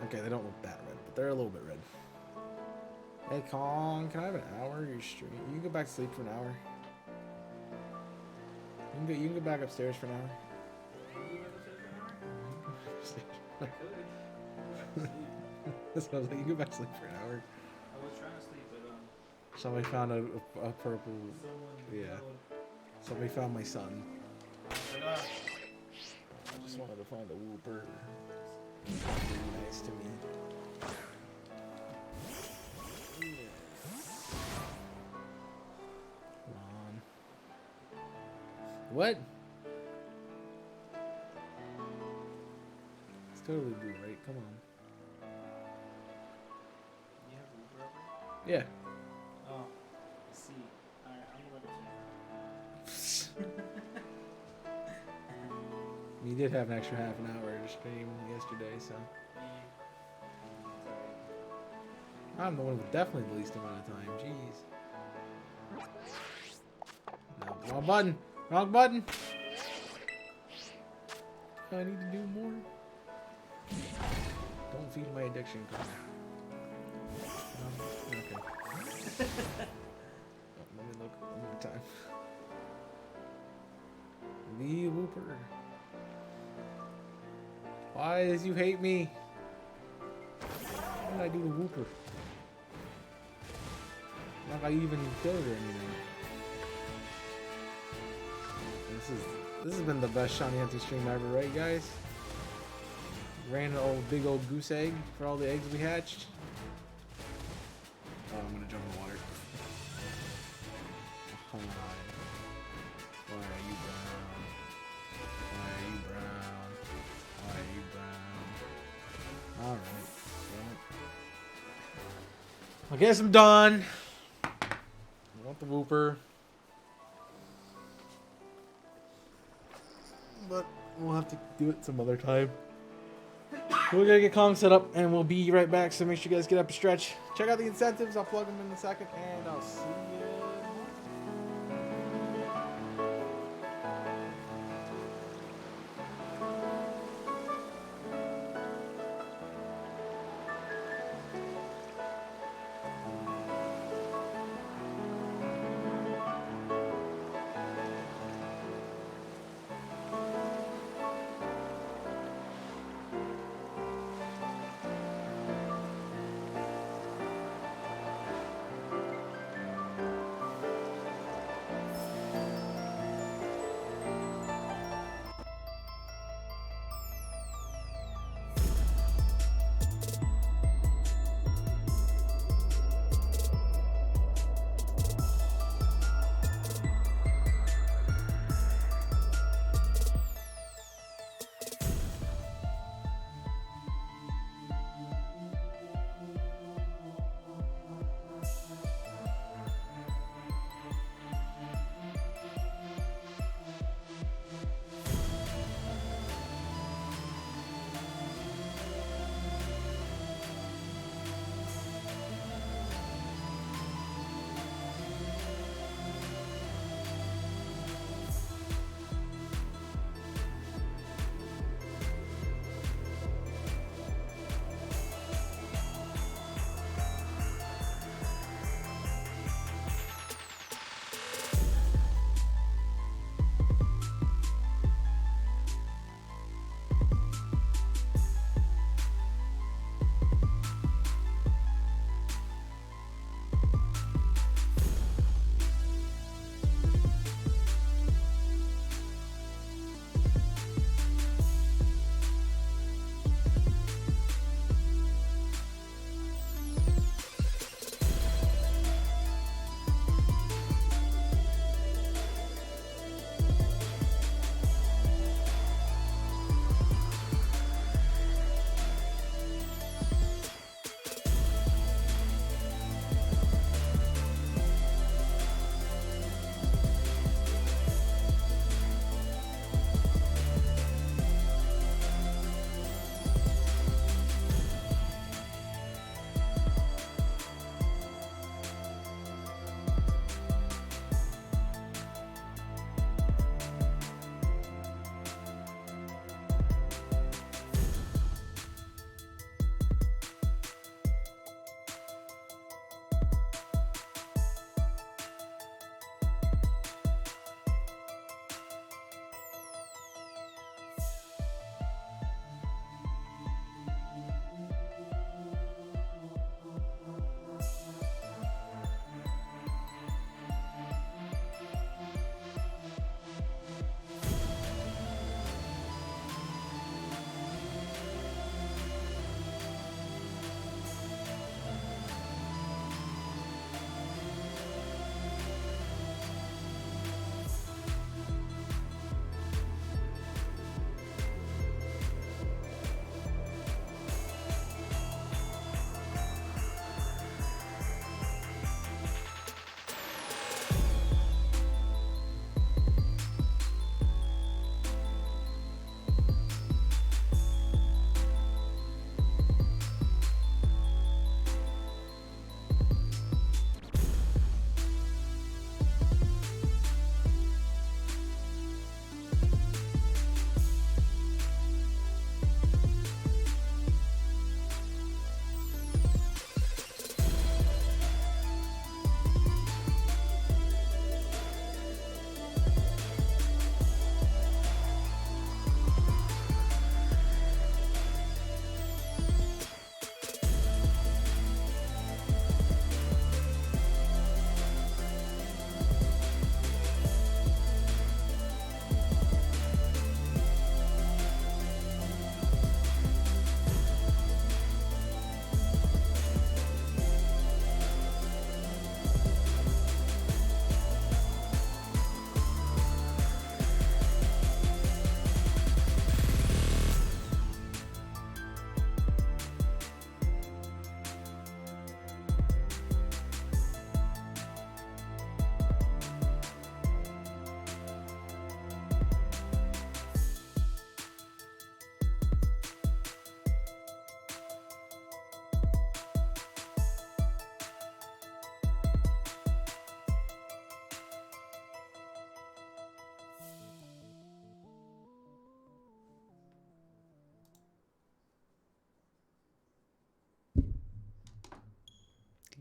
okay, they don't look that red, but they're a little bit red. Hey, Kong, can I have an hour of your stream? You can go back to sleep for an hour. You can go back upstairs for an hour. That's what I was like, you can go back to sleep for an hour. I was trying to sleep, but Somebody found a purple. someone Yeah. Somebody found my son. I just wanted to find a whooper. Really nice to me. Come on. What? It's totally blue, right? Come on. you have a rubber? Yeah. Oh, I see. Alright, I'm gonna You did have an extra half an hour to stream yesterday, so. I'm the one with definitely the least amount of time. Jeez. No, wrong button. Wrong button. I need to do more. Don't feed my addiction. Okay. Let me look one more time. The whooper. Why does you hate me? What did I do to whooper? Like I even killed her or anything. This has been the best Shiny Hunting stream ever, right guys? Ran an old big old goose egg for all the eggs we hatched. Oh, I'm gonna jump in the water. Hi. Why are you brown? Why are you brown? Why are you brown? Alright. I guess I'm done. I want the Wooper. But we'll have to do it some other time. We're gonna get Kong set up and we'll be right back, so make sure you guys get up a stretch. Check out the incentives, I'll plug them in a second, and I'll see you.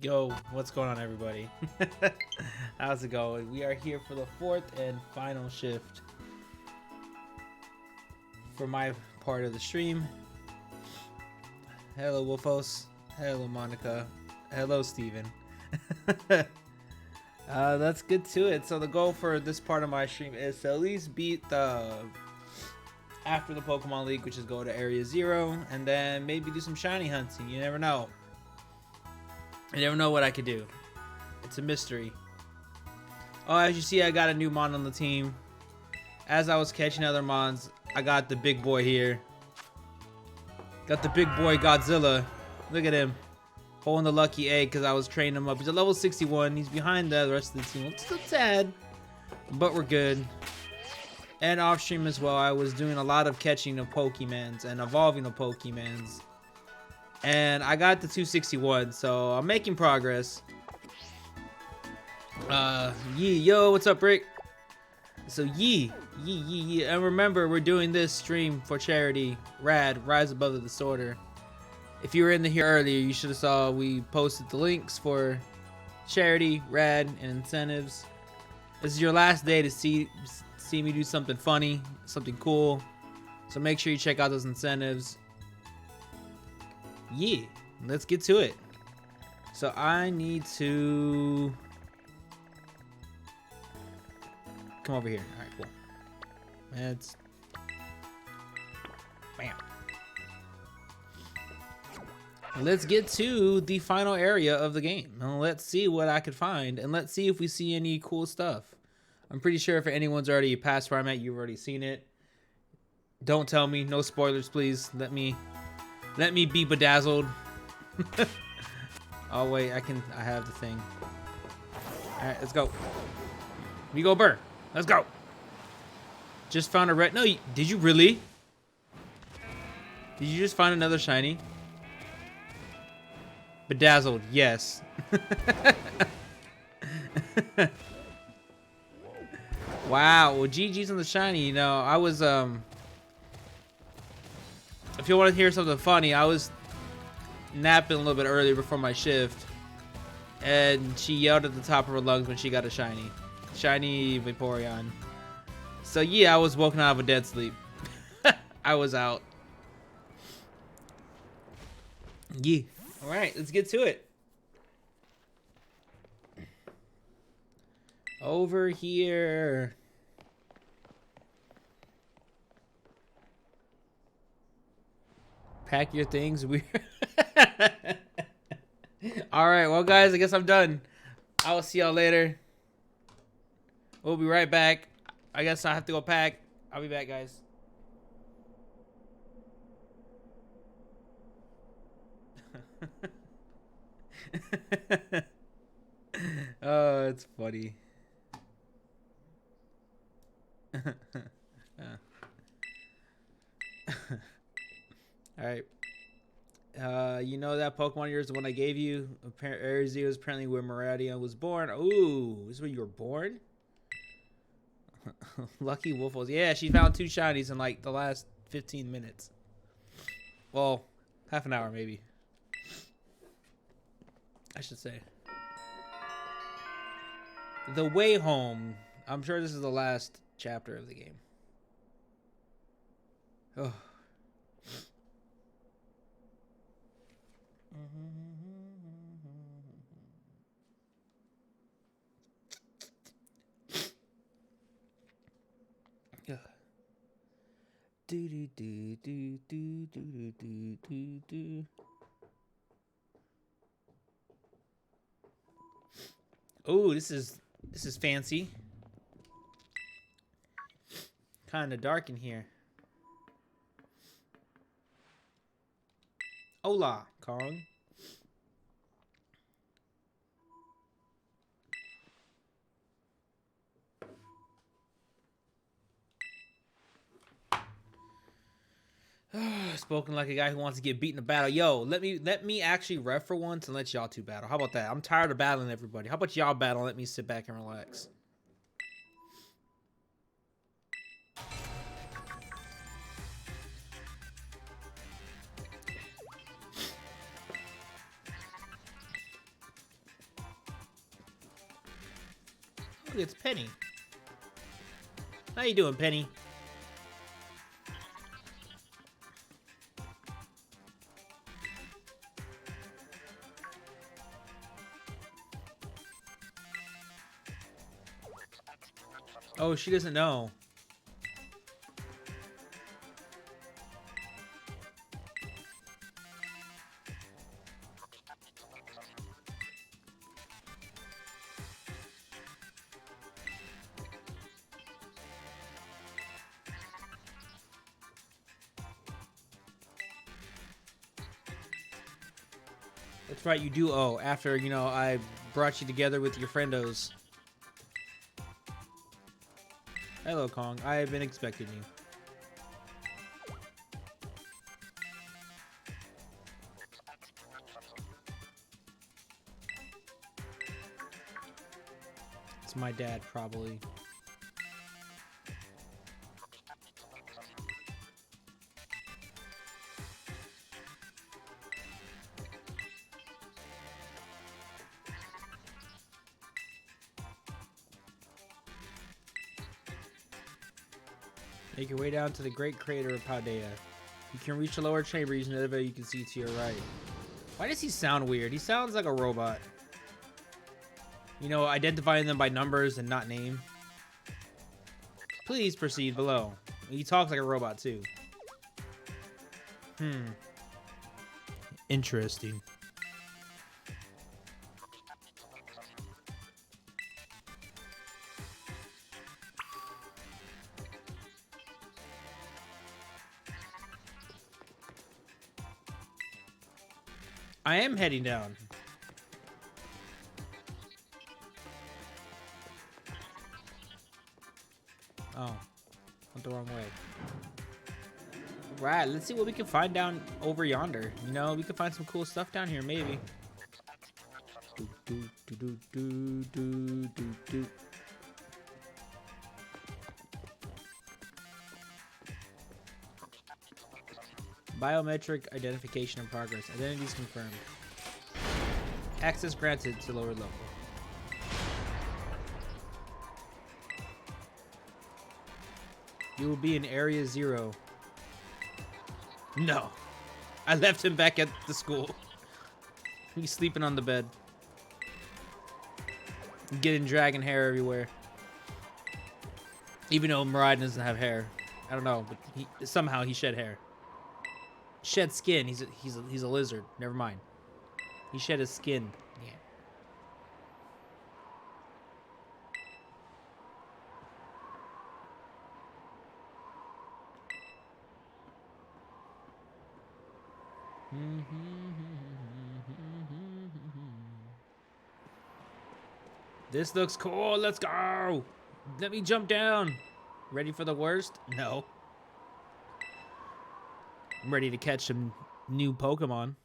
Yo, what's going on, everybody? How's it going? We are here for the fourth and final shift for my part of the stream. Hello, Wolfos. Hello, Monica. Hello, Steven. Let's get to it. So the goal for this part of my stream is to at least beat the after the Pokemon League, which is go to Area 0, and then maybe do some shiny hunting. You never know. I never know what I could do. It's a mystery. Oh, as you see, I got a new mon on the team. As I was catching other mons, I got the big boy here. Got the big boy Godzilla. Look at him. Holding the lucky egg because I was training him up. He's at level 61. He's behind the rest of the team. Just a tad. But we're good. And off stream as well, I was doing a lot of catching of Pokemons and evolving of Pokemons. And I got the 261, so I'm making progress. Yo, what's up, Rick? So yee. And remember, we're doing this stream for charity. Rad, Rise Above the Disorder. If you were in here earlier, you should have saw we posted the links for charity, rad, and incentives. This is your last day to see me do something funny, something cool. So make sure you check out those incentives. Yeah, let's get to it. So I need to come over here. All right, cool. Let's bam. Let's get to the final area of the game. Now let's see what I could find, and let's see if we see any cool stuff. I'm pretty sure if anyone's already passed where I'm at, you've already seen it. Don't tell me, no spoilers, please. Let me be bedazzled. Oh wait, I have the thing. All right, let's go. We go, Burr. Let's go. Just found a red. No, did you really? Did you just find another shiny? Bedazzled, yes. Wow. Well, GG's on the shiny. You know, I was if you want to hear something funny, I was napping a little bit earlier before my shift, and she yelled at the top of her lungs when she got a shiny Vaporeon. So yeah, I was woken out of a dead sleep. I was out. Yeah. All right, let's get to it. Over here. Pack your things. We're all right. Well, guys, I guess I'm done. I will see y'all later. We'll be right back. I guess I have to go pack. I'll be back, guys. Oh, it's funny. All right. You know that Pokemon yours, the one I gave you? Area 0 is apparently where Miraidon was born. Ooh, this is where you were born? Lucky Wolfos. Yeah, she found 2 shinies in like the last 15 minutes. Well, half an hour maybe. I should say. The Way Home. I'm sure this is the last chapter of the game. Oh. Do do do do do do do do do. Oh, this is fancy. Kind of dark in here. Hola, Kong. Spoken like a guy who wants to get beat in a battle. Yo, let me actually ref for once and let y'all 2 battle. How about that? I'm tired of battling everybody. How about y'all battle and let me sit back and relax? Look, it's Penny. How you doing, Penny? Oh, she doesn't know. That's right, you do owe after, you know, I brought you together with your friendos. Hello, Kong. I have been expecting you. It's my dad, probably. Make your way down to the great crater of Paldea. You can reach the lower chamber using the elevator you can see to your right. Why does he sound weird? He sounds like a robot. You know, identifying them by numbers and not name. Please proceed below. He talks like a robot too. Interesting. I am heading down. Oh, went the wrong way. Right, let's see what we can find down over yonder. You know, we could find some cool stuff down here, maybe. Biometric identification in progress. Identities confirmed. Access granted to lower level. You will be in Area 0. No. I left him back at the school. He's sleeping on the bed. Getting dragon hair everywhere. Even though Mirai doesn't have hair. I don't know, but somehow he shed hair. Shed skin. He's a lizard. Never mind. He shed his skin. Yeah. This looks cool. Let's go. Let me jump down. Ready for the worst? No. I'm ready to catch some new Pokemon.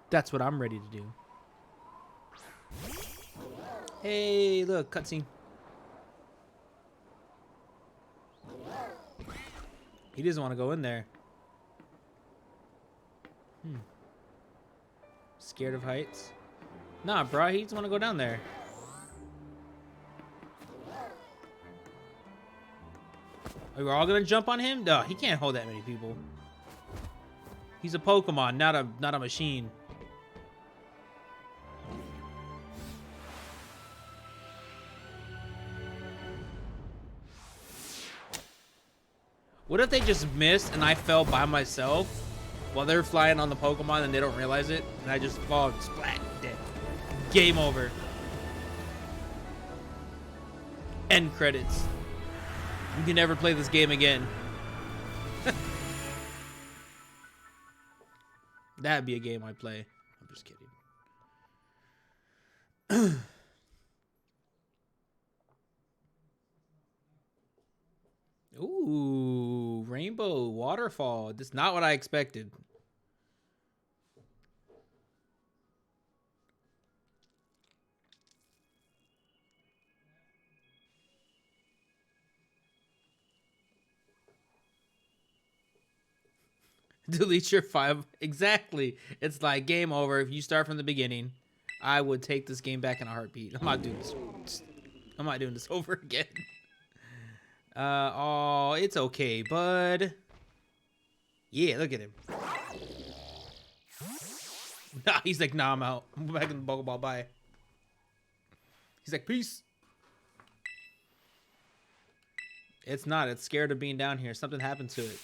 That's what I'm ready to do. Hey, look, cutscene. He doesn't want to go in there. Scared of heights? Nah, bro, he doesn't want to go down there. Are we all gonna jump on him? No, he can't hold that many people. He's a Pokemon, not a machine. What if they just missed and I fell by myself while they're flying on the Pokemon and they don't realize it, and I just fall splat dead. Game over. End credits. You can never play this game again. That'd be a game I'd play. I'm just kidding. Ooh, rainbow waterfall. That's not what I expected. Delete your 5. Exactly. It's like game over if you start from the beginning. I would take this game back in a heartbeat. I'm not doing this. I'm not doing this over again. Oh, it's okay, bud. Yeah, look at him. Nah, he's like, nah, I'm out. I'm back in the Pokeball. Bye. He's like, peace. It's not. It's scared of being down here. Something happened to it.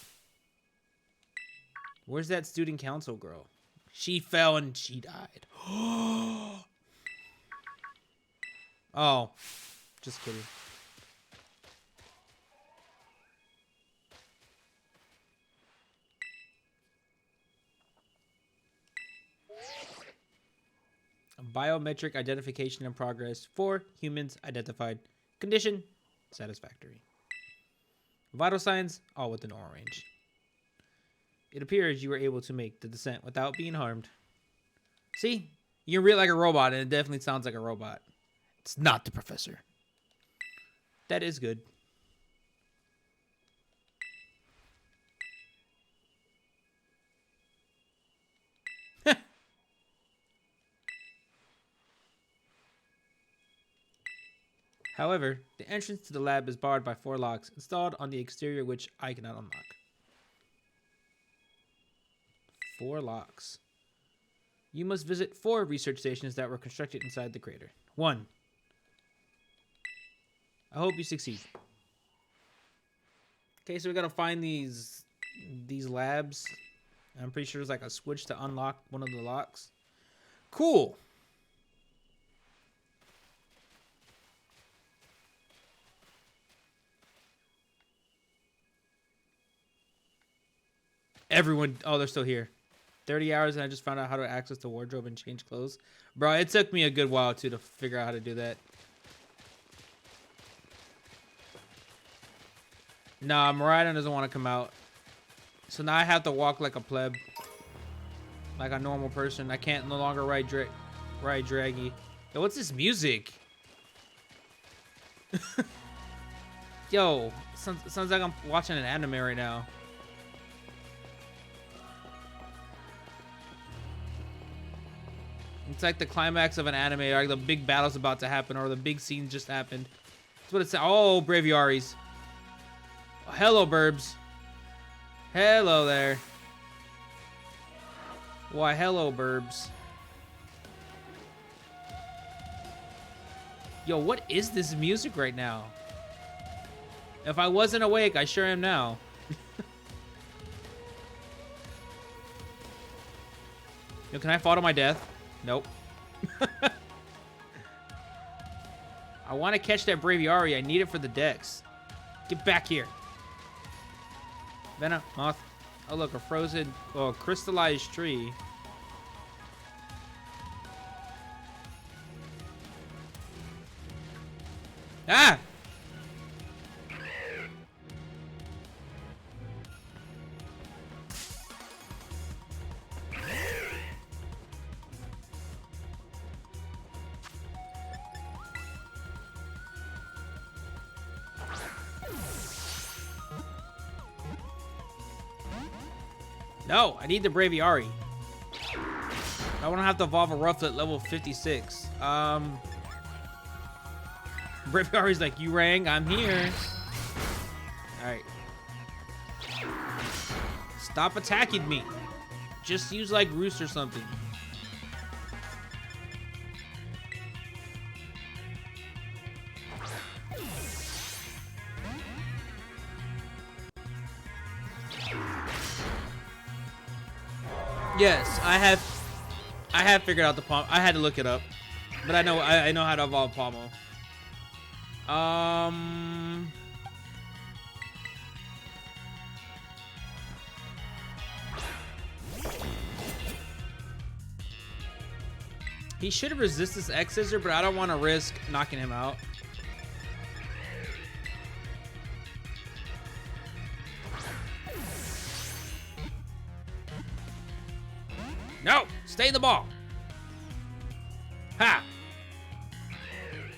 Where's that student council girl? She fell and she died. Oh, just kidding. Biometric identification in progress for humans identified. Condition satisfactory. Vital signs all within aura range. It appears you were able to make the descent without being harmed. See? You can read like a robot, and it definitely sounds like a robot. It's not the professor. That is good. However, the entrance to the lab is barred by 4 locks installed on the exterior which I cannot unlock. 4 locks. You must visit 4 research stations that were constructed inside the crater. 1. I hope you succeed. Okay, so we gotta find these labs. I'm pretty sure there's like a switch to unlock one of the locks. Cool. Everyone, oh, they're still here. 30 hours and I just found out how to access the wardrobe and change clothes. Bro, it took me a good while too to figure out how to do that. Nah, Miraidon doesn't want to come out. So now I have to walk like a pleb. Like a normal person. I can't no longer ride draggy. Yo, what's this music? Yo, sounds like I'm watching an anime right now. It's like the climax of an anime, or like the big battle's about to happen, or the big scene just happened. That's what it's. Oh, Braviaries. Oh, hello, Burbs. Hello there. Why, hello, Burbs. Yo, what is this music right now? If I wasn't awake, I sure am now. Yo, can I fall to my death? Nope. I want to catch that Braviary. I need it for the Dex. Get back here. Venomoth. Oh, look, a frozen, oh, crystallized tree. Ah! No, I need the Braviary. I want to have to evolve a Rufflet level 56. Braviary's like, you rang, I'm here. Alright. Stop attacking me. Just use like Roost or something. Yes, I have figured out the Pommel. I had to look it up, but I know how to evolve Pommel. He should have resisted this X-Scissor, but I don't want to risk knocking him out. No! Stay in the ball! Ha!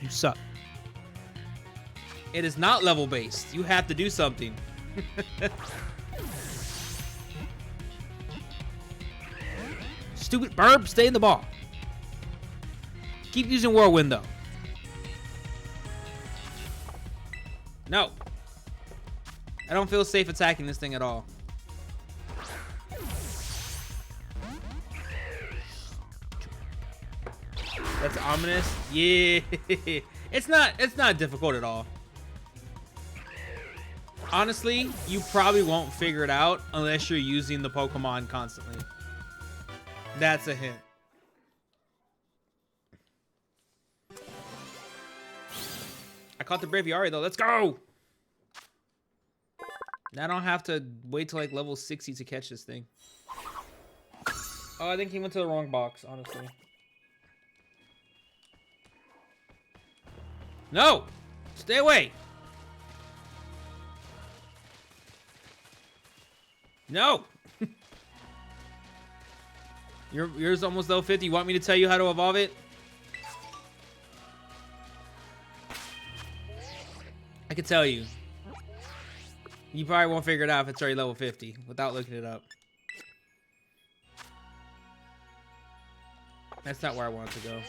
You suck. It is not level based. You have to do something. Stupid Burb, stay in the ball. Keep using Whirlwind, though. No. I don't feel safe attacking this thing at all. That's ominous. Yeah. It's not difficult at all. Honestly, you probably won't figure it out unless you're using the Pokemon constantly. That's a hint. I caught the Braviary though. Let's go! Now I don't have to wait till like level 60 to catch this thing. Oh, I think he went to the wrong box, honestly. No! Stay away! No! Yours almost level 50. You want me to tell you how to evolve it? I can tell you. You probably won't figure it out if it's already level 50 without looking it up. That's not where I want it to go.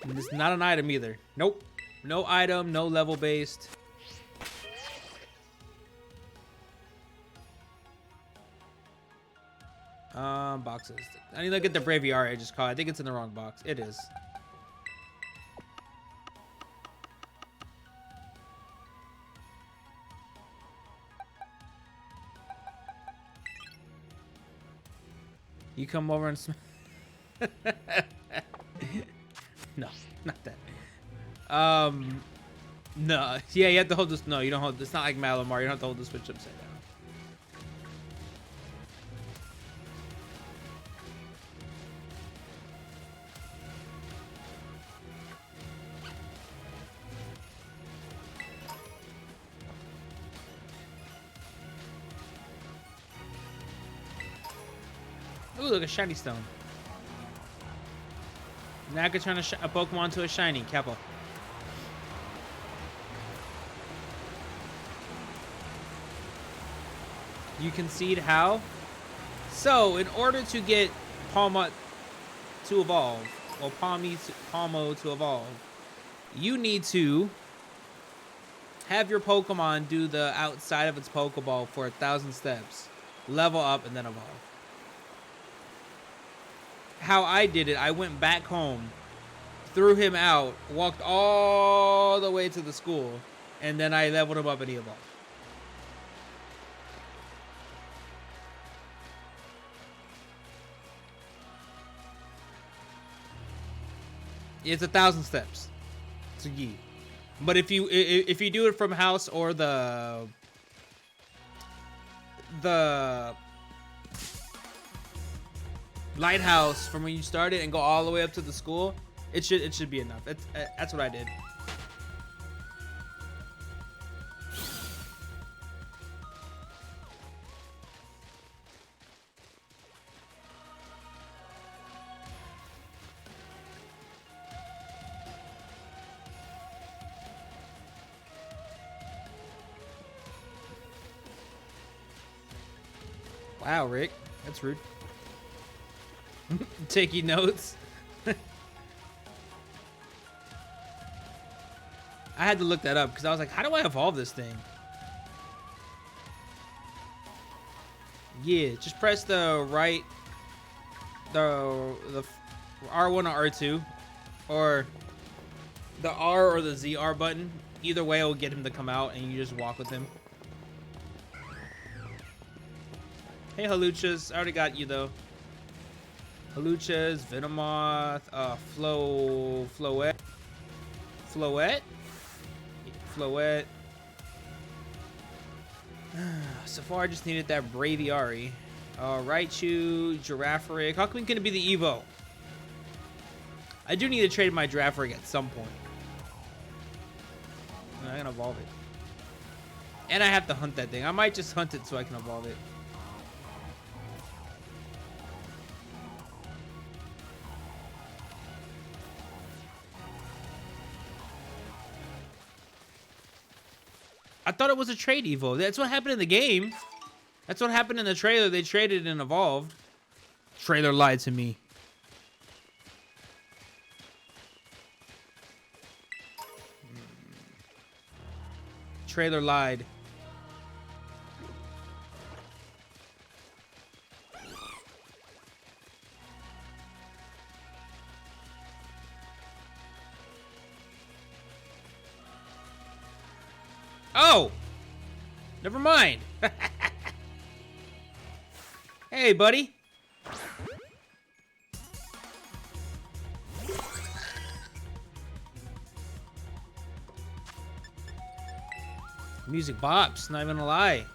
And it's not an item either. Nope. No item, no level based. Boxes. I need to look at the Braviary I just caught. I think it's in the wrong box. It is. You come over and no, not that. No. Yeah, you have to hold this. No, you don't hold. It's not like Malamar. You don't have to hold the switch upside down. Ooh, look, a shiny stone. Now I can turn a Pokemon to a shiny. Kappa. You concede how? So, in order to get Palma to evolve, or Palmo to evolve, you need to have your Pokemon do the outside of its Pokeball for 1,000 steps, level up, and then evolve. How I did it, I went back home, threw him out, walked all the way to the school, and then I leveled him up and he evolved. It's 1,000 steps. It's a Yi. But if you do it from house or the lighthouse from when you started and go all the way up to the school, it should be enough. That's what I did. Wow, Rick, that's rude. Taking notes. I had to look that up because I was like, how do I evolve this thing? Yeah, just press the right, the R1 or R2, or the R or the ZR button. Either way, will get him to come out, and you just walk with him. Hey, Haluchas. I already got you, though. Haluchas, Venomoth, Floette. So far, I just needed that Braviary. Raichu, Girafarig. How come it can be the Evo? I do need to trade my Girafarig at some point. I'm gonna evolve it. And I have to hunt that thing. I might just hunt it so I can evolve it. I thought it was a trade evo. That's what happened in the game. That's what happened in the trailer. They traded and evolved. Trailer lied to me. Trailer lied. Oh! Never mind. Hey, buddy. Music bops, not even a lie.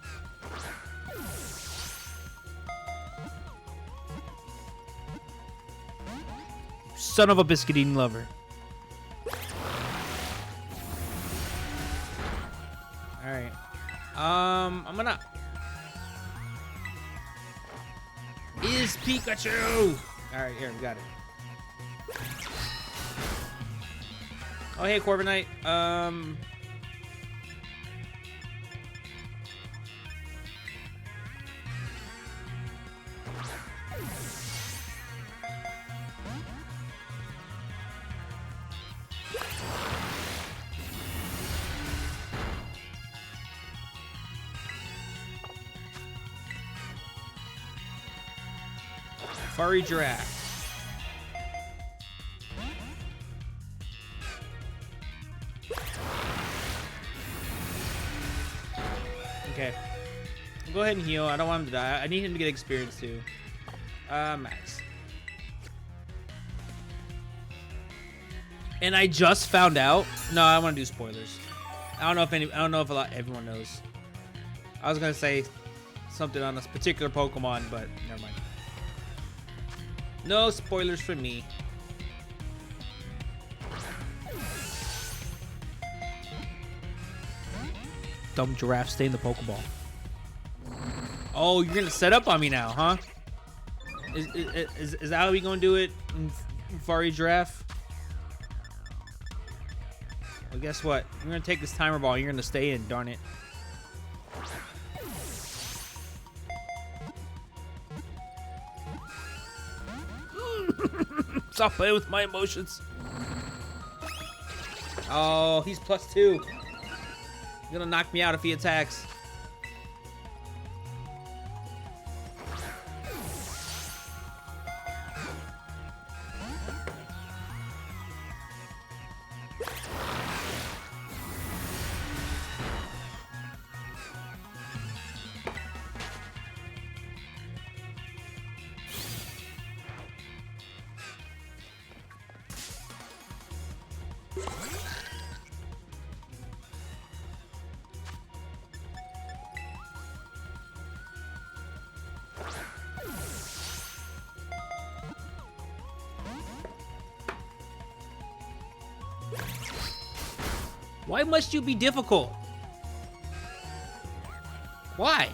Son of a biscuit eating lover. Alright. I'm gonna... Is Pikachu! Alright, here, we got it. Oh, hey, Corviknight. Furry giraffe. Okay. Go ahead and heal. I don't want him to die. I need him to get experience too. Max. And I just found out. No, I want to do spoilers. I don't know if everyone knows. I was gonna say something on this particular Pokemon, but never mind. No spoilers for me. Dumb giraffe, stay in the Pokeball. Oh, you're gonna set up on me now, huh? Is that how we gonna do it, Furry Giraffe? Well, guess what? We're gonna take this timer ball. You're gonna stay in, darn it. Stop playing with my emotions. Oh, he's +2. He's gonna knock me out if he attacks. Why must you be difficult? Why?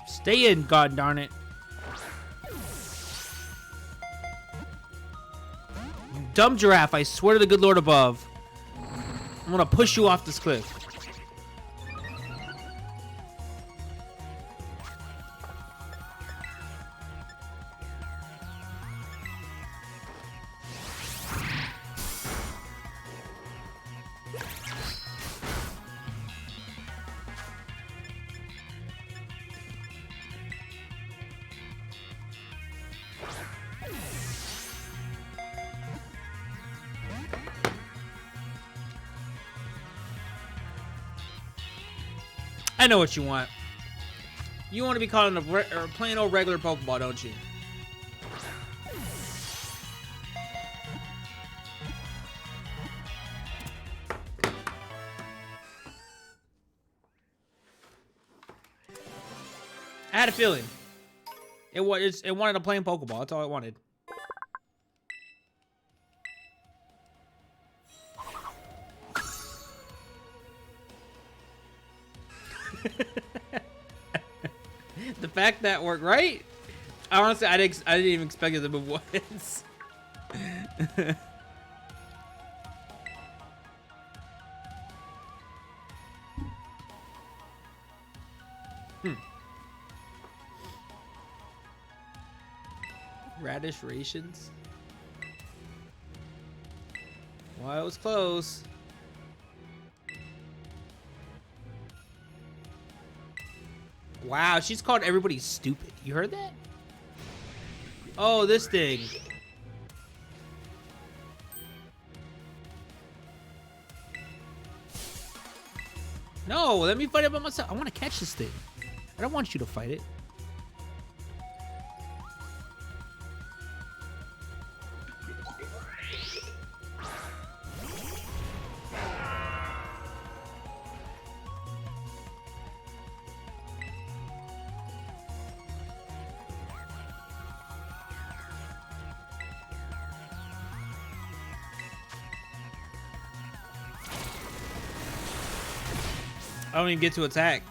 Stay in, god darn it. You dumb giraffe, I swear to the good Lord above. I'm gonna push you off this cliff. I know what you want. You want to be calling a plain old regular Pokeball, don't you? I had a feeling. It wanted a plain Pokeball. That's all it wanted. The fact that worked, right? Honestly, I didn't even expect it to move once. Radish rations. Well, it was close. Wow, she's called everybody stupid. You heard that? Oh, this thing. No, let me fight it by myself. I want to catch this thing. I don't want you to fight it. I don't even get to attack.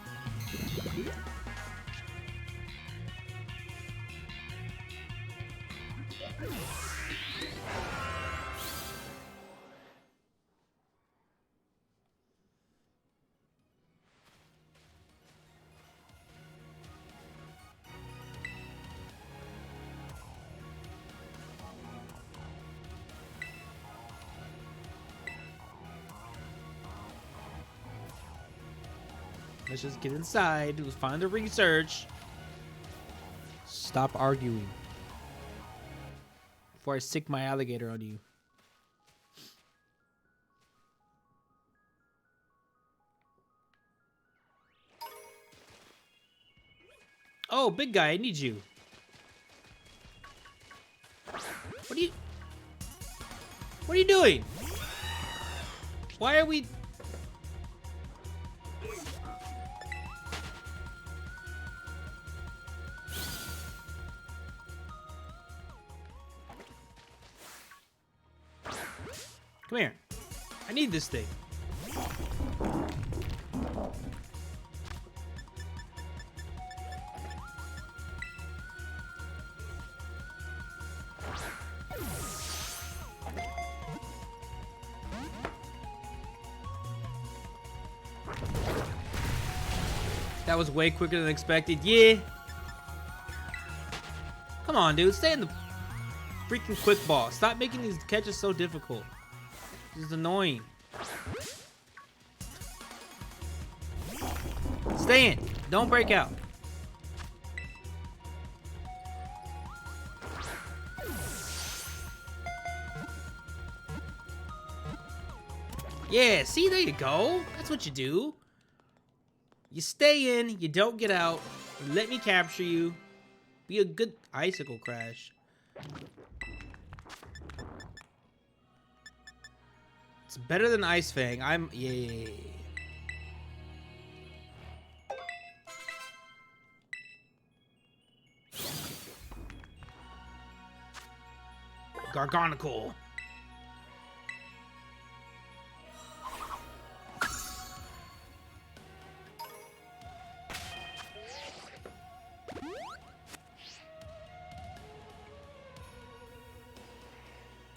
Let's just get inside. Let's find the research. Stop arguing before I sick my alligator on you. Oh, big guy, I need you. What are you doing? Why are we... Come here. I need this thing. That was way quicker than expected. Yeah. Come on, dude. Stay in the freaking quick ball. Stop making these catches so difficult. This is annoying. Stay in. Don't break out. Yeah, see, there you go. That's what you do. You stay in, you don't get out. Let me capture you. Be a good icicle crash. It's better than Ice Fang. Yeah. Gargonicle.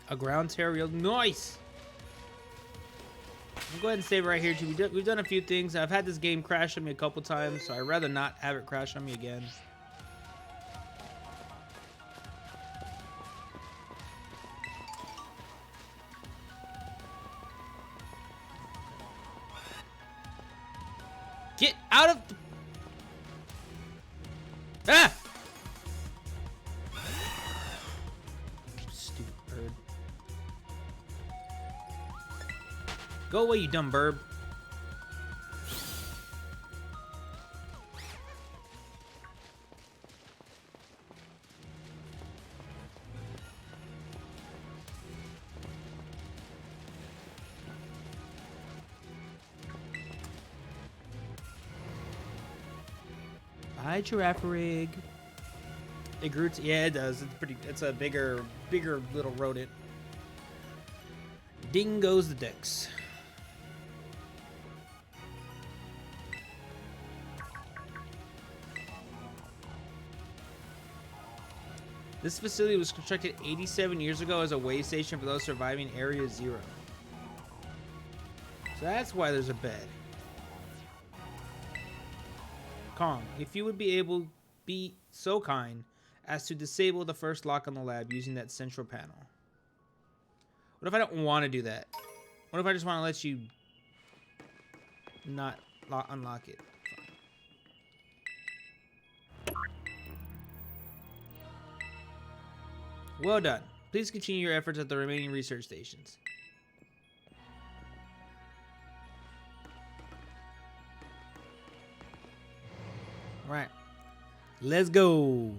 A ground Terrier. Nice. I'll go ahead and save it right here too. We've done a few things. I've had this game crash on me a couple times, so I'd rather not have it crash on me again. Get out of the... Ah! Stupid bird. Go away, you dumb burb. Hi, Girafarig. It grew to, yeah, it does. It's pretty, it's a bigger little rodent. Ding goes the Dex. This facility was constructed 87 years ago as a way station for those surviving Area Zero. So that's why there's a bed. Kong, if you would be so kind as to disable the first lock on the lab using that central panel. What if I don't want to do that? What if I just want to let you not unlock it? Well done. Please continue your efforts at the remaining research stations. All right. Let's go.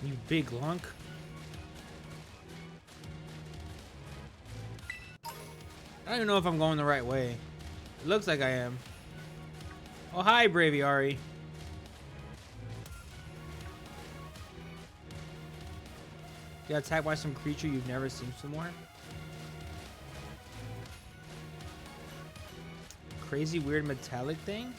You big lunk. I don't even know if I'm going the right way. It looks like I am. Oh, hi, Braviary. You got attacked by some creature you've never seen somewhere? Crazy, weird metallic thing?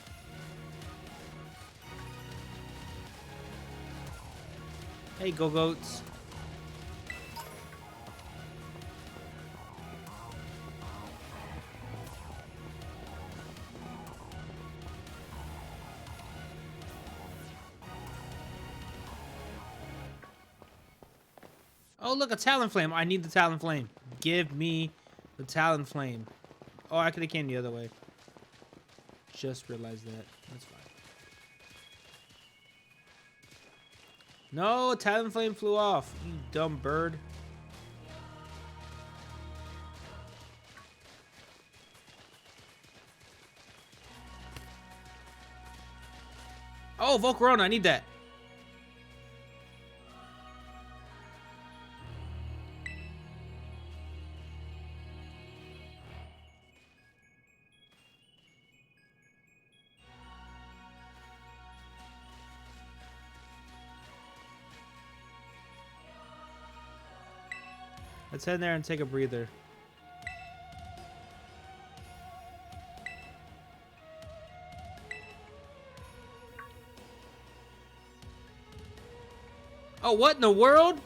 Hey, go goats. Oh, look, a Talonflame. I need the Talonflame. Give me the Talonflame. Oh, I could have came the other way. Just realized that. That's fine. No, Talonflame flew off. You dumb bird. Oh, Volcarona, I need that. Let's head in there and take a breather. Oh, what in the world?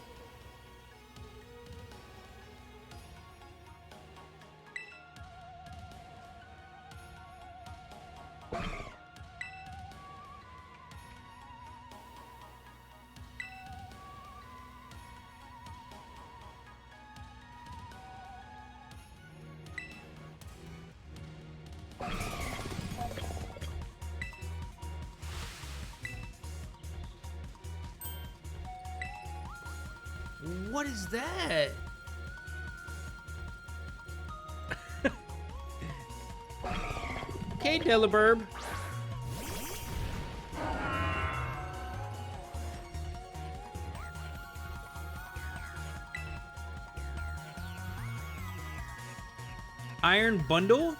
What is that? Okay, Delaburb. Iron Bundle?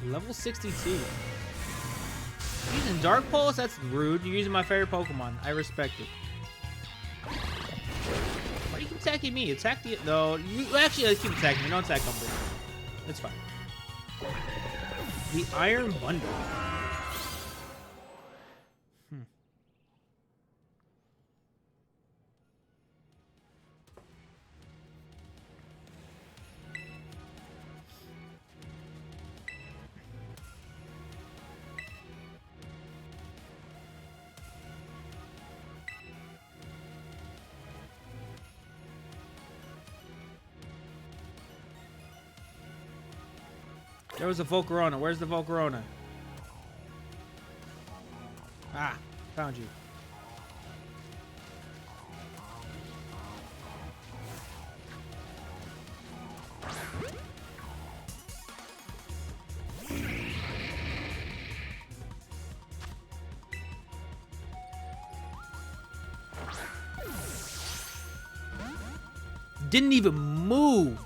Level 62. Using Dark Pulse? That's rude. You're using my favorite Pokemon. I respect it. Why do you keep attacking me. Attack the... No, you actually let's keep attacking me. Don't attack Umbra. That's fine. The Iron Bundle. There was a Volcarona. Where's the Volcarona? Ah, found you. Didn't even move.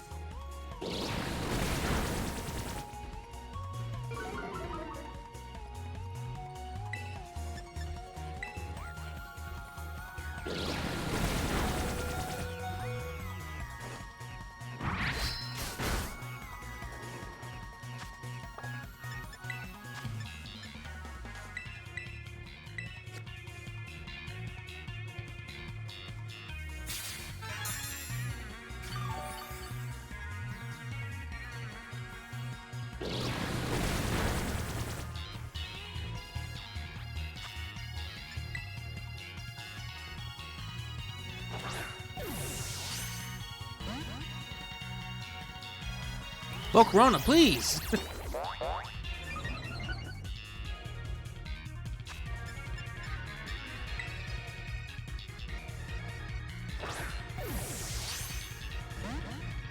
Volcarona, please.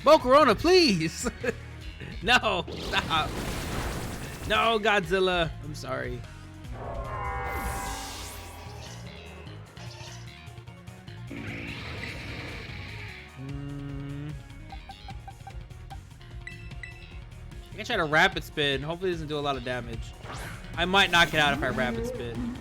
Volcarona, please. No, stop. No, Godzilla. I'm sorry. I can try to rapid spin. Hopefully it doesn't do a lot of damage. I might knock it out if I rapid spin.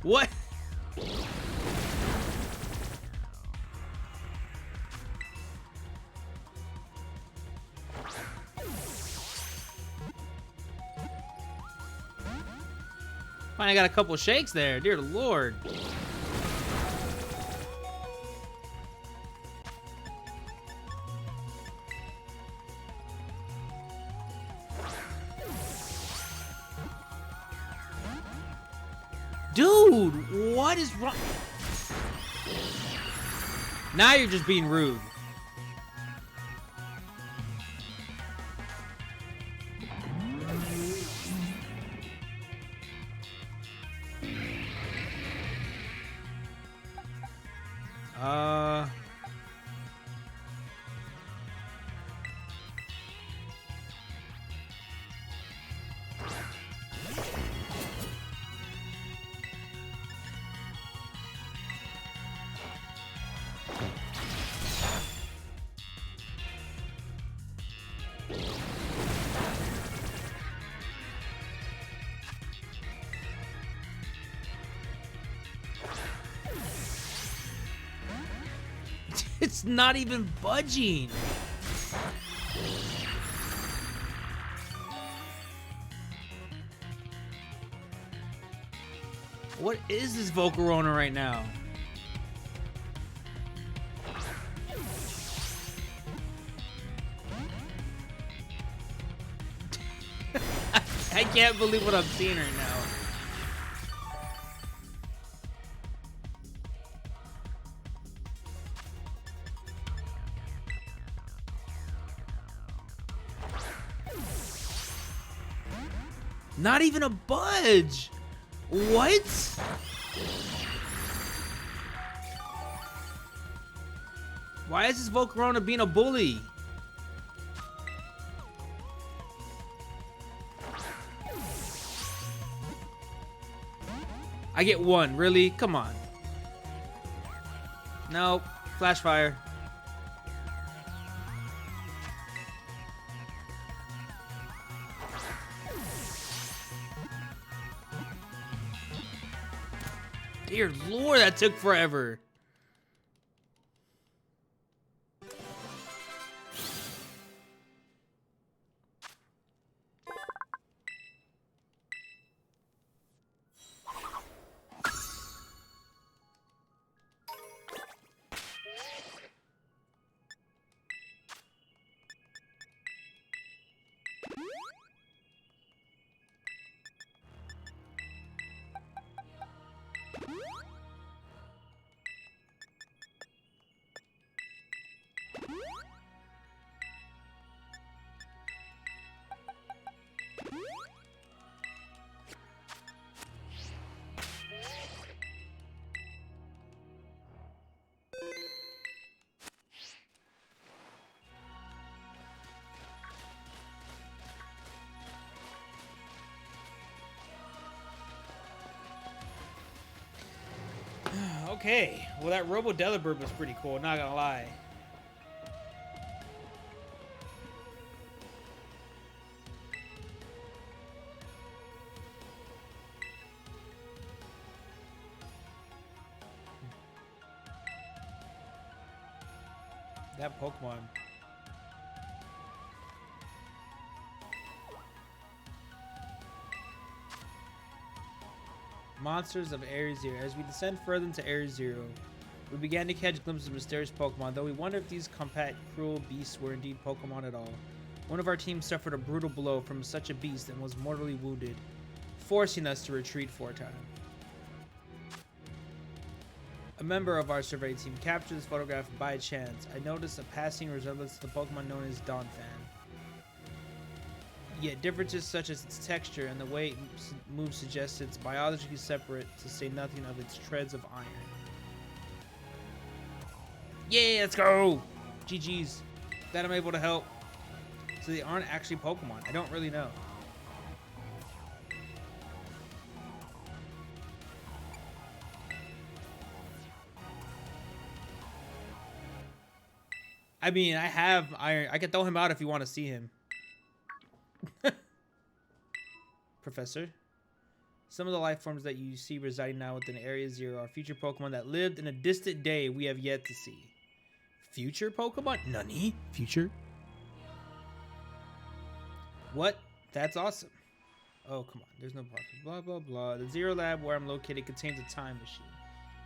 What? Fine, I got a couple shakes there. Dear Lord. Dude, what is wrong? Now you're just being rude. It's not even budging. What is this Volcarona right now? I can't believe what I'm seeing right now. Not even a budge. What? Why is this Volcarona being a bully? I get one, really? Come on. Nope. Flash fire. Dear Lord, that took forever. Okay, well that Robo Delibird was pretty cool, not gonna lie. That Pokemon. Monsters of Area Zero. As we descend further into Area Zero, we began to catch glimpses of mysterious Pokemon, though we wonder if these compact, cruel beasts were indeed Pokemon at all. One of our team suffered a brutal blow from such a beast and was mortally wounded, forcing us to retreat for a time. A member of our survey team captured this photograph by chance. I noticed a passing resemblance to the Pokemon known as Donphan. Yet differences such as its texture and the way it moves suggest it's biologically separate, to say nothing of its treads of iron. Yeah, let's go! GG's. That I'm able to help. So they aren't actually Pokemon. I don't really know. I mean, I have iron. I can throw him out if you want to see him. Professor, some of the life forms that you see residing now within Area Zero are future Pokemon that lived in a distant day we have yet to see. Future Pokemon? Nani? Future? What? That's awesome. Oh, come on. There's no blah, blah, blah. The Zero Lab where I'm located contains a time machine.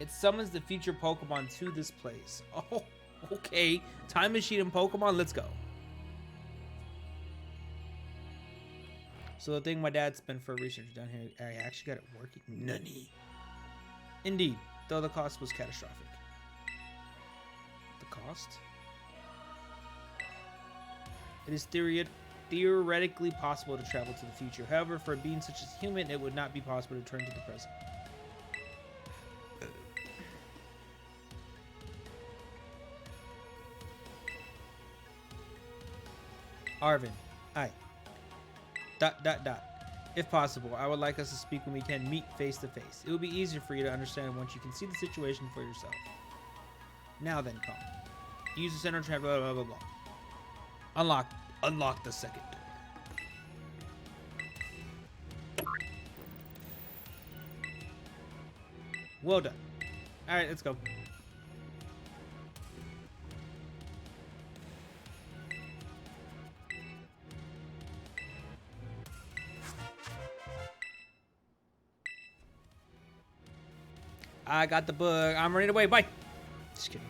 It summons the future Pokemon to this place. Oh, okay. Time machine and Pokemon, let's go. So the thing my dad spent for research down here, I actually got it working. Nani? Indeed, though the cost was catastrophic. The cost? It is theoretically possible to travel to the future. However, for a being such as human, it would not be possible to return to the present. Arvin, aye. ... If possible, I would like us to speak when we can meet face to face. It will be easier for you to understand once you can see the situation for yourself. Now then, come. Use the center trap, blah, blah, blah, blah. Unlock the second door. Well done. Alright, let's go. I got the bug. I'm running away. Bye. Just kidding.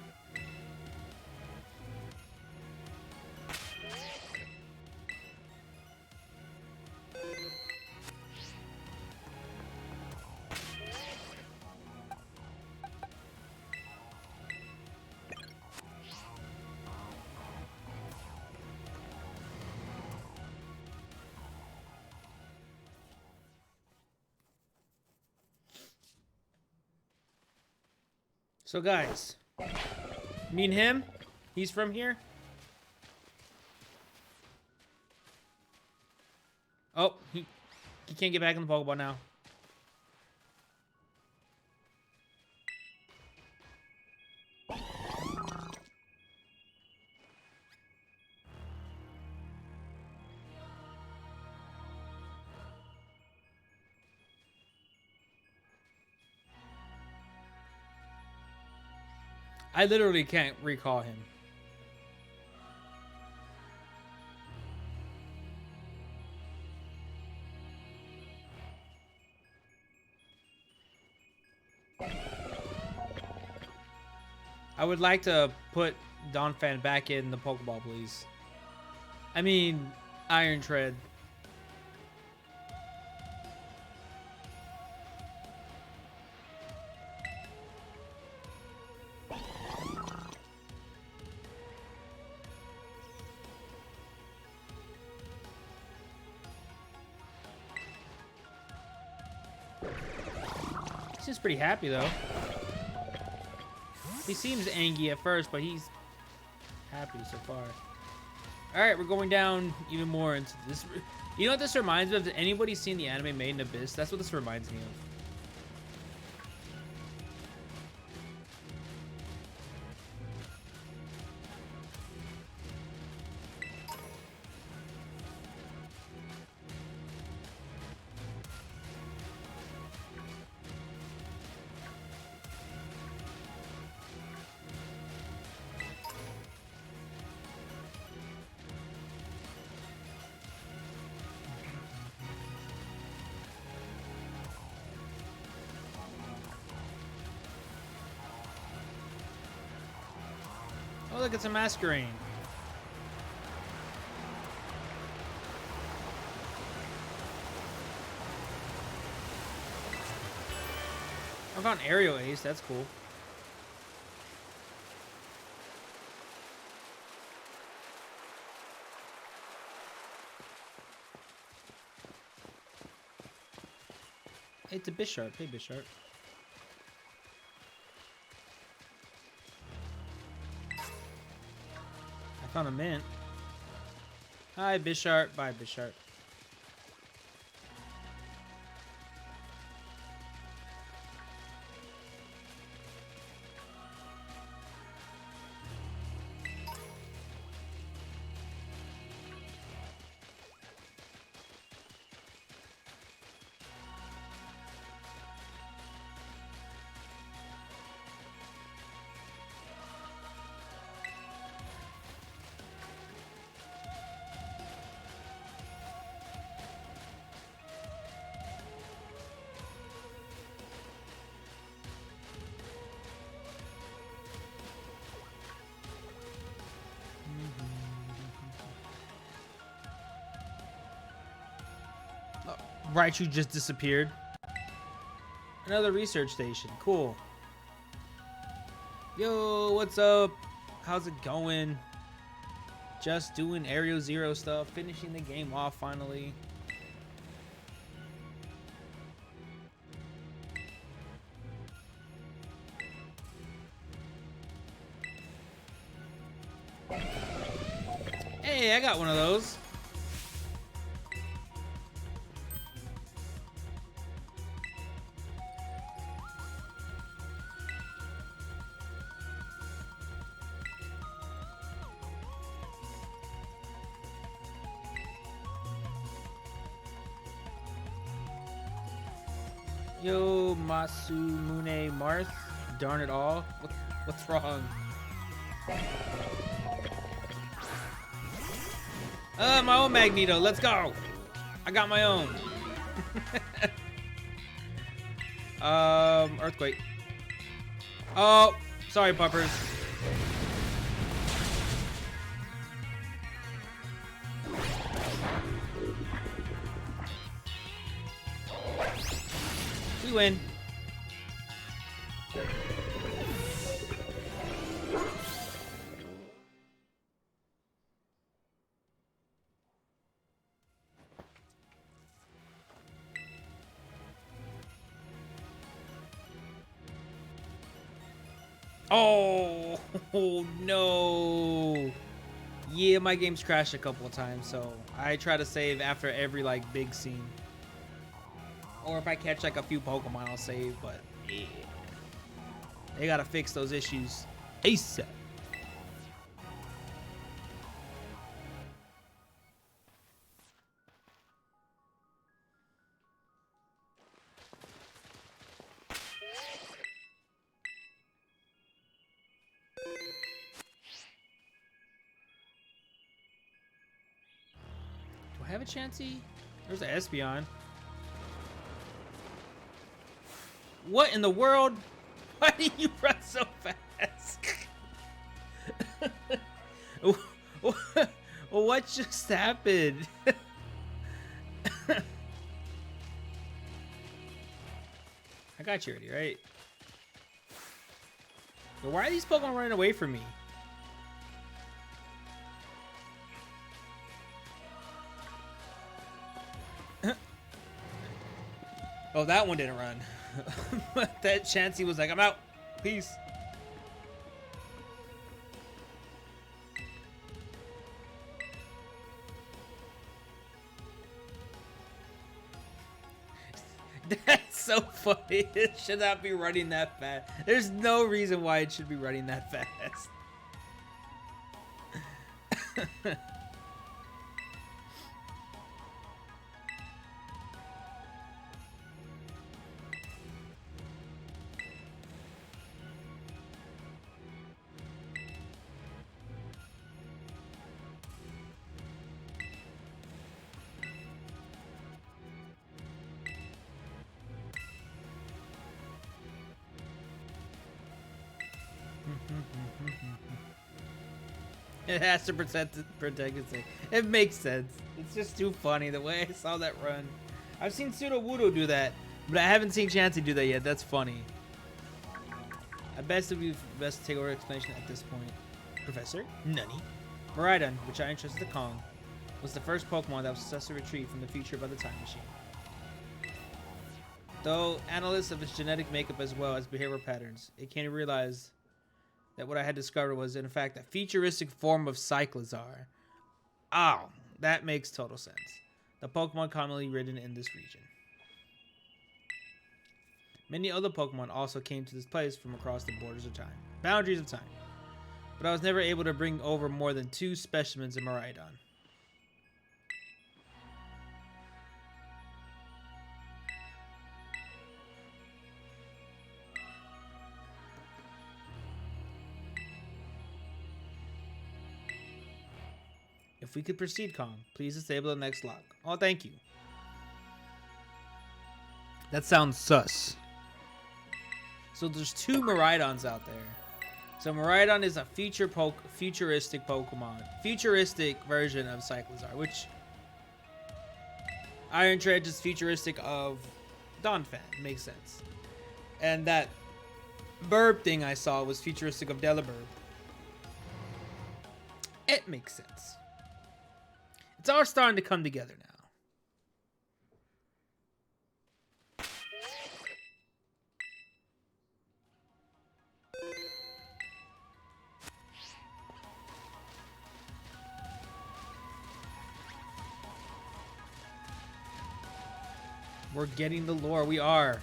So guys, me and him, he's from here. Oh, he can't get back in the Pokeball now. I literally can't recall him. I would like to put Donphan back in the Pokeball, please. I mean, Iron Tread. He's pretty happy though. He seems angry at first, but he's happy so far. All right, we're going down even more into this. You know what this reminds me of? Has anybody seen the anime Made in Abyss? That's what this reminds me of. Oh, look, it's a Masquerain. I found Aerial Ace. That's cool. Hey, it's a Bisharp. Hey, Bisharp. I found a mint. Hi, Bisharp. Bye, Bisharp. Raichu just disappeared. Another research station. Cool. Yo, what's up? How's it going? Just doing Area Zero stuff. Finishing the game off finally. Hey, I got one of those. Yo, Masumune Marth. Darn it all. What's wrong? My own Magneto. Let's go. I got my own. Earthquake. Oh, sorry, puppers. We win. Oh, oh no. Yeah, my game's crashed a couple of times, so I try to save after every like big scene. Or if I catch like a few Pokemon, I'll save, but yeah. They gotta fix those issues ASAP. have a Chansey? There's an Espeon. What in the world? Why did you run so fast? What just happened? I got you already, right? But why are these Pokemon running away from me? Oh, that one didn't run. That Chansey was like, I'm out. Peace. That's so funny. It should not be running that fast. There's no reason why it should be running that fast. It has to protect itself. It makes sense. It's just too funny the way I saw that run. I've seen Sudowoodo do that, but I haven't seen Chansey do that yet. That's funny. I best it would be best to take over explanation at this point. Professor Nunny. Miraidon, which I entrusted to Kong, was the first Pokemon that was successfully retrieved from the future by the time machine. Though analysts of its genetic makeup as well as behavioral patterns, it came to realize that what I had discovered was in fact a futuristic form of Cyclizar. Oh, that makes total sense. The Pokemon commonly ridden in this region. Many other Pokemon also came to this place from across the boundaries of time. But I was never able to bring over more than 2 specimens of Miraidon. If we could proceed, Kong, please disable the next lock. Oh, thank you. That sounds sus. So there's 2 Miraidons out there. So Miraidon is a futuristic Pokemon. Futuristic version of Cyclizar, which Iron Tread is futuristic of Donphan. Makes sense. And that burb thing I saw was futuristic of Delibird. It makes sense. It's all starting to come together now. We're getting the lore. We are.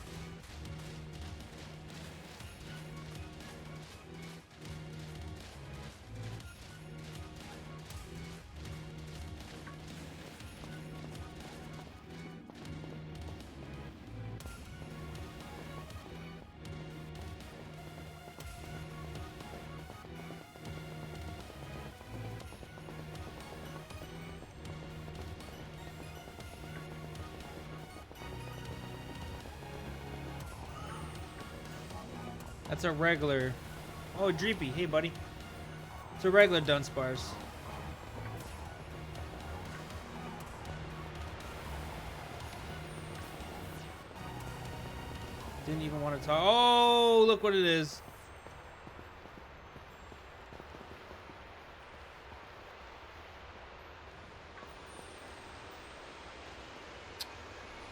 That's a regular. Oh, Dreepy. Hey, buddy. It's a regular Dunsparce. Didn't even want to talk. Oh, look what it is.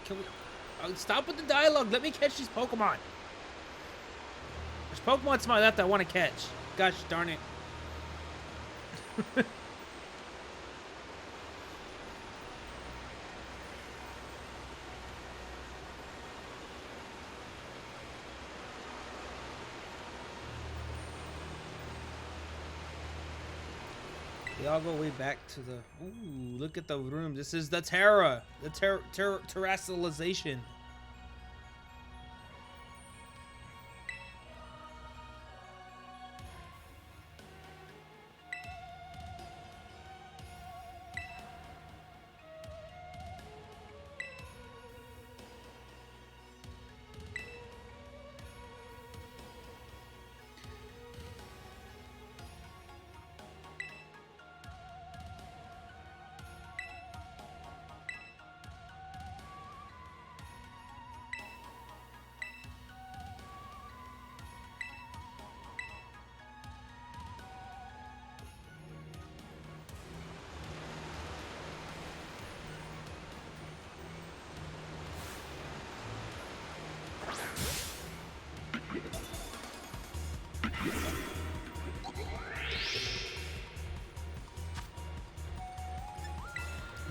Can we stop with the dialogue? Let me catch these Pokemon. There's Pokemon to my left I want to catch. Gosh darn it. They all go way back to the... Ooh, look at the room. This is the Terra. The terrestrialization.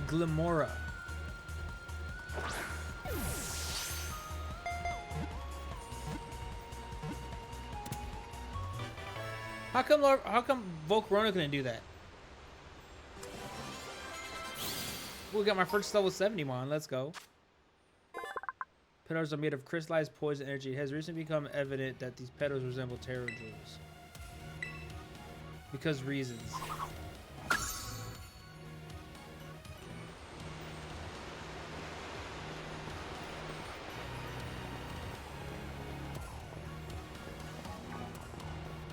Glimora. How come Volcarona couldn't do that? We got my first level 70 mon. Let's go. Petals are made of crystallized poison energy. It has recently become evident that these petals resemble Terror Jewels. Because reasons.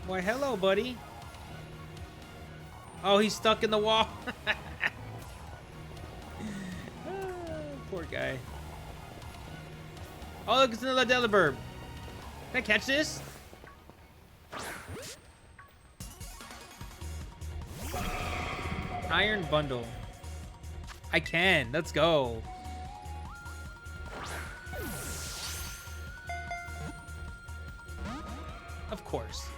Why, hello, buddy. Oh, he's stuck in the wall. Poor guy. Oh, look, it's another Delibird. Can I catch this? Iron Bundle. I can. Let's go. Of course.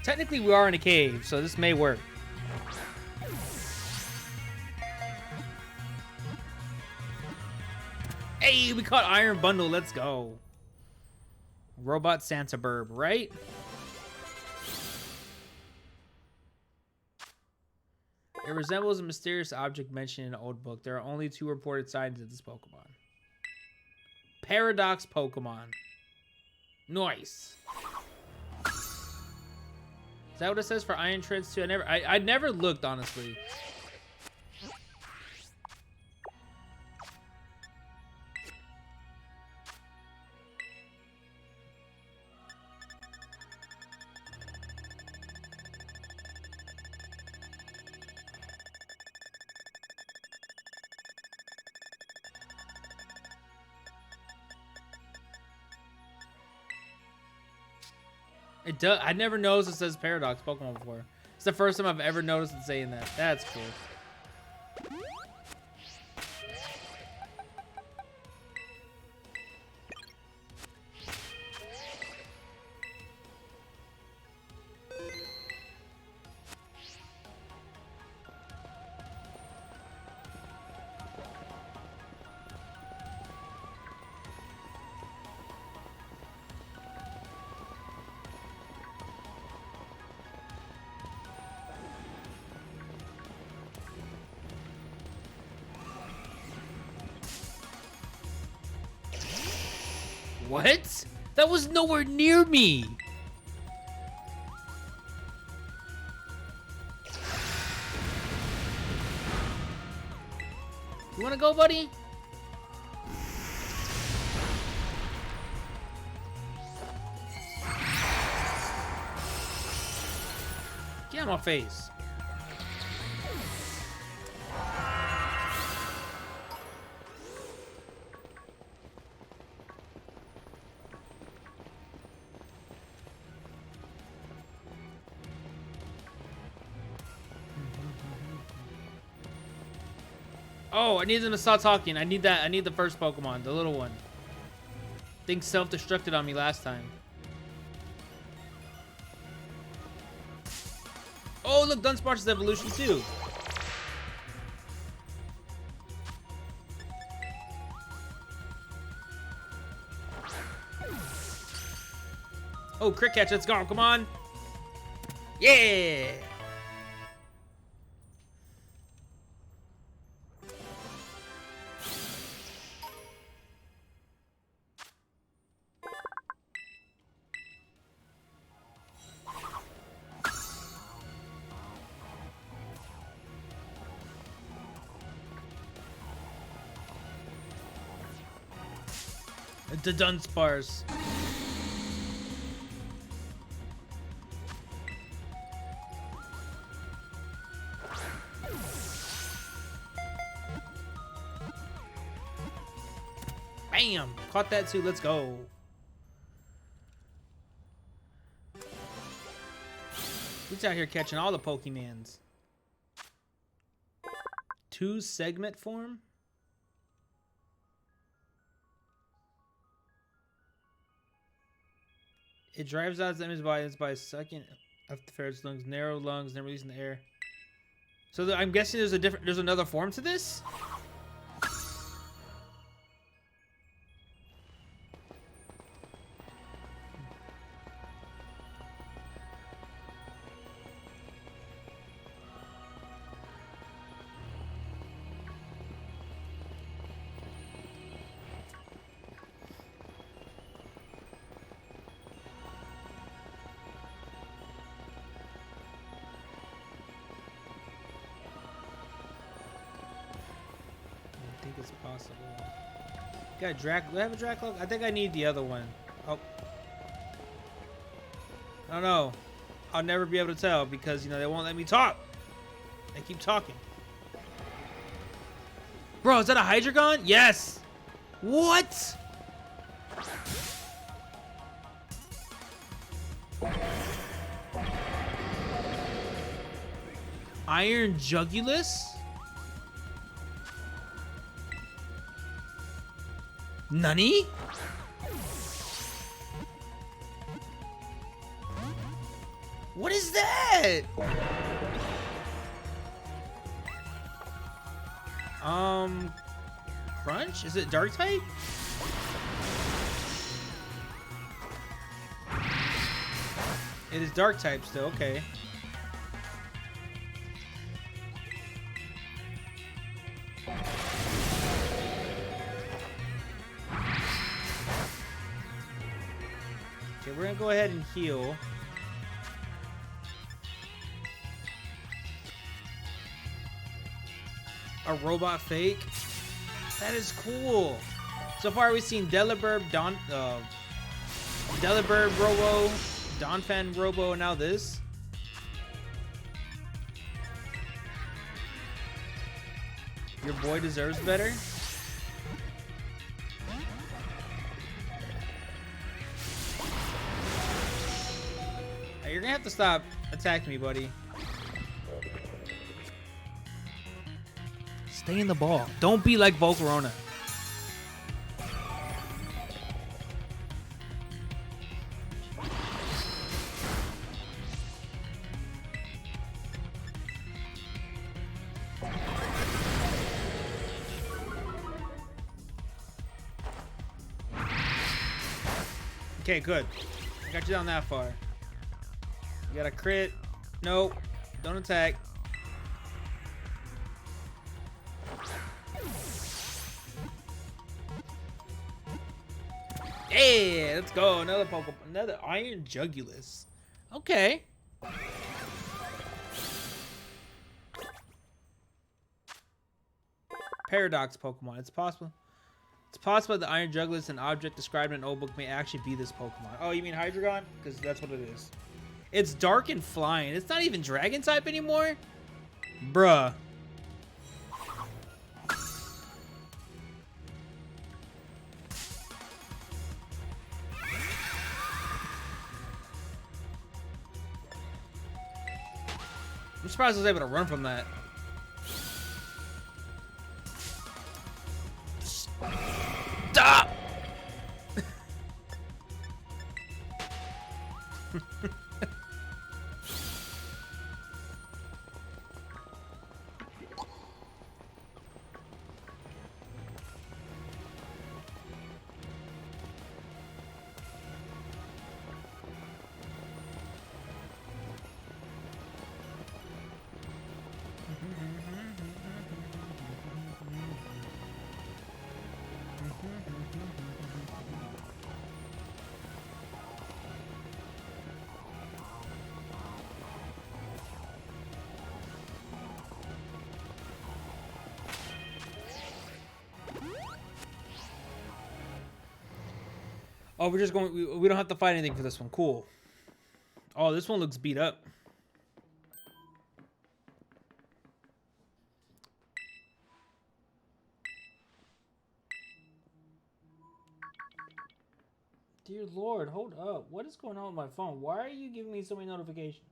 Technically, we are in a cave, so this may work. Hey, we caught Iron Bundle. Let's go. Robot Santa Burb, right? It resembles a mysterious object mentioned in an old book. There are only 2 reported sightings of this Pokemon. Paradox Pokemon. Nice. Is that what it says for Iron Treads too? I never looked, honestly. It does. I never noticed it says Paradox Pokemon before. It's the first time I've ever noticed it saying that. That's cool. What? That was nowhere near me. You wanna go, buddy? Get out of my face. Oh, I need them to stop talking. I need that. I need the first Pokemon, the little one. Thing self-destructed on me last time. Oh, look, Dunsparce's evolution too. Oh, Crit Catch, let's go. Come on. Yeah. The Dunsparce. Bam! Caught that too. Let's go. He's out here catching all the Pokemans. 2 segment form? It drives out its enemy's bodies by sucking up the ferret's lungs, narrow lungs, then releasing the air. So I'm guessing there's another form to this? I think it's possible. Got Drac. Do I have a Dracloak? I think I need the other one. Oh. I don't know. I'll never be able to tell because, you know, they won't let me talk. They keep talking. Bro, is that a Hydreigon? Yes! What? Iron Jugulus? Nani? What is that? Crunch? Is it dark type? It is dark type still, okay. Okay, we're gonna go ahead and heal. A robot fake? That is cool. So far we've seen Delibird, Delibird Robo, Donphan Robo, and now this. Your boy deserves better. Hey, you're gonna have to stop attacking me, buddy. Stay in the ball. Don't be like Volcarona. Okay, good. I got you down that far. You got a crit. Nope. Don't attack. Yeah, let's go. Another Pokemon. Another Iron Jugulus. Okay. Paradox Pokemon. It's possible. It's possible that the Iron Jugulus, an object described in an old book, may actually be this Pokemon. Oh, you mean Hydreigon? Because that's what it is. It's dark and flying. It's not even Dragon type anymore? Bruh. I'm surprised I was able to run from that. Stop! Oh, we're just going. We don't have to fight anything for this one. Cool. Oh, this one looks beat up. Dear Lord, hold up. What is going on with my phone? Why are you giving me so many notifications?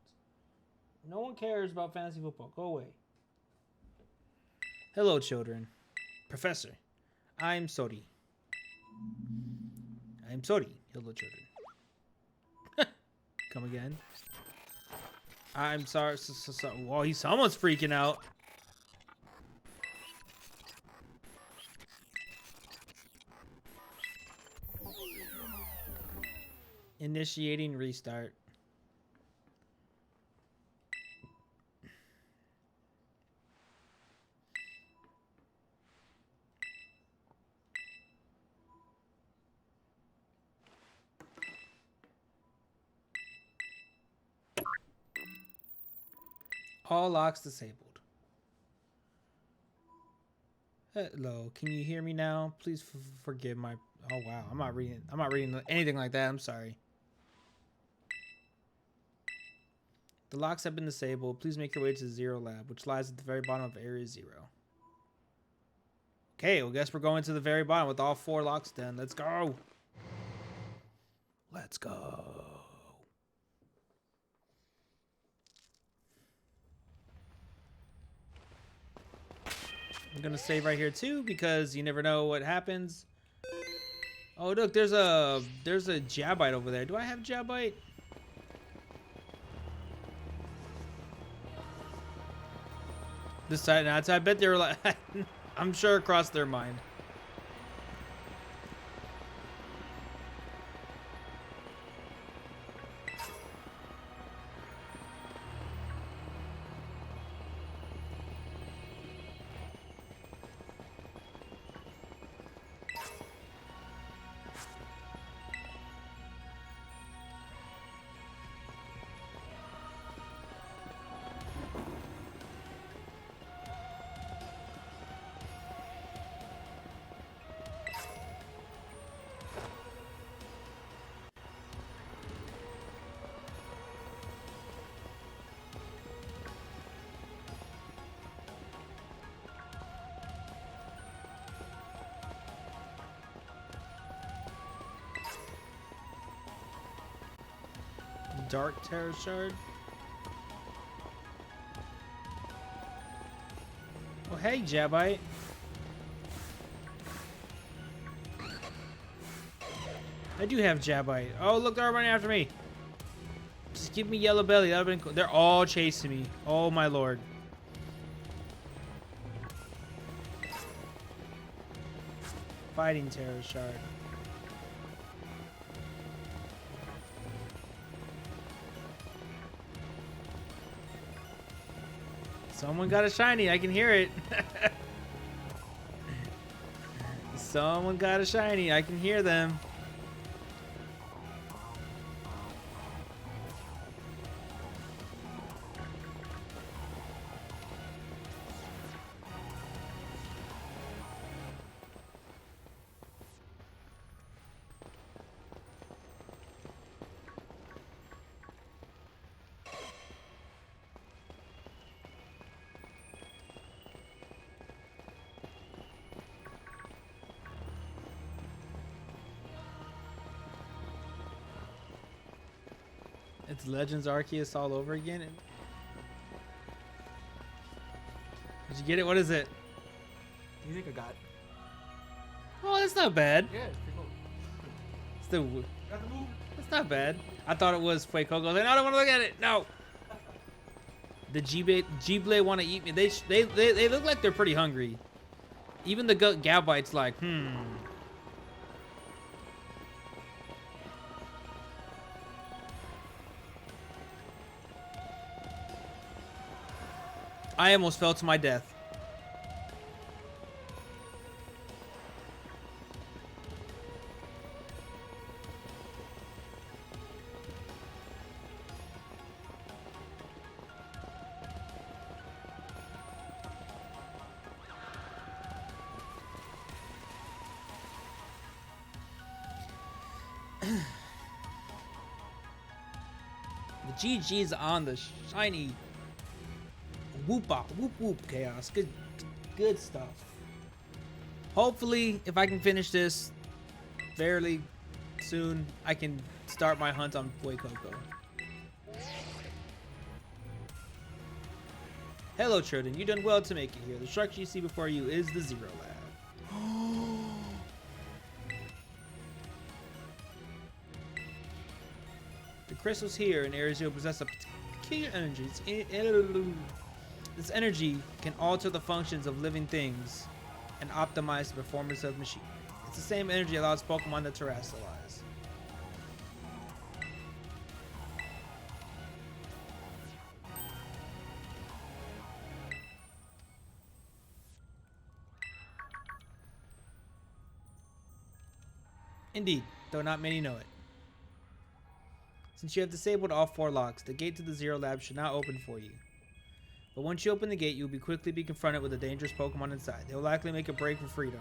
No one cares about fantasy football. Go away. Hello, children. Professor, I'm Sori. I'm Sori. Hello, children. Come again. I'm sorry. Whoa, someone's freaking out. Initiating restart. All locks disabled. Hello, can you hear me now? Please forgive my. Oh wow, I'm not reading anything like that. I'm sorry. The locks have been disabled. Please make your way to the Zero Lab, which lies at the very bottom of Area 0. Okay, well, guess we're going to the very bottom with all 4 locks done. Let's go. Let's go. I'm gonna save right here too because you never know what happens. Oh look, there's a Jabite over there. Do I have Jabite? This side, I bet they were like, I'm sure it crossed their mind. Dark Terror Shard. Oh, hey, Jabite. I do have Jabite. Oh, look, they're running after me. Just give me Yellow Belly. That would have been cool. They're all chasing me. Oh, my lord. Fighting Terror Shard. Someone got a shiny. I can hear it. Someone got a shiny. I can hear them. It's Legends Arceus all over again. Did you get it? What is it? You think I got? Oh, that's not bad. Yeah, it's pretty cool. Still, Got the move? that's not bad. I thought it was Fuecoco. I don't want to look at it. No. The G-Blade want to eat me. They look like they're pretty hungry. Even the Gabite's like, I almost fell to my death. The GG's on the shiny Whoopa, whoop whoop chaos. Good stuff. Hopefully, if I can finish this fairly soon, I can start my hunt on Fuecoco. Hello, Troden. You done well to make it here. The structure you see before you is the Zero Lab. The crystals here in Area Zero possess a peculiar energy. This energy can alter the functions of living things and optimize the performance of machinery. It's the same energy that allows Pokemon to terrestrialize. Indeed, though not many know it. Since you have disabled all 4 locks, the gate to the Zero Lab should not open for you. But once you open the gate, you will quickly be confronted with a dangerous Pokemon inside. They will likely make a break for freedom.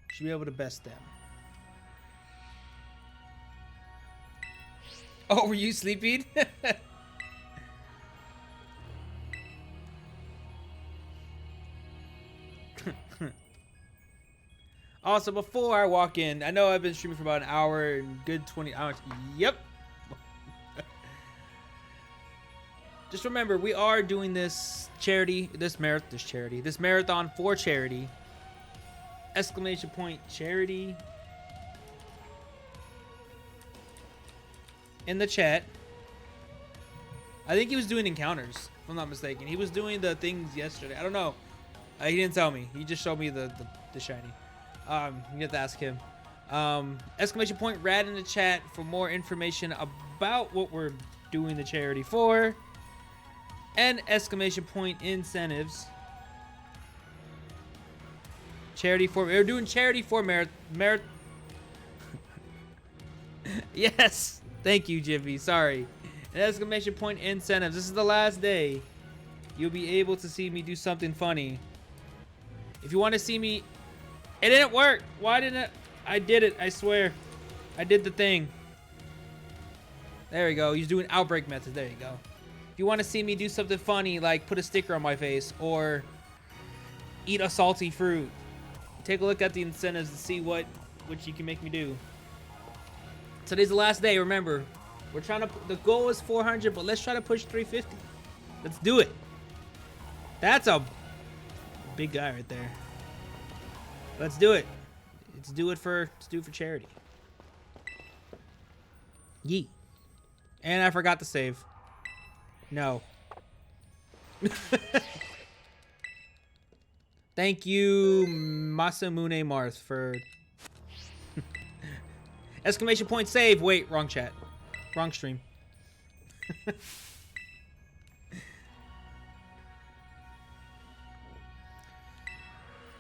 You should be able to best them. Oh, were you sleeping? Also, before I walk in, I know I've been streaming for about an hour and good 20 hours. Yep. Just remember, we are doing this marathon for charity. Exclamation point charity. In the chat. I think he was doing encounters, if I'm not mistaken. He was doing the things yesterday. I don't know. He didn't tell me. He just showed me the shiny. You have to ask him. Exclamation point rad in the chat for more information about what we're doing the charity for. And exclamation point incentives. Charity for, we're doing charity for merit. Yes, thank you, Jiffy. Sorry. And exclamation point incentives. This is the last day. You'll be able to see me do something funny. If you want to see me, it didn't work. Why didn't it? I did it. I swear. I did the thing. There we go. He's doing outbreak method. There you go. If you want to see me do something funny, like put a sticker on my face or eat a salty fruit, take a look at the incentives and see what you can make me do. Today's the last day. Remember, we're trying to. The goal is 400, but let's try to push 350. Let's do it. That's a big guy right there. Let's do it. Let's do it for charity. Yee. And I forgot to save. No. Thank you, Masamune Marth, for exclamation point save. Wait, wrong chat. Wrong stream.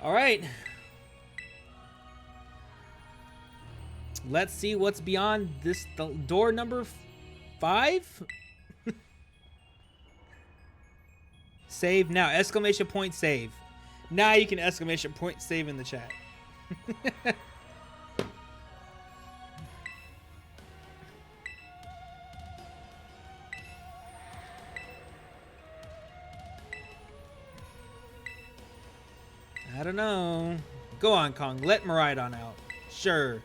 All right. Let's see what's beyond this door number 5. Save now. Exclamation point save. Now you can exclamation point save in the chat. I don't know. Go on, Kong. Let Miraidon out. Sure.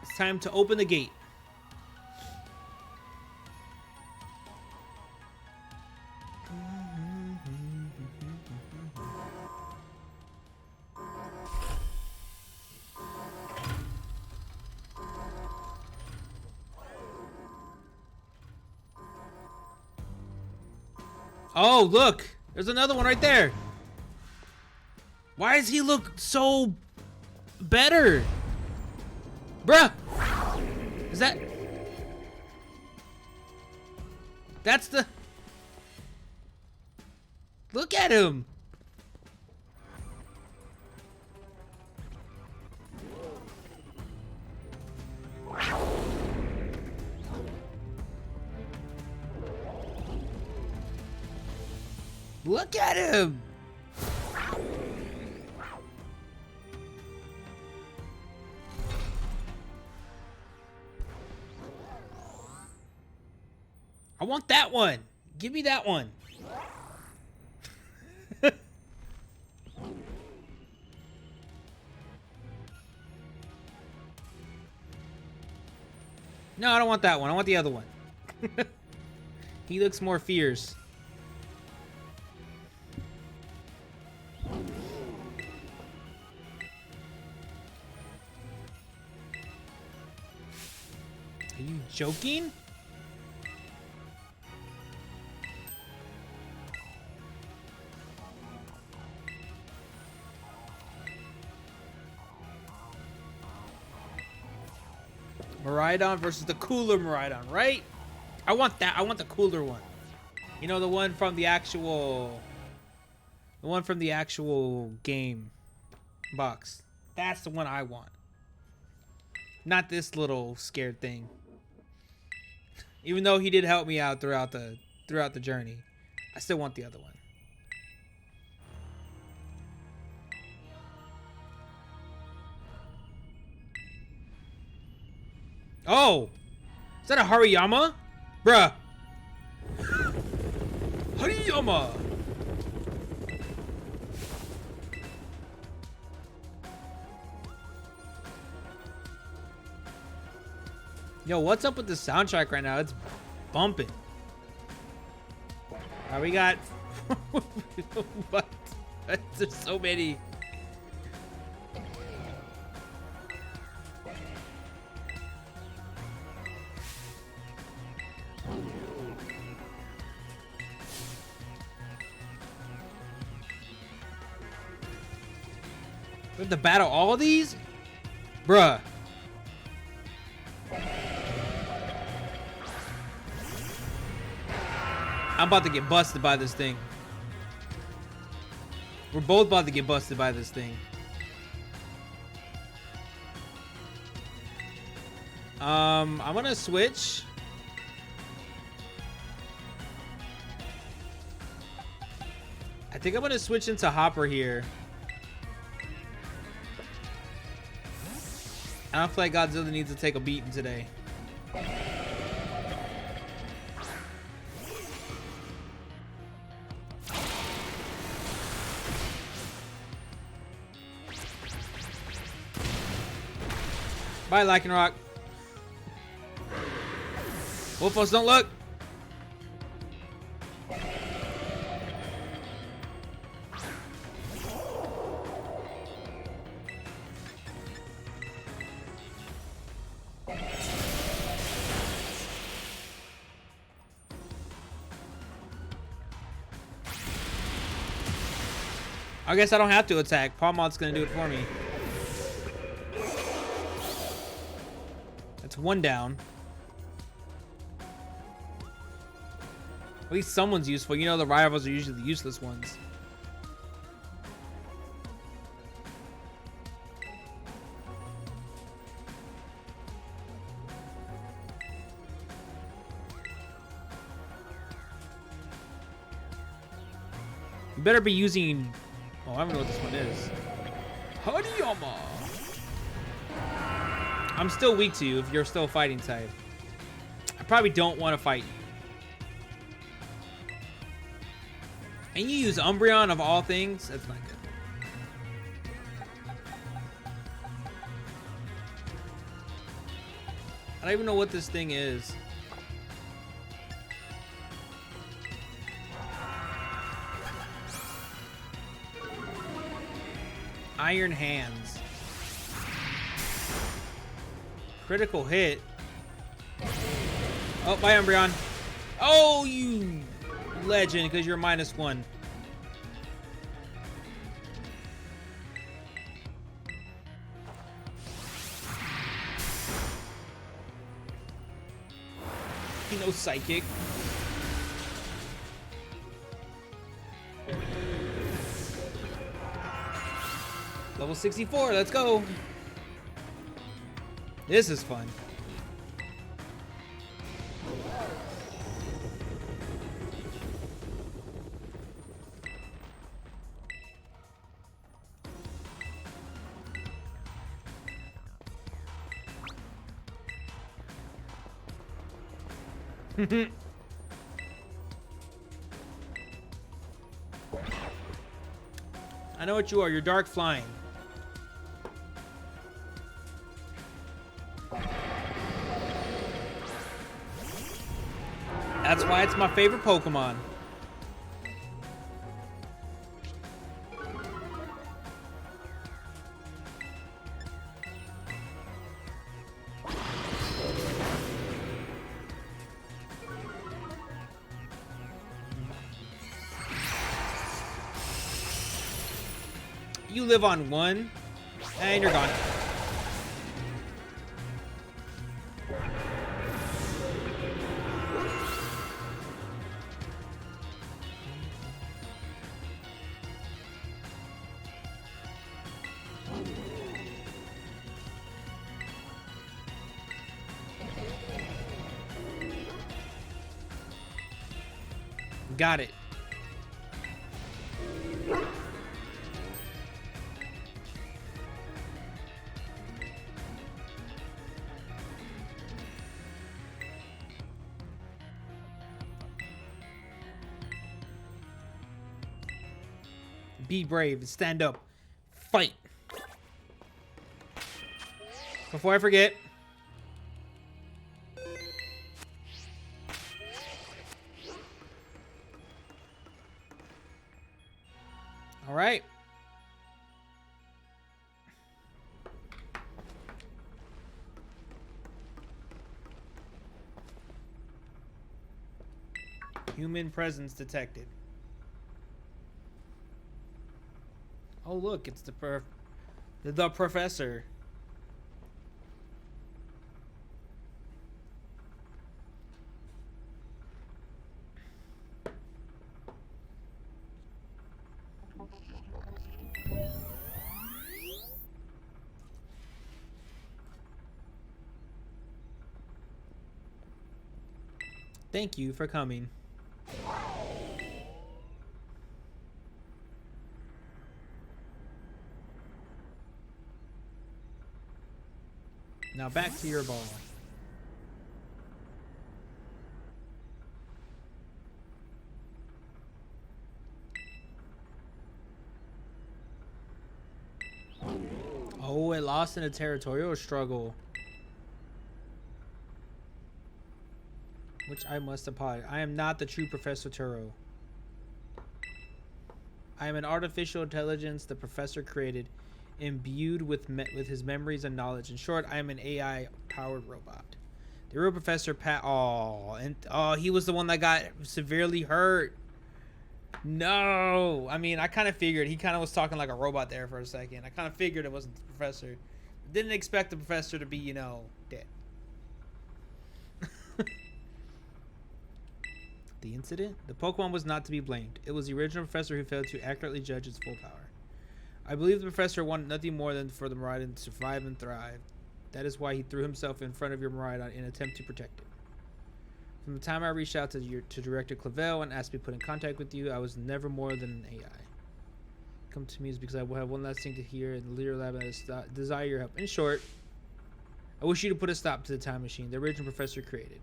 It's time to open the gate. Oh, look! There's another one right there. Why does he look so better? Bruh! Is that... That's the... Look at him! Look at him! I want that one. Give me that one. No, I don't want that one. I want the other one. He looks more fierce. Are you joking? Miraidon versus the cooler Miraidon, right? I want that. I want the cooler one. You know, the one from the actual game box. That's the one I want. Not this little scared thing. Even though he did help me out throughout the journey, I still want the other one. Oh! Is that a Hariyama? Bruh! Hariyama! Yo, what's up with the soundtrack right now? It's bumping. We got... What? There's so many... We have to battle all of these? Bruh. I'm about to get busted by this thing. We're both about to get busted by this thing. I'm gonna switch. I think I'm gonna switch into Hopper here. I don't feel like Godzilla needs to take a beating today. Bye, Lycanroc. Wolfos, don't look. I guess I don't have to attack. Palmod's gonna do it for me. That's one down. At least someone's useful. You know the rivals are usually the useless ones. You better be using... Oh, I don't know what this one is. Hariyama! I'm still weak to you if you're still fighting type. I probably don't want to fight you. And you use Umbreon of all things? That's not good. I don't even know what this thing is. Iron Hands. Critical hit. Oh, bye, Umbreon. Oh, you legend, because you're -1. You know, psychic. Level 64, let's go. This is fun. I know what you are. You're dark flying. That's why it's my favorite Pokemon. You live on one, and you're gone. Got it. Be brave. Stand up. Fight. Before I forget. All right. Human presence detected. Oh look, it's the professor. Thank you for coming. Now back to your ball. Oh, it lost in a territorial struggle. Which I must apologize. I am not the true Professor Turo. I am an artificial intelligence the professor created, imbued with his memories and knowledge. In short, I am an AI-powered robot. The real Professor he was the one that got severely hurt. No, I mean, I kind of figured he kind of was talking like a robot there for a second. I kind of figured it wasn't the professor. Didn't expect the professor to be, you know, dead. The incident? The Pokemon was not to be blamed. It was the original professor who failed to accurately judge its full power. I believe the professor wanted nothing more than for the Miraidon to survive and thrive. That is why he threw himself in front of your Miraidon in an attempt to protect it. From the time I reached out to Director Clavel and asked me to put in contact with you, I was never more than an AI. Come to me is because I will have one last thing to hear in the leader lab and I desire your help. In short, I wish you to put a stop to the time machine the original professor created.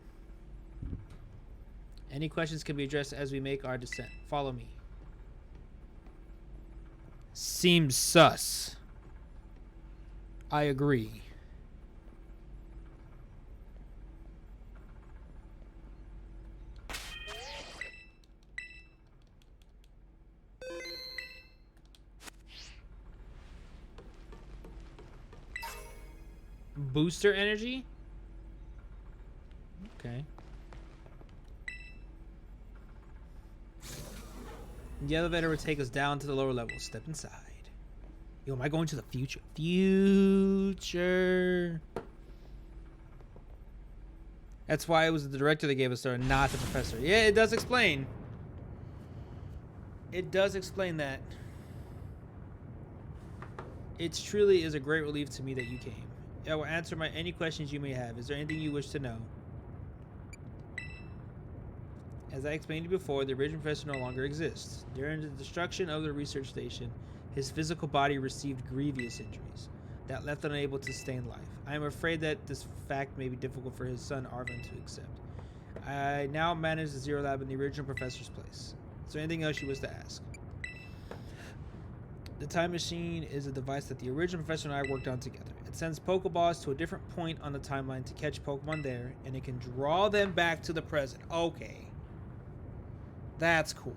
Any questions can be addressed as we make our descent. Follow me. Seems sus. I agree. Booster energy? Okay. The elevator would take us down to the lower level. Step inside. Yo, am I going to the future? Future. That's why it was the director that gave us there, not the professor. Yeah, it does explain. It does explain that. It truly is a great relief to me that you came. I will answer any questions you may have. Is there anything you wish to know? As I explained to you before, the original professor no longer exists. During the destruction of the research station, his physical body received grievous injuries that left him unable to sustain life. I am afraid that this fact may be difficult for his son Arvin to accept. I now manage the Zero Lab in the original professor's place. Is there anything else you wish to ask? The time machine is a device that the original professor and I worked on together. It sends Pokeballs to a different point on the timeline to catch Pokemon there, and it can draw them back to the present. Okay. That's cool.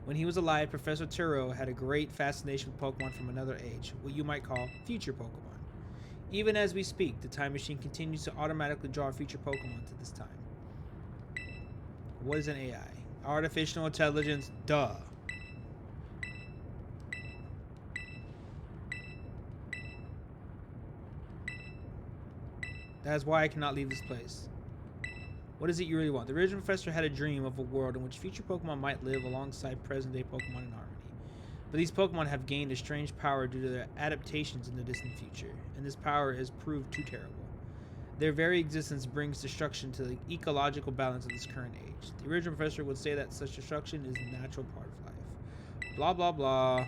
When he was alive, Professor Turo had a great fascination with Pokemon from another age, what you might call future Pokemon. Even as we speak, the time machine continues to automatically draw future Pokemon to this time. What is an AI? Artificial intelligence, duh. That is why I cannot leave this place. What is it you really want? The original professor had a dream of a world in which future Pokemon might live alongside present-day Pokemon in harmony. But these Pokemon have gained a strange power due to their adaptations in the distant future, and this power has proved too terrible. Their very existence brings destruction to the ecological balance of this current age. The original professor would say that such destruction is a natural part of life. Blah, blah, blah.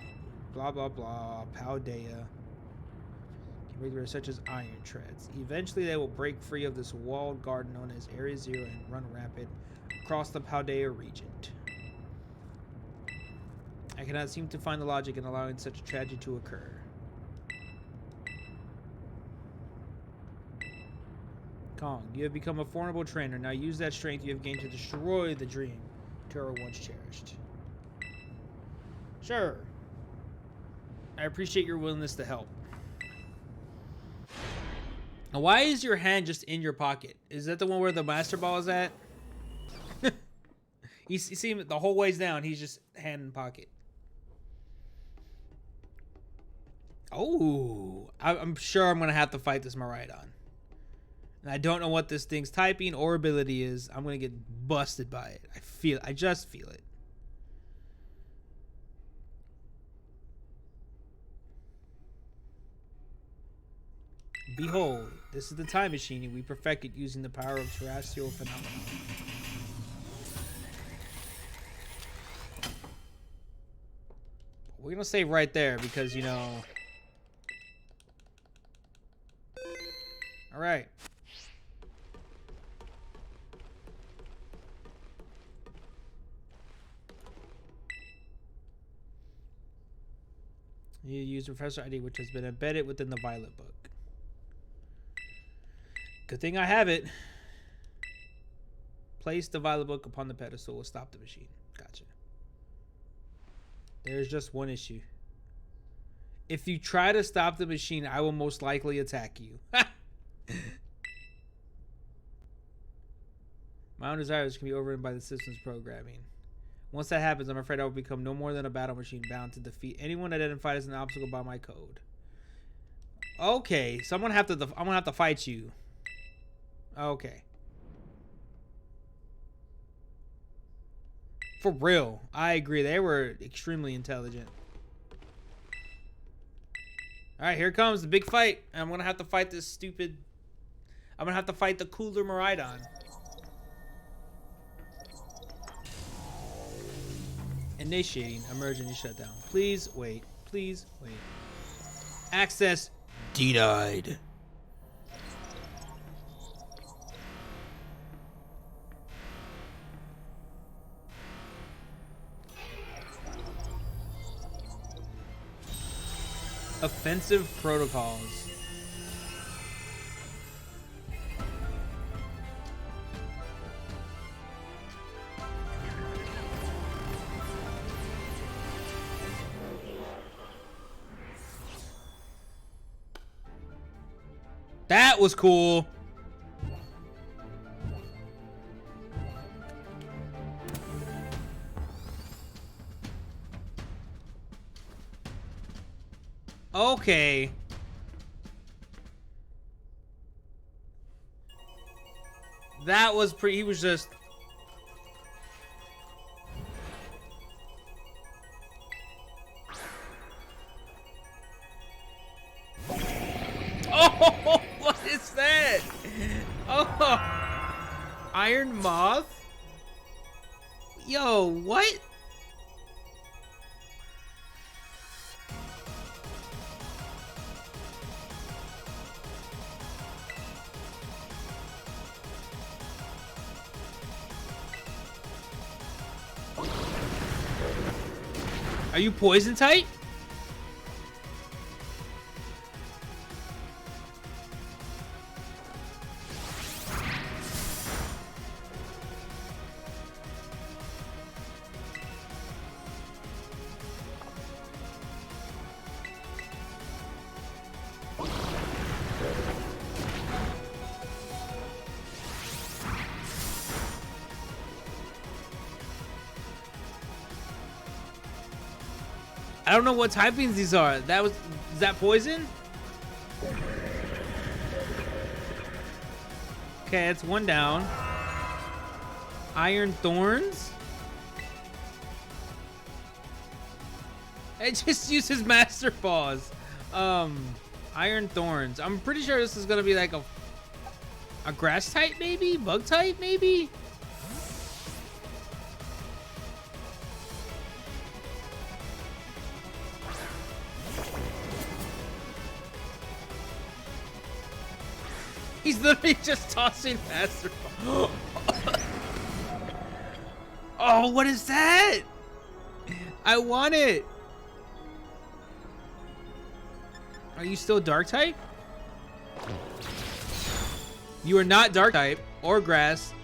Blah, blah, blah. Paldea. Such as iron treads. Eventually they will break free of this walled garden known as Area Zero and run rapid across the Paldea region. I cannot seem to find the logic in allowing such a tragedy to occur. Kong, you have become a formidable trainer. Now use that strength you have gained to destroy the dream Turo once cherished. Sure. I appreciate your willingness to help. Now, why is your hand just in your pocket? Is that the one where the Master Ball is at? You see him the whole ways down. He's just hand in pocket. Oh, I'm sure I'm going to have to fight this Miraidon. And I don't know what this thing's typing or ability is. I'm going to get busted by it. I just feel it. Behold, this is the time machine we perfected using the power of terrestrial phenomena. We're gonna save right there because, you know. All right. You use Professor ID, which has been embedded within the Violet book. Good thing I have it. Place the Violet book upon the pedestal will stop the machine. Gotcha. There's just one issue. If you try to stop the machine, I will most likely attack you. My own desires can be overridden by the system's programming. Once that happens, I'm afraid I will become no more than a battle machine bound to defeat anyone identified as an obstacle by my code. Okay, so I'm gonna have to fight you. Okay. For real, I agree. They were extremely intelligent. All right, here comes the big fight. I'm gonna have to fight this stupid. I'm gonna have to fight the cooler Miraidon. Initiating emergency shutdown. Please wait. Please wait. Access denied. Offensive protocols. That was cool. Okay. That was pretty. He was just. Oh, what is that? Oh, Iron Moth? Yo, what? Are you poison type? I don't know what typings these are. Is that poison? Okay, it's one down. Iron Thorns. It just uses Master Paws. Iron Thorns. I'm pretty sure this is gonna be like a grass type, maybe? Bug type, maybe? He's literally just tossing Master Paws. Oh, what is that? I want it. Are you still dark type? You are not dark type or grass.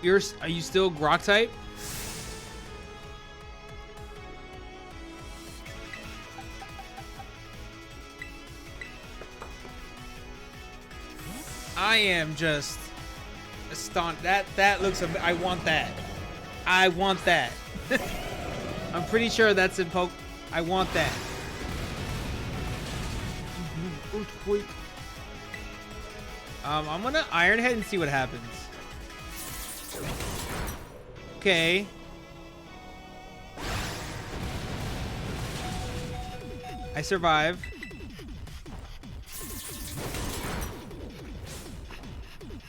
Are you still rock type? I am just astonished. That looks. I want that. I want that. I'm pretty sure that's in Poke. I want that. Earthquake. I'm gonna Iron Head and see what happens. Okay. I survive.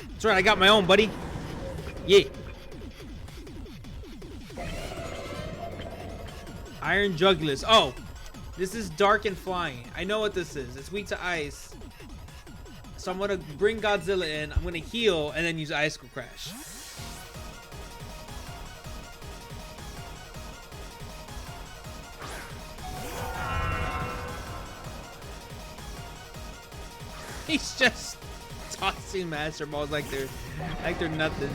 That's right, I got my own, buddy. Yeah. Iron Jugulus. Oh, this is dark and flying. I know what this is. It's weak to ice. So I'm gonna bring Godzilla in. I'm gonna heal and then use Icicle Crash. He's just tossing Master Balls like they're nothing.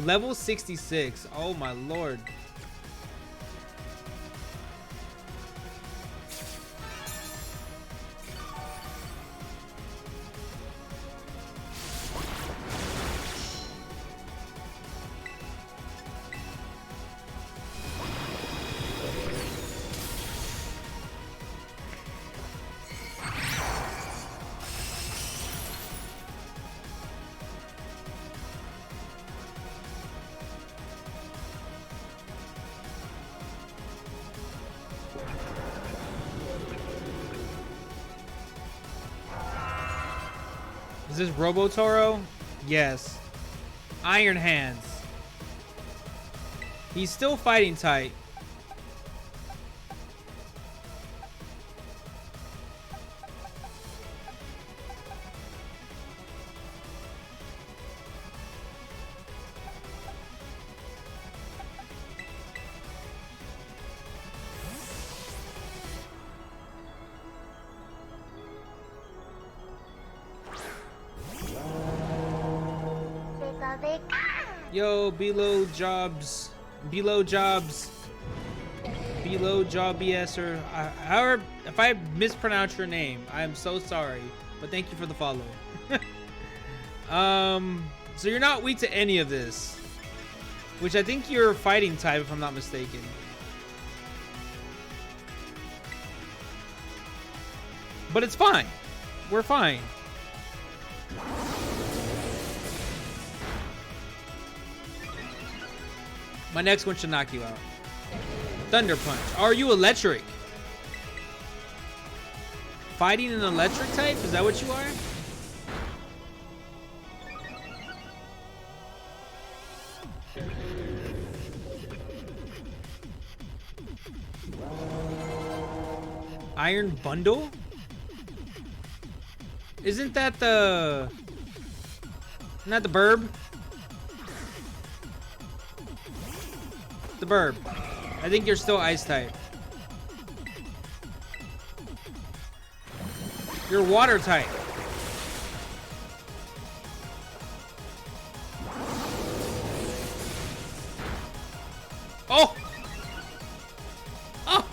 Level 66. Oh my lord. Is this Robotoro? Yes. Iron Hands. He's still fighting tight. Yo, Below Jobs, Below Jobs, Below Job BS, or however, if I mispronounce your name, I am so sorry, but thank you for the follow. So you're not weak to any of this, which I think you're fighting type if I'm not mistaken. But it's fine. We're fine. My next one should knock you out. Thunder Punch. Are you electric? Fighting an electric type? Is that what you are? Iron Bundle? Isn't that the... Not the Burb? The Burb. I think you're still ice type. You're water type. Oh! Oh!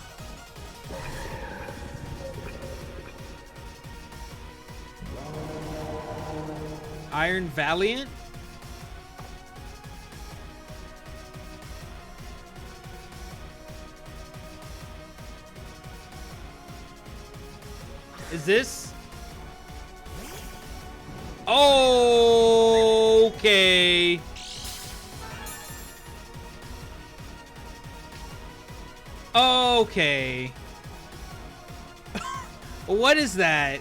Iron Valiant? Is this? Okay. Okay. What is that?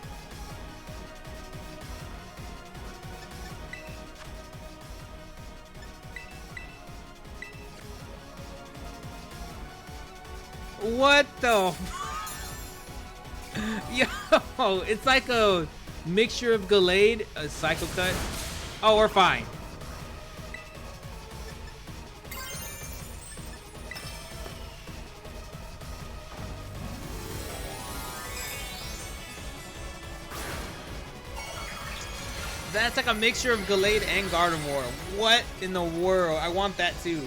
What the? Yo, it's like a mixture of Gallade, a Psycho Cut. Oh, we're fine. That's like a mixture of Gallade and Gardevoir. What in the world? I want that too.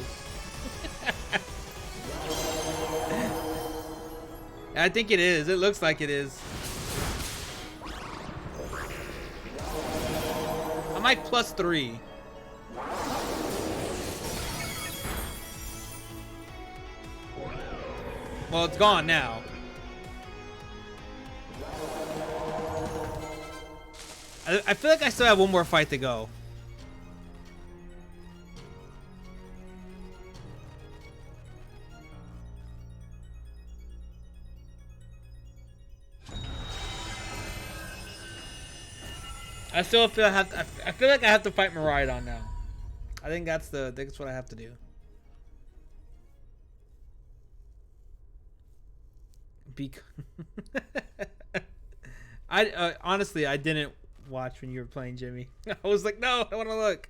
I think it is. It looks like it is. I'm like +3. Well, it's gone now. I feel like I still have one more fight to go. I still feel I feel like I have to fight Miraidon now. I think that's what I have to do. I honestly I didn't watch when you were playing, Jimmy. I was like, no, I want to look.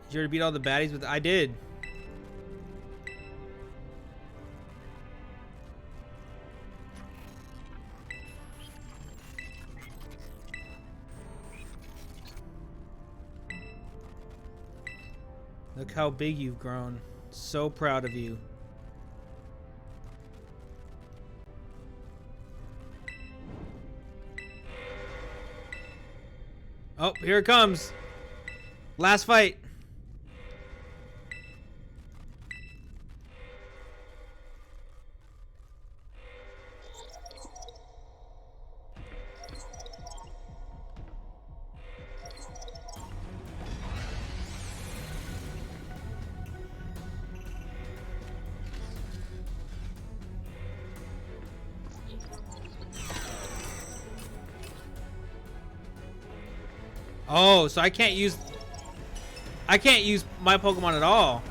Did you already beat all the baddies with? I did. Look how big you've grown. So proud of you. Oh, here it comes. Last fight. Oh, so I can't use my Pokemon at all.